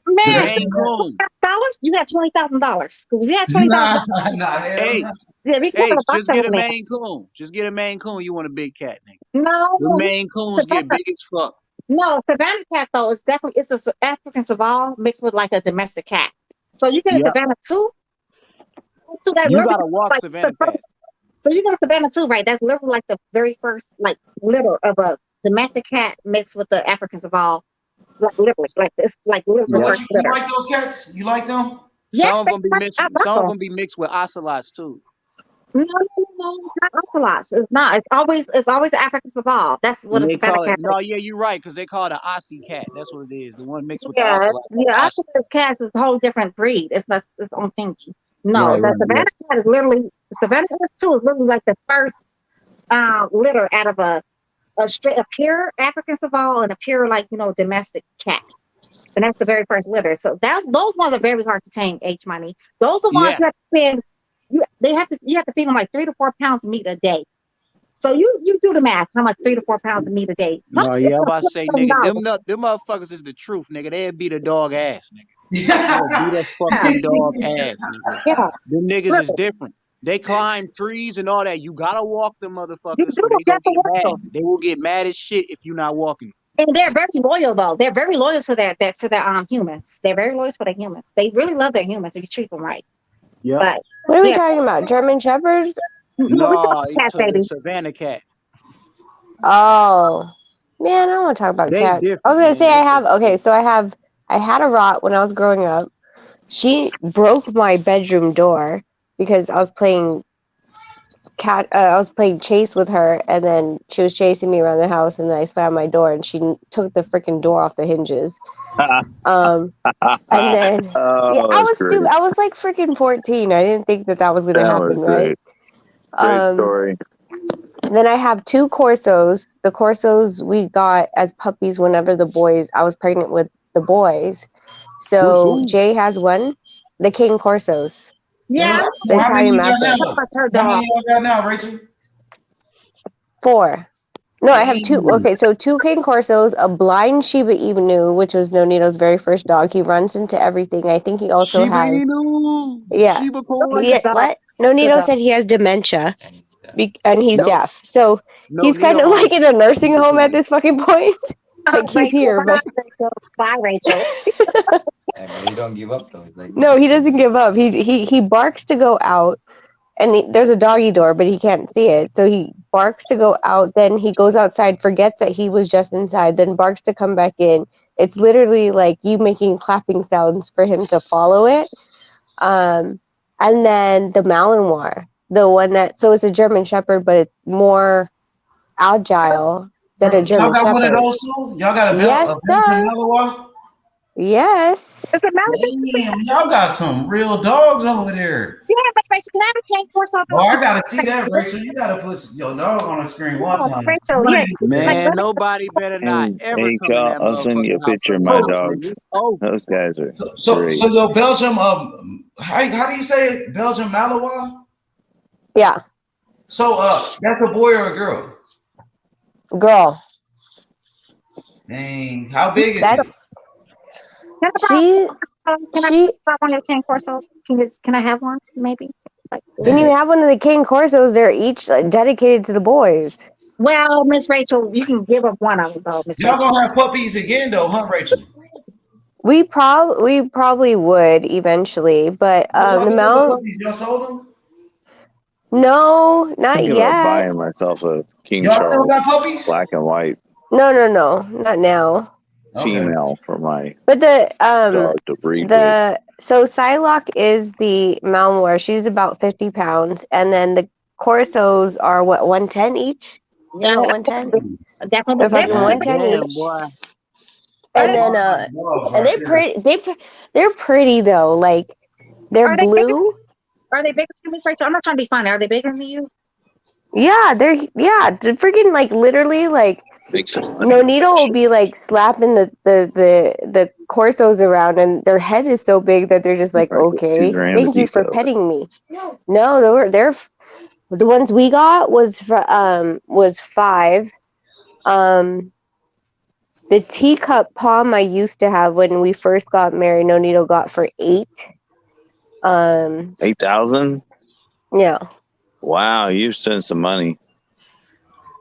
Man,
You ever
Maine
seen that?
Coon.
$20,000, you got $20,000. Because if you had
Nah,
$20,000,
nah, hell
Hey,
no.
yeah, we can
hey,
put a
just
bobtail
get a
in there.
Maine Coon. Just get a Maine Coon. You want a big cat, nigga.
No,
The Maine Coons get
Savannah.
big as fuck.
No, Savannah cat though is definitely it's a African Saval mixed with like a domestic cat. So you get a
Yep.
Savannah too. So that
You
literally
gotta walk
like
Savannah
the
cat.
first. So you get a Savannah too, right? That's literally like the very first like litter of a domestic cat mixed with the African Saval. Like literally, like it's like literally the
Yep.
first
You
litter.
like those cats? You like them?
Yes,
Some of them be mixed.
I love
Some of
them.
them be mixed with ocelots too.
No, it's not ocelots. It's not. It's always African Saval. That's what
And
a
they
Savannah
call it.
cat
No,
is.
yeah, you're right, because they call it an Aussie cat. That's what it is. The one mixed with the
Yeah,
ocelot.
I
Aussie.
think the cat is a whole different breed. It's not its own thing. No,
Right,
the
right.
Savannah
Yes.
cat is literally Savannah too is literally like the first litter out of a pure African Saval and a pure domestic cat. And that's the very first litter. So those ones are very hard to tame, H money. Those are ones
Yeah.
you have to spend you have to feed them like 3 to 4 pounds of meat a day. So you do the math, how much 3 to 4 pounds of meat a day.
No,
It's
yeah, I'm
like
about to say, nigga,
$20,000.
them motherfuckers is the truth, nigga. They'd beat a dog ass, nigga. They'll beat a fucking dog ass, nigga.
Yeah.
Them niggas
Really.
is different. They climb trees and all that. You gotta walk them
You
motherfuckers,
do
or they
have
gonna
to
get
work
mad.
them.
They will get mad as shit if you're not walking.
And they're very loyal though. They're very loyal to their humans. They're very loyal to their humans. They really love their humans if you treat them right.
Yep.
But
What are we
yeah,
talking about? German Shepherds?
we
No,
talking cats,
to the
baby.
Savannah cat.
Oh, man, I don't want to talk about
They
cats. I was
different,
gonna
man.
say
They
okay, so I had a Rot when I was growing up. She broke my bedroom door because I was playing chase with her, and then she was chasing me around the house, and then I slammed my door, and she took the freaking door off the hinges. And then
Oh,
yeah, I
that's
was
great.
stupid. I was like freaking 14. I didn't think that was gonna
That
happen,
was
right?
great story.
Then I have 2 Corsos. The Corsos we got as puppies whenever I was pregnant with the boys. So
Corso.
Jay has one, the King Corsos.
Yeah,
The
How many
Italian
you got
Mastiff.
now?
her
How many
dog.
you got now, Rachel?
4. No, I have 2. Okay, so 2 King Corsos, a blind Shiba Inu, which was Nonito's very first dog. He runs into everything. I think he also
Shiba
has.
Inu.
Yeah.
Shiba coin.
Yeah. What? Nonito said he has dementia, and he's deaf. So
No,
he's kind
Nito
of
owns
like in a nursing
Shiba
home at
coin.
this fucking point. Like he's here, but
Bye, Rachel.
And you don't give up though. It's like
no, he doesn't give up. He barks to go out, and there's a doggy door, but he can't see it, so he barks to go out, then he goes outside, forgets that he was just inside, then barks to come back in. It's literally like you making clapping sounds for him to follow it. And then the Malinois, the one that, so it's a German Shepherd, but it's more agile than a German
Y'all got
Shepherd.
one of those too? Y'all got a
Yes, sir.
Malinois?
Yes.
It's a mountain.
Damn, y'all got some real dogs over there.
Yeah, but Rachel, can I have a cane horse off?
Oh, I gotta see that, Rachel. You gotta put your dog on the screen one time.
Rachel, yeah.
Man, nobody better not ever
Hey,
come in
Carl,
that
I'll send you a
motherfucking house.
picture of my
So-
dogs.
It's over.
Those guys are
So
great.
your Belgium, how do you say it? Belgium Malinois?
Yeah.
So that's a boy or a girl?
Girl.
Dang, how big is
That's
he?
she.
Can I have one of the cane corsos? Can I have one? Maybe.
Can you have one of the King Corsos? They're each dedicated to the boys.
Well, Miss Rachel, you can give up one of them though, Miss
Y'all
Rachel.
gonna have puppies again though, huh, Rachel?
We probably would eventually, but the Mount.
Puppies, y'all sold them?
No, not
Thinking
yet.
about buying myself a King
Y'all still
Charles
got puppies?
black and white
No, not now.
female for my
But the
dog to breed with.
so Psylocke is the Malinois. She's about 50 pounds, and then the Corsos are what 110 each.
Yeah,
About 110.
definitely.
They're fucking
God
110
damn,
each.
boy.
And then and they're pretty though. Like they're
Are they
blue.
Are they bigger than Miss Rachel? I'm not trying to be funny. Are they bigger than you?
Yeah, they're freaking like literally like
Make some
Nonito will be like slapping the Corsos around, and their head is so big that they're just like, okay,
$2,000
thank you for petting me. No, they're the ones we got was 5. The teacup palm I used to have when we first got married, Nonito got for 8.
8,000?
Yeah.
Wow, you spent some money.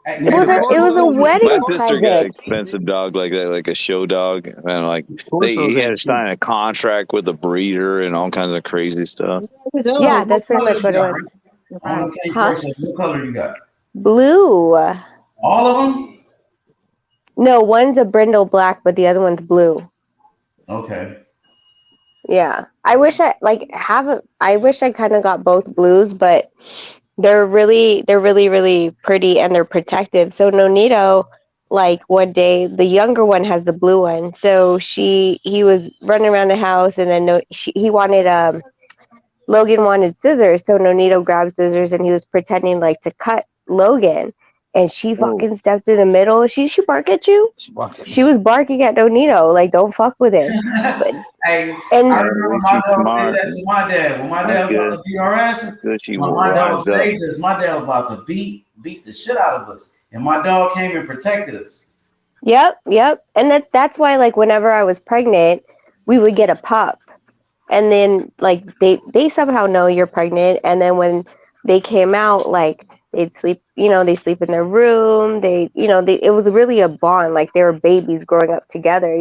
It was a wedding
My sister got an
present.
expensive dog like that, like a show dog, and like he had to sign a contract with a breeder and all kinds of crazy stuff.
Yeah, that's pretty much what it was. Huh?
What color you got?
Blue.
All of them?
No, one's a brindle black, but the other one's blue.
Okay.
Yeah, I wish I kind of got both blues, but they're really pretty and they're protective. So Nonito, like one day, the younger one has the blue one. So he was running around the house, and then he wanted Logan wanted scissors. So Nonito grabbed scissors, and he was pretending like to cut Logan. And she fucking stepped in the middle. She bark at you? She was barking at Nonito, like, don't fuck with him.
Hey,
And
I remember my dog
smart.
did that to my dad. When my dad was about to beat our ass,
She
when
will
my dog
rise up.
saved us, my dad was about to beat the shit out of us. And my dog came and protected us.
Yep. And that's why, like, whenever I was pregnant, we would get a pup. And then, like, they somehow know you're pregnant. And then when they came out, like, they'd sleep, they sleep in their room. It was really a bond. Like, they were babies growing up together,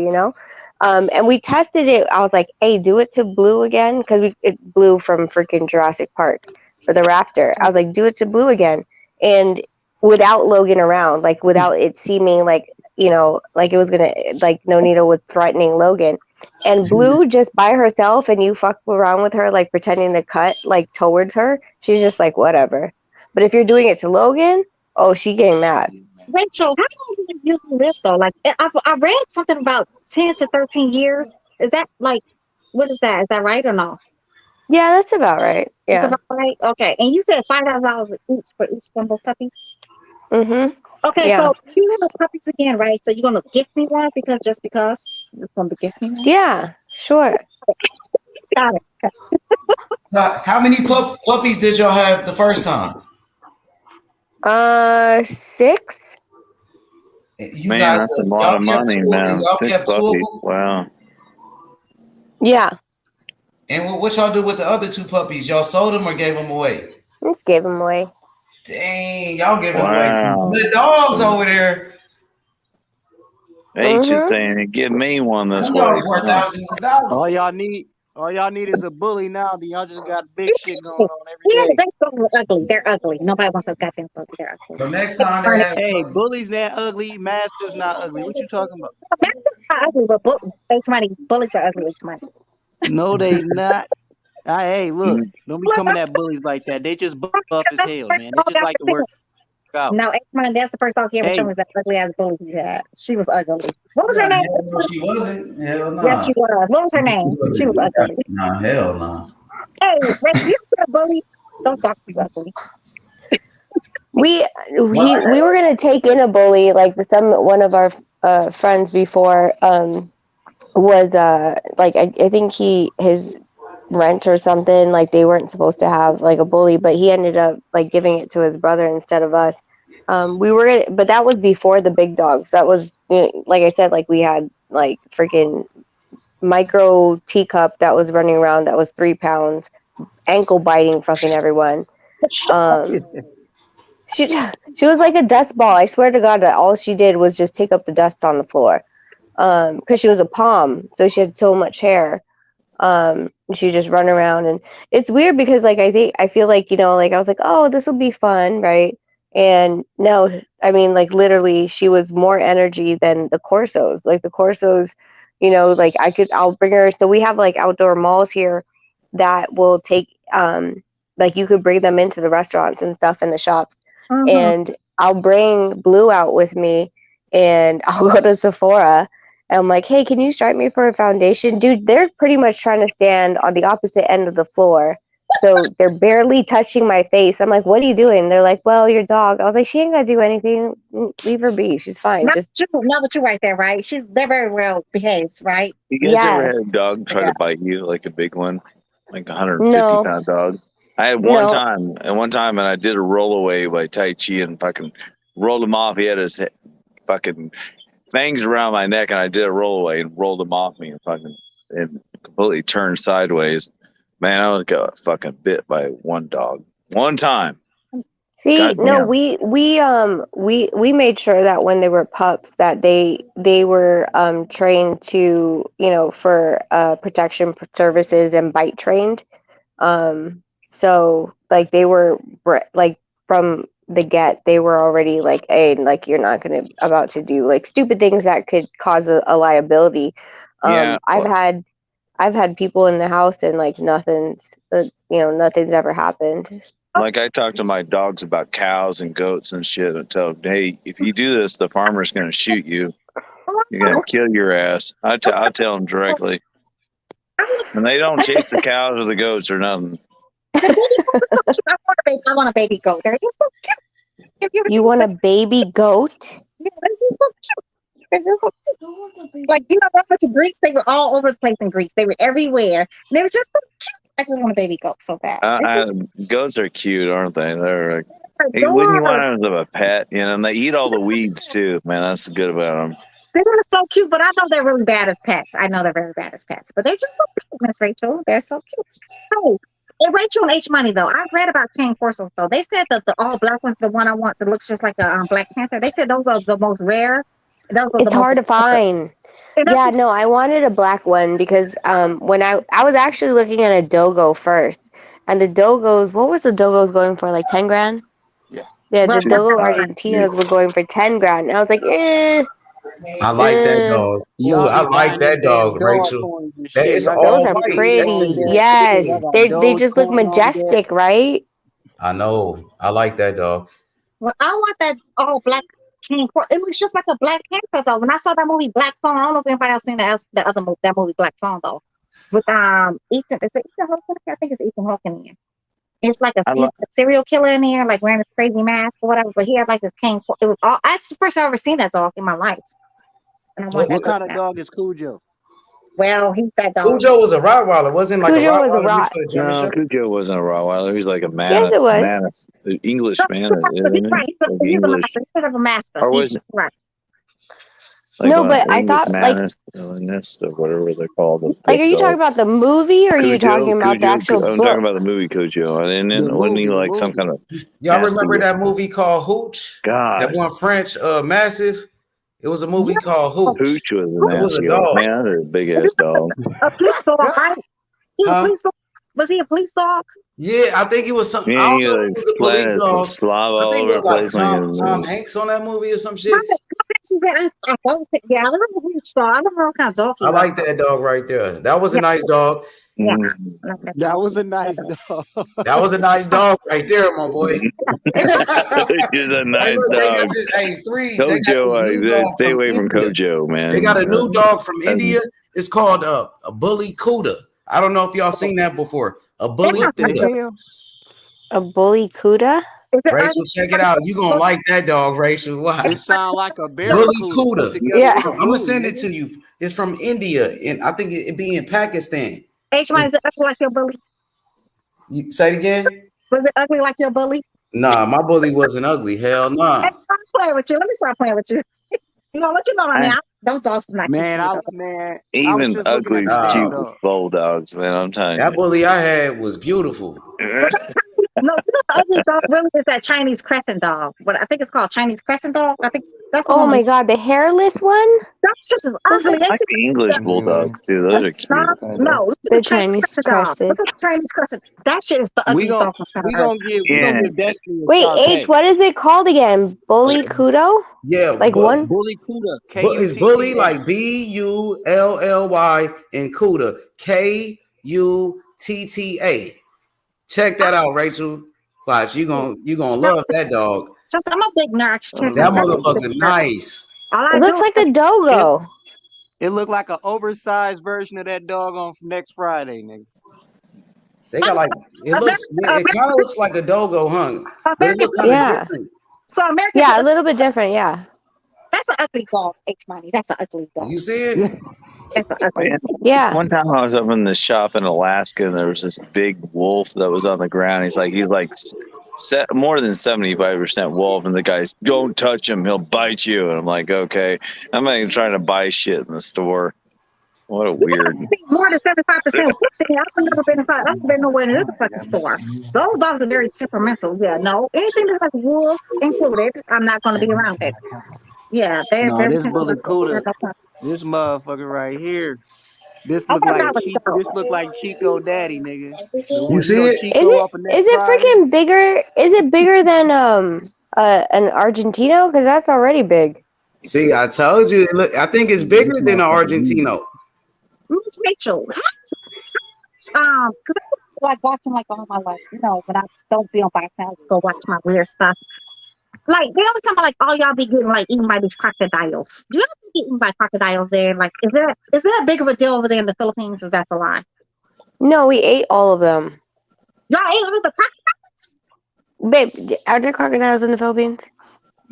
and we tested it. I was like, hey, do it to Blue again. Because it Blue from freaking Jurassic Park for the raptor. I was like, do it to Blue again. And without Logan around, like, without it seeming like, like it was going to, like, Nonito was threatening Logan. And Blue just by herself, and you fuck around with her, like, pretending to cut, like, towards her. She's just like, whatever. But if you're doing it to Logan, oh, she getting mad.
Rachel, how long do you usually live though? Like, I read something about 10 to 13 years. Is that like, what is that? Is that right or no?
Yeah, that's about right.
It's
Yeah.
about right. Okay, and you said $5,000 each for each of those puppies.
Mhm.
Okay,
Yeah.
so you have the puppies again, right? So you're gonna gift me one because you're gonna gift me one.
Yeah, sure.
Got it.
How many puppies did y'all have the first time?
6.
You
Man,
guys,
that's a lot of money, man.
Y'all
6
kept 2 of
puppies.
them?
Wow.
Yeah.
And what y'all do with the other 2 puppies? Y'all sold them or gave them away?
Let's give them away.
Dang, y'all giving away some
Wow.
good dogs over there.
H is saying, give me one this
Them
way.
dogs worth thousands of dollars.
All y'all need All y'all need is a bully now. Then y'all just got big shit going on
Yeah,
every day.
they are ugly. They're ugly. Nobody wants to goddamn bully. They're ugly.
The next time they have
Hey, bullies not ugly. Masters not ugly. What you talking about?
Masters are ugly, but bullies are ugly.
No, they not. Hey, look, don't be coming at bullies like that. They just buff as hell, man. They just like to work out.
No, X-Man, that's the first dog he ever
Hey.
showed me that ugly ass bully he had. She was ugly. What was her name?
No, she wasn't. Hell no.
Yes, she was. What was her name? She was ugly.
Nah, hell no.
Hey, Ray, you see a bully? Those dogs are ugly.
We were gonna take in a bully, like one of our friends before was like I think his rent or something, like they weren't supposed to have like a bully, but he ended up like giving it to his brother instead of us. We were gonna, but that was before the big dogs. That was, like I said, like we had like freaking micro teacup that was running around that was 3 pounds, ankle biting fucking everyone. She was like a dust ball. I swear to God that all she did was just take up the dust on the floor. Because she was a pom, so she had so much hair. She just run around, and it's weird because like I feel like, like I was like, oh, this will be fun, right? And no, I mean, like literally she was more energy than the Corsos. Like the Corsos, like I'll bring her. So we have like outdoor malls here that will take like you could bring them into the restaurants and stuff in the shops. And I'll bring Blue out with me, and I'll go to Sephora. And I'm like, hey, can you stripe me for a foundation? Dude, they're pretty much trying to stand on the opposite end of the floor. So they're barely touching my face. I'm like, what are you doing? They're like, well, your dog. I was like, she ain't got to do anything. Leave her be. She's fine.
Not with you right there, right? They're very well behaved, right?
You guys ever had a dog try to bite you, like a big one, like a 150-pound dog? I had one time, and I did a rollaway by Tai Chi and fucking rolled him off. He had his fucking fangs around my neck, and I did a rollaway and rolled him off me and completely turned sideways. Man, I got fucking bit by one dog one time.
See,
Goddamn.
no, we made sure that when they were pups that they were trained to, for protection services and bite trained. So like they were like from the get, they were already like, hey, like you're not about to do like stupid things that could cause a liability. I've had people in the house and like nothing's ever happened.
Like I talk to my dogs about cows and goats and shit and tell them, hey, if you do this, the farmer's going to shoot you. You're going to kill your ass. I tell them directly. And they don't chase the cows or the goats or nothing.
I want a baby goat. They're just so cute.
You want a baby goat?
Yeah, they're just so cute. They're just so cute. Like, I went to Greece. They were all over the place in Greece. They were everywhere. They were just so cute. I just want a baby goat so bad.
Goats are cute, aren't they? They're like, hey, wouldn't you want them as a pet? And they eat all the weeds too. Man, that's good about them.
They're so cute, but I know they're really bad as pets. I know they're very bad as pets, but they're just so cute, Miss Rachel. They're so cute. Oh, and Rachel and H Money though, I read about chain Corsos though. They said that the all black one's the one I want that looks just like a Black Panther. They said those are the most rare.
It's hard to find. Yeah, no, I wanted a black one because when I was actually looking at a dogo first, and the dogos, what was the dogos going for? Like 10 grand? Yeah, the dogo Argentinos were going for 10 grand. And I was like,
I like that dog. I like that dog, Rachel. It's all
those are
white.
pretty. Yes, they just look majestic, right?
I know. I like that dog.
Well, I want that all black chain Corso. It looks just like a Black Panther though. When I saw that movie Black Phone, I don't know if anybody else seen that movie Black Phone though. With Ethan, is it Ethan Hawke? I think it's Ethan Hawke in there. It's like a serial killer in there, like wearing this crazy mask or whatever. But he had like this cane. It was all. That's the first I've ever seen that dog in my life. And I want
what kind of dog is Cujo?
Well, he's that dog.
Cujo was a Rottweiler, wasn't like
Cujo
a
was a
Rottweiler.
No, Cujo wasn't a Rottweiler. He's like a man. Yes, it was. English man.
He's a master.
Or was it?
Right.
Like
no, but I thought
nest or whatever they're called.
Like, are you talking about the movie, or are you talking about the actual
I'm
book?
talking about the movie Cujo. And then wasn't he like some kind of?
Y'all remember that movie called Hooch?
God,
that one French, massive. It was a movie called Hooch.
Hooch was a nasty dog. Man, that was a big ass dog.
He a police dog? Was he a police dog?
Yeah, I think it was something. I
Yeah,
don't
he
know if
like
it was a police
splattered
dog.
slob
I
all
think
over
it
the
was like
place. Like
Tom Hanks on that movie or some shit.
Yeah, I remember police dog. I remember what kind of dog he
I
was.
like that dog right there. That was a nice dog.
Yeah,
That was a nice dog.
That was a nice dog right there, my boy.
He's a nice
look, they got
dog.
this, Threes. They got this new
Kojo,
dog
stay
from
away from
India.
Kojo, man.
They got a new dog from
That's-
India. It's called a bully Kuda. I don't know if y'all seen that before. A bully Kuda.
A bully Kuda?
Rachel, check it out. You gonna like that dog, Rachel. Why?
It sound like a
Bully
barracuda.
Kuda.
Yeah.
I'm gonna send it to you. It's from India, and I think it be in Pakistan.
H-Man, is it ugly like your bully?
You say it again?
Was it ugly like your bully?
Nah, my bully wasn't ugly. Hell no. Nah.
Stop playing with you. Let me stop playing with you. You know what you know on there? Those dogs are not cute.
Even ugly, cute bulldogs, man. I'm telling you.
That bully I had was beautiful.
No, the ugly dog really is that Chinese crescent dog. But I think it's called Chinese crescent dog. I think that's the
Oh
one.
my god, the hairless one?
That's just as ugly.
I like the English bulldogs too. Those are cute.
No, look at
The Chinese
crescent dog.
crescent.
Look at the Chinese crescent. That shit is the ugliest dog on
We
earth.
gonna give Destiny a
Wait,
shot.
H, what is it called again? Bully Kudo?
Yeah,
Like one?
Bully Kuda.
It's bully like Bully and Kuda Kutta. Check that out, Rachel. Watch, you gonna love that dog.
Just, I'm a big nerd.
That motherfucker nice.
It looks like a dogo.
It looked like an oversized version of that dog on next Friday, nigga.
They got like it kind of looks like a dogo, huh? But it looks kind of
Yeah.
different.
So American.
Yeah, a little bit different, yeah.
That's an ugly dog, H-Money. That's an ugly dog.
You see it?
That's an ugly
Yeah.
One time I was up in the shop in Alaska, and there was this big wolf that was on the ground. He's like more than 75% wolf, and the guy's, don't touch him, he'll bite you. And I'm like, okay. I'm not even trying to buy shit in the store. What a weird.
More than 75%. I've never been inside. I've been nowhere near the fucking store. Those dogs are very temperamental. Yeah, no. Anything that's like wolf included, I'm not going to be around it. Yeah, they're
No,
very
this bully
temperamental.
Kuda. This motherfucker right here. This look like Chico Daddy, nigga.
You see it?
Is it freaking bigger? Is it bigger than an Argentino? Because that's already big.
See, I told you. Look, I think it's bigger than an Argentino.
Miss Rachel, because I like watching like all my life, when I don't be on bike now, go watch my weird stuff. Like they always talk about like, oh, y'all be getting like eaten by these crocodiles. Do y'all be eaten by crocodiles there? Like, is that big of a deal over there in the Philippines? If that's a lie,
No, we ate all of them.
y'all ate all the
Babe, are there crocodiles in the Philippines?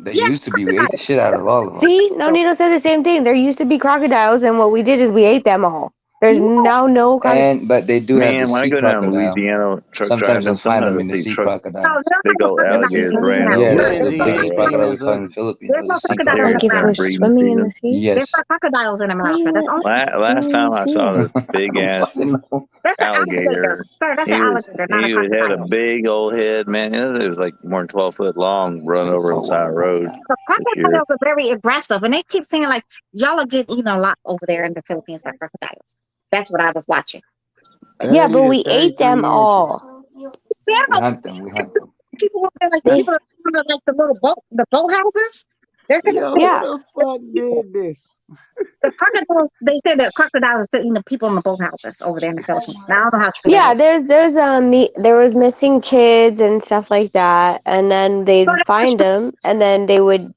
They used to be. We ate the shit out of all of them.
See, Nonito said the same thing. There used to be crocodiles, and what we did is we ate them all. There's now no crocodiles.
But they do have
Man,
the
when I
sea
go down to
crocodile.
Louisiana truck
Sometimes
driving,
you'll find them in
sometimes
the
I see
sea
truck,
crocodile.
big old alligators ran
Yeah,
over.
that's the biggest crocodile we find in the Philippines.
There's no
Was a sea
crocodiles in
crocodile.
America.
Swimming in the sea?
Yes.
There's no crocodiles in America. That's only
Last time I saw this big ass
that's an alligator.
alligator.
Sir, that's an alligator, not a
He had
crocodile.
a big old head, man. It was like more than 12 foot long, run over the side of the road.
The crocodiles are very aggressive, and they keep saying like y'all are getting eaten a lot over there in the Philippines by crocodiles. That's what I was watching.
Yeah, but we ate them all.
Yeah,
We hunt them.
people over there, like people are like the boat houses. They're saying
Yo,
Yeah.
who the fuck did this?
the crocodiles. They said that crocodiles are still eating the people in the boat houses over there in the Philippines. Now I don't know how true
Yeah,
that is.
there was missing kids and stuff like that, and then they'd find them, and then they'd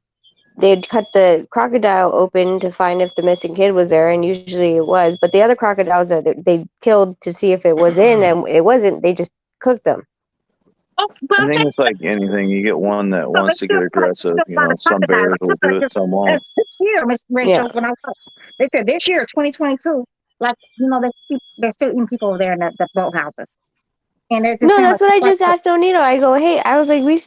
cut the crocodile open to find if the missing kid was there, and usually it was. But the other crocodiles that they killed to see if it was in, and it wasn't. They just cooked them.
Oh, but
I
I'm
think
saying
it's like anything. You get one that wants to get aggressive. You know, some
crocodile.
bears will do it, some won't.
This year, Miss Rachel, when I watched, they said this year, 2022, like they're still eating people over there in the boat houses. And they're just
No,
saying,
that's
like,
what I just asked Onito. I go, hey, I was like, we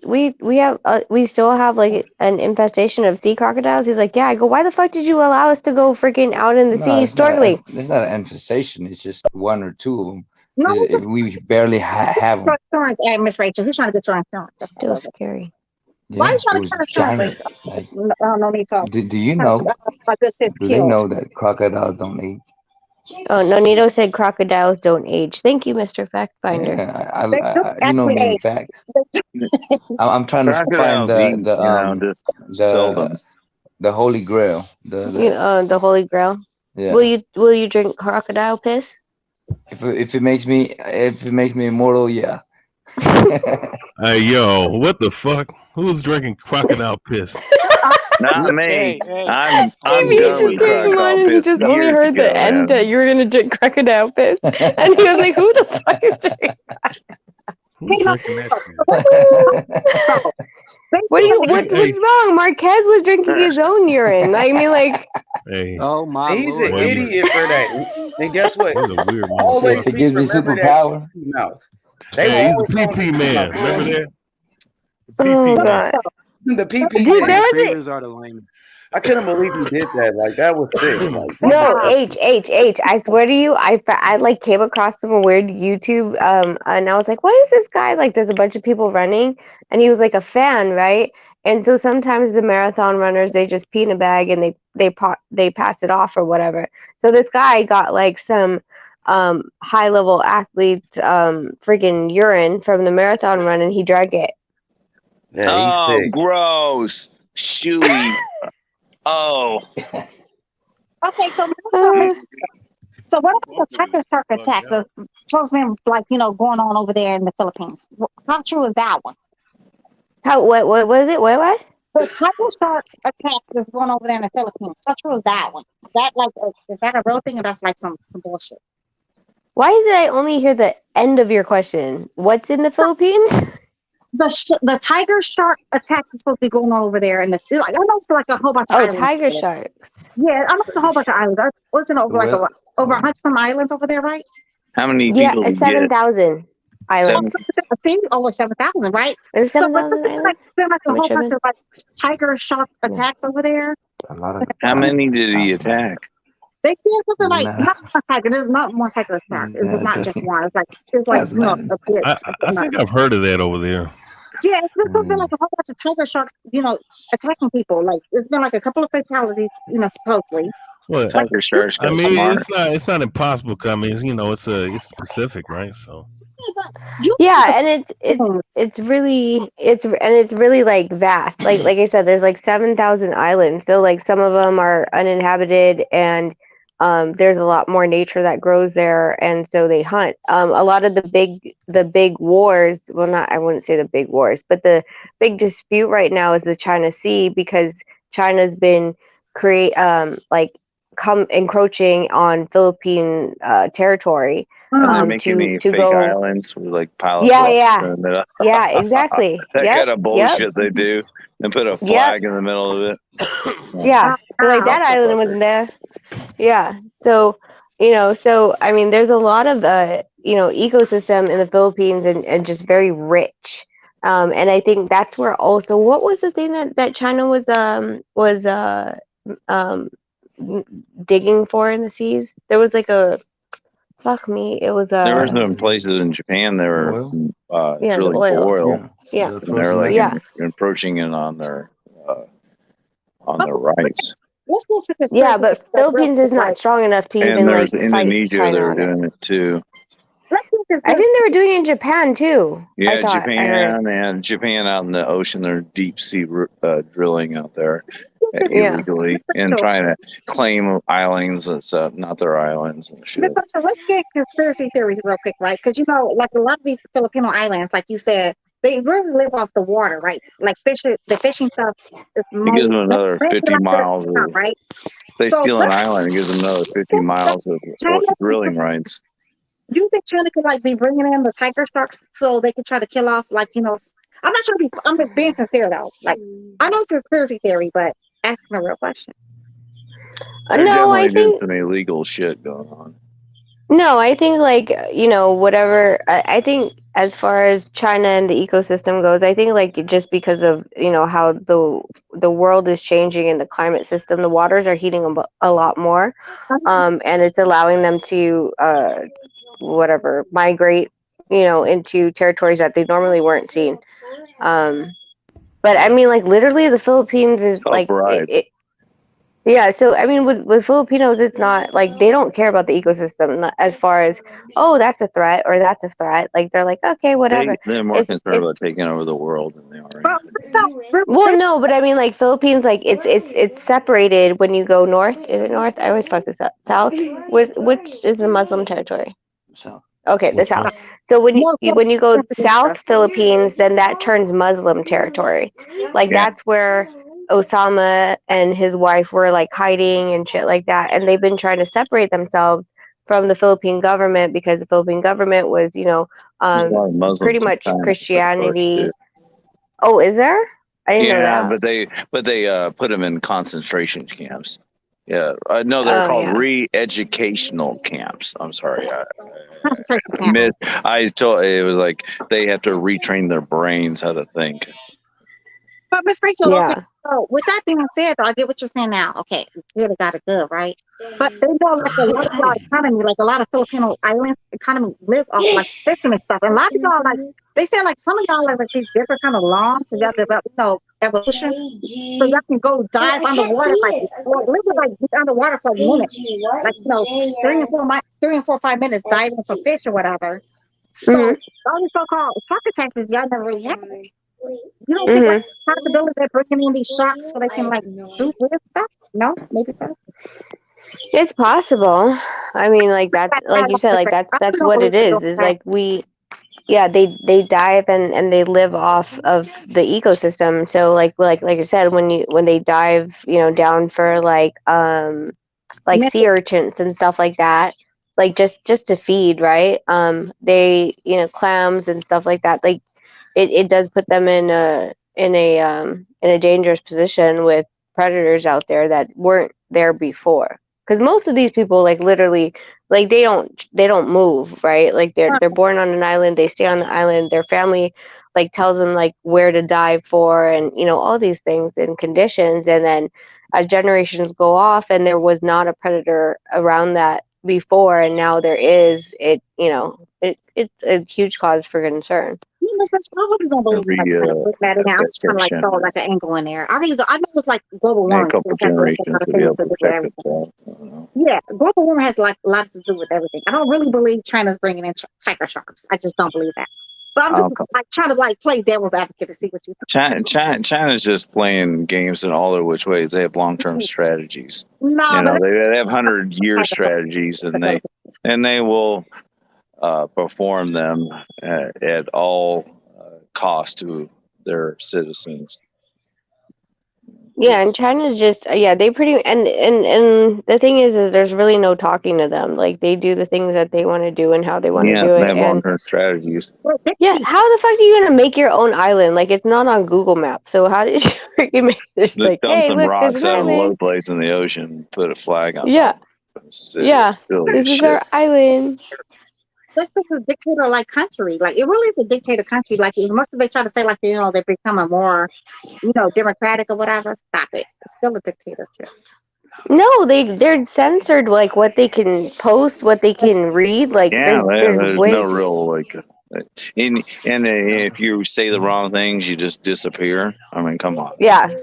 still have like an infestation of sea crocodiles. He's like, yeah. I go, why the fuck did you allow us to go freaking out in the sea
It's not
snorkeling?
it's not an infestation. It's just one or two of them.
No,
We barely have them.
Hey, Miss Rachel, who's trying to get your insurance?
Still scary.
Why are you trying
it
to
was
get your insurance,
giant.
Rachel? No need to talk.
Do you know?
Like this is
Do they
killed.
know that crocodiles don't eat?
Oh, Nonito said crocodiles don't age. Thank you, Mr. Fact Finder.
Yeah,
They do
you know
actually
me and
age.
facts. I'm trying to find
Crocodiles eat, just seldom.
the Holy Grail.
The Holy Grail.
Yeah.
Will you drink crocodile piss?
If it makes me immortal, yeah.
Hey, yo, what the fuck? Who's drinking crocodile piss?
Not me.
Hey,
I'm
Maybe
done with crocodile
and he
piss
just only
years
heard the
ago,
end
man.
that you were gonna drink crocodile piss, and he was like, "Who the fuck is drinking?"
Who's drinking that
What's wrong? Marquez was drinking his own urine. I mean, like,
Hey.
Oh my
He's
lord.
an idiot for that. And guess what?
He's a weird
Always
It gives me
remember
superpower.
that mouth. They
Hey,
will
he's a
always
PP man. Remember that?
oh god.
The PP
Dude,
man.
there was
Creamers are the lame.
I couldn't believe he did that. Like that was sick. Like,
No, H. I swear to you, I like came across some weird YouTube, and I was like, what is this guy? Like, there's a bunch of people running, and he was like a fan, right? And so sometimes the marathon runners, they just pee in a bag and they pass it off or whatever. So this guy got like some high level athlete freaking urine from the marathon run, and he drank it.
Yeah, he's sick.
Gross. Chewy. Oh.
Okay, so what about the tiger shark attacks? So supposed to be like going on over there in the Philippines. How true is that one?
What was it? What?
The tiger shark attacks that's going over there in the Philippines. How true is that one? Is that is that a real thing or that's like some bullshit?
Why is it I only hear the end of your question? What's in the Philippines?
The tiger shark attacks is supposed to be going on over there, and I know it's like a whole bunch of islands.
Tiger sharks.
Yeah, I know it's a whole bunch of islands. Wasn't over like over 100 some islands over there, right?
How many people did
7,000 islands.
See, over 7,000, right?
Is it
So
7,000 islands?
it's been like a
Am I
whole bunch
tripping?
of like tiger shark attacks over there.
How many did he attack?
They said something like not one tiger. There's not one tiger attack. It's not just one. It's like a bit.
I think I've heard of that over there.
Yeah, it's been something like a whole bunch of tiger sharks, attacking people. Like it's been like a couple of fatalities, supposedly.
Well,
tiger sharks.
I mean, it's not impossible. I mean, it's specific, right? So.
Yeah, and it's really like vast. Like I said, there's like 7,000 islands. So like some of them are uninhabited, and there's a lot more nature that grows there, and so they hunt. A lot of the big wars. Well, I wouldn't say the big wars, but the big dispute right now is the China Sea, because China's been encroaching on Philippine territory.
Are they making any fake islands with like pilots?
Yeah, exactly.
That kind of bullshit they do, and put a flag in the middle of it.
Yeah, so like that island wasn't there. Yeah, so I mean, there's a lot of ecosystem in the Philippines, and just very rich. And I think that's where also, what was the thing that China was digging for in the seas? There was like it was
there was no places in Japan that were drilling for oil.
Yeah,
and they're like encroaching in on their rights.
Yeah, but Philippines is not strong enough to even
there's
like
Indonesia.
fight
They were
China.
doing it too.
I think they were doing it in Japan too.
Yeah, Japan out in the ocean. They're deep sea drilling out there illegally and trying to claim islands that's not their islands and shit.
So let's get conspiracy theories real quick, right? Because like a lot of these Filipino islands, like you said, they really live off the water, right? Like the fishing stuff.
It gives them another 50 miles.
Right?
They steal an island. It gives them another 50 miles of drilling rights.
Do you think China could be bringing in the tiger sharks so they could try to kill off I'm not trying to be. I'm just being sincere though. Like I know it's a conspiracy theory, but asking a real question.
No, I think
some illegal shit going on.
No, I think whatever. I think as far as China and the ecosystem goes, I think just because of how the world is changing and the climate system, the waters are heating a lot more, and it's allowing them to migrate into territories that they normally weren't seen. But I mean, literally, the Philippines is Yeah, so I mean, with Filipinos, it's not like they don't care about the ecosystem as far as, oh, that's a threat or that's a threat. Like they're like, okay, whatever.
They're more concerned about taking over the world than they are anything.
Well, no, but I mean, like Philippines, like it's separated when you go north. Is it north? I always fuck this up. South? Which is the Muslim territory?
So
Okay, the south. So when you go South Philippines, then that turns Muslim territory. Like
Yeah.
that's where Osama and his wife were like hiding and shit like that, and they've been trying to separate themselves from the Philippine government because the Philippine government was,
There's a lot of Muslims
pretty
in
much
China,
Christianity.
too.
Oh, is there? I didn't know
Yeah,
that.
but they put them in concentration camps. Yeah, no, they're
Oh,
called
yeah.
re-educational camps. I'm sorry,
Concentration camp.
I told it was like they have to retrain their brains how to think.
But Miss Rachel, okay.
Yeah.
So with that being said, though, I get what you're saying now. Okay, you really got it good, right? But they know like a lot of y'all economy, like a lot of Filipino islands economy live off like fishing and stuff. And a lot of y'all like they say like some of y'all have like these different kind of laws so y'all develop, evolution. So y'all can go dive underwater, like literally like be underwater for a minute. Like 3 and 4 5 minutes diving for fish or whatever. So all these so-called shark attacks y'all never really had. You don't think like possibility they're bringing in these sharks so they can like do weird stuff? No, maybe so.
It's possible. I mean, like that's like you said, like that's what it is. Is like they dive and they live off of the ecosystem. So like I said, when they dive, down for like sea urchins and stuff like that, like just to feed, right? They clams and stuff like that. Like it does put them in a dangerous position with predators out there that weren't there before. Because most of these people, like literally, like they don't move, right? Like they're born on an island, they stay on the island. Their family like tells them like where to dive for, and all these things and conditions. And then as generations go off, and there was not a predator around that before, and now there is. It's a huge cause for concern.
I really don't believe in like trying to put that in there. I'm just trying to like throw like an angle in there. I really don't. I know it's like global
Yeah, a
warming.
couple
It has a lot
generations
of
to be
things
able
to
to
do with
protect
everything.
themselves.
Yeah, global warming has like lots to do with everything. I don't really believe China's bringing in tiger sharks. I just don't believe that. But I'm just like trying to like play devil's advocate to see what you think.
China's just playing games in all their which ways. They have long-term strategies.
No, but
They have 100-year strategies, and they will perform them at all cost to their citizens.
Yeah, and China's just they pretty and the thing is there's really no talking to them. Like they do the things that they want to do and how they want to do
They
it.
have
And
long-term strategies.
yeah, how the fuck are you gonna make your own island? Like it's not on Google Maps. So how did you freaking make this?
They
Like,
dump
hey,
some
look, there's
rocks
an
out of a low
island.
place in the ocean, put a flag on
Yeah,
top. It's
yeah,
silly
this
as
is
shit.
our island.
that's just a dictator like country. Like it really is a dictator country. Like as much as they try to say like they're becoming more, democratic or whatever. Stop it. It's still a dictatorship.
No, they're censored. Like what they can post, what they can read. Like
Yeah,
there's
there's
way
no real and if you say the wrong things, you just disappear. I mean, come on.
yeah.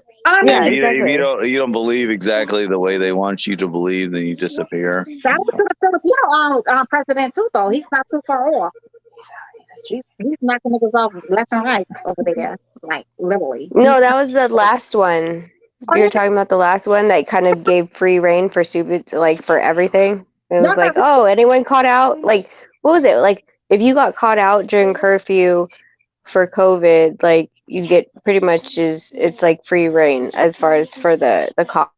Yeah,
If you
exactly.
don't believe exactly the way they want you to believe, then you disappear.
That was to the Filipino president too, though. He's not too far off. He's knocking niggas off left and right over there, like literally.
No, that was the last one.
Oh,
You're talking about the last one that kind of gave free reign for stupid, like for everything. It was like, oh, anyone caught out? Like, what was it? Like, if you got caught out during curfew for COVID, like you get pretty much it's like free reign as far as for the cop.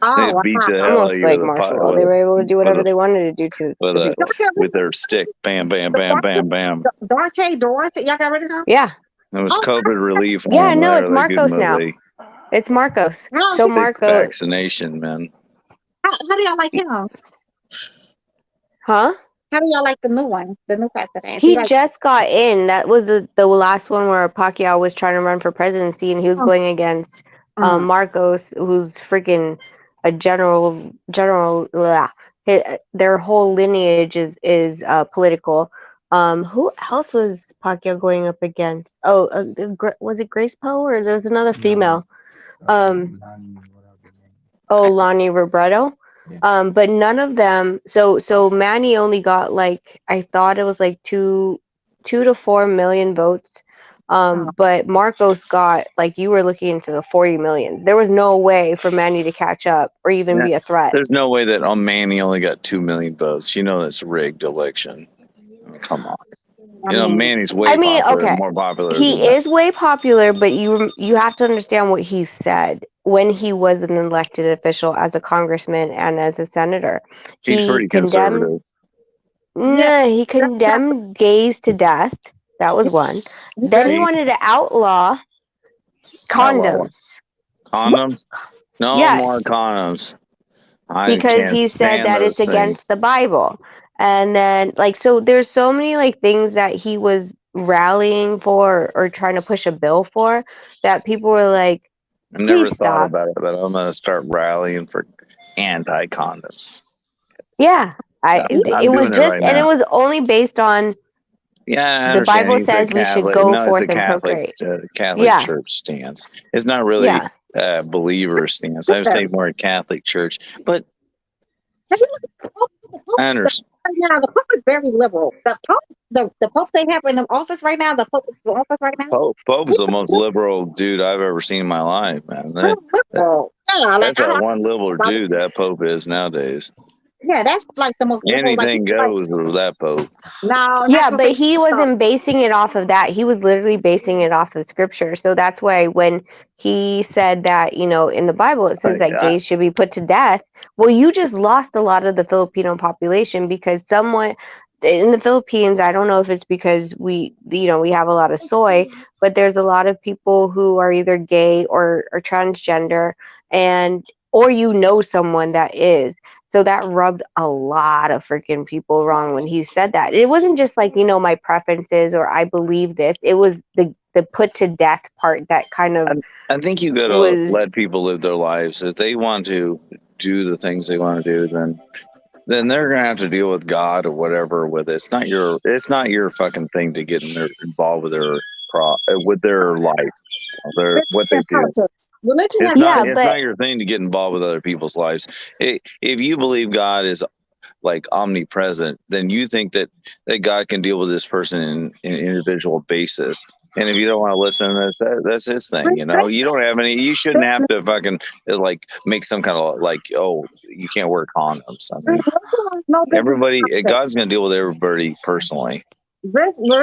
They beat the hell out
Almost
of you
like martial law. They were able to do whatever they wanted to do to people.
with their stick. Bam, bam, bam, bam, bam.
Dorothy, y'all got rid of him?
Yeah.
It was COVID relief.
Yeah, no, it's Marcos now. It's Marcos. So Marcos.
Vaccination, man.
How do y'all like him?
Huh?
How do y'all like the new one, the new president?
He just got in. That was the last one where Pacquiao was trying to run for presidency, and he was going against Marcos, who's freaking a general. Blah. Their whole lineage is political. Who else was Pacquiao going up against? Oh, was it Grace Poe or there was another female? Oh, Lonnie Robredo. But none of them. So Manny only got like, I thought it was like 2 to 4 million votes. But Marcos got, like, you were looking into the 40 millions. There was no way for Manny to catch up or even be a threat.
There's no way that Manny only got 2 million votes. You know that's a rigged election. I mean, come on. You know, Manny's way popular,
okay,
more popular
he
than that.
is way popular, but you have to understand what he said when he was an elected official as a congressman and as a senator.
He's pretty conservative.
He condemned gays to death. That was one. Then he wanted to outlaw condoms.
Condoms? No
Yes.
more condoms.
Because he said that it's against the Bible. And then, like, so there's so many, like, things that he was rallying for or trying to push a bill for that people were like,
I've never
please
thought
stop.
about it, but I'm going to start rallying for anti-condoms.
Yeah.
I'm
It
doing
was
it
just,
right
and it
now.
was only based on
Yeah, I
the
understand.
Bible
He's a
says we should
Catholic.
go
No, it's
forth
a
and
Catholic,
procreate.
Catholic
Yeah.
church stance. It's not really
Yeah.
believer stance. I would say more Catholic church, but
Have you looked at the Pope?
I understand.
Right now, the Pope is very liberal. The Pope they have in the office right now, the Pope is in office right now.
Pope is the most liberal dude I've ever seen in my life, man. That's our one liberal dude that Pope is nowadays.
Yeah, that's like the most liberal.
Anything goes with that Pope.
No,
yeah, but he wasn't basing it off of that. He was literally basing it off of scripture. So that's why when he said that, you know, in the Bible it says that gays should be put to death. Well, you just lost a lot of the Filipino population because someone in the Philippines, I don't know if it's because we have a lot of soy, but there's a lot of people who are either gay or transgender, or you know someone that is. So that rubbed a lot of freaking people wrong when he said that. It wasn't just like, you know, my preferences or I believe this. It was the put to death part that kind of
I think you got to let people live their lives. If they want to do the things they want to do, then they're gonna have to deal with God or whatever with it. It's not your fucking thing to get involved with their life, what they do. It's not your thing to get involved with other people's lives. If you believe God is like omnipresent, then you think that God can deal with this person in an individual basis. And if you don't want to listen, that's his thing. You know, you don't have any. You shouldn't have to fucking like make some kind of like, oh, you can't wear condoms. I mean, God's gonna deal with everybody personally.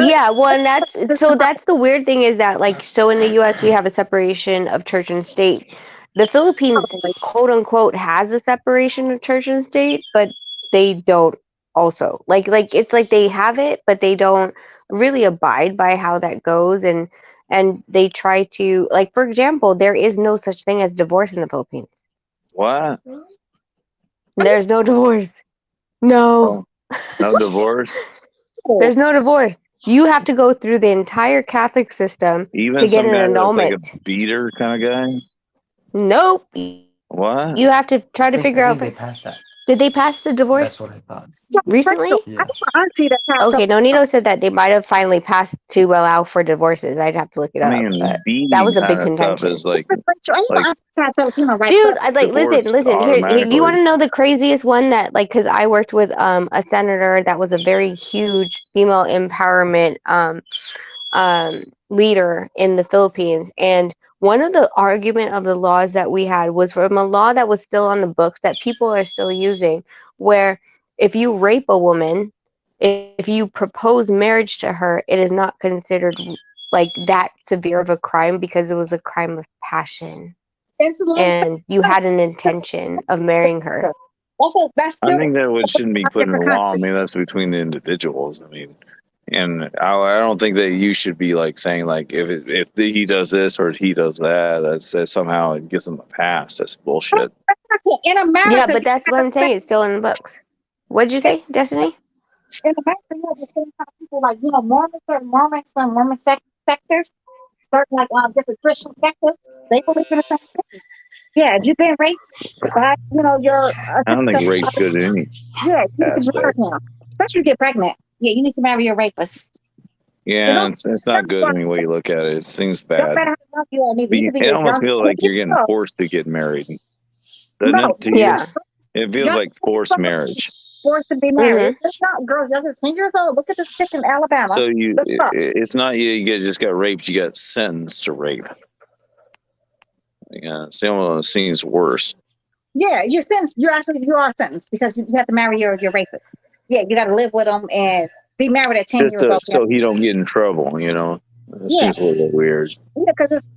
Yeah, well, and that's the weird thing is that, like, so in the U.S. we have a separation of church and state. The Philippines, quote unquote, has a separation of church and state, but they don't also like it's like they have it, but they don't really abide by how that goes, and they try to, like, for example, there is no such thing as divorce in the Philippines.
What?
There's no divorce. No.
No divorce.
There's no divorce. You have to go through the entire Catholic system
Even
to get
some
an
guy that's like
annulment.
a beater kind of guy.
Nope.
What?
You have to try to figure out.
They passed that.
Did they pass the divorce?
That's what I thought.
Recently?
Yeah.
Okay, Nonito said that they might have finally passed to allow for divorces. I'd have to look it up.
I mean,
But
beating
that was a big
kind of stuff
contention.
is like
Dude, I'd like listen. Here, you want to know the craziest one that, like, because I worked with a senator that was a very huge female empowerment leader in the Philippines, and one of the argument of the laws that we had was from a law that was still on the books that people are still using, where if you rape a woman, if you propose marriage to her, it is not considered like that severe of a crime because it was a crime of passion, and you had an intention of marrying her.
Also,
I think that shouldn't be put in the law. I mean, that's between the individuals. I mean, and I don't think that you should be like saying like if he does this or he does that, that somehow it gives him a pass. That's bullshit.
In America,
Yeah, but that's what I'm saying. It's still in the books. What did you say, Destiny?
In America, you have the same kind of people like, you know, Mormon sectors, certain like different Christian sectors. They believe in the same thing. Yeah, if you've been raped by, you know, your
I don't think rape's good in any
yeah, you need to marry
aspect.
him. Especially if you get pregnant. Yeah, you need to marry your rapist.
Yeah, it's not good any way you look at it. It seems bad.
Don't matter how young you are, neither. You could be
It
as
almost
young
feels
as
like you're
you
getting
are.
forced to get married. Doesn't
No,
it to you?
Yeah.
It feels
y'all
like forced marriage.
forced to be married. It's not girls. Y'all just 10 years old. Look at this chick in Alabama.
So
Look it up.
it's not you get just got raped. You got sentenced to rape. Yeah, some of those seems worse.
Yeah, you're sentenced. You are sentenced because you have to marry your rapist. Yeah, you got to live with them and be married at 10
Just
years old.
so he don't get in trouble. You know, it
Yeah,
seems a little weird.
yeah, because it's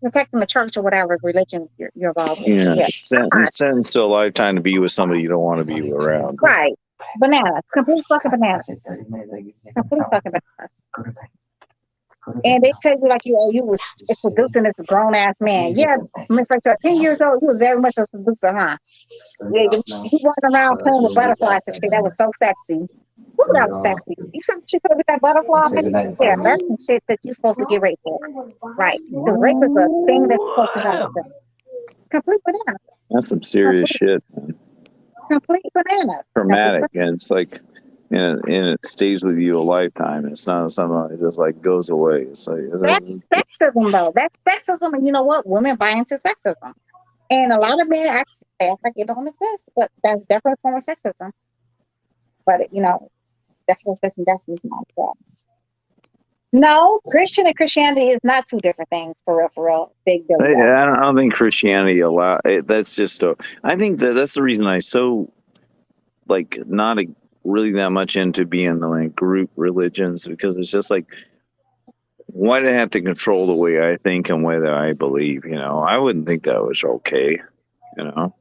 protecting the church or whatever religion you're involved with.
Yeah,
Yeah,
sentenced to a lifetime to be with somebody you don't want to be around.
right. Bananas, complete fucking bananas, complete fucking bananas. And they tell you like you was seducing this grown ass man. Yeah, Miss Rachel, at 10 years old, you was very much a seducer, huh? Yeah, you walking around playing with butterflies and shit. That was so sexy. Ooh, that was sexy. You saw what she put with that butterfly? Yeah, that's some shit that you're supposed to get raped for. Right. Because rape is a thing that's supposed to happen. Complete bananas.
That's some serious shit. Man.
Complete bananas.
Traumatic, and it's like, and it stays with you a lifetime. It's not something that just like goes away. It's like
That's sexism, though. That's sexism, and you know what? Women buy into sexism, and a lot of men actually act like it don't exist. But that's definitely a form of sexism. But you know, that's just not facts. No, Christian and Christianity is not two different things for real. Big Billy.
I don't think Christianity allow. That's just I think that's the reason I so like not really that much into being like group religions, because it's just like, why do I have to control the way I think and whether I believe? You know, I wouldn't think that was okay. You know.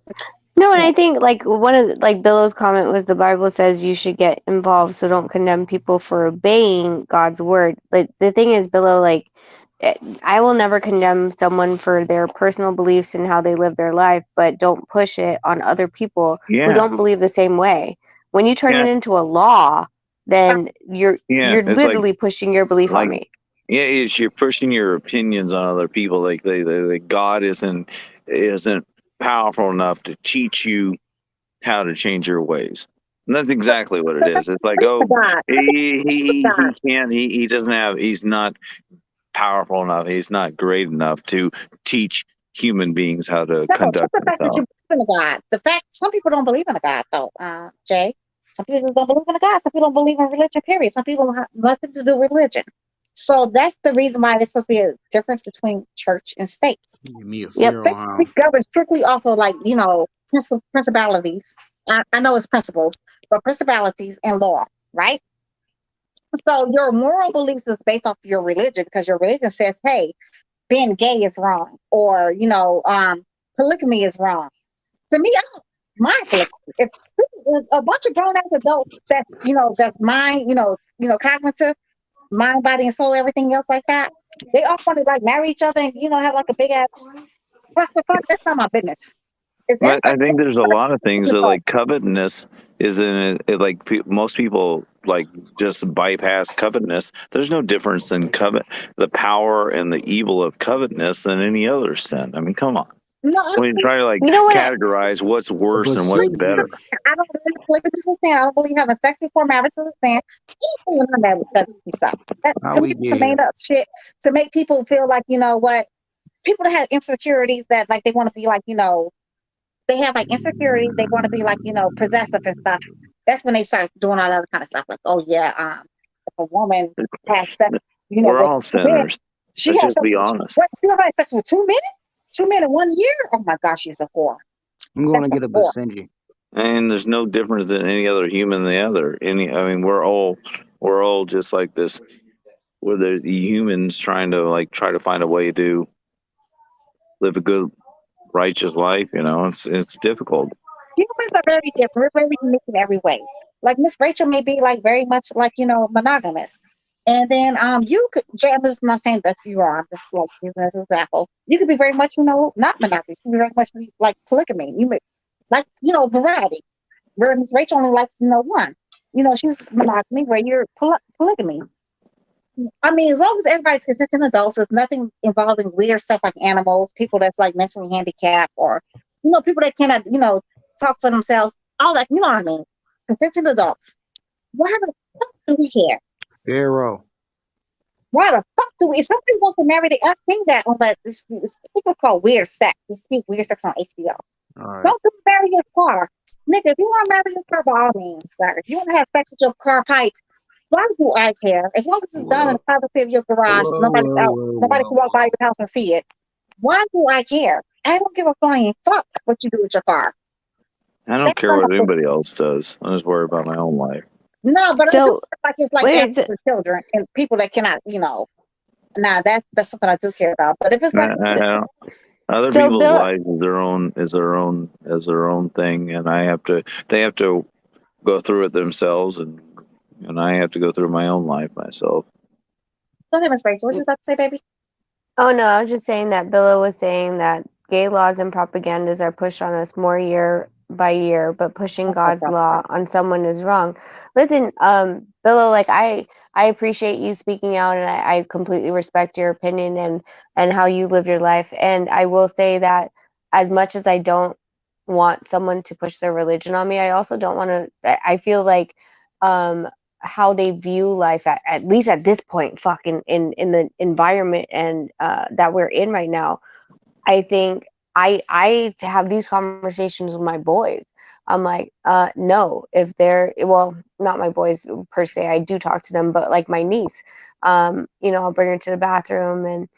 No, and I think like one of like Billow's comment was the Bible says you should get involved, so don't condemn people for obeying God's word. But the thing is, Billow, like I will never condemn someone for their personal beliefs and how they live their life, but don't push it on other people who don't believe the same way. When you turn it into a law, then you're literally pushing your belief on me.
Yeah, it's you're pushing your opinions on other people. Like God isn't powerful enough to teach you how to change your ways. And that's exactly what it is. It's like, oh, he can't, he doesn't have, he's not powerful enough, he's not great enough to teach human beings how to conduct
the fact that you believe in a God. The fact some people don't believe in a God, though, Jay. Some people don't believe in a God. Some people don't believe in religion, period. Some people have nothing to do with religion. So that's the reason why there's supposed to be a difference between church and state. Yes, we govern strictly off of like, you know, principalities. I know it's principles, but principalities and law, right? So your moral beliefs is based off of your religion, because your religion says, hey, being gay is wrong, or you know, polygamy is wrong. To me, I don't mind polygamy. If a bunch of grown ass adults that's mind, cognitive, mind, body, and soul, everything else like that, they all want to like marry each other and have like a big ass clusterfuck. That's not my business.
But I think there's a lot of things that like covetousness is in it. Like most people like just bypass covetousness. There's no difference in the power and the evil of covetousness than any other sin. I mean, come on.
No,
When you try to categorize what's worse and what's better.
I don't believe polygamy is a sin. I don't believe having sex before marriage is a sin. Anything on that with stuff. That, to me, it's made up shit to make people feel like, you know what, people that have insecurities that like they want to be like, they have like insecurities, they want to be like, possessive and stuff. That's when they start doing all that other kind of stuff. Like, oh yeah, if a woman has sex,
we're all sinners. Let's just be honest.
What, she had sex with 2 men? 2 men in 1 year? Oh my gosh, she's a whore.
I'm going to get a Basenji.
And there's no difference than any other human than the other. I mean, we're all just like this. We're the humans trying to find a way to live a good, righteous life. It's difficult.
Humans are very different. We're very unique in every way. Like Miss Rachel may be like very much like monogamous. And then you could, Jay, I'm just not saying that you are, I'm just like using as an example. You could be very much, not monogamous. You could be very much like polygamy. You may like, variety. Where Miss Rachel only likes, one. She's monogamy where you're polygamy. I mean, as long as everybody's consenting adults, there's nothing involving weird stuff like animals, people that's like mentally handicapped, or, people that cannot, talk for themselves, all that, you know what I mean? Consenting adults. Why the fuck do we care?
Pharaoh.
Why the fuck do we? If somebody wants to marry, they asking that on that. This people call weird sex. This weird sex on HBO.
All right.
Don't just marry your car. Nigga, if you want to marry your car, by all means, sir. If you want to have sex with your car pipe, why do I care? As long as it's done in the privacy of your garage, nobody can walk by your house and see it. Why do I care? I don't give a flying fuck what you do with your car.
I don't care what anybody else does. I just worry about my own life.
No, but I do like it's like
wait,
for children and people that cannot, Nah, that's something I do care about. But if it's like
Other
So,
people's
Bill-
lives is their own thing, and they have to go through it themselves, and I have to go through my own life myself.
go ahead, Miss Rachel. What you about to say, baby?
Oh no, I was just saying that Billa was saying that gay laws and propagandas are pushed on us more year by year, but pushing God's law on someone is wrong. Listen, Billa, like I appreciate you speaking out, and I completely respect your opinion and how you live your life. And I will say that as much as I don't want someone to push their religion on me, I also don't want to. I feel like how they view life at least at this point, fucking in the environment and that we're in right now. I think I have these conversations with my boys. I'm like, no, if they're not my boys per se, I do talk to them, but like my niece, I'll bring her to the bathroom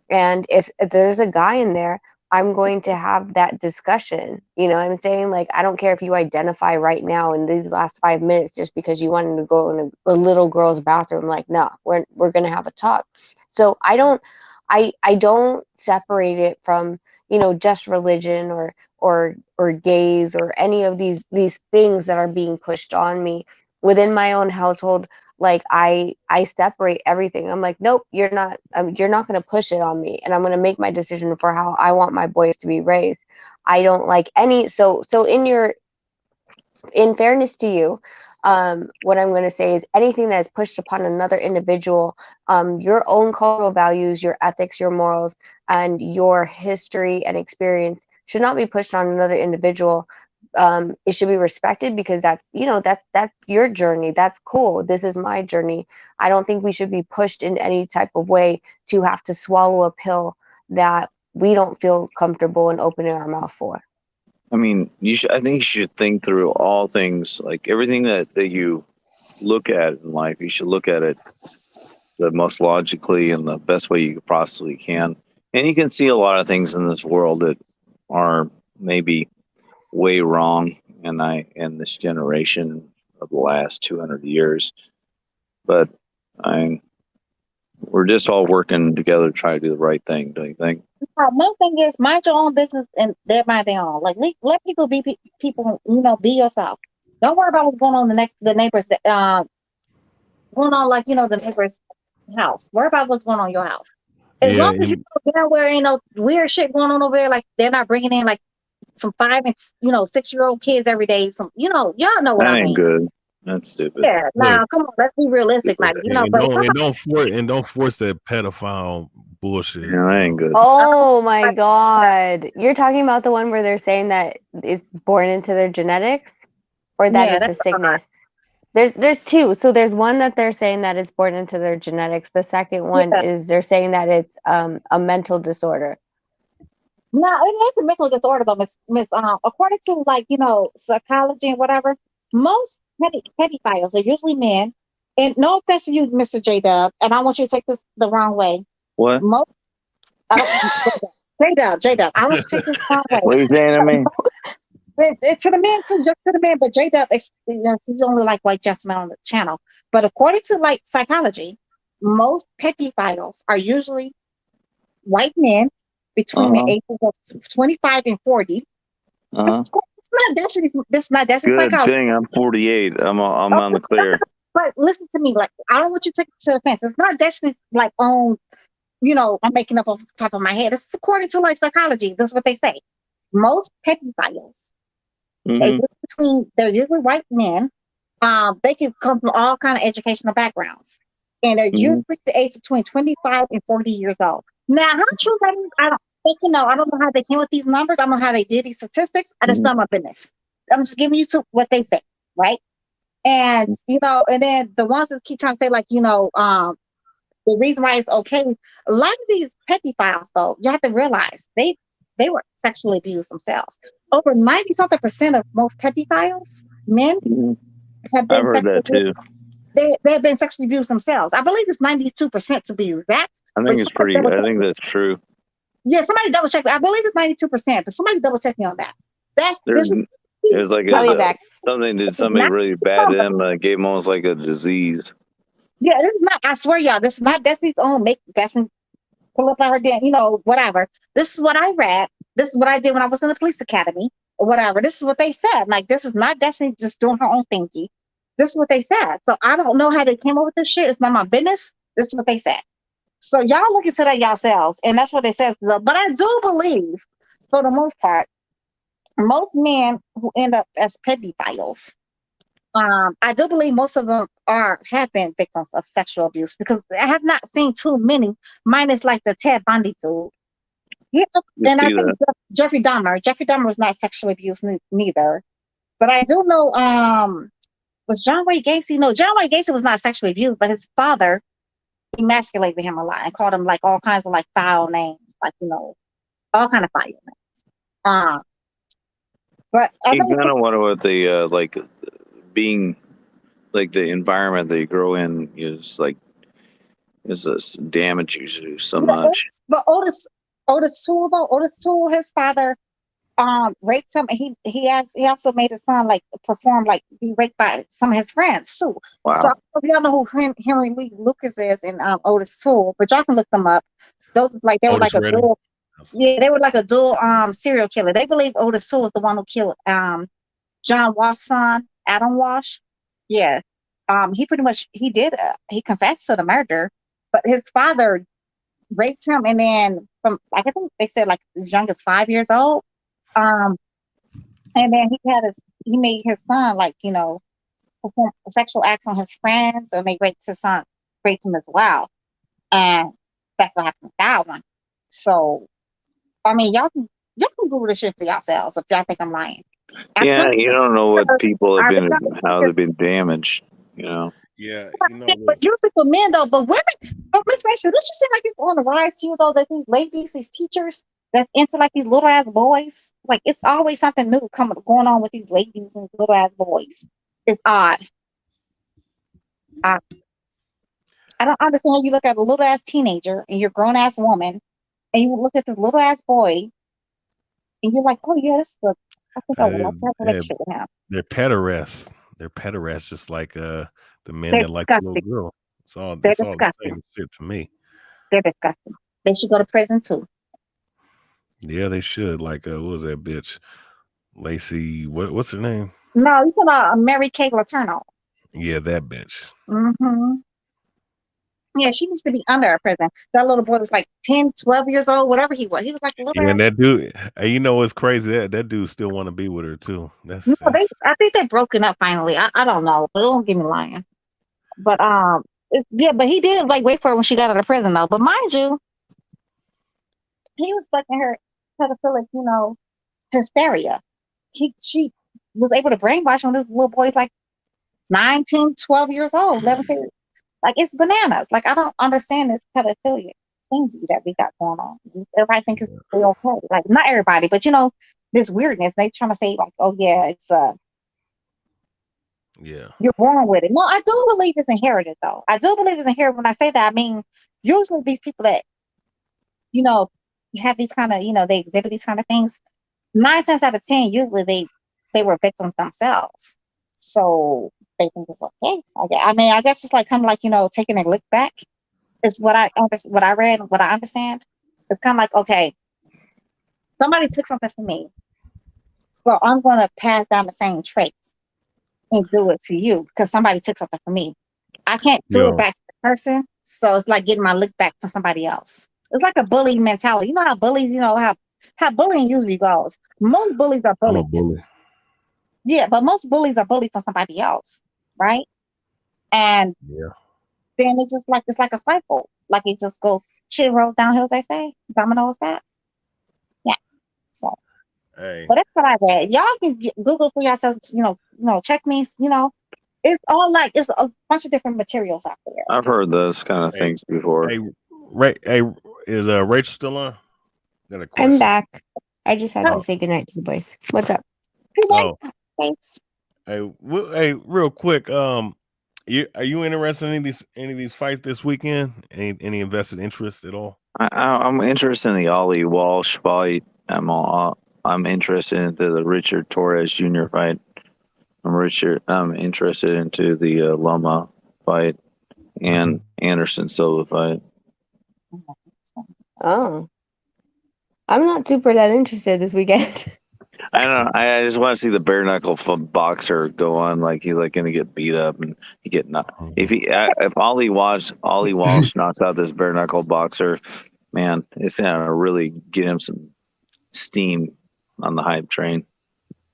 and if there's a guy in there, I'm going to have that discussion. You know what I'm saying? Like, I don't care if you identify right now in these last 5 minutes just because you wanted to go in a little girl's bathroom. Like, no, we're going to have a talk. So I don't separate it from, just religion or gays or any of these things that are being pushed on me within my own household. Like I separate everything. I'm like, nope, you're not going to push it on me, and I'm going to make my decision for how I want my boys to be raised. I don't like any. So in fairness to you, what I'm going to say is anything that is pushed upon another individual, your own cultural values, your ethics, your morals, and your history and experience should not be pushed on another individual. It should be respected because that's your journey. That's cool. This is my journey. I don't think we should be pushed in any type of way to have to swallow a pill that we don't feel comfortable in opening our mouth for.
I mean, I think you should think through all things, like everything that you look at in life. You should look at it the most logically and the best way you possibly can. And you can see a lot of things in this world that are maybe way wrong in this generation of the last 200 years. But we're just all working together to try to do the right thing, don't you think?
My thing is mind your own business and they're mind their own. Like let people be people, be yourself. Don't worry about what's going on in the neighbors that going on like the neighbor's house. Worry about what's going on in your house. As long as you know down where ain't no weird shit going on over there, like they're not bringing in like some 5 and 6-year-old kids every day. Some y'all know what
that
I
ain't
mean.
good. That's stupid.
Yeah, now come on, let's be realistic, like
don't force that pedophile bullshit.
Yeah, that ain't good.
Oh my God. You're talking about the one where they're saying that it's born into their genetics or that it's a sickness? There's two. So there's one that they're saying that it's born into their genetics. The second one is they're saying that it's a mental disorder.
No, it is a mental disorder though, Miss. According to psychology and whatever, most pedophiles are usually men. And no offense to you, Mr. J Dub, and I want you to take this the wrong way.
What?
J Dub, I want you to take this the wrong way.
What are you saying to me?
To the men too, just to the men, but J Dub, he's only like white gentleman on the channel. But according to psychology, most pedophiles are usually white men between the ages of 25 and 40. It's not Destiny
Good
psychology.
thing I'm 48. I'm on the clear.
But listen to me, like I don't want you to take it to offense. It's not Destiny own. I'm making up off the top of my head. It's according to psychology. That's what they say. Most pedophiles, they're usually white men. They can come from all kind of educational backgrounds, and they're usually the age between 25 and 40 years old. Now, how true that is, I don't know. I don't know how they came with these numbers. I don't know how they did these statistics. I just my business. I'm just giving you to what they say, right? And and then the ones that keep trying to say the reason why it's okay. A lot of these pedophiles, though, you have to realize they were sexually abused themselves. Over 90-something% of most pedophiles, men, have
I've
been
heard that too.
they have been sexually abused themselves. I believe it's 92% to be exact.
I think it's pretty. I think that's true.
Yeah, somebody double check me. I believe it's 92%, but somebody double check me on that.
There's like something. Did somebody really bad them? Gave them almost like a disease.
Yeah, this is not. I swear, y'all, this is not Destiny's own. Make Destiny pull up our damn, whatever. This is what I read. This is what I did when I was in the police academy or whatever. This is what they said. Like, this is not Destiny just doing her own thingy. This is what they said. So I don't know how they came up with this shit. It's not my business. This is what they said. So y'all look into that yourselves, and that's what they said. But I do believe, for the most part, most men who end up as pedophiles, I do believe most of them have been victims of sexual abuse, because I have not seen too many, minus like the Ted Bundy dude. Yeah, and I think Jeffrey Dahmer was not sexually abused neither. But I do know, was John Wayne Gacy? No, John Wayne Gacy was not sexually abused, but his father emasculated him a lot and called him like all kinds of like foul names, like all kind of foul names. But
you kind of wonder what the like being like the environment that you grow in is like damages you so much.
But Otis Toole, his father raped him, and he also made his son like perform like be raped by some of his friends too.
Wow.
So I don't know if y'all know who Henry Lee Lucas is and Otis Toole, but y'all can look them up. Those like they were like a dual, they were like a dual serial killer. They believe Otis Toole was the one who killed John Walsh's son, Adam Walsh. Yeah. He pretty much he confessed to the murder, but his father raped him, and then from like I think they said like as young as 5 years old. And then he made his son like perform sexual acts on his friends, and they raped him as well. And that's what happened with that one. So I mean, y'all can Google this shit for yourselves if y'all think I'm lying.
Yeah, you don't know what people have been, how they've been damaged.
Yeah,
but usually for men though, but women, Miss Rachel, this just seem like it's on the rise to you though, that these ladies, these teachers that's into like these little ass boys, like it's always something new going on with these ladies and little ass boys. It's odd. I don't understand how you look at a little ass teenager and you're a grown ass woman, and you look at this little ass boy, and you're like, oh yeah, I think I would like to have a relationship with him.
They're pederasts. They're pederasts, just like the men
They're
that like the little
disgusting.
girl. It's all
They're
the
disgusting.
same shit to me.
They're disgusting. They should go to prison too.
Yeah, they should. Like, what was that bitch? Lacey, what's her name?
No, you talking Mary Kay Letourneau.
Yeah, that bitch.
Mm-hmm. Yeah, she needs to be under a prison. That little boy was like 10, 12 years old, whatever he was. He was like a little.
And that dude, you know what's crazy? That dude still want to be with her too.
I think they're broken up finally. I don't know, but don't get me lying. But but he did like wait for her when she got out of prison though. But mind you, he was fucking her pedophilic, hysteria. She was able to brainwash him. This little boy's like 9, 10, 12 years old, 11 years. Like, it's bananas. Like, I don't understand this pedophilia thingy that we got going on. Everybody thinks it's okay. Like, not everybody, but this weirdness. They trying to say like, oh yeah, it's you're born with it. No, I do believe it's inherited though. I do believe it's inherited. When I say that, I mean usually these people that have these kind of they exhibit these kind of things. 9 times out of 10, usually they were victims themselves. So they think it's okay. I mean, I guess it's like kind of like taking a look back. It's what I read, what I understand. It's kind of like, okay, somebody took something from me, so I'm going to pass down the same traits and do it to you because somebody took something from me. I can't do it back to the person, so it's like getting my look back from somebody else. It's like a bully mentality. You know how bullies, how bullying usually goes. Most bullies are bullied.
I'm a bully.
Yeah, but most bullies are bullied for somebody else, right? And then it's like a cycle. Like it just goes, shit rolls downhill, as they say. Domino effect. Yeah. So, but that's what I read. Y'all can Google for yourselves. Check me. It's all like it's a bunch of different materials out there.
I've heard those kind of things before.
Is Rachel still on? Got a question.
I'm back. I just had to say goodnight to the boys. What's up?
Oh,
Thanks.
hey, real quick. Are you interested in any of these fights this weekend? Any invested interest at all?
I'm interested in the Ollie Walsh fight. I'm interested into the Richard Torres Jr. fight. I'm interested into the Loma fight and Anderson Silva fight.
Oh, I'm not super that interested this weekend.
I don't know. I just want to see the bare knuckle boxer go on like he's like gonna get beat up and he get knocked. If Ollie Walsh knocks out this bare knuckle boxer, man, it's gonna really get him some steam on the hype train.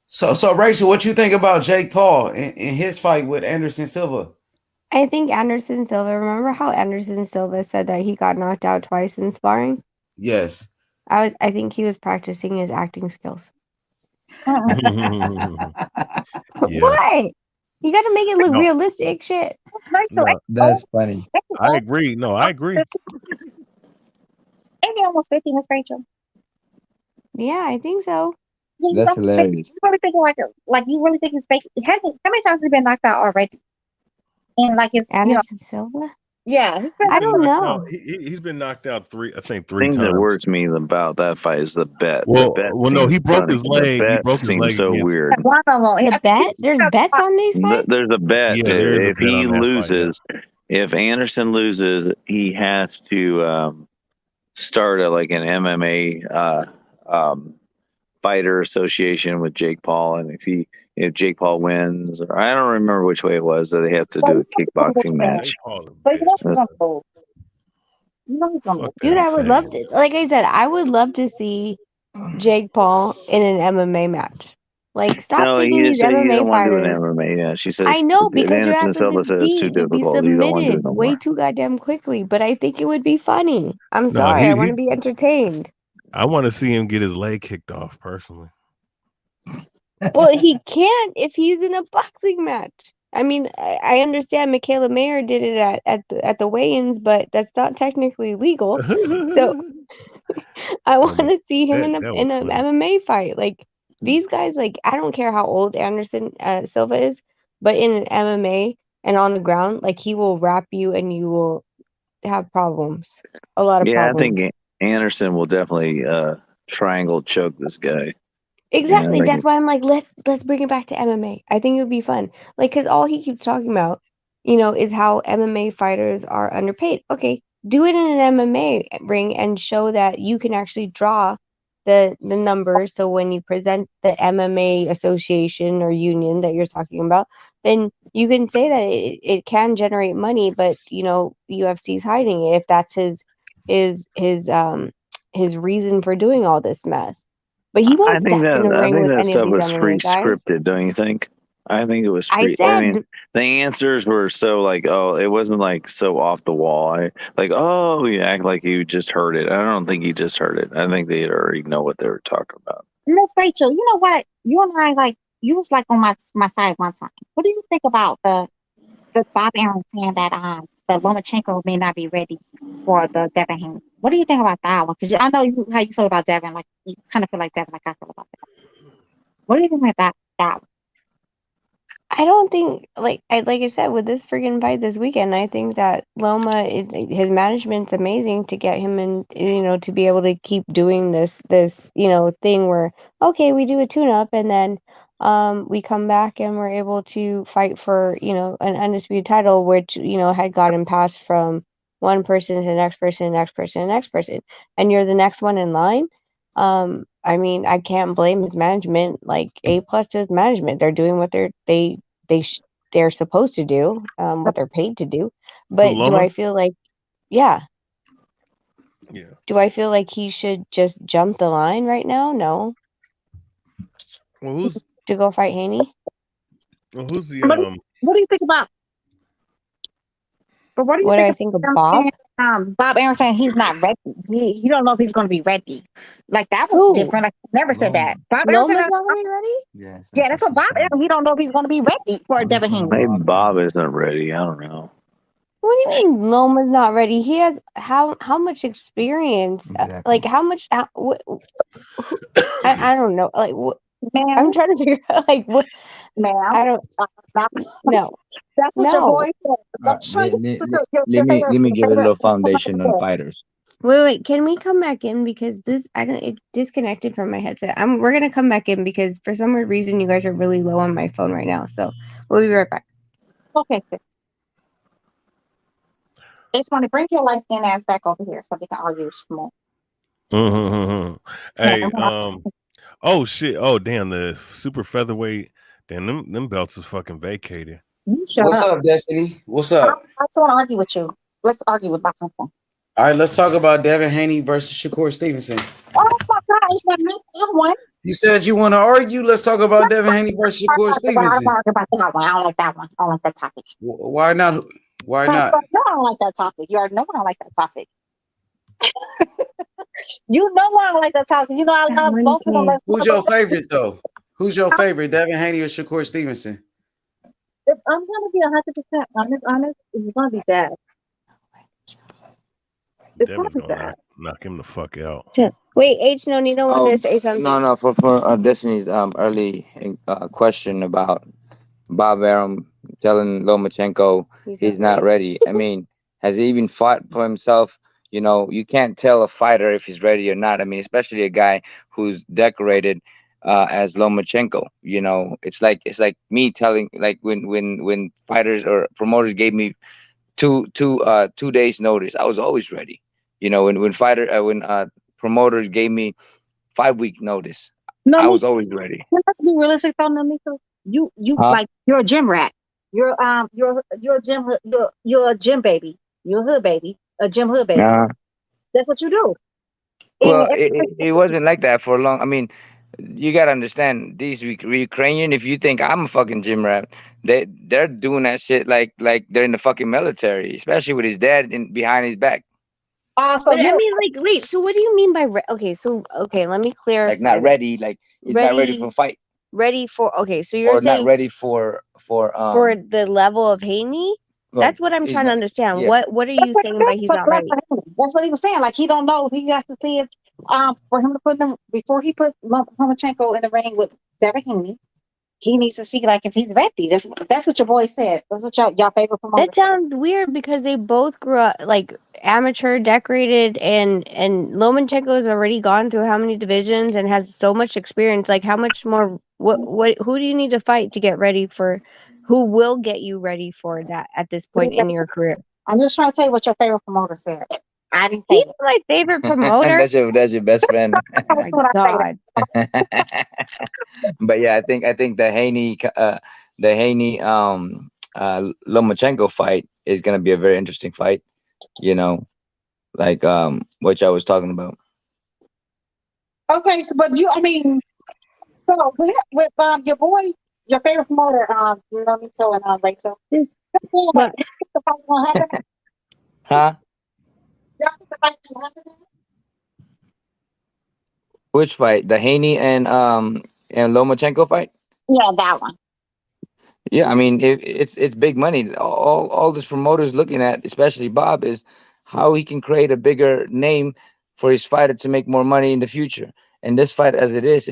So Rachel, what you think about Jake Paul in his fight with Anderson Silva?
I think Anderson Silva. Remember how Anderson Silva said that he got knocked out twice in sparring?
Yes.
I think he was practicing his acting skills. What? You got to make it look realistic. Shit.
That's funny.
I agree. No, I agree.
Ain't he almost 50, Miss Rachel?
Yeah, I think so.
Yeah,
That's hilarious.
You really think you really think he's fake? How many times has he been knocked out already? And like his
Anderson Silva?
Yeah,
I don't know.
He's been knocked out three times.
The thing that worries me about that fight is the bet.
Well,
the bet
no, he
seems
broke
funny.
his leg.
The bet
He broke his
seems
leg
so
against-
weird.
The bet? There's bets on these fights?
There's a bet.
Yeah, there is a
If
bet
he
on that fight,
loses, if Anderson loses, he has to start like an MMA fighter association with Jake Paul, and if Jake Paul wins, or I don't remember which way it was, that they have to do a kickboxing match.
Dude, I would love to. Like I said, I would love to see Jake Paul in an MMA match. Like, stop
No,
taking
you
these
say you
MMA
don't want to do an
fighters.
MMA. Yeah, she says.
I know,
if
because you
Anderson
asked him
Silva says it's too
to be
difficult. You don't want to do it
submitted
no
way
more.
too goddamn quickly. But I think it would be funny. I'm
No,
sorry.
he-
I want
he-
to be entertained.
I want to see him get his leg kicked off personally.
Well, he can't if he's in a boxing match. I mean, I understand Michaela Mayer did it at the weigh-ins, but that's not technically legal. So I want to see him in an MMA fight. Like, these guys, like, I don't care how old Anderson Silva is, but in an MMA and on the ground, like, he will wrap you and you will have problems. A lot of
Yeah,
problems.
I think Anderson will definitely triangle choke this guy.
Exactly.
Yeah,
That's why I'm like, let's bring it back to MMA. I think it would be fun. Like, because all he keeps talking about, is how MMA fighters are underpaid. Okay, do it in an MMA ring and show that you can actually draw the numbers. So when you present the MMA association or union that you're talking about, then you can say that it can generate money, but UFC's hiding it if that's his reason for doing all this mess. But he won't step in a ring with
that
any of
stuff
these
was
MMA guys.
pre-scripted, don't you think? I think it was
I said-
the answers were so like, it wasn't like so off the wall. You act like you just heard it. I don't think he just heard it. I think they already know what they were talking about.
Miss Rachel, you know what? You and I you was like on my side one time. What do you think about the Bob Aaron saying that the Lomachenko may not be ready for the Devin Haney? What do you think about that one? Because I know how you feel about Devin. Like, you kind of feel like Devin, like I feel about that. What do you think about that one?
I don't think like I said with this freaking fight this weekend, I think that Loma his management's amazing to get him in, to be able to keep doing this thing where okay, we do a tune up and then we come back and we're able to fight for an undisputed title, which had gotten passed from one person to the next person, next person, next person, and you're the next one in line. I mean, I can't blame his management. Like, A+ to his management. They're doing what they're supposed to do, what they're paid to do. But do
Loma?
I feel like, yeah.
Yeah.
Do I feel like he should just jump the line right now? No.
Well, who's
to go fight Haney?
Well, who's the
What do you think about? But what do you
What
think
do I think of Bob?
Bob Aaron saying he's not ready. He don't know if he's going to be ready. Like, that was different. Like, he never said that. Bob Aaron said
Loma's not gonna be ready?
Yes.
Yeah, that's what Bob Aaron. He don't know if he's going to be ready for Devin Haney.
Maybe Bob isn't ready. I don't know.
What do you mean Loma's not ready? He has how much experience? Like, how much? I don't know. Like what?
Ma'am,
I'm trying to figure out like what.
ma'am.
I don't. No.
That's what your
No.
boy said. I'm sure you
Let me give a little foundation on fighters.
Wait. Can we come back in because it disconnected from my headset. We're gonna come back in because for some weird reason you guys are really low on my phone right now. So we'll be right back.
Okay, sis. I just want to bring your light skin ass back over here so we can argue some more.
Hey, oh shit. Oh damn, the super featherweight. Damn, them belts is fucking vacated.
What's up, Destiny? What's up?
I just want to argue with you. Let's argue about something.
All right, let's talk about Devin Haney versus Shakur Stevenson.
Oh my gosh, that one.
You said you want to argue. Let's talk about Devin Haney versus Shakur Stevenson.
I don't like that one. I don't like that one. I don't like that topic.
Why not? Why not?
No, I don't like that topic. You already know I don't like that topic. You know I don't like that topic. You know I love both of them.
Who's your favorite though? Who's your favorite, Devin Haney or Shakur Stevenson?
If I'm gonna be 100% honest, it's gonna be bad. It's
Devin's
gonna be
gonna
bad.
knock him the fuck out.
Wait, H. No, Nino wanted to say something.
No, for Destiny's early question about Bob Arum telling Lomachenko he's not ready. I mean, has he even fought for himself? You know, you can't tell a fighter if he's ready or not. I mean, especially a guy who's decorated as Lomachenko. You know, it's like me telling, like when fighters or promoters gave me two days notice, I was always ready. You know, when promoters gave me 5-week notice,
No,
I
was
always ready.
Let's be realistic though, Namiko. You like you're a gym rat. You're a gym you're a gym baby. You're a hood baby. A gym hood baby. That's what you do.
Well, it wasn't like that for a long. I mean, you gotta understand these Ukrainian. If you think I'm a fucking gym rat, they're doing that shit like they're in the fucking military, especially with his dad behind his back.
So
but I mean, like, wait. So what do you mean by okay? Let me clarify.
Like not ready. Like he's not ready for a fight.
Ready for So you're saying
not ready for
the level of Haney?
Well,
that's what I'm trying to understand.
yeah.
What are you saying by he's not ready?
That's what he was saying. Like he don't know. He has to see if for him to put them before he put Lomachenko in the ring with Devin Haney. He needs to see like if he's ready. That's what your boy said. That's what y'all favorite promoter.
That sounds weird because they both grew up like amateur, decorated, and Lomachenko has already gone through how many divisions and has so much experience. Like how much more? Who do you need to fight to get ready for? Who will get you ready for that at this point in your career?
I'm just trying to tell you what your favorite promoter said. I didn't say
he's my favorite promoter.
that's your best friend.
Oh my God.
But yeah, I think the Haney Lomachenko fight is gonna be a very interesting fight. You know, like what I was talking about.
Okay, so but so with your boy, your favorite promoter, Namiko and Rachel. The fight gonna happen?
Huh?
Y'all think the fight gonna happen?
Which fight? The Haney and Lomachenko fight?
Yeah, that one.
Yeah, I mean it's big money. All this promoters looking at, especially Bob, is how he can create a bigger name for his fighter to make more money in the future. And this fight, as it is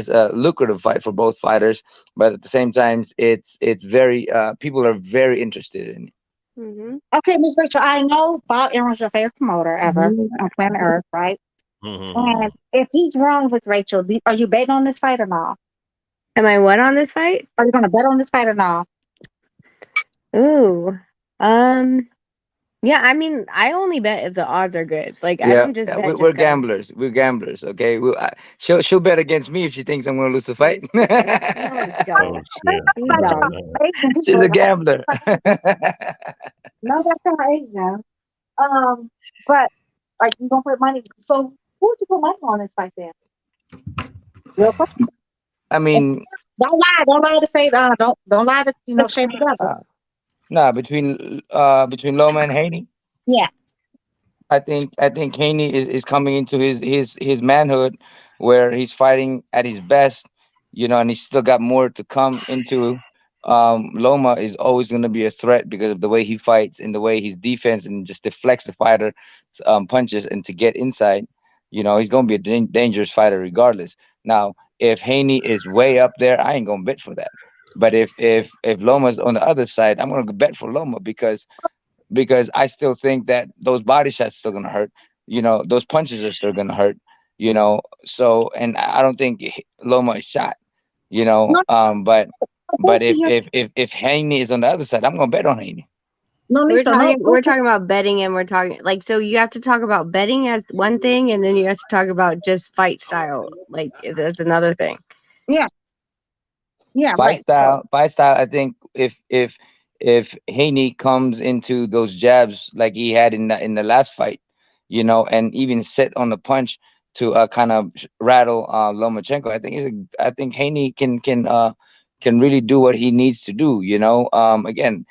a lucrative fight for both fighters, but at the same time, it's very people are very interested in it.
Mm-hmm. Okay, Ms. Rachel, I know Bob Aaron's your favorite promoter ever on planet Earth, right? And if he's wrong with Rachel, are you betting on this fight or not?
Am I what on this fight?
Are you going to bet on this fight or not?
Ooh, yeah. I mean, I only bet if the odds are good. Like I don't just bet.
We're gamblers. We're gamblers. Okay. She'll bet against me if she thinks I'm going to lose the fight. She's a gambler.
No, that's not Asian. But like you gonna put money. So who would you put money on this fight then? Real question.
I mean,
don't lie to say don't lie to shame the brother.
Nah, between Loma and Haney.
Yeah.
I think Haney is coming into his manhood where he's fighting at his best, and he's still got more to come into. Loma is always going to be a threat because of the way he fights and the way his defense and just deflects the fighter punches and to get inside. You know, he's gonna be a dangerous fighter regardless. Now, if Haney is way up there, I ain't gonna bet for that. But if Loma's on the other side, I'm gonna bet for Loma because I still think that those body shots still gonna hurt. You know, those punches are still gonna hurt. You know, so and I don't think Loma is shot. You know,
No,
but
to you.
if Haney is on the other side, I'm gonna bet on Haney.
No,
We're
Lisa, no.
talking about betting, and we're talking like, so you have to talk about betting as one thing, and then you have to talk about just fight style, like that's another thing.
Yeah, yeah,
Fight
right.
style, fight style. I think if Haney comes into those jabs like he had in the last fight, you know, and even sit on the punch to kind of rattle Lomachenko, I think Haney can really do what he needs to do. You know, again,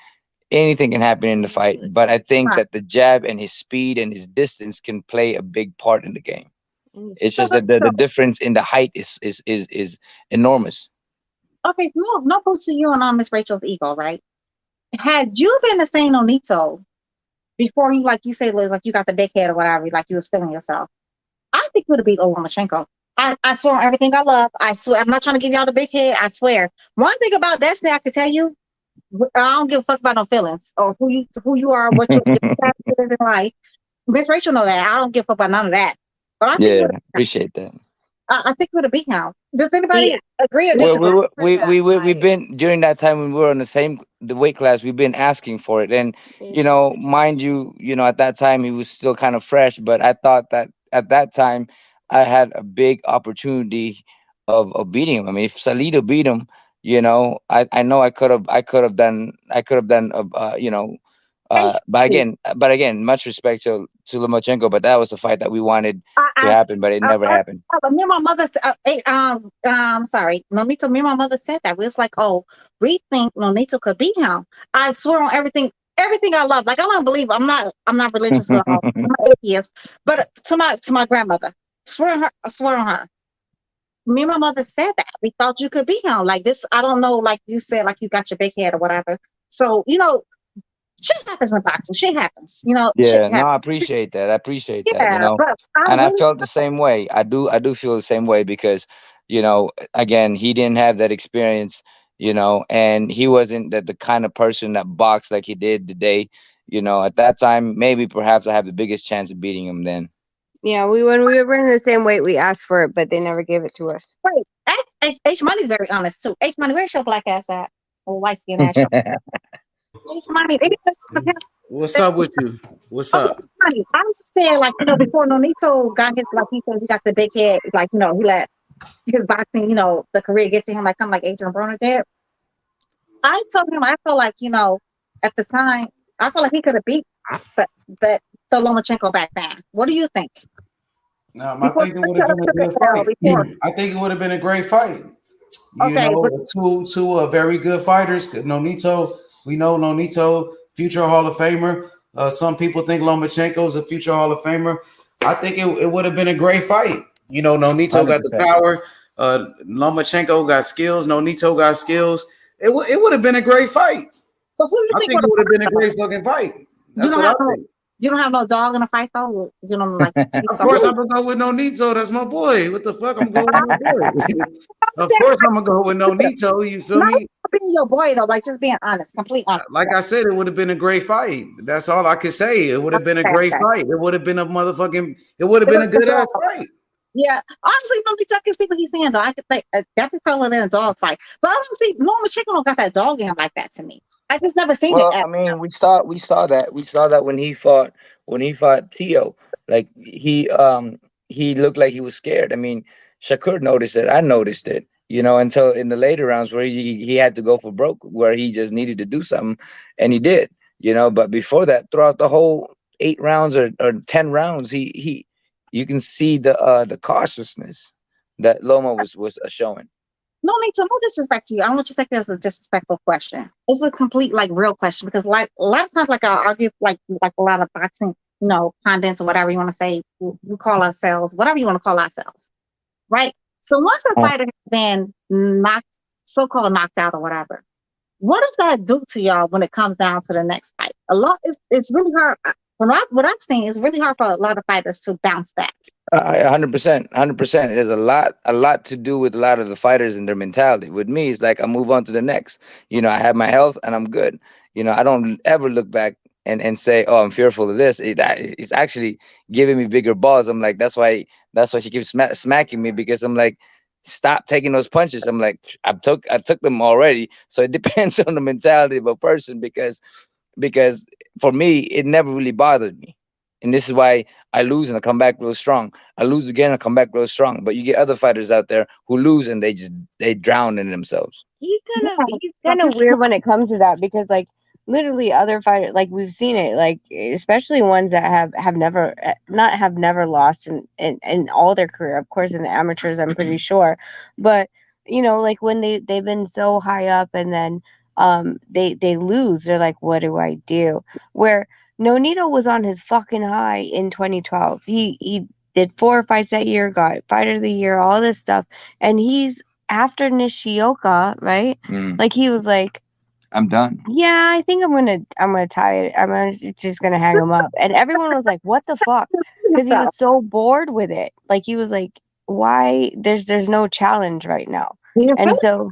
anything can happen in the fight, but I think
Right.
that the jab and his speed and his distance can play a big part in the game. It's
So,
just that the difference in the height is enormous.
okay, so no boost to you and Miss Rachel's ego, right? Had you been the same Nonito before you, like you say, like you got the big head or whatever, like you was feeling yourself, I think you would have beat Lomachenko. I swear on everything I love. I swear, I'm not trying to give y'all the big head. I swear. One thing about Destiny, I can tell you, I don't give a fuck about no feelings or who you are, what your status is in life. Miss Rachel know that. I don't give a fuck about none of that. But I think
Yeah, appreciate that.
I think you would have beat him. Does anybody agree or
Well,
disagree?
we've been during that time when we were in the weight class. We've been asking for it, and you know, mind you, at that time he was still kind of fresh. But I thought that at that time I had a big opportunity of beating him. I mean, if Salido beat him, I know I could have done but again, much respect to Lomachenko, but that was a fight that we wanted to happen, but it never happened.
Me and my mother, sorry, Nonito. Me and my mother said that we was like, oh, we think Nonito could beat him. I swear on everything I love. Like I don't believe. I'm not religious at all. I'm not atheist. But to my grandmother, I swear on her. Me and my mother said that we thought you could beat him. Like this, I don't know. Like you said, like you got your big head or whatever. So shit happens in boxing. Shit happens.
Yeah, no, I appreciate that. I appreciate that.
Yeah, but
And I felt the same way. I do feel the same way because, again, he didn't have that experience, and he wasn't the kind of person that boxed like he did today. At that time, maybe perhaps I have the biggest chance of beating him then.
Yeah, when we were in the same weight, we asked for it, but they never gave it to us.
Wait, H Money's very honest too. H Money, where's your black ass at? Or white skin ass? H Money,
what's up with you? What's up?
Money, I was just saying, like before Nonito got his, like he said, he got the big head, like he let his boxing, the career get to him, like like Adrian Broner did. I told him I felt like at the time I felt like he could have beat, but the Lomachenko back then. What do you think?
I think it would have been a good fight. I think it would have been a great fight. Two very good fighters. Nonito, we know Nonito, future Hall of Famer. Some people think Lomachenko is a future Hall of Famer. I think it would have been a great fight. Nonito 100%. Got the power. Lomachenko got skills. Nonito got skills. It would have been a great fight.
But who do you
I think it would have been a great fucking fight. That's what I think.
You don't have no dog in a fight though.
Of course, I'm gonna go with Nonito. That's my boy. What the fuck? I'm going with my boy. Of course, I'm gonna go with Nonito. You feel me?
Being your boy though, like just being honest, complete honest.
Like I said, it would have been a great fight. That's all I could say. It would have been a great fight. It would have been a motherfucking. It would have been a good ass fight.
Yeah, honestly, Nonito, I can see what he's saying though. I could think definitely calling it a dog fight, but I don't see Lomachenko don't got that dog in him like that to me. I just never seen it.
I mean, we saw that when he fought Tio. Like he looked like he was scared. I mean, Shakur noticed it. I noticed it. Until in the later rounds where he had to go for broke, where he just needed to do something, and he did. But before that, throughout the whole 8 rounds or 10 rounds, you can see the cautiousness that Loma was showing.
No disrespect to you. I don't want you to take this as a disrespectful question. It's a complete real question because like a lot of times I argue like a lot of boxing, pundits or whatever you want to say, we call ourselves, whatever you want to call ourselves, right? So once a fighter has been so-called knocked out or whatever, what does that do to y'all when it comes down to the next fight? It's really hard. what I'm saying is really hard for a lot of fighters to bounce back.
100%, 100%. There's a lot to do with a lot of the fighters and their mentality. With me, it's like I move on to the next. I have my health and I'm good. I don't ever look back and say, "Oh, I'm fearful of this." It's actually giving me bigger balls. I'm like, that's why she keeps smacking me, because I'm like, stop taking those punches. I'm like, I took them already. So it depends on the mentality of a person, because for me, it never really bothered me. And this is why I lose and I come back real strong. I lose again, I come back real strong. But you get other fighters out there who lose and they drown in themselves.
He's kind of weird when it comes to that, because like literally other fighters, like we've seen it, like especially ones that have never lost in all their career. Of course, in the amateurs, I'm pretty sure, but like when they've been so high up and then they lose, they're like, what do I do? Where Nonito was on his fucking high in 2012. He did 4 fights that year, got fighter of the year, all this stuff, and he's after Nishioka, right? Like he was like,
I'm done.
yeah, I think I'm gonna tie it. Just gonna hang him up. And everyone was like, what the fuck? Because he was so bored with it. Like he was like, why? There's no challenge right now. And so,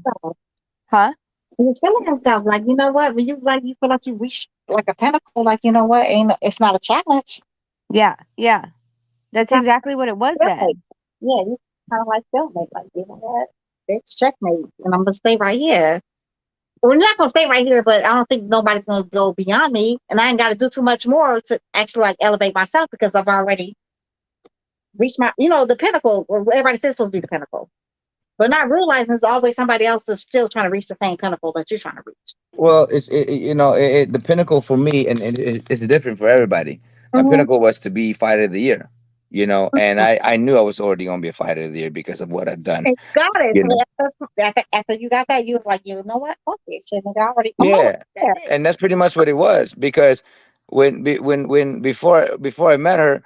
huh?
He was feeling himself like, you know what? When you feel like you reach like a pinnacle, like, you know what? It's not a challenge.
Yeah. That's exactly what it was then.
Yeah, you kind of like felt like, you know what? Bitch, checkmate. And I'm gonna stay right here. We're not gonna stay right here, but I don't think nobody's gonna go beyond me, and I ain't got to do too much more to actually like elevate myself, because I've already reached my, the pinnacle. Or everybody says it's supposed to be the pinnacle, but not realizing there's always somebody else that's still trying to reach the same pinnacle that you're trying to reach.
Well, the pinnacle for me, and it's different for everybody. My pinnacle was to be fighter of the year, and I knew I was already gonna be a fighter of the year because of what I've done.
Got it. After you got that, you was like, you know what? Fuck this shit, nigga. I already.
Yeah, and that's pretty much what it was. Because before I met her,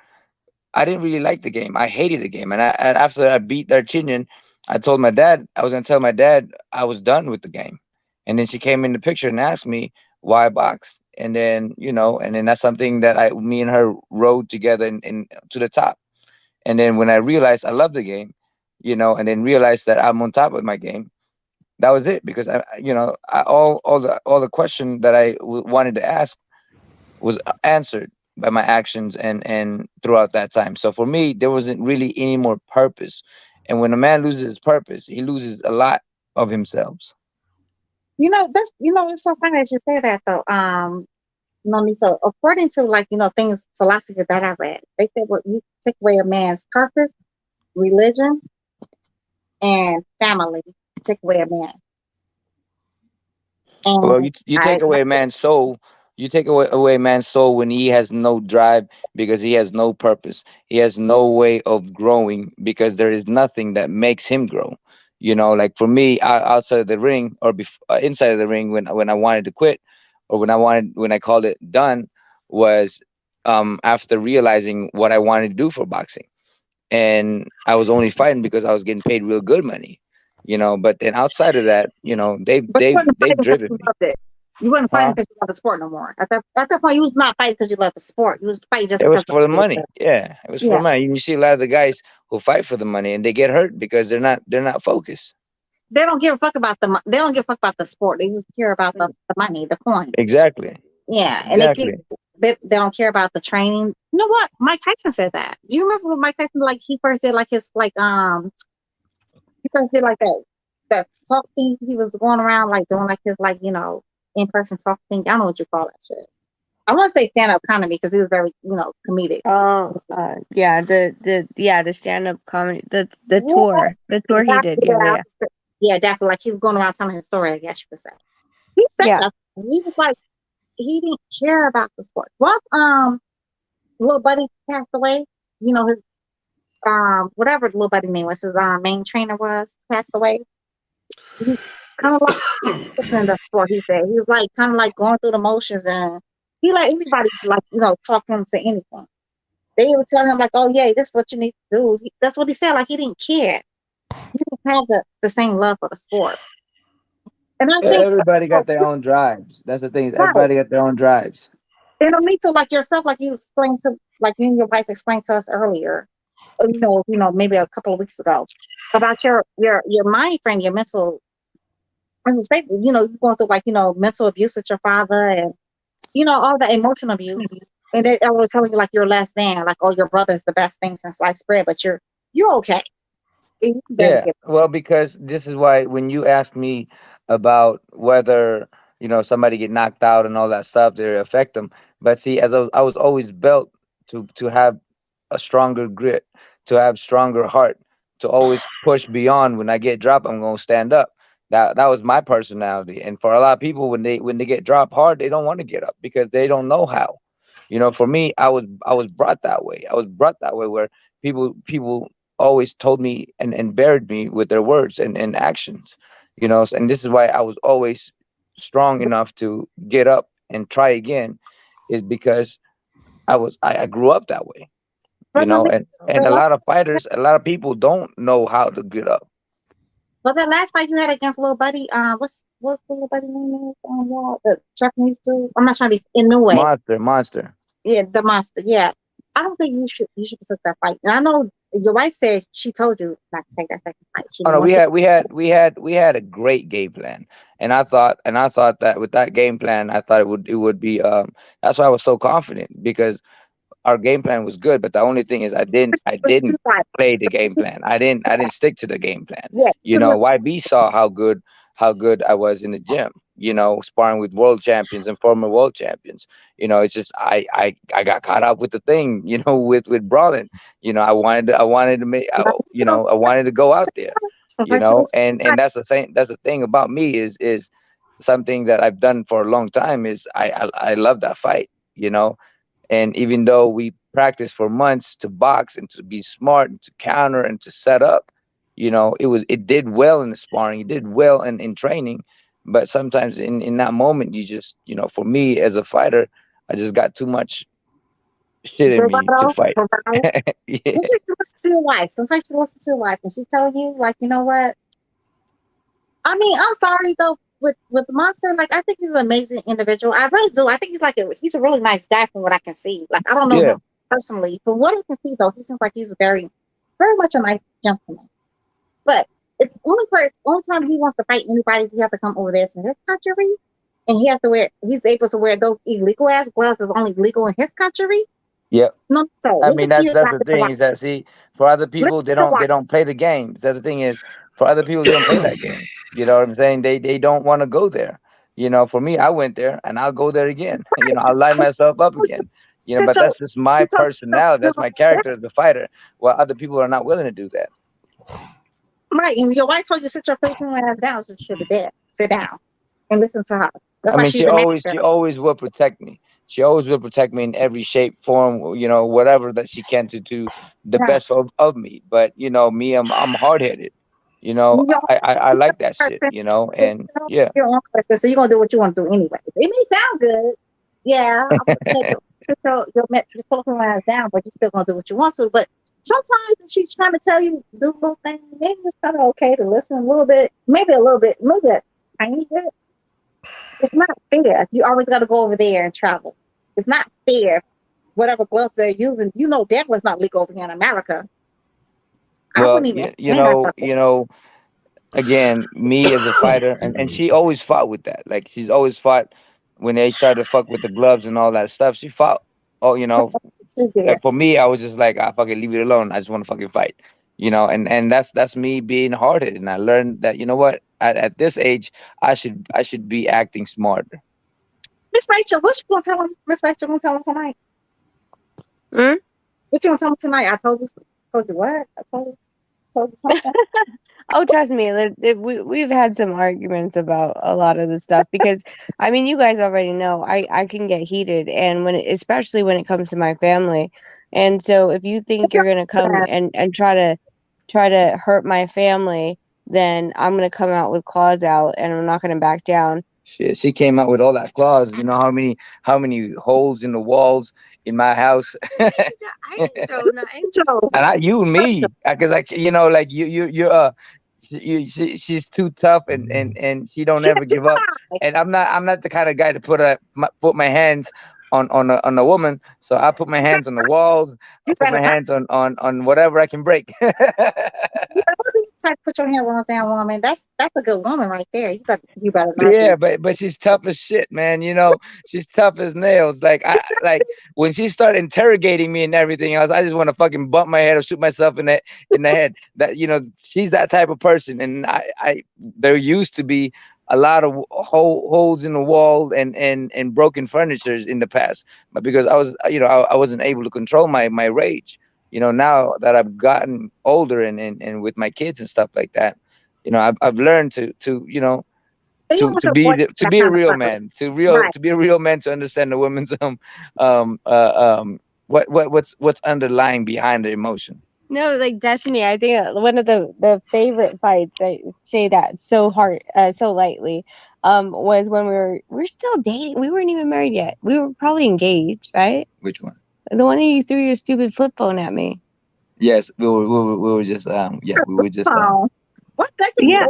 I didn't really like the game. I hated the game, and after I beat Darchinyan, I told my dad I was gonna tell my dad I was done with the game. And then she came in the picture and asked me why I boxed. And then that's something that me and her rode together in to the top. And then when I realized I love the game, and then realized that I'm on top of my game, that was it. Because all the question that I wanted to ask was answered by my actions and throughout that time. So for me, there wasn't really any more purpose. And when a man loses his purpose, he loses a lot of himself.
It's so funny that you say that though. So according to things philosophy that I read, they said what you take away a man's purpose, religion, and family, take away a man. And
well, you take away a man's soul. You take away a man's soul when he has no drive, because he has no purpose. He has no way of growing, because there is nothing that makes him grow. Like for me, outside of the ring or inside of the ring, when I wanted to quit, or when I called it done, was after realizing what I wanted to do for boxing. And I was only fighting because I was getting paid real good money. But then outside of that, they've driven me.
You wasn't fighting because you love the sport no more. At that point, you was not fighting because you love the sport. You was fighting just
it
because
was for the money. Yeah, it was for money. You see a lot of the guys who fight for the money and they get hurt because they're not focused.
They don't give a fuck about they don't give a fuck about the sport. They just care about the money, the coin.
Exactly.
Yeah,
exactly.
And they don't care about the training. You know what? Mike Tyson said that. Do you remember when Mike Tyson he first did his he first did that talk thing? He was going around doing his in-person talk thing. I don't know what you call that shit. I want to say stand-up comedy because he was very comedic.
Oh, yeah, the stand-up comedy, the tour he did.
Yeah, definitely. He's going around telling his story, I guess you could say. He said that. He was he didn't care about the sport. Once little buddy passed away, his whatever the little buddy name was, his main trainer passed away. He kind of in the sport. He said he was kind of going through the motions, and he let anybody talk him to anything. They would tell him oh yeah, this is what you need to do. That's what he said. He didn't care. He didn't have the same love for the sport. And I think
everybody got their own drives. That's the thing. Everybody got their own drives.
Me too. Like yourself, like you explained to, like you and your wife explained to us earlier. Maybe a couple of weeks ago, about your mind frame, your mental state. You're going through mental abuse with your father, and all the emotional abuse. And they always telling you like you're less than, like, oh, your brother's the best thing since sliced bread, but you're okay.
Yeah, well, because this is why when you ask me about whether somebody get knocked out and all that stuff, they affect them. But see, as I was always built to have a stronger grit, to have stronger heart, to always push beyond. When I get dropped, I'm gonna stand up. That was my personality. And for a lot of people, when they get dropped hard, they don't want to get up because they don't know how. For me, I was brought that way. I was brought that way where people always told me and buried me with their words and actions. And this is why I was always strong enough to get up and try again, is because I grew up that way. And a lot of fighters, a lot of people don't know how to get up.
Well, that last fight you had against little buddy, what's the little buddy name is? The Japanese dude. I'm not trying to be in no way.
Monster.
Yeah, the monster. Yeah, I don't think you should have took that fight. And I know your wife said she told you not to take that second fight.
Oh no, we had a great game plan, and I thought that with that game plan, I thought it would be. That's why I was so confident, because our game plan was good. But the only thing is, I didn't play the game plan. I didn't stick to the game plan.
Yeah,
YB saw how good I was in the gym. Sparring with world champions and former world champions. It's just I got caught up with the thing. With brawling. I wanted to make. I wanted to go out there. And that's the thing about me is something that I've done for a long time. Is I love that fight. And even though we practiced for months to box and to be smart and to counter and to set up, it did well in the sparring, it did well in training. But sometimes in that moment, you just, for me as a fighter, I just got too much shit in me to fight.
Yeah. Sometimes you listen to your wife. Sometimes you listen to your wife and she tell you, like, you know what? I mean, I'm sorry though. With Monster, like, I think he's an amazing individual. I really do. I think he's a really nice guy from what I can see. Like, I don't know him personally, but what I can see though, he seems like he's very, very much a nice gentleman. But it's only time he wants to fight anybody, he has to come over there to his country, and he's able to wear those illegal ass gloves that's only legal in his country.
Yep.
No, so
I mean, that's the thing is that, see, for other people they don't play the games. That's the thing is, for other people they don't play that game. You know what I'm saying? They don't want to go there. For me, I went there and I'll go there again. I'll line myself up again. But that's just my personality. That's my character as a fighter. While other people are not willing to do that.
Right, and your wife told you to sit your facing ass down, so you should sit down and listen to her.
I mean, she always will protect me. She always will protect me in every shape, form, whatever that she can to the best of me. But me, I'm hard headed. I like that shit. And yeah.
Your own person, so you're gonna do what you want to do anyway. It may sound good, yeah. You'll pull her ass down, but you're still gonna do what you want to. But sometimes if she's trying to tell you do little things, maybe it's kind of okay to listen a little bit, maybe a tiny bit. It's not fair. You always got to go over there and travel. It's not fair. Whatever gloves they're using, that was not legal over here in America.
Well, again, me as a fighter, and she always fought with that. Like, she's always fought when they started to fuck with the gloves and all that stuff. She fought. Oh, like for me, I was just like, fucking leave it alone. I just want to fucking fight. And that's me being hard-headed. And I learned that, what, at this age, I should be acting smarter.
Miss Rachel, what you gonna tell him? Miss Rachel gonna tell him tonight? What you gonna tell him tonight? I told you what? I told you something.
Oh, trust me, we've had some arguments about a lot of the stuff because, I mean, you guys already know I can get heated, and especially when it comes to my family. And so if you think you're gonna come and try to hurt my family, then I'm gonna come out with claws out, and I'm not gonna back down.
She came out with all that claws. You know how many holes in the walls in my house.
I didn't throw nothing.
And you and me, because she's too tough and she don't ever give up. And I'm not the kind of guy to put my hands on a woman. So I put my hands on the walls. I put my hands on whatever I can break.
You try to put your hands on that woman. That's a good woman right there. You better not
Yeah,
be.
but she's tough as shit, man. She's tough as nails. Like when she started interrogating me and everything else, I just want to fucking bump my head or shoot myself in the head. That she's that type of person, and there used to be a lot of holes in the wall and broken furniture in the past, but because I wasn't able to control my rage. Now that I've gotten older and with my kids and stuff like that, I've learned to be a real man, to be a real man, to understand the woman's what's underlying behind the emotion.
No, like Destiny, I think one of the favorite fights, I say that so lightly, was when we're still dating. We weren't even married yet. We were probably engaged, right?
Which one?
The one that you threw your stupid flip phone at me.
Yes, we were just
What decade?
Yeah.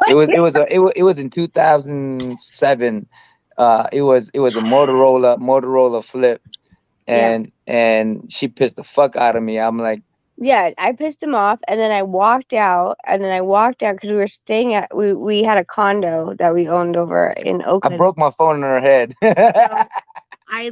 It was in 2007. It was a Motorola flip, and she pissed the fuck out of me. I'm like,
yeah, I pissed him off, and then I walked out, because we were staying at we had a condo that we owned over in Oakland.
I broke my phone in her head.
We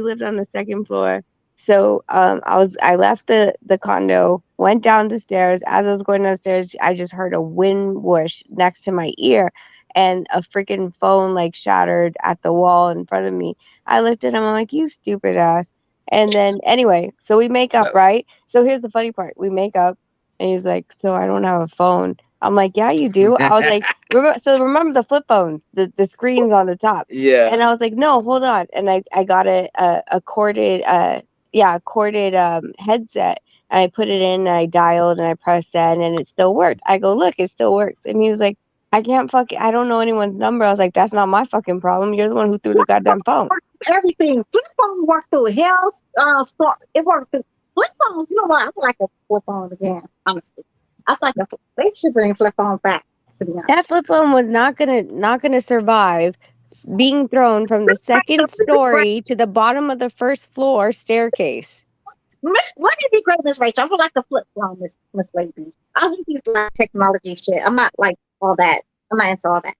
lived on the second floor. So I left the condo, went down the stairs. As I was going downstairs, I just heard a wind whoosh next to my ear, and a freaking phone like shattered at the wall in front of me. I looked at him, I'm like, you stupid ass. And then anyway, so we make up, right? So here's the funny part. We make up, and he's like, so I don't have a phone. I'm like, yeah, you do. I was like, remember the flip phone, the screen's on the top.
Yeah.
And I was like, no, hold on. And I got a corded headset, and I put it in, and I dialed, and I pressed send, and it still worked. I go, look, it still works. And he was like, I don't know anyone's number. I was like, that's not my fucking problem. You're the one who threw the goddamn phone.
Everything. Flip phone worked through hell. It worked through flip phones. You know what? I would like a flip phone again, honestly. They should bring flip phones back, to be honest.
That flip phone was not gonna survive being thrown from the second story to the bottom of the first floor staircase.
Let me be great, Miss Rachel. I would like a flip phone, Miss Lady. I think these like technology shit. I'm not like all that. I'm not into all that.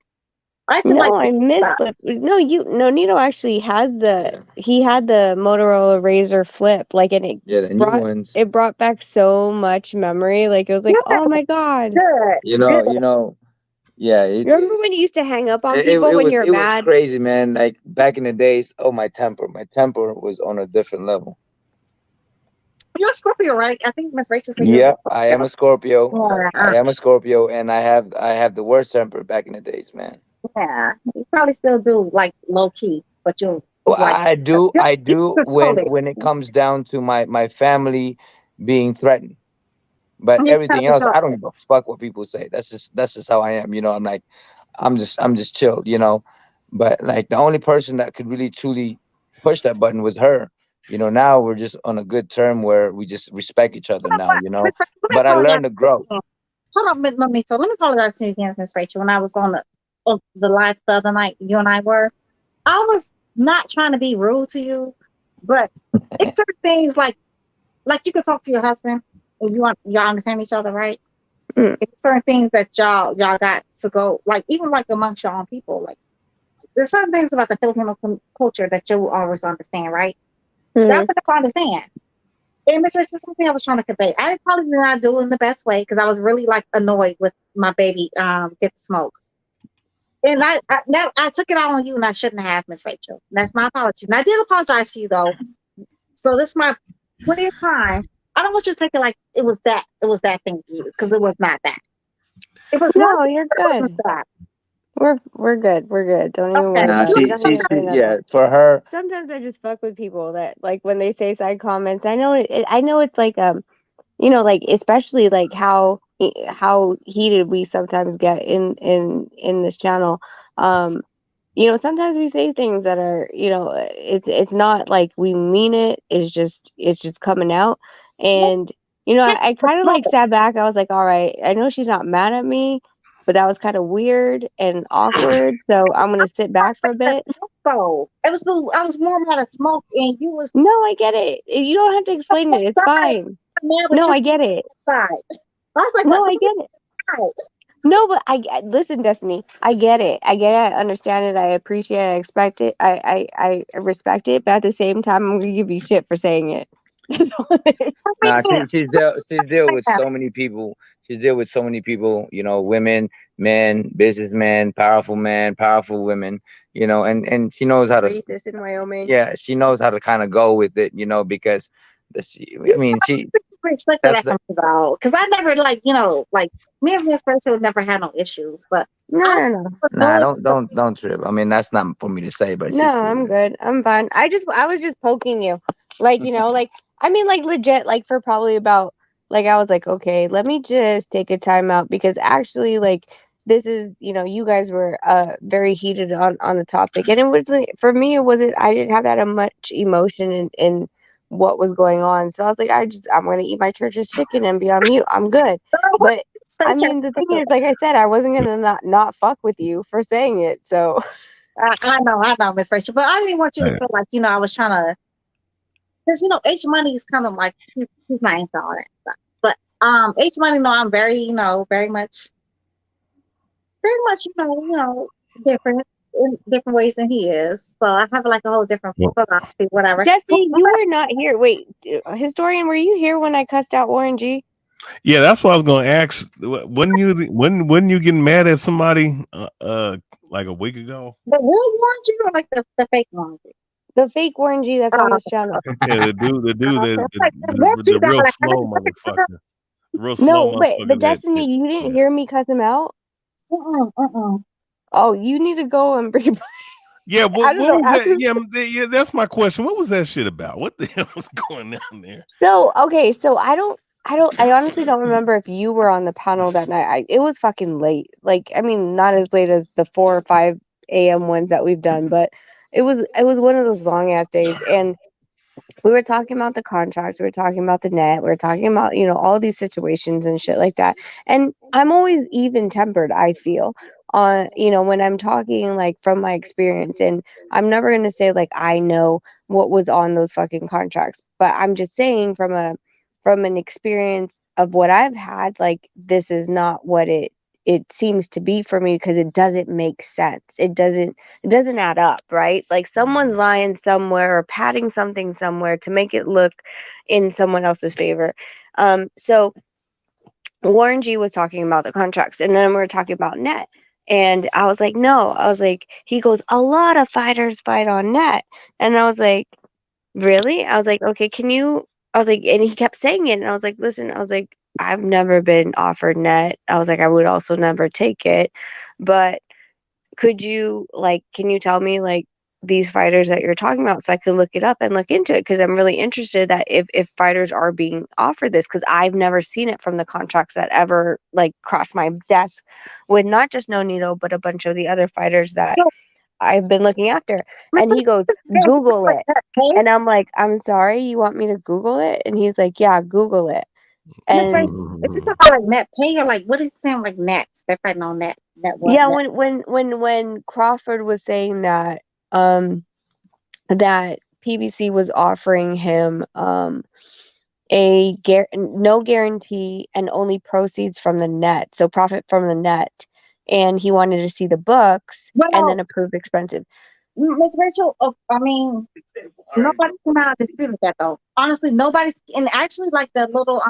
I miss flip. No, Nito actually had the Motorola Razr flip, like, and it brought back so much memory. Like, it was like, oh my god.
Good.
Yeah.
Remember when you used to hang up on people when you're mad?
It was crazy, man. Like back in the days, my temper was on a different level.
You're a Scorpio, right? I think Miss Rachel said.
Yeah, I am a Scorpio.
Yeah.
I am a Scorpio, and I have the worst temper back in the days, man.
Yeah, you probably still do, like, low key, but you.
Well, I do when it comes down to my family being threatened, but everything else, I don't give a fuck what people say. That's just how I am. I'm like, I'm just chilled, But like the only person that could really truly push that button was her. Now we're just on a good term where we just respect each other now. But I learned to grow.
Hold on, let me apologize to you again, Miss Rachel. When I was on the live the other night, you and I was not trying to be rude to you, but it's certain things like you could talk to your husband and y'all understand each other, right? It's certain things that y'all got to go, like, even like amongst your own people, like there's certain things about the Filipino culture that you always understand, right? That's what I understand. And it's just something I was trying to convey. I probably did not do it in the best way because I was really like annoyed with my baby get the smoke. And I took it out on you, and I shouldn't have, Miss Rachel. That's my apology. And I did apologize to you though. So this is my 20th time. I don't want you to take it like it was that thing to you, because it was not that. It was
you're good. We're good. We're good. Don't even worry.
Yeah, for her.
Sometimes I just fuck with people that, like, when they say side comments. I know it's like like, especially like how heated we sometimes get in this channel. Sometimes we say things that are, it's not like we mean it. It's just coming out. And I kind of like sat back. I was like, all right, I know she's not mad at me, but that was kind of weird and awkward. So I'm gonna sit back for a bit.
So I was more about a smoke, and you was
No, I get it. You don't have to explain it. It's fine. No, I get it.
I was like,
no, I get it. No, but listen, Destiny. I get it. I get it. I understand it. I appreciate it. I expect it. I respect it. But at the same time, I'm gonna give you shit for saying it.
Nah, she's deal with so many people. She's deal with so many people. You know, women, men, businessmen, powerful women. You know, and she knows how to.
Racist in Wyoming.
Yeah, she knows how to kind of go with it. You know, because she.
Respect that comes about, because I never like me and Miss Rachel never had no issues, but
no.
Nah, don't trip. I mean, that's not for me to say, but
No, I'm good. I'm fine. I was just poking you, like like I mean, like legit, like for probably about I was like, okay, let me just take a time out because actually, like this is you guys were very heated on the topic, and it wasn't for me. It wasn't. I didn't have that much emotion in what was going on. So I was like, I'm gonna eat my church's chicken and be on mute. I'm good. But I mean, the thing is, like I said, I wasn't gonna not fuck with you for saying it. So
I know, Miss Rachel, but I didn't want you to feel like I was trying to, because H Money is kind of like he's my answer all that stuff. But H Money, no, I'm very very much different in different ways than he is. So I have like a whole different philosophy, whatever.
Jesse, you were not here. Wait, historian, were you here when I cussed out Warren G?
Yeah, that's what I was going to ask. When you getting mad at somebody like a week ago?
The real Warren G or like the fake Warren G?
The fake Warren G that's on this channel.
Yeah, the real slow motherfucker. Real slow motherfucker.
But Destiny, you didn't hear me cuss him out? Oh, you need to go and bring.
Yeah, what was that? Yeah, that's my question. What was that shit about? What the hell was going on there?
So okay, so I honestly don't remember if you were on the panel that night. It was fucking late. Like, I mean, not as late as the 4 or 5 a.m. ones that we've done, but it was one of those long ass days. And we were talking about the contracts, we were talking about the net, we were talking about, all these situations and shit like that. And I'm always even tempered, I feel, on, when I'm talking like from my experience. And I'm never gonna say like I know what was on those fucking contracts, but I'm just saying from an experience of what I've had, like this is not what it seems to be for me, because it doesn't make sense. It doesn't add up, right? Like someone's lying somewhere or padding something somewhere to make it look in someone else's favor. So Warren G was talking about the contracts, and then we were talking about net. And I was like, no. I was like, he goes, a lot of fighters fight on net. And I was like, really? I was like, okay, I was like, and he kept saying it. And I was like, listen, I was like, I've never been offered net. I was like, I would also never take it. But can you tell me like these fighters that you're talking about so I could look it up and look into it? Because I'm really interested that if fighters are being offered this, because I've never seen it from the contracts that ever like crossed my desk with not just No Nito, but a bunch of the other fighters that I've been looking after. And he goes, Google it. And I'm like, I'm sorry, you want me to Google it? And he's like, yeah, Google it. And
it's just about like net pay or like what is it saying, like nets? They're fighting on net.
Yeah, when Crawford was saying that that PBC was offering him no guarantee and only proceeds from the net, so profit from the net, and he wanted to see the books and then approve expensive.
Miss Rachel, I mean, nobody came out and disputed that though. Honestly, nobody's, and actually, like the little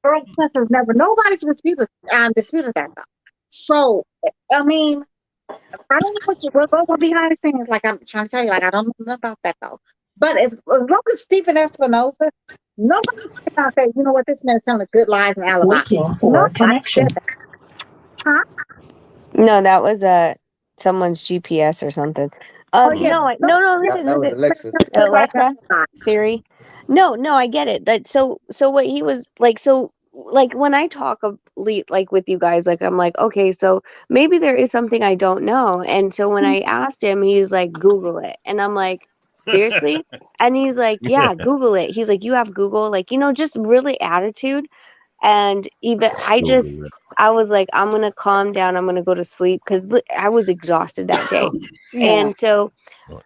Errol Spence never. Nobody's disputed that though. So I mean, I don't know what goes on behind the scenes. Like I'm trying to tell you, like I don't know about that though. But as long as Stephen Espinosa, nobody came out there. You know what? This man's telling good lies and alibis. Huh?
No, that was someone's GPS or something. No, listen. Alexa, Siri. No, I get it. So what he was like, like when I talk like with you guys, like I'm like, okay, so maybe there is something I don't know. And so when I asked him, he's like, Google it. And I'm like, seriously? And he's like, yeah, Google it. He's like, you have Google, like, just really attitude. And even I was like, I'm gonna calm down. I'm gonna go to sleep because I was exhausted that day.
Yeah.
And so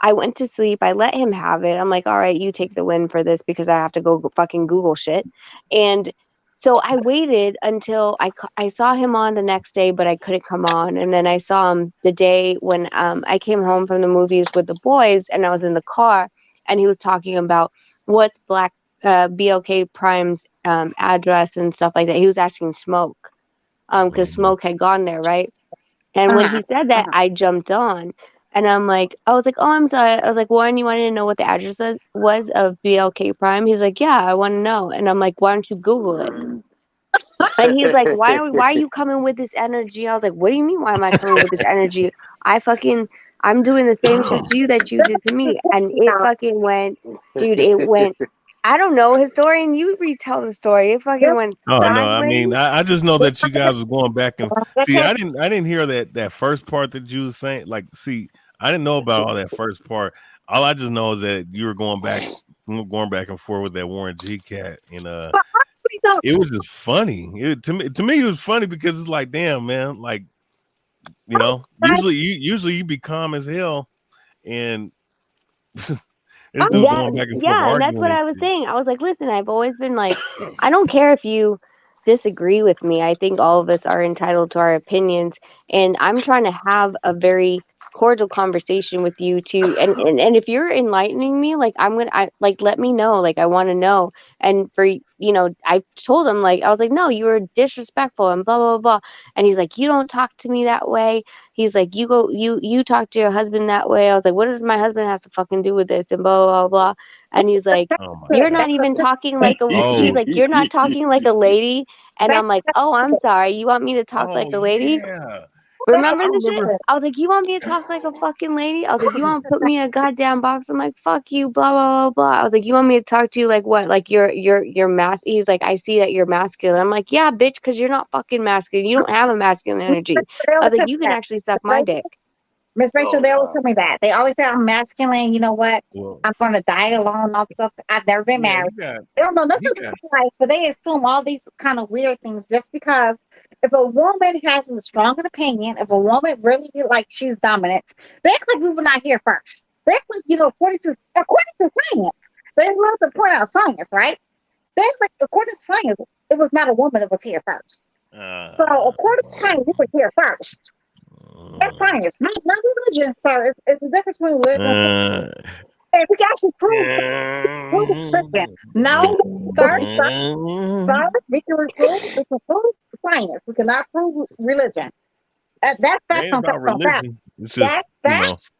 I went to sleep. I let him have it. I'm like, all right, you take the win for this because I have to go fucking Google shit. And so I waited until I saw him on the next day, but I couldn't come on. And then I saw him the day when I came home from the movies with the boys, and I was in the car, and he was talking about what's BLK Prime's address and stuff like that. He was asking Smoke because Smoke had gone there, right? And when he said that, I jumped on. And I was like, oh, I'm sorry. I was like, Warren, you wanted to know what the address was of BLK Prime? He's like, yeah, I want to know. And I'm like, why don't you Google it? And he's like, why are you coming with this energy? I was like, what do you mean, why am I coming with this energy? I'm doing the same shit to you that you did to me. And it fucking went, dude, it went, I don't know, historian, you retell the story. It fucking went
Oh
sideways.
no, I mean, I just know that you guys were going back and see. I didn't hear that first part that you was saying. Like, see, I didn't know about all that first part. All I just know is that you were going back and forth with that Warren G cat, and it was just funny. To me, it was funny because it's like, damn, man, like, usually you be calm as hell, and this dude going back and forth
and that's what
arguing.
I was saying. I was like, listen, I've always been like, I don't care if you disagree with me. I think all of us are entitled to our opinions, and I'm trying to have a very cordial conversation with you too. And if you're enlightening me, like let me know. Like I want to know. And I told him, like, I was like, no, you were disrespectful and blah blah blah. And he's like, you don't talk to me that way. He's like, you talk to your husband that way. I was like, what does my husband has to fucking do with this? And blah blah blah. And he's like, you're not even talking like a. He's like, you're not talking like a lady. And I'm like, oh, I'm sorry. You want me to talk like a lady?
Yeah.
Remember this shit? I was like, you want me to talk like a fucking lady? I was like, you want to put me in a goddamn box? I'm like, fuck you, blah blah blah blah. I was like, you want me to talk to you like what? Like you're He's like, I see that you're masculine. I'm like, yeah, bitch, because you're not fucking masculine. You don't have a masculine energy. I was like, you can actually suck my dick.
Miss Rachel, they always tell me that. They always say I'm masculine. You know what? I'm going to die alone. All stuff. I've never been married. They don't know nothing about life, but they assume all these kind of weird things just because if a woman has a strong opinion, if a woman really like she's dominant, they act like we were not here first. They act like, according to science, they love to point out science, right? They act like, according to science, it was not a woman that was here first. So according to science, we were here first. That's science, not religion, sir. It's the difference between religion and we can actually prove religion. No, sir, we can prove science. We cannot prove religion. That's facts on facts on facts. That's facts,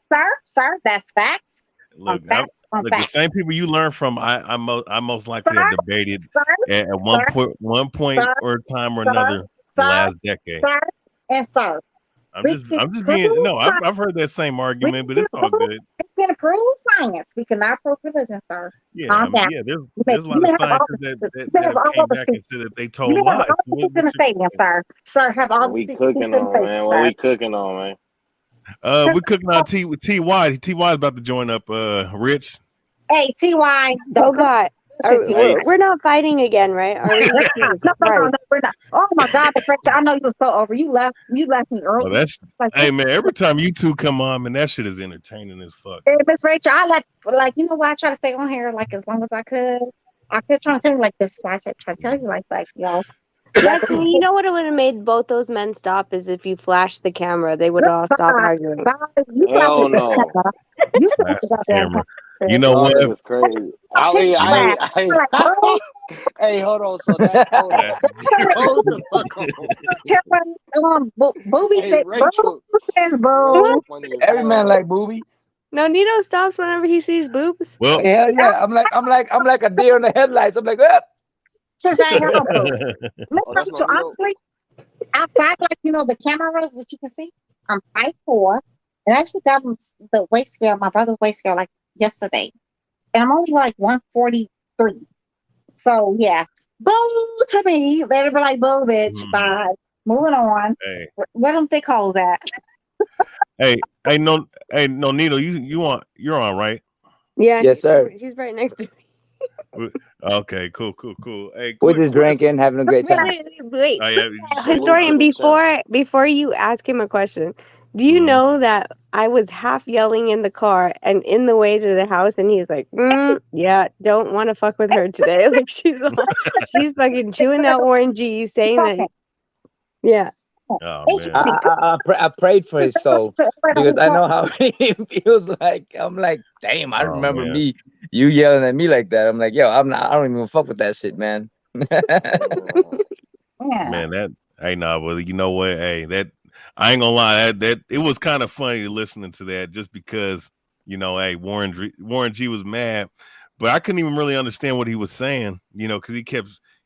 sir. That's facts.
Look, the same people you learn from, I most likely have debated at one point or time or another the last decade.
Sir and sir.
I'm just being I've heard that same argument, but it's all good.
We can prove science. We cannot prove religion, sir.
Yeah, there's a lot of scientists that have came back and said that they told lies.
In the stadium, sir. Sir, have all
we cooking on, man. What we cooking on, man?
We're cooking on T.Y. T.Y. is about to join up. Rich.
Hey, T.Y.
Oh God. We're not fighting again, right? Are we?
No, we're not. Oh my God, I know you were so over. You left me early.
Well, hey man, every time you two come on, man, that shit is entertaining as fuck.
Hey, Miss Rachel, I you know what? I try to stay on here like as long as I could. I kept trying to tell you like this. I try to tell you like
you know what it would have made both those men stop is if you flashed the camera, they would all stop arguing.
Hell no.
Camera. You know what?
That's crazy. Hey, hold on. So that hold the fuck on.
Booby
Every man like boobies.
No, Nito stops whenever he sees boobs.
Well,
hell yeah. I'm like a deer in the headlights. I'm like,
Since I have Miss Rachel, honestly, outside the cameras that you can see, I'm 5'4", and I actually got the weight scale, my brother's weight scale, like yesterday, and I'm only like 143. So yeah, boo to me. Let it be like boo, bitch. Bye. Moving on.
Hey.
What don't they call that?
Hey, no, Nito, you're on, right?
Yeah.
Yes, sir.
He's right next to me.
Okay, cool. Hey,
We're
quick
just
question.
drinking, having a great time.
Wait,
Oh, yeah,
historian. Before you ask him a question, do you know that I was half yelling in the car and in the way to the house, and he's like, "Yeah, don't want to fuck with her today." Like she's fucking chewing out orangey, saying that. Yeah.
Oh man.
I prayed for his soul because I know how he feels like. I'm like, damn, I remember
man.
me, you yelling at me like that. I'm like, yo, I don't even fuck with that shit, man.
Man, that hey nah, well, you know what? Hey, that I ain't gonna lie, that it was kind of funny listening to that just because, you know, hey, Warren G was mad, but I couldn't even really understand what he was saying, you know, because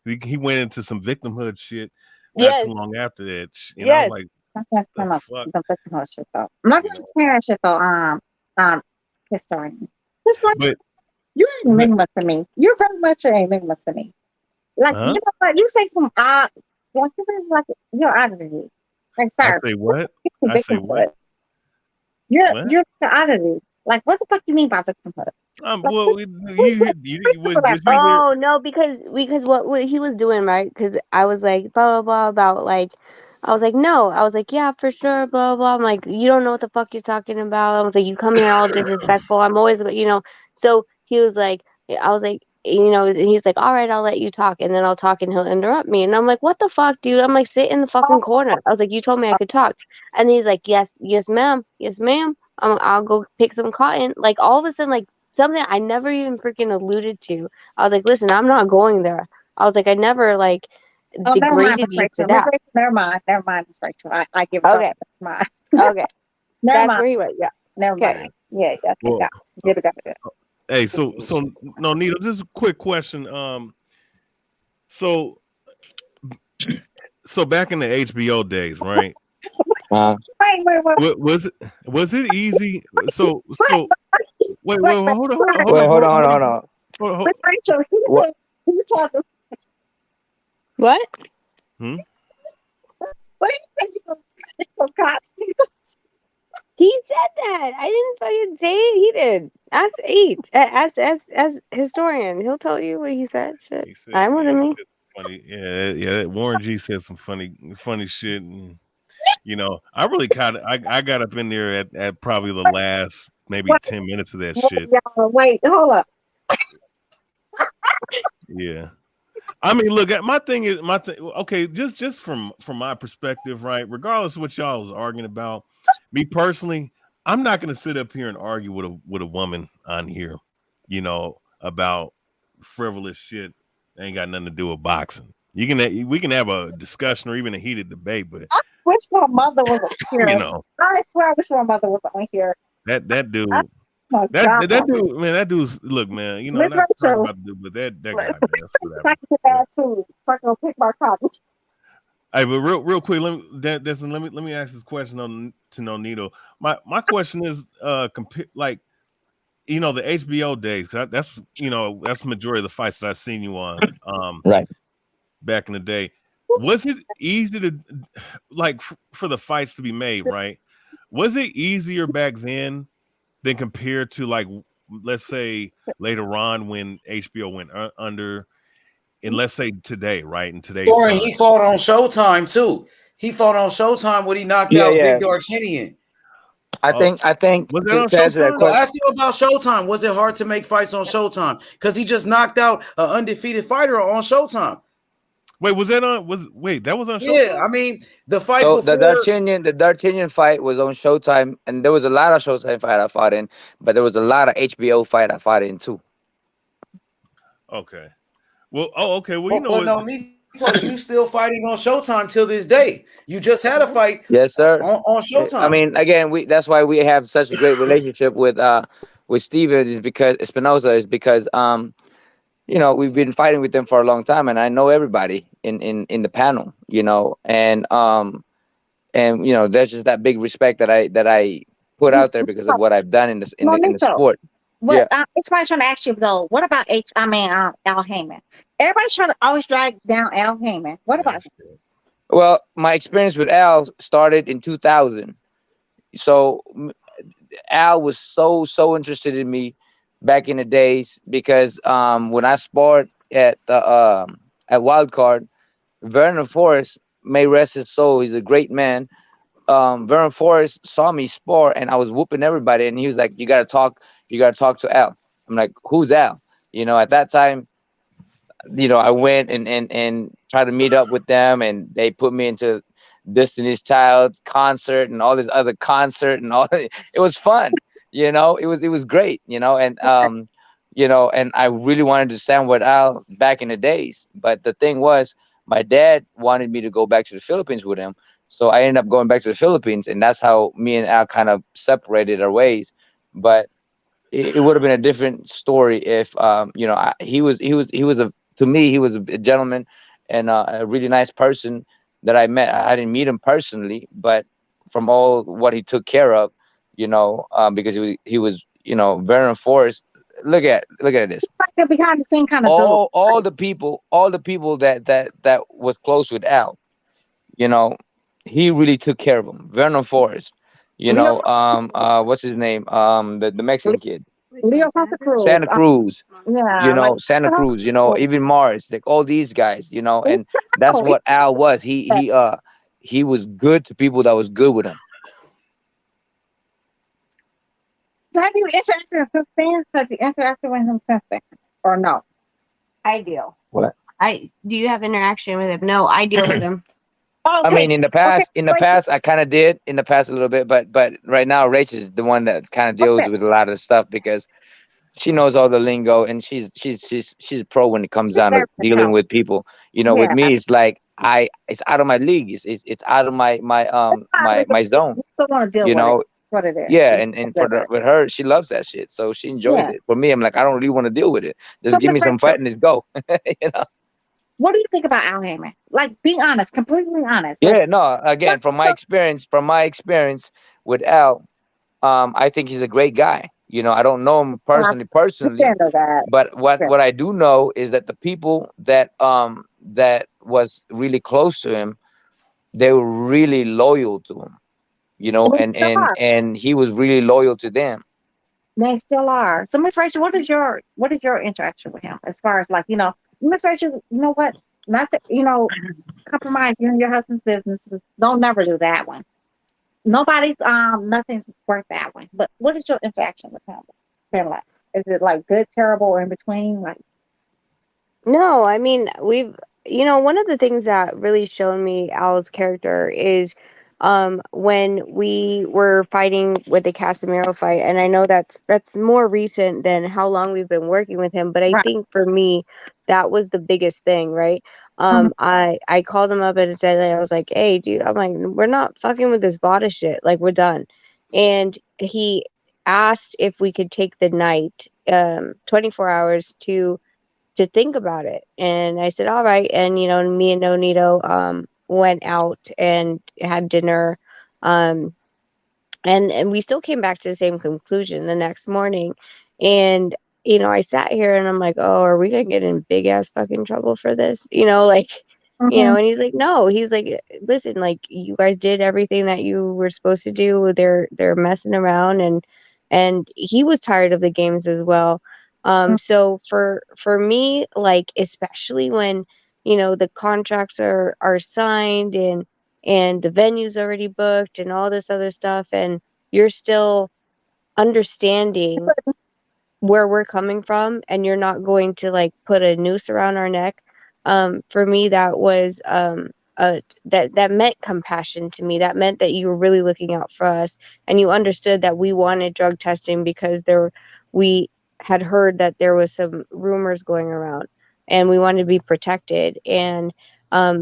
he went into some victimhood shit not too long after that. And I was like,
I'm not going to compare that shit though. Historian.
But
You're an enigma to me. You're very much an enigma to me. Like you know what? You say some odd, like you're oddity. Like sorry.
I say what? I say what?
You're the oddity. Like what the fuck you mean by victimhood?
Well,
Oh no, because what he was doing, right? Because I was like blah blah blah about like, I was like no, I was like yeah for sure blah blah. I'm like you don't know what the fuck you're talking about. I was like you come here all disrespectful. I'm always So he was like, I was like and he's like all right, I'll let you talk and then I'll talk and he'll interrupt me and I'm like what the fuck, dude? I'm like sit in the fucking corner. I was like you told me I could talk and he's like yes ma'am. I'll go pick some cotton. Like all of a sudden like. Something I never even freaking alluded to. I was like, listen, I'm not going there. I was like, I never like degraded you to that.
Never mind. It's Rachel. I give it
okay.
Mine.
Okay.
Never
That's
mind.
where he was. Yeah.
Never mind. Yeah. Okay.
Well,
Give it.
Hey, so no, Nito, just a quick question. So back in the HBO days, right?
Wait.
Was it easy? So wait, hold on.
Miss Rachel, you talking?
What?
Hmm?
What do you think you got?
He said that. I didn't fucking say it. He did. Ask H. As historian, he'll tell you what he said. Shit. I'm with me.
Funny, yeah. Warren G said some funny shit, and you know, I really I got up in there at probably the last maybe 10 minutes of that shit.
Wait, hold up.
Yeah. I mean, look, my thing. Okay, just from my perspective, right? Regardless of what y'all was arguing about, me personally, I'm not gonna sit up here and argue with a woman on here, you know, about frivolous shit that ain't got nothing to do with boxing. We can have a discussion or even a heated debate, but
I wish my mother was here.
You know,
I swear, I wish my mother was on here.
that dude.
Oh,
that dude, man, that dude's look, man. You know,
Miss
not
Rachel.
about to do, but that guy, man, that's whatever.
I can bad too. So I can pick my cotton.
Hey, but real quick, let me ask this question to Nonito. My question is, like, you know, the HBO days. That's the majority of the fights that I've seen you on.
Right.
Back in the day, was it easy to like for the fights to be made? Right. Was it easier back then than compared to like, let's say later on when HBO went under, and let's say today, right? In today's time.
He fought on Showtime too. He fought on Showtime when he knocked out Vic Darcinian.
I think
Was that on Showtime? So ask him about Showtime. Was it hard to make fights on Showtime? Because he just knocked out an undefeated fighter on Showtime.
Wait, that was on Showtime?
Yeah, I mean the fight
So
before
the Darcinian fight was on Showtime, and there was a lot of Showtime fight I fought in, but there was a lot of HBO fight I fought in too.
Okay. Well, okay. Well, you know
what? You still fighting on Showtime till this day. You just had a fight.
Yes, sir.
On Showtime.
I mean, again, that's why we have such a great relationship with Steven is because you know, we've been fighting with them for a long time, and I know everybody in the panel, you know, and you know, there's just that big respect that I put out there because of what I've done in the sport.
What it's why I'm trying to ask you though. What about Al Heyman? Everybody's always drag down Al Heyman. What about him?
Well, my experience with Al started in 2000. So Al was so interested in me back in the days because when I sparred at Wild Card, Vernon Forrest, may rest his soul, he's a great man. Vernon Forrest saw me spar and I was whooping everybody, and he was like, you gotta talk to Al. I'm like, who's Al? At that time, I went and tried to meet up with them, and they put me into Destiny's Child concert and all this other concert and all. It was fun, it was great, and and I really wanted to stand with Al back in the days. But the thing was, my dad wanted me to go back to the Philippines with him, so I ended up going back to the Philippines, and that's how me and Al kind of separated our ways. But it would have been a different story if he was a to me, he was a gentleman and a really nice person that I met. I didn't meet him personally, but from all what he took care of, because he was Vernon Forrest. Look at this.
They're behind the same kind of
all the people that was close with Al, he really took care of him. Vernon Forrest, what's his name? The Mexican kid.
Leo Santa Cruz.
Santa Cruz.
Yeah.
Santa Cruz, even Mars, like all these guys, and that's what Al was. He was good to people that was good with him.
So have you interacted with him? Have you interacted with him since then? Or no?
I do.
What?
Do you have interaction with him? No, I deal with him.
I mean, in the past, I kind of did in the past a little bit, but right now, Rach is the one that kind of deals with a lot of the stuff because she knows all the lingo, and she's a pro when it comes down to dealing with people. With me, it's like it's out of my league. It's out of my zone.
What it is.
Yeah, and with her, she loves that shit, so she enjoys it. For me, I'm like, I don't really want to deal with it. Just give me some fight and let's go.
What do you think about Al Haymon? Like, be honest, completely honest.
Yeah, no. Again, from my experience with Al, I think he's a great guy. I don't know him personally, but what I do know is that the people that was really close to him, they were really loyal to him. And he was really loyal to them.
They still are. So, Miss Rachel, what is your interaction with him as far as Miss Rachel, you know what? Not to compromise you and your husband's business. Don't never do that one. Nobody's nothing's worth that one. But what is your interaction with him been like? Is it like good, terrible, or in between? Like,
no, I mean we've one of the things that really showed me Al's character is when we were fighting with the Casemiro fight, and I know that's more recent than how long we've been working with him, but I think for me that was the biggest thing, right? I called him up and said, I was like, hey dude, I'm like, we're not fucking with this Vada shit, like we're done. And he asked if we could take the night, 24 hours to think about it, and I said all right. And me and Nonito went out and had dinner, and we still came back to the same conclusion the next morning. And I sat here and I'm like, oh, are we gonna get in big ass fucking trouble for this? And he's like, no. He's like, listen, like, you guys did everything that you were supposed to do. They're messing around, and he was tired of the games as well. So for me, like, especially when the contracts are signed and the venue's already booked and all this other stuff, and you're still understanding where we're coming from, and you're not going to like put a noose around our neck. For me, that was that meant compassion to me. That meant that you were really looking out for us, and you understood that we wanted drug testing because we had heard that there was some rumors going around, and we wanted to be protected. And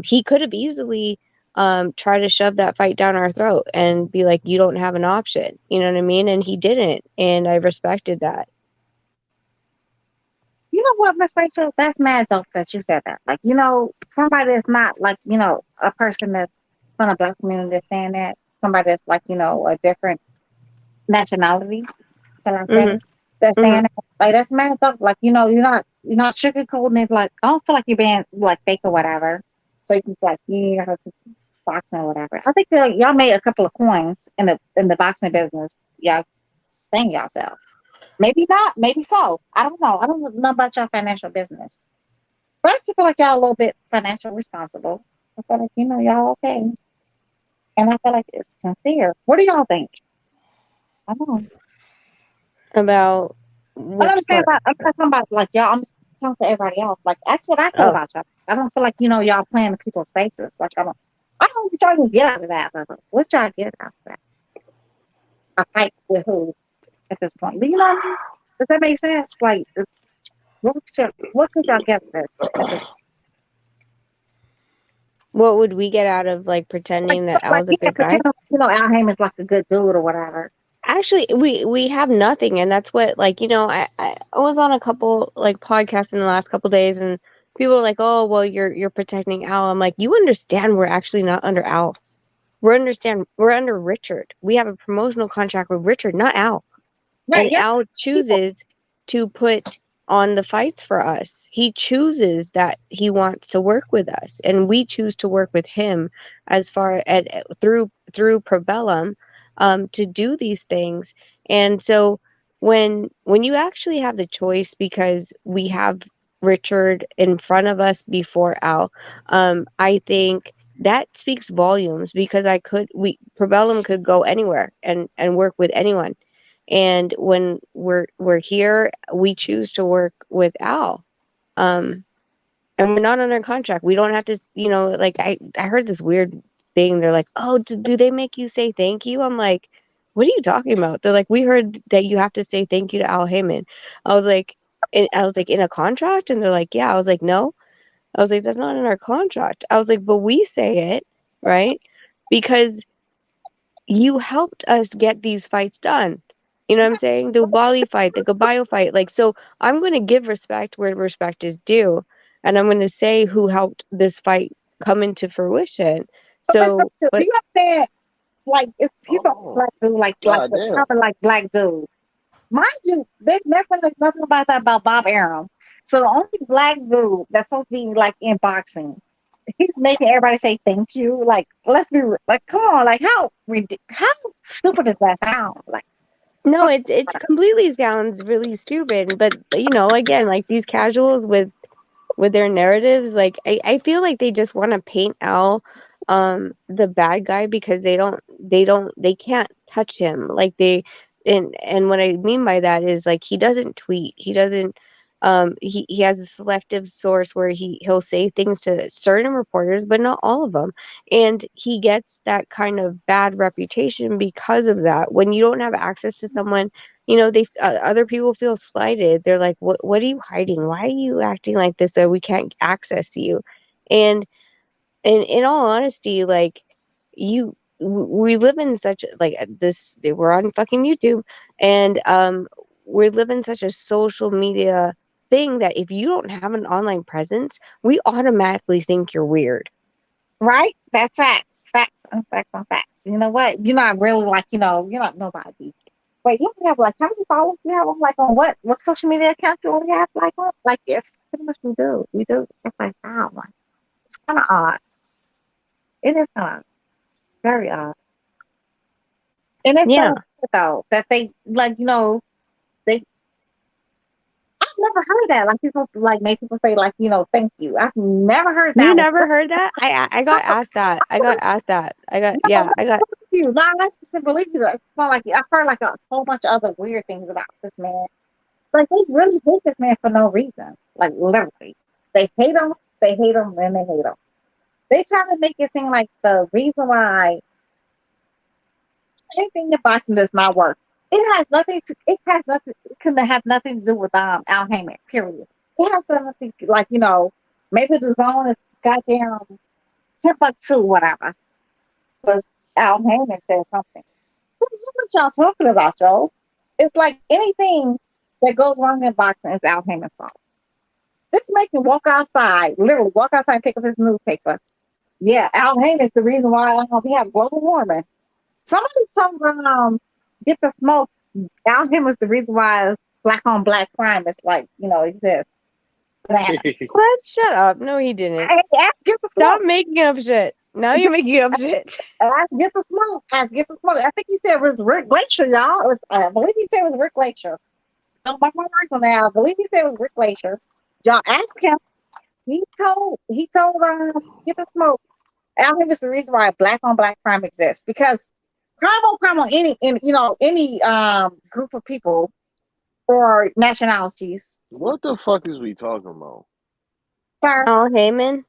he could have easily tried to shove that fight down our throat and be like, you don't have an option, you know what I mean? And he didn't, and I respected that.
You know what, Miss Rachel? That's mad dope that you said that. Like, somebody that's not like, a person that's from the black community that's saying that. Somebody that's like, a different nationality, shall I say, that's saying that. Like, that's mad dope. Like, you're not sugarcoating it. Like, I don't feel like you're being like fake or whatever. So you can like, boxing or whatever. I think y'all made a couple of coins in the boxing business. Y'all saying yourself. Maybe not. Maybe so. I don't know. I don't know about your financial business. But I just feel like y'all a little bit financial responsible. I feel like, y'all okay. And I feel like it's sincere. What do y'all think? I don't know.
About
But I'm
which
saying
part?
I'm not talking about like y'all. I'm just talking to everybody else. Like that's what I feel
Oh,
about y'all. I don't feel like y'all playing in people's faces. Like I don't know what y'all can get out of that. What y'all get out of that? A fight with who at this point? Do you know what I mean? Does that make sense? Like what could y'all get out of this at this?
what would we get out of like
Like
pretending that
like
Al's a good
pretend
guy?
Al Heyman's like a good dude or whatever.
Actually, we have nothing, and that's what like I was on a couple like podcasts in the last couple days, and people are like, oh well, you're protecting Al. I'm like, you understand we're actually not under Al. We're under Richard. We have a promotional contract with Richard, not Al.
Right,
And
yeah.
Al chooses to put on the fights for us. He chooses that he wants to work with us, and we choose to work with him as far at through Probellum to do these things. And so when you actually have the choice, because we have Richard in front of us before Al, I think that speaks volumes, because Probellum could go anywhere and work with anyone. And when we're here, we choose to work with Al. And we're not under contract. We don't have to, like I heard this weird thing. They're like, oh, do they make you say thank you? I'm like, what are you talking about? They're like, we heard that you have to say thank you to Al Heyman. I was like, in a contract? And they're like, yeah. I was like, no. I was like, that's not in our contract. I was like, but we say it, right? Because you helped us get these fights done. You know what I'm saying? The Wally fight, the Gabayo fight. Like, so I'm going to give respect where respect is due. And I'm going to say who helped this fight come into fruition. So,
Do
but
you understand? Like if people black dude, like
God
the
damn.
common like black dude. Mind you, there's never like nothing about that about Bob Arum. So the only black dude that's supposed to be like in boxing, he's making everybody say thank you. Like, let's be like, come on, like how stupid does that sound? Like,
no, it's completely sounds really stupid. But again, like these casuals with their narratives, like I feel like they just want to paint Al the bad guy, because they can't touch him. Like and what I mean by that is, like, he doesn't tweet. He doesn't he has a selective source where he'll say things to certain reporters, but not all of them. And he gets that kind of bad reputation because of that. When you don't have access to someone, they other people feel slighted. They're like, what are you hiding? Why are you acting like this so we can't access you? And in all honesty, like, we live in such like this, we're on fucking YouTube, and we live in such a social media thing that if you don't have an online presence, we automatically think you're weird.
right? That's facts on facts on facts. You know what? You're not really like you're not nobody. Wait, you have like how many followers you have on like on what social media account you only have like on? Like yes, pretty much we do. We do. It's like wow, like it's kind of odd. It is kind of very odd. And it's so
Yeah.
weird, though that they like they. I've never heard that. Like people like make people say like thank you. I've never heard
You
that one.
never heard that? I got asked that. I got asked that.
No,
I got
you. No, I just believe you. It's not like I've heard like a whole bunch of other weird things about this man. Like they really hate this man for no reason. Like literally, they hate him. They hate him, and they hate him. They try to make it seem like the reason why anything in boxing does not work. It has nothing to. It has nothing. It can have nothing to do with Al Heyman. Period. It has something like maybe the zone is goddamn Timbuktu, whatever. Because Al Heyman said something. What y'all talking about, y'all? It's like anything that goes wrong in boxing is Al Heyman's fault. This make him walk outside, literally walk outside and pick up his newspaper. Yeah, Al Heyman's the reason why we have global warming. Somebody told get the smoke. Al Heyman's the reason why black on black crime is like exists.
What? Shut up. No, he didn't.
Get the smoke.
Stop making up shit. Now you're making up shit.
Get the smoke. Get the smoke. I think he said it was Rick Glacier, y'all. I believe he said it was Rick Glacier. No, my words on that. I believe he said it was Rick Glacier. Y'all asked him. He told Get the Smoke. I think it's the reason why black on black crime exists, because crime on any group of people or nationalities.
What the fuck is we talking about?
Sir,
Al Heyman.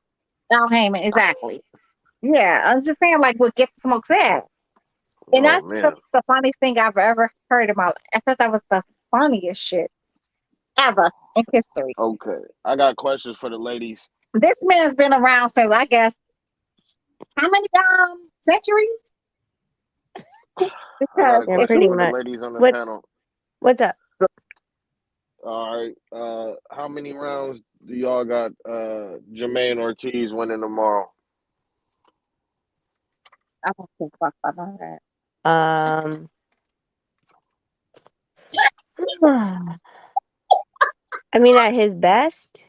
Al Heyman, exactly. Yeah, I'm just saying, like what Get the Smoke said. And
Oh
that's
man.
the funniest thing I've ever heard in my life. I thought that was the funniest shit ever in history.
Okay, I got questions for the ladies.
This man's been around since, I guess, how many centuries?
I
Because
got a
Yeah,
question
pretty
for the
much.
ladies on the
What?
panel.
What's up?
All right. How many rounds do y'all got Jermaine Ortiz winning tomorrow?
I don't think about that.
I mean, at his best.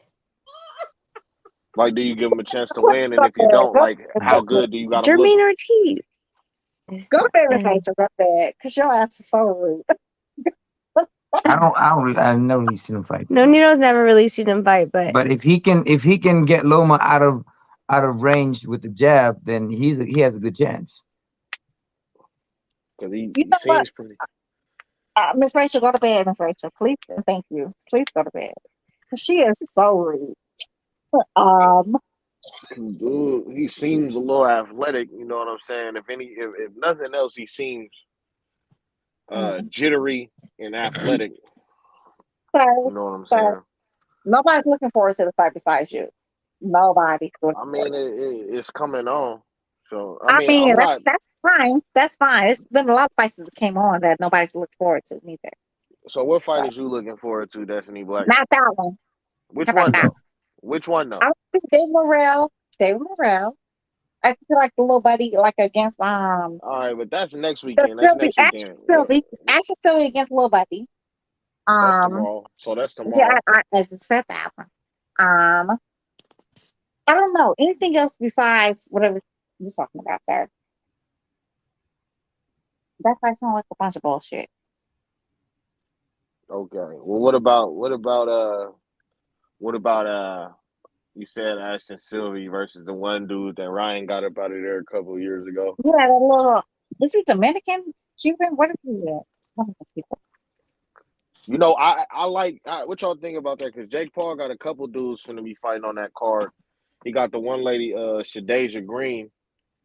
Like, do you give him a chance to win? And if you don't, like, how good do you got him
Jermaine
looking?
Ortiz.
Go to bed, Miss Rachel. Go to bed, because your ass is so rude.
I've never really seen him fight.
No, Nino's never really seen him fight, but
But if he can get Loma out of range with the jab, then he has a good chance.
Because he
You know what?
seems pretty.
Miss Rachel, go to bed, Miss Rachel. Please and thank you. Please go to bed. She is so rude.
Dude, he seems a little athletic. You know what I'm saying? If nothing else, he seems jittery and athletic.
Sir,
You know what I'm saying?
nobody's looking forward to the fight besides you. Nobody.
I mean, it's coming on. So
I mean,
I'm not.
that's fine. That's fine. It's been a lot of fights that came on that nobody's looked forward to neither.
So what fight is you looking forward to, Destiny Black?
Not that one.
Which
How about
one
that?
though? Which one though?
I think David Morrell. I feel like the little buddy, like against
All right, but that's next weekend. That's next weekend.
Ashley Sylvie against little buddy.
That's tomorrow. So that's
Yeah,
tomorrow.
I said that one. I don't know anything else besides whatever you're talking about there. That fight sounds like a bunch of bullshit.
Okay. Well, what about you said Ashton Sylvie versus the one dude that Ryan got up out of there a couple of years ago.
Yeah, that little, is he Dominican, Cuban? What is he? One of the people.
You know, I like what y'all think about that, because Jake Paul got a couple dudes finna be fighting on that card. He got the one lady, Shadeja Green.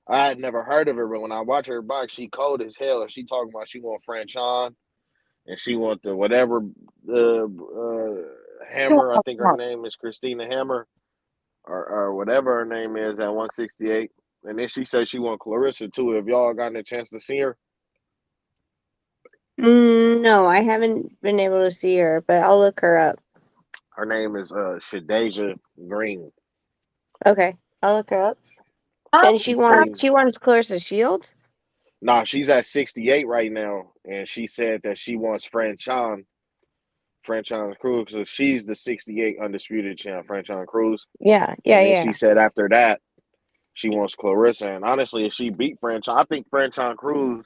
I had never heard of her, but when I watch her box, she cold as hell. And she talking about she want Franchon, and she want the whatever Hammer. I think her name is Christina Hammer, or whatever her name is at 168. And then she said she want Clarissa too. Have y'all gotten a chance to see her?
No, I haven't been able to see her, but I'll look her up.
Her name is Shadeja Green.
Okay, I'll look her up. And she wants Clarissa Shields?
Nah, she's at 68 right now, and she said that she wants Franchon Cruz, so she's the 68 undisputed champ, Franchon Cruz.
Yeah.
She said after that, she wants Clarissa. And honestly, if she beat Franchon, I think Franchon Cruz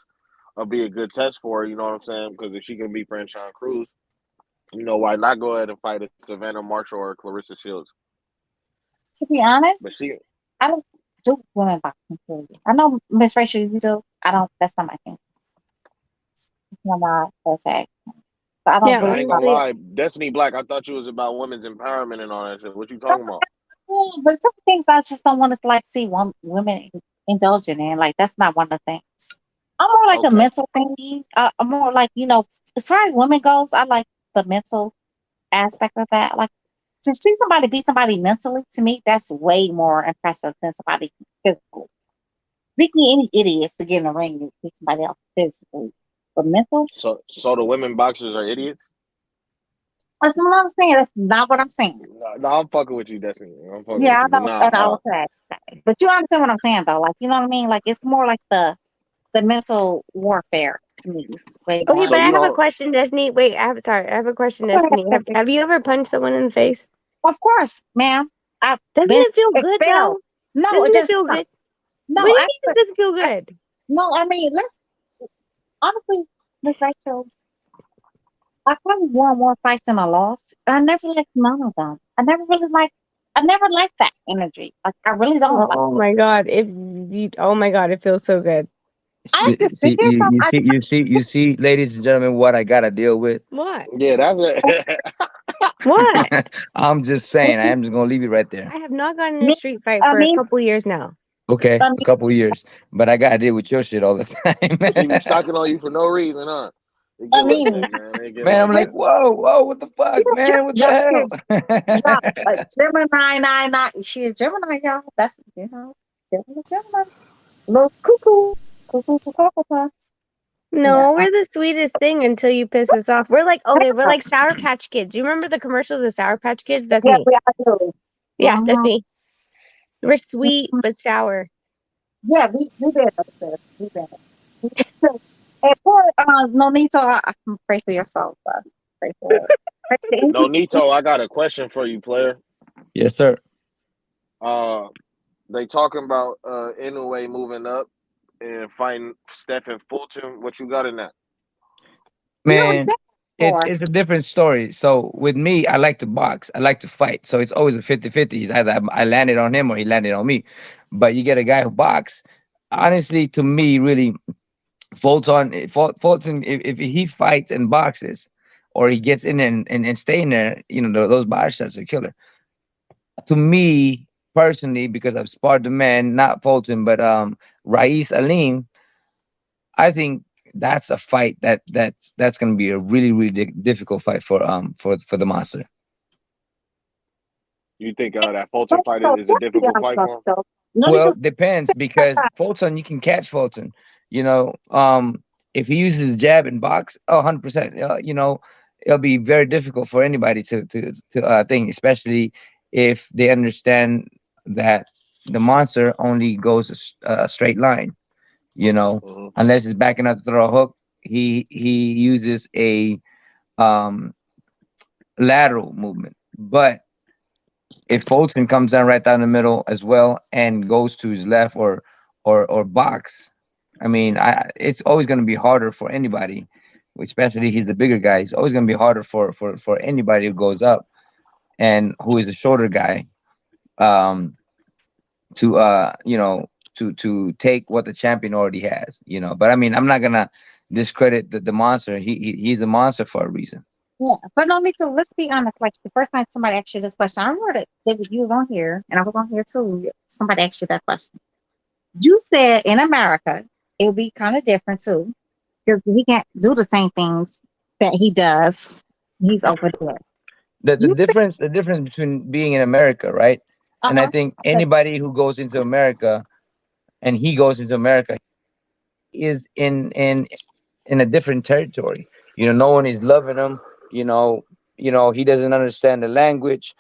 will be a good test for her, you know what I'm saying? Because if she can beat Franchon Cruz, you know, why not go ahead and fight a Savannah Marshall or Clarissa Shields?
To be honest,
But
I don't do women boxing. Period. I know Miss Rachel, you do. I don't. That's not my thing. It's not my forte. So I don't.
Yeah,
I ain't gonna lie, Destiny Black, I thought you was about women's empowerment and all that shit. What you talking about?
But some things I just don't want to like see women indulging in. Like that's not one of the things. I'm more like a mental thingy. I'm more like, you know, as far as women goes, I like the mental aspect of that. Like to see somebody beat somebody mentally, to me, that's way more impressive than somebody physically. Beating any idiots to get in the ring and beat somebody else physically. But mental?
So the women boxers are idiots?
That's not what I'm saying. That's not what I'm saying.
No, I'm fucking with you, Destiny. I'm fucking
Yeah,
with you.
I know. And I was saying, but you understand what I'm saying, though. Like, you know what I mean? Like, it's more like the mental warfare to me.
Okay, but I have a question, Destiny. Wait, I have a question, Destiny. Have you ever punched someone in the face?
Of course, ma'am.
Doesn't it feel good though?
No,
doesn't
it
it feel good?
No,
what do you mean it doesn't feel good?
No, I mean, honestly, Miss Rachel, I probably won more fights than I lost. I never liked none of them. I never liked that energy. Like I really don't like.
Oh my god! Oh my god! It feels so good.
I like to sit
See,
here.
you see, ladies and gentlemen, what I gotta deal with.
What?
Yeah, that's it.
What?
I'm just saying. I am just gonna leave it right there.
I have not gotten in a
Me,
street fight
I
for a
mean,
couple years now.
Okay,
I
a couple of years, but I gotta deal with your shit all the
She be
time.
sucking on you for no reason, huh? They get like
mean,
that, man. They get
Man, I'm
like
like,
that.
whoa, what the fuck, man? What the hell?
y'all, Gemini, nine, she a Gemini, y'all. That's Gemini. Little cuckoo, cuckoo. Yeah.
No, we're the sweetest thing until you piss us off. We're like, okay, we're like Sour Patch Kids. You remember the commercials of Sour Patch Kids? That's
Yeah,
me.
we are too.
Yeah, that's
Mhm.
me. We're sweet but sour.
Yeah, we did upstairs. We did. And poor Nonito, I can pray for your soul, bro. Pray for it. Pray for
No,
it.
Nito, I got a question for you, player.
Yes, sir.
They talking about Inoue moving up and fighting Stephen Fulton. What you got in that?
Man, it's a different story. So with me, I like to box. I like to fight. So it's always a 50-50. It's either I landed on him or he landed on me. But you get a guy who box. Honestly, to me, really, Fulton, if he fights and boxes, or he gets in and stay in there, those body shots are killer. To me personally, because I've sparred the man, not Fulton, but Rais Alim, I think that's a fight that's going to be a really difficult fight for the monster.
You think that Fulton fight is a difficult fight for him?
Well, depends because Fulton, you can catch Fulton. If he uses his jab and box, 100%. It'll be very difficult for anybody to think, especially if they understand that the monster only goes a straight line. Unless it's backing up to throw a hook, he uses a lateral movement. But if Fulton comes down right down the middle as well and goes to his left or box, I mean, it's always going to be harder for anybody, especially he's the bigger guy. It's always going to be harder for anybody who goes up and who is a shorter guy, to take what the champion already has. But I mean, I'm not gonna discredit the monster. He's a monster for a reason.
Yeah, but no, Nito, let's be honest. Like the first time somebody asked you this question, I remember that you was on here, and I was on here too. Somebody asked you that question. You said in America it would be kind of different too, because he can't do the same things that he does. He's over there.
The difference between being in America, right? And I think anybody who goes into America, and he goes into America, is in a different territory. No one is loving him. He doesn't understand the language.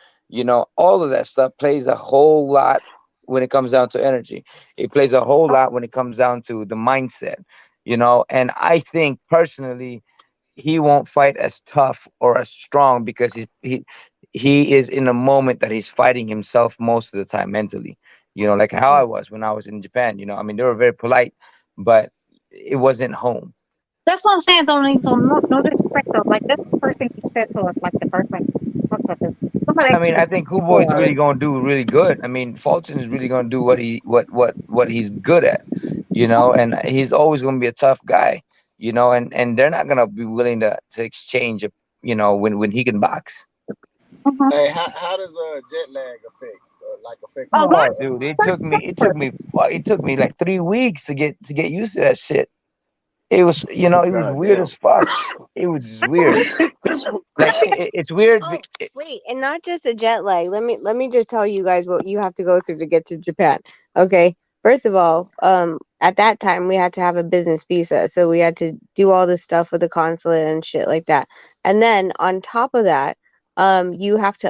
All of that stuff plays a whole lot when it comes down to energy. It plays a whole lot when it comes down to the mindset. And I think personally, he won't fight as tough or as strong because he is in a moment that he's fighting himself most of the time mentally. Like how I was when I was in Japan. I mean, they were very polite, but it wasn't home.
That's what I'm saying. Don't need no disrespect though. Like that's the first thing you said to us. Like the first time you talked about this. Somebody
I mean, I think Kubo is really going to do really good. I mean, Fulton is really going to do what he's good at, and he's always going to be a tough guy, and they're not going to be willing to exchange, when he can box.
Hey, how does jet lag affect?
Oh, dude, it took me like 3 weeks to get used to that shit. It was, it was weird as fuck. It was just weird. Like it's weird.
Wait, and not just a jet lag. Let me just tell you guys what you have to go through to get to Japan. Okay. First of all, at that time we had to have a business visa, so we had to do all this stuff with the consulate and shit like that. And then on top of that, you have to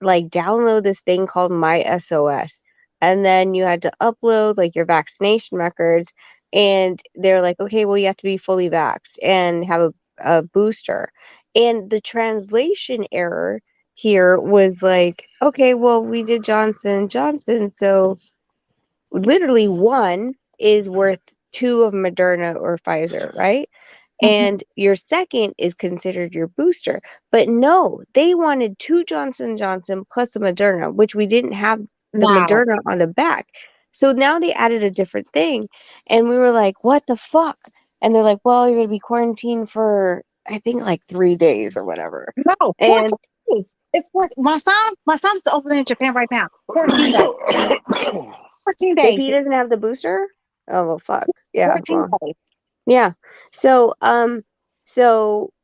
like download this thing called My SOS, and then you had to upload like your vaccination records. And they're like, okay, well, you have to be fully vaxxed and have a booster. And the translation error here was like, okay, well, we did Johnson & Johnson, so literally one is worth 2 of Moderna or Pfizer, right? and your second is considered your booster. But no, they wanted 2 Johnson & Johnson plus a Moderna, which we didn't have the
Wow.
Moderna on the back. So now they added a different thing, and we were like, what the fuck? And they're like, well, you're going to be quarantined for, I think, like 3 days or whatever.
No, 14
And
days. It's what my son is over there in Japan right now. 14 days. 14
if
days.
he doesn't have the booster, oh, well, fuck. Yeah,
14
well,
days.
yeah. So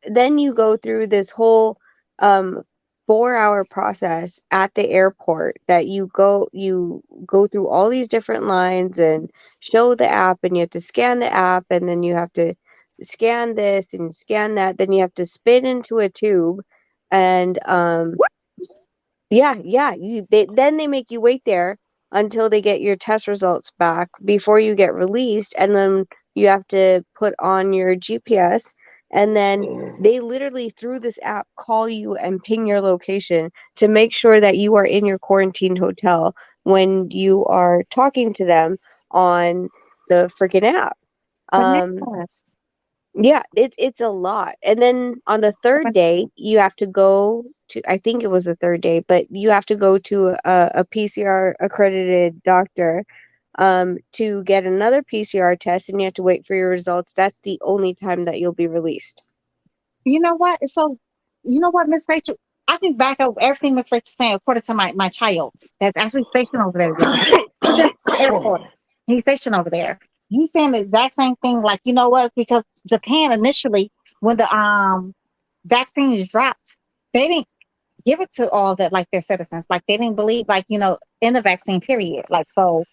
then you go through this whole 4-hour process at the airport that you go through all these different lines and show the app, and you have to scan the app, and then you have to scan this and scan that, then you have to spit into a tube, and then they make you wait there until they get your test results back before you get released, and then you have to put on your GPS, and then they literally through this app call you and ping your location to make sure that you are in your quarantined hotel when you are talking to them on the freaking app. Yeah, it's a lot. And then on the third day, you have to go to, I think it was the third day, but you have to go to a PCR accredited doctor to get another PCR test, and you have to wait for your results. That's the only time that you'll be released.
You know what? So, you know what, Miss Rachel? I can back up everything Miss Rachel's saying according to my child that's actually stationed over there, y'all. He's in the airport. He's stationed over there. He's saying the exact same thing. Like, you know what? Because Japan initially, when the vaccine is dropped, they didn't give it to all that like their citizens. Like they didn't believe, like, you know, in the vaccine period. Like so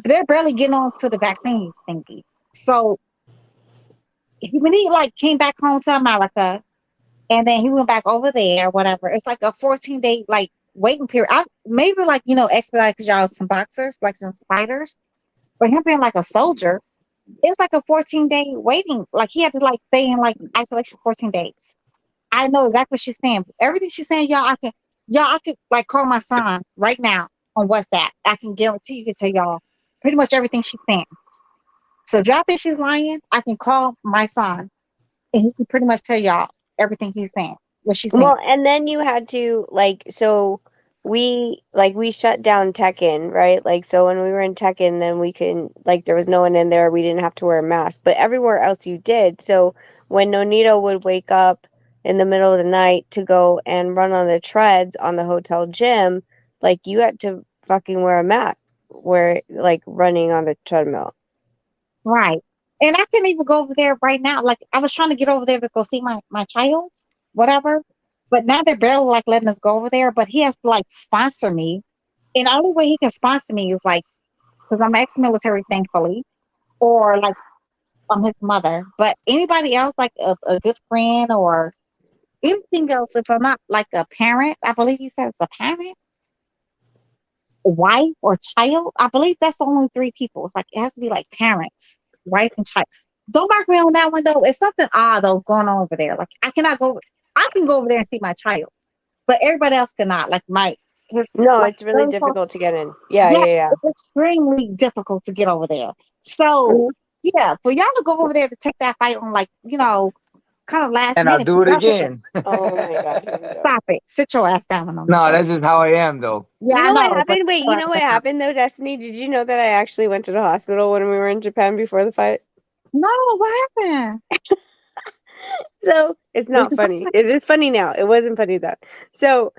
they're barely getting on to the vaccine thingy. So when he like came back home to America, and then he went back over there, whatever. It's like a 14-day like waiting period. Maybe like, you know, expedite because y'all some boxers, like some fighters. But him being like a soldier, it's like a 14-day waiting. Like he had to like stay in like isolation 14 days. I know exactly what she's saying. Everything she's saying, I could like call my son right now on WhatsApp. I can guarantee you can tell y'all pretty much everything she's saying. So if y'all think she's lying, I can call my son and he can pretty much tell y'all everything he's saying. What she's saying.
Well, and then you had to like, so we shut down Tekken, right? Like, so when we were in Tekken, then we can, like, there was no one in there. We didn't have to wear a mask, but everywhere else you did. So when Nonito would wake up in the middle of the night to go and run on the treads on the hotel gym, like, you had to fucking wear a mask where, like, running on the treadmill.
Right. And I can't even go over there right now. Like, I was trying to get over there to go see my child, whatever. But now they're barely like letting us go over there. But he has to like sponsor me. And the only way he can sponsor me is like, because I'm ex-military, thankfully, or like I'm his mother. But anybody else, like a good friend or anything else, if I'm not like a parent, I believe he said it's a parent, wife, or child. I believe that's the only 3 people. It's like it has to be like parents, wife, and child. Don't mark me on that one though. It's something odd though going on over there. Like I can go over there and see my child, but everybody else cannot. Like
no, it's really difficult to get in. Yeah.
It's extremely difficult to get over there. So yeah, for y'all to go over there to take that fight on, like, you know, kind of last
and
minute.
I'll do it again.
Oh my God.
Stop it. Sit your ass down on them.
No, that's just how I am though.
Yeah,
you know
I know
what happened? Wait, you know what happened though, Destiny? Did you know that I actually went to the hospital when we were in Japan before the fight?
No, what happened?
So it's not funny. It is funny now. It wasn't funny then. So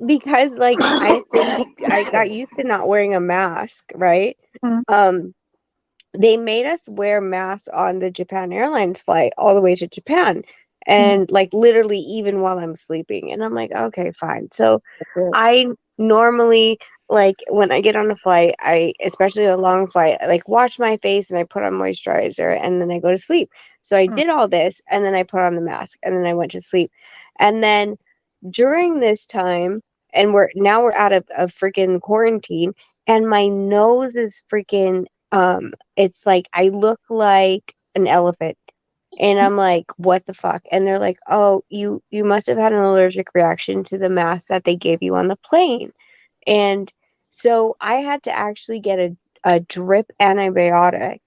because like I got used to not wearing a mask, right? They made us wear masks on the Japan Airlines flight all the way to Japan, and like literally even while I'm sleeping. And I'm like, okay, fine. So I normally, like, when I get on a flight, especially a long flight, I like wash my face and I put on moisturizer and then I go to sleep. So I did all this and then I put on the mask and then I went to sleep. And then during this time, and we're out of freaking quarantine, and my nose is freaking it's like I look like an elephant. And I'm like, what the fuck? And they're like, oh, you must have had an allergic reaction to the mask that they gave you on the plane. And so I had to actually get a drip antibiotic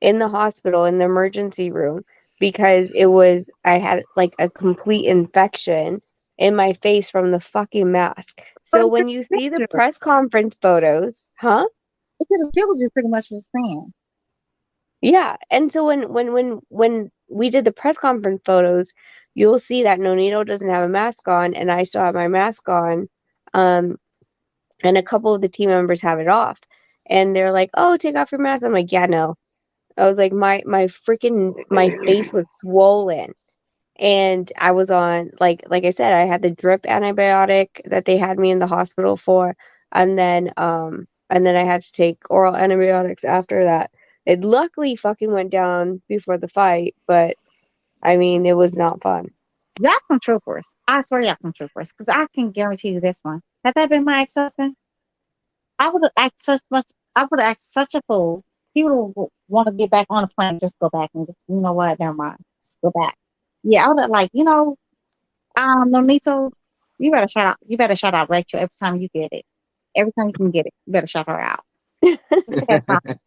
in the hospital, in the emergency room, because I had like a complete infection in my face from the fucking mask. So when you see the press conference photos, huh?
It could have killed you pretty much was saying.
Yeah. And so when we did the press conference photos, you'll see that Nonito doesn't have a mask on and I still have my mask on. And a couple of the team members have it off. And they're like, "Oh, take off your mask." I'm like, "Yeah, no." I was like, my face was swollen. And I was on like I said, I had the drip antibiotic that they had me in the hospital for, and then I had to take oral antibiotics after that. It luckily fucking went down before the fight, but I mean it was not fun.
Y'all some troopers. I swear y'all some troopers. Because I can guarantee you this one. Had that been my ex-husband, I would have acted such a fool. He would want to get back on the plane, just go back and just, you know what, never mind. Just go back. Yeah, I would have like, Nonito, you better shout out Rachel every time you get it. Every time you can get it, you better shout her out. That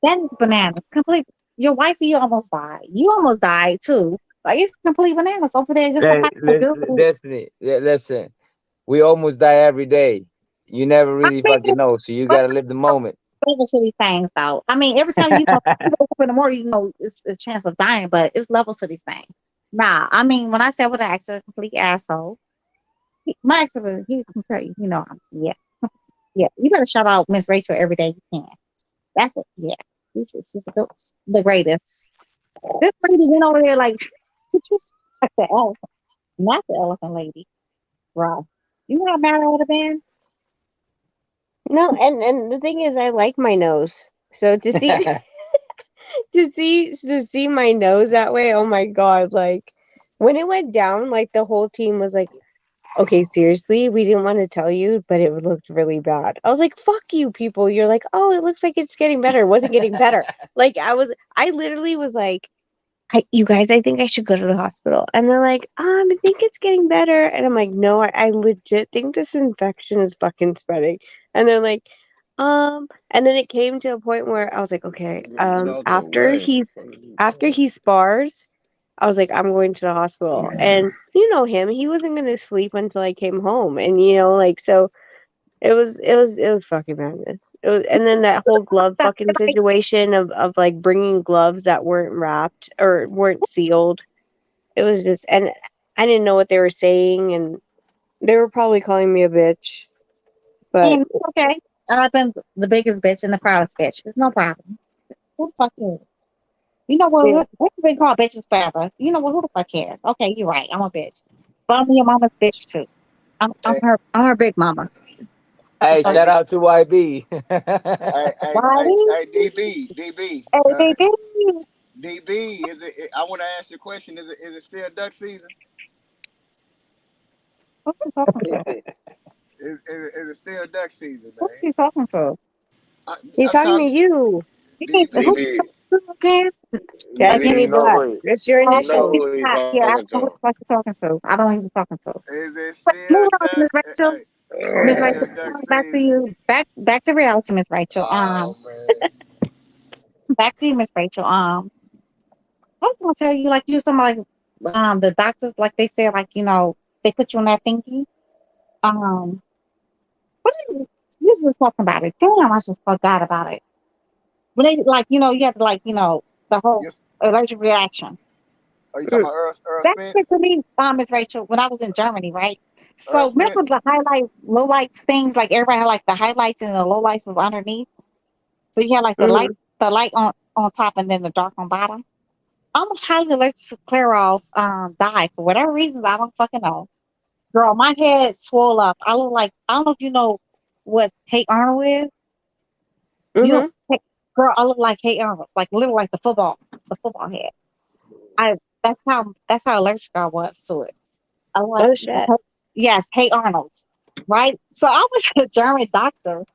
is bananas. Complete. Your wifey almost died. You almost died too. Like it's complete bananas over there. Just
Destiny, listen, we almost die every day. You never really fucking know, so you gotta live the moment.
Levels to these things, though. I mean, every time you wake up in the morning, it's a chance of dying, but it's levels to these things. Nah, I mean, when I said what an accident, complete asshole. My accident, he can tell you, yeah. You better shout out Miss Rachel every day you can. That's it. Yeah, she's the greatest. This lady went over there like she's like the elephant, not the elephant lady, bro. You know how mad I would have been.
No, and the thing is, I like my nose. So to see to see my nose that way, oh my god! Like when it went down, like the whole team was like, "Okay, seriously, we didn't want to tell you, but it looked really bad." I was like, "Fuck you, people!" You're like, "Oh, it looks like it's getting better." It wasn't getting better. Like I literally was like, you guys, I think I should go to the hospital. And they're like, I think it's getting better. And I'm like, no, I legit think this infection is fucking spreading. And they're like, and then it came to a point where I was like, okay, after he spars, I was like, I'm going to the hospital. And you know him, he wasn't going to sleep until I came home. And so it was fucking madness. And then that whole glove fucking situation of like bringing gloves that weren't wrapped or weren't sealed. It was just, and I didn't know what they were saying, and they were probably calling me a bitch. But
and it's okay, I've been the biggest bitch and the proudest bitch. There's no problem. Who the fuck cares? You know what?
Yeah.
What's been called bitches forever? You know what? Who the fuck cares? Okay, you're right. I'm a bitch, but I'm your mama's bitch too. I'm her big mama.
Hey, shout out to YB.
Hey, DB.
Hey,
DB, I want to ask you a question. Is it still duck season?
What's he talking to?
Is it still duck season, man?
What's he talking to?
He's talking to you.
DB.
Destiny Black. It's your initials.
Yeah, I don't know what the fuck you're talking to. I don't know who you're talking to.
Is it still
Move on,
duck?
Miss Rachel. Miss Rachel, back to you. Back to reality, Miss Rachel. Back to you, Miss Rachel. I was gonna tell you, like you somebody, the doctors, like they said, like they put you on that thingy. What you was just talking about it? Damn, I just forgot about it. When they you have to the whole allergic reaction.
Are you talking about Errol Spence?
That's to me, Miss Rachel, when I was in Germany, right? So remember the lowlights things, like everybody had like the highlights and the lowlights was underneath. So you had like the light on top and then the dark on bottom. I'm highly allergic to Clairol's dye for whatever reasons, I don't fucking know. Girl, my head swole up. I look like, I don't know if you know what Hey Arnold is. You know, girl, I look like Hey Arnold, like literally like the football head. That's how allergic I was to it. I was
oh shit.
Yes, Hey Arnold, right? So I was a German doctor,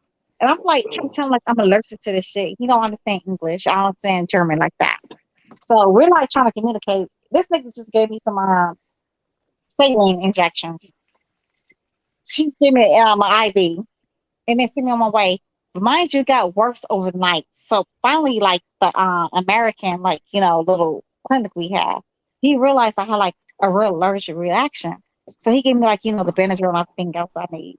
and I'm like trying to tell him like I'm allergic to this shit. He don't understand English. I don't understand German like that. So we're like trying to communicate. This nigga just gave me some saline injections. She gave me my IV, and then sent me on my way. But mind you, it got worse overnight. So finally, like the American, little clinic we have. He realized I had like a real allergic reaction. So he gave me like, the Benadryl and everything else I need.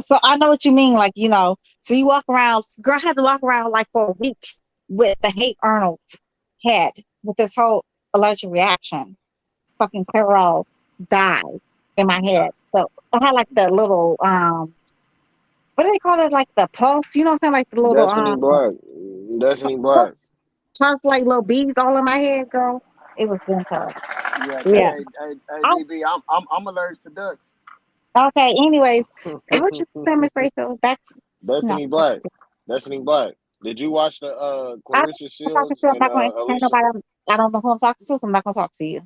So I know what you mean, like, so you walk around, girl had to walk around like for a week with the hate Arnold had with this whole allergic reaction. Fucking Clairol died in my head. So I had like the little what do they call it? Like the pulse, you know what I'm saying? Like the little
Destiny Black. Destiny Black.
pulse like little beads all in my head, girl. It was winter.
Yeah,
Yeah.
hey, DB, I'm allergic to ducks.
Okay, anyways. What you saying, Miss Rachel? That's
Destiny Black. Destiny Black. Did you watch the
I'm
Clarissa
not talking
Shields
to. I'm
and
not going to entertain
Alicia?
nobody. I don't know who I'm talking to, so I'm not going to talk to you.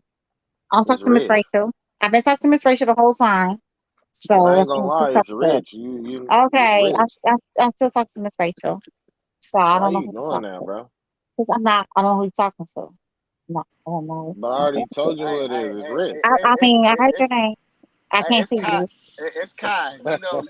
I'm
It's
talking to Miss
rich.
Rachel. I've been talking to Miss Rachel the whole time. So
I ain't
let's
gonna
keep
lie, it's
talking to her.
rich. It's
Okay,
rich.
I'm still talking to Miss Rachel. So I
Why
don't know
you
who
doing
you're
that,
talking to.
bro?
Because I don't know who you're talking to. No, I don't know.
But I already told you who it is. It's rich.
I mean, I heard your name. I can't
It's
see
Kai.
you.
It's Kai. You know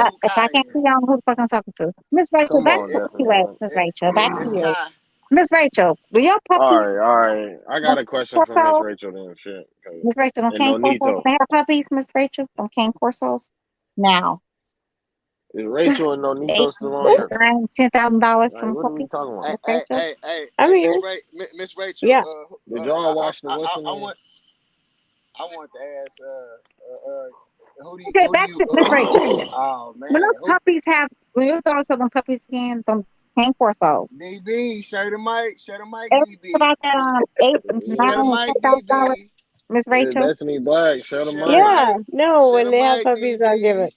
who
If I
Kai
can't
is.
see you, I don't know who the fuck I'm talking to. Miss Rachel,
Come
back
on,
to
Destiny.
you, Miss Rachel. Back to
It's
you.
Kai.
Miss Rachel, do your puppies
All right. I got a question for Miss
corso?
Rachel then. Shit.
Miss Rachel, them
And
cane corsos,
Nonito.
they have puppies, Miss Rachel? Them cane corsos? Now.
Is Rachel and
Eight,
Nonito still on here?
$10,000
Like,
from
what are we
puppies,
talking about?
Miss Rachel?
I'm
Miss
here.
Miss Rachel.
Yeah.
Did y'all watch the what's the name?
I want to ask.
Okay, back to Miss Rachel.
Oh man,
When those puppies when your dogs have them puppies again, them cane corsos.
DB, share the mic,
It's
DB.
about that $8,
Share the
$9,
mic,
$10,000,
DB.
Miss
Yeah,
Rachel.
Destiny Black. Shut the mic.
Yeah. No,
Share
when
the
they have
mic,
puppies, I'll give
DB.
it.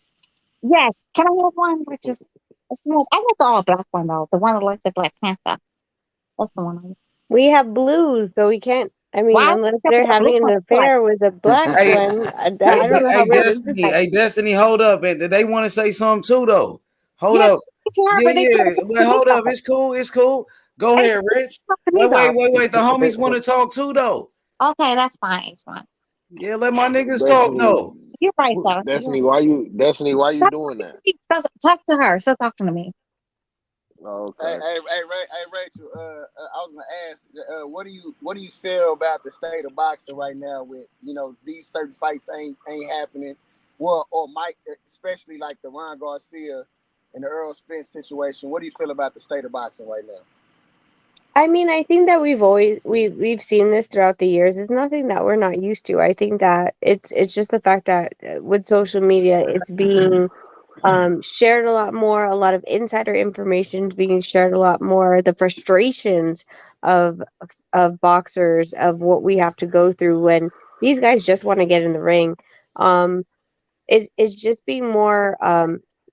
Yes. Can I have one? Which is I want the all black one though. The one like the Black Panther. That's the one I want.
We have blues, so we can't. I mean,
Why
unless
the
they're
blue
having an
one black?
affair with a black one, I don't know how we're gonna do
Destiny.
that.
Hey, Destiny, hold up. They want to say something too, though. Hold
Yeah,
up.
it's her,
Yeah,
but they
yeah.
can't
But hold up. It's cool. It's cool. Go
They
ahead, Rich.
talk to me though.
Wait. The homies want to talk too, though.
Okay, that's fine. It's fine.
Yeah, let my niggas talk,
Destiny.
though.
You're right, sir.
Destiny, why you doing that?
Talk to her. Stop talking to me.
Oh, okay.
Hey, Rachel. I was gonna ask, what do you feel about the state of boxing right now? With these certain fights ain't happening. Well, or Mike, especially like the Ron Garcia and the Errol Spence situation. What do you feel about the state of boxing right now?
I mean, I think that we've seen this throughout the years. It's nothing that we're not used to. I think that it's just the fact that with social media, it's being shared a lot more. A lot of insider information is being shared a lot more. The frustrations of boxers, of what we have to go through when these guys just want to get in the ring. It's just being more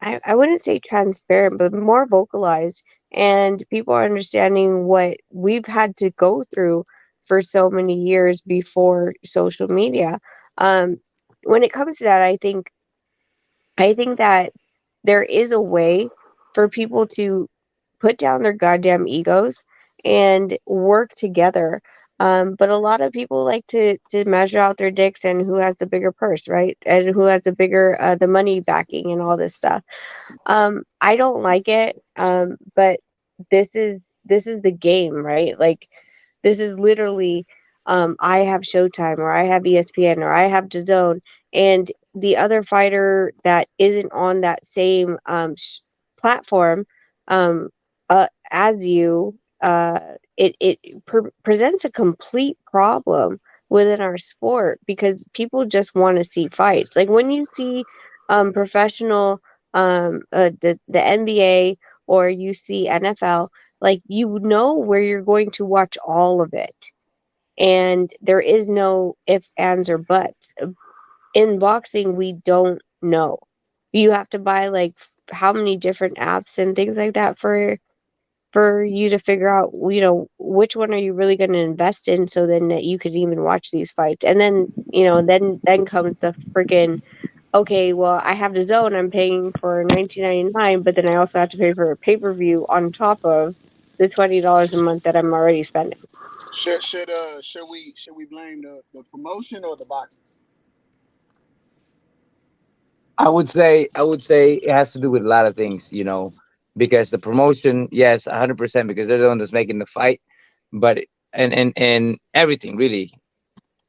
I wouldn't say transparent, but more vocalized, and people are understanding what we've had to go through for so many years before social media. When it comes to that, I think that there is a way for people to put down their goddamn egos and work together. But a lot of people like to measure out their dicks and who has the bigger purse, right? And who has the bigger the money backing and all this stuff. I don't like it. But this is the game, right? Like this is literally I have Showtime or I have ESPN or I have DAZN, and the other fighter that isn't on that same platform as you, it presents a complete problem within our sport because people just want to see fights. Like when you see professional the NBA or you see NFL, like you know where you're going to watch all of it. And there is no ifs, ands, or buts. In boxing, we don't know. You have to buy like how many different apps and things like that for you to figure out, which one are you really going to invest in so then that you could even watch these fights. And then, then comes the freaking, okay, well, I have the zone, I'm paying for $19.99, but then I also have to pay for a pay-per-view on top of the $20 a month that I'm already spending.
Should we blame the promotion or the boxers?
I would say it has to do with a lot of things, because the promotion, yes, 100%, because they're the one that's making the fight. But and everything really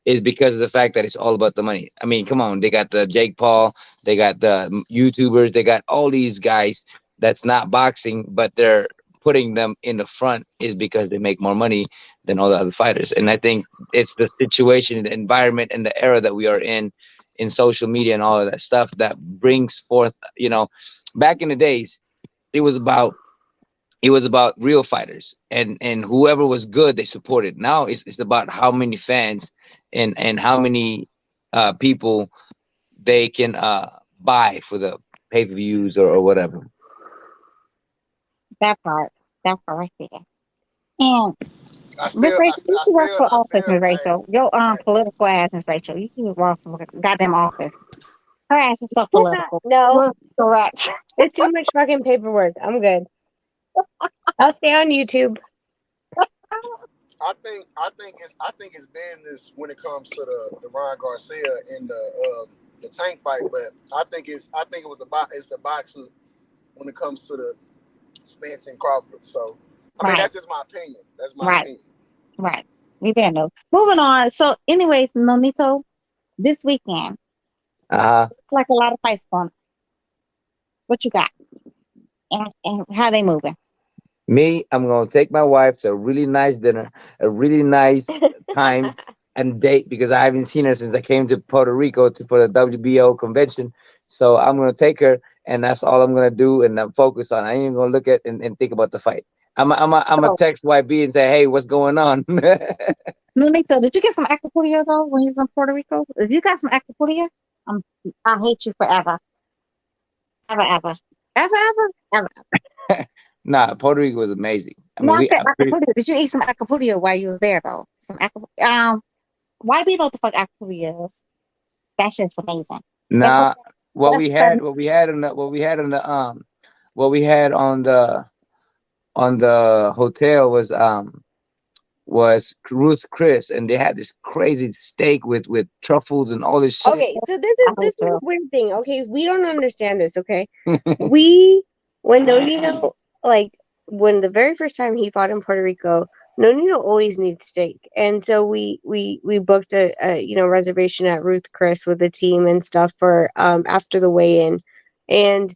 is because of the fact that it's all about the money. I mean, come on, they got the Jake Paul, they got the YouTubers, they got all these guys that's not boxing, but they're putting them in the front is because they make more money than all the other fighters. And I think it's the situation, the environment, and the era that we are in social media and all of that stuff that brings forth, back in the days, it was about real fighters, and whoever was good they supported. Now it's about how many fans and how many people they can buy for the pay-per-views or whatever.
That part right there. And Miss Rachel, you can work for office, Miss Rachel. Your political ass, Miss Rachel. You can work for goddamn office. Her ass is so political.
No,
correct.
It's too much fucking paperwork. I'm good. I'll stay on YouTube.
I think it's business when it comes to the Ryan Garcia and the Tank fight, but I think it was the boxer when it comes to the Spence and Crawford. So I mean that's just my opinion. That's my opinion.
Right. We better know. Moving on. So, anyways, Nonito, this weekend, like a lot of fights going. What you got? And how they moving?
Me, I'm gonna take my wife to a really nice dinner, a really nice time and date, because I haven't seen her since I came to Puerto Rico for the WBO convention. So I'm gonna take her, and that's all I'm gonna do, and I'm focused on. I ain't even gonna look at and think about the fight. I'm a text YB and say, hey, what's going on?
Nonito, did you get some Acapulco though when you was in Puerto Rico? If you got some Acapulco, I hate you forever. Ever.
Nah, Puerto Rico was amazing.
Did you eat some Acapulco while you was there though? Some why be know what the fuck Acapulco is? That's just amazing.
Nah, what we had on the hotel was Ruth Chris, and they had this crazy steak with truffles and all this shit.
Okay, so this is a weird thing. Okay, we don't understand this. Okay, when Nonito, like when the very first time he fought in Puerto Rico, Nonito always needs steak, and so we booked a reservation at Ruth Chris with the team and stuff for after the weigh-in, and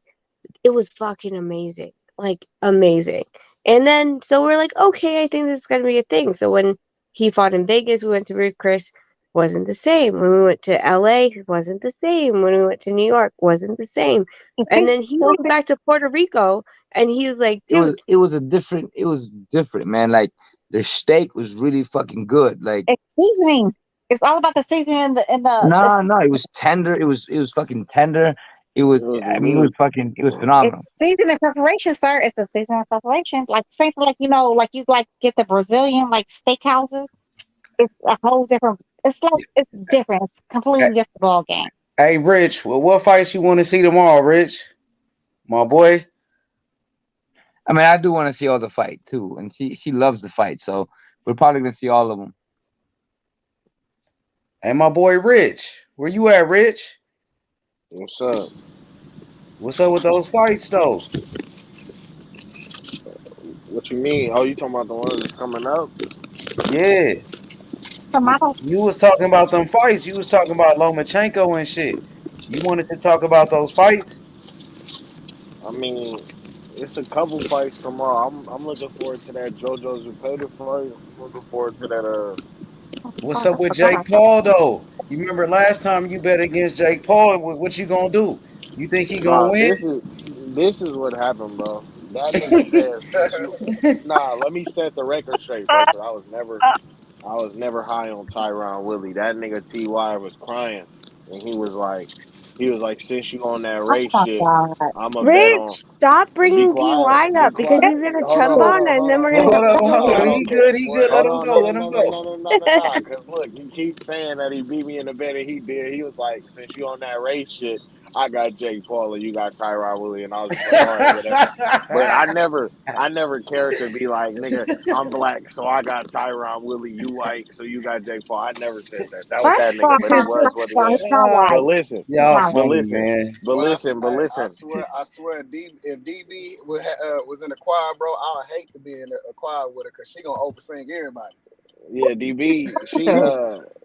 it was fucking amazing, like amazing. And then so we're like, okay, I think this is gonna be a thing. So when he fought in Vegas, we went to Ruth Chris, wasn't the same. When we went to LA, wasn't the same. When we went to New York, wasn't the same. And then he went back to Puerto Rico, and he was like, dude,
it was different, man. Like the steak was really fucking good. Like
it's seasoning. It's all about the seasoning and the.
No, it was tender. It was fucking tender. It was phenomenal.
It's seasoning preparation, sir. It's a seasoning preparation. Like same for like you get the Brazilian like steakhouses. It's a whole different. It's different. It's completely different ball game.
Hey, Rich, well, what fights you want to see tomorrow, Rich? My boy.
I mean, I do want to see all the fight too, and she loves the fight, so we're probably gonna see all of them.
Hey, my boy, Rich, where you at, Rich?
What's up?
What's up with those fights, though?
What you mean? Oh, you talking about the ones that's coming up?
Yeah. You was talking about them fights. You was talking about Lomachenko and shit. You wanted to talk about those fights?
I mean, it's a couple fights tomorrow. I'm looking forward to that JoJo Zepeda fight. I'm looking forward to that.
What's up with Jake Paul though? You remember last time you bet against Jake Paul? What you gonna do? You think he gonna win?
This is what happened, bro. That nigga said, let me set the record straight first. I was never high on Tyron Willie. That nigga Ty was crying, and he was like, since you on that race shit, I'm a bet on.
Stop bringing Ty up because he's gonna chump on, and then we're gonna.
Hold on. He good. Let him go.
No. Because look, he keeps saying that he beat me in the bet, and he did. He was like, since you on that race shit, I got Jake Paul and you got Tyron Willie, and I was just like, all right, whatever. But I never cared to be like, nigga, I'm black, so I got Tyron Willie. You white, so you got Jake Paul. I never said that. That was that nigga, but it was what it is. But listen, But listen.
I swear, if DB was in the choir, bro, I would hate to be in a choir with her because she gonna oversing everybody.
Yeah, DB, she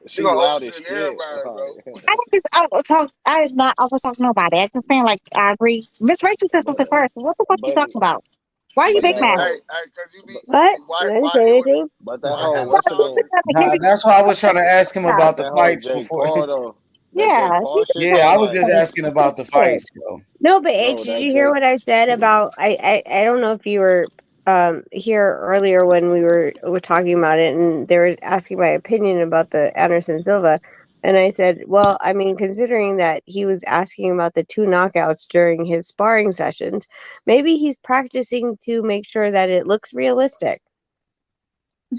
She gonna
loud as
oversend
shit.
everybody, bro.
I did not overtalk nobody. I just saying like I agree. Miss Rachel said something first. What the fuck you
But
talking about? Why you
but
big
that
mad?
whole
Cause you be
What?
why
I didn't
why
say
it was
anything.
but that
why
whole what's the name?
Nah, that's why I was trying to ask him about
But
the
that whole
fights
Jake
before.
Paul though, that Jake
Yeah,
Paul shit
Yeah,
though,
I was
like
just asking about the fights, yo.
No, but H,
no,
did
that
you hear
Jake
what I said about I don't know if you were here earlier when we were talking about it and they were asking my opinion about the Anderson Silva. And I said, well, I mean, considering that he was asking about the 2 knockouts during his sparring sessions, maybe he's practicing to make sure that it looks realistic.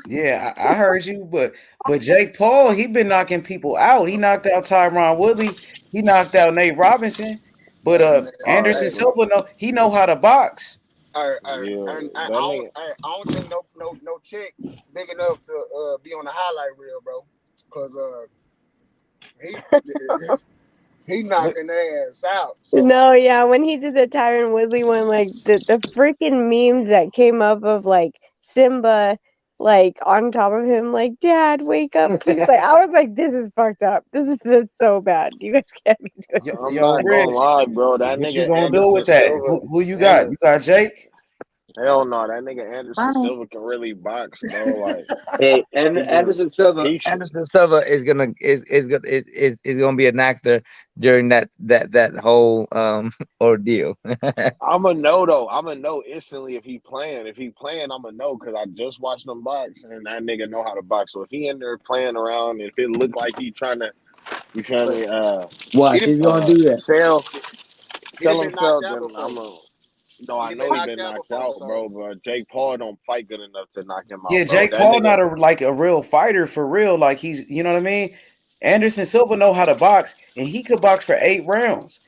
Yeah, I heard you, but Jake Paul, he been knocking people out. He knocked out Tyron Woodley. He knocked out Nate Robinson. But
all
Anderson
right,
Silva, know how to box.
yeah,
and I
that nigga.
don't think no chick big enough to be on the highlight reel, bro. Cause he knocking their ass out. So
No, yeah, when he did the Tyron Woodley one, like the freaking memes that came up of like Simba like on top of him, like, Dad, wake up. It's like I was like, this is fucked up. This is so bad. You guys can't be doing this.
I'm
Yo,
not gonna
Rich,
lie, bro. That
what you
nigga
gonna do
Anderson
with that?
Silva,
Who you got? You got Jake?
hell no, that nigga Anderson
fine.
Silva can really box, bro. Like
Hey, and
he can, he should.
Anderson Silva is gonna be an actor during that whole ordeal.
I'ma know though. I'ma know instantly if he playing. If he playing, I'ma know because I just watched him box and that nigga know how to box. So if he in there playing around, if it look like he trying to, you feel me,
Watch, he's gonna do that.
he done
sell
been knocked
himself,
out
then
before.
no,
He
I
done
know
been
he
knocked
been
out
knocked
before.
out,
So
bro. But Jake Paul don't fight good enough to knock him
Yeah,
out, bro.
Jake
That
Paul
nigga,
not a real fighter for real. Like he's, you know what I mean? Anderson Silva know how to box, and he could box for 8 rounds.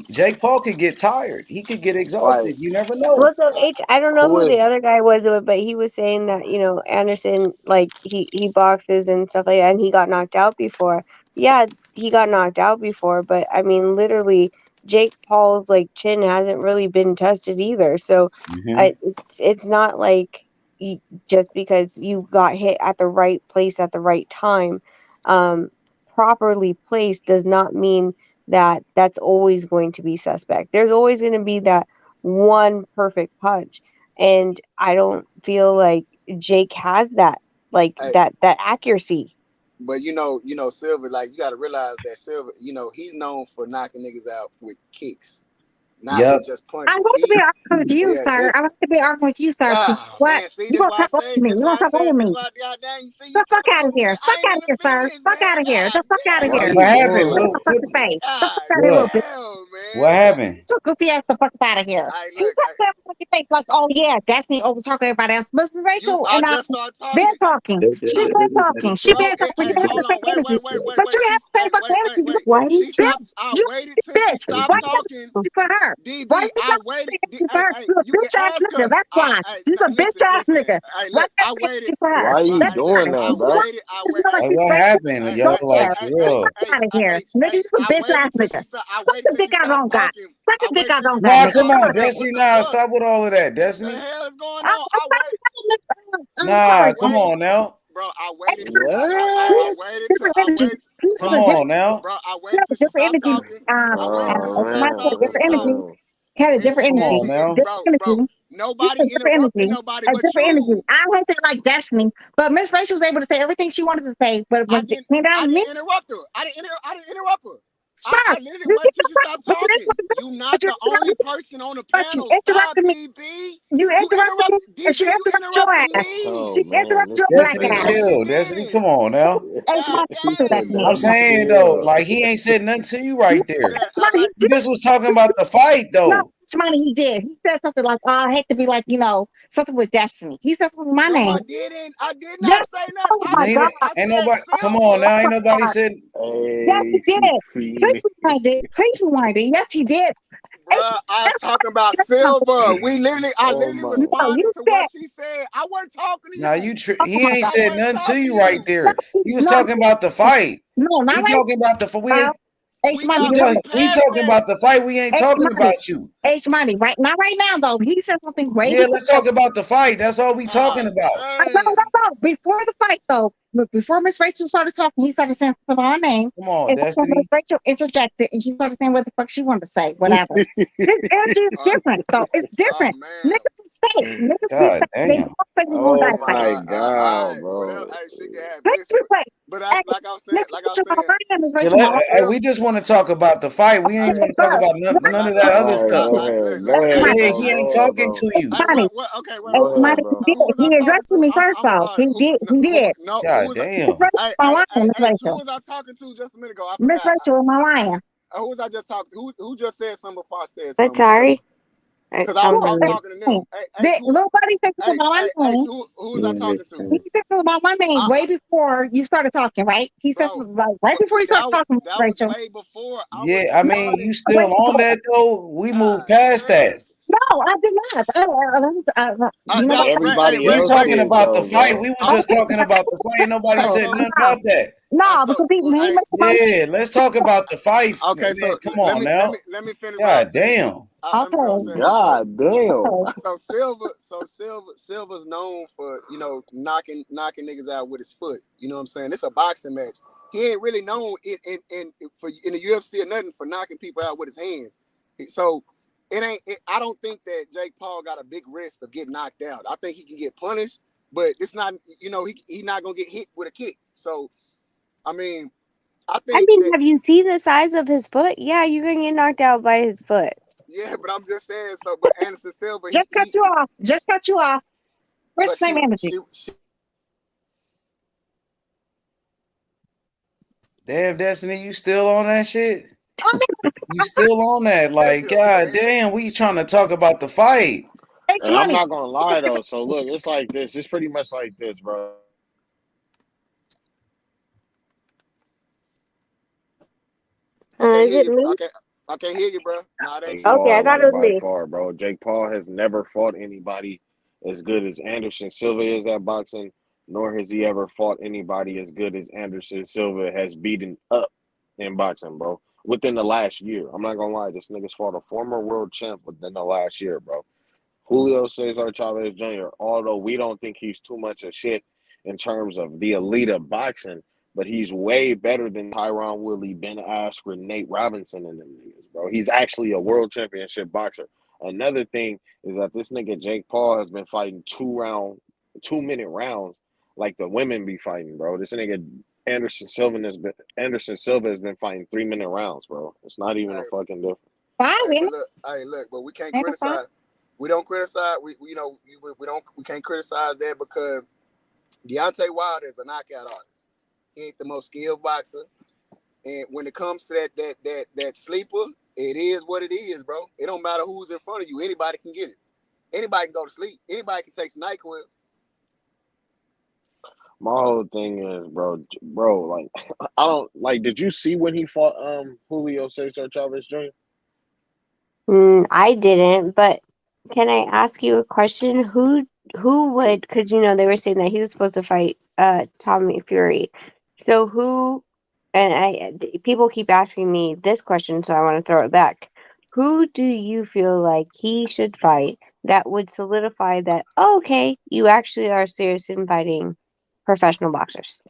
Jake Paul could get tired. He could get
like,
exhausted. You never know.
Well, so H, I don't know
who
who the
is?
other guy was, but he was saying that, Anderson, like, he boxes and stuff like that, and he got knocked out before. Yeah, he got knocked out before, but I mean, literally, Jake Paul's, like, chin hasn't really been tested either. So it's not like just because you got hit at the right place at the right time, um, properly placed does not mean that that's always going to be suspect. There's always going to be that one perfect punch, and I don't feel like Jake has that, like
hey,
that accuracy.
but Silva, like you gotta realize that Silva, he's known for knocking niggas out with kicks, not
Yep.
with just
I
punches.
want to be arguing with you,
Yeah,
sir. I want to be arguing with you, sir. What?
man, see,
You gonna talk over me? You gonna talk over me?
goddamn, you see, you
The fuck
talking
out of
over me.
here!
I
Fuck
ain't
out of
even
here, sir!
finished,
Fuck
man.
out of here! The
God
fuck out of
Why
here!
you
What
doing
happened?
Look at
that?
my fucking face! The fuck out of here,
What?
little bitch!
Damn,
What
man.
happened?
So goofy ass the fuck out of here!
Hey,
He
look,
talks to my fucking face like, oh yeah, that's me over talking everybody else. But Rachel
I
and I
just started
been
talking.
talking. She been talking. She
Bro,
been talking. You have
hold
the
on,
same energy, but you have the same fucking energy,
Why do you
She stopped.
bitch.
I
You
waited till she
bitch.
stopped
Why you got
talking.
energy for her? Why
DB,
you
I
got
waited.
energy for her? You a
You can
bitch ass
ask
nigga.
her.
That's why. You a bitch
Listen,
ass nigga.
Hey,
Why
look,
you
I
got
waited.
energy for her?
Why you
Let's
Hey, look,
doing
go.
that,
I
bro?
waited.
You know what
Like
you
what
say?
happened? Y'all like for real?
Nigga, you a bitch ass nigga.
I
Suck
waited
the
till
dick
she
I
stopped
don't got.
talking.
Suck
I
the dick
waited
I
till she
don't got,
Nah,
stopped
nigga.
come
talking,
on,
bro.
Suck
What
Destiny.
the
Nah,
fuck?
stop with all of that,
The
Destiny.
hell is going
I'm
on? I wait,
Nah, come
wait,
on now.
bro. I waited. I
What?
waited till
different energy. He's
Come
a different,
on now.
bro. I
he
waited
has a
till she
different
stopped
energy.
talking. I waited till she
Somebody
stopped
had a
Oh
talking.
different energy.
man,
He had a different
Come
energy.
on now.
Different energy. He
Nobody
has a different
interrupted
energy.
nobody
A
but
different energy.
you.
I hate that like Destiny, but Miss Rachel was able to say everything she wanted to say. But when it came down
I
to me,
didn't interrupt her. I didn't interrupt her.
sir,
I literally
you
waited
get
till
the
she
fuck,
stopped
but you
talking. You not the only person on the
you
panel. Stop,
interrupted me.
DB.
You
You
interrupted me,
interrupt
and she
DB. You
interrupted your
interrupted
ass.
me.
She
oh man,
interrupted
this
your
nigga
black
Destiny,
ass.
No, she
chill. Destiny, come
didn't.
on now.
Hey,
God
somebody don't do that to
dang.
me.
I'm
nigga
saying though,
chill.
like he ain't said nothing to you right there.
Yeah,
Somebody, he
You
did.
just was talking about the fight
No,
though.
somebody he did. He said something like, "Oh, I hate to be like, something with Destiny." He said something with my
no,
name.
I didn't. I did not
Yes.
say nothing.
Oh my
Ain't,
God.
I
ain't
said
nobody. Come on
Silver.
now.
Oh
Ain't
my
nobody
God.
said.
Yes, he
Hey,
did. Please
Fiend.
rewind it. Please rewind it. Yes, he did.
Bruh, I was talking about Silver. I
Oh
literally
my.
No,
responded
you
to
said,
what she said. I wasn't talking to
Nah,
you.
oh
he
my
ain't
God.
I
said
wasn't
nothing to
talking to
you right
you.
there. He was
No,
talking about the fight.
no, not
We
right
talking about the fight.
now. H money, you talking
We
We
past
talking
that.
about the fight. We ain't
H
talking
money.
about you.
H money, right? Not right now though. He said something way
Yeah,
before
let's
that.
talk about the fight. That's all we talking about.
No, no,
Dang.
no. Before the fight though. look, before Miss Rachel started talking, he started saying something about her name.
Come on,
And then Miss
Destiny.
Rachel interjected and she started saying what the fuck she wanted to say, whatever. His energy is different, so it's different. Niggas is fake. Niggas be
God
fake. They
damn.
don't say we gonna die
Oh
fight.
my god, bro.
Hey, she can have
Bitch,
this,
you fake.
but
Hey,
like I'm saying,
Miss Rachel, my line, Miss
Yeah,
Rachel, my line.
we just want to talk about the fight. We ain't want to talk about none of that other stuff.
Go ahead, bro.
Yeah, he ain't
Go ahead,
talking
bro.
to you.
Money.
okay, wait,
Go
It's
hold on.
money.
ahead, bro.
He did. He addressed me first,
I'm
though.
sorry.
He did.
No,
God
Miss
damn.
Rachel, my line, Miss
who
Rachel.
was I talking to just a minute ago? I
Miss
forgot.
Rachel, my line.
Who was I just talking to? Who just said something before I said
But
something?
sorry.
Because I'm talking to them.
Nobody said something about my name.
Who was I talking to?
He said something about my name way before you started talking, right? He said something about right before you started talking,
That
Rachel.
was way before.
Yeah, I mean, you still
Way
on
before.
that though? We moved past that.
No, I did not. You know what?
Everybody
We
else
talking
did
about the
though,
fight.
bro.
We was just talking about the fight. Nobody said nothing about that.
No, because he mentioned my
Yeah, let's talk about the fight.
Okay, so
Come on now.
let me finish what I
God
was saying.
damn.
Let me finish what I was saying.
God damn.
So Silva's known for knocking niggas out with his foot. You know what I'm saying? It's a boxing match. He ain't really known in the UFC or nothing for knocking people out with his hands. So I don't think that Jake Paul got a big risk of getting knocked out. I think he can get punished, but it's not. He not gonna get hit with a kick. So I mean, I think that.
Have you seen the size of his foot? Yeah, you're gonna get knocked out by his foot.
Yeah, but I'm just saying. So, but Anderson Silva,
Just cut you off. Just cut you off. Where's the same energy?
Damn, Destiny, you still on that shit? You still on that? Like, God damn, we trying to talk about the fight.
And I'm not gonna lie though. So look, it's like this. It's pretty much like this, bro.
Is it me?
I can't hear you, bro. Nah, that ain't
Okay, I thought it was
by
me.
far, bro. Jake Paul has never fought anybody as good as Anderson Silva is at boxing, nor has he ever fought anybody as good as Anderson Silva has beaten up in boxing, bro. Within the last year. I'm not gonna lie, this nigga's fought a former world champ within the last year, bro. Julio Cesar Chavez Jr., although we don't think he's too much of shit in terms of the elite of boxing, but he's way better than Tyron Woodley, Ben Askren, Nate Robinson, and them niggas, bro. He's actually a world championship boxer. Another thing is that this nigga Jake Paul has been fighting 2-minute rounds like the women be fighting, bro. This nigga Anderson Silva has been fighting 3-minute rounds, bro. It's not even a fucking difference.
But we can't criticize. We don't criticize. We can't criticize that because Deontay Wilder is a knockout artist. He ain't the most skilled boxer, and when it comes to that sleeper, it is what it is, bro. It don't matter who's in front of you. Anybody can get it. Anybody can go to sleep. Anybody can take some NyQuil.
My whole thing is, bro, like I don't like. Did you see when he fought Julio Cesar Chavez Jr.?
I didn't, but can I ask you a question? Who would? Because they were saying that he was supposed to fight Tommy Fury. So who? And people keep asking me this question, so I want to throw it back. Who do you feel like he should fight that would solidify that? Oh, okay, you actually are serious in fighting professional boxers.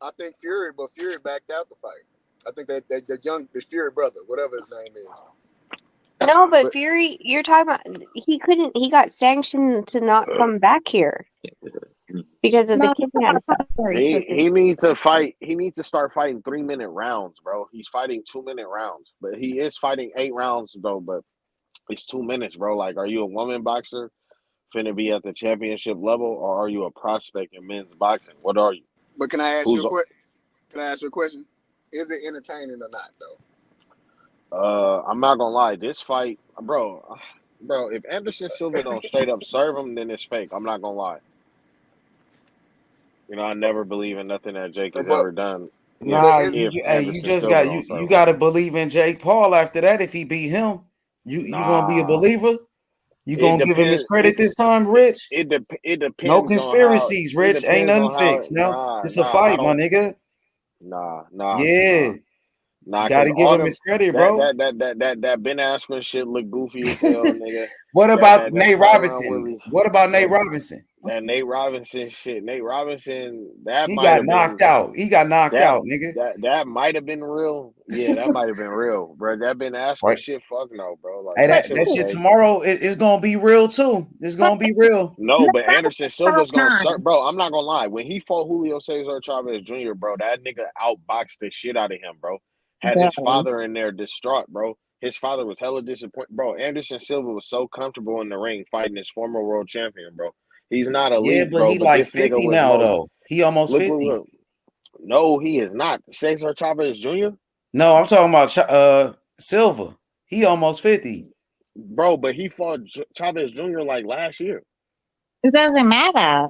I think Fury, but Fury backed out the fight. I think that the Fury brother, whatever his name is.
No, but Fury, you're talking about he couldn't. He got sanctioned to not come back here because of the kidnapping stuff.
He needs to fight. He needs to start fighting 3-minute rounds, bro. He's fighting 2-minute rounds, but he is fighting 8 rounds though. But it's 2 minutes, bro. Like, are you a woman boxer, finna be at the championship level, or are you a prospect in men's boxing? What are you?
But can I ask you a question? Is it entertaining or not, though?
I'm not gonna lie. This fight, bro. If Anderson Silva don't straight up serve him, then it's fake. I'm not gonna lie. I never believe in nothing that Jake has ever done.
Nah,
If
you just got you got to believe in Jake Paul after that. If he beat him, you gonna be a believer. You gonna give him his credit this time, Rich?
It depends.
No conspiracies, Rich. Ain't nothing fixed. No, it's a fight, my nigga.
Nah.
Yeah. Gotta give him his credit, bro.
That Ben Askren shit look goofy as hell, nigga.
What about Nate Robinson? What about Nate Robinson?
That Nate Robinson shit. Nate Robinson, that
He
might
got
have been
knocked out. He got knocked
that
out, nigga.
that might have been real. Yeah, that might have been real, bro. That Ben Askren
Right.
shit, fuck no, bro. Like
Hey,
that
that,
shit
that
was
shit
fake.
tomorrow is gonna be real too. It's gonna be real.
No, but Anderson Silva's gonna serve, bro. I'm not gonna lie. When he fought Julio Cesar Chavez Jr., bro, that nigga outboxed the shit out of him, bro. Had his father in there distraught, bro. His father was hella disappointed, bro. Anderson Silva was so comfortable in the ring fighting his former world champion, bro. He's not
Yeah,
elite,
but
bro.
he
But
like
this nigga
50
was
now
most.
though. He almost
Look,
50.
No, he is not. Cesar Chavez Jr.
No, I'm talking about Silva. He almost 50.
Bro, but he fought Chavez Jr. like last year.
It doesn't matter.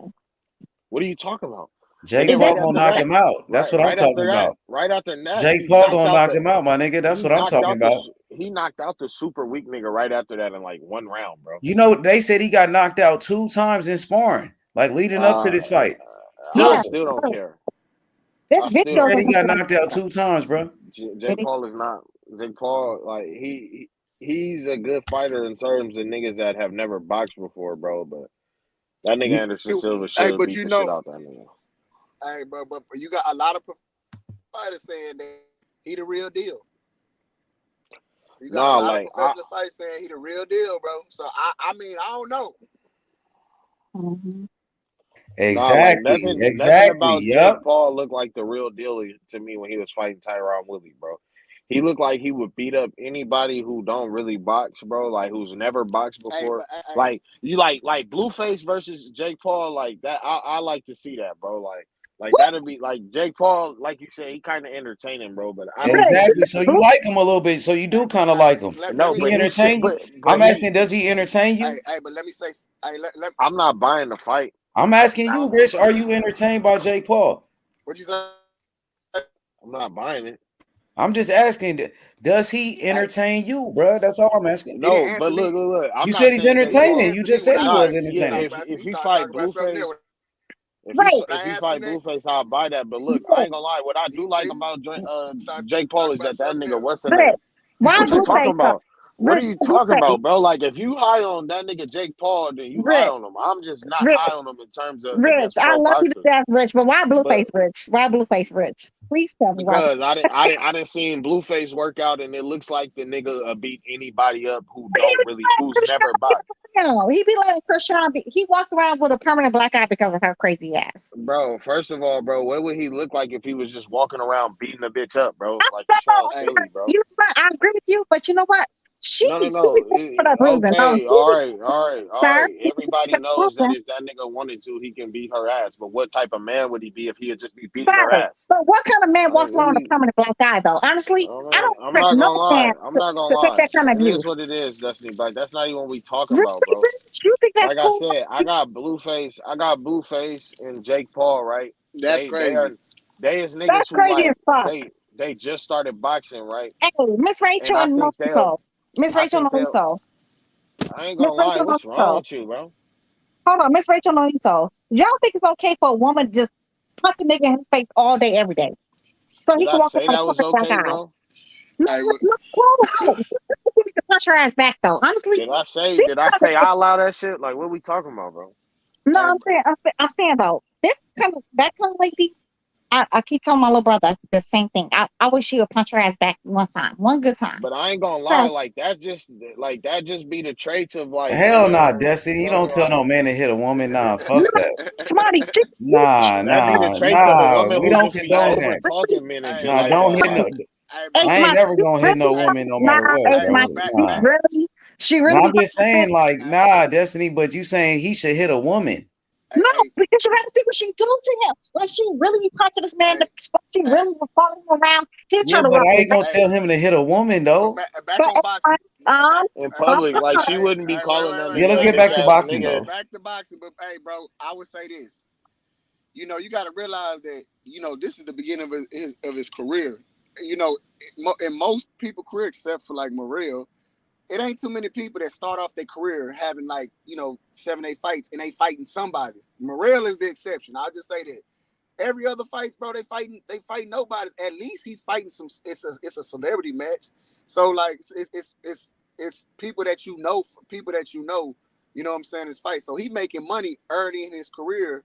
What are you talking about?
Jake Paul gonna knock him out. That's what I'm talking about.
Right after that,
Jake Paul gonna knock him out, my nigga. That's what I'm talking about.
He knocked out the super weak nigga right after that in like one round, bro.
You know, they said he got knocked out 2 times in sparring, like leading up to this fight.
I still don't care.
He said he got knocked out 2 times, bro.
Jake Paul is not. Jake Paul, like he's a good fighter in terms of niggas that have never boxed before, bro. But that nigga Anderson Silva should beat the shit out that nigga.
Hey, bro, but you got a lot of fighters saying that he the real deal. You got a lot of professional fighters saying he the real deal, bro. So I mean, I don't know.
Mm-hmm.
Exactly.
Nothing about Jake Paul looked like the real deal to me when he was fighting Tyron Woodley, bro. He looked like he would beat up anybody who don't really box, bro. Like who's never boxed before. Like you like Blueface versus Jake Paul, like that. I like to see that, bro. Like that'd be like Jake Paul, like you said, he kind of entertaining, bro. But
exactly. So you like him a little bit. So you do kind of like him.
No,
he
but
entertain you. I'm asking, does he entertain you?
Hey, but let me say,
I'm not buying the fight.
I'm asking you, Rich. Are you entertained by Jake Paul?
What'd you say?
I'm not buying it.
I'm just asking, does he entertain you, bro? That's all I'm asking.
No, but look.
You said he's entertaining. You just said he was entertaining.
If he fight Blueface, if he fight Blueface, I'll buy that. But look, I ain't gonna lie. What I do like about Jake Paul is that nigga, what's the name? What you talking about? What are you talking about, bro? Like, if you high on that nigga Jake Paul, then you high on him. I'm just not high on him in terms of
Rich. I love you to death, Rich, but why Blueface Rich? Why Blueface Rich? Please tell me why.
Because I didn't seen Blueface work out, and it looks like the nigga beat anybody up who's never boxed.
No, he be like Krishan. He walks around with a permanent black eye because of her crazy ass.
Bro, first of all, bro, what would he look like if he was just walking around beating a bitch up, bro? Like, you sound silly, bro.
You know what? I agree with you, but you know what?
No. Okay, all right. Everybody knows that if that nigga wanted to, he can beat her ass. But what type of man would he be if he had just be beating her ass?
But what kind of man walks around with a permanent black eye, though? Honestly, I don't expect no man to take that kind of
It
abuse.
is what it is, Destiny. But that's not even what we talking about, bro.
You think that's
like
cool?
I said, I got Blueface and Jake Paul, right?
That's crazy.
They is niggas
that's
who
crazy
like
as fuck.
they just started boxing, right?
Hey, Miss Rachel and Norito. Miss Rachel Norito.
I ain't gonna lie. What's wrong with you, bro?
Hold on, Miss Rachel Norito. Y'all think it's okay for a woman to just punch a nigga in his face all day, every day? So he
Did
can
I
walk
say
around
that was okay, bro?
No, she needs to punch her ass back, though. Honestly,
Did I say I allow that shit? Like, what we talking about, bro?
No, I'm saying though, that kind of lady. I keep telling my little brother the same thing. I wish she would punch her ass back one good time.
But I ain't gonna lie, like that just be the traits of like.
Hell nah, Destiny. You don't tell no man to hit a woman. Nah, fuck that.
Smarty,
nah. We don't condone that.
Talking men and shit
nah,
like
don't
that.
hit no. I ain't never gonna hit no woman no matter what. Bro.
She really.
I'm just saying, like, nah, Destiny. But you saying he should hit a woman?
No, because you have to see what she do to him. Like she really be punching this man. She really was following him around.
Yeah, but I ain't gonna tell him to hit a woman though.
In public, like she wouldn't be calling them.
Yeah, let's get back to boxing though.
Back to boxing, but hey, bro, I would say this. You know, you got to realize that this is the beginning of his career. You know, in most people's career, except for like Morrell, it ain't too many people that start off their career having 7-8 fights and they fighting somebody's. Morrell is the exception. I'll just say that. Every other fights, bro, they fighting nobody's. At least he's fighting some. It's a celebrity match. So like it's people that you know You know what I'm saying? His fight. So he making money early in his career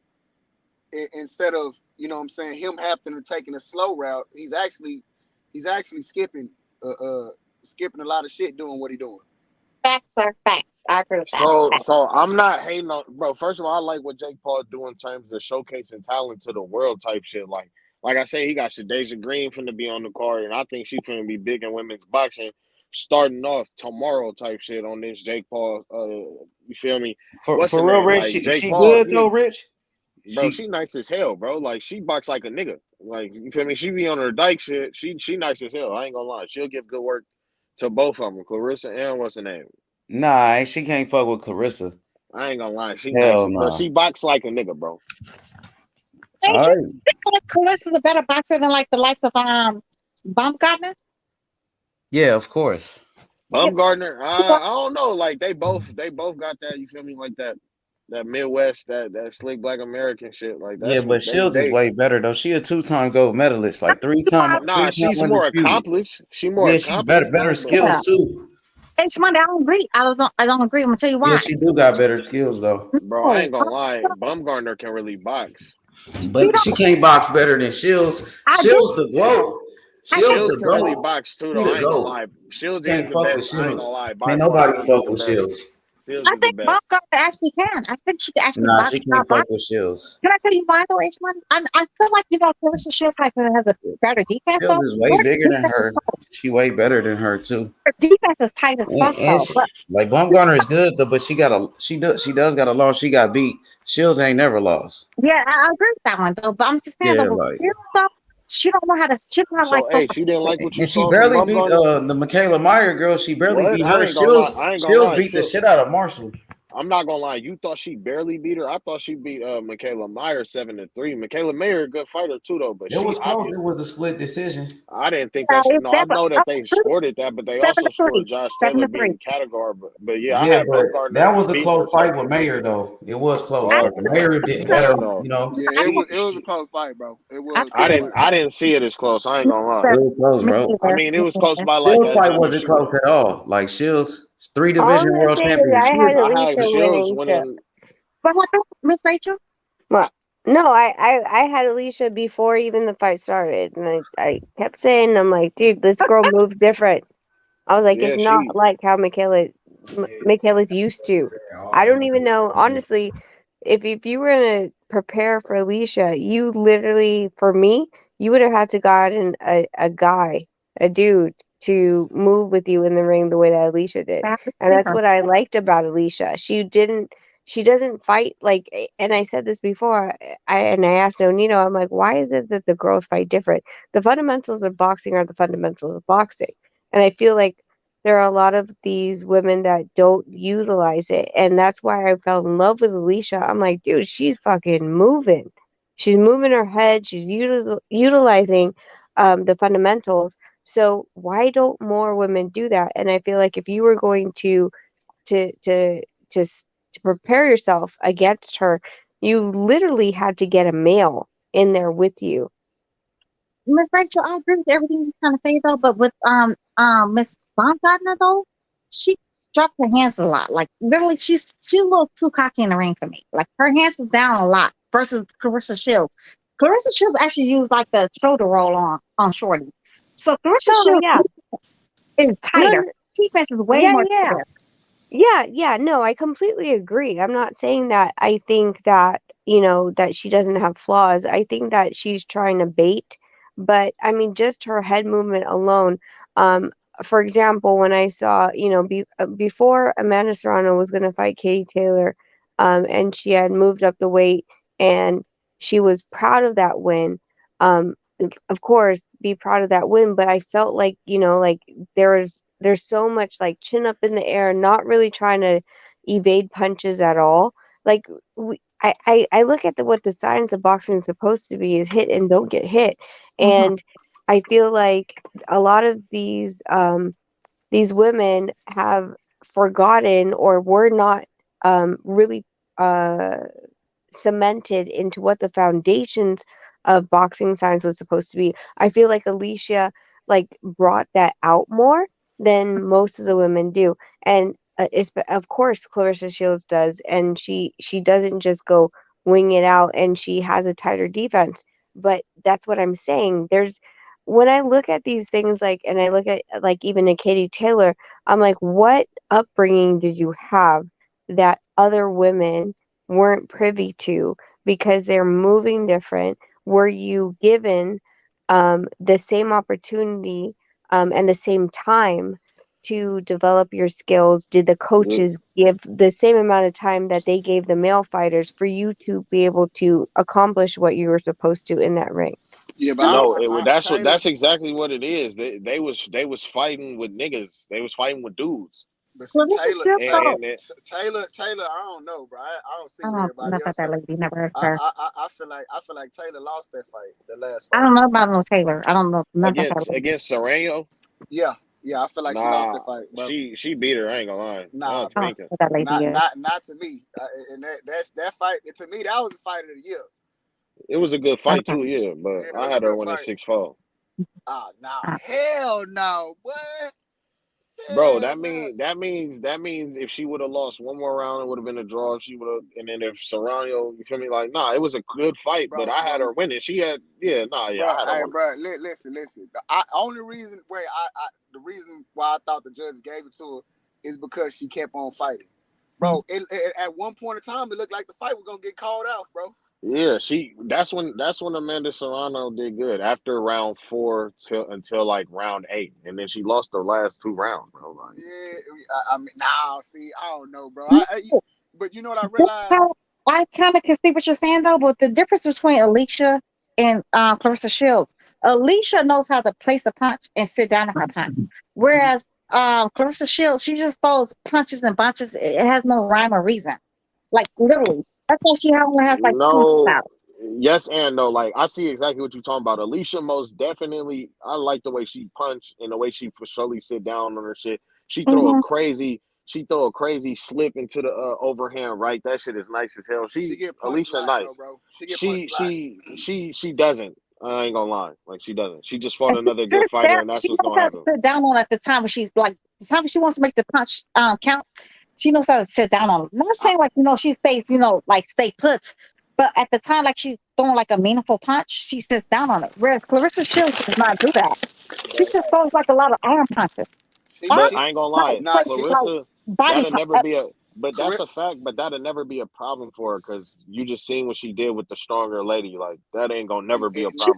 instead of, you know what I'm saying, him having to taking a slow route. He's actually skipping skipping a lot of shit doing what he doing.
Facts are facts. I agree with that.
So I'm not hating on, bro. First of all, I like what Jake Paul do in terms of showcasing talent to the world type shit. Like I say, he got Shadeja Green finna be on the card, and I think she finna be big in women's boxing starting off tomorrow type shit on this Jake Paul. You feel me?
For real, Rich.
Like,
She good though, Rich.
Bro, she nice as hell, bro. Like, she box like a nigga. Like, you feel me? She be on her dyke shit. She nice as hell. I ain't gonna lie. She'll give good work to both of them, Clarissa and what's her name?
Nah, she can't fuck with Clarissa.
I ain't gonna lie. She
Hell
nice, bro.
nah.
She box like a nigga, bro.
Ain't you think like Carissa's a better boxer than like the likes of Baumgartner?
Yeah, of course.
Baumgartner, I don't know. Like they both got that. You feel me? Like that Midwest, that slick Black American shit. Like that's
Yeah, but Shields is way better though. She a 2-time gold medalist, like three-time.
Nah, she's more accomplished. She more
Yeah,
accomplished.
she better skills too.
It's Monday. I don't agree. I don't agree. I'm gonna tell you why.
Yeah, she do got better skills though.
Bro, I ain't gonna lie. Baumgartner can really box.
But she can't box better than Shields. Shields the GOAT.
Shields can really box too, though. I ain't gonna lie. Shields
can't
is the
fuck
best.
with
I ain't
Shields.
gonna lie.
Ain't nobody fuck with Shields.
Shields
I
is the
think
best.
Baumgartner actually can. I think she can actually
Nah,
box.
she can't fuck with Shields.
Can I tell you why though, H1? I feel like Clarissa Shields like has a better defense.
Shields
though.
is way bigger than her. She way better than her too.
Her defense is tight as fuck
And
though.
she, like Baumgartner is good though, but she does got a loss. She got beat. Shields ain't never lost.
Yeah, I agree with that one though. But I'm just saying
Yeah,
though,
like.
stuff, she don't know how to. She don't
So, hey, she didn't like what you
And she
saw
barely
from
beat
Baumgartner?
the Michaela Meyer girl. She barely
What?
beat
I
her.
ain't gonna lie. I ain't gonna
Shields
lie.
beat the shit out of Marshall.
I'm not gonna lie. You thought she barely beat her? I thought she beat Michaela Meyer 7-3. Michaela Meyer, a good fighter too, though. But
It was
she
close.
obviously,
It was a split decision.
I didn't think that. No, I know that they scored it that, but they also
7-3.
scored Josh Taylor
7-3.
beating Category. But yeah, I
Yeah,
had
but
Baumgartner
that was a
beating
close
her
fight
too.
with Mayer, though. It was close.
Oh,
Like Mayer did
I
had her,
don't know.
you know.
Yeah, it was a close fight, bro. It was.
I didn't see it as close. I ain't gonna lie.
It was close, bro.
I mean, it was close by like
Shields
as
fight
many
wasn't
as
close at all. Like Shields, 3
All I'm
division
gonna
world
say is
champion.
I had
I had
Alicia
Shields
winning. So.
winning.
But what, Miss Rachel?
Well, no, I had Alicia before even the fight started, and I kept saying, I'm like, dude, this girl moves different. I was like,
Yeah,
it's not like how Michaela's used to. I don't even know, honestly, if you were gonna prepare for Alicia, you literally, for me, you would have had to gotten a guy, a dude, to move with you in the ring the way that Alicia did. And that's what I liked about Alicia. She doesn't fight like, and I said this before, I asked Onino, I'm like, why is it that the girls fight different? The fundamentals of boxing are the fundamentals of boxing. And I feel like there are a lot of these women that don't utilize it. And that's why I fell in love with Alicia. I'm like, dude, she's fucking moving. She's moving her head. She's utilizing the fundamentals. So why don't more women do that? And I feel like if you were going to prepare yourself against her, you literally had to get a male in there with you.
Miss Rachel, I agree with everything you're trying to say though, but with Miss Baumgartner though, she dropped her hands a lot. Like literally, she's a little too cocky in the ring for me. Like her hands is down a lot versus Clarissa Shields. Clarissa Shields actually used like the shoulder roll on Shorty. So Clarissa Shields is tighter. Defense is way more tighter.
Yeah, no, I completely agree. I'm not saying that I think that, that she doesn't have flaws. I think that she's trying to bait, but I mean, just her head movement alone. For example, when I saw, before Amanda Serrano was going to fight Katie Taylor, and she had moved up the weight and she was proud of that win. Of course, be proud of that win, but I felt like, like there's so much like chin up in the air, not really trying to evade punches at all. Like I look at what the science of boxing is supposed to be is hit and don't get hit. And I feel like a lot of these women have forgotten or were not really cemented into what the foundations of boxing science was supposed to be. I feel like Alicia brought that out more than most of the women do. And of course Clarissa Shields does, and she doesn't just go wing it out, and she has a tighter defense. But that's what I'm saying. When I look at these things, like, and I look at like even a Katie Taylor, I'm like, what upbringing did you have that other women weren't privy to because they're moving different? Were you given the same opportunity and the same time to develop your skills? Did the coaches give the same amount of time that they gave the male fighters for you to be able to accomplish what you were supposed to in that ring?
Yeah, but
No, that's exactly what it is. They was fighting with niggas. They was fighting with dudes.
But see, Taylor,
And
I don't know, bro. I don't see
I
what
don't know
everybody
about
else
that
say.
lady. Never heard of her.
I feel like Taylor lost that fight, the last
I
fight.
don't know about no Taylor. I don't know nothing about that lady.
against Serrano.
Yeah, I feel like she lost that fight, bro.
She beat her. I ain't gonna lie.
Nah,
I think
that lady
not to me. And that fight to me, that was the fight of the year.
it was a good fight too. Yeah, but I had her winning 6-4.
Hell no, boy.
Bro, that means if she would have lost one more round, it would have been a draw. If she would have, and then if Serrano, you feel me? Like, nah, it was a good fight, but I had her winning. She had, I had her winning.
Bro, listen. The only reason, the reason why I thought the judge gave it to her is because she kept on fighting, bro. At one point in time, it looked like the fight was gonna get called out, bro.
Yeah, that's when Amanda Serrano did good after round 4 until like round 8, and then she lost the last 2 rounds, bro. Like,
I mean, see, I don't know, bro. But you know what I realized?
I kind of can see what you're saying though, but the difference between Alicia and Clarissa Shields, Alicia knows how to place a punch and sit down on her punch, whereas Clarissa Shields, she just throws punches and bunches. It has no rhyme or reason, like literally. That's why she only has like 2 knockouts.
Yes and no. Like, I see exactly what you're talking about. Alicia, most definitely, I like the way she punched and the way she for surely sit down on her shit. She throw a crazy slip into the overhand right. That shit is nice as hell.
She get
Alicia
lot,
nice.
though, bro.
She doesn't. I ain't gonna lie. Like, she doesn't. She just fought another good fighter, and that's what's gonna happen.
Sit down on at the time when she's like the time she wants to make the punch count. She knows how to sit down on it. Not saying like she stays like stay put, but at the time like she's throwing like a meaningful punch, she sits down on it. Whereas Clarissa Shields does not do that. She just throws like a lot of arm punches.
But I ain't gonna lie, Clarissa,
body
that'll never be a. But that's a fact. But that'll never be a problem for her because you just seen what she did with the stronger lady. Like, that ain't gonna never be a problem.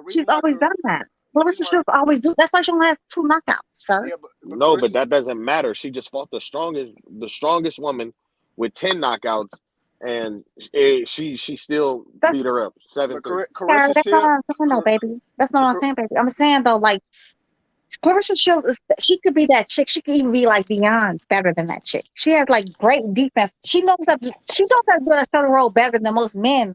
She's always done that. Clarissa Shields always do. That's why she only has 2 knockouts, sir.
Yeah,
no, but that doesn't matter. She just fought the strongest woman with 10 knockouts, and she still beat her up 7-3.
That's not what I'm saying, though, baby. That's not what I'm saying, baby. I'm saying though, like Clarissa Shields she could be that chick. She could even be like beyond better than that chick. She has like great defense. She knows how to do a shoulder roll better than most men.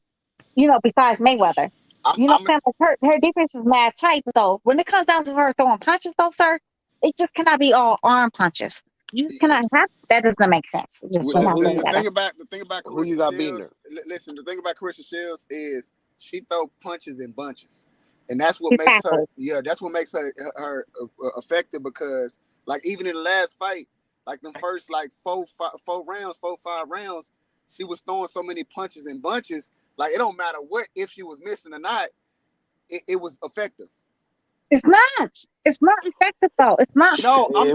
Besides Mayweather. Her defense is mad tight though. When it comes down to her throwing punches though, sir, it just cannot be all arm punches. You cannot have that. Doesn't make sense.
The thing about
who you got beating her?
Listen, the thing about Clarissa Shields is she throw punches in bunches, and that's what makes her. Yeah, that's what makes her effective because like even in the last fight, like the first like 5 rounds, she was throwing so many punches in bunches. Like, it don't matter if she was missing or not, it was effective.
It's not. It's not effective though. It's not.
No, I'm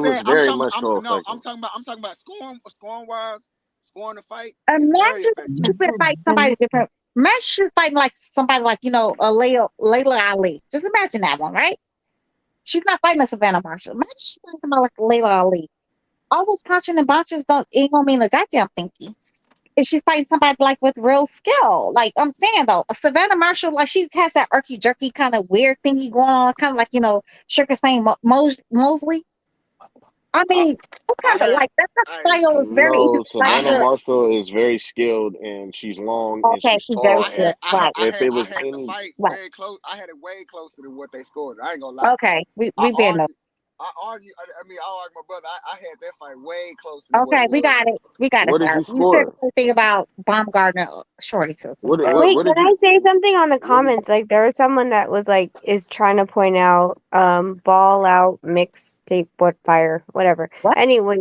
talking about scoring wise, scoring the fight.
Imagine she could fight somebody different. Imagine she's fighting like somebody like a Layla Ali. Just imagine that one, right? She's not fighting a Savannah Marshall. Imagine she's fighting somebody like Layla Ali. All those punching and bunches ain't gonna mean a goddamn thingy. If she's fighting somebody like with real skill, like I'm saying though, Savannah Marshall, like she has that irky jerky kind of weird thingy going on, kind of like Sugar saying Mosley. I mean, that's not style is very.
No, Savannah Marshall is very skilled and she's long and she's tall.
I had it way closer than what they scored. I ain't gonna lie.
Okay, we been up.
I argue my brother. I had that fight way closer.
Okay, we got it.
What did you score?
You said something about Baumgardner, Shorty too.
Wait, can I say something on the comments? Like there was someone that was like is trying to point out ball out mixed tape, what fire, whatever.
What?
Anyway,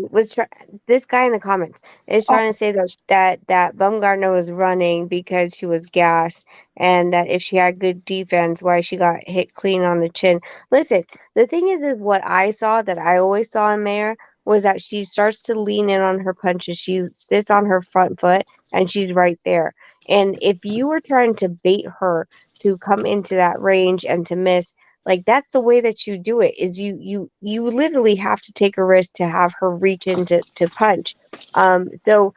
this guy in the comments is
Oh,
trying to say that Bumgarner was running because she was gassed, and that if she had good defense, why she got hit clean on the chin. Listen, the thing is what I saw that I always saw in Mayer was that she starts to lean in on her punches. She sits on her front foot, and she's right there. And if you were trying to bait her to come into that range and to miss, like that's the way that you do it, is you literally have to take a risk to have her reach in to punch. So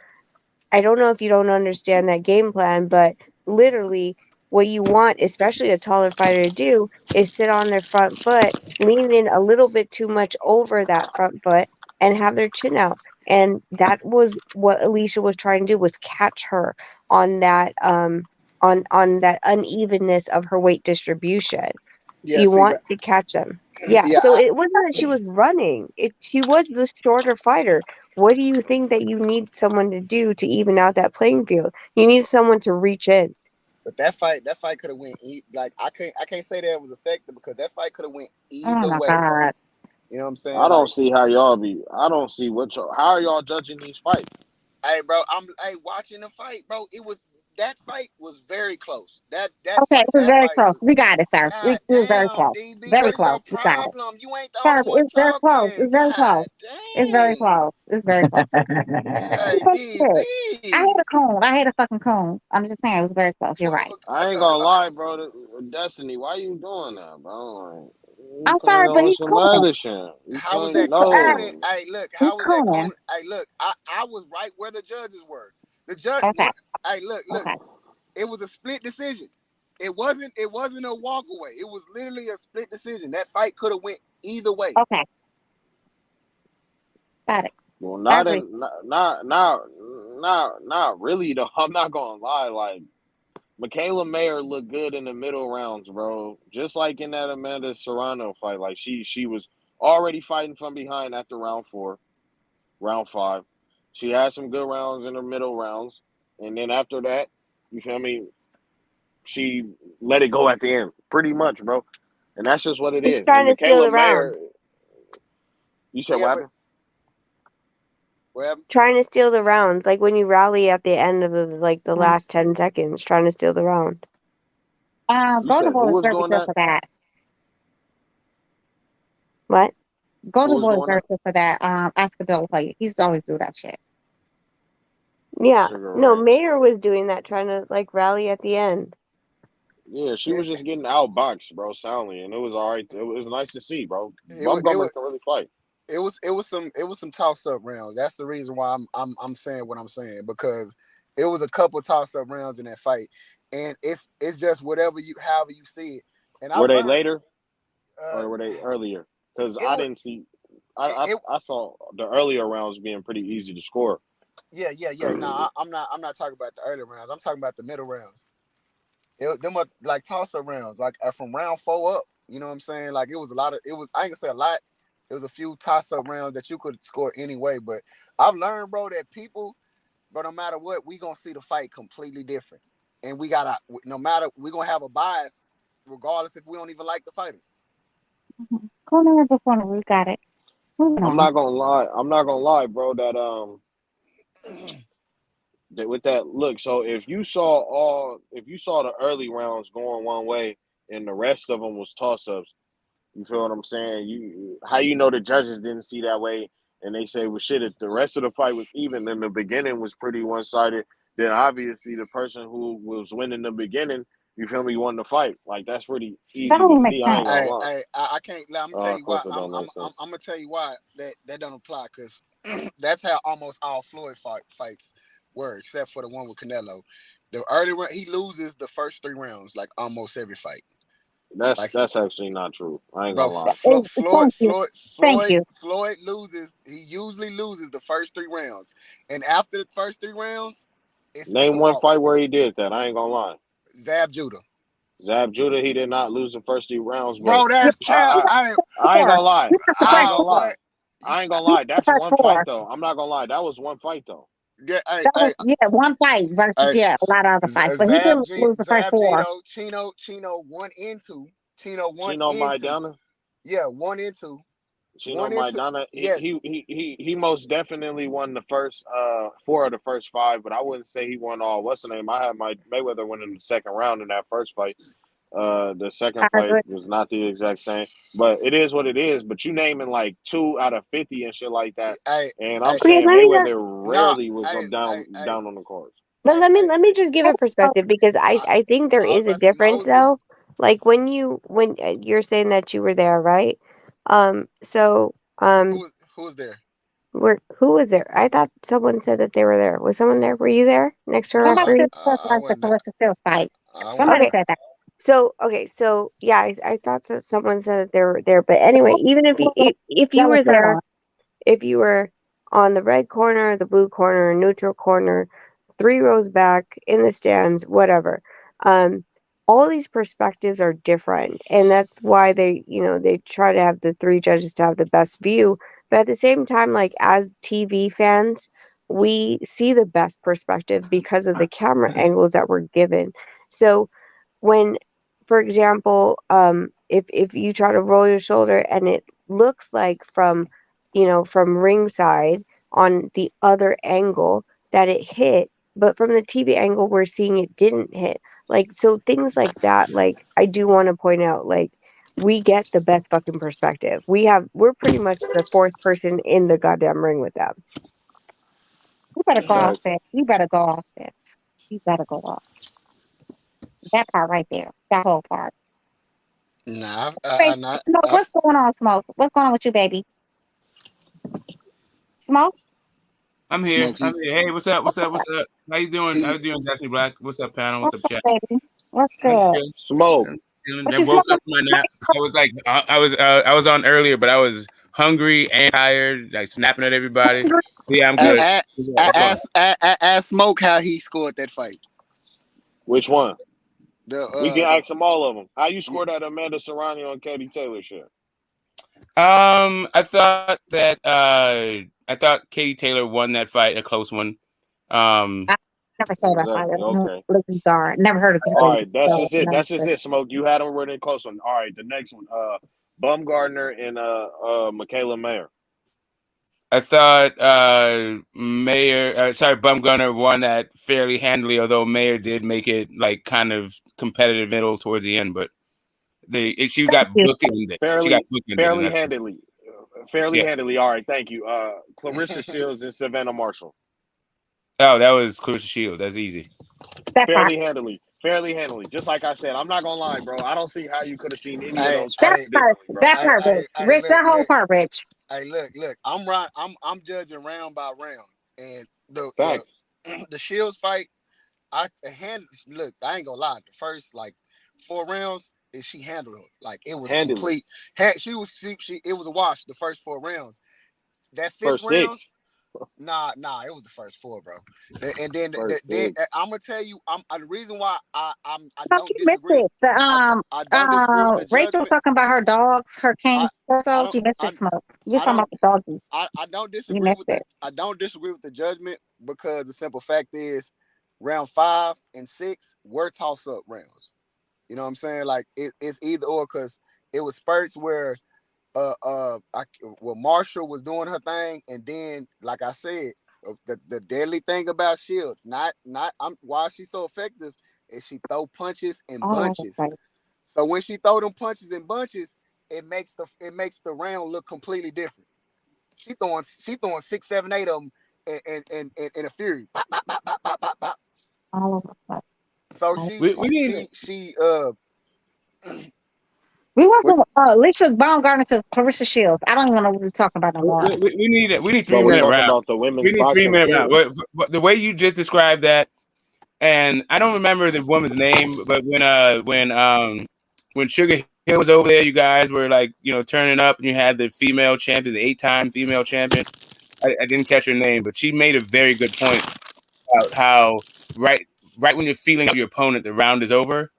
I don't know if you don't understand that game plan, but literally what you want, especially a taller fighter, to do is sit on their front foot, lean in a little bit too much over that front foot, and have their chin out. And that was what Alicia was trying to do, was catch her on that on that unevenness of her weight distribution.
Yeah,
You
see,
want
but
to catch them. Yeah,
yeah,
so it wasn't that she was running. She was the shorter fighter. What do you think that you need someone to do to even out that playing field? You need someone to reach in.
but that fight could have went like I can't say that it was effective because that fight could have went
oh
either
my
way.
God.
You know what I'm saying?
I don't
Like,
see how y'all be. I don't see what y'all. How are y'all judging these fights?
hey, bro, I'm watching the fight, bro. That fight was very close. That
Okay, it was very
fight
close.
was.
We got it, sir.
God
It was very
damn,
close.
DB,
Very
what is
close.
your
We got it.
problem? You ain't the
Sir,
only one
it's very close.
talking.
It's very close.
God
It's very
dang.
close. It's very close.
Hey,
Bullshit. I hate
DB.
a cone. I hate a fucking cone. I'm just saying it was very close. You're right.
I ain't gonna lie, bro. Destiny, why you doing that, bro? Like, you
I'm
playing
sorry, but
on
he's
some
cooning.
other shit. You
How was
playing
that cooning?
no.
Hey, look,
He's
how was that
cooning.
cooning? Hey, look, I was right where the judges were. The judge
Okay.
what hey, look,
Okay.
it was a split decision. It wasn't a walk away. It was literally a split decision. That fight could have went either way.
Okay. Got it.
Well,
I agree.
not really though. I'm not gonna lie. Like Michaela Mayer looked good in the middle rounds, bro. Just like in that Amanda Serrano fight. Like she was already fighting from behind after round 4, round 5. She had some good rounds in her middle rounds, and then after that, you feel me? She let it go at the end, pretty much, bro. And that's just what it
He's
is. And
trying to steal
Michaela
the
Mayer,
rounds.
you said
Yeah,
what
but
happened?
well,
Trying to steal the rounds, like when you rally at the end of the
Mm.
last 10 seconds, trying to steal the round.
You
Golden
said who
Boy is
was
very
doing
good
that?
for that.
What?
Who
Golden
was
Boy is
doing
very
that?
good for that. Escadilla play. He used to always do that shit.
Yeah.
Sugar
No,
Ray.
Mayer was doing that, trying to like rally at the end.
Yeah, she
it,
was just getting outboxed, bro, soundly, and it was all right. It was nice to see, bro.
it, wa- it, wa-
Bumgummer can really fight.
it was some toss up rounds. That's the reason why I'm saying what I'm saying, because it was a couple toss up rounds in that fight, and it's just however you see it. And I've
Were they
learned
later
uh
or were they earlier? Because
it
I
was
didn't see.
it, it
I saw the earlier rounds being pretty easy to score.
yeah. No, I'm not talking about the early rounds. I'm talking about the middle rounds. Them are like toss up rounds, like from round 4 up. You know what I'm saying? Like it was a lot of it was I ain't gonna say a lot. It was a few toss up rounds that you could score anyway. But I've learned, bro, that people, bro, no matter what, we gonna see the fight completely different, and we gotta no matter we gonna have a bias, regardless if we don't even like the fighters.
Go there before we got it. Moving
I'm
on.
not gonna lie. I'm not gonna lie, bro. That with that look. So if you saw the early rounds going one way and the rest of them was toss ups, you feel what I'm saying? How you know the judges didn't see that way and they say, well, shit, if the rest of the fight was even, then the beginning was pretty one sided. Then obviously the person who was winning the beginning, you feel me, won the fight. Like that's pretty
That
easy
don't
to
even make
see. I
sense.
ain't gonna lie.
I can't. I'm gonna tell you why.
Clifford don't make sense.
I'm gonna tell you why that don't apply, because that's how almost all Floyd fights were, except for the one with Canelo. The early round, he loses the first 3 rounds, like almost every fight. Like,
That's actually not true. I ain't
bro,
gonna lie.
Thank you. Thank you.
Floyd loses. He usually loses the first 3 rounds, and after the first 3 rounds, it's
Name
a
one
walk.
fight where he did that. I ain't gonna lie.
Zab Judah.
Zab Judah, he did not lose the first 3 rounds, but
Bro, that's cap.
I ain't gonna lie.
You got the
I ain't
first
gonna
four.
lie. I ain't gonna
You
lie.
got the
That's
first
one fight
four.
though. I'm not gonna lie. That was one fight though.
Yeah,
That was one fight versus
hey,
a lot of other fights, but he didn't lose the first
Zab
four.
Gito, Chino 1 and 2. Chino 1
Chino
and 2.
Maidana.
Yeah, 1 and 2.
Chino
One into
Maidana,
yes.
he most definitely won the first 4 of the first 5, but I wouldn't say he won all. What's the name? I had my Mayweather win in the second round in that first fight. The second
I
fight
agree.
was not the exact same, but it is what it is. But you naming like 2 out of 50 and shit like that, and I'm
Hey,
Okay,
saying
let me just
Mayweather
no,
rarely was
hey,
down on the cards.
but
hey,
let me just give a perspective because I think there
I was
is a
about to say
difference
Moses.
though. Like when you're saying that you were there, right? So
Who was there?
who was there? I thought someone said that they were there. Was someone there? Were you there next to
No,
Somebody
referee?
said that
I
like the
wasn't.
Clarissa Fields fight.
I wasn't
Somebody
Okay.
there.
said that.
So okay, so yeah, I thought that someone said that they were there. But anyway, even if you
Yellow
were
shirt
there,
on.
if you were on the red corner, the blue corner, neutral corner, 3 rows back in the stands, whatever. All these perspectives are different, and that's why they try to have the 3 judges to have the best view. But at the same time, like as TV fans, we see the best perspective because of the camera angles that we're given. So when, for example, if you try to roll your shoulder and it looks like from ringside on the other angle that it hit, but from the TV angle we're seeing it didn't hit. Like so things like that, like I do want to point out, like we get the best fucking perspective. We're pretty much the 4th person in the goddamn ring with them.
You better go off
Facts.
this. You better go off this. You better go off. That part right there. That whole part.
Nah,
Hey, Smoke,
I've
what's going on, Smoke? What's going on with you, baby? Smoke?
I'm here.
Smokey.
I'm here. Hey, what's up? What's up? What's up? How you doing? How you doing, Destiny Black? What's up, panel? What's
What's
up,
up,
chat?
baby? What's
I'm
good?
chilling.
Smoke.
I'm chilling.
What
I
you
woke
smoking?
up from my nap. I was like, I was on earlier, but I was hungry and tired, like snapping at everybody. Yeah, I'm good. What's going on?
Ask Smoke how he scored that fight.
Which one? We can
The
ask them all of them. How you scored that Amanda Serrano and Katie Taylor shit?
I thought Katie Taylor won that fight, a close one.
I never saw that fight.
Exactly. Okay.
Never heard of
All
this.
right. That's just it. That's just it, Smoke. You had them running close one. All right. The next one. Bumgardner and Michaela Mayer.
I thought Bumgarner won that fairly handily, although Mayer did make it like kind of competitive middle towards the end, but she got bookended. She got bookended, and
Fairly
that's
handily. Fairly
yeah.
handily. All right. Thank you. Clarissa Shields and Savannah Marshall.
Oh, that was Clarissa Shields. That's easy.
Fairly handily. Fairly handily. Just like I said, I'm not gonna lie, bro. I don't see how you could have seen any of those fights differently, bro.
That part, Rich. Rich, that whole part, Rich.
Hey, look. I'm judging round by round, and
Facts.
the Shields fight. I ain't gonna lie. The first like 4 rounds, she handled her like it was
Handily.
complete. She it was a wash. The first 4 rounds. That 5th
First
round.
6.
Nah, it was the first 4, bro. And then
First
then
6.
I'm gonna tell you, the reason why I
Fuck,
don't
you missed
disagree.
it.
I don't disagree with the
Rachel was
judgment.
talking about her dogs, her king
I
torsos.
don't
You missed
I
it, Smoke. You was
I
talking
don't
about the doggies.
I don't
You
disagree
missed
with
it.
the judgment because the simple fact is round 5 and 6 were toss up rounds. You know what I'm saying? Like it's either or because it was spurts where Marshall was doing her thing, and then like I said, the deadly thing about Shields, why she's so effective is she throw punches in bunches.
Right.
So when she throw them punches in bunches, it makes the round look completely different. She throwing 6, 7, 8 of them in a fury. Pop, pop, pop, pop, pop, pop, pop.
All over the place.
So
We went from Alicia Baumgartner to Clarissa Shields. I don't even know what we're talking about no more.
We need 3
But we're
minute
talking
round.
about the women's
We need 3
boxing
minute
period.
round. The way you just described that, and I don't remember the woman's name, but when Sugar Hill was over there, you guys were like, turning up, and you had the female champion, the 8-time female champion. I didn't catch her name, but she made a very good point about how right when you're feeling out your opponent, the round is over.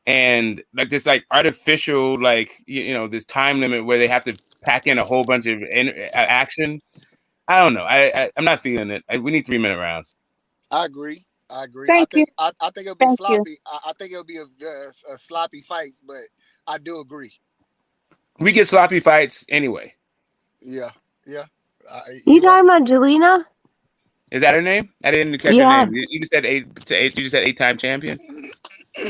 And like this like artificial like this time limit where they have to pack in a whole bunch of action. I don't know. I'm not feeling it. We need 3 minute rounds.
I agree. I
Thank you.
think it'll be
Thank you.
sloppy. I think it'll be a sloppy fight, but I do agree.
We get sloppy fights anyway.
Yeah.
You talking about Jelena?
Is that her name? I didn't catch her
Yeah.
name. You just said eight. You just said 8-time champion.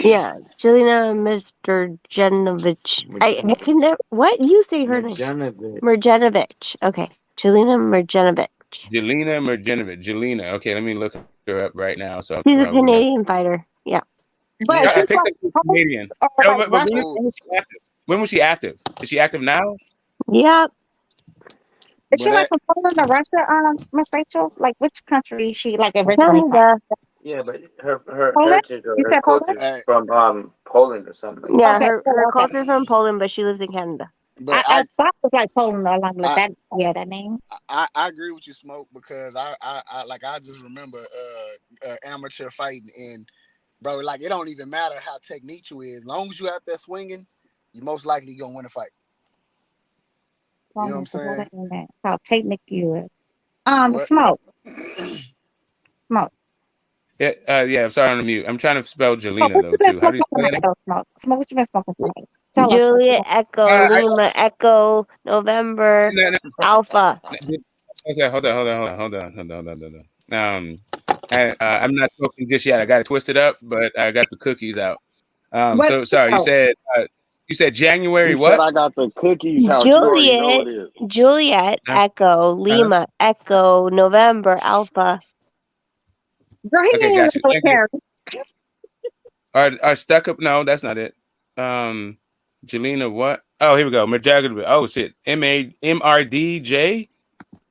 Yeah, Jelena Mr. Genovich. I can never. What you say her name? Mergenovich. Okay, Jelena Mergenovich.
Jelena Merjanovic. Jelena. Okay, let me look her up right now. So
She's a Canadian fighter. Yeah.
But
I
she's
picked
like
up Canadian.
or
No,
like
but
Russia.
when was she active? Is she active now?
Yep.
Is she like from Poland or Russia, Miss Rachel? Like which country is she like originally from?
Canada.
Yeah, but her
Poland?
heritage or
You
her
said Poland?
culture is from Poland or something.
Yeah,
Okay,
her
okay.
culture's from Poland, but she lives in Canada.
But
I thought it was like Poland along with
I
that. Yeah, that name.
I agree with you, Smoke, because I just remember amateur fighting, and bro, like it don't even matter how technique you is, as long as you out there swinging, you most likely gonna win a fight. You know what I'm saying?
How technique you is.
What?
Smoke. Smoke.
Yeah, I'm sorry on the mute. I'm trying to spell Jelena
What
though
you been
too. How do you
smoking
spell that
tonight, though, Smoke? Smoke, what you been smoking tonight? Tell us.
Juliet Echo Lima Echo November Alpha.
Okay, hold on. I'm not smoking just yet. I got it twisted up, but I got the cookies out.
What?
So sorry. You said January
He said
what?
I got the cookies out. You already know it is.
Juliet Echo Lima Echo November Alpha.
Girl, he
Okay,
ain't
gotcha.
even
Thank you.
military.
Are stuck up? No, that's not it. Jelena what? Oh, here we go. Merjagovic. Oh shit. MRDJ.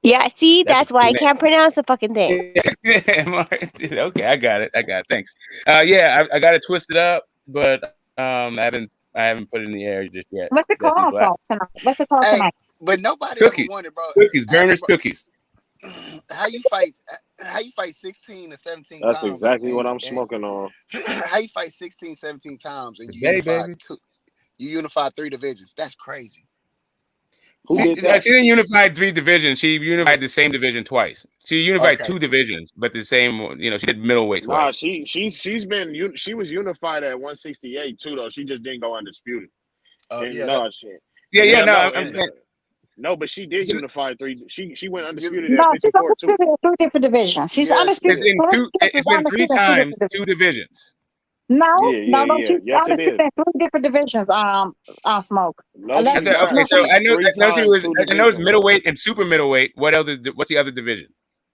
Yeah, see, that's why I
name.
can't pronounce the fucking thing.
Okay, I got it. Thanks. Yeah, I got it twisted up, but I haven't put it in the air just yet.
What's it
Destiny
called
Black.
tonight? What's it called
Hey,
tonight?
but nobody
Cookies.
ever wondered, bro.
Burners cookies.
How you fight 16 to 17
That's
times
exactly what
and
I'm smoking on.
how you fight 16, 17 times and you
Baby.
unified 3 divisions? That's crazy.
She didn't unify 3 divisions. She unified the same division twice. She unified 2 divisions, but the same. She did middleweight twice.
Nah, she was unified at 168 too though. She just didn't go undisputed. No, but she did unify 3. She went undisputed at 54 too.
Undisputed in 3 different divisions. She's undisputed.
It's been 3 times 2 divisions.
No,
Yeah.
She's
Yes, it
undisputed
is.
in 3 different divisions. Smoke.
No, she's not.
Okay, so I know she was. I know it's
2
middleweight and super middleweight. What's the other division?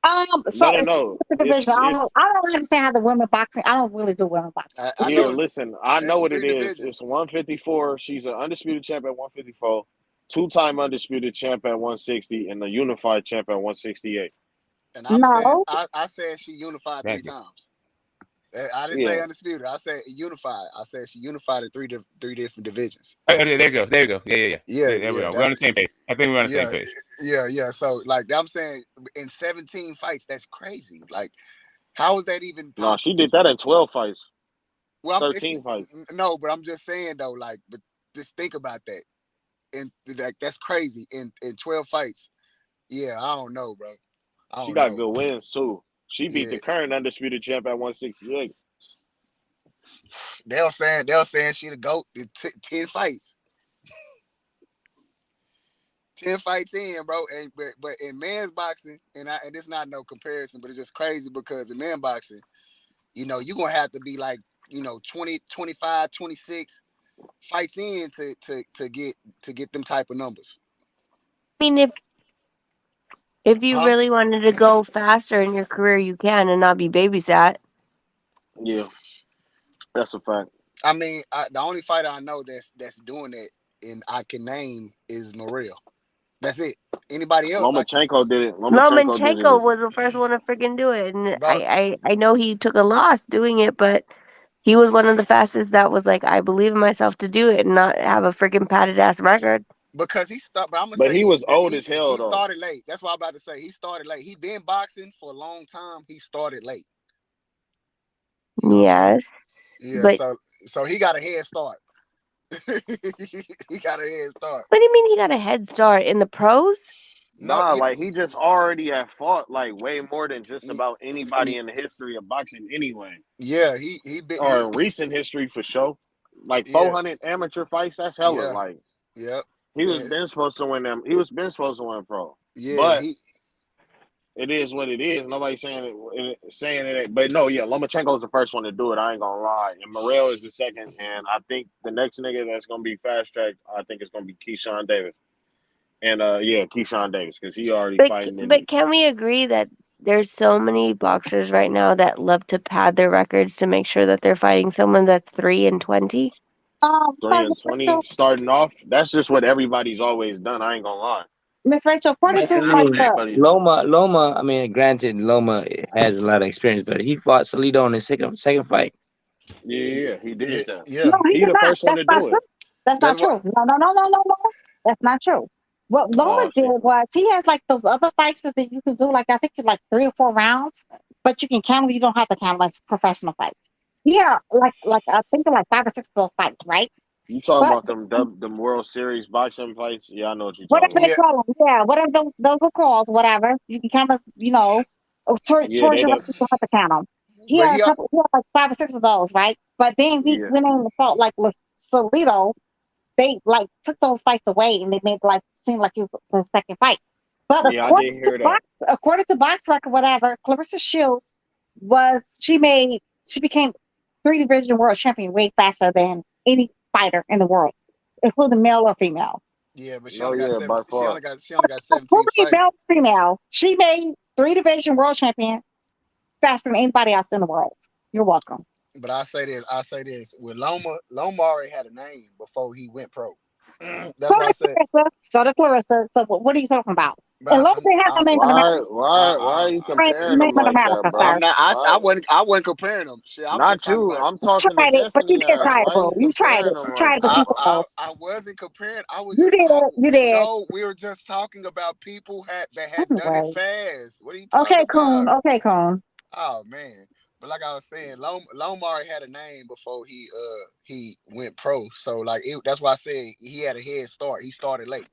No.
Division. I don't understand how the women boxing. I don't really do women boxing.
Listen, I know what it is. It's 154. She's an undisputed champ at 154, 2-time undisputed champ at 160, and the unified champ at 168.
And I'm saying I said she unified 3 times. I didn't say undisputed. I said unified. I said she unified in 3 different divisions.
Okay, there you go. Yeah. There we go. We're on the same page. I think we're on the same page.
Yeah. So, like, I'm saying in 17 fights, that's crazy. Like, how is that even possible?
No, she did that in 12 fights.
Well,
13 fights.
No, but I'm just saying, though, like, but just think about that. And, like, that's crazy. In 12 fights. Yeah, I don't know, bro.
She got good wins, too. She beat the current undisputed champ at 168.
They're saying she the GOAT in 10 fights. 10 fights in, bro. And but in men's boxing, and it's not no comparison, but it's just crazy because in men's boxing, you're gonna have to be like, 20, 25, 26 fights in to get them type of numbers.
I mean, if you really wanted to go faster in your career, you can and not be babysat.
Yeah, that's a fact.
I mean, the only fighter I know that's doing that and I can name is Maria. That's it. Anybody else?
Lomachenko did it.
Lomachenko was the first one to freaking do it, and I know he took a loss doing it, but he was one of the fastest that was like, I believe in myself to do it and not have a freaking padded ass record.
Because he started,
but he was old as hell.
He started late. That's what I'm about to say. He started late. He been boxing for a long time. He started late.
Yes.
Yeah.
But,
so he got a head start. He got a head start.
What do you mean he got a head start in the pros?
Nah, like he just already had fought like way more than just about anybody in the history of boxing anyway.
Yeah, he been
or recent history for sure. Like 400 amateur fights, that's hella. Like,
yep.
He was been supposed to win them. He was been supposed to win pro.
Yeah,
But it is what it is. Nobody's saying it. But no, yeah, Lomachenko's the first one to do it. I ain't gonna lie. And Morrell is the second. And I think the next nigga that's gonna be fast tracked, I think it's gonna be Keyshawn Davis. And Keyshawn Davis, because he already fighting.
But can we agree that there's so many boxers right now that love to pad their records to make sure that they're fighting someone that's 3-20?
3-20 starting off. That's just what everybody's always done. I ain't gonna lie.
Miss Rachel, according to
I mean, Loma. I mean, granted, Loma has a lot of experience, but he fought Salido in his second fight.
Yeah, he did that.
Yeah,
no, he
he
did
the
not.
first one
That's
to
not
do
true.
it.
That's not true. No. That's not true. What Loma did was he has like those other fights that you can do, like I think it's like 3 or 4 rounds, but you can count them. You don't have to count them as professional fights. Yeah, like I think like 5 or 6 of those fights, right?
You talking
But
about them World Series boxing fights? Yeah, I know what you're
whatever
talking
they
about.
call them, yeah, whatever those are called, whatever. You can kind of, towards
Yeah,
your
they
right,
the
you don't have to count them. He
but
had he had like 5 or 6 of those, right? But then he
yeah.
went in and fought like with Salido. They like took those fights away and they made like seem like it was the second fight. But
Yeah, I did hear that.
according to Box Record, whatever, Clarissa Shields she became 3 division world champion way faster than any fighter in the world, including male or female.
Yeah, but she
Oh
only got
yeah, by
17. She
far.
only got 17 fights.
Male or female, she made 3 division world champion faster than anybody else in the world. You're welcome.
But I say this. With Loma already had a name before he went pro. That's why I said.
So did Clarissa. So what are you talking about?
But
And Loma didn't have no name in America.
Why are you comparing
Name
them
in
like that,
America,
bro?
sir.
I'm not. I wasn't comparing them. Shit, I'm just
Not
talking
you.
about.
I'm
You
talking to
tried it, but you
Destiny
did
ass.
try it,
Why are
bro.
you
You tried
comparing
it.
them
You
like
tried it, but
that,
you
bro?
failed.
I wasn't comparing. I was
You
just
did.
talking.
You did.
No, we were just talking about people that had done it
Anyway.
fast. What are you talking
Okay,
about?
Coon. Okay, Coon.
Oh man. But like I was saying, Lomar had a name before he went pro. So like that's why I said he had a head start. He started late.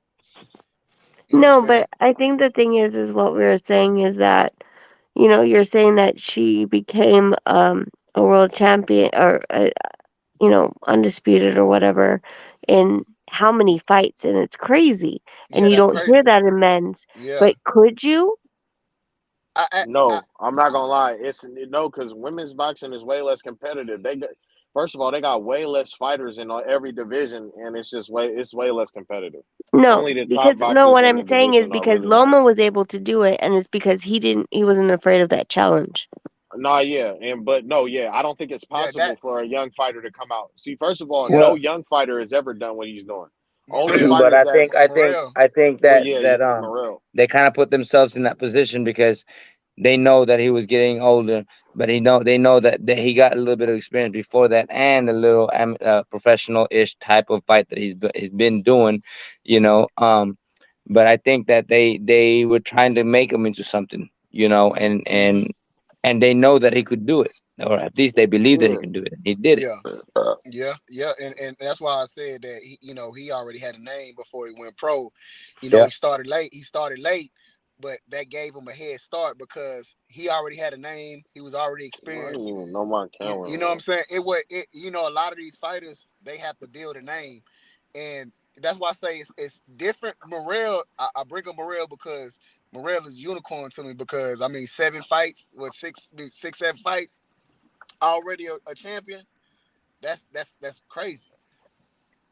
You know what I'm
No,
saying?
but I think the thing is what we were saying is that, you're saying that she became a world champion or undisputed or whatever in how many fights, and it's crazy, and
Yeah,
you
that's
don't hear
crazy.
that in men's.
Yeah.
But could you?
No, I'm not gonna lie. It's no, because women's boxing is way less competitive. First of all, they got way less fighters in every division, and it's way less competitive.
No,
Only the top
because no,
boxers
what
in
I'm
the
saying is
division are
because
really like.
Loma was able to do it, and it's because he wasn't afraid of that challenge.
Nah, yeah, but no, yeah, I don't think it's possible for a young fighter to come out. See, first of all,
Yeah.
no young fighter has ever done what he's doing. Only
Morrell.
But
fighters that
I think that
Morrell.
they kind of put themselves in that position because they know that he was getting older, but they know that he got a little bit of experience before that and a little professional-ish type of fight that he's been doing, But I think that they were trying to make him into something, and they know that he could do it, or at least they believe that he could do it. He did it.
Yeah, and that's why I said that he already had a name before he went pro.
Yeah.
He started late, but that gave him a head start because he already had a name. He was already
I
experienced.
didn't even know my camera.
You know what I'm saying? A lot of these fighters, they have to build a name, and that's why I say it's different. Morrell, I bring up Morrell because Morrell is unicorn to me because 7 fights, 7 fights, already a champion. That's crazy.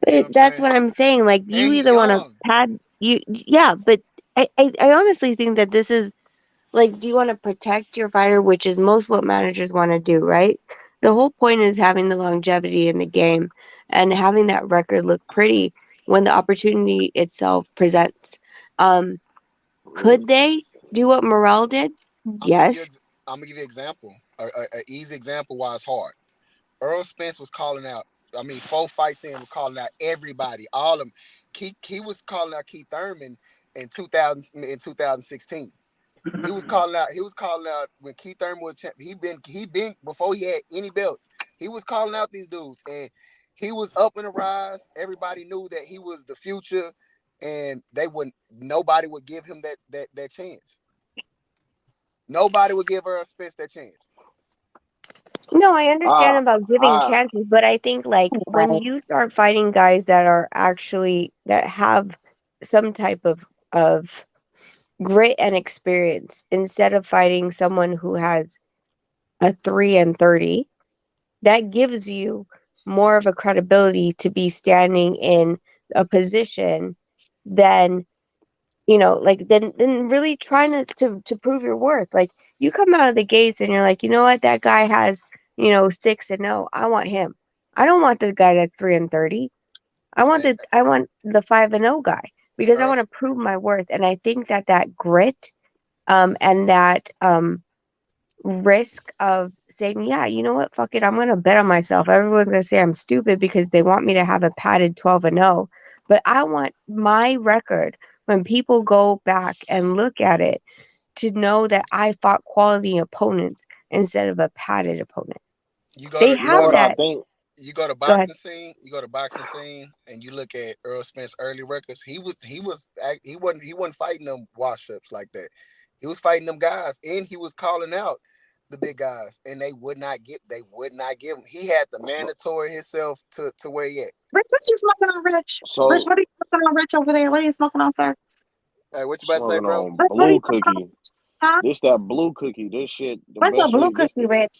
But that's what I'm saying. Like, you
And he
either want to
young.
pad yeah, but I honestly think that this is like, do you want to protect your fighter, which is most what managers want to do, right? The whole point is having the longevity in the game and having that record look pretty when the opportunity itself presents. Could they do what Morrell did? Yes.
I'm gonna give you an example. A easy example why it's hard. Errol Spence was calling out. 4 fights in, was calling out everybody, all of them. He was calling out Keith Thurman in 2016. He was calling out when Keith Thurman was champion. He been before he had any belts. He was calling out these dudes, and he was up in the rise. Everybody knew that he was the future, and nobody would give him that chance. Nobody would give Errol Spence that chance.
No, I understand about giving chances, but I think like when you start fighting guys that are actually that have
some type of grit and experience instead of fighting someone who has a 3-30. That gives you more of a credibility to be standing in a position than, you know, like than really trying to prove your worth. Like, you come out of the gates and you're like, you know what, that guy has, 6-0. I want him. I don't want the guy that's 3-30. I want the 5-0 guy, because I want to prove my worth. And I think that grit and that risk of saying, yeah, you know what, fuck it, I'm gonna bet on myself. Everyone's gonna say I'm stupid because they want me to have a padded 12-0, but I want my record, when people go back and look at it, to know that I fought quality opponents instead of a padded opponent.
You go
They
to
have that.
You go to
Go ahead.
boxing scene, and you look at Errol Spence early records. He wasn't fighting them wash-ups like that. He was fighting them guys, and he was calling out the big guys, and they would not give him. He had the mandatory himself to where he at.
Rich, what you smoking on, Rich?
So
Rich, what are you smoking on, Rich, over there? What are you smoking on, sir?
Hey, what you about to say,
smoking
bro?
on
Rich, what are you
blue
smoking on?
cookie.
Huh?
This that blue cookie. This shit, the
What's a
best
blue
way. This
cookie, Rich?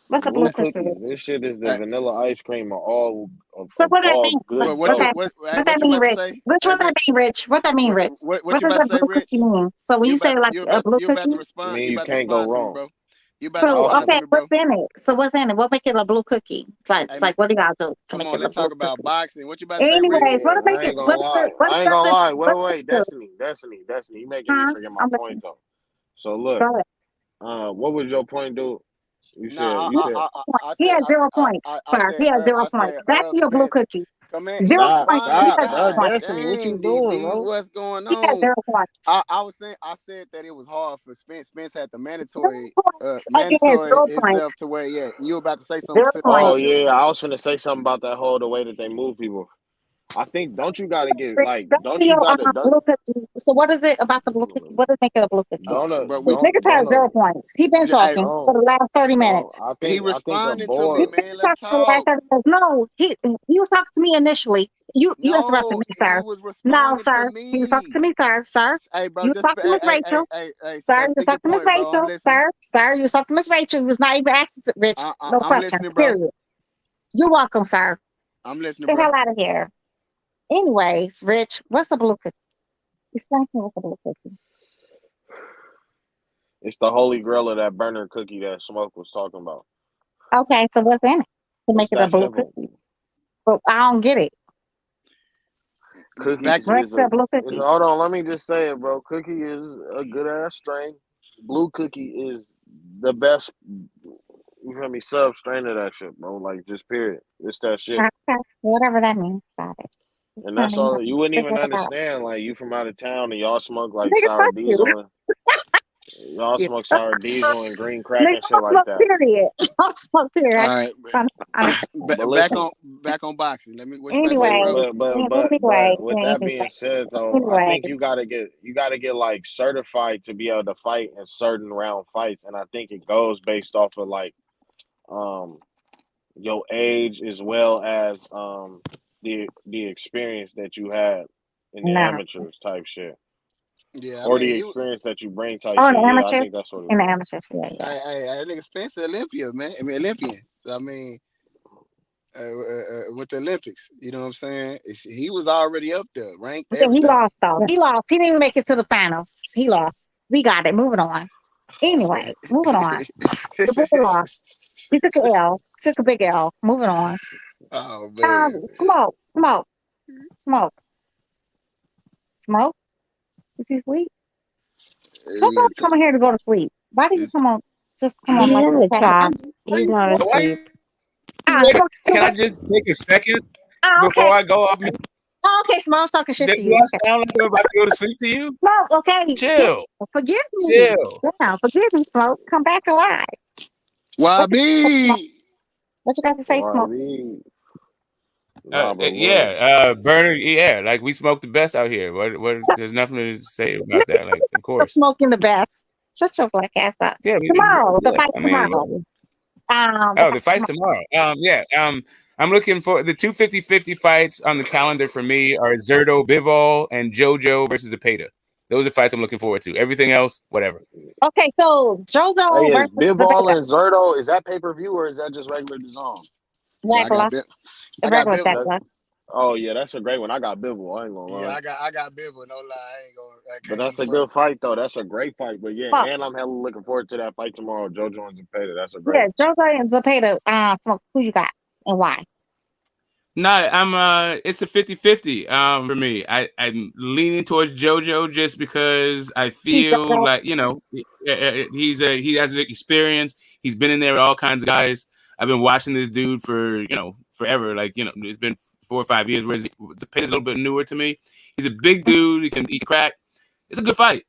What's a blue
blue
cookie,
cookie.
Rich?
This shit is the vanilla ice cream of
So what that mean?
good
What
What
you
that
dope.
what
what that
you
mean,
about to
Rich?
say?
Rich,
Hey,
what that
Rich,
mean, Rich? What that mean, Rich?
what
What
you
does
about to
a
say,
blue
Rich?
cookie mean? So when you say like a blue
You about to
cookie,
respond.
mean
You
you
about to
can't go
respond to me,
wrong.
bro. You about to
so
respond to
okay,
me, bro.
what's in it? So what's in it? What make it a blue cookie?
Hey, man,
Like what do y'all do to
come
make
on,
it a
let's
blue
talk about
cookie?
boxing. What you about to say, Rich?
Anyways, what
Yeah,
to make
I
it?
ain't gonna lie.
What
I ain't
does
gonna
it?
lie.
What
Wait.
does it do?
Destiny. You making me
Huh?
forget my
I'm
point
listening.
though. So look,
Go ahead.
what was your point, dude? You
No,
said
He has 0 points, sir. He has 0
I
points.
said
Back
Earl
to your blue
Spence.
cookie.
Come in, he
0 points.
responded.
He has 0
God
points.
Destiny, what you
dang,
doing,
DB,
bro?
what's going
He has
on?
0 points.
I said that it was hard for Spence. Spence had the
0
mandatory
points. Again, 0 points.
itself to where he at. You about to say something
0
Oh
about
points.
that?
yeah, I was finna say something about that whole the way that they move people. I think don't you gotta get
Rich,
like
back to
don't you
your
gotta don't
blue cookie. So what is it about the blue cookie? What does make it a blue cookie?
don't
But
This nigga has 0
don't
points. He been
hey,
talking for the last 30
no.
minutes.
he
I think a
responding to
He
me,
board.
man.
been
Let him
talking for the last
talk.
30 minutes. No, he was talking to me initially. You interrupted
No,
me,
he
sir.
was
No,
responding to
sir. He was talking
me.
to me, sir. Sir.
Hey, bro,
You was
just
talking to Miss Rachel. Sir, you was
speak your
talking to Miss
point, bro. I'm
Rachel.
listening.
Sir, you was talking to Miss Rachel. You was not even asking Rich. No
I'm
question.
listening, bro.
Period. You're welcome, sir.
I'm listening,
Get the
bro.
hell out of here. Anyways, Rich, what's a blue cookie? Explain to me what's a blue cookie.
It's the holy grail of that burner cookie that Smoke was talking about.
Okay, so what's in it to make
It's
it a
that
blue
simple.
cookie? But I don't get it.
Cookie
Back
Bring
is
to a blue
is
cookie.
hold on, let me just say it, bro. Cookie is a good ass strain. Blue cookie is the best, you feel me, sub strain of that shit, bro. Like just period. It's that shit.
Okay, whatever that means. Got it. It's
And
not
that's
even
all you wouldn't
figure
even
it out.
understand. Like you from out of town and y'all smoke like
Nigga,
sour
fuck you.
diesel and y'all
Yeah.
smoke sour diesel and green crack
Nigga,
and shit
I'll
like
smoke
that.
period. I'll smoke period.
All right,
I understand.
But listen,
back on boxing. Let me. What you about to say,
Anyway,
bro?
anyway,
with that being said though, I think
anyways.
you gotta get like certified to be able to fight in certain round fights. And I think it goes based off of like um your age as well as the experience that you had in the
No.
amateurs type shit.
Yeah, I
Or
mean,
the experience that you bring type
Oh,
shit.
the
Yeah, I
amateurs?
think that's what it
In the
is.
amateurs, yeah.
that nigga Spencer Olympia, man. I mean, Olympian. I mean, with the Olympics, you know what I'm saying? He was already up there, ranked
Yeah, he
everything.
lost, though. He lost. He didn't even make it to the finals. He lost. We got it. Moving on. Anyway, moving on. The boy lost. He took an L. Took a big L. Moving on.
Oh man.
Smoke. Is he asleep? Don't
Yeah,
come here to go to sleep. Why did you come on? Just come on
He's
like
in the
that?
chat. He's not
So why
asleep.
can I just take a second
Oh,
before
okay.
I go off?
Oh, okay, Smoke's talking shit
Do
to you.
I
Okay.
sound like I'm about to go to sleep to you?
Smoke, okay.
Chill.
Forgive me.
Chill.
Yeah, forgive me, Smoke. Come back alive.
YB.
What you got to say, Smoke?
Nah, but
Burner, yeah, like we smoke the best out here. What there's nothing to say about that. Like, of course.
Smoking the best. Shut your black ass up.
Yeah,
Tomorrow, the
yeah.
fight
I mean,
tomorrow.
the fight's tomorrow. I'm looking for the 250-50 fights on the calendar for me are Zerto, Bivol, and JoJo versus Zepeda. Those are fights I'm looking forward to. Everything else, whatever.
Okay, so JoJo
Hey, is
versus
Bivol
Zepeda.
and Zerto, is that pay-per-view or is that just regular DAZN?
I got
Regular.
I got
Regular
Bivol.
regular.
Oh yeah, that's a great one. I got Bivol. I ain't gonna lie.
Yeah, I got Bivol. No lie, I ain't gonna. I
But
can't
that's
be
a
front.
good fight though. That's a great fight. But yeah,
Fuck.
and I'm hella looking forward to that fight tomorrow. JoJo and Zepeda. That's a great
Yeah,
one.
JoJo and Zepeda. Smoke. Who you got and why?
No, I'm it's a 50-50 for me. I'm leaning towards JoJo just because I feel like, you know, he has the experience. He's been in there with all kinds of guys. I've been watching this dude for, you know, forever. Like, you know, it's been 4 or 5 years. Whereas Zepeda's a little bit newer to me. He's a big dude. He can eat crack. It's a good fight.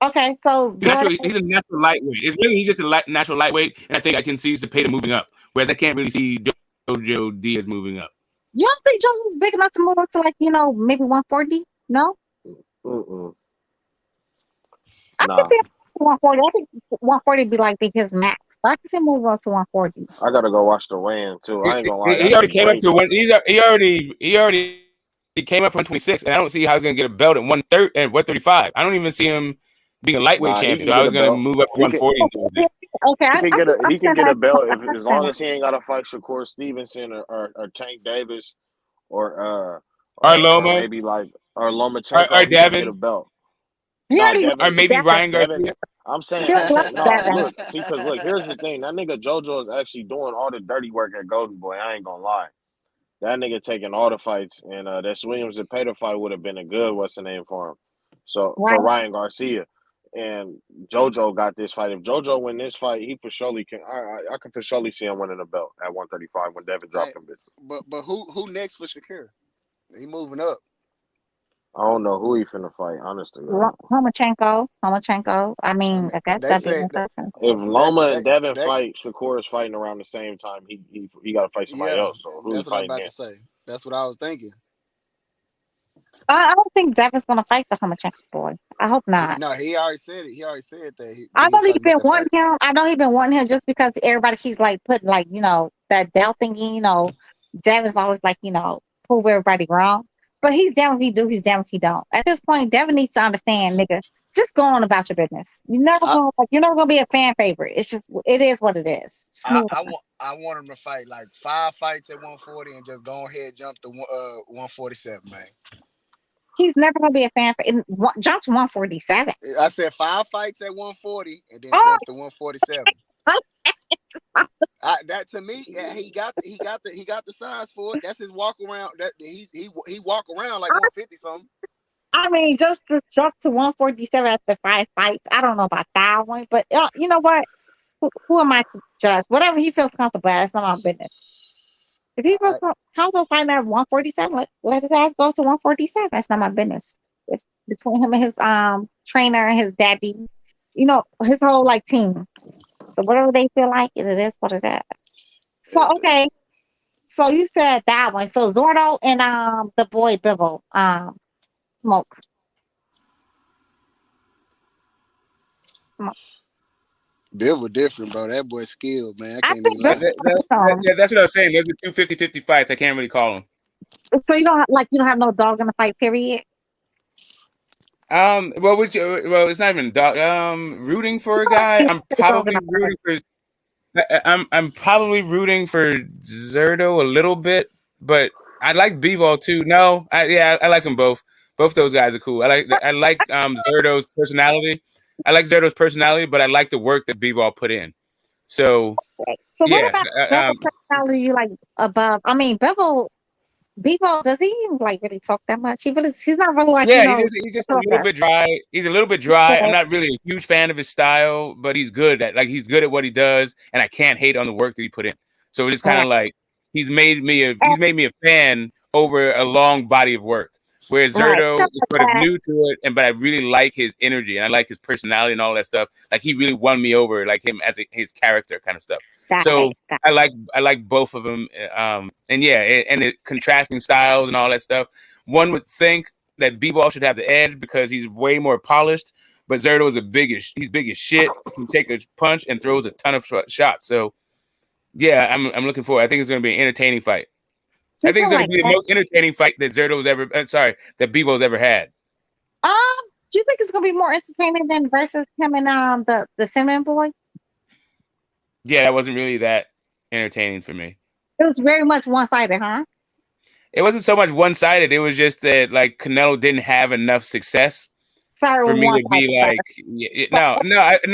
Okay, so
He's a natural lightweight. It's really he's just a natural lightweight, and I think I can see Zepeda moving up, whereas I can't really see JoJo Diaz moving up.
You don't think JoJo's big enough to move up to, like, you know, maybe 140? No? I can see 140. I think 140 be like his max. But I can see him move up to 140.
I gotta go watch the weigh-in too. I ain't gonna lie.
He already came up to one. He already came up from 126, and I don't see how he's gonna get a belt at 130 and 135. I don't even see him being a lightweight champion. So I was gonna move up to 140 and do that.
Okay,
He can get a belt as long as he ain't gotta fight Shakur Stevenson or Tank Davis or
Loma,
maybe like or Lomachenko.
or
He can
Devin,
get a belt.
or maybe Ryan Garcia.
I'm saying no. Look, see, because look, here's the thing. That nigga JoJo is actually doing all the dirty work at Golden Boy. I ain't gonna lie. That nigga taking all the fights, and that Williams and Pater fight would have been a good what's the name for him. So for Ryan Garcia, and JoJo got this fight. If JoJo win this fight, he for surely can. I can for surely see him winning a belt at 135 when Devin dropped him.
But who next for Shakur? He moving up.
I don't know who he finna fight, honestly.
Lomachenko. I mean, that's even person.
If Loma and Devin fight, Shakur is fighting around the same time. He got to fight somebody else. So who
that's
he
what I'm
fighting
about to say. That's what I was thinking.
I don't think Devin's gonna fight the Lomachenko boy. I hope not.
No, he already said it. He already said that.
I know he's been wanting him. I know he's been wanting him just because everybody keeps like putting like, you know, that Dell thingy, you know, Devin's always like, you know, prove everybody wrong. But he's down if he do, he's down if he don't. At this point, Devin needs to understand, nigga, just go on about your business. You're never gonna be a fan favorite. It's just it is what it is.
I want him to fight like 5 fights at 140 and just go ahead jump to 147, man.
He's never gonna be a fan favorite. Jump to 147.
I said 5 fights at 140 and then jump to 147. That to me, he got the size for it. That's his walk around. That he walk around like 150 something.
I mean, just to jump to 147 after 5 fights. I don't know about that one, but you know what? Who am I to judge? Whatever he feels comfortable at, that's not my business. If he feels comfortable fighting at 147, let his ass go to 147. That's not my business. It's between him and his trainer and his daddy, you know, his whole like team. So whatever they feel like, it is what it is. So okay, so you said that one. So Zordo and the boy Bivol, Smoke.
Bivol different, bro. That boy skilled, man. I can't even lie.
Yeah, that's what I was saying. Those are 250-50 fights. I can't really call them.
So you don't have no dog in the fight, period.
Well, it's not even dog. Rooting for a guy. I'm probably rooting for. I'm probably rooting for Zerto a little bit, but I like Bivol too. No, I like them both. Both those guys are cool. I like Zerto's personality. I like Zerto's personality, but I like the work that Bivol put in. So
what about personality you like above? I mean, Bivol, does he even like really talk that much? He's not really like,
he's just a little bit dry. He's a little bit dry. I'm not really a huge fan of his style, but he's good at what he does, and I can't hate on the work that he put in. So it's kind of like he's made me a fan over a long body of work. Whereas Zerto is sort of new to it, but I really like his energy and I like his personality and all that stuff. Like he really won me over, like him as his character kind of stuff. I like both of them, and the contrasting styles and all that stuff. One would think that Bivol should have the edge because he's way more polished, but Zerto is he's big as shit. Can take a punch and throws a ton of shots. So Yeah, I'm looking forward. I think it's going to be an entertaining fight. I think it's going to be the most entertaining fight that Zerto's ever. That Bivol ever had.
Do you think it's gonna be more entertaining than versus him and the Simmons boy?
Yeah, that wasn't really that entertaining for me.
It was very much one-sided, huh?
It wasn't so much one-sided. It was just that like Canelo didn't have enough success for me to be like, no.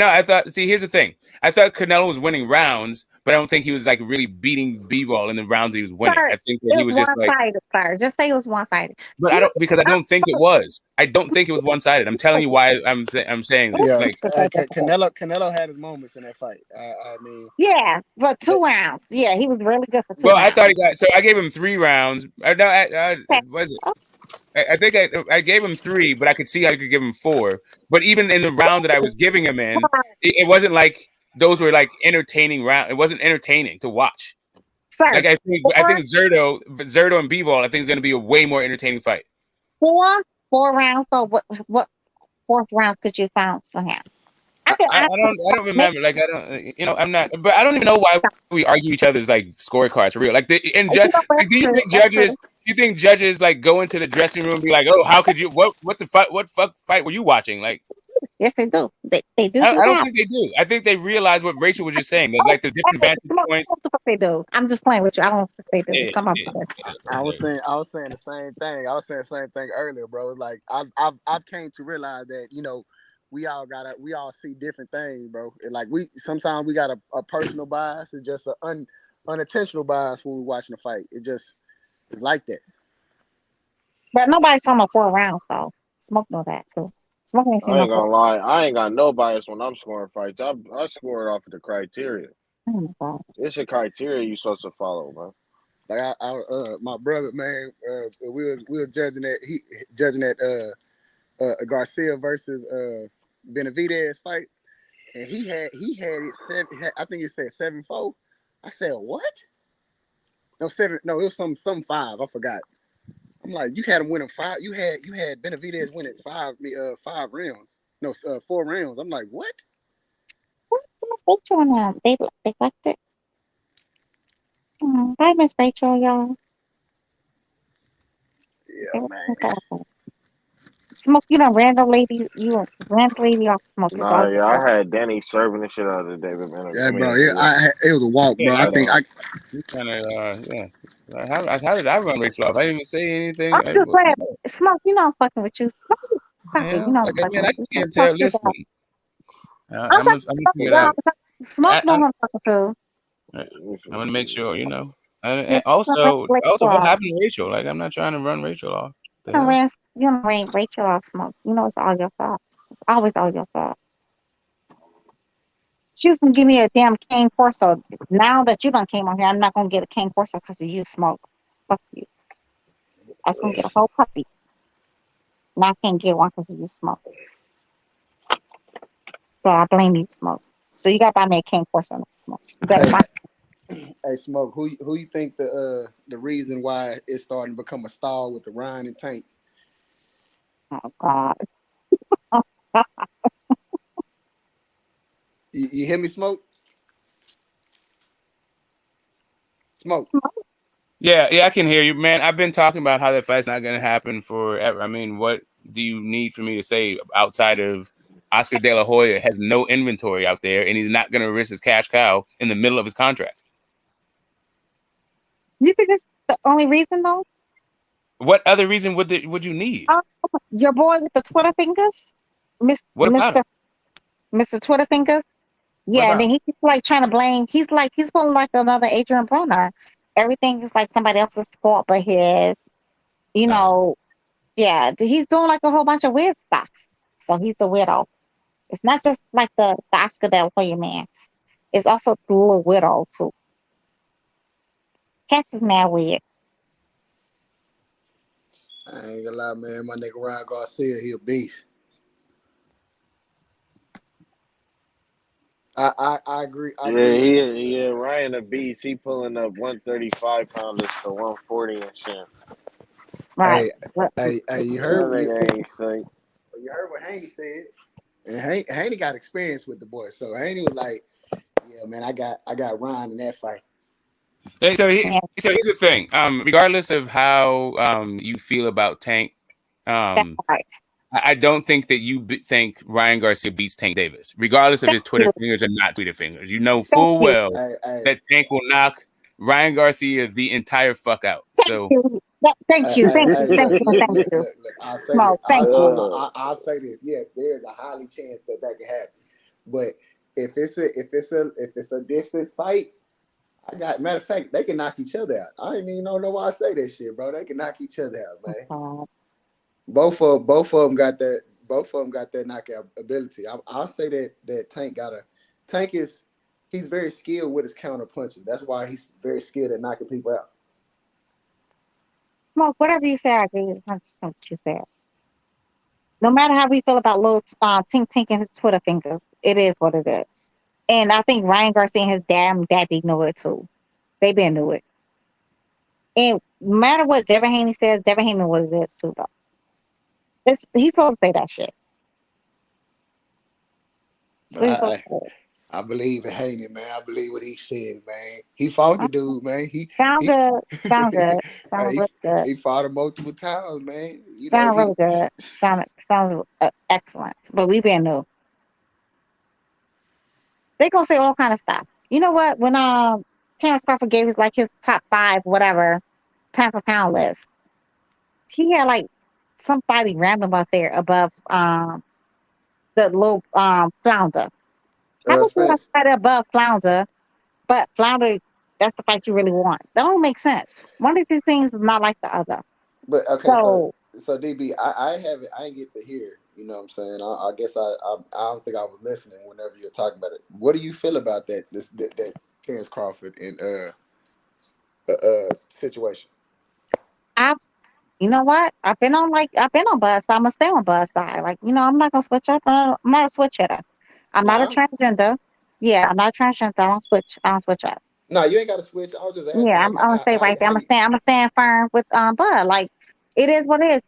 I thought. See, here's the thing. I thought Canelo was winning rounds, but I don't think he was like really beating Bivol in the rounds he was winning. I think that he was just like
one-sided. Just say it was one-sided.
But I don't think it was. I don't think it was one-sided. I'm telling you why I'm saying this.
Yeah,
Like
Canelo had his moments in that fight. I mean,
yeah, but 2 rounds. Yeah, he was really good for 2
well,
rounds.
I thought he got. So I gave him 3 rounds. Was it? I think I gave him 3, but I could see how I could give him 4. But even in the round that I was giving him in, it wasn't like those were like entertaining round. It wasn't entertaining to watch.
Sorry,
like I think Zerto and Bivol, I think is going to be a way more entertaining fight.
4 rounds. So what 4th round could you find for him?
I don't remember. Like I don't, I'm not. But I don't even know why we argue each other's like scorecards for real. Like do you think judges? You think judges like go into the dressing room and be like, "Oh, how could you? What the fight? What fight were you watching?" Like,
yes, they do. They do.
I don't think they do. I think they realize what Rachel was just saying. Like the different vantage points.
What the fuck they do? I'm just playing with you. I don't think they do.
Yeah,
Come on.
I was saying the same thing. I was saying the same thing earlier, bro. Like I've came to realize that we all see different things, bro. And like sometimes we got a personal bias. It's just an unintentional bias when we're watching a fight. It's like that.
But nobody's talking about 4 rounds, though. Smoke know that too. Smoke ain't seen
I ain't
no
gonna lie. I ain't got no bias when I'm scoring fights. I score it off of the criteria.
Oh my God.
It's a criteria you supposed to follow, man.
Like my brother, man, we was judging that Garcia versus Benavidez fight, and he had it 7. I think he said 7-4. I said what? No 7. No, it was some 5. I forgot. I'm like, you had him winning 5. You had Benavidez winning 5 rounds. No, 4 rounds. I'm like, what?
What's Rachel now? They left it. Bye, Miss Rachel, y'all.
Yeah, man.
Smoke, you know, random lady off Smoke.
Nah, yeah, I had Danny serving the shit out of David, man.
Yeah, bro. It was a walk, bro.
Yeah,
I think
kind of yeah. How did I run Rachel off? I didn't even say anything.
I'm just glad. Smoke, you know I'm fucking with you.
Yeah,
you know
like,
I'm fucking
I
with you.
can't tell. Listen,
I'm talking about Smoke know who I'm talking to.
I want to make sure, you know. And also, what happened to Rachel? Like, I'm not trying to run Rachel off.
You don't ran Rachel off, Smoke. You know it's all your fault. It's always all your fault. She was gonna give me a damn cane Corso. Now that you done came on here, I'm not gonna get a cane Corso because of you, Smoke. Fuck you. I was gonna get a whole puppy. Now I can't get one because of you, Smoke. So I blame you, Smoke. So you gotta buy me a cane Corso, Smoke. You better buy.
Hey, Smoke, who you think the reason why it's starting to become a star with the Ryan and Tank?
Oh God.
You hear me, Smoke? Smoke.
Yeah, I can hear you, man. I've been talking about how that fight's not gonna happen forever. I mean, what do you need for me to say outside of Oscar De La Hoya has no inventory out there, and he's not gonna risk his cash cow in the middle of his contract?
You think it's the only reason, though?
What other reason would you need?
Your boy with the Twitter fingers, Mr. Twitter fingers. Yeah, and then he's like trying to blame. He's feeling like another Adrian Broner. Everything is like somebody else's fault, but his. You know, yeah, he's doing like a whole bunch of weird stuff. So he's a weirdo. It's not just like the Oscar De La Hoya man. It's also the little widow too. Cats is mad weird.
I ain't gonna lie, man. My nigga Ryan Garcia, he a beast. I agree.
Yeah, Ryan a beast. He pulling up 135 pounders to 140 and shit.
Right.
Hey, you heard
you
heard what Haney said. And Haney got experience with the boy. So Haney was like, yeah, man, I got Ryan in that fight.
And so here's the thing. Regardless of how you feel about Tank, I don't think that you think Ryan Garcia beats Tank Davis, regardless of his Twitter fingers or not Twitter fingers. You know full well that Tank will knock Ryan Garcia the entire fuck out. So
thank you.
Look, I'll say this. I'll say this. Yes, there is a highly chance that can happen. But if it's a distance fight, matter of fact, they can knock each other out. I didn't even know why I say that shit, bro. They can knock each other out, man. Both of them got that knockout ability. I'll say that Tank he's very skilled with his counter punches. That's why he's very skilled at knocking people out.
Well, whatever you say, I agree with 100% what you said. No matter how we feel about little Tink and his Twitter fingers, it is what it is. And I think Ryan Garcia and his daddy know it too. They been knew it. And no matter what Devin Haney says, Devin Haney know what it is too, though. He's supposed to say that shit.
I believe in Haney, man. I believe what he said, man. He fought the dude, man.
Sound good. Sound good.
He fought him multiple times, man.
Sound really good. Sounds excellent. But we been new. They gonna say all kind of stuff. You know what? When Terence Crawford gave his top 5 whatever pound for pound list, he had like somebody random out there above the little Flounder. How would you fight above Flounder, but Flounder, that's the fight you really want? That don't make sense. One of these things is not like the other.
But okay, so DB, I didn't get to hear. You know what I'm saying? I guess I don't think I was listening whenever you're talking about it. What do you feel about that Terence Crawford and situation?
You know what? I've been on Buzz, so I'm gonna stay on Buzz side. Like, I'm not gonna switch up. I'm not a switch hitter. I'm not a transgender. Yeah, I'm not a transgender. I don't switch up.
No, you ain't got to switch. I was just asking.
Yeah, I'm gonna stay right there. I'm gonna stand firm with Bud. Like, it is what it is.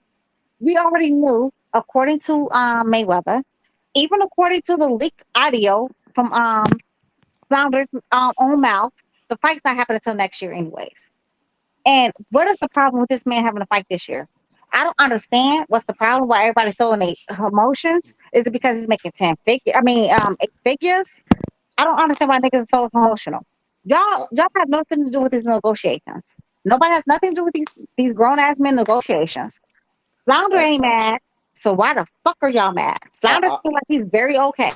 We already knew, according to Mayweather, even according to the leaked audio from Flounder's own mouth, the fight's not happening until next year, anyways. And what is the problem with this man having a fight this year? I don't understand what's the problem. Why everybody's so in their emotions? Is it because he's making 8 figures? I don't understand why niggas are so emotional. Y'all have nothing to do with these negotiations. Nobody has nothing to do with these grown ass men negotiations. Flounder ain't mad, so why the fuck are y'all mad? Flounder seems like he's very okay.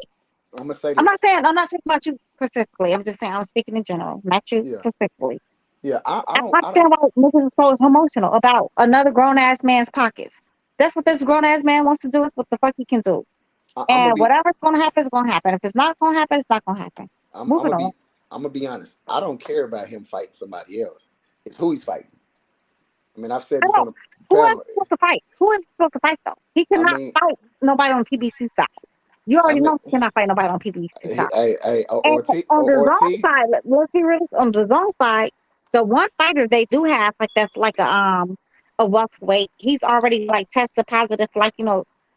I'm gonna say this.
I'm not talking about you specifically. I'm just saying I'm speaking in general, not you specifically.
Yeah, I don't
understand why niggas are so emotional about another grown ass man's pockets. That's what this grown ass man wants to do. Is what the fuck he can do. Whatever's gonna happen is gonna happen. If it's not gonna happen, it's not gonna happen. Moving on.
I'm gonna be honest. I don't care about him fighting somebody else. It's who he's fighting. I mean, I've said this on the
Who is supposed to fight? Who is supposed to fight though? He cannot fight nobody on PBC side. You already know he cannot fight nobody on PBC side. On the zone side, let's be real. On the zone side, the one fighter they do have, like that's like a welterweight. He's already like tested positive for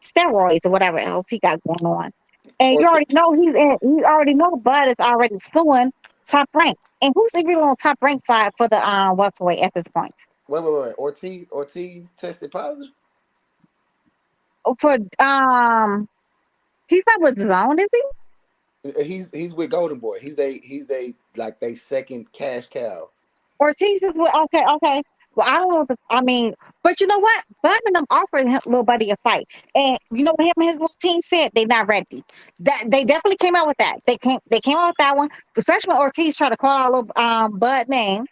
steroids or whatever else he got going on. And you already know you already know Bud is already suing Top Rank. And who's even on Top Rank side for the welterweight at this point?
Wait. Ortiz tested positive?
For he's not with Zone, is
he? He's with Golden Boy. He's they second cash cow.
Ortiz is with okay. Well, I don't know. But you know what? Bud and them offered him little buddy a fight, and you know what him and his little team said? They're not ready. That they definitely came out with that. They came out with that one. Especially when Ortiz tried to call out little Bud name.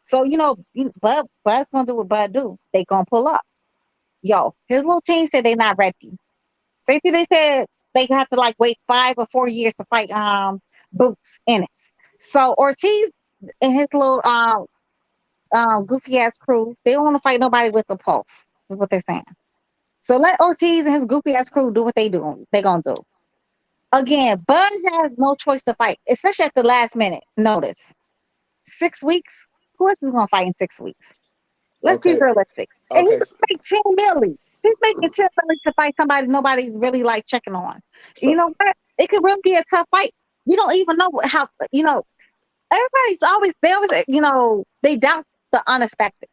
So Bud's gonna do what Bud do. They gonna pull up. Yo, his little team said they're not ready. Safety, they said they have to wait 5 or 4 years to fight Boots Ennis. So Ortiz and his little goofy ass crew, they don't want to fight nobody with a pulse, is what they're saying. So let Ortiz and his goofy ass crew do what they do. They gonna do. Again, Bud has no choice to fight, especially at the last minute notice. 6 weeks? Who else is gonna fight in 6 weeks? Let's be realistic. And he's making 10 million. He's making 10 million to fight somebody nobody's really checking on. So, you know what? It could really be a tough fight. We don't even know how, Everybody's always they always they doubt the unexpected,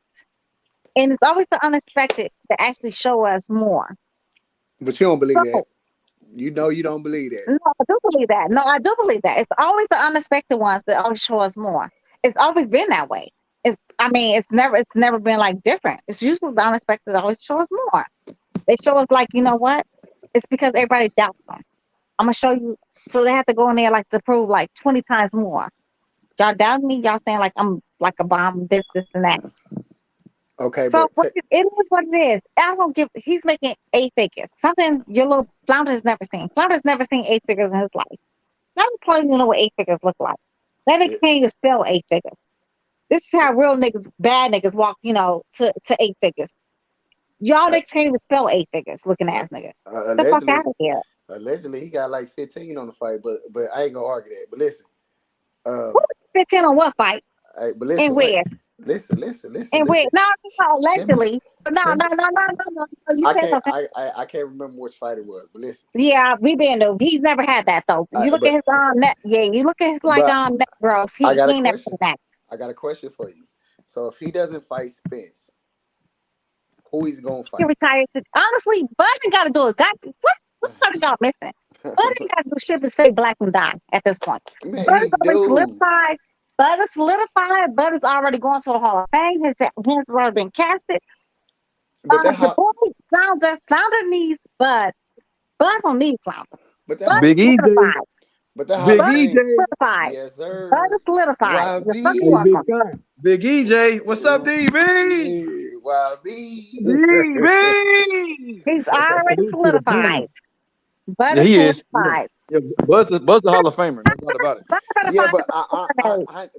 and it's always the unexpected that actually show us more.
But you don't believe that.
So,
You know you don't believe that.
no, I do believe that. No, I do believe that. It's always the unexpected ones that always show us more. It's always been that way. It's never been like different. It's usually the unexpected that always show us more. They show us like, you know what? It's because everybody doubts them. I'm gonna show you. So they have to go in there like to prove like 20 times more. Y'all doubting me. Y'all saying like I'm like a bomb. This, and that.
Okay,
So
but
it is what it is. I don't give. He's making 8 figures. Something your little flounder has never seen. Flounder's never seen 8 figures in his life. Flounder probably don't know what 8 figures look like. That nigga can't even spell 8 figures. This is how real niggas, bad niggas walk, to 8 figures. Y'all niggas can't even spell 8 figures. Looking ass nigga. Get the fuck out of here.
Allegedly, he got like 15 on the fight, but I ain't gonna argue that. But listen,
15 on what fight?
but listen,
And where?
Listen.
And where? No, allegedly. No. You
I
said
can't.
something.
I can't remember which fight it was, but listen.
Yeah, we been though. He's never had that though. You look at his net. Yeah, you look at his net gross. He
I got a
ain't never
question.
had that.
I got a question for you. So if he doesn't fight Spence, who he's gonna fight?
He retired. Honestly, Bud ain't got to do it. What are y'all missing? Bud ain't got to do shit but say black and die at this point.
Man,
Bud is already solidified. Bud is solidified. Bud is already going to the Hall of Fame. His hands already been casted. The boy Flounder needs Bud. Bud don't need Flounder.
But
Bud
Big
is
EJ.
solidified.
But that
Big
Bud is
EJ.
solidified.
Yes, sir.
Bud is solidified. You're fucking
Hey,
welcome.
Big EJ. What's up, DB?
YB.
DB.
He's already solidified. Bud is
He is.
solidified.
Yeah, Bud's the Hall of Famer. No doubt about it.
Yeah, but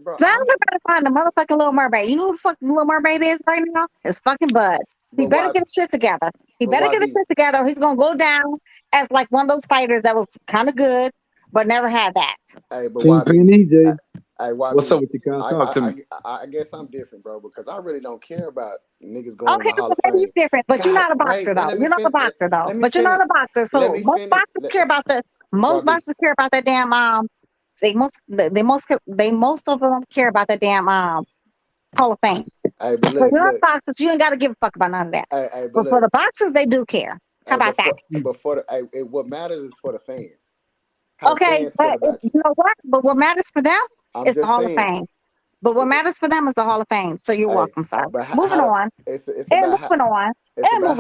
Bro, better find the motherfucking Little Mermaid. You know who the fucking Little Mermaid is right now? It's fucking Bud. He better get his shit together. He better get his shit together. Or he's gonna go down as like one of those fighters that was kind of good, but never had that.
Hey, but
Kingpin EJ.
Hey,
What's up with you, Kyle? Talk to me.
I guess I'm different, bro, because I really don't care about niggas going in the Hall
Okay,
of Fame.
maybe you're different, but you're not a boxer though. You're not a boxer though. But you're not a boxer. So most boxers care about that damn most of them care about that damn Hall of Fame.
Hey, but
so you're not boxers, you ain't gotta give a fuck about none of that. But for the boxers, they do care. How about that?
But for what matters is for the fans.
Okay, but you know what? But what matters for them is the Hall of Fame. But what matters for them is the Hall of Fame. So you're welcome, sir. Moving on. Moving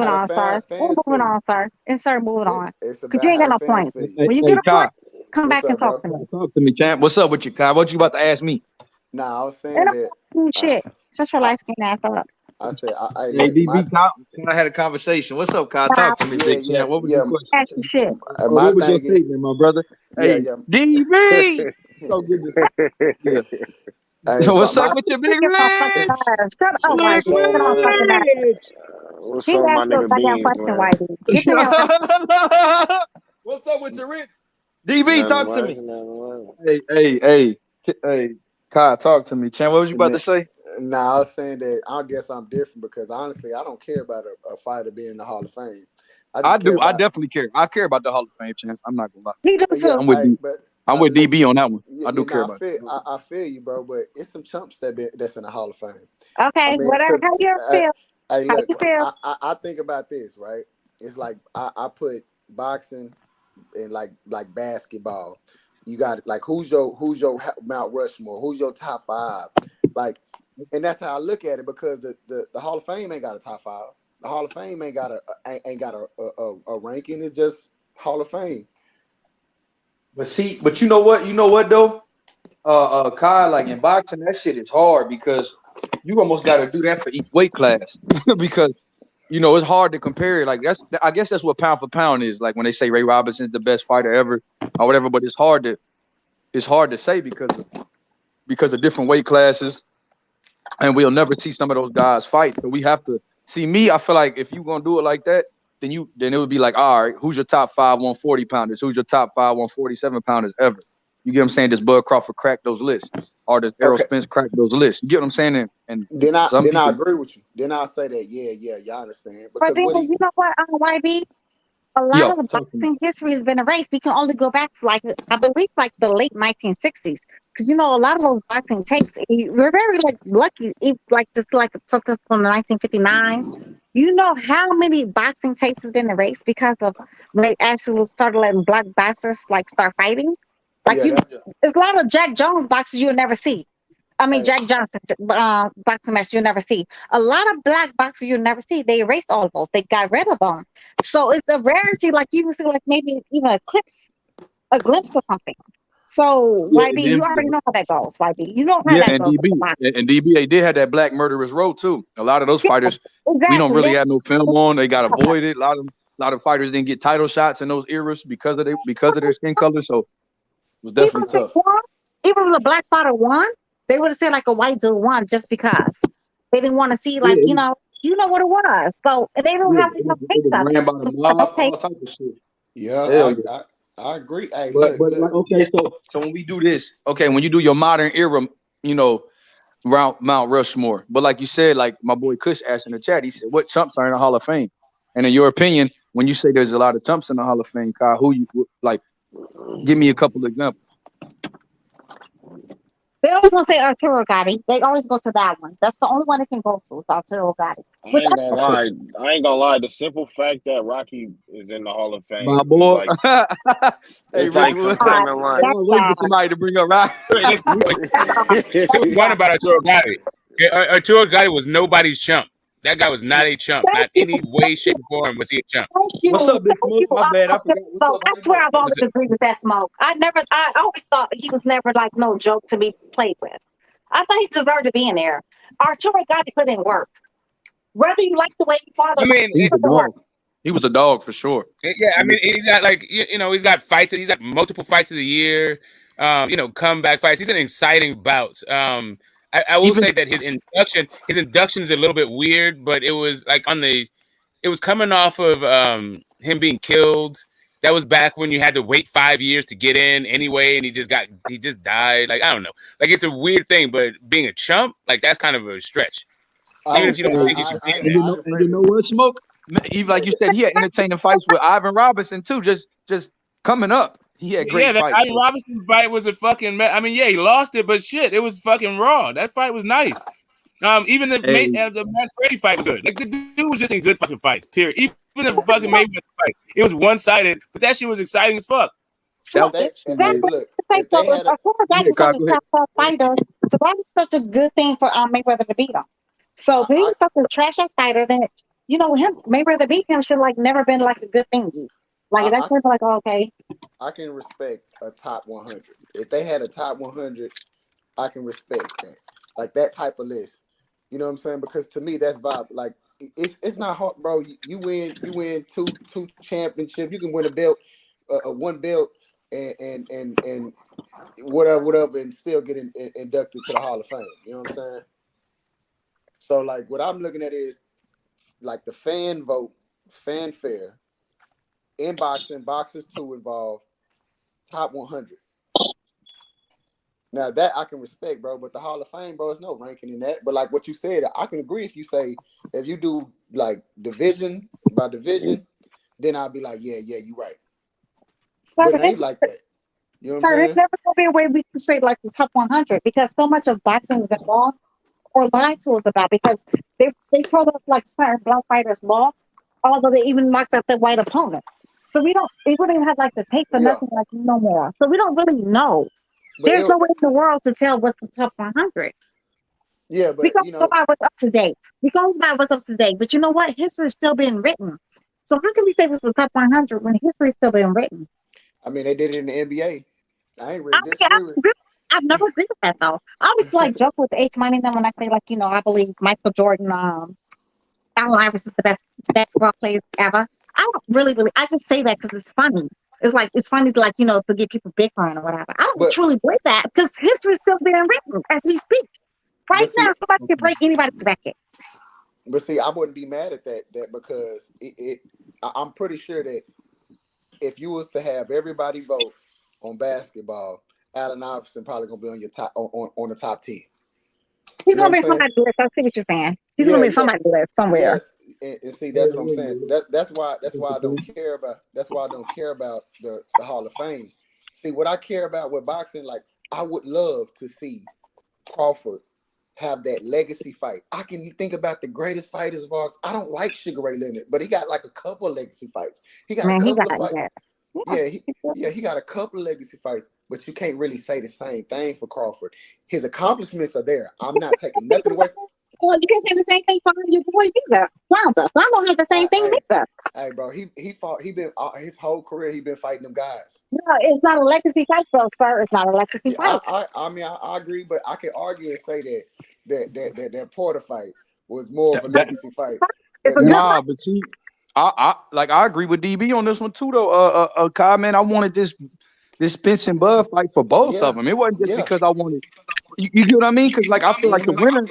on, sir. Moving on, sir. And sir, moving on. Because you ain't got no points. When you get a point, come back and talk to me.
Talk to me, champ. What's up with you, Kyle? What you about to ask me?
Nah, I was saying that.
Shit. Shut your light skin ass up.
I said,
hey, DB, Kyle, I had a conversation. What's up, Kyle? Talk to me, big champ. What was your question?
Shit.
What was your statement, my brother? Hey, DB! So good to
Hey,
what's up with your big legs?
Shut up, Whitey.
What's up, my nigga Beans,
man? What's up with your rib? DB, talk to me. Hey, Kyle, talk to me, champ. What was you about to say?
Nah, I was saying that I guess I'm different because honestly, I don't care about a fighter being in the Hall of Fame.
I do. I definitely care. I care about the Hall of Fame, champ. I'm not gonna lie.
He does too.
I'm with DB on that one. I do care about it.
I feel you, bro, but it's some chumps that's in the Hall of Fame.
Okay, whatever. How you feel?
Hey, look, I think about this, right? It's like I put boxing and like basketball. You got like who's your Mount Rushmore? Who's your top 5? Like, and that's how I look at it because the Hall of Fame ain't got a top 5. The Hall of Fame ain't got a ranking. It's just Hall of Fame.
But you know what though, Kyle, like in boxing, that shit is hard because you almost got to do that for each weight class because it's hard to compare. Like I guess that's what pound for pound is. Like when they say Ray Robinson's the best fighter ever or whatever, but it's hard to say because of different weight classes, and we'll never see some of those guys fight. So we have to see me. I feel like if you're gonna do it like that, then it would be like, all right, who's your top 5 140 pounders? Who's your top 5 147 pounders ever? You get what I'm saying? Does Bud Crawford crack those lists? Or does Errol Spence crack those lists? You get what I'm saying? And
then I agree with you. Then I'll say that, yeah, y'all understand. Because
but then, you know what, YB? A lot of the boxing history has been erased. We can only go back to I believe the late 1960s. because you know a lot of those boxing tapes, we're very like lucky, if like just like something from 1959. You know how many boxing tapes have been erased because of when they actually started letting black boxers like start fighting. Like
Yeah, that's
there's a lot of Jack Jones boxers you'll never see. I mean,
hey,
Jack Johnson boxing match you'll never see. A lot of black boxers you'll never see. They erased all of those. They got rid of them. So it's a rarity. Like you can see, like maybe even a glimpse of something. So
Yeah,
YB, you already know how that goes. YB, you know how
yeah,
that
and
goes.
DB and DB, they did have that Black Murderers Row too. A lot of those
Yeah,
fighters, we don't
exactly.
really have no film on. They got avoided. A lot of fighters didn't get title shots in those eras because of their skin color. So it was
Even
definitely
if they
tough.
won, even if the black fighter won, they would have said like a white dude won just because they didn't want to see
Yeah,
like you know what it was. So and they don't have enough
it
tapes
was
of it.
ran by the
So
mob,
okay,
all type of shit.
yeah,
Hell yeah.
I agree. Hey,
But
look,
like, okay, so when we do this, okay, when you do your modern era, round Mount Rushmore. But like you said, like my boy Kush asked in the chat, he said, "What chumps are in the Hall of Fame?" And in your opinion, when you say there's a lot of chumps in the Hall of Fame, Kyle, who you like? Give me a couple of examples.
they always want to say Arturo Gotti. They always go to that one. That's the only one they can go to. Is Arturo Gotti.
I ain't gonna lie. I ain't gonna lie. The simple fact that Rocky is in the Hall of Fame
My
is
boy,
like
hey,
it's
Rich,
like some kind of like.
I'm waiting for somebody to bring up Rocky.
Say what you want about Arturo Gotti. Arturo Gotti was nobody's chump. That guy was not a chump. Not any way, shape, or form was he a chump.
What's up, Big Smoke? My bad, I forgot. What's
So
up?
I swear I've always agreed with that Smoke. I always thought he was never like no joke to be played with. I thought he deserved to be in there. Arturo Gotti put in work. Whether you like the way he fought,
I mean,
he was a dog. He was a dog for sure.
Yeah, I mean, he's got like he's got fights. He's got multiple fights of the year. Comeback fights. He's an exciting bout. I will say that his induction is a little bit weird, but it was like it was coming off of him being killed. That was back when you had to wait 5 years to get in anyway, and he just died. Like I don't know, like it's a weird thing. But being a chump, like that's kind of a stretch. Even if you don't think you should be in there.
And you know what, Smoke? Even like you said, he had entertaining fights with Ivan Robinson too. Just coming up, he had great
that
fights.
Ivan Robinson fight was a fucking. I mean, yeah, he lost it, but shit, it was fucking raw. That fight was nice. Even the Matt Brady fight was good. Like the dude was just in good fucking fights. Period. Even the fucking Mayweather fight, it was one sided, but that shit was exciting as fuck.
If they had
Arturo Gotti is such a tough fighter, so that was such a good thing for Mayweather to beat him. So if he was such a trash ass fighter, then him Mayweather beat him should like never been like a good thing. Like that's like okay.
I can respect a top 100. If they had a top 100, I can respect that. Like that type of list. You know what I'm saying? Because to me, that's vibe. Like it's not hard, bro. You win two championships. You can win a belt, one belt, and whatever, and still get inducted to the Hall of Fame. You know what I'm saying? So like what I'm looking at is like the fan vote, fanfare, in boxing, boxers too involved, top 100. Now that I can respect, bro, but the Hall of Fame, bro, is no ranking in that. But like what you said, I can agree if you do like division by division, then I'll be like, yeah, you're right. But it ain't like that. You know what I'm saying?
There's never gonna be a way we can say like the top 100 because so much of boxing has been lost or lied to us about because they told us like certain black fighters lost, although they even knocked out their white opponent. So we don't even have like the tapes or nothing like no more. So we don't really know.
But
There's no way in the world to tell what's the top 100.
Yeah, but
we go by what's up to date. We go by what's up to date. But you know what? History is still being written. So how can we say this was top 100 when history is still being written?
I mean, they did it in the NBA. I ain't really disagree with.
I've never agreed with that though. I always like joke with H Money then when I say like I believe Michael Jordan, Allen Iverson is the best basketball player ever. I don't really. I just say that because it's funny. It's funny to to get people bickering or whatever. I don't truly believe that because history is still being written as we speak. Right now, somebody can break anybody's record.
But see, I wouldn't be mad at that because I'm pretty sure that if you was to have everybody vote on basketball, Allen Iverson probably gonna be on your top on the top 10.
He's gonna be somebody list. I see what you're saying. He's gonna be somebody list somewhere.
Yes, and see that's what I'm saying. That's why I don't care about. That's why I don't care about the Hall of Fame. See what I care about with boxing, like I would love to see Crawford have that legacy fight. I can think about the greatest fighters of all time. I don't like Sugar Ray Leonard, but he got like a couple of legacy fights. He got a couple of fights. He got a couple of legacy fights, but you can't really say the same thing for Crawford. His accomplishments are there. I'm not taking nothing away.
Well, you can say the same thing for your boy either. Flounder. Flounder has the same thing either.
Hey, bro, he fought. He been his whole career. He been fighting them guys.
No, it's not a legacy fight, though, sir. It's not a legacy fight.
I mean, I agree, but I can argue and say that Porter fight was more of a legacy fight.
Nah, but see, I agree with DB on this one too, though. Kai, man, I wanted this Spence and Bud fight for both of them. It wasn't just because I wanted. You get what I mean? Because like I feel like the winner.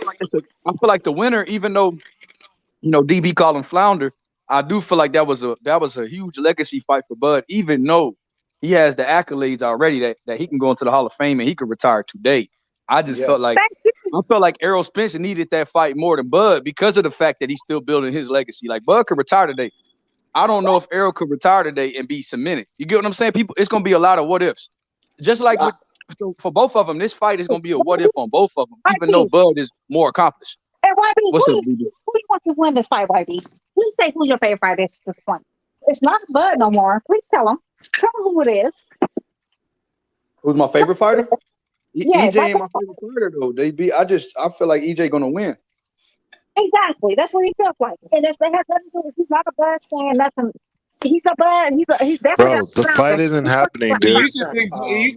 I feel like the winner, even though DB called him Flounder, I do feel like that was a huge legacy fight for Bud, even though he has the accolades already that he can go into the Hall of Fame and he could retire today. I just felt like Errol Spence needed that fight more than Bud because of the fact that he's still building his legacy. Like Bud could retire today. I don't know if Errol could retire today and be cemented. You get what I'm saying? People, it's gonna be a lot of what ifs. Just like for both of them, this fight is gonna be a what if on both of them, even though Bud is more accomplished.
Hey, YB,
What's
who
up, BB?
you want to win this fight, YB? Please say who your favorite fighter is at this point. It's not Bud no more. Please tell him. Tell him who it is.
Who's my favorite fighter?
Yeah,
EJ ain't my favorite fighter though. I feel like EJ gonna win.
Exactly. That's what he feels like. And that has nothing to do with he's not a Bud fan. Nothing. He's a Bud. He's definitely
Bro, the fight isn't happening,
He
dude.
used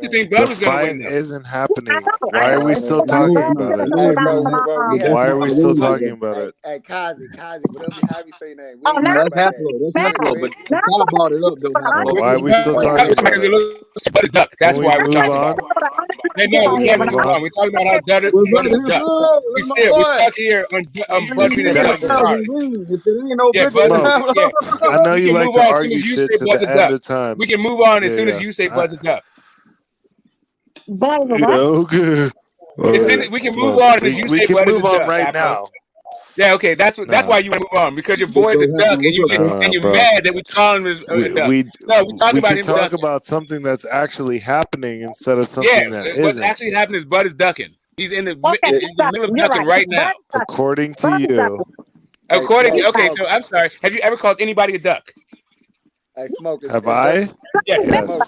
to think Bud
The
was gonna
fight
win. Though.
isn't happening. Why are we still talking about it? Why are we still talking about it?
Hey, Kazi, whatever you have you say name. We
Oh,
ain't
now
talking about
That's Hasbro, but you kind of brought it up though. Hasbro.
Why are we still talking about
Because it
it?
looks Bud a duck. That's
Can we
why we're
move
talking
on?
about it. Hey, no, we can't move on. We're talking about how Bud is a duck. We're stuck here on Bud being a duck. I'm sorry. Yeah, Bud.
Smoke.
Yeah.
I know
We
you
can
like
move
to
on as soon
argue
as you
shit
say
to
Bud's
the
a
end
duck.
of time.
We can move on as soon as
Yeah.
you say Bud's a duck.
Bud is a
Yeah,
what?
okay. All right.
We can move
Smoke.
on as soon as you
We
say
can
Bud is
move
a
on
duck.
right
Afro.
now.
Yeah, okay. That's why you move on because your boy's a duck and you're
bro.
mad that we call him a duck.
We
No, we talking about
can
him
talk
ducking.
about something that's actually happening instead of
Yeah,
something that
what's
isn't.
actually happening is Bud is ducking. He's in the middle of
You're
ducking
right.
right now.
According to you.
According to so I'm sorry. Have you ever called anybody a duck?
Hey, Smoke.
Have I?
Yes.
Yes.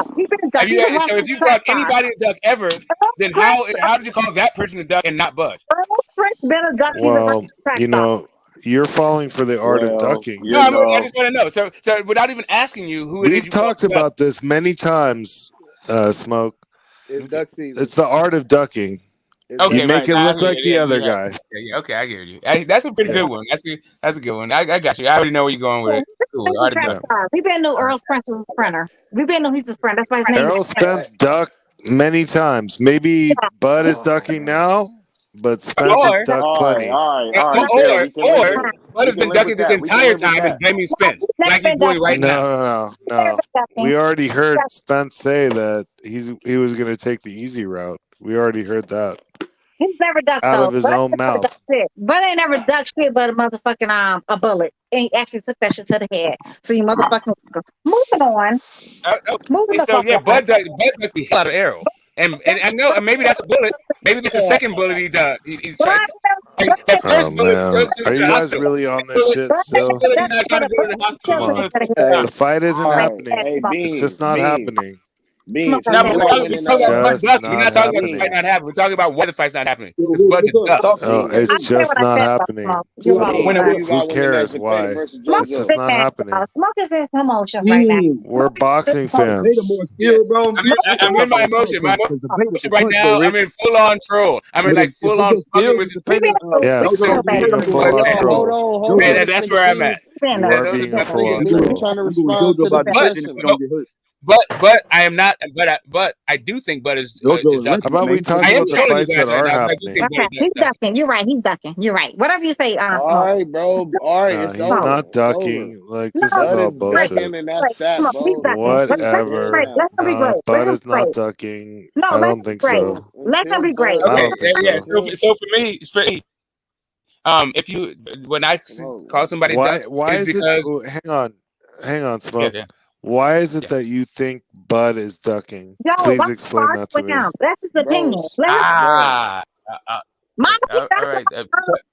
Have you? So if you called anybody a duck ever, then how did you call that person a duck and not Bud?
Well, you're falling for the art of ducking.
No, I just want to know. So without even asking you who it is,
We've
you
talked
called
about this many times, Smoke.
It's duck season.
It's the art of ducking.
Okay,
you make it look like the other guy.
Yeah, okay, I get you. That's a pretty good one. That's a good one. I got you. I already know where you're going with it. Cool. Art of ducking.
We've been to Errol Spence was a sprinter. We've been to he's a sprinter. That's why his name
Errol
is
Spence ducked many times. Maybe Bud is ducking now, but Spence has ducked plenty.
All right.
Or Bud has been ducking this entire time and blaming Spence like he's doing right now.
No. We already heard Spence say that he was going to take the easy route. We already heard that.
He's never ducked
out
though.
of his
Bud
own
never
mouth.
ducked shit. Bud ain't never ducked shit but a motherfucking a bullet. And he actually took that shit to the head. So you motherfucking moving on. Moving the
So
fuck
yeah,
on.
Bud ducked the hell out of Errol. And I know, and maybe that's a bullet. Maybe that's the second bullet he done. He's trying. Like, that first bullet
Man. Are you guys really on this shit still?
He's not trying to go to the hospital.
Come on. The fight isn't happening.
Hey,
It's just not happening.
Beans.
No, but we're talking about Bud ducking. We're not talking about the
happening.
fight not happening. We're talking about why the fight's not happening. Because Bud's a duck.
Oh, it's just not happening. So who cares why? It's just not happening.
Smoke is in emotions right now.
We're boxing fans.
I'm in my emotion. My emotion right now, I'm in full on troll. I'm in like full on fucking with
Yes, you're being a full-on troll.
And that's where I'm at.
You are being a full-on troll.
Trying to respond to the question.
But I am not. But I do think Bud is ducking.
How about we talk about the fights that are happening?
Okay, he's ducking. You're right. He's ducking. You're right. Whatever you say,
All
Smoke.
right, bro. All right,
He's not ducking. Like, this is all bullshit.
And that's that, bro.
Whatever.
Let's be great.
Bud is not ducking.
No,
I don't think so.
Let him be great.
I
Okay,
don't think
yeah.
so.
So for me, if you when I call somebody duck,
Why
it's
is
because
it? Hang on, Smoke.
Yeah.
Why is it that you think Bud is ducking?
Yo,
Please
what's
explain
hard
that to
for
me.
him? That's his opinion. My
all right.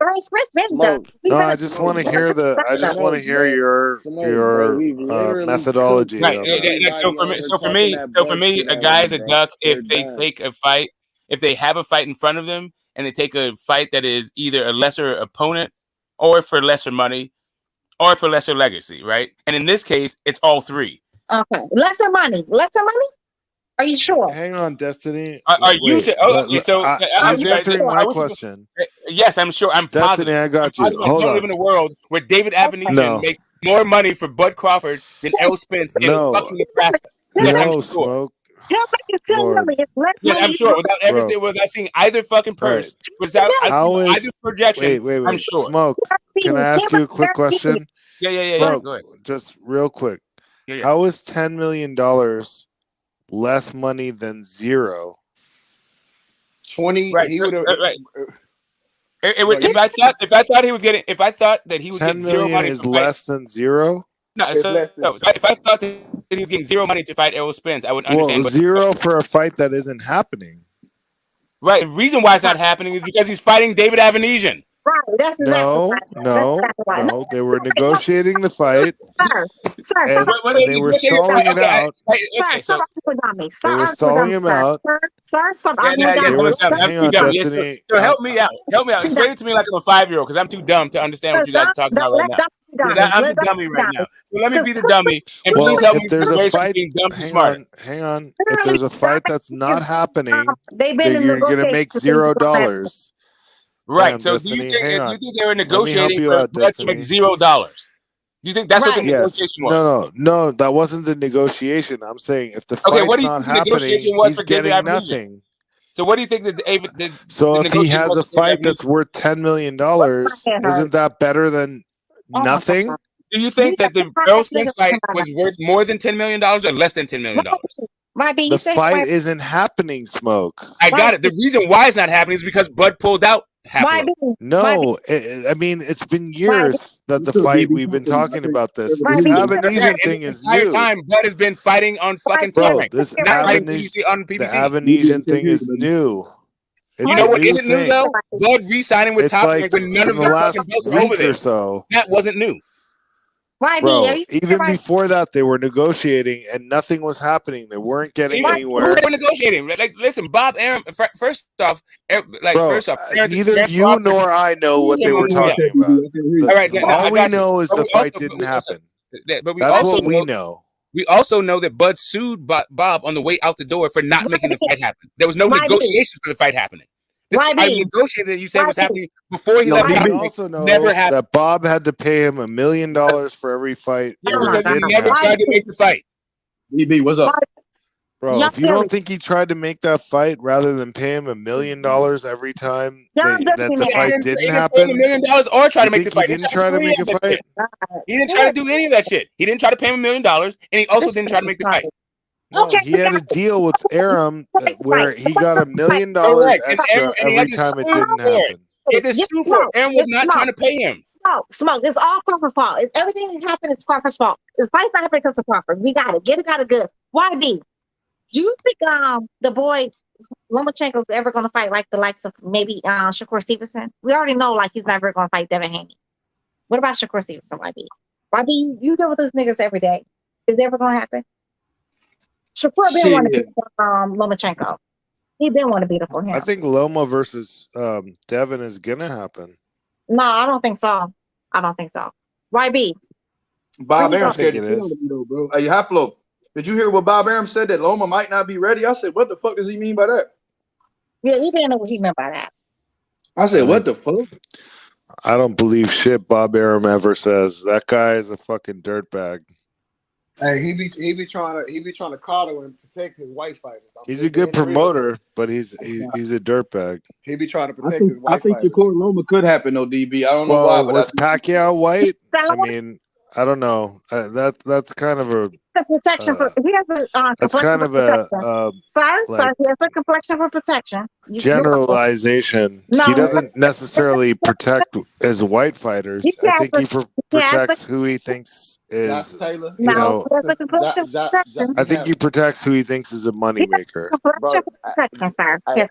Earl Spence been
No,
done.
I just want to hear your methodology
Right.
on that.
So for me, a guy is a duck if they take a fight, if they have a fight in front of them and they take a fight that is either a lesser opponent or for lesser money or for lesser legacy, right? And in this case, it's all three.
Okay. Lesser money. Lesser money? Are you sure?
Hang on, Destiny.
Are you?
Wait,
Okay, so
he's answering my question.
Yes, I'm sure. I'm
Destiny,
positive.
I got you.
I
Hold
don't
on.
live in a world where David Avenesian
No.
makes more money for Bud Crawford than Errol Spence in
No.
fucking Nebraska. Yes, I'm
No,
sure.
Smoke.
He'll make it 10
Lord.
million. It's less
Yes, I'm
money.
sure. Without seeing either fucking purse, without
How
either
is
projection,
wait,
I'm sure.
Smoke? Can I ask you a quick question?
Yeah.
Smoke,
Go ahead.
just real quick.
Yeah.
How is $10 million less money than zero?
20.
Right.
He would have.
Right. If I thought that he was
10
getting zero
million
money
is
to fight,
less than zero.
no,
It's
so
less than.
if I thought that he was getting zero money to fight Errol Spence, I would
Well,
understand. But
zero for a fight that isn't happening.
right, the reason why it's not happening is because he's fighting David Avenesian.
Right. That's exactly right.
No. They were negotiating the fight,
Sir,
and they were stalling it out.
Okay, so
They were stalling him out.
Sir, stop
yeah,
arguing
yes,
with
I'm
me.
Hang
too
on,
dumb. Yes,
Destiny.
so help me out. Explain it to me like I'm a 5-year-old because I'm too dumb to understand what you guys are talking about right now. I'm the dummy right now. So let me be the dummy and
Well,
please help me
if there's a
persuade from
fight,
being dumb to
hang
smart.
on. If there's a fight that's not happening,
They've been
then
in
you're gonna make
negotiations.
$0.
Right.
Damn,
So
Destiny,
do you
hang on.
think they were
Let me help
negotiating
you
for
out,
Bud to make
Destiny.
$0? Do you think that's what the
Yes.
negotiation was?
No, that wasn't the negotiation. I'm saying if the
Okay,
fight's
what do you
not
think the
happening,
negotiation was
he's
for David
getting
Avenesian?
nothing.
So what do you think that
So
the
if he
negotiation
has
was
a
for David
fight
Avenesian?
that's worth $10 million, isn't that better than nothing?
Do you think that the Errol Spence fight was worth more than $10 million or less than $10 million?
The fight isn't happening, Smoke.
I got it. The reason why it's not happening is because Bud pulled out.
No, I mean it's been years that the fight we've been talking about this. This Avenesian thing is
the entire
new,
time Bud has been fighting on fucking
bro.
Tarmac,
This
not fighting
Avenesian,
PBC on
the
PBC.
Avenesian thing is new. It's
You know
a
what
new
isn't new
thing.
though? Bud re-signing with
It's
Top
like
Rank when none
in
of
the
their
last
fucking belts were over
week
there.
or so.
That wasn't new.
Bro, even before that, they were negotiating and nothing was happening. They weren't getting
Who
anywhere.
they were negotiating? Like, listen, Bob Arum. First off,
Bro, neither you nor I know what they were talking about.
All right,
All we know is the fight didn't happen.
But we
That's
also
what we know.
We also know that Bud sued Bob on the way out the door for not making the fight happen. There was no negotiation for the fight happening. This I negotiated that you said was happening before he left.
We also know
never happened.
that Bob had to pay him $1 million for every fight.
Yeah,
when it
because he
didn't
never
happen.
tried to make the fight.
DB, what's up?
Bro, if you don't think he tried to make that fight rather than pay him $1 million every time that the fight didn't happen,
$1 million or try to make the fight.
He didn't try to make a fight.
He didn't try to do any of that shit. He didn't try to pay him $1 million, and he also didn't try to make the fight.
No, he had a deal with Arum where he got $1 million extra every time it didn't happen.
He had to sue for it. Arum was not trying to pay him.
Smoke. It's all Crawford's fault. Everything that happened is Crawford's fault. The fight's not happening because of Crawford. We got it. Get it, got it good. YB, do you think the boy Lomachenko is ever going to fight like the likes of maybe Shakur Stevenson? We already know like he's never going to fight Devin Haney. What about Shakur Stevenson, YB? YB, you deal with those niggas every day. Is it ever going to happen? Shakur been want to beat Lomachenko. He been want to beat him for him.
I think Loma versus Devin is gonna happen.
No, I don't think so. YB.
Bob Arum said
it is.
Bro. Hey, Haplo, did you hear what Bob Arum said that Loma might not be ready? I said, what the fuck does he mean by that?
Yeah, he didn't know what he meant by that.
I said, what the fuck?
I don't believe shit Bob Arum ever says. That guy is a fucking dirtbag.
Hey, he be trying to coddle and protect his white fighters.
He's a good promoter, but he's a dirtbag.
He be trying to protect his white
I think
fighters.
Shakur Loma could happen though, DB. I don't know why. But
was Pacquiao white? I mean, I don't know. That's kind of a
protection for. He has a
that's kind of a
he has a complexion for protection.
generalization. He doesn't necessarily protect his white fighters. I think he protects who he thinks is, you know. I think he protects who he thinks is a moneymaker.
Protection, sir. Yes,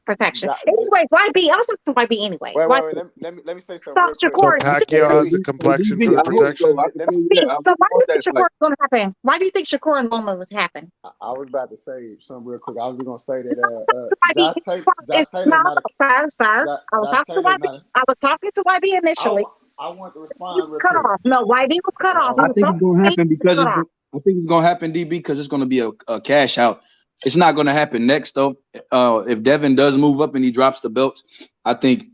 protection. Anyways, YB, I was talking to YB anyway.
Wait, let me say something real quick.
So Pacquiao has the complexion for the protection.
So why do you think Shakur is going to happen? Why do you think Shakur and Loma would happen?
I was about to say something real quick. I was going to say that Josh Taylor,
sir. I was talking to YB initially.
I want to respond real
cut
quick.
off. No, YB was cut off.
I think it's going to happen because I think it's going to happen, DB, because it's going to be a cash out. It's not going to happen next, though. If Devin does move up and he drops the belts, I think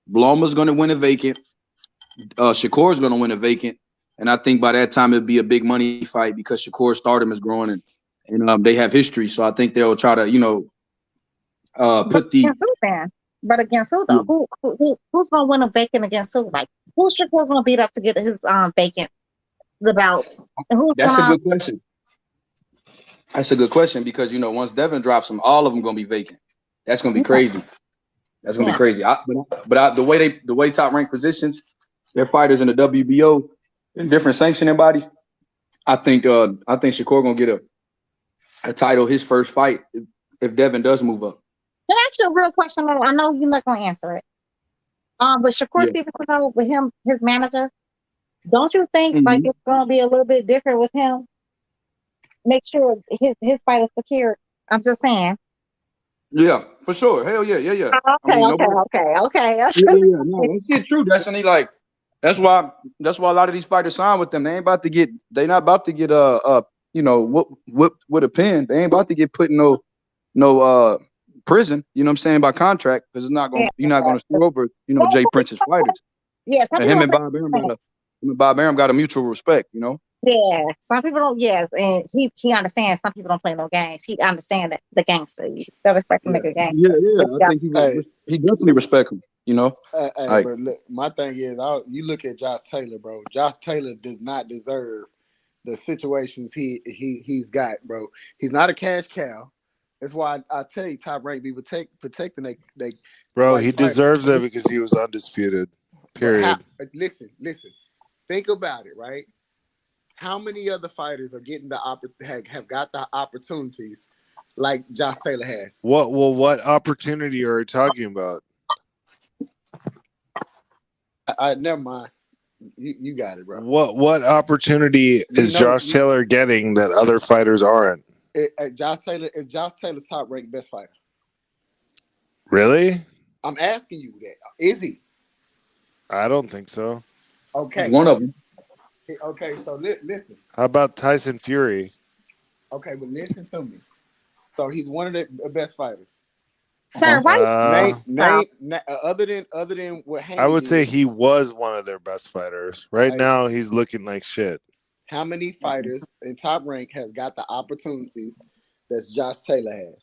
Loma's going to win a vacant. Shakur's going to win a vacant. And I think by that time it'll be a big money fight because Shakur's stardom is growing and they have history. So I think they'll try to, put the.
But against who though? Who's gonna win a vacant against who? Like who's Shakur gonna beat up to get his vacant the belt?
That's a good question. That's a good question because once Devin drops them, all of them gonna be vacant. That's gonna be crazy. That's gonna be crazy. The way top ranked positions their fighters in the WBO in different sanctioning bodies, I think Shakur gonna get a title his first fight if Devin does move up.
Can I ask you a real question? I know you're not going to answer it. But Shakur Stevenson, with him, his manager, don't you think like it's going to be a little bit different with him? Make sure his fight is secure. I'm just saying.
Yeah, for sure. Hell yeah.
Okay.
Yeah. No, it's true. Destiny. Like that's why a lot of these fighters sign with them. They're not about to get whipped with a pen. They ain't about to get put in no prison, you know what I'm saying, by contract, because it's not going you're not going to screw over, Jay Prince's fighters.
Yes,
and him and Bob Arum got a mutual respect,
Yeah, some people don't. Yes, and he understands. Some people don't play no games. He understands that the gangster. You gotta respect the nigga game.
Yeah. I think he definitely respect him.
But look, my thing is, you look at Josh Taylor, bro. Josh Taylor does not deserve the situations he's got, bro. He's not a cash cow. That's why I tell you, Top Rank be protecting they.
Bro, he deserves it because he was undisputed. Period.
Listen. Think about it, right? How many other fighters are getting have got the opportunities like Josh Taylor has?
What opportunity are you talking about?
Never mind. You got it, bro.
What opportunity is Josh Taylor getting that other fighters aren't?
Josh Taylor is Josh Taylor's top ranked best fighter.
Really?
I'm asking you that. Is he?
I don't think so.
Okay.
One of them.
Okay, so listen.
How about Tyson Fury?
Okay, but listen to me. So he's one of the best fighters.
Sir, why?
Name other than what Haney
I would say he was one of their best fighters. Right now, he's looking like shit.
How many fighters in Top Rank has got the opportunities that Josh Taylor has?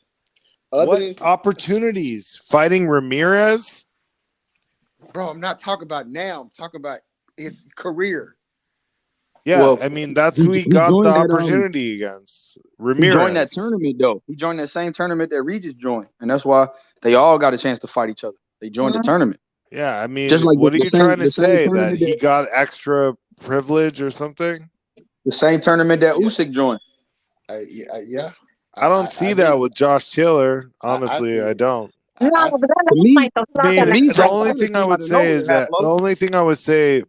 What opportunities? Fighting Ramirez?
Bro, I'm not talking about now. I'm talking about his career.
Yeah, I mean, that's who he got the opportunity against. Ramirez.
He joined that tournament, though. He joined that same tournament that Regis joined. And that's why they all got a chance to fight each other. They joined the tournament.
Yeah, I mean,
Just like
what are you trying to say? That he got extra privilege or something?
The same tournament that Usyk joined.
Yeah.
I don't see that with Josh Taylor. Honestly, I don't. The only thing I would say is that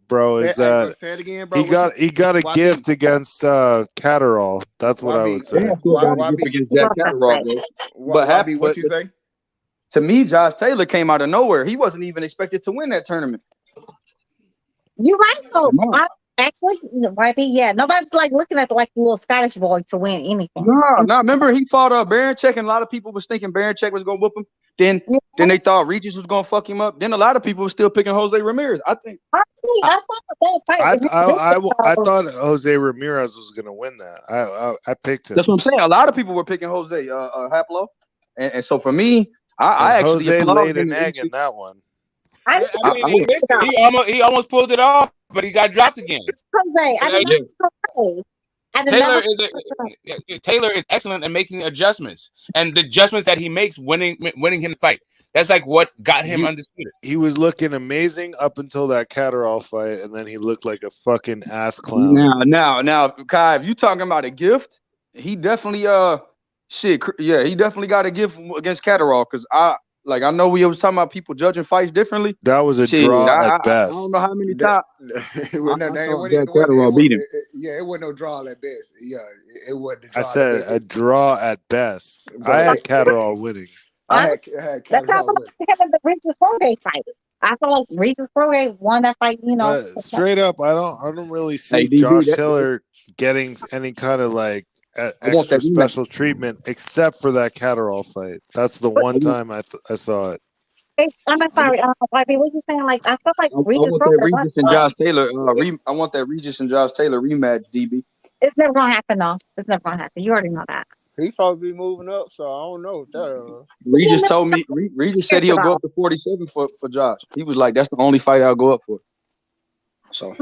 bro, is that he got a gift against Catterall. That's what I would say.
Against Jack Catterall,
but what you say?
To me, Josh Taylor came out of nowhere. He wasn't even expected to win that tournament.
You're right, though. Actually, YB, yeah, nobody's like looking at the little Scottish boy to win anything.
No. Remember he fought Barancek, and a lot of people was thinking Barancek was gonna whoop him. Then they thought Regis was gonna fuck him up. Then a lot of people were still picking Jose Ramirez. I
thought Jose Ramirez was gonna win that. I picked him.
That's what I'm saying. A lot of people were picking Jose Haplo, and so for me, I actually
Jose laid an egg in that one.
He almost pulled it off, but he got dropped again.
Jose,
Taylor is excellent at making adjustments, and the adjustments that he makes winning him the fight. That's like what got him undisputed.
He was looking amazing up until that Catterall fight, and then he looked like a fucking ass clown.
Now, Kai, if you talking about a gift, he definitely he definitely got a gift against Catterall, because I know we was talking about people judging fights differently.
That was a draw at best.
I don't know how many times.
Catterall beat him. Yeah, it wasn't no draw at best. Yeah, it wasn't a draw.
I said a draw at best. I had Catterall winning.
I had
That's how him and the Regis Prograis fight. I feel like Regis Prograis won that fight.
Straight up, I don't really see Josh Taylor getting any kind of like extra special treatment except for that Catterall fight. That's the one time I saw it.
I'm sorry, what you saying? Like I feel like Regis
and Josh Taylor. I want that Regis and Josh Taylor rematch, DB.
It's never gonna happen, though. It's never gonna happen. You already know that.
He's supposed to be moving up, so I don't know.
Regis told me. Regis said he'll go up to 47 for Josh. He was like, "That's the only fight I'll go up for." So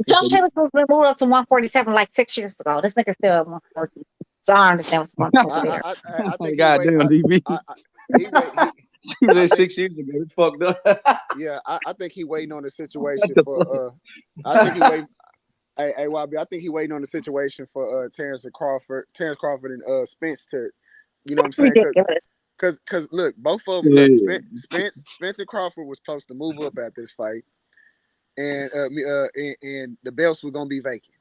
Josh Taylor was supposed to move up to 147 like 6 years ago. This nigga still at 140. So I don't understand what's going on here.
I think
goddamn, DB. He was there 6 years ago. It's fucked up.
Yeah, I think he waiting on the situation for. I think he waiting. Hey, YB, I think he waiting on the situation for Terence Crawford and Spence to, you know what I'm saying? Because look, both of them, Spence and Crawford was supposed to move up after this fight, and the belts were gonna be vacant.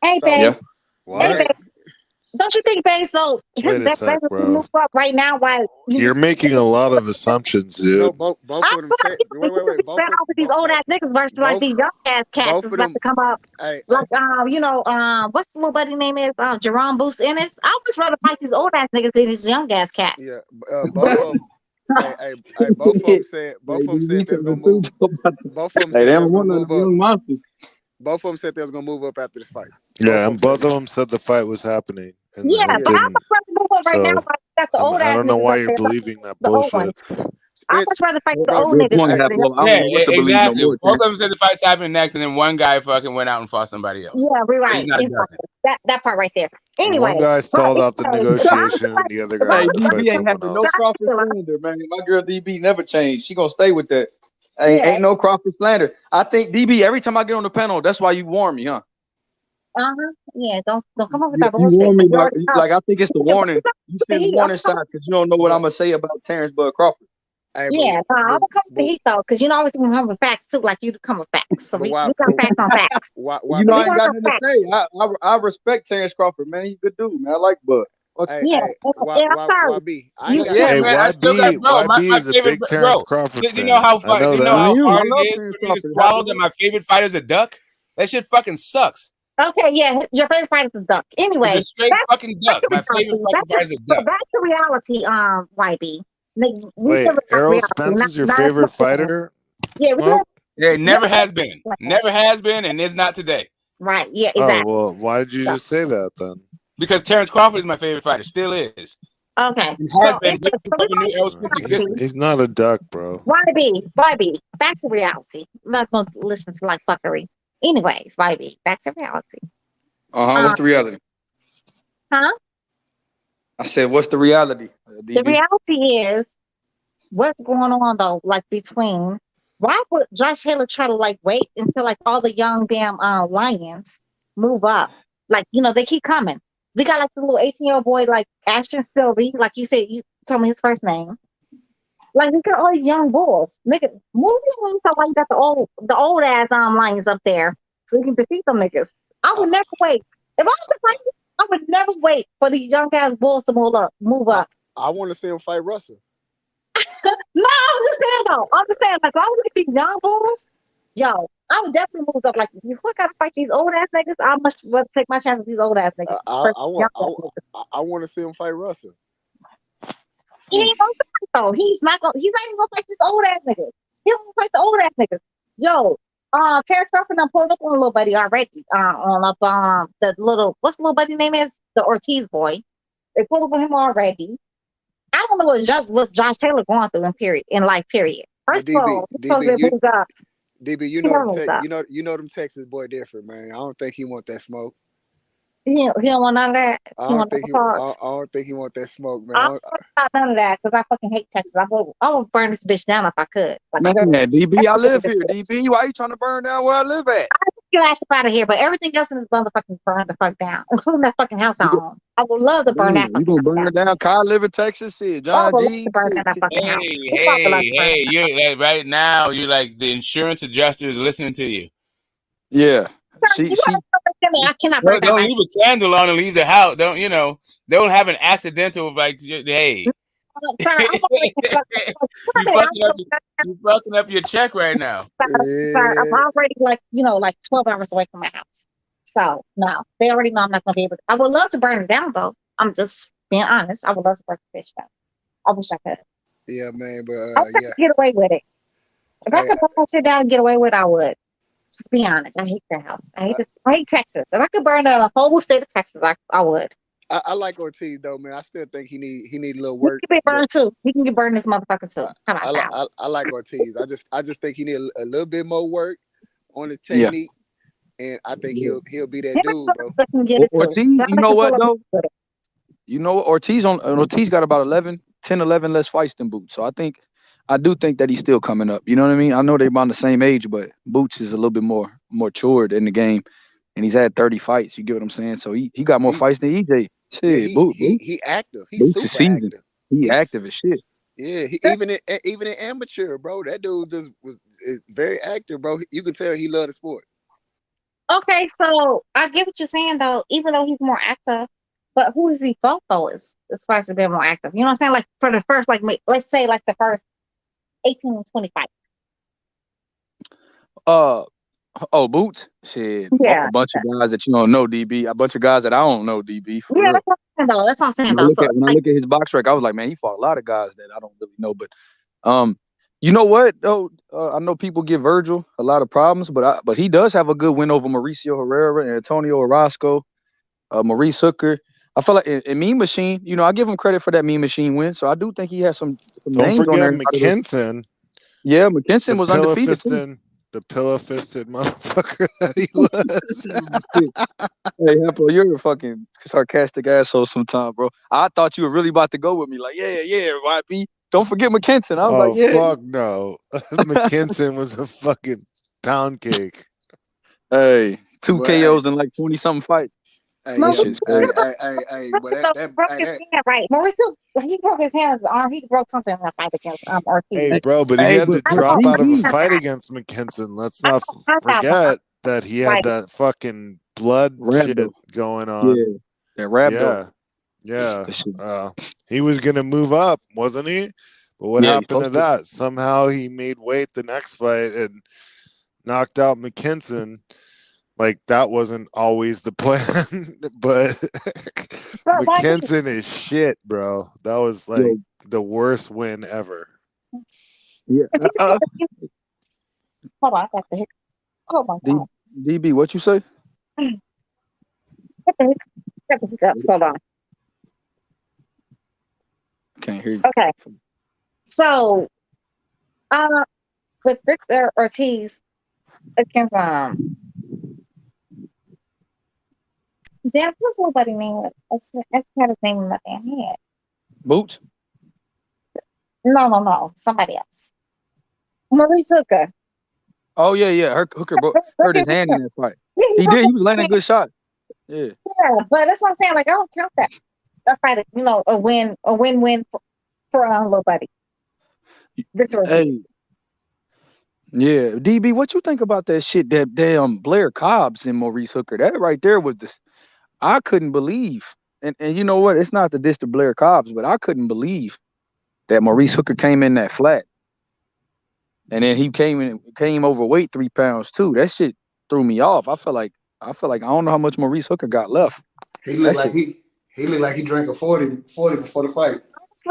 Hey,
so,
babe.
What?
Hey, don't you think, babe? So his best friend will move up right now. While
you're making a lot of assumptions, dude.
No, both of them said. Wait. Both of
these old ass niggas versus like these young ass cats that's about to come up. What's the little buddy name is? Jerome Boost Ennis. I would rather fight these old ass niggas than these young ass cats.
Yeah, both of them. Both of them said there's gonna move. Both of them said there's gonna move up. Both of them said they was gonna move up after this fight.
Yeah, and both of them said the fight was happening. And
yeah, but I'm much rather move up right now. But the old
I don't know why you're believing that bullshit.
I much rather fight the old niggas.
Yeah, exactly. Both of them said the fight's happening next, and then one guy fucking went out and fought somebody else.
Yeah, we're right. That part right there. Anyway,
one guy stalled out the negotiation, and the other guy.
Hey, DB ain't having no Crawford slander, man. My girl DB never changed. She gonna stay with that. Ain't no Crawford slander. I think DB, every time I get on the panel, that's why you warn me, huh?
Yeah, don't come up with that
You
bullshit.
warn me, like I think it's the warning. You send the warning sign because you don't know what I'm gonna say about Terence Bud Crawford.
Yeah, I'm gonna come with the heat though, because I always come with facts too, like you come with facts. So we got facts on facts.
You know, I ain't got nothing to say. I respect Terence Crawford, man. He's a good dude, man. I like Bud.
YB.
YB is a big Terence Crawford fan.
You know how hard it is for me to swallow that my favorite fighter is a duck? That shit fucking sucks.
Okay, yeah, your favorite fighter is a duck. Anyway,
it's a straight fucking duck. My favorite fucking fighter is a duck.
Back to reality, YB.
Wait, Errol Spence is your favorite fighter?
Yeah,
it never has been. Never has been, and is not today.
Right, yeah, exactly.
Oh, well, why did you just say that then?
Because Terence Crawford is my favorite fighter. Still is.
Okay.
Has been. Errol Spence existed.
He's not a duck, bro.
YB, back to reality. I'm not going to listen to like fuckery. Anyways, YB, back to reality.
What's the reality?
Huh?
I said, what's the reality?
The reality is, what's going on though? Like between, why would Josh Taylor try to like wait until like all the young damn lions move up? Like, they keep coming. We got like the little 18-year-old boy like Ashton Sylvie, like you said, you told me his first name. Like we got all these young bulls. Nigga, move your so why you got the old ass lions up there so we can defeat them niggas. I would never wait. If I was to fight, I would never wait for these young ass bulls to move up.
I want to see him fight Russell.
No, I'm just saying, like, I was with these young bulls, yo, I would definitely move up. Like, if you gotta fight these old ass niggas, I must rather take my chance with these old ass niggas.
I want to see him fight Russell.
He ain't gonna fight though. He's not even gonna fight these old ass niggas. He don't fight the old ass niggas. Yo, Terence Crawford done pulled up on a little buddy already. The little, what's the little buddy name is? The Ortiz boy. They pulled up on him already. I don't know what Josh Taylor going through in life. Period. First of all,
DB, you know them Texas boy different, man. I don't think he want that smoke.
He don't want none of that.
I
He want no parts.
I don't think he want that smoke, man.
I don't want none of that because I fucking hate Texas. I would burn this bitch down if I could. Like,
Man, DB, I live here. DB, why you trying to burn down where I live at?
I think your ass up out of here, but everything else in this motherfucking burn the fuck down, including that fucking house I own. I would love to burn that.
You gonna burn it down? Kyle live in Texas. See, John G.
Burn that fucking house.
Hey, you're like right now. You're like the insurance adjuster is listening to you.
Yeah.
I cannot burn
don't leave a candle on and leave the house. Don't have an accidental like hey. You're fucking up your check right now.
I'm already like 12 hours away from my house. So no, they already know I'm not gonna be able to. I would love to burn it down though. I'm just being honest. I would love to burn the bitch down. I wish I could.
Yeah, man, but
I could get away with it. If I could burn that shit down and get away with it, I would. Just be honest. I hate that house. I hate Texas. If I could burn down the whole state of Texas, I would.
I like Ortiz though, man. I still think he need a little work.
He can get burned too. He can get burned this motherfucker too.
I like Ortiz. I just think he need a little bit more work on his technique, and I think he'll be that dude, bro.
Ortiz, you know what though? You know what? Ortiz got about 11 less fights than Boots. So I do think that he's still coming up. You know what I mean? I know they're about the same age, but Boots is a little bit more matured in the game, and he's had 30 fights. You get what I'm saying? So he got more fights than EJ. Shit,
he active. He's super active.
He's active as shit.
Yeah, even in amateur, bro, that dude is very active, bro. You can tell he love the sport.
Okay, so I get what you're saying though. Even though he's more active, but who is he fought though? As far as being more active, you know what I'm saying? Like for the first, let's say the first 18 to 25.
Boots? Shit.
Yeah.
A bunch of guys that you don't know, DB. A bunch of guys that I don't know, DB. For real.
That's what I'm saying though. That's what I'm saying though.
When I look at his box record, I was like, man, he fought a lot of guys that I don't really know. But you know what though? I know people give Virgil a lot of problems, but he does have a good win over Mauricio Herrera and Antonio Orozco, Maurice Hooker. I feel like in Mean Machine, I give him credit for that Mean Machine win. So I do think he has some names on there.
Don't forget McKinson.
Yeah, McKinson was undefeated.
The pillow-fisted motherfucker that he was.
Hey, Heppo, you're a fucking sarcastic asshole sometimes, bro. I thought you were really about to go with me. Like, yeah, YP. Don't forget McKinson. I was like, yeah.
Fuck no. McKinson was a fucking pound cake.
Hey, 2 KOs in like 20-something fights.
Hey,
No,
hey,
right. Mauricio, he broke his hand, his arm. He broke something in that fight against Ortiz.
Hey, bro, but he had to drop out of a fight against McKinson. Let's not forget that he had that fucking blood shit going on.
Yeah, that rhabdo.
Yeah. He was gonna move up, wasn't he? But what happened to that? Somehow he made weight the next fight and knocked out McKinson. Like that wasn't always the plan, but McKinson is shit, bro. That was like the worst win ever.
Yeah.
Hold on, I got the hiccup. Oh my God.
DB, what you say?
Got the hiccups. Hold on.
Can't hear you.
Okay. So, with Victor Ortiz against damn, what's nobody name? That's had his name in my damn head.
Boots?
No. Somebody else. Maurice Hooker.
Oh, yeah. Hooker hurt his hand in that fight. He did. He was landing good shots. Yeah.
Yeah, but that's what I'm saying. Like, I don't count that. That fight, a win-win for little buddy. Victor.
Hey. Yeah. DB, what you think about that shit, that damn Blair Cobbs and Maurice Hooker? That right there was I couldn't believe, and you know what? It's not the diss to Blair Cobbs, but I couldn't believe that Maurice Hooker came in that flat, and then he came overweight 3 pounds too. That shit threw me off. I feel like I don't know how much Maurice Hooker got left.
He looked like he drank a 40 before the fight.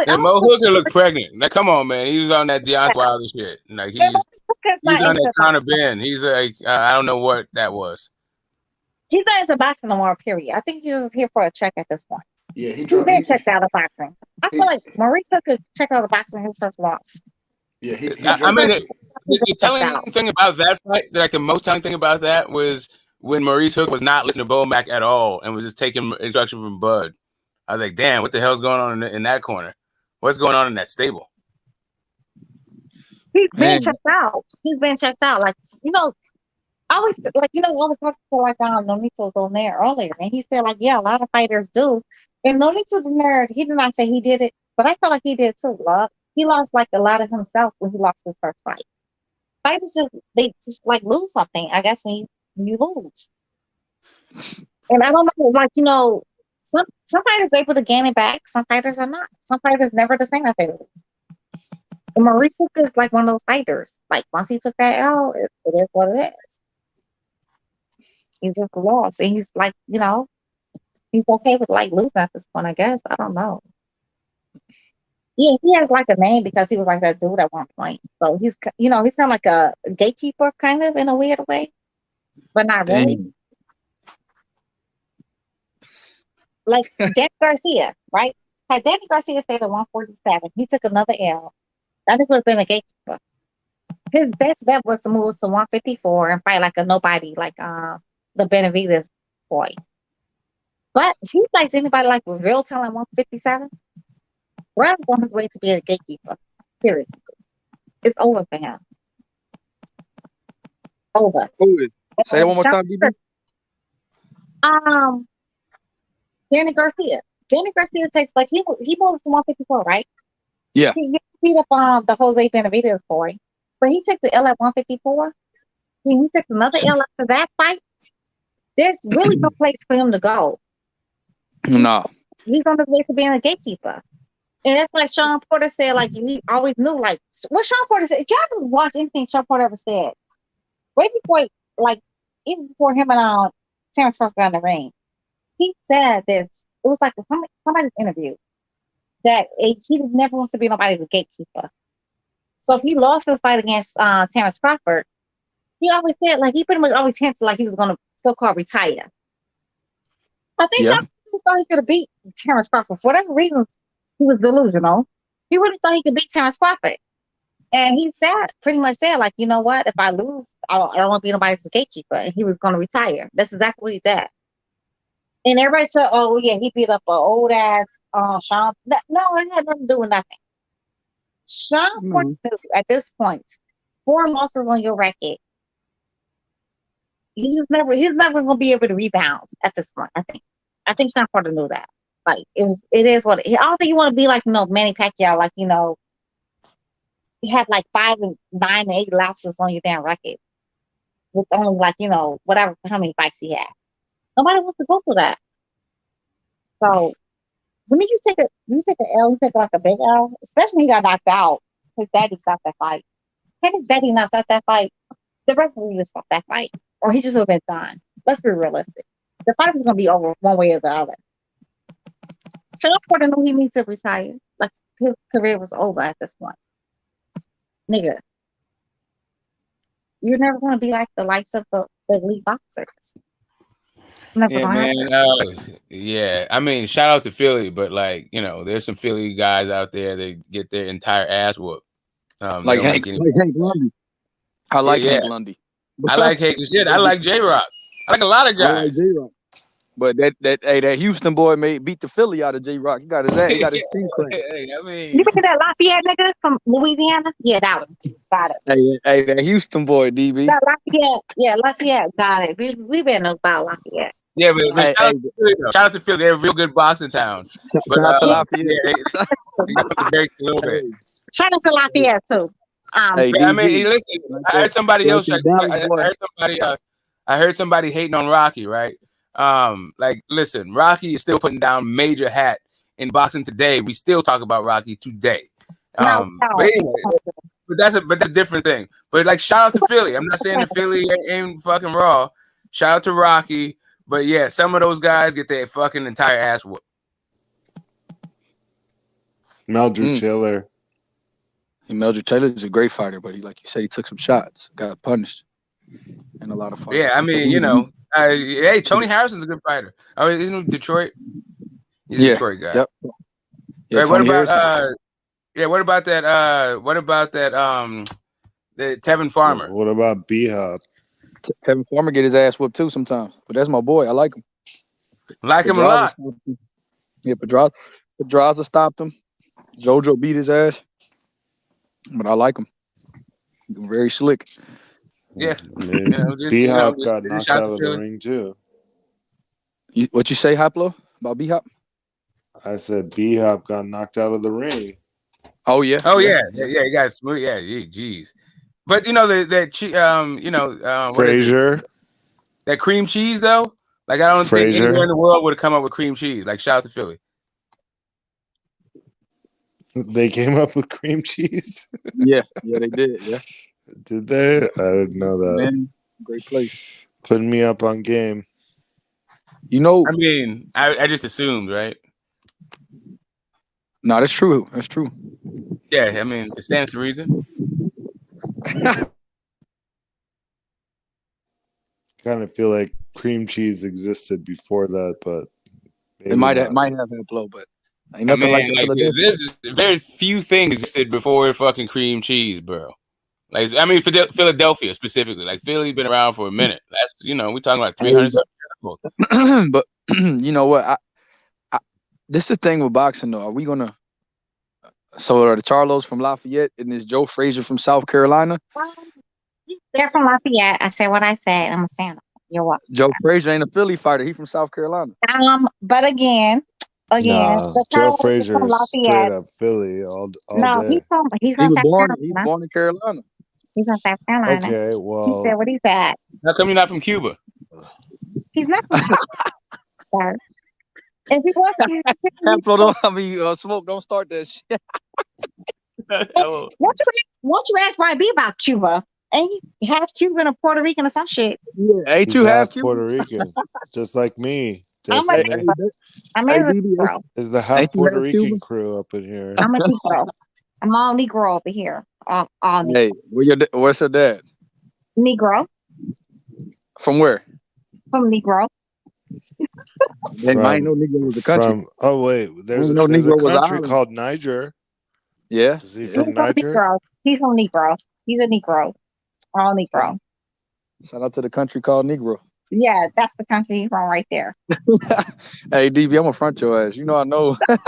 And Mo Hooker looked pregnant. Now come on, man. He was on that Deontay Wilder shit. Like he's on that Conor Ben. He's like I don't know what that was.
He's not into boxing no more, period. I think he's just here for a check at this point.
Yeah,
he's been checked out of boxing. I feel like Maurice Hooker checked out of boxing his first loss.
Yeah,
I mean, the telling thing about that fight, like the most telling thing about that was when Maurice Hook was not listening to Bo Mac at all and was just taking instruction from Bud. I was like, damn, what the hell's going on in that corner? What's going on in that stable?
He's been checked out. He's been checked out. Like, I always talking to like Nonito on there earlier, and he said like, yeah, a lot of fighters do. And Nonito the nerd, he did not say he did it, but I felt like he did too. Love. He lost like a lot of himself when he lost his first fight. Fighters they just like lose something, I guess, when you lose. And I don't know, like, some fighters are able to gain it back, some fighters are not. Some fighters never the same as they lose. And Maurice Hook is like one of those fighters. Like, once he took that L, it is what it is. He just lost. And he's like, he's okay with like losing at this point, I guess. I don't know. Yeah, he has like a name because he was like that dude at one point. So he's he's kind of like a gatekeeper, kind of, in a weird way, but not really.
Dang.
Like Danny Garcia, right? Had Danny Garcia stayed at 147, he took another L. That would have been a gatekeeper. His best bet was to move to 154 and fight like a nobody, like the Benavidez boy. But if he fights anybody like with real talent 157, Brown's on his way to be a gatekeeper. Seriously. It's over for him. Over.
Say it one more time, DB.
Danny Garcia. Danny Garcia takes like he moves to 154, right?
Yeah.
He beat up the Jose Benavidez boy, but he took the L at 154. He took another L after that fight. There's really no place for him to go.
No.
He's on his way to being a gatekeeper. And that's why Sean Porter said, like, he always knew, like, what Sean Porter said. If you ever watch anything Sean Porter ever said, right before, like, even before him and Terence Crawford got in the ring, he said this. It was like somebody's interview that he never wants to be nobody's gatekeeper. So if he lost his fight against Terence Crawford, he always said, like, he pretty much always hinted like he was going to so-called retire. I think Sean Porter thought he could have beat Terence Crawford. For whatever reason, he was delusional. He really thought he could beat Terence Crawford. And he pretty much said, like, you know what? If I lose, I don't want to be nobody's gatekeeper. And he was going to retire. That's exactly what he said. And everybody said, oh, yeah, he beat up an old ass Sean. No, it had nothing to do with nothing. Sean Porter knew at this point, 4 losses on your record. He's never going to be able to rebound at this point, I think. I think Sean Porter knew that. Like, it is what it is. I don't think you want to be like, Manny Pacquiao, like, you have like 5 and 9 and 8 losses on your damn record with only like, whatever, how many fights he had. Nobody wants to go through that. So when you take an L, you take like a big L, especially when he got knocked out. His daddy stopped that fight. Had his daddy not stopped that fight, the referee would have stopped that fight. Or he just would have been done. Let's be realistic. The fight was going to be over one way or the other. Sean Porter knew he needs to retire. Like, his career was over at this point. Nigga. You're never going to be like the likes of the elite boxers.
Yeah, man. Yeah, I mean, shout out to Philly, but like, there's some Philly guys out there that get their entire ass whooped.
Like Hank Lundy. I like Hank Lundy.
I like Hank shit. I like J-Rock. I like a lot of guys.
But that Houston boy beat the Philly out of J-Rock. He got his ass. He got his team cranked.
You mean that Lafayette nigga from Louisiana? Yeah, that one. Got it.
Hey, that Houston boy, DB.
That Lafayette. Yeah, Lafayette. Got it. We been know about Lafayette.
Yeah, but shout out to Philly. They're a real good boxing town. But
shout out to Lafayette.
They got to break a little bit.
Shout out to Lafayette too.
I mean, listen. I heard somebody else. I heard somebody hating on Rocky, right? Like, listen, Rocky is still putting down major hat in boxing today. We still talk about Rocky today. But anyway, but that's a different thing. But like, shout out to Philly. I'm not saying that Philly ain't fucking raw. Shout out to Rocky. But yeah, some of those guys get their fucking entire ass whooped.
Meldrew Taylor.
And Meldrew Taylor is a great fighter, but he took some shots, got punished in a lot of fights.
Yeah, I mean, hey, Tony Harrison's a good fighter. I mean, isn't he Detroit? He's a Detroit guy.
Yep. Yeah,
right, what about that? The Tevin Farmer?
What about B-Hop?
Kevin Farmer get his ass whooped too sometimes, but that's my boy. I like him.
Like him a lot.
Yeah, Pedraza stopped him. JoJo beat his ass, but I like him. Very slick.
Yeah.
B-Hop got knocked out of the ring too.
What you say, Hoplo, about B-Hop?
I said B-Hop got knocked out of the ring.
Oh yeah.
Oh yeah. You got smooth. Yeah, jeez. But you know
Frazier.
That cream cheese though. Like I don't think anywhere in the world would have come up with cream cheese. Like shout out to Philly.
They came up with cream cheese.
Yeah, they did. Yeah.
Did they? I didn't know that.
Man, great place.
Putting me up on game.
You know,
I mean, I just assumed, right?
No, that's true. That's true.
Yeah, I mean, it stands to reason.
Kind of feel like cream cheese existed before that, but
it might have Hoplo, but ain't nothing like
there's very few things existed before fucking cream cheese, bro. Like I mean, Philadelphia specifically. Like Philly's been around for a minute. That's we're talking like 300 something.
But you know what? This is the thing with boxing though. Are we gonna? So are the Charlos from Lafayette and is Joe Frazier from South Carolina?
They're from Lafayette. I said what I said. I'm a fan of them. You're welcome.
Joe Frazier ain't a Philly fighter. He from South Carolina.
But again,
Joe Frazier is straight up Philly all day.
He's from South Carolina.
He's born in Carolina.
He's from South Carolina.
Okay, well.
He said what he said.
How come you're not from Cuba?
He's not from Cuba. Sorry. If he was
Smoke, don't start that shit.
Won't you ask YB about Cuba? Ain't he half Cuban or Puerto Rican or some shit?
Yeah, ain't you half
Puerto Rican, just like me.
I'm a Negro.
Is the half Puerto Rican crew up in here?
I'm a Negro. I'm all Negro over here. All Negro.
Hey, where's your dad?
Negro.
From where?
From Negro.
Then I know Negro was a country.
There's a country called Niger.
Yeah.
Is he from Niger?
He's from Negro. He's a Negro. All Negro.
Shout out to the country called Negro.
Yeah, that's the country he's from right there.
Hey, DB, I'm gonna front your ass. You know I know.
Okay,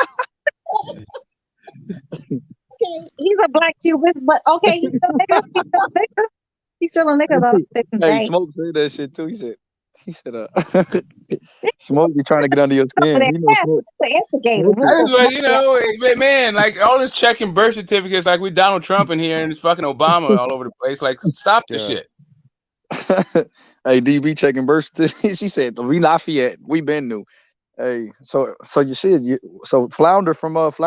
he's a black Cuban, but okay, he's still a nigga. He's still a nigga though.
Hey, Smoke said that shit too. He said, Smoke be trying to get under your skin.
Man, like all this checking birth certificates, like we Donald Trump in here and it's fucking Obama all over the place. Like, stop the shit.
Hey, DB checking birth certificates. She said, "We Lafayette. We been new." Hey, so you said so Flounder from